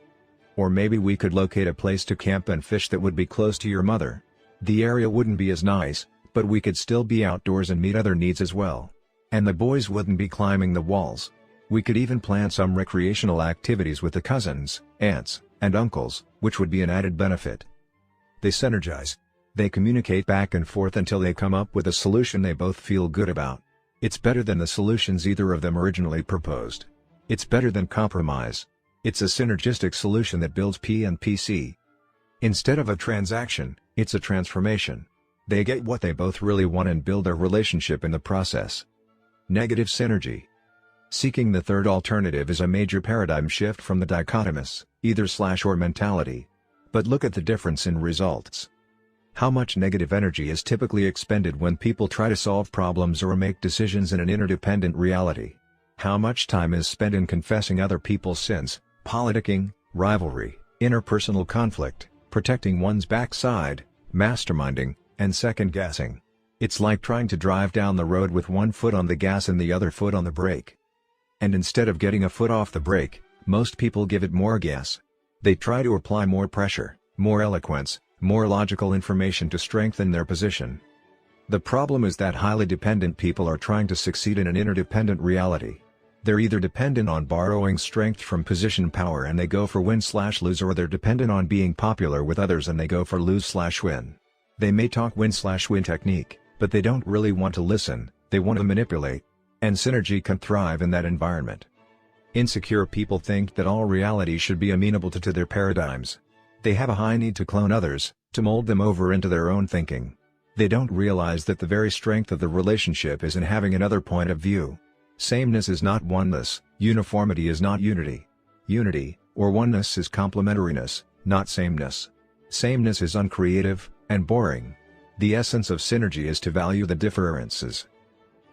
Or maybe we could locate a place to camp and fish that would be close to your mother. The area wouldn't be as nice, but we could still be outdoors and meet other needs as well. And the boys wouldn't be climbing the walls. We could even plan some recreational activities with the cousins, aunts, and uncles, which would be an added benefit. They synergize. They communicate back and forth until they come up with a solution they both feel good about. It's better than the solutions either of them originally proposed. It's better than compromise. It's a synergistic solution that builds P and PC. Instead of a transaction, it's a transformation. They get what they both really want and build their relationship in the process. Negative synergy. Seeking the third alternative is a major paradigm shift from the dichotomous, either/or mentality. But look at the difference in results. How much negative energy is typically expended when people try to solve problems or make decisions in an interdependent reality? How much time is spent in confessing other people's sins, politicking, rivalry, interpersonal conflict, protecting one's backside, masterminding, and second-guessing? It's like trying to drive down the road with one foot on the gas and the other foot on the brake. And instead of getting a foot off the brake, most people give it more gas. They try to apply more pressure, more eloquence, more logical information to strengthen their position. The problem is that highly dependent people are trying to succeed in an interdependent reality. They're either dependent on borrowing strength from position power and they go for win/lose, or they're dependent on being popular with others and they go for lose/win. They may talk win/win technique, but they don't really want to listen, they want to manipulate. And synergy can thrive in that environment. Insecure people think that all reality should be amenable to their paradigms. They have a high need to clone others, to mold them over into their own thinking. They don't realize that the very strength of the relationship is in having another point of view. Sameness is not oneness, uniformity is not unity. Unity, or oneness, is complementariness, not sameness. Sameness is uncreative, and boring. The essence of synergy is to value the differences.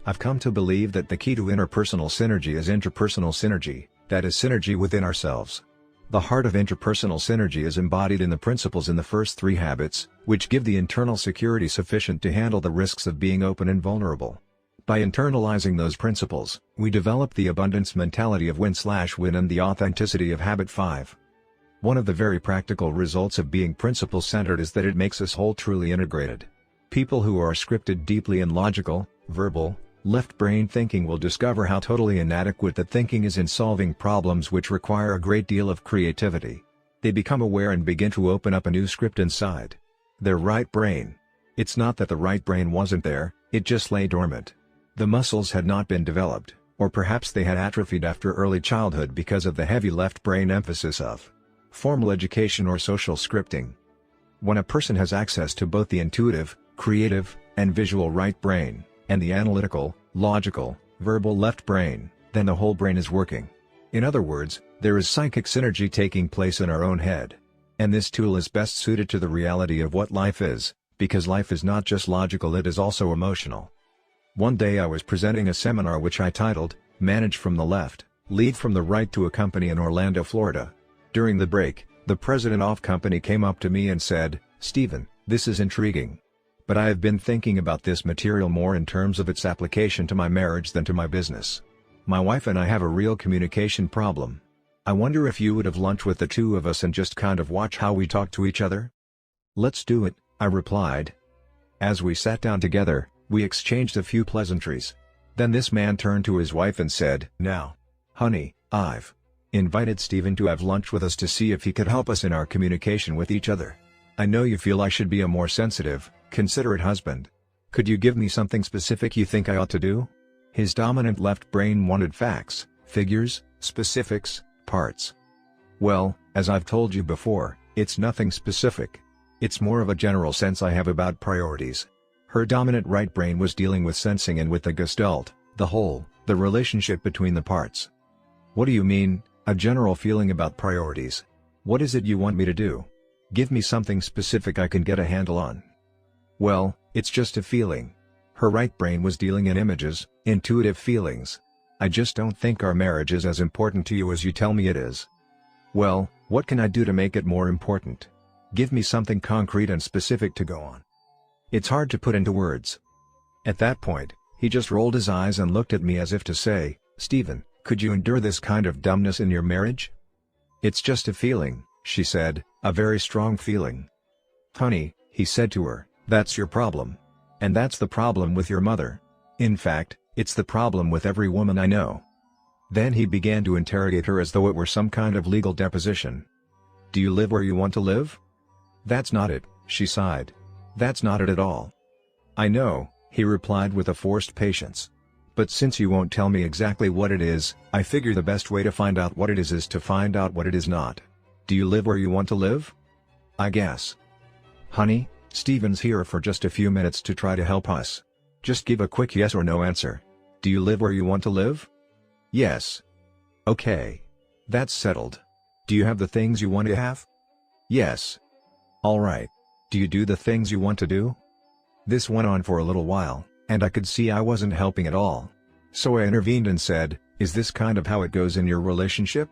I've come to believe that the key to interpersonal synergy is interpersonal synergy, that is synergy within ourselves. The heart of interpersonal synergy is embodied in the principles in the first 3 habits, which give the internal security sufficient to handle the risks of being open and vulnerable. By internalizing those principles, we develop the abundance mentality of win/win and the authenticity of habit 5. One of the very practical results of being principle-centered is that it makes us whole, truly integrated. People who are scripted deeply in logical, verbal, left-brain thinking will discover how totally inadequate that thinking is in solving problems which require a great deal of creativity. They become aware and begin to open up a new script inside their right brain. It's not that the right brain wasn't there, it just lay dormant. The muscles had not been developed, or perhaps they had atrophied after early childhood because of the heavy left brain emphasis of formal education or social scripting. When a person has access to both the intuitive, creative, and visual right brain, and the analytical, logical, verbal left brain, then the whole brain is working. In other words, there is psychic synergy taking place in our own head. And this tool is best suited to the reality of what life is, because life is not just logical, it is also emotional. One day I was presenting a seminar which I titled, Manage from the Left, Lead from the Right, to a company in Orlando, Florida. During the break, the president of company came up to me and said, "Stephen, this is intriguing. But I have been thinking about this material more in terms of its application to my marriage than to my business. My wife and I have a real communication problem. I wonder if you would have lunch with the two of us and just kind of watch how we talk to each other?" "Let's do it," I replied. As we sat down together, we exchanged a few pleasantries. Then this man turned to his wife and said, "Now, honey, I've invited Stephen to have lunch with us to see if he could help us in our communication with each other. I know you feel I should be a more sensitive, considerate husband. Could you give me something specific you think I ought to do?" His dominant left brain wanted facts, figures, specifics, parts. "Well, as I've told you before, it's nothing specific. It's more of a general sense I have about priorities." Her dominant right brain was dealing with sensing and with the gestalt, the whole, the relationship between the parts. "What do you mean, a general feeling about priorities? What is it you want me to do? Give me something specific I can get a handle on." "Well, it's just a feeling." Her right brain was dealing in images, intuitive feelings. "I just don't think our marriage is as important to you as you tell me it is." "Well, what can I do to make it more important? Give me something concrete and specific to go on." "It's hard to put into words." At that point, he just rolled his eyes and looked at me as if to say, "Stephen, could you endure this kind of dumbness in your marriage?" "It's just a feeling," she said, "a very strong feeling." "Honey," he said to her, "that's your problem. And that's the problem with your mother. In fact, it's the problem with every woman I know." Then he began to interrogate her as though it were some kind of legal deposition. "Do you live where you want to live?" "That's not it," she sighed. "That's not it at all." "I know," he replied with a forced patience. "But since you won't tell me exactly what it is, I figure the best way to find out what it is to find out what it is not. Do you live where you want to live?" "I guess." "Honey, Stephen's here for just a few minutes to try to help us. Just give a quick yes or no answer. Do you live where you want to live?" "Yes." "Okay. That's settled. Do you have the things you want to have?" "Yes." "All right. Do you do the things you want to do?" This went on for a little while, and I could see I wasn't helping at all. So I intervened and said, "Is this kind of how it goes in your relationship?"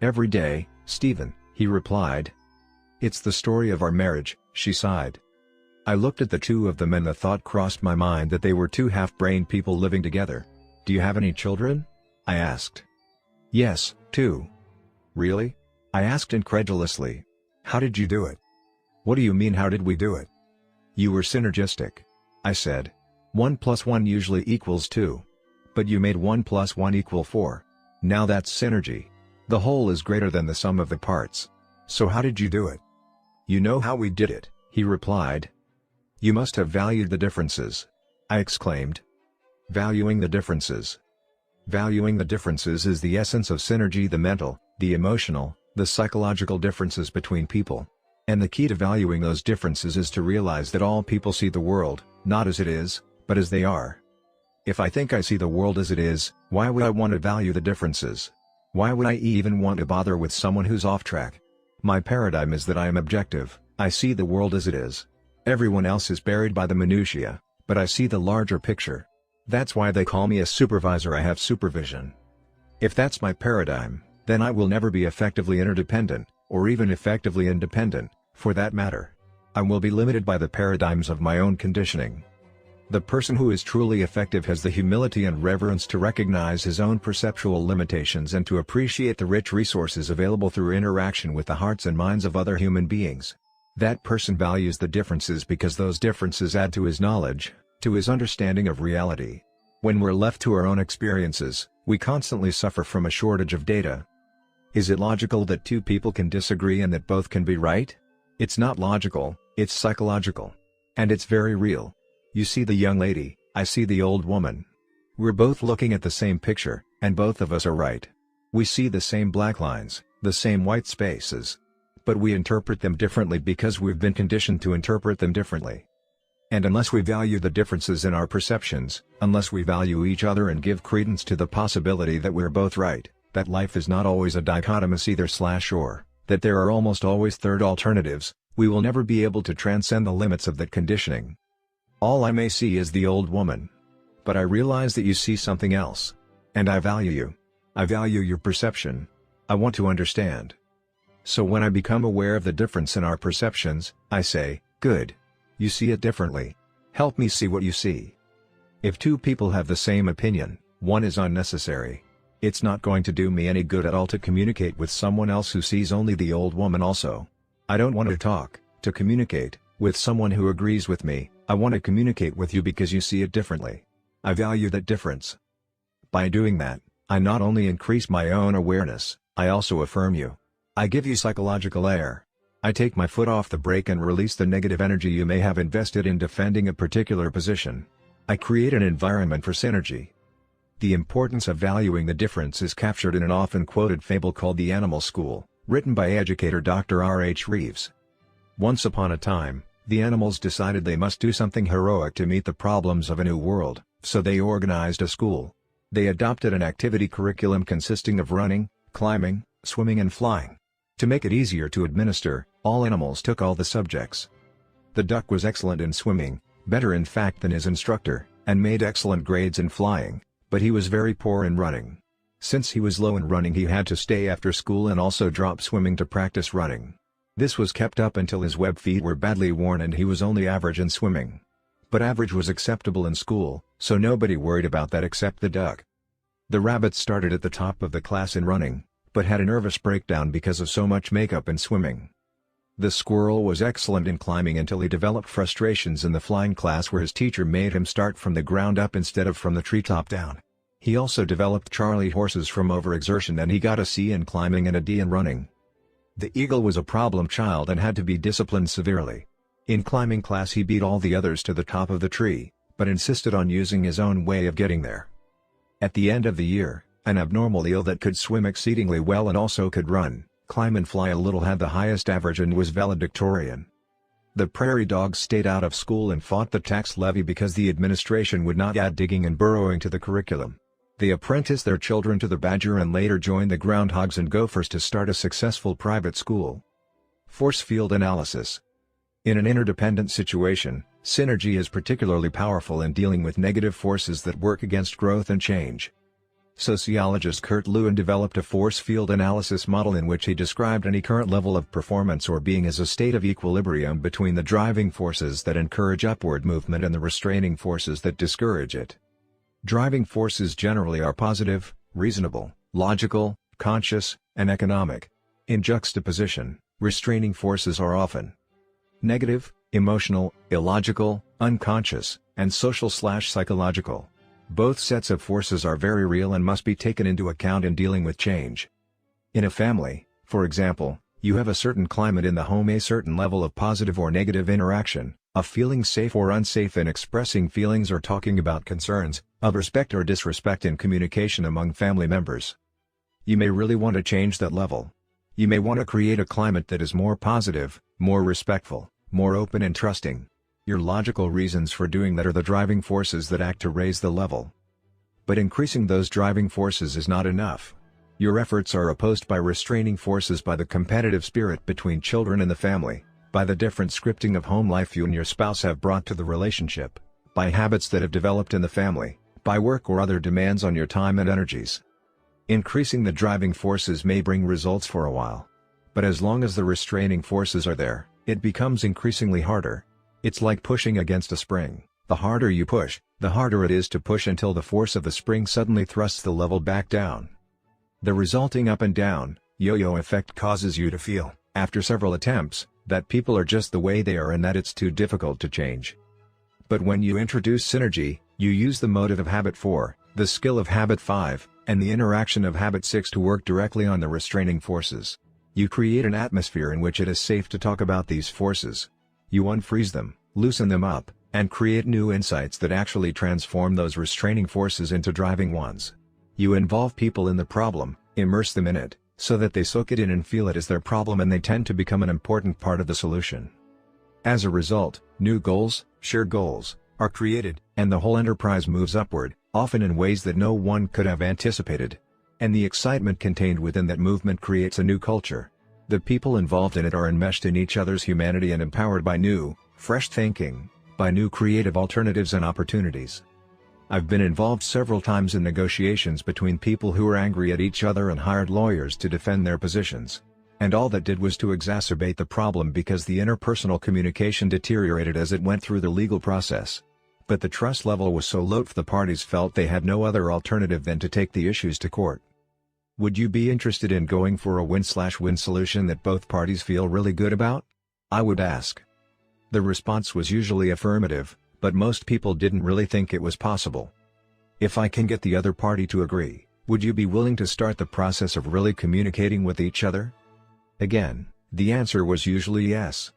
"Every day, Stephen," he replied. "It's the story of our marriage," she sighed. I looked at the two of them and the thought crossed my mind that they were two half-brained people living together. "Do you have any children?" I asked. "Yes, 2. "Really?" I asked incredulously. "How did you do it?" "What do you mean how did we do it?" "You were synergistic," I said. 1 + 1 usually equals 2. But you made 1 + 1 = 4. Now that's synergy. The whole is greater than the sum of the parts. So how did you do it?" "You know how we did it," he replied. "You must have valued the differences," I exclaimed. "Valuing the differences." Valuing the differences is the essence of synergy, the mental, the emotional, the psychological differences between people. And the key to valuing those differences is to realize that all people see the world, not as it is, but as they are. If I think I see the world as it is, why would I want to value the differences? Why would I even want to bother with someone who's off track? My paradigm is that I am objective, I see the world as it is. Everyone else is buried by the minutiae, but I see the larger picture. That's why they call me a supervisor. I have supervision. If that's my paradigm, then I will never be effectively interdependent, or even effectively independent, for that matter. I will be limited by the paradigms of my own conditioning. The person who is truly effective has the humility and reverence to recognize his own perceptual limitations and to appreciate the rich resources available through interaction with the hearts and minds of other human beings. That person values the differences because those differences add to his knowledge, to his understanding of reality. When we're left to our own experiences, we constantly suffer from a shortage of data. Is it logical that two people can disagree and that both can be right? It's not logical, it's psychological. And it's very real. You see the young lady, I see the old woman. We're both looking at the same picture, and both of us are right. We see the same black lines, the same white spaces. But we interpret them differently because we've been conditioned to interpret them differently. And unless we value the differences in our perceptions, unless we value each other and give credence to the possibility that we're both right, that life is not always a dichotomous either/or, that there are almost always third alternatives, we will never be able to transcend the limits of that conditioning. All I may see is the old woman. But I realize that you see something else. And I value you. I value your perception. I want to understand. So when I become aware of the difference in our perceptions, I say, good. You see it differently. Help me see what you see. If two people have the same opinion, one is unnecessary. It's not going to do me any good at all to communicate with someone else who sees only the old woman also. I don't want to communicate, with someone who agrees with me. I want to communicate with you because you see it differently. I value that difference. By doing that, I not only increase my own awareness, I also affirm you. I give you psychological air. I take my foot off the brake and release the negative energy you may have invested in defending a particular position. I create an environment for synergy. The importance of valuing the difference is captured in an often quoted fable called The Animal School, written by educator Dr. R. H. Reeves. Once upon a time, the animals decided they must do something heroic to meet the problems of a new world, so they organized a school. They adopted an activity curriculum consisting of running, climbing, swimming and flying. To make it easier to administer, all animals took all the subjects. The duck was excellent in swimming, better in fact than his instructor, and made excellent grades in flying, but he was very poor in running. Since he was low in running, he had to stay after school and also drop swimming to practice running. This was kept up until his web feet were badly worn and he was only average in swimming. But average was acceptable in school, so nobody worried about that except the duck. The rabbit started at the top of the class in running, but had a nervous breakdown because of so much makeup in swimming. The squirrel was excellent in climbing until he developed frustrations in the flying class where his teacher made him start from the ground up instead of from the treetop down. He also developed Charlie horses from overexertion and he got a C in climbing and a D in running. The eagle was a problem child and had to be disciplined severely. In climbing class he beat all the others to the top of the tree, but insisted on using his own way of getting there. At the end of the year, an abnormal eel that could swim exceedingly well and also could run, climb and fly a little had the highest average and was valedictorian. The prairie dogs stayed out of school and fought the tax levy because the administration would not add digging and burrowing to the curriculum. They apprenticed their children to the badger and later joined the groundhogs and gophers to start a successful private school. Force field analysis. In an interdependent situation, synergy is particularly powerful in dealing with negative forces that work against growth and change. Sociologist Kurt Lewin developed a force field analysis model in which he described any current level of performance or being as a state of equilibrium between the driving forces that encourage upward movement and the restraining forces that discourage it. Driving forces generally are positive, reasonable, logical, conscious, and economic. In juxtaposition, restraining forces are often negative, emotional, illogical, unconscious, and social/psychological. Both sets of forces are very real and must be taken into account in dealing with change. In a family, for example, you have a certain climate in the home, a certain level of positive or negative interaction, of feeling safe or unsafe in expressing feelings or talking about concerns, of respect or disrespect in communication among family members. You may really want to change that level. You may want to create a climate that is more positive, more respectful, more open and trusting. Your logical reasons for doing that are the driving forces that act to raise the level. But increasing those driving forces is not enough. Your efforts are opposed by restraining forces, by the competitive spirit between children in the family, by the different scripting of home life you and your spouse have brought to the relationship, by habits that have developed in the family, by work or other demands on your time and energies. Increasing the driving forces may bring results for a while. But as long as the restraining forces are there, it becomes increasingly harder. It's like pushing against a spring. The harder you push, the harder it is to push until the force of the spring suddenly thrusts the level back down. The resulting up and down, yo-yo effect causes you to feel, after several attempts, that people are just the way they are and that it's too difficult to change. But when you introduce synergy, you use the motive of habit 4, the skill of habit 5, and the interaction of habit 6 to work directly on the restraining forces. You create an atmosphere in which it is safe to talk about these forces. You unfreeze them, loosen them up, and create new insights that actually transform those restraining forces into driving ones. You involve people in the problem, immerse them in it, so that they soak it in and feel it as their problem, and they tend to become an important part of the solution. As a result, new goals, shared goals, are created, and the whole enterprise moves upward, often in ways that no one could have anticipated. And the excitement contained within that movement creates a new culture. The people involved in it are enmeshed in each other's humanity and empowered by new, fresh thinking, by new creative alternatives and opportunities. I've been involved several times in negotiations between people who were angry at each other and hired lawyers to defend their positions. And all that did was to exacerbate the problem because the interpersonal communication deteriorated as it went through the legal process. But the trust level was so low the parties felt they had no other alternative than to take the issues to court. Would you be interested in going for a win-win solution that both parties feel really good about? I would ask. The response was usually affirmative, but most people didn't really think it was possible. If I can get the other party to agree, would you be willing to start the process of really communicating with each other? Again, the answer was usually yes.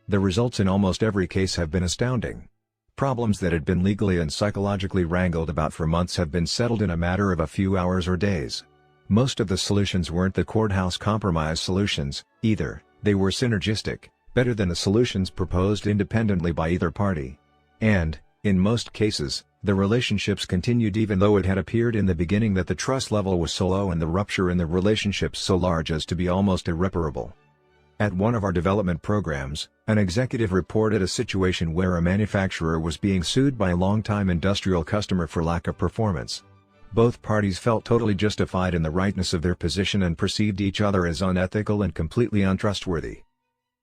The results in almost every case have been astounding. Problems that had been legally and psychologically wrangled about for months have been settled in a matter of a few hours or days. Most of the solutions weren't the courthouse compromise solutions, either. They were synergistic, better than the solutions proposed independently by either party. And, in most cases, the relationships continued even though it had appeared in the beginning that the trust level was so low and the rupture in the relationships so large as to be almost irreparable. At one of our development programs, an executive reported a situation where a manufacturer was being sued by a longtime industrial customer for lack of performance. Both parties felt totally justified in the rightness of their position and perceived each other as unethical and completely untrustworthy.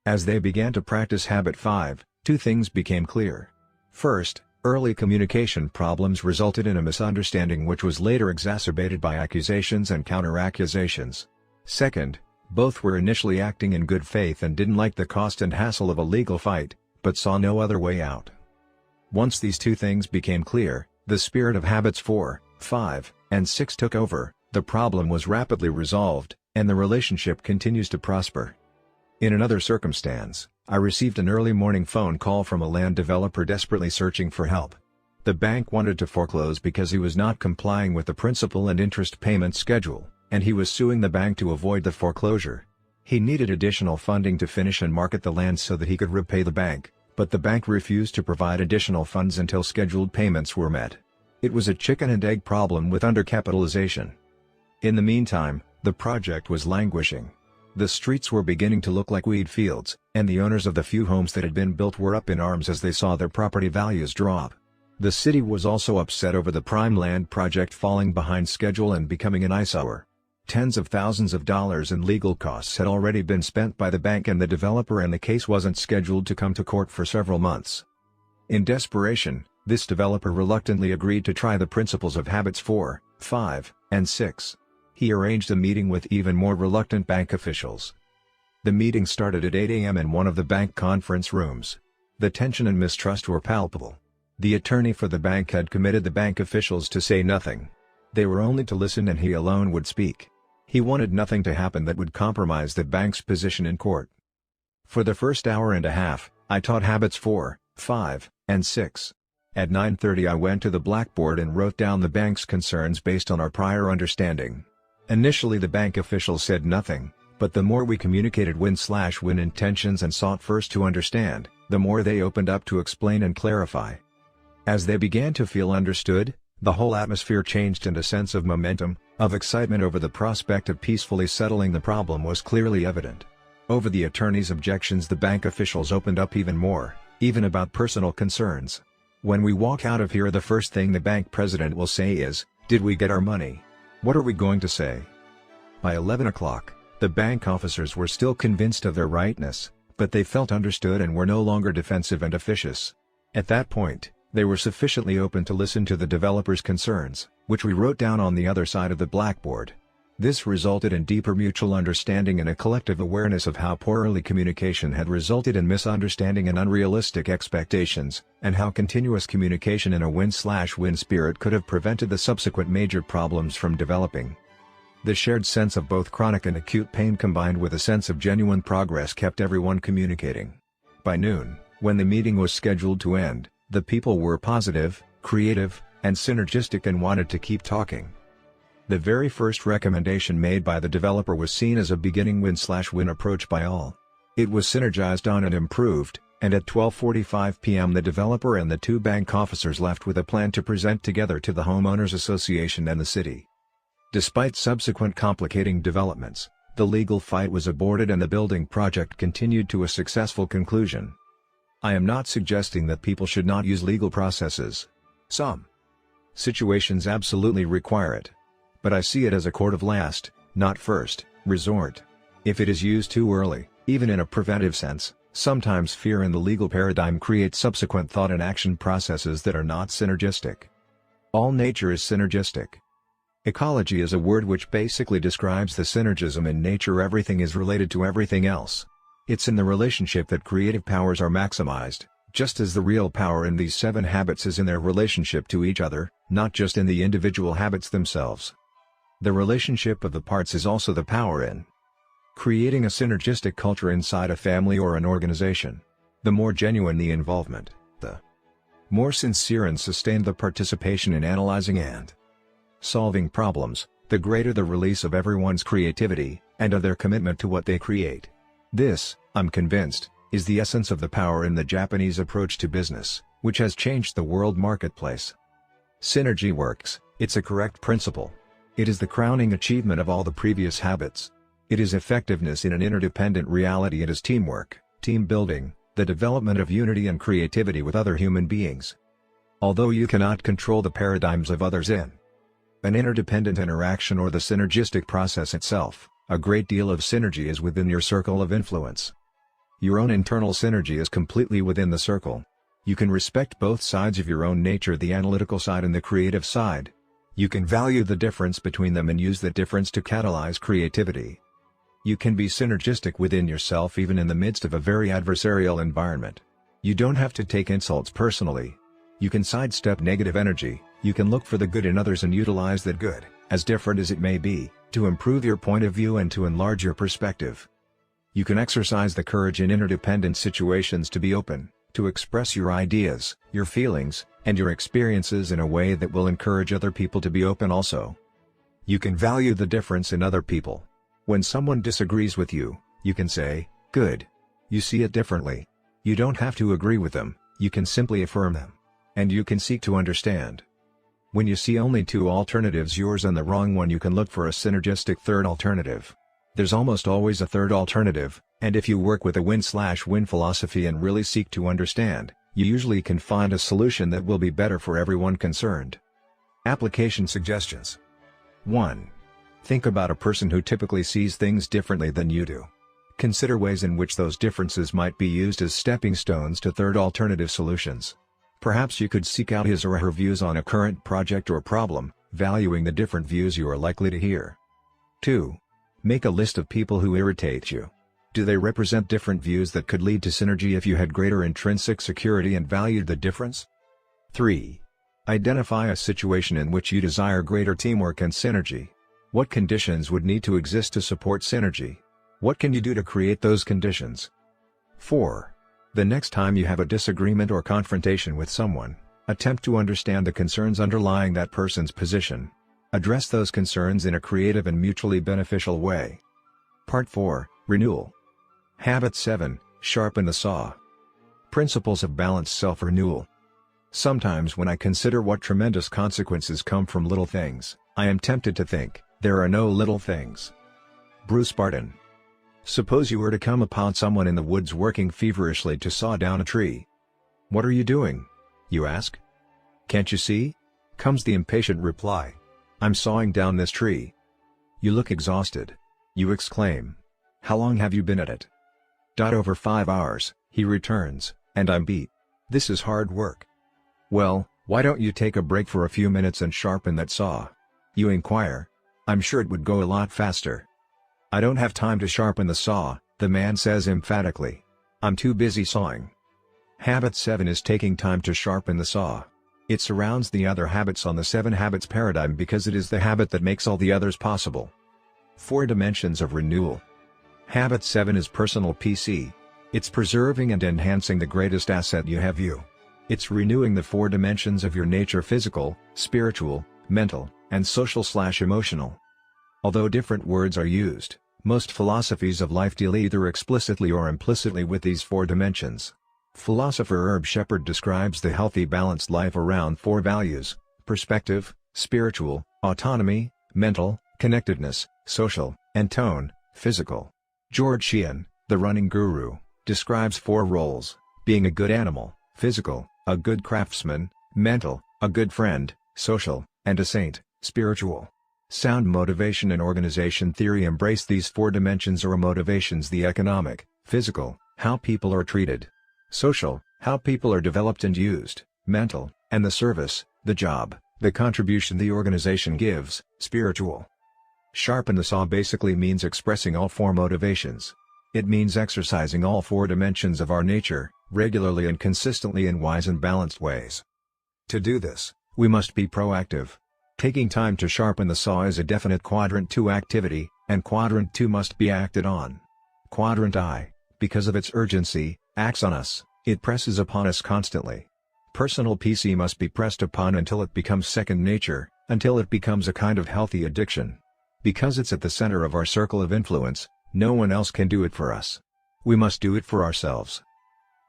As they began to practice Habit 5, two things became clear. First, early communication problems resulted in a misunderstanding which was later exacerbated by accusations and counter-accusations. Second, both were initially acting in good faith and didn't like the cost and hassle of a legal fight, but saw no other way out. Once these two things became clear, the spirit of Habits 4, 5, and 6 took over, the problem was rapidly resolved, and the relationship continues to prosper. In another circumstance, I received an early morning phone call from a land developer desperately searching for help. The bank wanted to foreclose because he was not complying with the principal and interest payment schedule, and he was suing the bank to avoid the foreclosure. He needed additional funding to finish and market the land so that he could repay the bank, but the bank refused to provide additional funds until scheduled payments were met. It was a chicken and egg problem with undercapitalization. In the meantime, the project was languishing. The streets were beginning to look like weed fields, and the owners of the few homes that had been built were up in arms as they saw their property values drop. The city was also upset over the prime land project falling behind schedule and becoming an eyesore. Tens of thousands of dollars in legal costs had already been spent by the bank and the developer, and the case wasn't scheduled to come to court for several months. In desperation, this developer reluctantly agreed to try the principles of Habits 4, 5, and 6. He arranged a meeting with even more reluctant bank officials. The meeting started at 8 a.m. in one of the bank conference rooms. The tension and mistrust were palpable. The attorney for the bank had committed the bank officials to say nothing. They were only to listen, and he alone would speak. He wanted nothing to happen that would compromise the bank's position in court. For the first hour and a half, I taught Habits 4, 5, and 6. At 9:30 I went to the blackboard and wrote down the bank's concerns based on our prior understanding. Initially the bank officials said nothing, but the more we communicated win-win intentions and sought first to understand, the more they opened up to explain and clarify. As they began to feel understood, the whole atmosphere changed, and a sense of momentum, of excitement over the prospect of peacefully settling the problem was clearly evident. Over the attorney's objections the bank officials opened up even more, even about personal concerns. When we walk out of here, the first thing the bank president will say is, "Did we get our money? What are we going to say?" By 11 o'clock, the bank officers were still convinced of their rightness, but they felt understood and were no longer defensive and officious. At that point, they were sufficiently open to listen to the developer's concerns, which we wrote down on the other side of the blackboard. This resulted in deeper mutual understanding and a collective awareness of how poor early communication had resulted in misunderstanding and unrealistic expectations, and how continuous communication in a win-win spirit could have prevented the subsequent major problems from developing. The shared sense of both chronic and acute pain combined with a sense of genuine progress kept everyone communicating. By noon, when the meeting was scheduled to end, the people were positive, creative, and synergistic and wanted to keep talking. The very first recommendation made by the developer was seen as a beginning win-win approach by all. It was synergized on and improved, and at 12:45 p.m. the developer and the two bank officers left with a plan to present together to the Homeowners Association and the city. Despite subsequent complicating developments, the legal fight was aborted and the building project continued to a successful conclusion. I am not suggesting that people should not use legal processes. Some situations absolutely require it. But I see it as a court of last, not first, resort. If it is used too early, even in a preventive sense, sometimes fear in the legal paradigm creates subsequent thought and action processes that are not synergistic. All nature is synergistic. Ecology is a word which basically describes the synergism in nature. Everything is related to everything else. It's in the relationship that creative powers are maximized, just as the real power in these 7 habits is in their relationship to each other, not just in the individual habits themselves. The relationship of the parts is also the power in creating a synergistic culture inside a family or an organization. The more genuine the involvement, the more sincere and sustained the participation in analyzing and solving problems, the greater the release of everyone's creativity, and of their commitment to what they create. This, I'm convinced, is the essence of the power in the Japanese approach to business, which has changed the world marketplace. Synergy works, it's a correct principle. It is the crowning achievement of all the previous habits. It is effectiveness in an interdependent reality. It is teamwork, team building, the development of unity and creativity with other human beings. Although you cannot control the paradigms of others in an interdependent interaction or the synergistic process itself, a great deal of synergy is within your circle of influence. Your own internal synergy is completely within the circle. You can respect both sides of your own nature, the analytical side and the creative side. You can value the difference between them and use that difference to catalyze creativity. You can be synergistic within yourself even in the midst of a very adversarial environment. You don't have to take insults personally. You can sidestep negative energy, you can look for the good in others and utilize that good, as different as it may be, to improve your point of view and to enlarge your perspective. You can exercise the courage in interdependent situations to be open, to express your ideas, your feelings, and your experiences in a way that will encourage other people to be open also. You can value the difference in other people. When someone disagrees with you, you can say, "Good. You see it differently." You don't have to agree with them, you can simply affirm them. And you can seek to understand. When you see only 2 alternatives, yours and the wrong one, you can look for a synergistic third alternative. There's almost always a third alternative, and if you work with a win-win philosophy and really seek to understand, you usually can find a solution that will be better for everyone concerned. Application suggestions. 1. Think about a person who typically sees things differently than you do. Consider ways in which those differences might be used as stepping stones to third alternative solutions. Perhaps you could seek out his or her views on a current project or problem, valuing the different views you are likely to hear. 2. Make a list of people who irritate you. Do they represent different views that could lead to synergy if you had greater intrinsic security and valued the difference? 3. Identify a situation in which you desire greater teamwork and synergy. What conditions would need to exist to support synergy? What can you do to create those conditions? 4. The next time you have a disagreement or confrontation with someone, attempt to understand the concerns underlying that person's position. Address those concerns in a creative and mutually beneficial way. Part 4, Renewal. Habit 7, Sharpen the saw. Principles of balanced self-renewal. Sometimes when I consider what tremendous consequences come from little things, I am tempted to think, there are no little things. Bruce Barton. Suppose you were to come upon someone in the woods working feverishly to saw down a tree. "What are you doing?" you ask. "Can't you see?" comes the impatient reply. "I'm sawing down this tree." You look exhausted. You exclaim, "How long have you been at it?" "Over 5 hours," he returns, "and I'm beat. This is hard work." "Well, why don't you take a break for a few minutes and sharpen that saw?" you inquire. "I'm sure it would go a lot faster." "I don't have time to sharpen the saw," the man says emphatically. "I'm too busy sawing." Habit 7 is taking time to sharpen the saw. It surrounds the other habits on the 7 habits paradigm because it is the habit that makes all the others possible. 4 dimensions of renewal. Habit 7 is personal PC. It's preserving and enhancing the greatest asset you have, you. It's renewing the 4 dimensions of your nature: physical, spiritual, mental, and social/emotional. Although different words are used, most philosophies of life deal either explicitly or implicitly with these four dimensions. Philosopher Herb Shepherd describes the healthy balanced life around four values: perspective, spiritual, autonomy, mental, connectedness, social, and tone, physical. George Sheehan, the running guru, describes four roles: being a good animal, physical, a good craftsman, mental, a good friend, social, and a saint, spiritual. Sound motivation and organization theory embrace these four dimensions or motivations: the economic, physical, how people are treated; social, how people are developed and used; mental, and the service, the job, the contribution the organization gives; spiritual. Sharpen the saw basically means expressing all four motivations. It means exercising all four dimensions of our nature, regularly and consistently in wise and balanced ways. To do this, we must be proactive. Taking time to sharpen the saw is a definite Quadrant 2 activity, and Quadrant 2 must be acted on. Quadrant I, because of its urgency, acts on us, it presses upon us constantly. Personal PC must be pressed upon until it becomes second nature, until it becomes a kind of healthy addiction. Because it's at the center of our circle of influence, no one else can do it for us. We must do it for ourselves.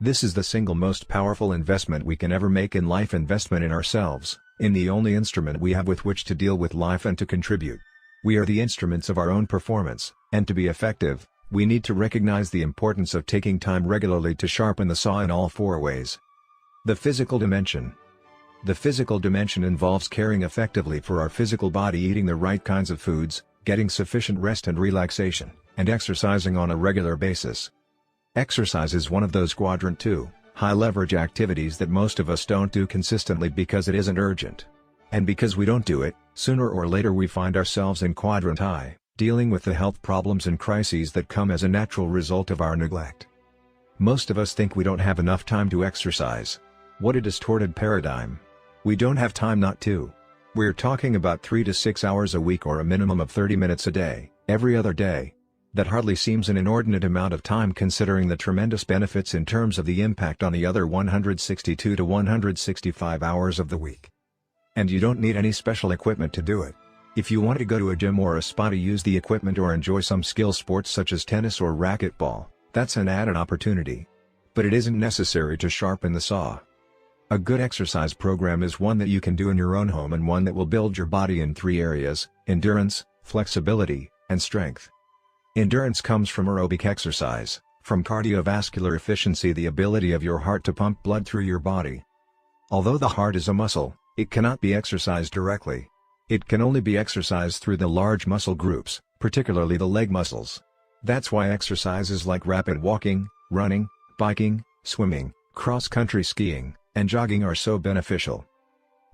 This is the single most powerful investment we can ever make in life: investment in ourselves, in the only instrument we have with which to deal with life and to contribute. We are the instruments of our own performance, and to be effective, we need to recognize the importance of taking time regularly to sharpen the saw in all four ways. The physical dimension. The physical dimension involves caring effectively for our physical body, eating the right kinds of foods, getting sufficient rest and relaxation, and exercising on a regular basis. Exercise is one of those Quadrant 2, high-leverage activities that most of us don't do consistently because it isn't urgent. And because we don't do it, sooner or later we find ourselves in Quadrant I, dealing with the health problems and crises that come as a natural result of our neglect. Most of us think we don't have enough time to exercise. What a distorted paradigm. We don't have time not to. We're talking about 3 to 6 hours a week, or a minimum of 30 minutes a day, every other day. That hardly seems an inordinate amount of time considering the tremendous benefits in terms of the impact on the other 162 to 165 hours of the week. And you don't need any special equipment to do it. If you want to go to a gym or a spa to use the equipment or enjoy some skill sports such as tennis or racquetball, that's an added opportunity. But it isn't necessary to sharpen the saw. A good exercise program is one that you can do in your own home, and one that will build your body in three areas: endurance, flexibility, and strength. Endurance comes from aerobic exercise, from cardiovascular efficiency, the ability of your heart to pump blood through your body. Although the heart is a muscle, it cannot be exercised directly. It can only be exercised through the large muscle groups, particularly the leg muscles. That's why exercises like rapid walking, running, biking, swimming, cross-country skiing, and jogging are so beneficial.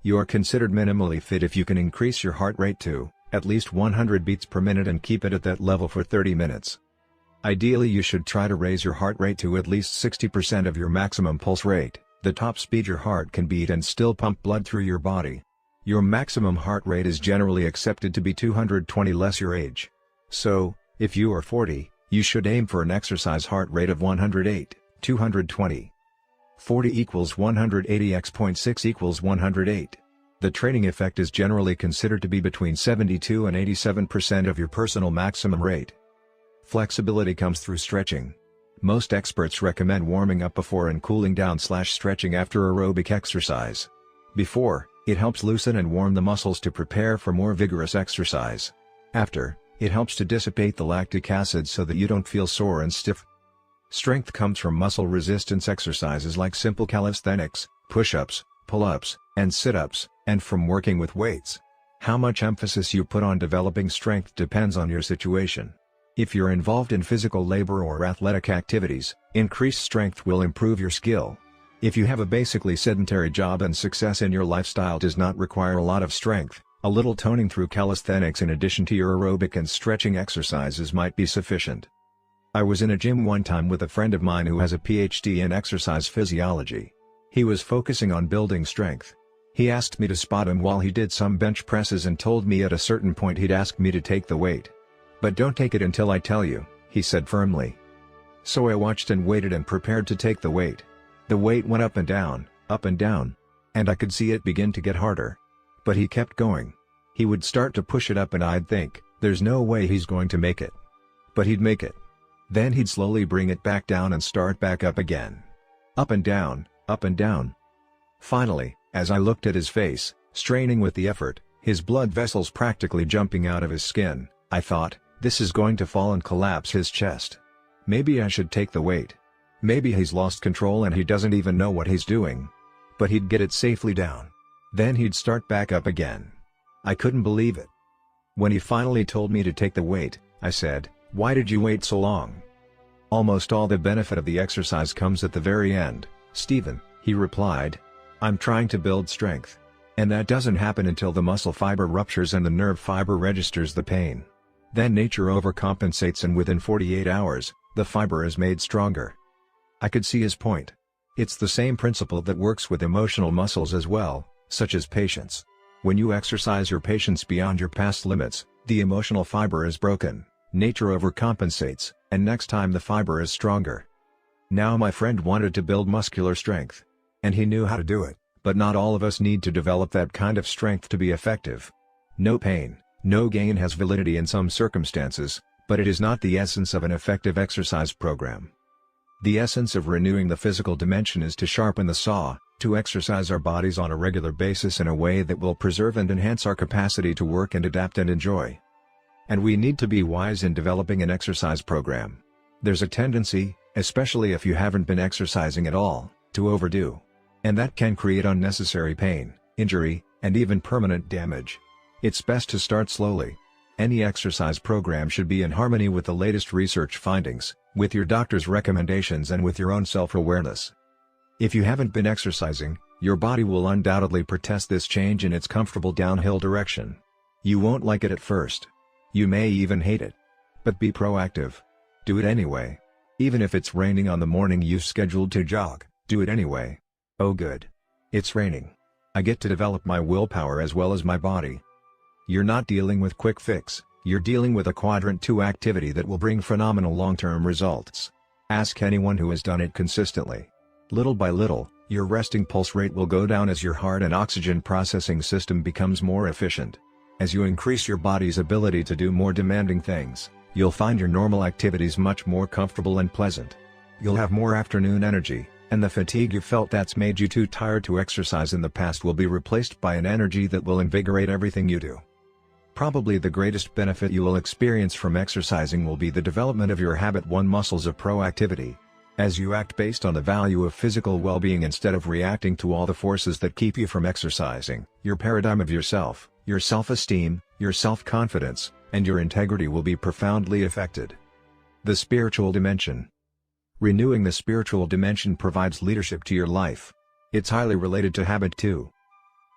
You are considered minimally fit if you can increase your heart rate to at least 100 beats per minute and keep it at that level for 30 minutes. Ideally, you should try to raise your heart rate to at least 60% of your maximum pulse rate, the top speed your heart can beat, and still pump blood through your body. Your maximum heart rate is generally accepted to be 220 less your age. So, if you are 40, you should aim for an exercise heart rate of 108, 220. 40 equals 180 x 0.6 equals 108. The training effect is generally considered to be between 72 and 87% of your personal maximum rate. Flexibility comes through stretching. Most experts recommend warming up before and cooling down/stretching after aerobic exercise. Before, it helps loosen and warm the muscles to prepare for more vigorous exercise. After, it helps to dissipate the lactic acid so that you don't feel sore and stiff. Strength comes from muscle resistance exercises like simple calisthenics, push-ups, pull-ups, and sit-ups, and from working with weights. How much emphasis you put on developing strength depends on your situation. If you're involved in physical labor or athletic activities, increased strength will improve your skill. If you have a basically sedentary job and success in your lifestyle does not require a lot of strength, a little toning through calisthenics in addition to your aerobic and stretching exercises might be sufficient. I was in a gym one time with a friend of mine who has a PhD in exercise physiology. He was focusing on building strength. He asked me to spot him while he did some bench presses and told me at a certain point he'd ask me to take the weight. "But don't take it until I tell you," he said firmly. So I watched and waited and prepared to take the weight. The weight went up and down, and I could see it begin to get harder. But he kept going. He would start to push it up and I'd think, there's no way he's going to make it. But he'd make it. Then he'd slowly bring it back down and start back up again. Up and down, up and down. Finally, as I looked at his face, straining with the effort, his blood vessels practically jumping out of his skin, I thought, this is going to fall and collapse his chest. Maybe I should take the weight. Maybe he's lost control and he doesn't even know what he's doing. But he'd get it safely down. Then he'd start back up again. I couldn't believe it. When he finally told me to take the weight, I said, "Why did you wait so long?" "Almost all the benefit of the exercise comes at the very end, Stephen," he replied. "I'm trying to build strength. And that doesn't happen until the muscle fiber ruptures and the nerve fiber registers the pain. Then nature overcompensates and within 48 hours, the fiber is made stronger." I could see his point. It's the same principle that works with emotional muscles as well, such as patience. When you exercise your patience beyond your past limits, the emotional fiber is broken, nature overcompensates, and next time the fiber is stronger. Now my friend wanted to build muscular strength. And he knew how to do it, but not all of us need to develop that kind of strength to be effective. No pain, no gain has validity in some circumstances, but it is not the essence of an effective exercise program. The essence of renewing the physical dimension is to sharpen the saw, to exercise our bodies on a regular basis in a way that will preserve and enhance our capacity to work and adapt and enjoy. And we need to be wise in developing an exercise program. There's a tendency, especially if you haven't been exercising at all, to overdo. And that can create unnecessary pain, injury, and even permanent damage. It's best to start slowly. Any exercise program should be in harmony with the latest research findings, with your doctor's recommendations and with your own self-awareness. If you haven't been exercising, your body will undoubtedly protest this change in its comfortable downhill direction. You won't like it at first. You may even hate it. But be proactive. Do it anyway. Even if it's raining on the morning you've scheduled to jog, do it anyway. Oh good. It's raining. I get to develop my willpower as well as my body. You're not dealing with quick fix, you're dealing with a quadrant 2 activity that will bring phenomenal long-term results. Ask anyone who has done it consistently. Little by little, your resting pulse rate will go down as your heart and oxygen processing system becomes more efficient. As you increase your body's ability to do more demanding things, you'll find your normal activities much more comfortable and pleasant. You'll have more afternoon energy, and the fatigue you felt that's made you too tired to exercise in the past will be replaced by an energy that will invigorate everything you do. Probably the greatest benefit you will experience from exercising will be the development of your habit 1 muscles of proactivity. As you act based on the value of physical well-being instead of reacting to all the forces that keep you from exercising, your paradigm of yourself, your self-esteem, your self-confidence, and your integrity will be profoundly affected. The spiritual dimension. Renewing the spiritual dimension provides leadership to your life. It's highly related to habit 2.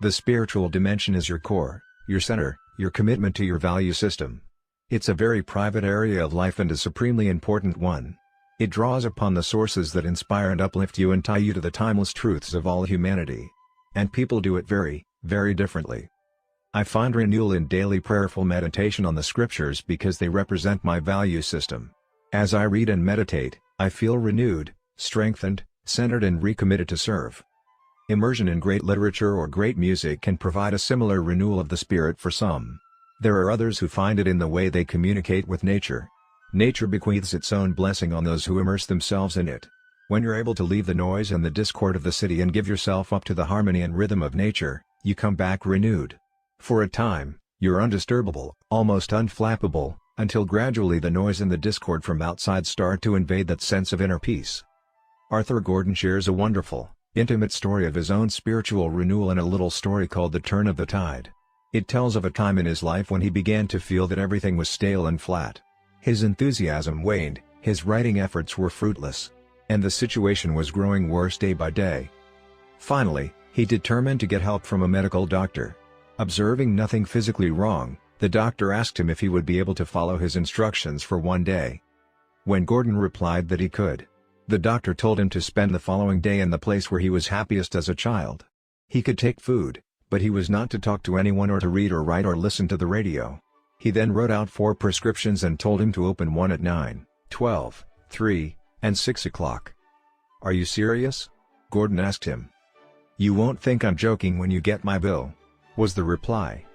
The spiritual dimension is your core, your center, your commitment to your value system. It's a very private area of life and a supremely important one. It draws upon the sources that inspire and uplift you and tie you to the timeless truths of all humanity. And people do it very, very differently. I find renewal in daily prayerful meditation on the scriptures because they represent my value system. As I read and meditate, I feel renewed, strengthened, centered and recommitted to serve. Immersion in great literature or great music can provide a similar renewal of the spirit for some. There are others who find it in the way they communicate with nature. Nature bequeaths its own blessing on those who immerse themselves in it. When you're able to leave the noise and the discord of the city and give yourself up to the harmony and rhythm of nature, you come back renewed. For a time, you're undisturbable, almost unflappable, until gradually the noise and the discord from outside start to invade that sense of inner peace. Arthur Gordon shares a wonderful, intimate story of his own spiritual renewal in a little story called The Turn of the Tide. It tells of a time in his life when he began to feel that everything was stale and flat. His enthusiasm waned, his writing efforts were fruitless. And the situation was growing worse day by day. Finally, he determined to get help from a medical doctor. Observing nothing physically wrong, the doctor asked him if he would be able to follow his instructions for one day. When Gordon replied that he could, the doctor told him to spend the following day in the place where he was happiest as a child. He could take food, but he was not to talk to anyone or to read or write or listen to the radio. He then wrote out 4 prescriptions and told him to open one at 9, 12, 3, and 6 o'clock. "Are you serious?" Gordon asked him. "You won't think I'm joking when you get my bill," was the reply.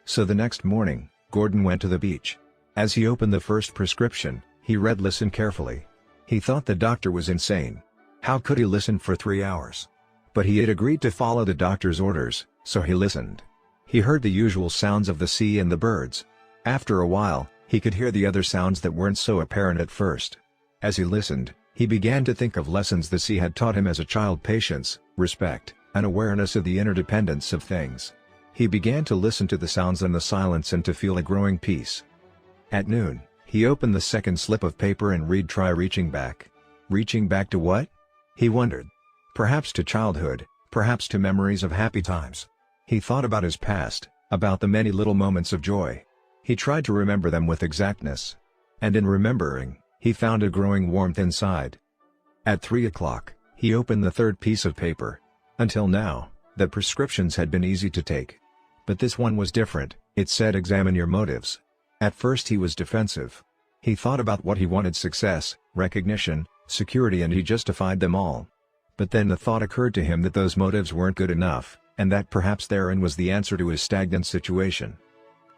So the next morning, Gordon went to the beach. As he opened the first prescription, he read "Listen carefully." He thought the doctor was insane. How could he listen for 3 hours? But he had agreed to follow the doctor's orders, so he listened. He heard the usual sounds of the sea and the birds. After a while, he could hear the other sounds that weren't so apparent at first. As he listened, he began to think of lessons the sea had taught him as a child: patience, respect, and awareness of the interdependence of things. He began to listen to the sounds and the silence and to feel a growing peace. At noon, he opened the second slip of paper and read "Try reaching back." Reaching back to what? He wondered. Perhaps to childhood, perhaps to memories of happy times. He thought about his past, about the many little moments of joy. He tried to remember them with exactness. And in remembering, he found a growing warmth inside. At 3 o'clock, he opened the third piece of paper. Until now, the prescriptions had been easy to take. But this one was different. It said, "Examine your motives." At first he was defensive. He thought about what he wanted: success, recognition, security, and he justified them all. But then the thought occurred to him that those motives weren't good enough, and that perhaps therein was the answer to his stagnant situation.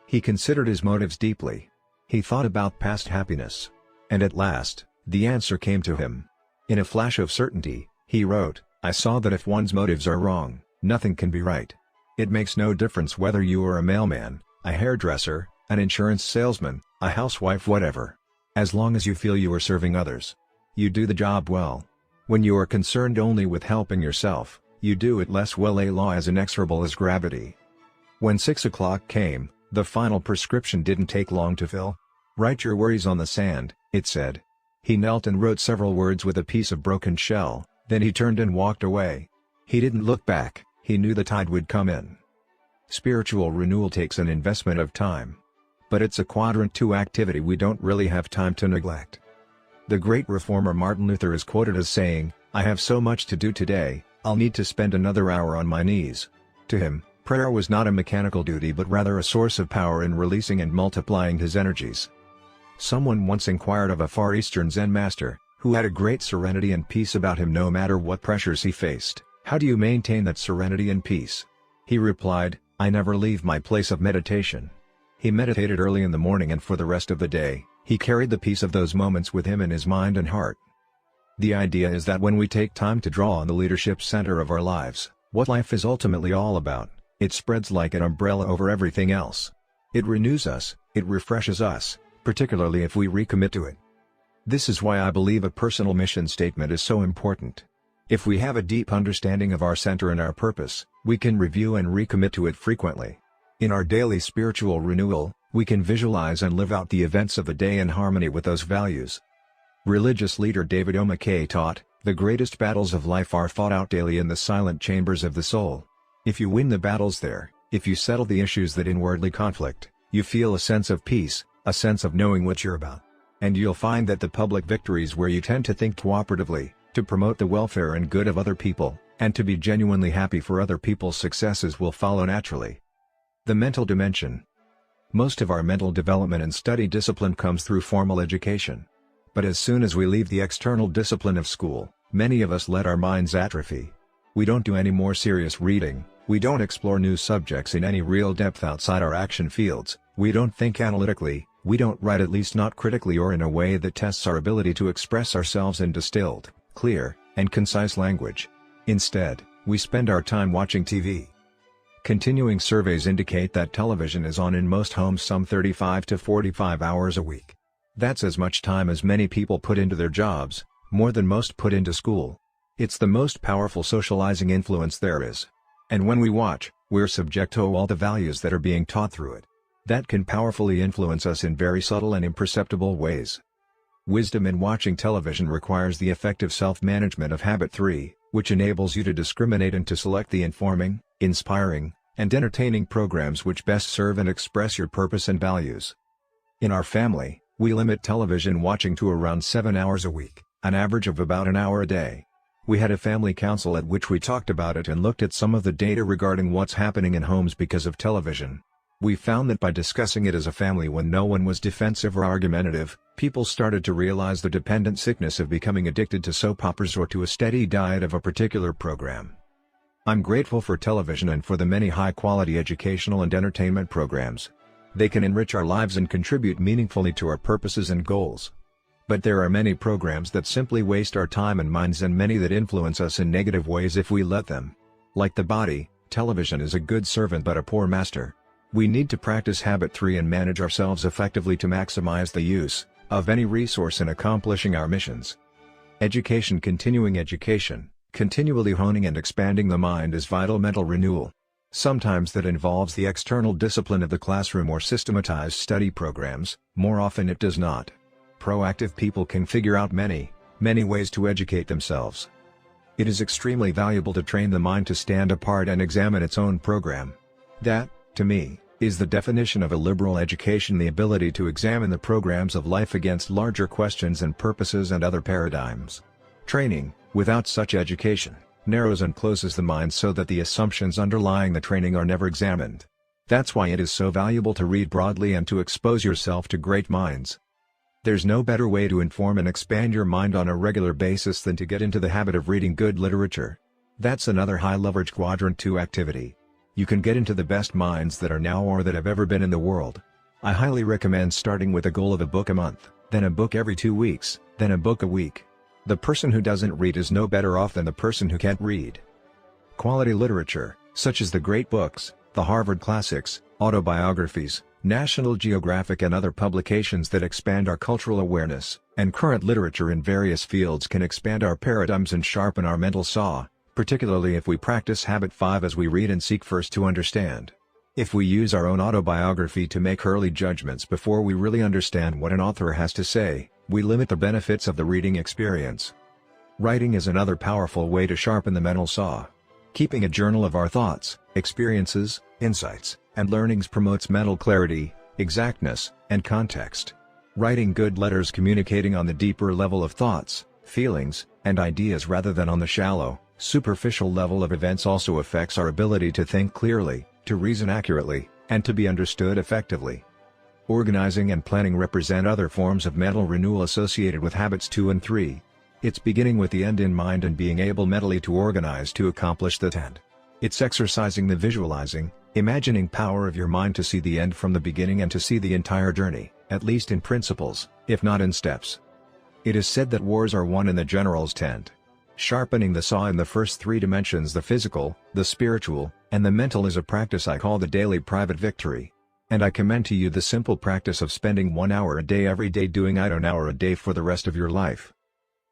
He considered his motives deeply. He thought about past happiness. And at last, the answer came to him. In a flash of certainty, he wrote, "I saw that if one's motives are wrong, nothing can be right. It makes no difference whether you are a mailman, a hairdresser, an insurance salesman, a housewife, whatever. As long as you feel you are serving others, you do the job well. When you are concerned only with helping yourself, you do it less well, a law as inexorable as gravity." When 6 o'clock came, the final prescription didn't take long to fill. "Write your worries on the sand," it said. He knelt and wrote several words with a piece of broken shell, then he turned and walked away. He didn't look back. He knew the tide would come in. Spiritual renewal takes an investment of time. But it's a quadrant 2 activity we don't really have time to neglect. The great reformer Martin Luther is quoted as saying, "I have so much to do today, I'll need to spend another hour on my knees." To him, prayer was not a mechanical duty but rather a source of power in releasing and multiplying his energies. Someone once inquired of a Far Eastern Zen master, who had a great serenity and peace about him no matter what pressures he faced, "How do you maintain that serenity and peace?" He replied, "I never leave my place of meditation." He meditated early in the morning, and for the rest of the day, he carried the peace of those moments with him in his mind and heart. The idea is that when we take time to draw on the leadership center of our lives, what life is ultimately all about, it spreads like an umbrella over everything else. It renews us, it refreshes us, particularly if we recommit to it. This is why I believe a personal mission statement is so important. If we have a deep understanding of our center and our purpose, we can review and recommit to it frequently. In our daily spiritual renewal, we can visualize and live out the events of the day in harmony with those values. Religious leader David O. McKay taught, "The greatest battles of life are fought out daily in the silent chambers of the soul." If you win the battles there, if you settle the issues that inwardly conflict, you feel a sense of peace, a sense of knowing what you're about. And you'll find that the public victories, where you tend to think cooperatively, to promote the welfare and good of other people, and to be genuinely happy for other people's successes, will follow naturally. The mental dimension. Most of our mental development and study discipline comes through formal education. But as soon as we leave the external discipline of school, many of us let our minds atrophy. We don't do any more serious reading, we don't explore new subjects in any real depth outside our action fields, we don't think analytically, we don't write, at least not critically or in a way that tests our ability to express ourselves in distilled, clear, and concise language. Instead, we spend our time watching TV. Continuing surveys indicate that television is on in most homes some 35 to 45 hours a week. That's as much time as many people put into their jobs, more than most put into school. It's the most powerful socializing influence there is. And when we watch, we're subject to all the values that are being taught through it. That can powerfully influence us in very subtle and imperceptible ways. Wisdom in watching television requires the effective self-management of Habit 3, which enables you to discriminate and to select the informing, inspiring, and entertaining programs which best serve and express your purpose and values. In our family, we limit television watching to around 7 hours a week, an average of about an hour a day. We had a family council at which we talked about it and looked at some of the data regarding what's happening in homes because of television. We found that by discussing it as a family when no one was defensive or argumentative, people started to realize the dependent sickness of becoming addicted to soap operas or to a steady diet of a particular program. I'm grateful for television and for the many high-quality educational and entertainment programs. They can enrich our lives and contribute meaningfully to our purposes and goals. But there are many programs that simply waste our time and minds, and many that influence us in negative ways if we let them. Like the body, television is a good servant but a poor master. We need to practice habit 3 and manage ourselves effectively to maximize the use of any resource in accomplishing our missions. Education. Continuing education, continually honing and expanding the mind is vital mental renewal. Sometimes that involves the external discipline of the classroom or systematized study programs, more often it does not. Proactive people can figure out many ways to educate themselves. It is extremely valuable to train the mind to stand apart and examine its own program. That, to me, is the definition of a liberal education: the ability to examine the programs of life against larger questions and purposes and other paradigms. Training, without such education, narrows and closes the mind so that the assumptions underlying the training are never examined. That's why it is so valuable to read broadly and to expose yourself to great minds. There's no better way to inform and expand your mind on a regular basis than to get into the habit of reading good literature. That's another high-leverage Quadrant 2 activity. You can get into the best minds that are now or that have ever been in the world. I highly recommend starting with a goal of a book a month, then a book every 2 weeks, then a book a week. The person who doesn't read is no better off than the person who can't read. Quality literature, such as the great books, the Harvard classics, autobiographies, National Geographic and other publications that expand our cultural awareness, and current literature in various fields can expand our paradigms and sharpen our mental saw, particularly if we practice habit 5 as we read and seek first to understand. If we use our own autobiography to make early judgments before we really understand what an author has to say, we limit the benefits of the reading experience. Writing is another powerful way to sharpen the mental saw. Keeping a journal of our thoughts, experiences, insights, and learnings promotes mental clarity, exactness, and context. Writing good letters communicating on the deeper level of thoughts, feelings, and ideas rather than on the shallow, superficial level of events also affects our ability to think clearly, to reason accurately, and to be understood effectively. Organizing and planning represent other forms of mental renewal associated with habits 2 and 3. It's beginning with the end in mind and being able mentally to organize to accomplish that end. It's exercising the visualizing, imagining power of your mind to see the end from the beginning and to see the entire journey, at least in principles, if not in steps. It is said that wars are won in the general's tent. Sharpening the saw in the first 3 dimensions, the physical, the spiritual, and the mental, is a practice I call the daily private victory. And I commend to you the simple practice of spending 1 hour a day every day doing it, an hour a day for the rest of your life.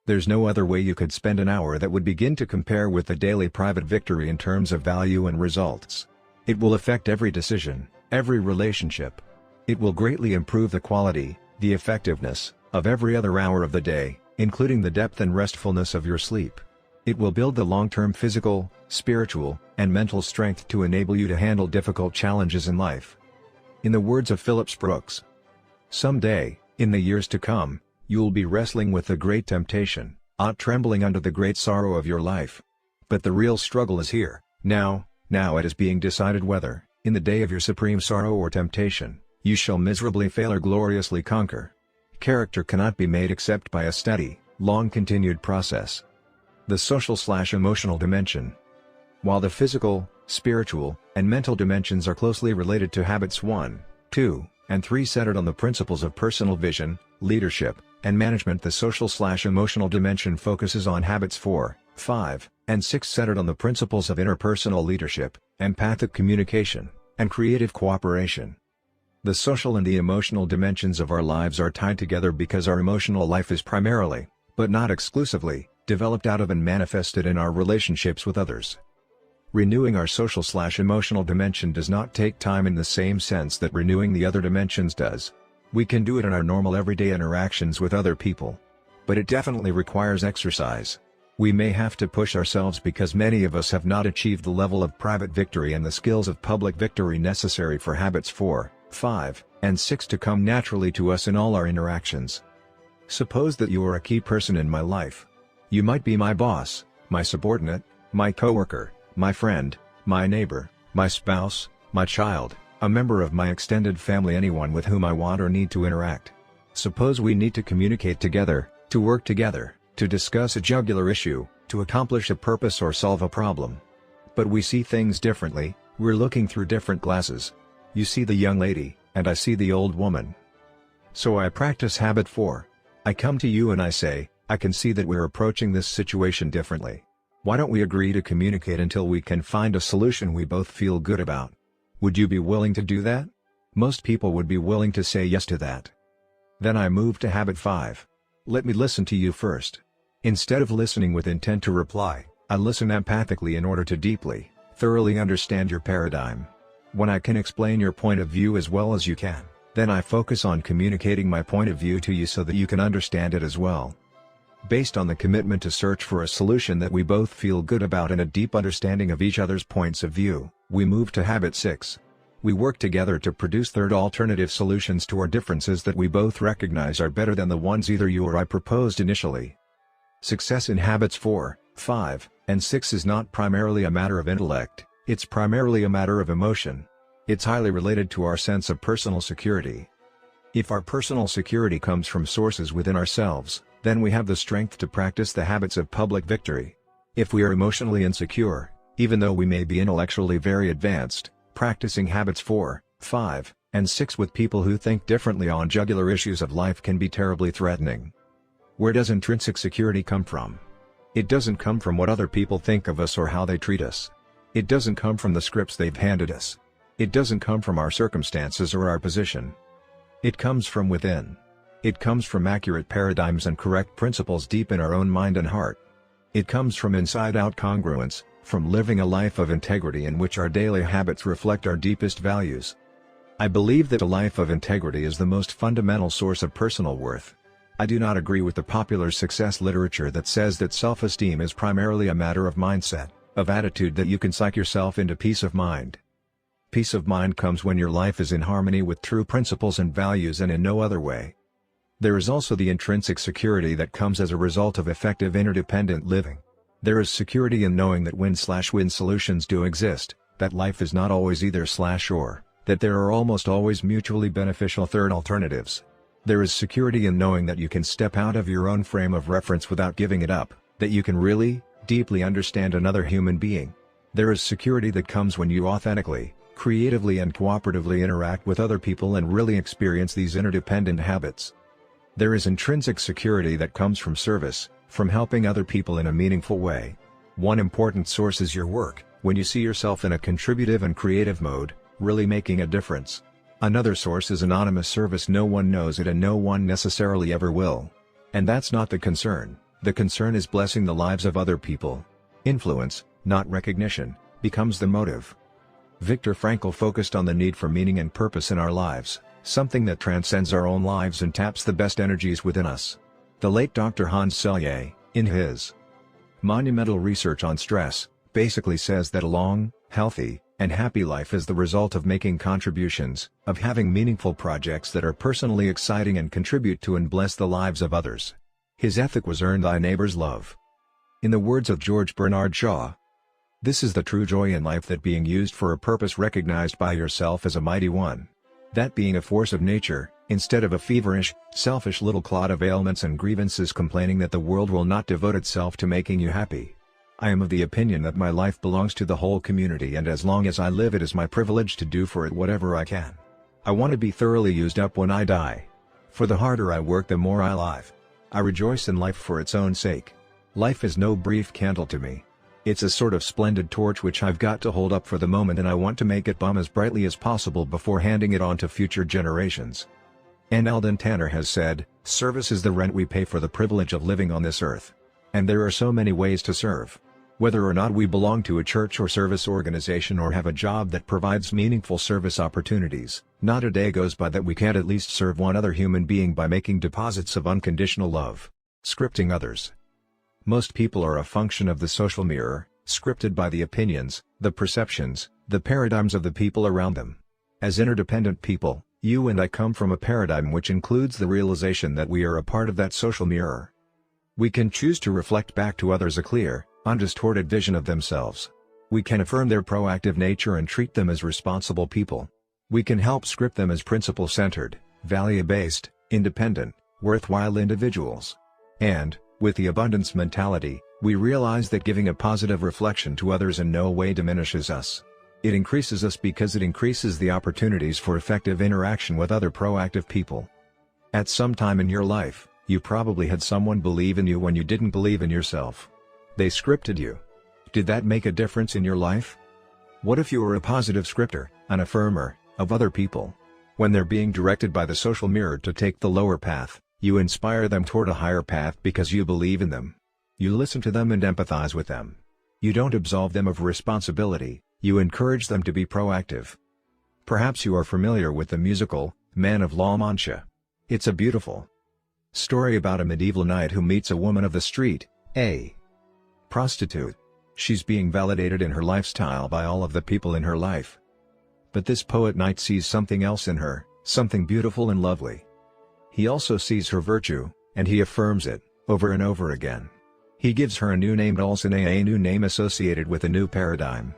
There's no other way you could spend an hour that would begin to compare with the daily private victory in terms of value and results. It will affect every decision, every relationship. It will greatly improve the quality, the effectiveness, of every other hour of the day, including the depth and restfulness of your sleep. It will build the long-term physical, spiritual, and mental strength to enable you to handle difficult challenges in life. In the words of Phillips Brooks, "Someday, in the years to come, you'll be wrestling with the great temptation, trembling under the great sorrow of your life. But the real struggle is here, now it is being decided whether, in the day of your supreme sorrow or temptation, you shall miserably fail or gloriously conquer." Character cannot be made except by a steady, long-continued process. The social/emotional dimension. While the physical, spiritual, and mental dimensions are closely related to habits 1, 2, and 3 centered on the principles of personal vision, leadership, and management, the social/emotional dimension focuses on habits 4, 5, and 6 centered on the principles of interpersonal leadership, empathic communication, and creative cooperation. The social and the emotional dimensions of our lives are tied together because our emotional life is primarily, but not exclusively, developed out of and manifested in our relationships with others. Renewing our social/emotional dimension does not take time in the same sense that renewing the other dimensions does. We can do it in our normal everyday interactions with other people. But it definitely requires exercise. We may have to push ourselves because many of us have not achieved the level of private victory and the skills of public victory necessary for habits 4, 5, and 6 to come naturally to us in all our interactions. Suppose that you are a key person in my life. You might be my boss, my subordinate, my coworker, my friend, my neighbor, my spouse, my child, a member of my extended family, anyone with whom I want or need to interact. Suppose we need to communicate together, to work together, to discuss a jugular issue, to accomplish a purpose or solve a problem. But we see things differently, we're looking through different glasses. You see the young lady, and I see the old woman. So I practice habit 4. I come to you and I say, I can see that we're approaching this situation differently. Why don't we agree to communicate until we can find a solution we both feel good about? Would you be willing to do that? Most people would be willing to say yes to that. Then I move to habit 5. Let me listen to you first. Instead of listening with intent to reply, I listen empathically in order to deeply, thoroughly understand your paradigm. When I can explain your point of view as well as you can, then I focus on communicating my point of view to you so that you can understand it as well. Based on the commitment to search for a solution that we both feel good about and a deep understanding of each other's points of view, we move to habit 6. We work together to produce third alternative solutions to our differences that we both recognize are better than the ones either you or I proposed initially. Success in habits 4, 5, and 6 is not primarily a matter of intellect, it's primarily a matter of emotion. It's highly related to our sense of personal security. If our personal security comes from sources within ourselves, then we have the strength to practice the habits of public victory. If we are emotionally insecure, even though we may be intellectually very advanced, practicing habits 4, 5, and 6 with people who think differently on jugular issues of life can be terribly threatening. Where does intrinsic security come from? It doesn't come from what other people think of us or how they treat us. It doesn't come from the scripts they've handed us. It doesn't come from our circumstances or our position. It comes from within. It comes from accurate paradigms and correct principles deep in our own mind and heart. It comes from inside-out congruence, from living a life of integrity in which our daily habits reflect our deepest values. I believe that a life of integrity is the most fundamental source of personal worth. I do not agree with the popular success literature that says that self-esteem is primarily a matter of mindset, of attitude that you can psych yourself into peace of mind. Peace of mind comes when your life is in harmony with true principles and values and in no other way. There is also the intrinsic security that comes as a result of effective interdependent living. There is security in knowing that win/win solutions do exist, that life is not always either/or, that there are almost always mutually beneficial third alternatives. There is security in knowing that you can step out of your own frame of reference without giving it up, that you can really, deeply understand another human being. There is security that comes when you authentically, creatively and cooperatively interact with other people and really experience these interdependent habits. There is intrinsic security that comes from service, from helping other people in a meaningful way. One important source is your work, when you see yourself in a contributive and creative mode, really making a difference. Another source is anonymous service. No one knows it and no one necessarily ever will. And that's not the concern. The concern is blessing the lives of other people. Influence, not recognition, becomes the motive. Viktor Frankl focused on the need for meaning and purpose in our lives, something that transcends our own lives and taps the best energies within us. The late Dr. Hans Selye, in his monumental research on stress, basically says that a long, healthy, and happy life is the result of making contributions, of having meaningful projects that are personally exciting and contribute to and bless the lives of others. His ethic was earn thy neighbor's love. In the words of George Bernard Shaw, this is the true joy in life, that being used for a purpose recognized by yourself as a mighty one. That being a force of nature, instead of a feverish, selfish little clod of ailments and grievances complaining that the world will not devote itself to making you happy. I am of the opinion that my life belongs to the whole community, and as long as I live it is my privilege to do for it whatever I can. I want to be thoroughly used up when I die. For the harder I work, the more I live. I rejoice in life for its own sake. Life is no brief candle to me. It's a sort of splendid torch which I've got to hold up for the moment, and I want to make it burn as brightly as possible before handing it on to future generations. And Eldon Tanner has said, service is the rent we pay for the privilege of living on this earth. And there are so many ways to serve. Whether or not we belong to a church or service organization or have a job that provides meaningful service opportunities, not a day goes by that we can't at least serve one other human being by making deposits of unconditional love. Scripting others. Most people are a function of the social mirror, scripted by the opinions, the perceptions, the paradigms of the people around them. As interdependent people, you and I come from a paradigm which includes the realization that we are a part of that social mirror. We can choose to reflect back to others a clear, undistorted vision of themselves. We can affirm their proactive nature and treat them as responsible people. We can help script them as principle-centered, value-based, independent, worthwhile individuals. And, with the abundance mentality, We realize that giving a positive reflection to others in no way diminishes us. It increases us because it increases the opportunities for effective interaction with other proactive people. At some time in your life, you probably had someone believe in you when you didn't believe in yourself. They scripted you. Did that make a difference in your life? What if you were a positive scripter, an affirmer, of other people? When they're being directed by the social mirror to take the lower path, you inspire them toward a higher path because you believe in them. You listen to them and empathize with them. You don't absolve them of responsibility, you encourage them to be proactive. Perhaps you are familiar with the musical, Man of La Mancha. It's a beautiful story about a medieval knight who meets a woman of the street, a prostitute. She's being validated in her lifestyle by all of the people in her life. But this poet knight sees something else in her, something beautiful and lovely. He also sees her virtue, and he affirms it, over and over again. He gives her a new name, Dulcinea, a new name associated with a new paradigm.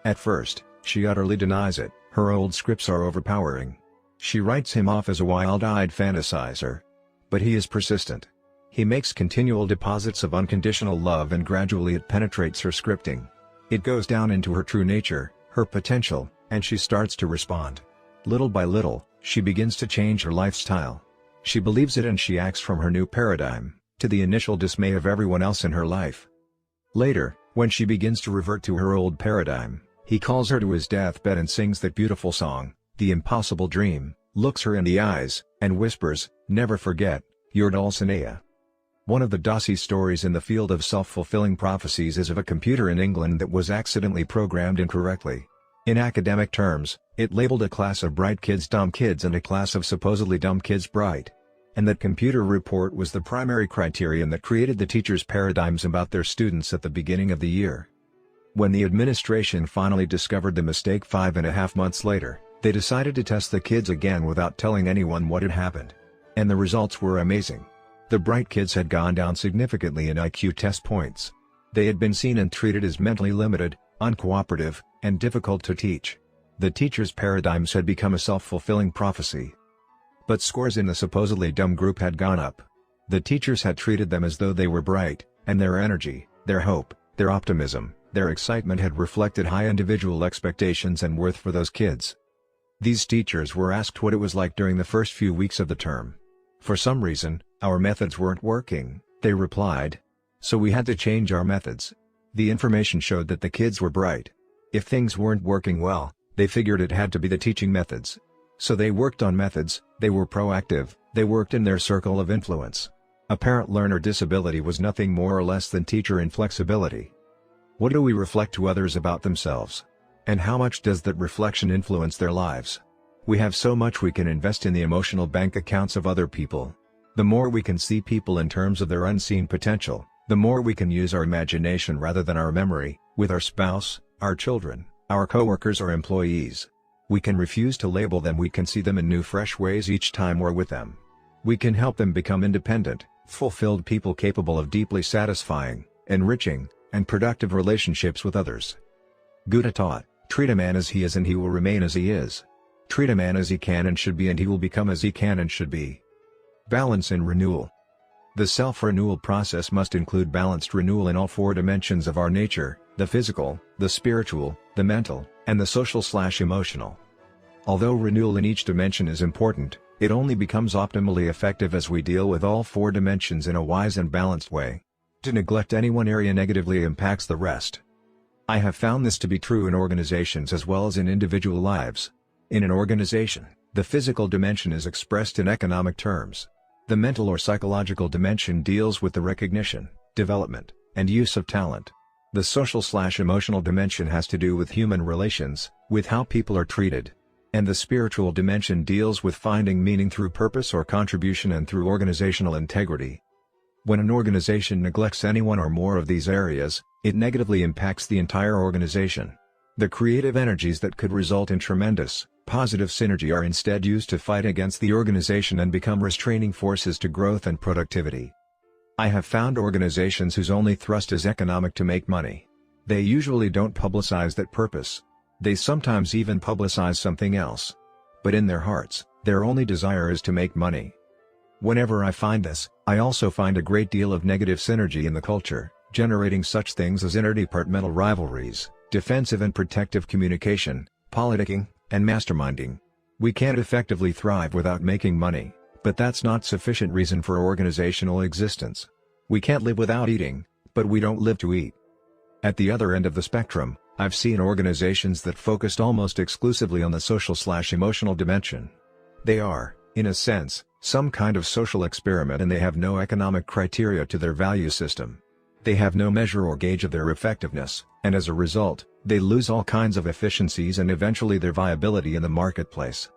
At first, she utterly denies it. Her old scripts are overpowering. She writes him off as a wild-eyed fantasizer. But he is persistent. He makes continual deposits of unconditional love, and gradually it penetrates her scripting. It goes down into her true nature, her potential, and she starts to respond. Little by little, she begins to change her lifestyle. She believes it and she acts from her new paradigm, to the initial dismay of everyone else in her life. Later, when she begins to revert to her old paradigm, he calls her to his deathbed and sings that beautiful song, The Impossible Dream, looks her in the eyes, and whispers, "Never forget, your Dulcinea." One of the Dossi stories in the field of self-fulfilling prophecies is of a computer in England that was accidentally programmed incorrectly. In academic terms, it labeled a class of bright kids dumb kids and a class of supposedly dumb kids bright. And that computer report was the primary criterion that created the teachers' paradigms about their students at the beginning of the year. When the administration finally discovered the mistake 5.5 months later, they decided to test the kids again without telling anyone what had happened. And the results were amazing. The bright kids had gone down significantly in IQ test points. They had been seen and treated as mentally limited, uncooperative, and difficult to teach. The teachers' paradigms had become a self-fulfilling prophecy. But scores in the supposedly dumb group had gone up. The teachers had treated them as though they were bright, and their energy, their hope, their optimism, their excitement had reflected high individual expectations and worth for those kids. These teachers were asked what it was like during the first few weeks of the term. For some reason, our methods weren't working, they replied. So we had to change our methods. The information showed that the kids were bright. If things weren't working well, they figured it had to be the teaching methods. So they worked on methods, they were proactive, they worked in their circle of influence. Apparent learner disability was nothing more or less than teacher inflexibility. What do we reflect to others about themselves? And how much does that reflection influence their lives? We have so much we can invest in the emotional bank accounts of other people. The more we can see people in terms of their unseen potential, the more we can use our imagination rather than our memory, with our spouse, our children, our coworkers or employees. We can refuse to label them, we can see them in new fresh ways each time we're with them. We can help them become independent, fulfilled people capable of deeply satisfying, enriching, and productive relationships with others. Buddha taught, treat a man as he is and he will remain as he is. Treat a man as he can and should be and he will become as he can and should be. Balance and renewal. The self-renewal process must include balanced renewal in all four dimensions of our nature, the physical, the spiritual, the mental, and the social/emotional. Although renewal in each dimension is important, it only becomes optimally effective as we deal with all four dimensions in a wise and balanced way. To neglect any one area negatively impacts the rest. I have found this to be true in organizations as well as in individual lives. In an organization, the physical dimension is expressed in economic terms. The mental or psychological dimension deals with the recognition, development, and use of talent. The social/emotional dimension has to do with human relations, with how people are treated. And the spiritual dimension deals with finding meaning through purpose or contribution and through organizational integrity. When an organization neglects any one or more of these areas, it negatively impacts the entire organization. The creative energies that could result in tremendous, positive synergy are instead used to fight against the organization and become restraining forces to growth and productivity. I have found organizations whose only thrust is economic to make money. They usually don't publicize that purpose. They sometimes even publicize something else. But in their hearts, their only desire is to make money. Whenever I find this, I also find a great deal of negative synergy in the culture, generating such things as interdepartmental rivalries, defensive and protective communication, politicking, and masterminding. We can't effectively thrive without making money, but that's not sufficient reason for organizational existence. We can't live without eating, but we don't live to eat. At the other end of the spectrum, I've seen organizations that focused almost exclusively on the social/emotional dimension. They are, in a sense, some kind of social experiment, and they have no economic criteria to their value system. They have no measure or gauge of their effectiveness, and as a result, they lose all kinds of efficiencies and eventually their viability in the marketplace.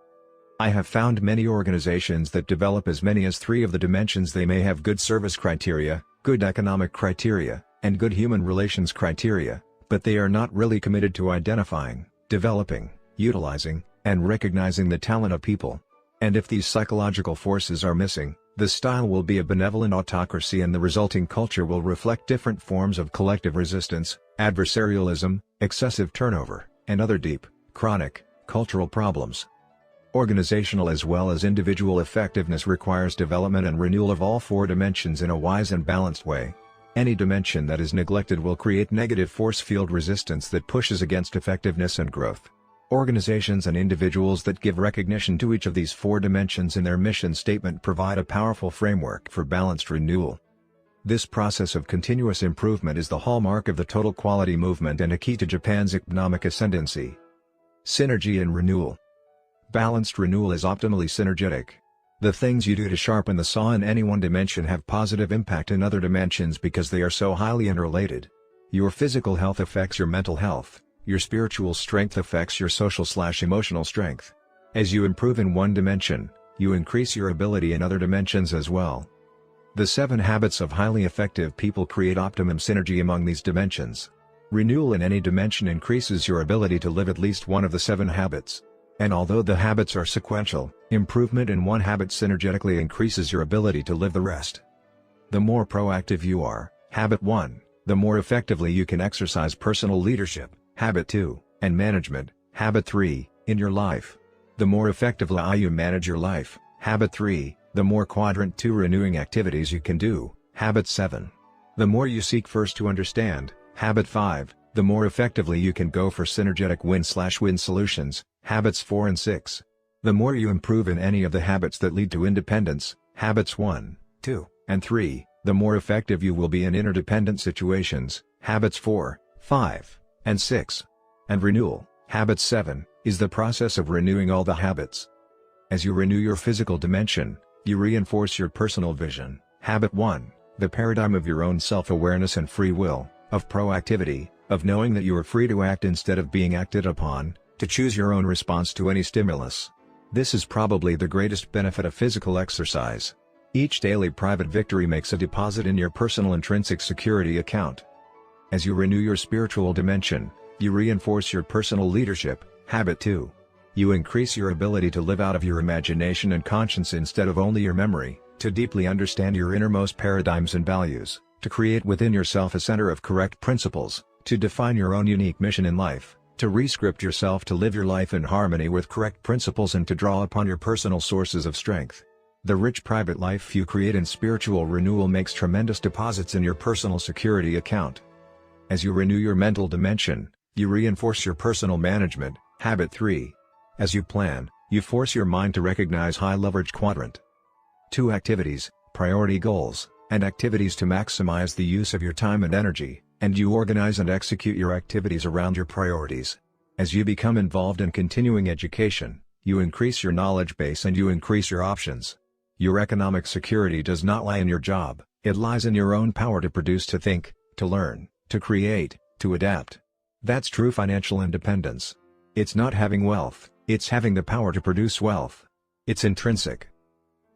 I have found many organizations that develop as many as 3 of the dimensions. They may have good service criteria, good economic criteria, and good human relations criteria, but they are not really committed to identifying, developing, utilizing, and recognizing the talent of people. And if these psychological forces are missing, the style will be a benevolent autocracy, and the resulting culture will reflect different forms of collective resistance, adversarialism, excessive turnover, and other deep, chronic, cultural problems. Organizational as well as individual effectiveness requires development and renewal of all 4 dimensions in a wise and balanced way. Any dimension that is neglected will create negative force field resistance that pushes against effectiveness and growth. Organizations and individuals that give recognition to each of these 4 dimensions in their mission statement provide a powerful framework for balanced renewal. This process of continuous improvement is the hallmark of the total quality movement and a key to Japan's economic ascendancy. Synergy and renewal. Balanced renewal is optimally synergetic. The things you do to sharpen the saw in any one dimension have positive impact in other dimensions because they are so highly interrelated. Your physical health affects your mental health. Your spiritual strength affects your social/emotional strength. As you improve in one dimension, you increase your ability in other dimensions as well. The 7 habits of highly effective people create optimum synergy among these dimensions. Renewal in any dimension increases your ability to live at least one of the 7 habits. And although the habits are sequential, improvement in one habit synergetically increases your ability to live the rest. The more proactive you are, habit 1, the more effectively you can exercise personal leadership, habit 2, and management, habit 3, in your life. The more effectively you manage your life, habit 3, the more quadrant 2 renewing activities you can do, habit 7. The more you seek first to understand, habit 5, the more effectively you can go for synergetic win/win solutions, habits 4 and 6. The more you improve in any of the habits that lead to independence, habits 1, 2, and 3, the more effective you will be in interdependent situations, habits 4, 5, and 6. And renewal, habit 7, is the process of renewing all the habits. As you renew your physical dimension, you reinforce your personal vision, habit 1, the paradigm of your own self-awareness and free will, of proactivity, of knowing that you are free to act instead of being acted upon, to choose your own response to any stimulus. This is probably the greatest benefit of physical exercise. Each daily private victory makes a deposit in your personal intrinsic security account. As you renew your spiritual dimension, you reinforce your personal leadership, habit 2. You increase your ability to live out of your imagination and conscience instead of only your memory, to deeply understand your innermost paradigms and values, to create within yourself a center of correct principles, to define your own unique mission in life, to rescript yourself to live your life in harmony with correct principles, and to draw upon your personal sources of strength. The rich private life you create in spiritual renewal makes tremendous deposits in your personal security account. As you renew your mental dimension, you reinforce your personal management, habit 3. As you plan, you force your mind to recognize high leverage quadrant 2 activities, priority goals, and activities to maximize the use of your time and energy, and you organize and execute your activities around your priorities. As you become involved in continuing education, you increase your knowledge base and you increase your options. Your economic security does not lie in your job, it lies in your own power to produce, to think, to learn, to create, to adapt. That's true financial independence. It's not having wealth, it's having the power to produce wealth. It's intrinsic.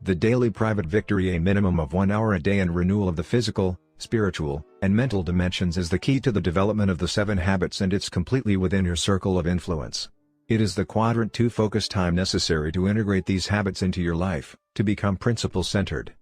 The daily private victory, a minimum of 1 hour a day, and renewal of the physical, spiritual, and mental dimensions is the key to the development of the 7 habits, and it's completely within your circle of influence. It is the quadrant 2 focus time necessary to integrate these habits into your life, to become principle-centered.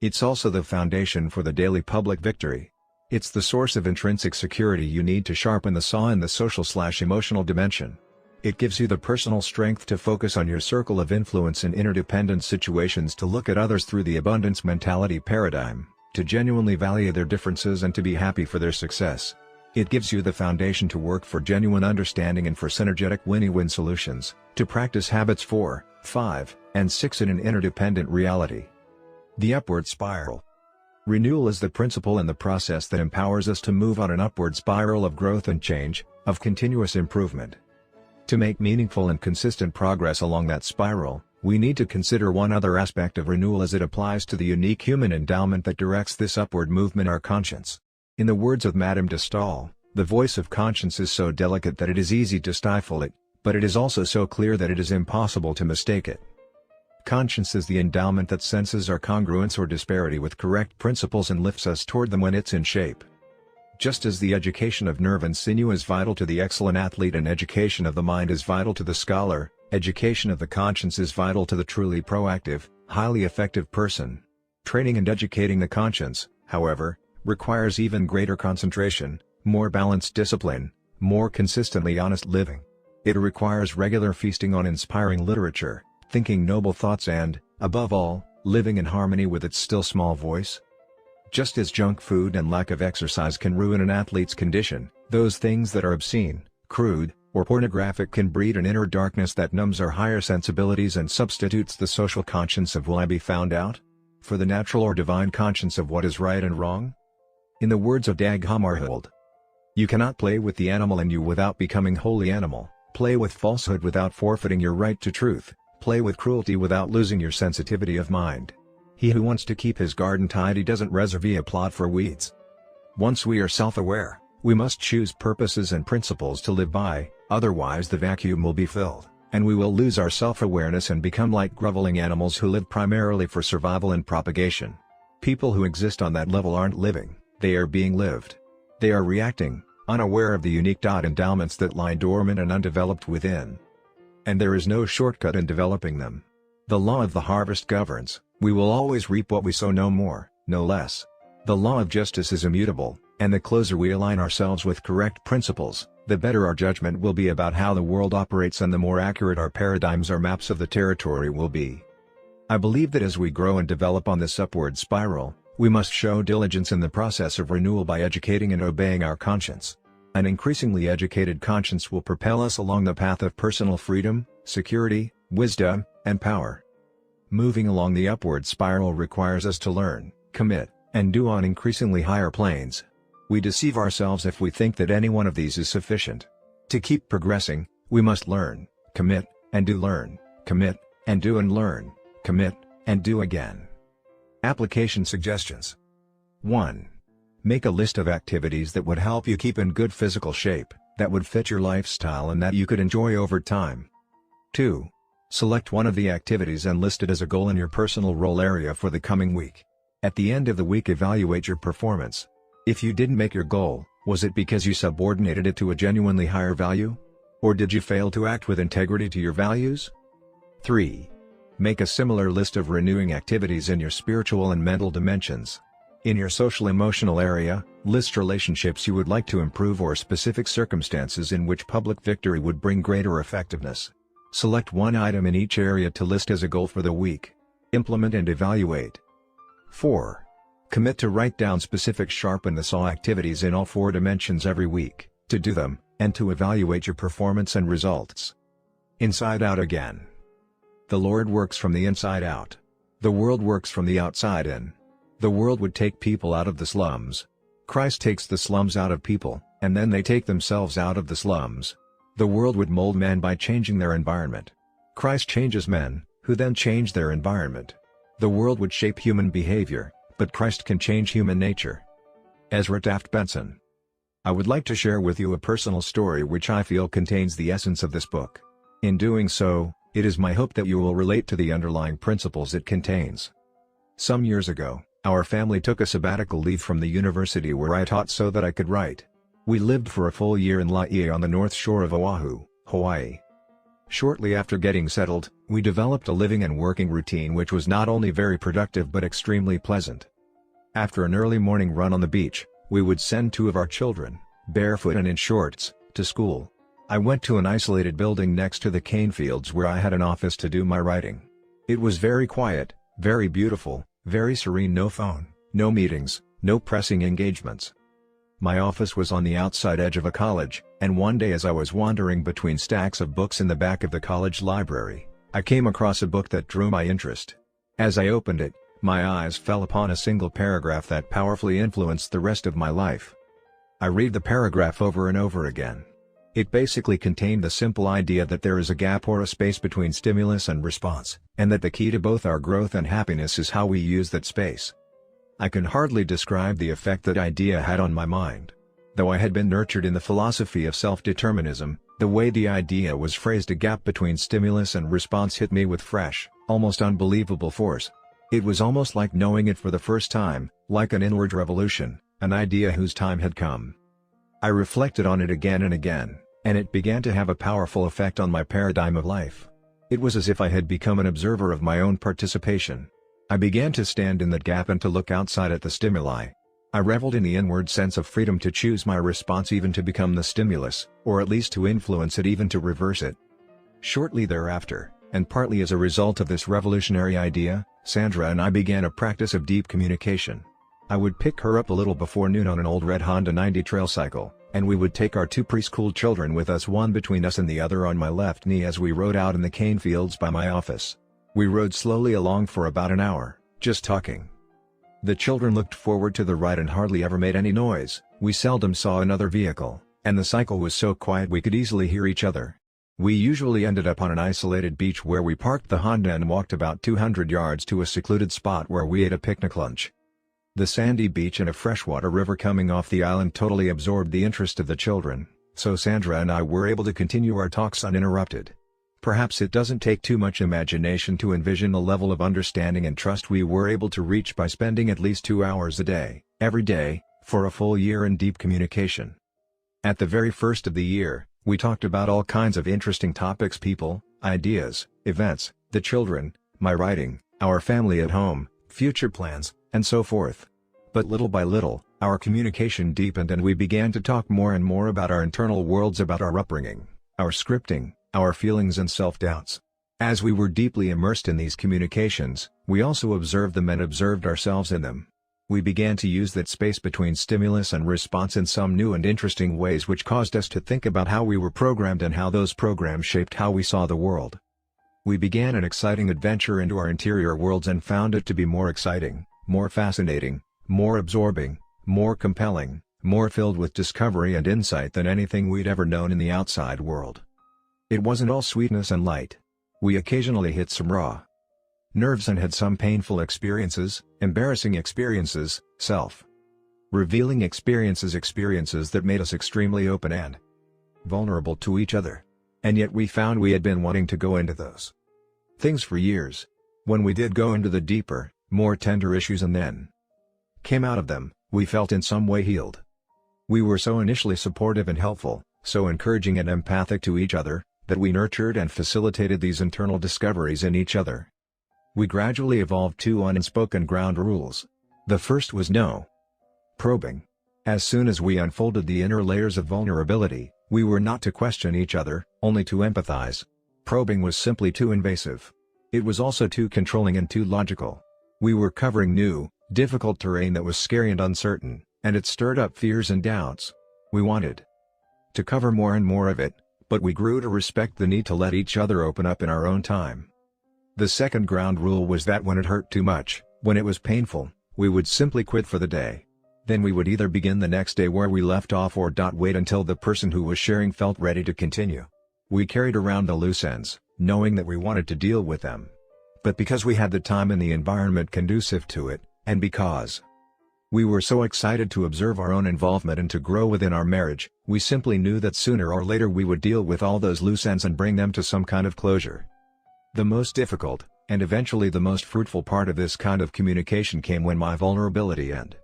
It's also the foundation for the daily public victory. It's the source of intrinsic security you need to sharpen the saw in the social/emotional dimension. It gives you the personal strength to focus on your circle of influence in interdependent situations, to look at others through the abundance mentality paradigm, to genuinely value their differences and to be happy for their success. It gives you the foundation to work for genuine understanding and for synergetic win-win solutions, to practice habits 4, 5, and 6 in an interdependent reality. The upward spiral. Renewal is the principle and the process that empowers us to move on an upward spiral of growth and change, of continuous improvement. To make meaningful and consistent progress along that spiral, we need to consider one other aspect of renewal as it applies to the unique human endowment that directs this upward movement: our conscience. In the words of Madame de Staël, the voice of conscience is so delicate that it is easy to stifle it, but it is also so clear that it is impossible to mistake it. Conscience is the endowment that senses our congruence or disparity with correct principles and lifts us toward them when it's in shape. Just as the education of nerve and sinew is vital to the excellent athlete and education of the mind is vital to the scholar, education of the conscience is vital to the truly proactive, highly effective person. Training and educating the conscience, however, requires even greater concentration, more balanced discipline, more consistently honest living. It requires regular feasting on inspiring literature, thinking noble thoughts and, above all, living in harmony with its still small voice. Just as junk food and lack of exercise can ruin an athlete's condition, those things that are obscene, crude, or pornographic can breed an inner darkness that numbs our higher sensibilities and substitutes the social conscience of "will I be found out?" for the natural or divine conscience of what is right and wrong. In the words of Dag Hammarskjöld, "You cannot play with the animal in you without becoming wholly animal, play with falsehood without forfeiting your right to truth, play with cruelty without losing your sensitivity of mind. He who wants to keep his garden tidy doesn't reserve a plot for weeds." Once we are self-aware, we must choose purposes and principles to live by, otherwise the vacuum will be filled, and we will lose our self-awareness and become like groveling animals who live primarily for survival and propagation. People who exist on that level aren't living, they are being lived. They are reacting, unaware of the unique endowments that lie dormant and undeveloped within. And there is no shortcut in developing them. The law of the harvest governs. We will always reap what we sow, no more, no less. The law of justice is immutable, and the closer we align ourselves with correct principles, the better our judgment will be about how the world operates and the more accurate our paradigms or maps of the territory will be. I believe that as we grow and develop on this upward spiral, we must show diligence in the process of renewal by educating and obeying our conscience. An increasingly educated conscience will propel us along the path of personal freedom, security, wisdom, and power. Moving along the upward spiral requires us to learn, commit, and do on increasingly higher planes. We deceive ourselves if we think that any one of these is sufficient. To keep progressing, we must learn, commit, and do, learn, commit, and do, and learn, commit, and do again. Application suggestions. 1. Make a list of activities that would help you keep in good physical shape, that would fit your lifestyle and that you could enjoy over time. 2. Select one of the activities and list it as a goal in your personal role area for the coming week. At the end of the week, evaluate your performance. If you didn't make your goal, was it because you subordinated it to a genuinely higher value? Or did you fail to act with integrity to your values? 3. Make a similar list of renewing activities in your spiritual and mental dimensions. In your social-emotional area, list relationships you would like to improve or specific circumstances in which public victory would bring greater effectiveness. Select one item in each area to list as a goal for the week. Implement and evaluate. 4. Commit to write down specific sharpen the saw activities in all 4 dimensions every week, to do them, and to evaluate your performance and results. Inside out again. The Lord works from the inside out. The world works from the outside in. The world would take people out of the slums. Christ takes the slums out of people, and then they take themselves out of the slums. The world would mold men by changing their environment. Christ changes men, who then change their environment. The world would shape human behavior, but Christ can change human nature. Ezra Taft Benson. I would like to share with you a personal story which I feel contains the essence of this book. In doing so, it is my hope that you will relate to the underlying principles it contains. Some years ago, our family took a sabbatical leave from the university where I taught so that I could write. We lived for a full year in Laie on the north shore of Oahu, Hawaii. Shortly after getting settled, we developed a living and working routine which was not only very productive but extremely pleasant. After an early morning run on the beach, we would send 2 of our children, barefoot and in shorts, to school. I went to an isolated building next to the cane fields where I had an office to do my writing. It was very quiet, very beautiful, very serene, no phone, No meetings, no pressing engagements. My office was on the outside edge of a college, and one day as I was wandering between stacks of books in the back of the college library, I came across a book that drew my interest. As I opened it, my eyes fell upon a single paragraph that powerfully influenced the rest of my life. I read the paragraph over and over again. It basically contained the simple idea that there is a gap or a space between stimulus and response, and that the key to both our growth and happiness is how we use that space. I can hardly describe the effect that idea had on my mind. Though I had been nurtured in the philosophy of self-determinism, the way the idea was phrased, a gap between stimulus and response, hit me with fresh, almost unbelievable force. It was almost like knowing it for the first time, like an inward revolution, an idea whose time had come. I reflected on it again and again, and it began to have a powerful effect on my paradigm of life. It was as if I had become an observer of my own participation. I began to stand in that gap and to look outside at the stimuli. I reveled in the inward sense of freedom to choose my response, even to become the stimulus, or at least to influence it, even to reverse it. Shortly thereafter, and partly as a result of this revolutionary idea, Sandra and I began a practice of deep communication. I would pick her up a little before noon on an old red Honda 90 trail cycle, and we would take our two preschool children with us, one between us and the other on my left knee, as we rode out in the cane fields by my office. We rode slowly along for about an hour, just talking. The children looked forward to the ride and hardly ever made any noise. We seldom saw another vehicle, and the cycle was so quiet we could easily hear each other. We usually ended up on an isolated beach where we parked the Honda and walked about 200 yards to a secluded spot where we ate a picnic lunch. The sandy beach and a freshwater river coming off the island totally absorbed the interest of the children, so Sandra and I were able to continue our talks uninterrupted. Perhaps it doesn't take too much imagination to envision the level of understanding and trust we were able to reach by spending at least 2 hours a day, every day, for a full year in deep communication. At the very first of the year, we talked about all kinds of interesting topics: people, ideas, events, the children, my writing, our family at home, future plans, and so forth. But little by little, our communication deepened and we began to talk more and more about our internal worlds, about our upbringing, our scripting, our feelings and self-doubts. As we were deeply immersed in these communications, we also observed them and observed ourselves in them. We began to use that space between stimulus and response in some new and interesting ways, which caused us to think about how we were programmed and how those programs shaped how we saw the world. We began an exciting adventure into our interior worlds and found it to be more exciting, more fascinating, more absorbing, more compelling, more filled with discovery and insight than anything we'd ever known in the outside world. It wasn't all sweetness and light. We occasionally hit some raw nerves and had some painful experiences, embarrassing experiences, self-revealing experiences that made us extremely open and vulnerable to each other. And yet we found we had been wanting to go into those things for years. When we did go into the deeper, more tender issues and then came out of them, we felt in some way healed. We were so initially supportive and helpful, so encouraging and empathic to each other, that we nurtured and facilitated these internal discoveries in each other. We gradually evolved 2 unspoken ground rules. The first was no probing. As soon as we unfolded the inner layers of vulnerability, we were not to question each other, only to empathize. Probing was simply too invasive. It was also too controlling and too logical. We were covering new, difficult terrain that was scary and uncertain, and it stirred up fears and doubts. We wanted to cover more and more of it, but we grew to respect the need to let each other open up in our own time. The second ground rule was that when it hurt too much, when it was painful, we would simply quit for the day. Then we would either begin the next day where we left off or wait until the person who was sharing felt ready to continue. We carried around the loose ends, knowing that we wanted to deal with them. But because we had the time and the environment conducive to it, and because we were so excited to observe our own involvement and to grow within our marriage, we simply knew that sooner or later we would deal with all those loose ends and bring them to some kind of closure. The most difficult, and eventually the most fruitful part of this kind of communication came when my vulnerability and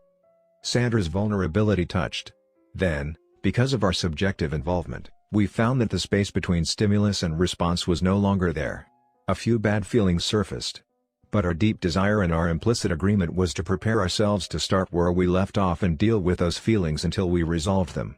Sandra's vulnerability touched. Then, because of our subjective involvement, we found that the space between stimulus and response was no longer there. A few bad feelings surfaced. But our deep desire and our implicit agreement was to prepare ourselves to start where we left off and deal with those feelings until we resolved them.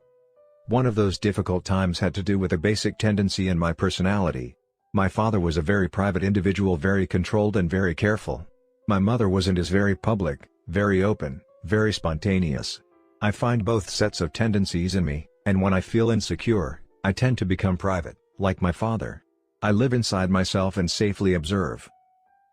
One of those difficult times had to do with a basic tendency in my personality. My father was a very private individual, very controlled and very careful. My mother wasn't as very public, very open, very spontaneous. I find both sets of tendencies in me, and when I feel insecure, I tend to become private, like my father. I live inside myself and safely observe.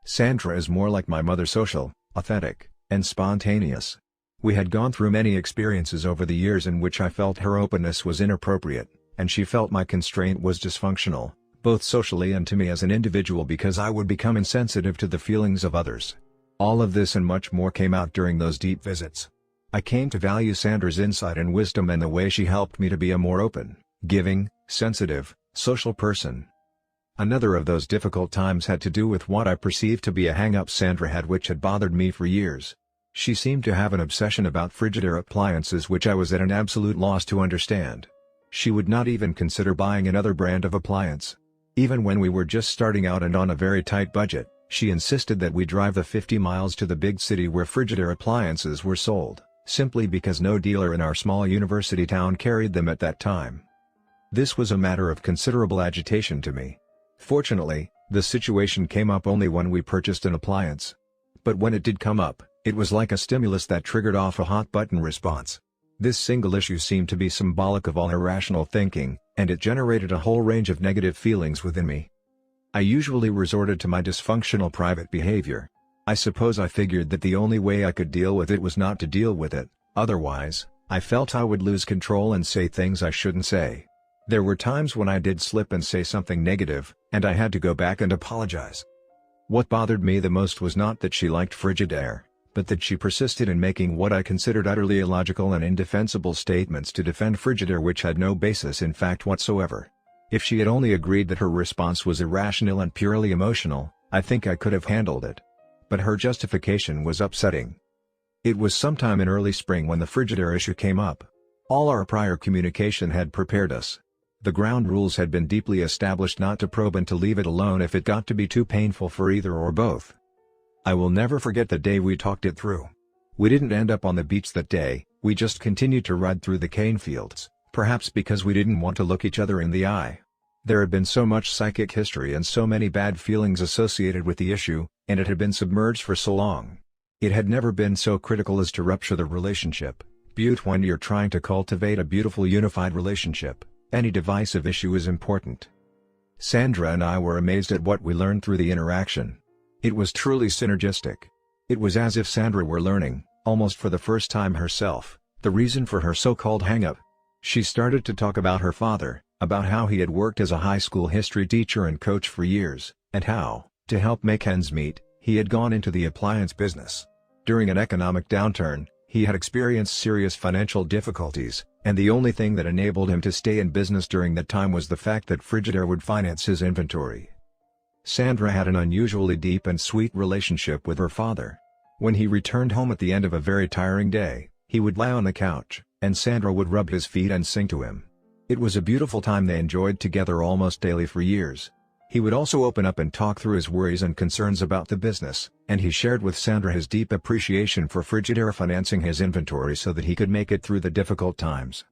Sandra is more like my mother, social, authentic, and spontaneous. We had gone through many experiences over the years in which I felt her openness was inappropriate, and she felt my constraint was dysfunctional, both socially and to me as an individual, because I would become insensitive to the feelings of others. All of this and much more came out during those deep visits. I came to value Sandra's insight and wisdom and the way she helped me to be a more open, giving, sensitive, social person. Another of those difficult times had to do with what I perceived to be a hang-up Sandra had, which had bothered me for years. She seemed to have an obsession about Frigidaire appliances which I was at an absolute loss to understand. She would not even consider buying another brand of appliance. Even when we were just starting out and on a very tight budget, she insisted that we drive the 50 miles to the big city where Frigidaire appliances were sold, simply because no dealer in our small university town carried them at that time. This was a matter of considerable agitation to me. Fortunately, the situation came up only when we purchased an appliance. But when it did come up, it was like a stimulus that triggered off a hot-button response. This single issue seemed to be symbolic of all irrational thinking, and it generated a whole range of negative feelings within me. I usually resorted to my dysfunctional private behavior. I suppose I figured that the only way I could deal with it was not to deal with it, otherwise, I felt I would lose control and say things I shouldn't say. There were times when I did slip and say something negative, and I had to go back and apologize. What bothered me the most was not that she liked Frigidaire, but that she persisted in making what I considered utterly illogical and indefensible statements to defend Frigidaire which had no basis in fact whatsoever. If she had only agreed that her response was irrational and purely emotional, I think I could have handled it. But her justification was upsetting. It was sometime in early spring when the Frigidaire issue came up. All our prior communication had prepared us. The ground rules had been deeply established not to probe and to leave it alone if it got to be too painful for either or both. I will never forget the day we talked it through. We didn't end up on the beach that day, we just continued to ride through the cane fields, perhaps because we didn't want to look each other in the eye. There had been so much psychic history and so many bad feelings associated with the issue, and it had been submerged for so long. It had never been so critical as to rupture the relationship. When you're trying to cultivate a beautiful unified relationship, any divisive issue is important. Sandra and I were amazed at what we learned through the interaction. It was truly synergistic. It was as if Sandra were learning, almost for the first time herself, the reason for her so-called hang-up. She started to talk about her father, about how he had worked as a high school history teacher and coach for years, and how, to help make ends meet, he had gone into the appliance business. During an economic downturn, he had experienced serious financial difficulties, and the only thing that enabled him to stay in business during that time was the fact that Frigidaire would finance his inventory. Sandra had an unusually deep and sweet relationship with her father. When he returned home at the end of a very tiring day, he would lie on the couch, and Sandra would rub his feet and sing to him. It was a beautiful time they enjoyed together almost daily for years. He would also open up and talk through his worries and concerns about the business, and he shared with Sandra his deep appreciation for Frigidaire financing his inventory so that he could make it through the difficult times.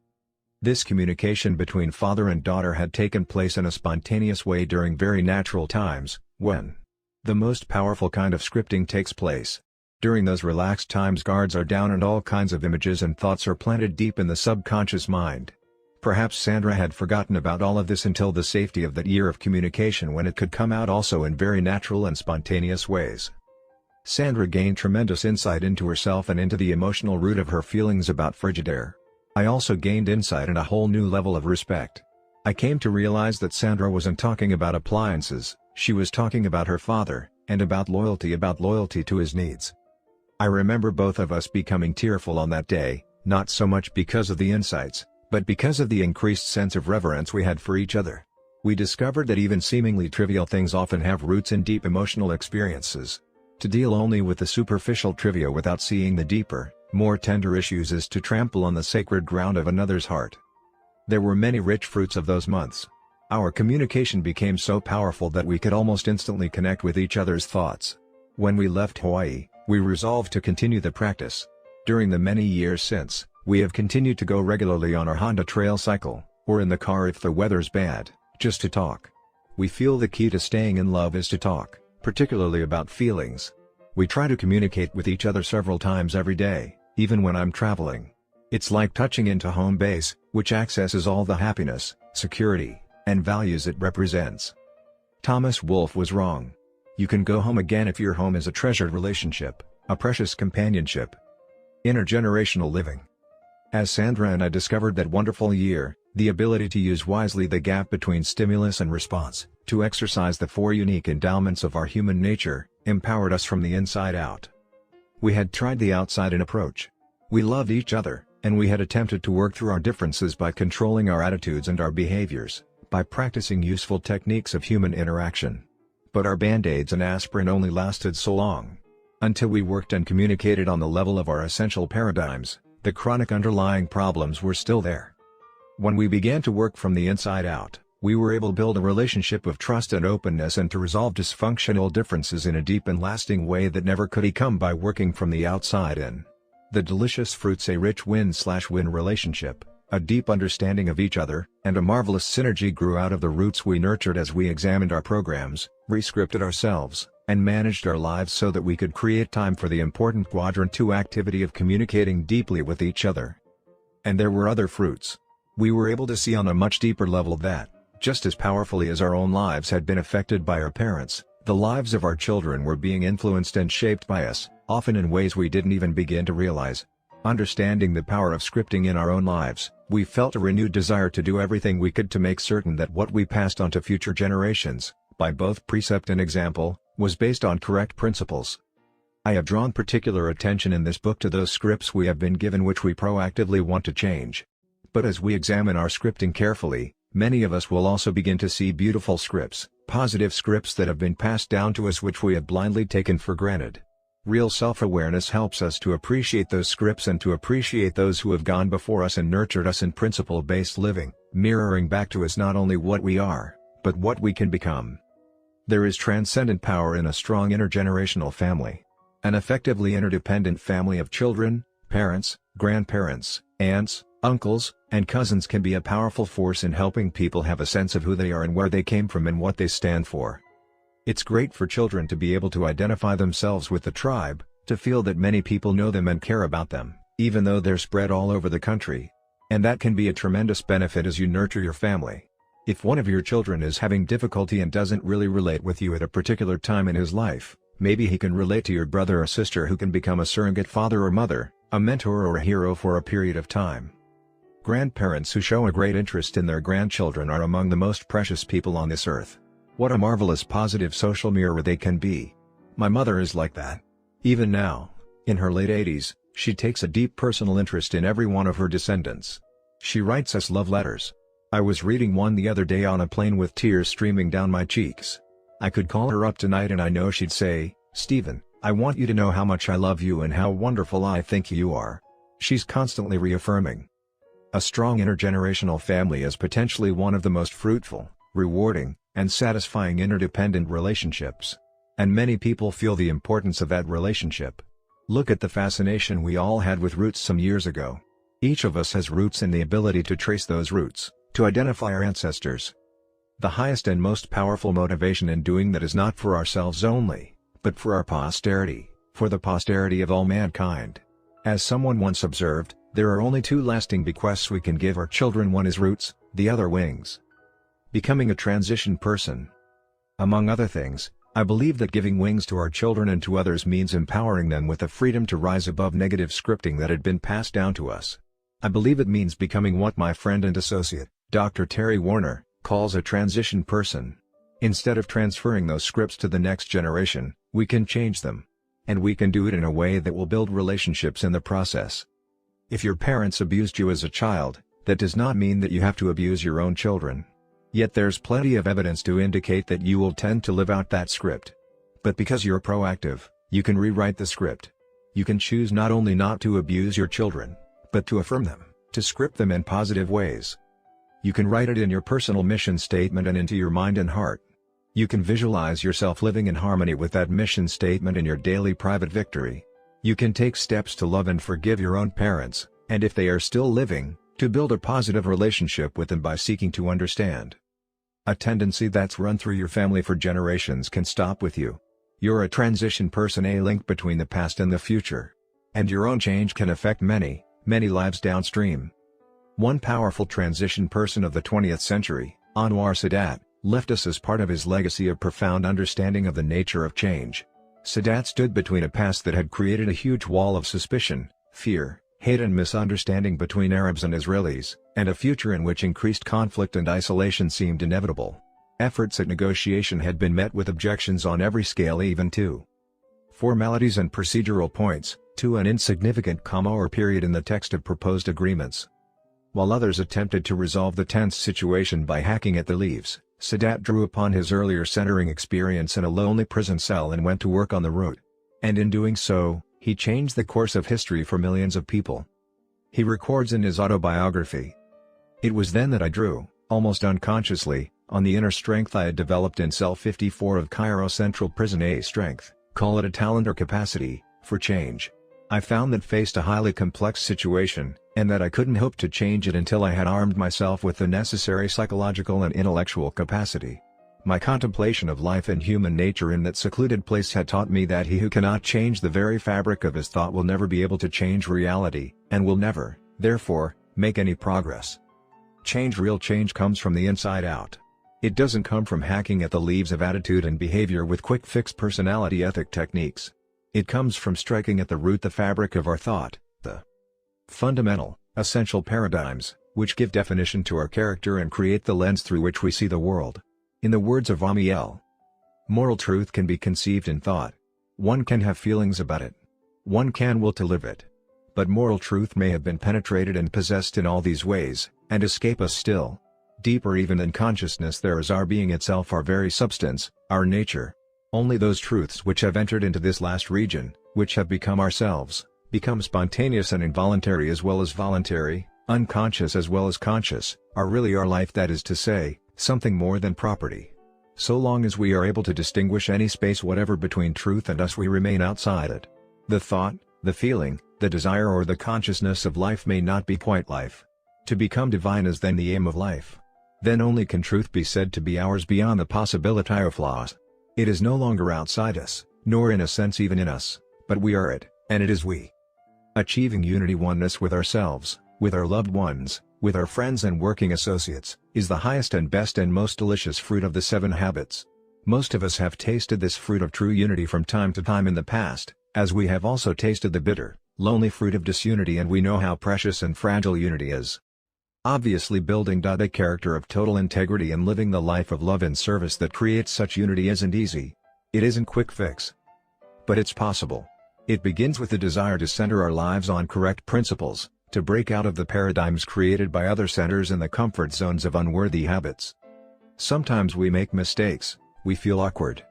This communication between father and daughter had taken place in a spontaneous way during very natural times, when the most powerful kind of scripting takes place. During those relaxed times, guards are down and all kinds of images and thoughts are planted deep in the subconscious mind. Perhaps Sandra had forgotten about all of this until the safety of that year of communication, when it could come out also in very natural and spontaneous ways. Sandra gained tremendous insight into herself and into the emotional root of her feelings about Frigidaire. I also gained insight and a whole new level of respect. I came to realize that Sandra wasn't talking about appliances, she was talking about her father, and about loyalty to his needs. I remember both of us becoming tearful on that day, not so much because of the insights, but because of the increased sense of reverence we had for each other. We discovered that even seemingly trivial things often have roots in deep emotional experiences. To deal only with the superficial trivia without seeing the deeper, more tender issues is to trample on the sacred ground of another's heart. There were many rich fruits of those months. Our communication became so powerful that we could almost instantly connect with each other's thoughts. When we left Hawaii, we resolved to continue the practice. During the many years since, we have continued to go regularly on our Honda trail cycle, or in the car if the weather's bad, just to talk. We feel the key to staying in love is to talk, particularly about feelings. We try to communicate with each other several times every day, even when I'm traveling. It's like touching into home base, which accesses all the happiness, security, and values it represents. Thomas Wolfe was wrong. You can go home again if your home is a treasured relationship, a precious companionship. Intergenerational living. As Sandra and I discovered that wonderful year, the ability to use wisely the gap between stimulus and response, to exercise the four unique endowments of our human nature, empowered us from the inside out. We had tried the outside-in approach. We loved each other, and we had attempted to work through our differences by controlling our attitudes and our behaviors, by practicing useful techniques of human interaction. But our band-aids and aspirin only lasted so long. Until we worked and communicated on the level of our essential paradigms, the chronic underlying problems were still there. When we began to work from the inside out, we were able to build a relationship of trust and openness and to resolve dysfunctional differences in a deep and lasting way that never could come by working from the outside in. The delicious fruits: a rich win-slash-win relationship, a deep understanding of each other, and a marvelous synergy grew out of the roots we nurtured as we examined our programs, re-scripted ourselves, and managed our lives so that we could create time for the important Quadrant 2 activity of communicating deeply with each other. And there were other fruits. We were able to see on a much deeper level that, just as powerfully as our own lives had been affected by our parents, the lives of our children were being influenced and shaped by us, often in ways we didn't even begin to realize. Understanding the power of scripting in our own lives, we felt a renewed desire to do everything we could to make certain that what we passed on to future generations, by both precept and example, was based on correct principles. I have drawn particular attention in this book to those scripts we have been given which we proactively want to change. But as we examine our scripting carefully, many of us will also begin to see beautiful scripts, positive scripts that have been passed down to us which we have blindly taken for granted. Real self-awareness helps us to appreciate those scripts and to appreciate those who have gone before us and nurtured us in principle-based living, mirroring back to us not only what we are, but what we can become. There is transcendent power in a strong intergenerational family. An effectively interdependent family of children, parents, grandparents, aunts, uncles, and cousins can be a powerful force in helping people have a sense of who they are and where they came from and what they stand for. It's great for children to be able to identify themselves with the tribe, to feel that many people know them and care about them, even though they're spread all over the country. And that can be a tremendous benefit as you nurture your family. If one of your children is having difficulty and doesn't really relate with you at a particular time in his life, maybe he can relate to your brother or sister who can become a surrogate father or mother, a mentor or a hero for a period of time. Grandparents who show a great interest in their grandchildren are among the most precious people on this earth. What a marvelous positive social mirror they can be. My mother is like that. Even now, in her late 80s, she takes a deep personal interest in every one of her descendants. She writes us love letters. I was reading one the other day on a plane with tears streaming down my cheeks. I could call her up tonight and I know she'd say, "Stephen, I want you to know how much I love you and how wonderful I think you are." She's constantly reaffirming. A strong intergenerational family is potentially one of the most fruitful, rewarding, and satisfying interdependent relationships. And many people feel the importance of that relationship. Look at the fascination we all had with roots some years ago. Each of us has roots and the ability to trace those roots, to identify our ancestors. The highest and most powerful motivation in doing that is not for ourselves only, but for our posterity, for the posterity of all mankind. As someone once observed, there are only two lasting bequests we can give our children: one is roots, the other wings. Becoming a transition person. Among other things, I believe that giving wings to our children and to others means empowering them with the freedom to rise above negative scripting that had been passed down to us. I believe it means becoming what my friend and associate, Dr. Terry Warner, calls a transition person. Instead of transferring those scripts to the next generation, we can change them. And we can do it in a way that will build relationships in the process. If your parents abused you as a child, that does not mean that you have to abuse your own children. Yet there's plenty of evidence to indicate that you will tend to live out that script. But because you're proactive, you can rewrite the script. You can choose not only not to abuse your children, but to affirm them, to script them in positive ways. You can write it in your personal mission statement and into your mind and heart. You can visualize yourself living in harmony with that mission statement in your daily private victory. You can take steps to love and forgive your own parents, and if they are still living, to build a positive relationship with them by seeking to understand. A tendency that's run through your family for generations can stop with you. You're a transition person, a link between the past and the future. And your own change can affect many, many lives downstream. One powerful transition person of the 20th century, Anwar Sadat, left us as part of his legacy a profound understanding of the nature of change. Sadat stood between a past that had created a huge wall of suspicion, fear, hate and misunderstanding between Arabs and Israelis, and a future in which increased conflict and isolation seemed inevitable. Efforts at negotiation had been met with objections on every scale, even to formalities and procedural points, to an insignificant comma or period in the text of proposed agreements. While others attempted to resolve the tense situation by hacking at the leaves, Sadat drew upon his earlier centering experience in a lonely prison cell and went to work on the root. And in doing so, he changed the course of history for millions of people. He records in his autobiography, "It was then that I drew, almost unconsciously, on the inner strength I had developed in cell 54 of Cairo Central Prison, a strength, call it a talent or capacity, for change. I found that faced a highly complex situation, and that I couldn't hope to change it until I had armed myself with the necessary psychological and intellectual capacity. My contemplation of life and human nature in that secluded place had taught me that he who cannot change the very fabric of his thought will never be able to change reality, and will never, therefore, make any progress. Real change comes from the inside out. It doesn't come from hacking at the leaves of attitude and behavior with quick-fix personality ethic techniques. It comes from striking at the root, the fabric of our thought, the fundamental, essential paradigms, which give definition to our character and create the lens through which we see the world. In the words of Amiel, moral truth can be conceived in thought. One can have feelings about it. One can will to live it. But moral truth may have been penetrated and possessed in all these ways, and escape us still. Deeper even than consciousness there is our being itself, our very substance, our nature. Only those truths which have entered into this last region, which have become ourselves, become spontaneous and involuntary as well as voluntary, unconscious as well as conscious, are really our life, that is to say, something more than property. So long as we are able to distinguish any space whatever between truth and us, we remain outside it. The thought, the feeling, the desire or the consciousness of life may not be quite life. To become divine is then the aim of life. Then only can truth be said to be ours beyond the possibility of flaws. It is no longer outside us, nor in a sense even in us, but we are it, and it is we. Achieving unity, oneness with ourselves, with our loved ones, with our friends and working associates, is the highest and best and most delicious fruit of the 7 habits. Most of us have tasted this fruit of true unity from time to time in the past, as we have also tasted the bitter, lonely fruit of disunity, and we know how precious and fragile unity is. Obviously, building a character of total integrity and living the life of love and service that creates such unity isn't easy. It isn't quick fix. But it's possible. It begins with the desire to center our lives on correct principles, to break out of the paradigms created by other centers and the comfort zones of unworthy habits. Sometimes we make mistakes, we feel awkward.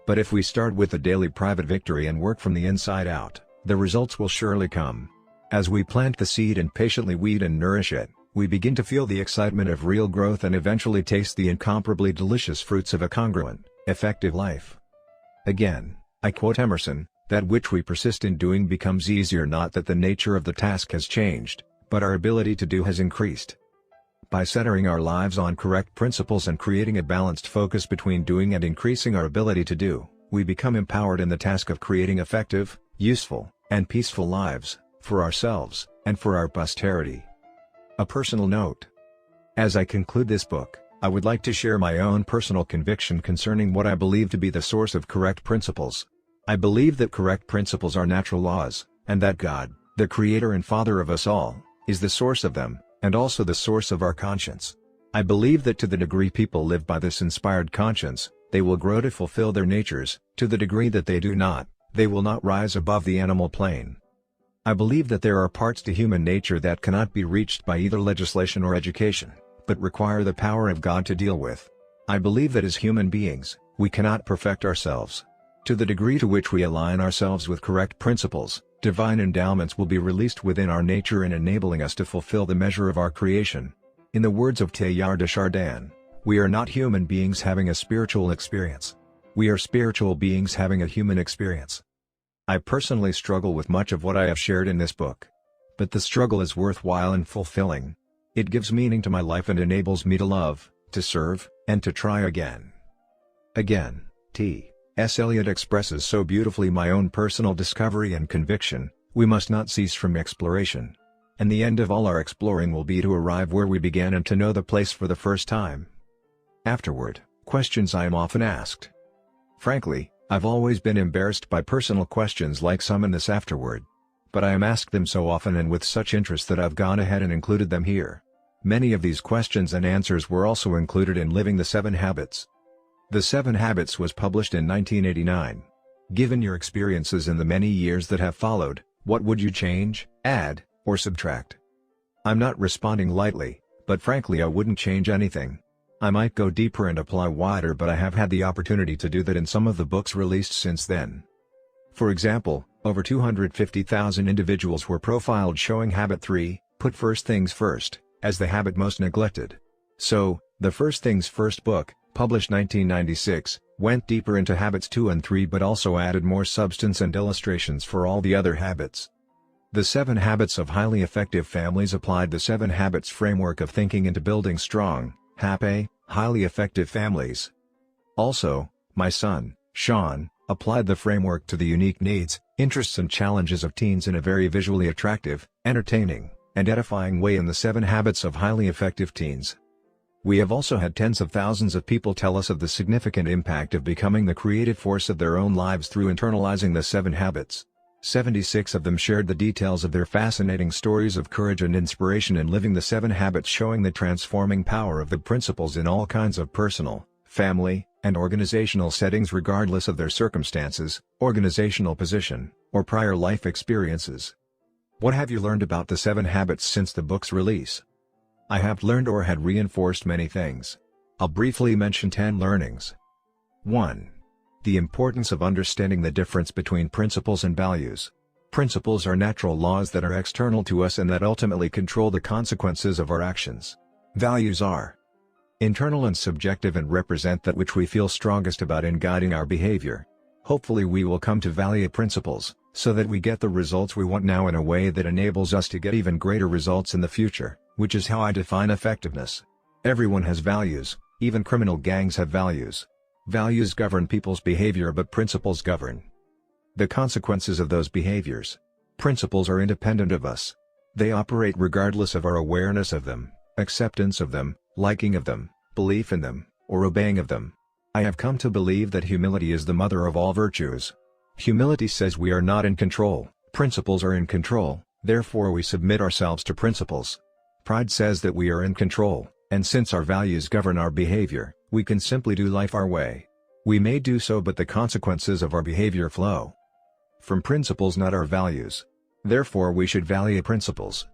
But if we start with a daily private victory and work from the inside out, the results will surely come. As we plant the seed and patiently weed and nourish it, we begin to feel the excitement of real growth and eventually taste the incomparably delicious fruits of a congruent, effective life. Again, I quote Emerson, "That which we persist in doing becomes easier, not that the nature of the task has changed, but our ability to do has increased." By centering our lives on correct principles and creating a balanced focus between doing and increasing our ability to do, we become empowered in the task of creating effective, useful, and peaceful lives, for ourselves, and for our posterity. A personal note. As I conclude this book, I would like to share my own personal conviction concerning what I believe to be the source of correct principles. I believe that correct principles are natural laws, and that God, the Creator and Father of us all, is the source of them, and also the source of our conscience. I believe that to the degree people live by this inspired conscience, they will grow to fulfill their natures. To the degree that they do not, they will not rise above the animal plane. I believe that there are parts to human nature that cannot be reached by either legislation or education, but require the power of God to deal with. I believe that as human beings, we cannot perfect ourselves. To the degree to which we align ourselves with correct principles, divine endowments will be released within our nature in enabling us to fulfill the measure of our creation. In the words of Teilhard de Chardin, we are not human beings having a spiritual experience. We are spiritual beings having a human experience. I personally struggle with much of what I have shared in this book. But the struggle is worthwhile and fulfilling. It gives meaning to my life and enables me to love, to serve, and to try again. Again, T. Eliot expresses so beautifully my own personal discovery and conviction: we must not cease from exploration. And the end of all our exploring will be to arrive where we began and to know the place for the first time. Afterward, questions I am often asked. Frankly, I've always been embarrassed by personal questions like some in this afterword. But I am asked them so often and with such interest that I've gone ahead and included them here. Many of these questions and answers were also included in Living the 7 Habits. The 7 Habits was published in 1989. Given your experiences in the many years that have followed, what would you change, add, or subtract? I'm not responding lightly, but frankly I wouldn't change anything. I might go deeper and apply wider, but I have had the opportunity to do that in some of the books released since then. For example, over 250,000 individuals were profiled showing Habit 3, Put First Things First, as the habit most neglected. So, the First Things First book, published 1996, went deeper into Habits 2 and 3 but also added more substance and illustrations for all the other habits. The 7 Habits of Highly Effective Families applied the 7 Habits framework of thinking into building strong, happy, highly effective families. Also, my son, Sean, applied the framework to the unique needs, interests and challenges of teens in a very visually attractive, entertaining, and edifying way in the 7 Habits of Highly Effective Teens. We have also had tens of thousands of people tell us of the significant impact of becoming the creative force of their own lives through internalizing the 7 Habits. 76 of them shared the details of their fascinating stories of courage and inspiration in living the 7 Habits, showing the transforming power of the principles in all kinds of personal, family, and organizational settings regardless of their circumstances, organizational position, or prior life experiences. What have you learned about the 7 Habits since the book's release? I have learned or had reinforced many things. I'll briefly mention 10 learnings. 1. The importance of understanding the difference between principles and values. Principles are natural laws that are external to us and that ultimately control the consequences of our actions. Values are internal and subjective and represent that which we feel strongest about in guiding our behavior. Hopefully we will come to value principles, so that we get the results we want now in a way that enables us to get even greater results in the future, which is how I define effectiveness. Everyone has values, even criminal gangs have values. Values govern people's behavior but principles govern the consequences of those behaviors. Principles are independent of us. They operate regardless of our awareness of them, acceptance of them, liking of them, belief in them, or obeying of them. I have come to believe that humility is the mother of all virtues. Humility says we are not in control, principles are in control, therefore we submit ourselves to principles. Pride says that we are in control, and since our values govern our behavior, we can simply do life our way. We may do so, but the consequences of our behavior flow from principles, not our values. Therefore we should value principles.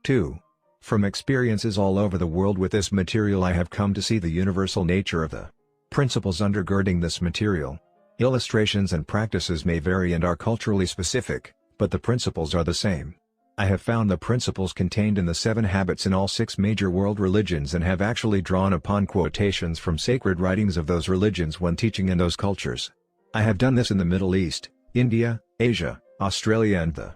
2. From experiences all over the world with this material I have come to see the universal nature of the principles undergirding this material. Illustrations and practices may vary and are culturally specific, but the principles are the same. I have found the principles contained in the 7 Habits in all 6 major world religions and have actually drawn upon quotations from sacred writings of those religions when teaching in those cultures. I have done this in the Middle East, India, Asia, Australia and the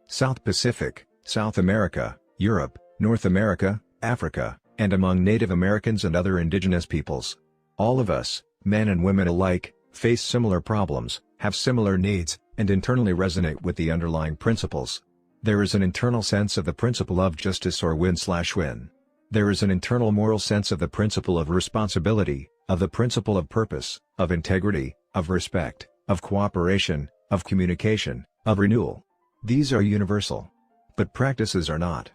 South Pacific, South America, Europe, North America, Africa, and among Native Americans and other indigenous peoples. All of us, men and women alike, face similar problems, have similar needs, and internally resonate with the underlying principles. There is an internal sense of the principle of justice or win-win. There is an internal moral sense of the principle of responsibility, of the principle of purpose, of integrity, of respect, of cooperation, of communication, of renewal. These are universal. But practices are not.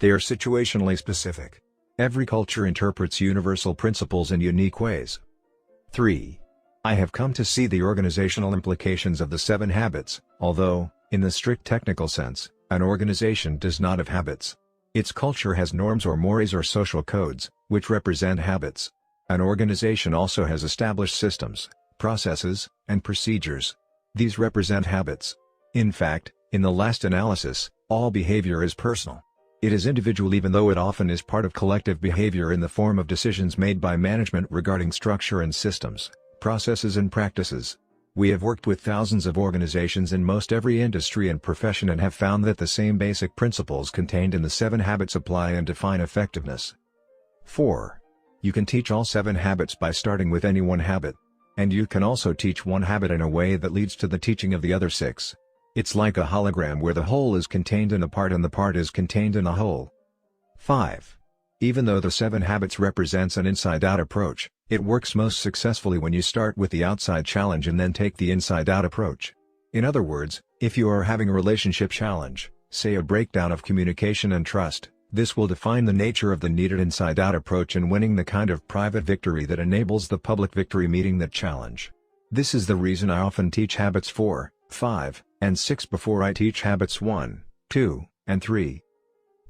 They are situationally specific. Every culture interprets universal principles in unique ways. 3. I have come to see the organizational implications of the 7 Habits, although, in the strict technical sense, an organization does not have habits. Its culture has norms or mores or social codes, which represent habits. An organization also has established systems, processes, and procedures. These represent habits. In fact, in the last analysis, all behavior is personal. It is individual even though it often is part of collective behavior in the form of decisions made by management regarding structure and systems, processes and practices. We have worked with thousands of organizations in most every industry and profession and have found that the same basic principles contained in the 7 Habits apply and define effectiveness. 4. You can teach all 7 habits by starting with any one habit. And you can also teach one habit in a way that leads to the teaching of the other 6. It's like a hologram where the whole is contained in a part and the part is contained in a whole. 5. Even though the 7 habits represents an inside-out approach, it works most successfully when you start with the outside challenge and then take the inside-out approach. In other words, if you are having a relationship challenge, say a breakdown of communication and trust, this will define the nature of the needed inside-out approach in winning the kind of private victory that enables the public victory meeting that challenge. This is the reason I often teach habits 4, 5, and 6 before I teach habits 1, 2, and 3.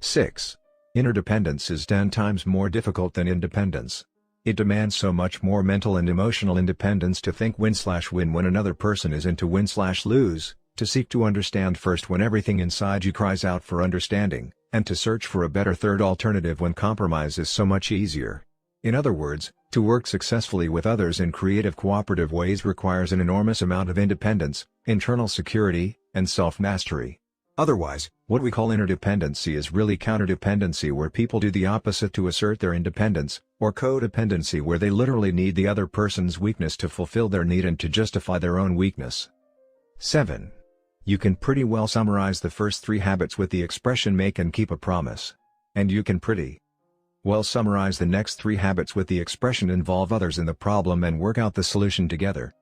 6. Interdependence is 10 times more difficult than independence. It demands so much more mental and emotional independence to think win/win when another person is into win/lose, to seek to understand first when everything inside you cries out for understanding, and to search for a better third alternative when compromise is so much easier. In other words, to work successfully with others in creative cooperative ways requires an enormous amount of independence, internal security, and self-mastery. Otherwise, what we call interdependency is really counterdependency where people do the opposite to assert their independence, or codependency where they literally need the other person's weakness to fulfill their need and to justify their own weakness. 7. You can pretty well summarize the first 3 habits with the expression make and keep a promise. And you can pretty well summarize the next 3 habits with the expression involve others in the problem and work out the solution together.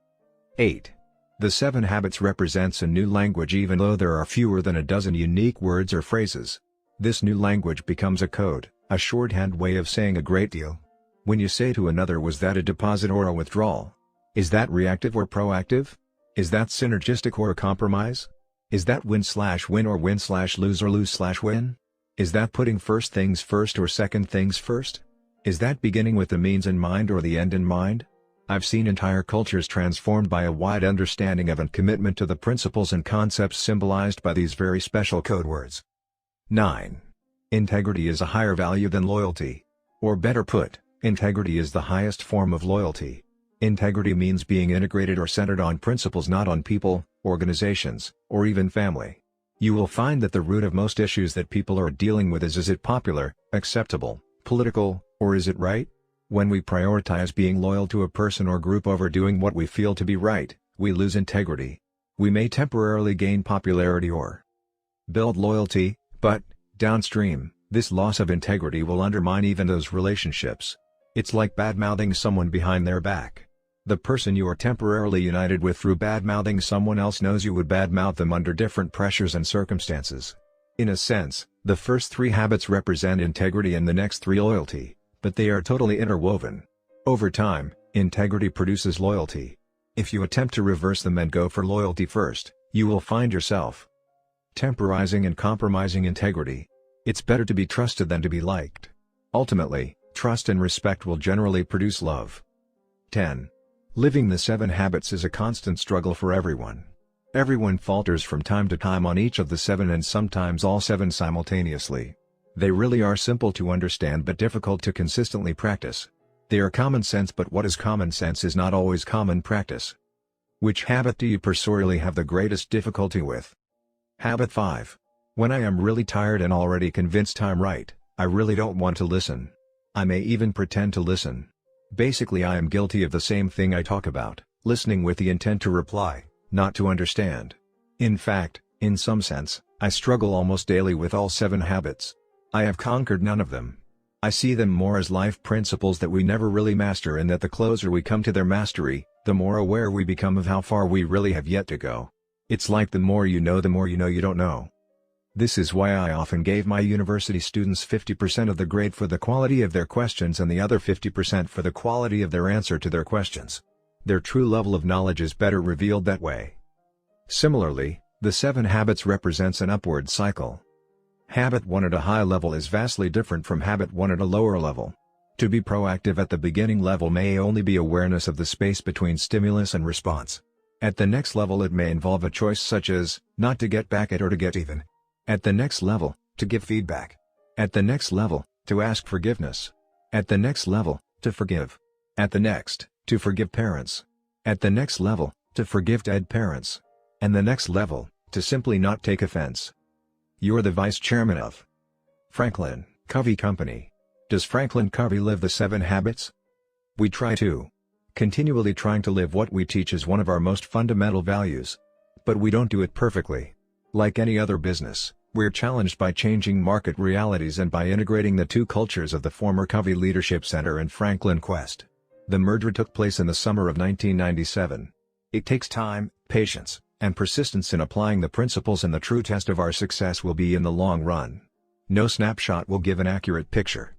8. The 7 habits represents a new language even though there are fewer than a dozen unique words or phrases. This new language becomes a code, a shorthand way of saying a great deal. When you say to another, was that a deposit or a withdrawal? Is that reactive or proactive? Is that synergistic or a compromise? Is that win/win or win/lose or lose/win? Is that putting first things first or second things first? Is that beginning with the means in mind or the end in mind? I've seen entire cultures transformed by a wide understanding of and commitment to the principles and concepts symbolized by these very special code words. 9. Integrity is a higher value than loyalty. Or better put, integrity is the highest form of loyalty. Integrity means being integrated or centered on principles, not on people, organizations, or even family. You will find that the root of most issues that people are dealing with is it popular, acceptable, political, or is it right? When we prioritize being loyal to a person or group over doing what we feel to be right, we lose integrity. We may temporarily gain popularity or build loyalty, but, downstream, this loss of integrity will undermine even those relationships. It's like bad-mouthing someone behind their back. The person you are temporarily united with through bad-mouthing someone else knows you would bad-mouth them under different pressures and circumstances. In a sense, the first 3 habits represent integrity and the next 3 loyalty, but they are totally interwoven. Over time, integrity produces loyalty. If you attempt to reverse them and go for loyalty first, you will find yourself temporizing and compromising integrity. It's better to be trusted than to be liked. Ultimately, trust and respect will generally produce love. 10. Living the 7 habits is a constant struggle for everyone. Everyone falters from time to time on each of the 7 and sometimes all 7 simultaneously. They really are simple to understand but difficult to consistently practice. They are common sense, but what is common sense is not always common practice. Which habit do you personally have the greatest difficulty with? Habit 5. When I am really tired and already convinced I'm right, I really don't want to listen. I may even pretend to listen. Basically, I am guilty of the same thing I talk about, listening with the intent to reply, not to understand. In fact, in some sense, I struggle almost daily with all 7 habits. I have conquered none of them. I see them more as life principles that we never really master, and that the closer we come to their mastery, the more aware we become of how far we really have yet to go. It's like the more you know you don't know. This is why I often gave my university students 50% of the grade for the quality of their questions and the other 50% for the quality of their answer to their questions. Their true level of knowledge is better revealed that way. Similarly, the 7 habits represents an upward cycle. Habit 1 at a high level is vastly different from habit 1 at a lower level. To be proactive at the beginning level may only be awareness of the space between stimulus and response. At the next level it may involve a choice such as, not to get back at or to get even. At the next level, to give feedback. At the next level, to ask forgiveness. At the next level, to forgive. At the next, to forgive parents. At the next level, to forgive dead parents. And the next level, to simply not take offense. You're the vice chairman of Franklin Covey Company. Does Franklin Covey live the 7 habits? We try to. Continually trying to live what we teach is one of our most fundamental values. But we don't do it perfectly. Like any other business, we're challenged by changing market realities and by integrating the two cultures of the former Covey Leadership Center and Franklin Quest. The merger took place in the summer of 1997. It takes time, patience, and persistence in applying the principles, and the true test of our success will be in the long run. No snapshot will give an accurate picture.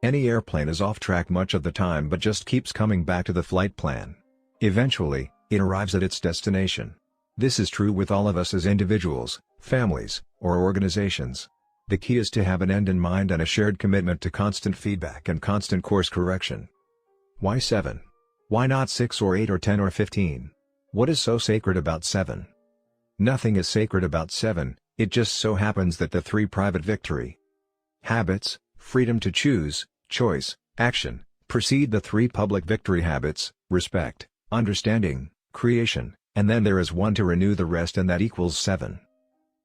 Any airplane is off track much of the time but just keeps coming back to the flight plan. Eventually, it arrives at its destination. This is true with all of us as individuals, families, or organizations. The key is to have an end in mind and a shared commitment to constant feedback and constant course correction. Why 7? Why not 6 or 8 or 10 or 15? What is so sacred about 7? Nothing is sacred about 7, it just so happens that the 3 private victory habits, freedom to choose, choice, action, precede the 3 public victory habits, respect, understanding, creation, and then there is 1 to renew the rest, and that equals 7.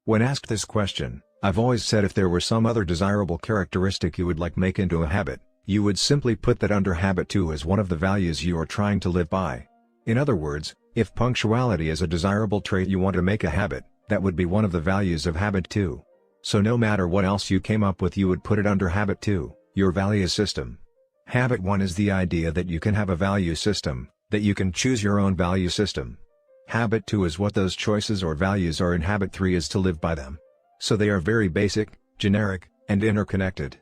When asked this question, I've always said if there were some other desirable characteristic you would like make into a habit, you would simply put that under habit 2 as one of the values you are trying to live by. In other words, if punctuality is a desirable trait you want to make a habit, that would be one of the values of habit 2. So no matter what else you came up with, you would put it under habit 2, your value system. Habit 1 is the idea that you can have a value system, that you can choose your own value system. Habit 2 is what those choices or values are, and habit 3 is to live by them. So they are very basic, generic, and interconnected.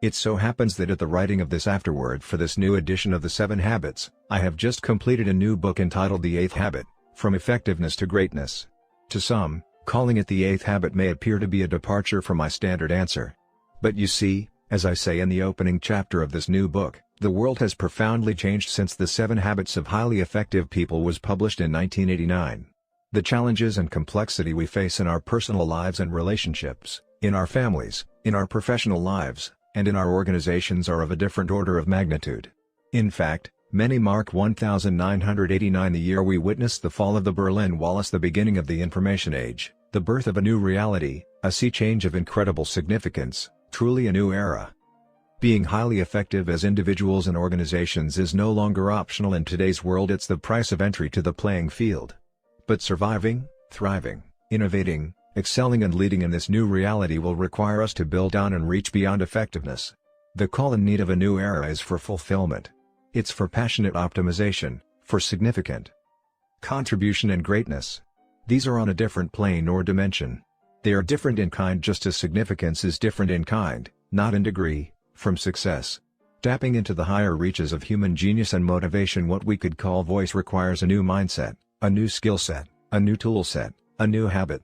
It so happens that at the writing of this afterword for this new edition of the 7 Habits, I have just completed a new book entitled The 8th Habit, From Effectiveness to Greatness. To some, calling it the 8th habit may appear to be a departure from my standard answer. But you see, as I say in the opening chapter of this new book, the world has profoundly changed since the 7 Habits of Highly Effective People was published in 1989. The challenges and complexity we face in our personal lives and relationships, in our families, in our professional lives, and in our organizations are of a different order of magnitude. In fact, many mark 1989, the year we witnessed the fall of the Berlin Wall, as the beginning of the information age, the birth of a new reality, a sea change of incredible significance, truly a new era. Being highly effective as individuals and organizations is no longer optional in today's world, it's the price of entry to the playing field. But surviving, thriving, innovating, excelling and leading in this new reality will require us to build on and reach beyond effectiveness. The call and need of a new era is for fulfillment. It's for passionate optimization, for significant contribution and greatness. These are on a different plane or dimension. They are different in kind just as significance is different in kind, not in degree, from success. Tapping into the higher reaches of human genius and motivation, what we could call voice, requires a new mindset, a new skill set, a new tool set, a new habit.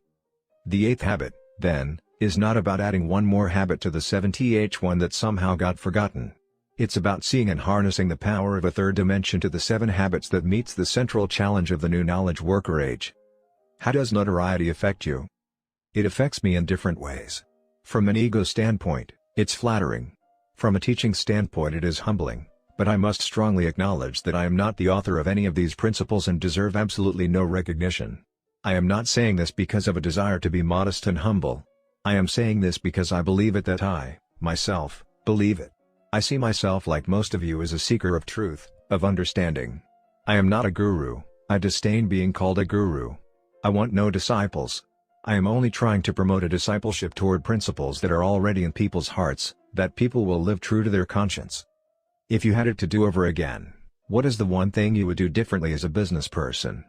The 8th habit, then, is not about adding one more habit to the 7th one that somehow got forgotten. It's about seeing and harnessing the power of a third dimension to the 7 habits that meets the central challenge of the new knowledge worker age. How does notoriety affect you? It affects me in different ways. From an ego standpoint, it's flattering. From a teaching standpoint, it is humbling, but I must strongly acknowledge that I am not the author of any of these principles and deserve absolutely no recognition. I am not saying this because of a desire to be modest and humble. I am saying this because I believe it, that I, myself, believe it. I see myself, like most of you, as a seeker of truth, of understanding. I am not a guru. I disdain being called a guru. I want no disciples. I am only trying to promote a discipleship toward principles that are already in people's hearts, that people will live true to their conscience. If you had it to do over again, what is the one thing you would do differently as a business person?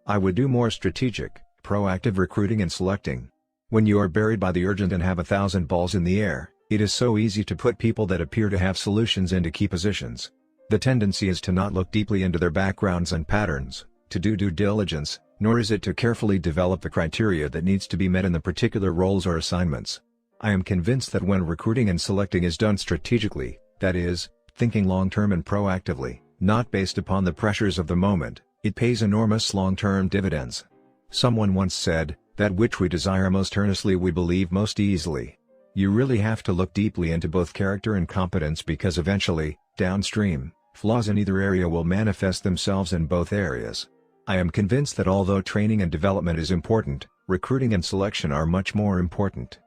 I would do more strategic, proactive recruiting and selecting. When you are buried by the urgent and have 1,000 balls in the air, it is so easy to put people that appear to have solutions into key positions. The tendency is to not look deeply into their backgrounds and patterns, to do due diligence, nor is it to carefully develop the criteria that needs to be met in the particular roles or assignments. I am convinced that when recruiting and selecting is done strategically, that is, thinking long-term and proactively, not based upon the pressures of the moment, it pays enormous long-term dividends. Someone once said, "That which we desire most earnestly we believe most easily." You really have to look deeply into both character and competence, because eventually, downstream, flaws in either area will manifest themselves in both areas. I am convinced that although training and development is important, recruiting and selection are much more important.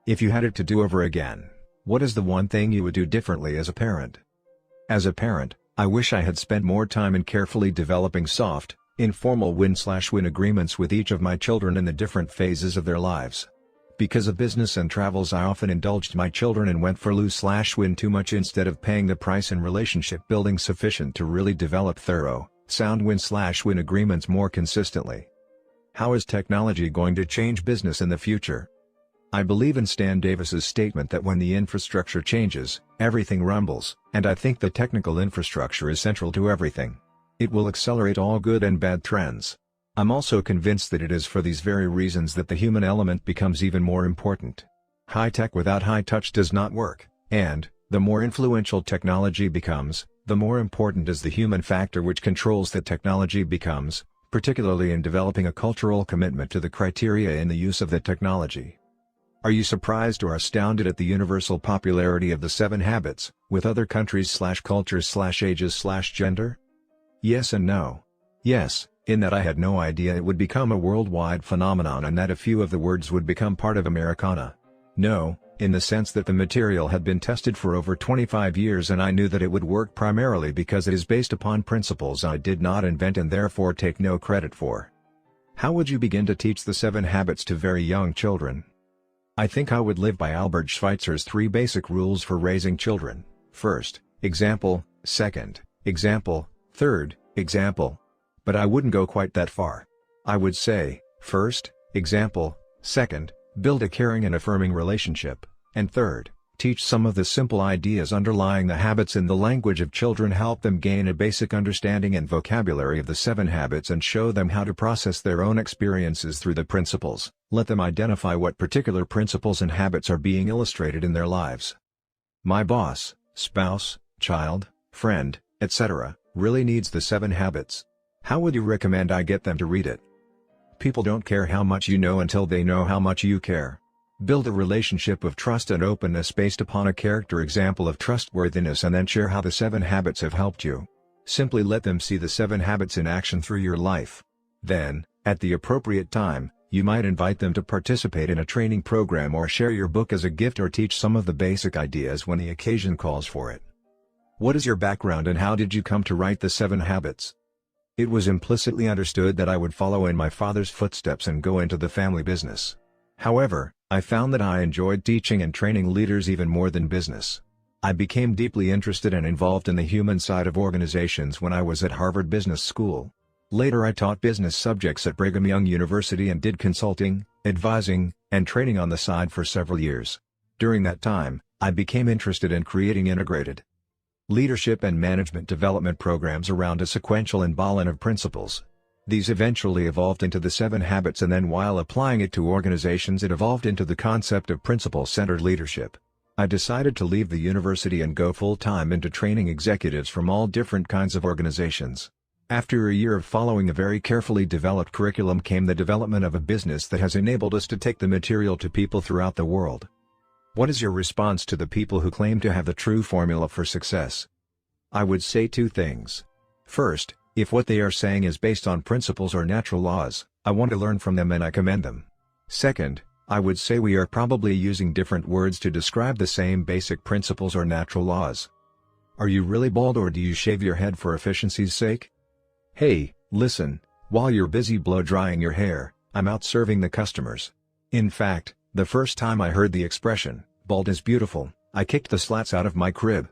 If you had it to do over again, what is the one thing you would do differently as a parent? As a parent, I wish I had spent more time in carefully developing soft, informal win-win agreements with each of my children in the different phases of their lives. Because of business and travels, I often indulged my children and went for lose-win too much instead of paying the price in relationship building sufficient to really develop thorough, sound win-win agreements more consistently. How is technology going to change business in the future? I believe in Stan Davis's statement that when the infrastructure changes, everything rumbles, and I think the technical infrastructure is central to everything. It will accelerate all good and bad trends. I'm also convinced that it is for these very reasons that the human element becomes even more important. High tech without high touch does not work, and, the more influential technology becomes, the more important is the human factor which controls that technology becomes, particularly in developing a cultural commitment to the criteria in the use of the technology. Are you surprised or astounded at the universal popularity of the 7 Habits, with other countries/cultures/ages/gender? Yes and no. Yes, in that I had no idea it would become a worldwide phenomenon and that a few of the words would become part of Americana. No, in the sense that the material had been tested for over 25 years and I knew that it would work primarily because it is based upon principles I did not invent and therefore take no credit for. How would you begin to teach the 7 Habits to very young children? I think I would live by Albert Schweitzer's 3 basic rules for raising children. First, example; second, example; third, example. But I wouldn't go quite that far. I would say, first, example; second, build a caring and affirming relationship; and third, teach some of the simple ideas underlying the habits in the language of children. Help them gain a basic understanding and vocabulary of the 7 Habits and show them how to process their own experiences through the principles. Let them identify what particular principles and habits are being illustrated in their lives. My boss, spouse, child, friend, etc., really needs the 7 Habits. How would you recommend I get them to read it? People don't care how much you know until they know how much you care. Build a relationship of trust and openness based upon a character example of trustworthiness and then share how the 7 Habits have helped you. Simply let them see the 7 Habits in action through your life. Then, at the appropriate time, you might invite them to participate in a training program or share your book as a gift or teach some of the basic ideas when the occasion calls for it. What is your background and how did you come to write the 7 Habits? It was implicitly understood that I would follow in my father's footsteps and go into the family business. However, I found that I enjoyed teaching and training leaders even more than business. I became deeply interested and involved in the human side of organizations when I was at Harvard Business School. Later I taught business subjects at Brigham Young University and did consulting, advising, and training on the side for several years. During that time, I became interested in creating integrated leadership and management development programs around a sequential imbalance of principles. These eventually evolved into the 7 Habits, and then while applying it to organizations it evolved into the concept of principle-centered leadership. I decided to leave the university and go full-time into training executives from all different kinds of organizations. After a year of following a very carefully developed curriculum came the development of a business that has enabled us to take the material to people throughout the world. What is your response to the people who claim to have the true formula for success? I would say 2 things. First, if what they are saying is based on principles or natural laws, I want to learn from them and I commend them. Second, I would say we are probably using different words to describe the same basic principles or natural laws. Are you really bald or do you shave your head for efficiency's sake? Hey, listen, while you're busy blow-drying your hair, I'm out serving the customers. In fact, the first time I heard the expression, "bald is beautiful," I kicked the slats out of my crib.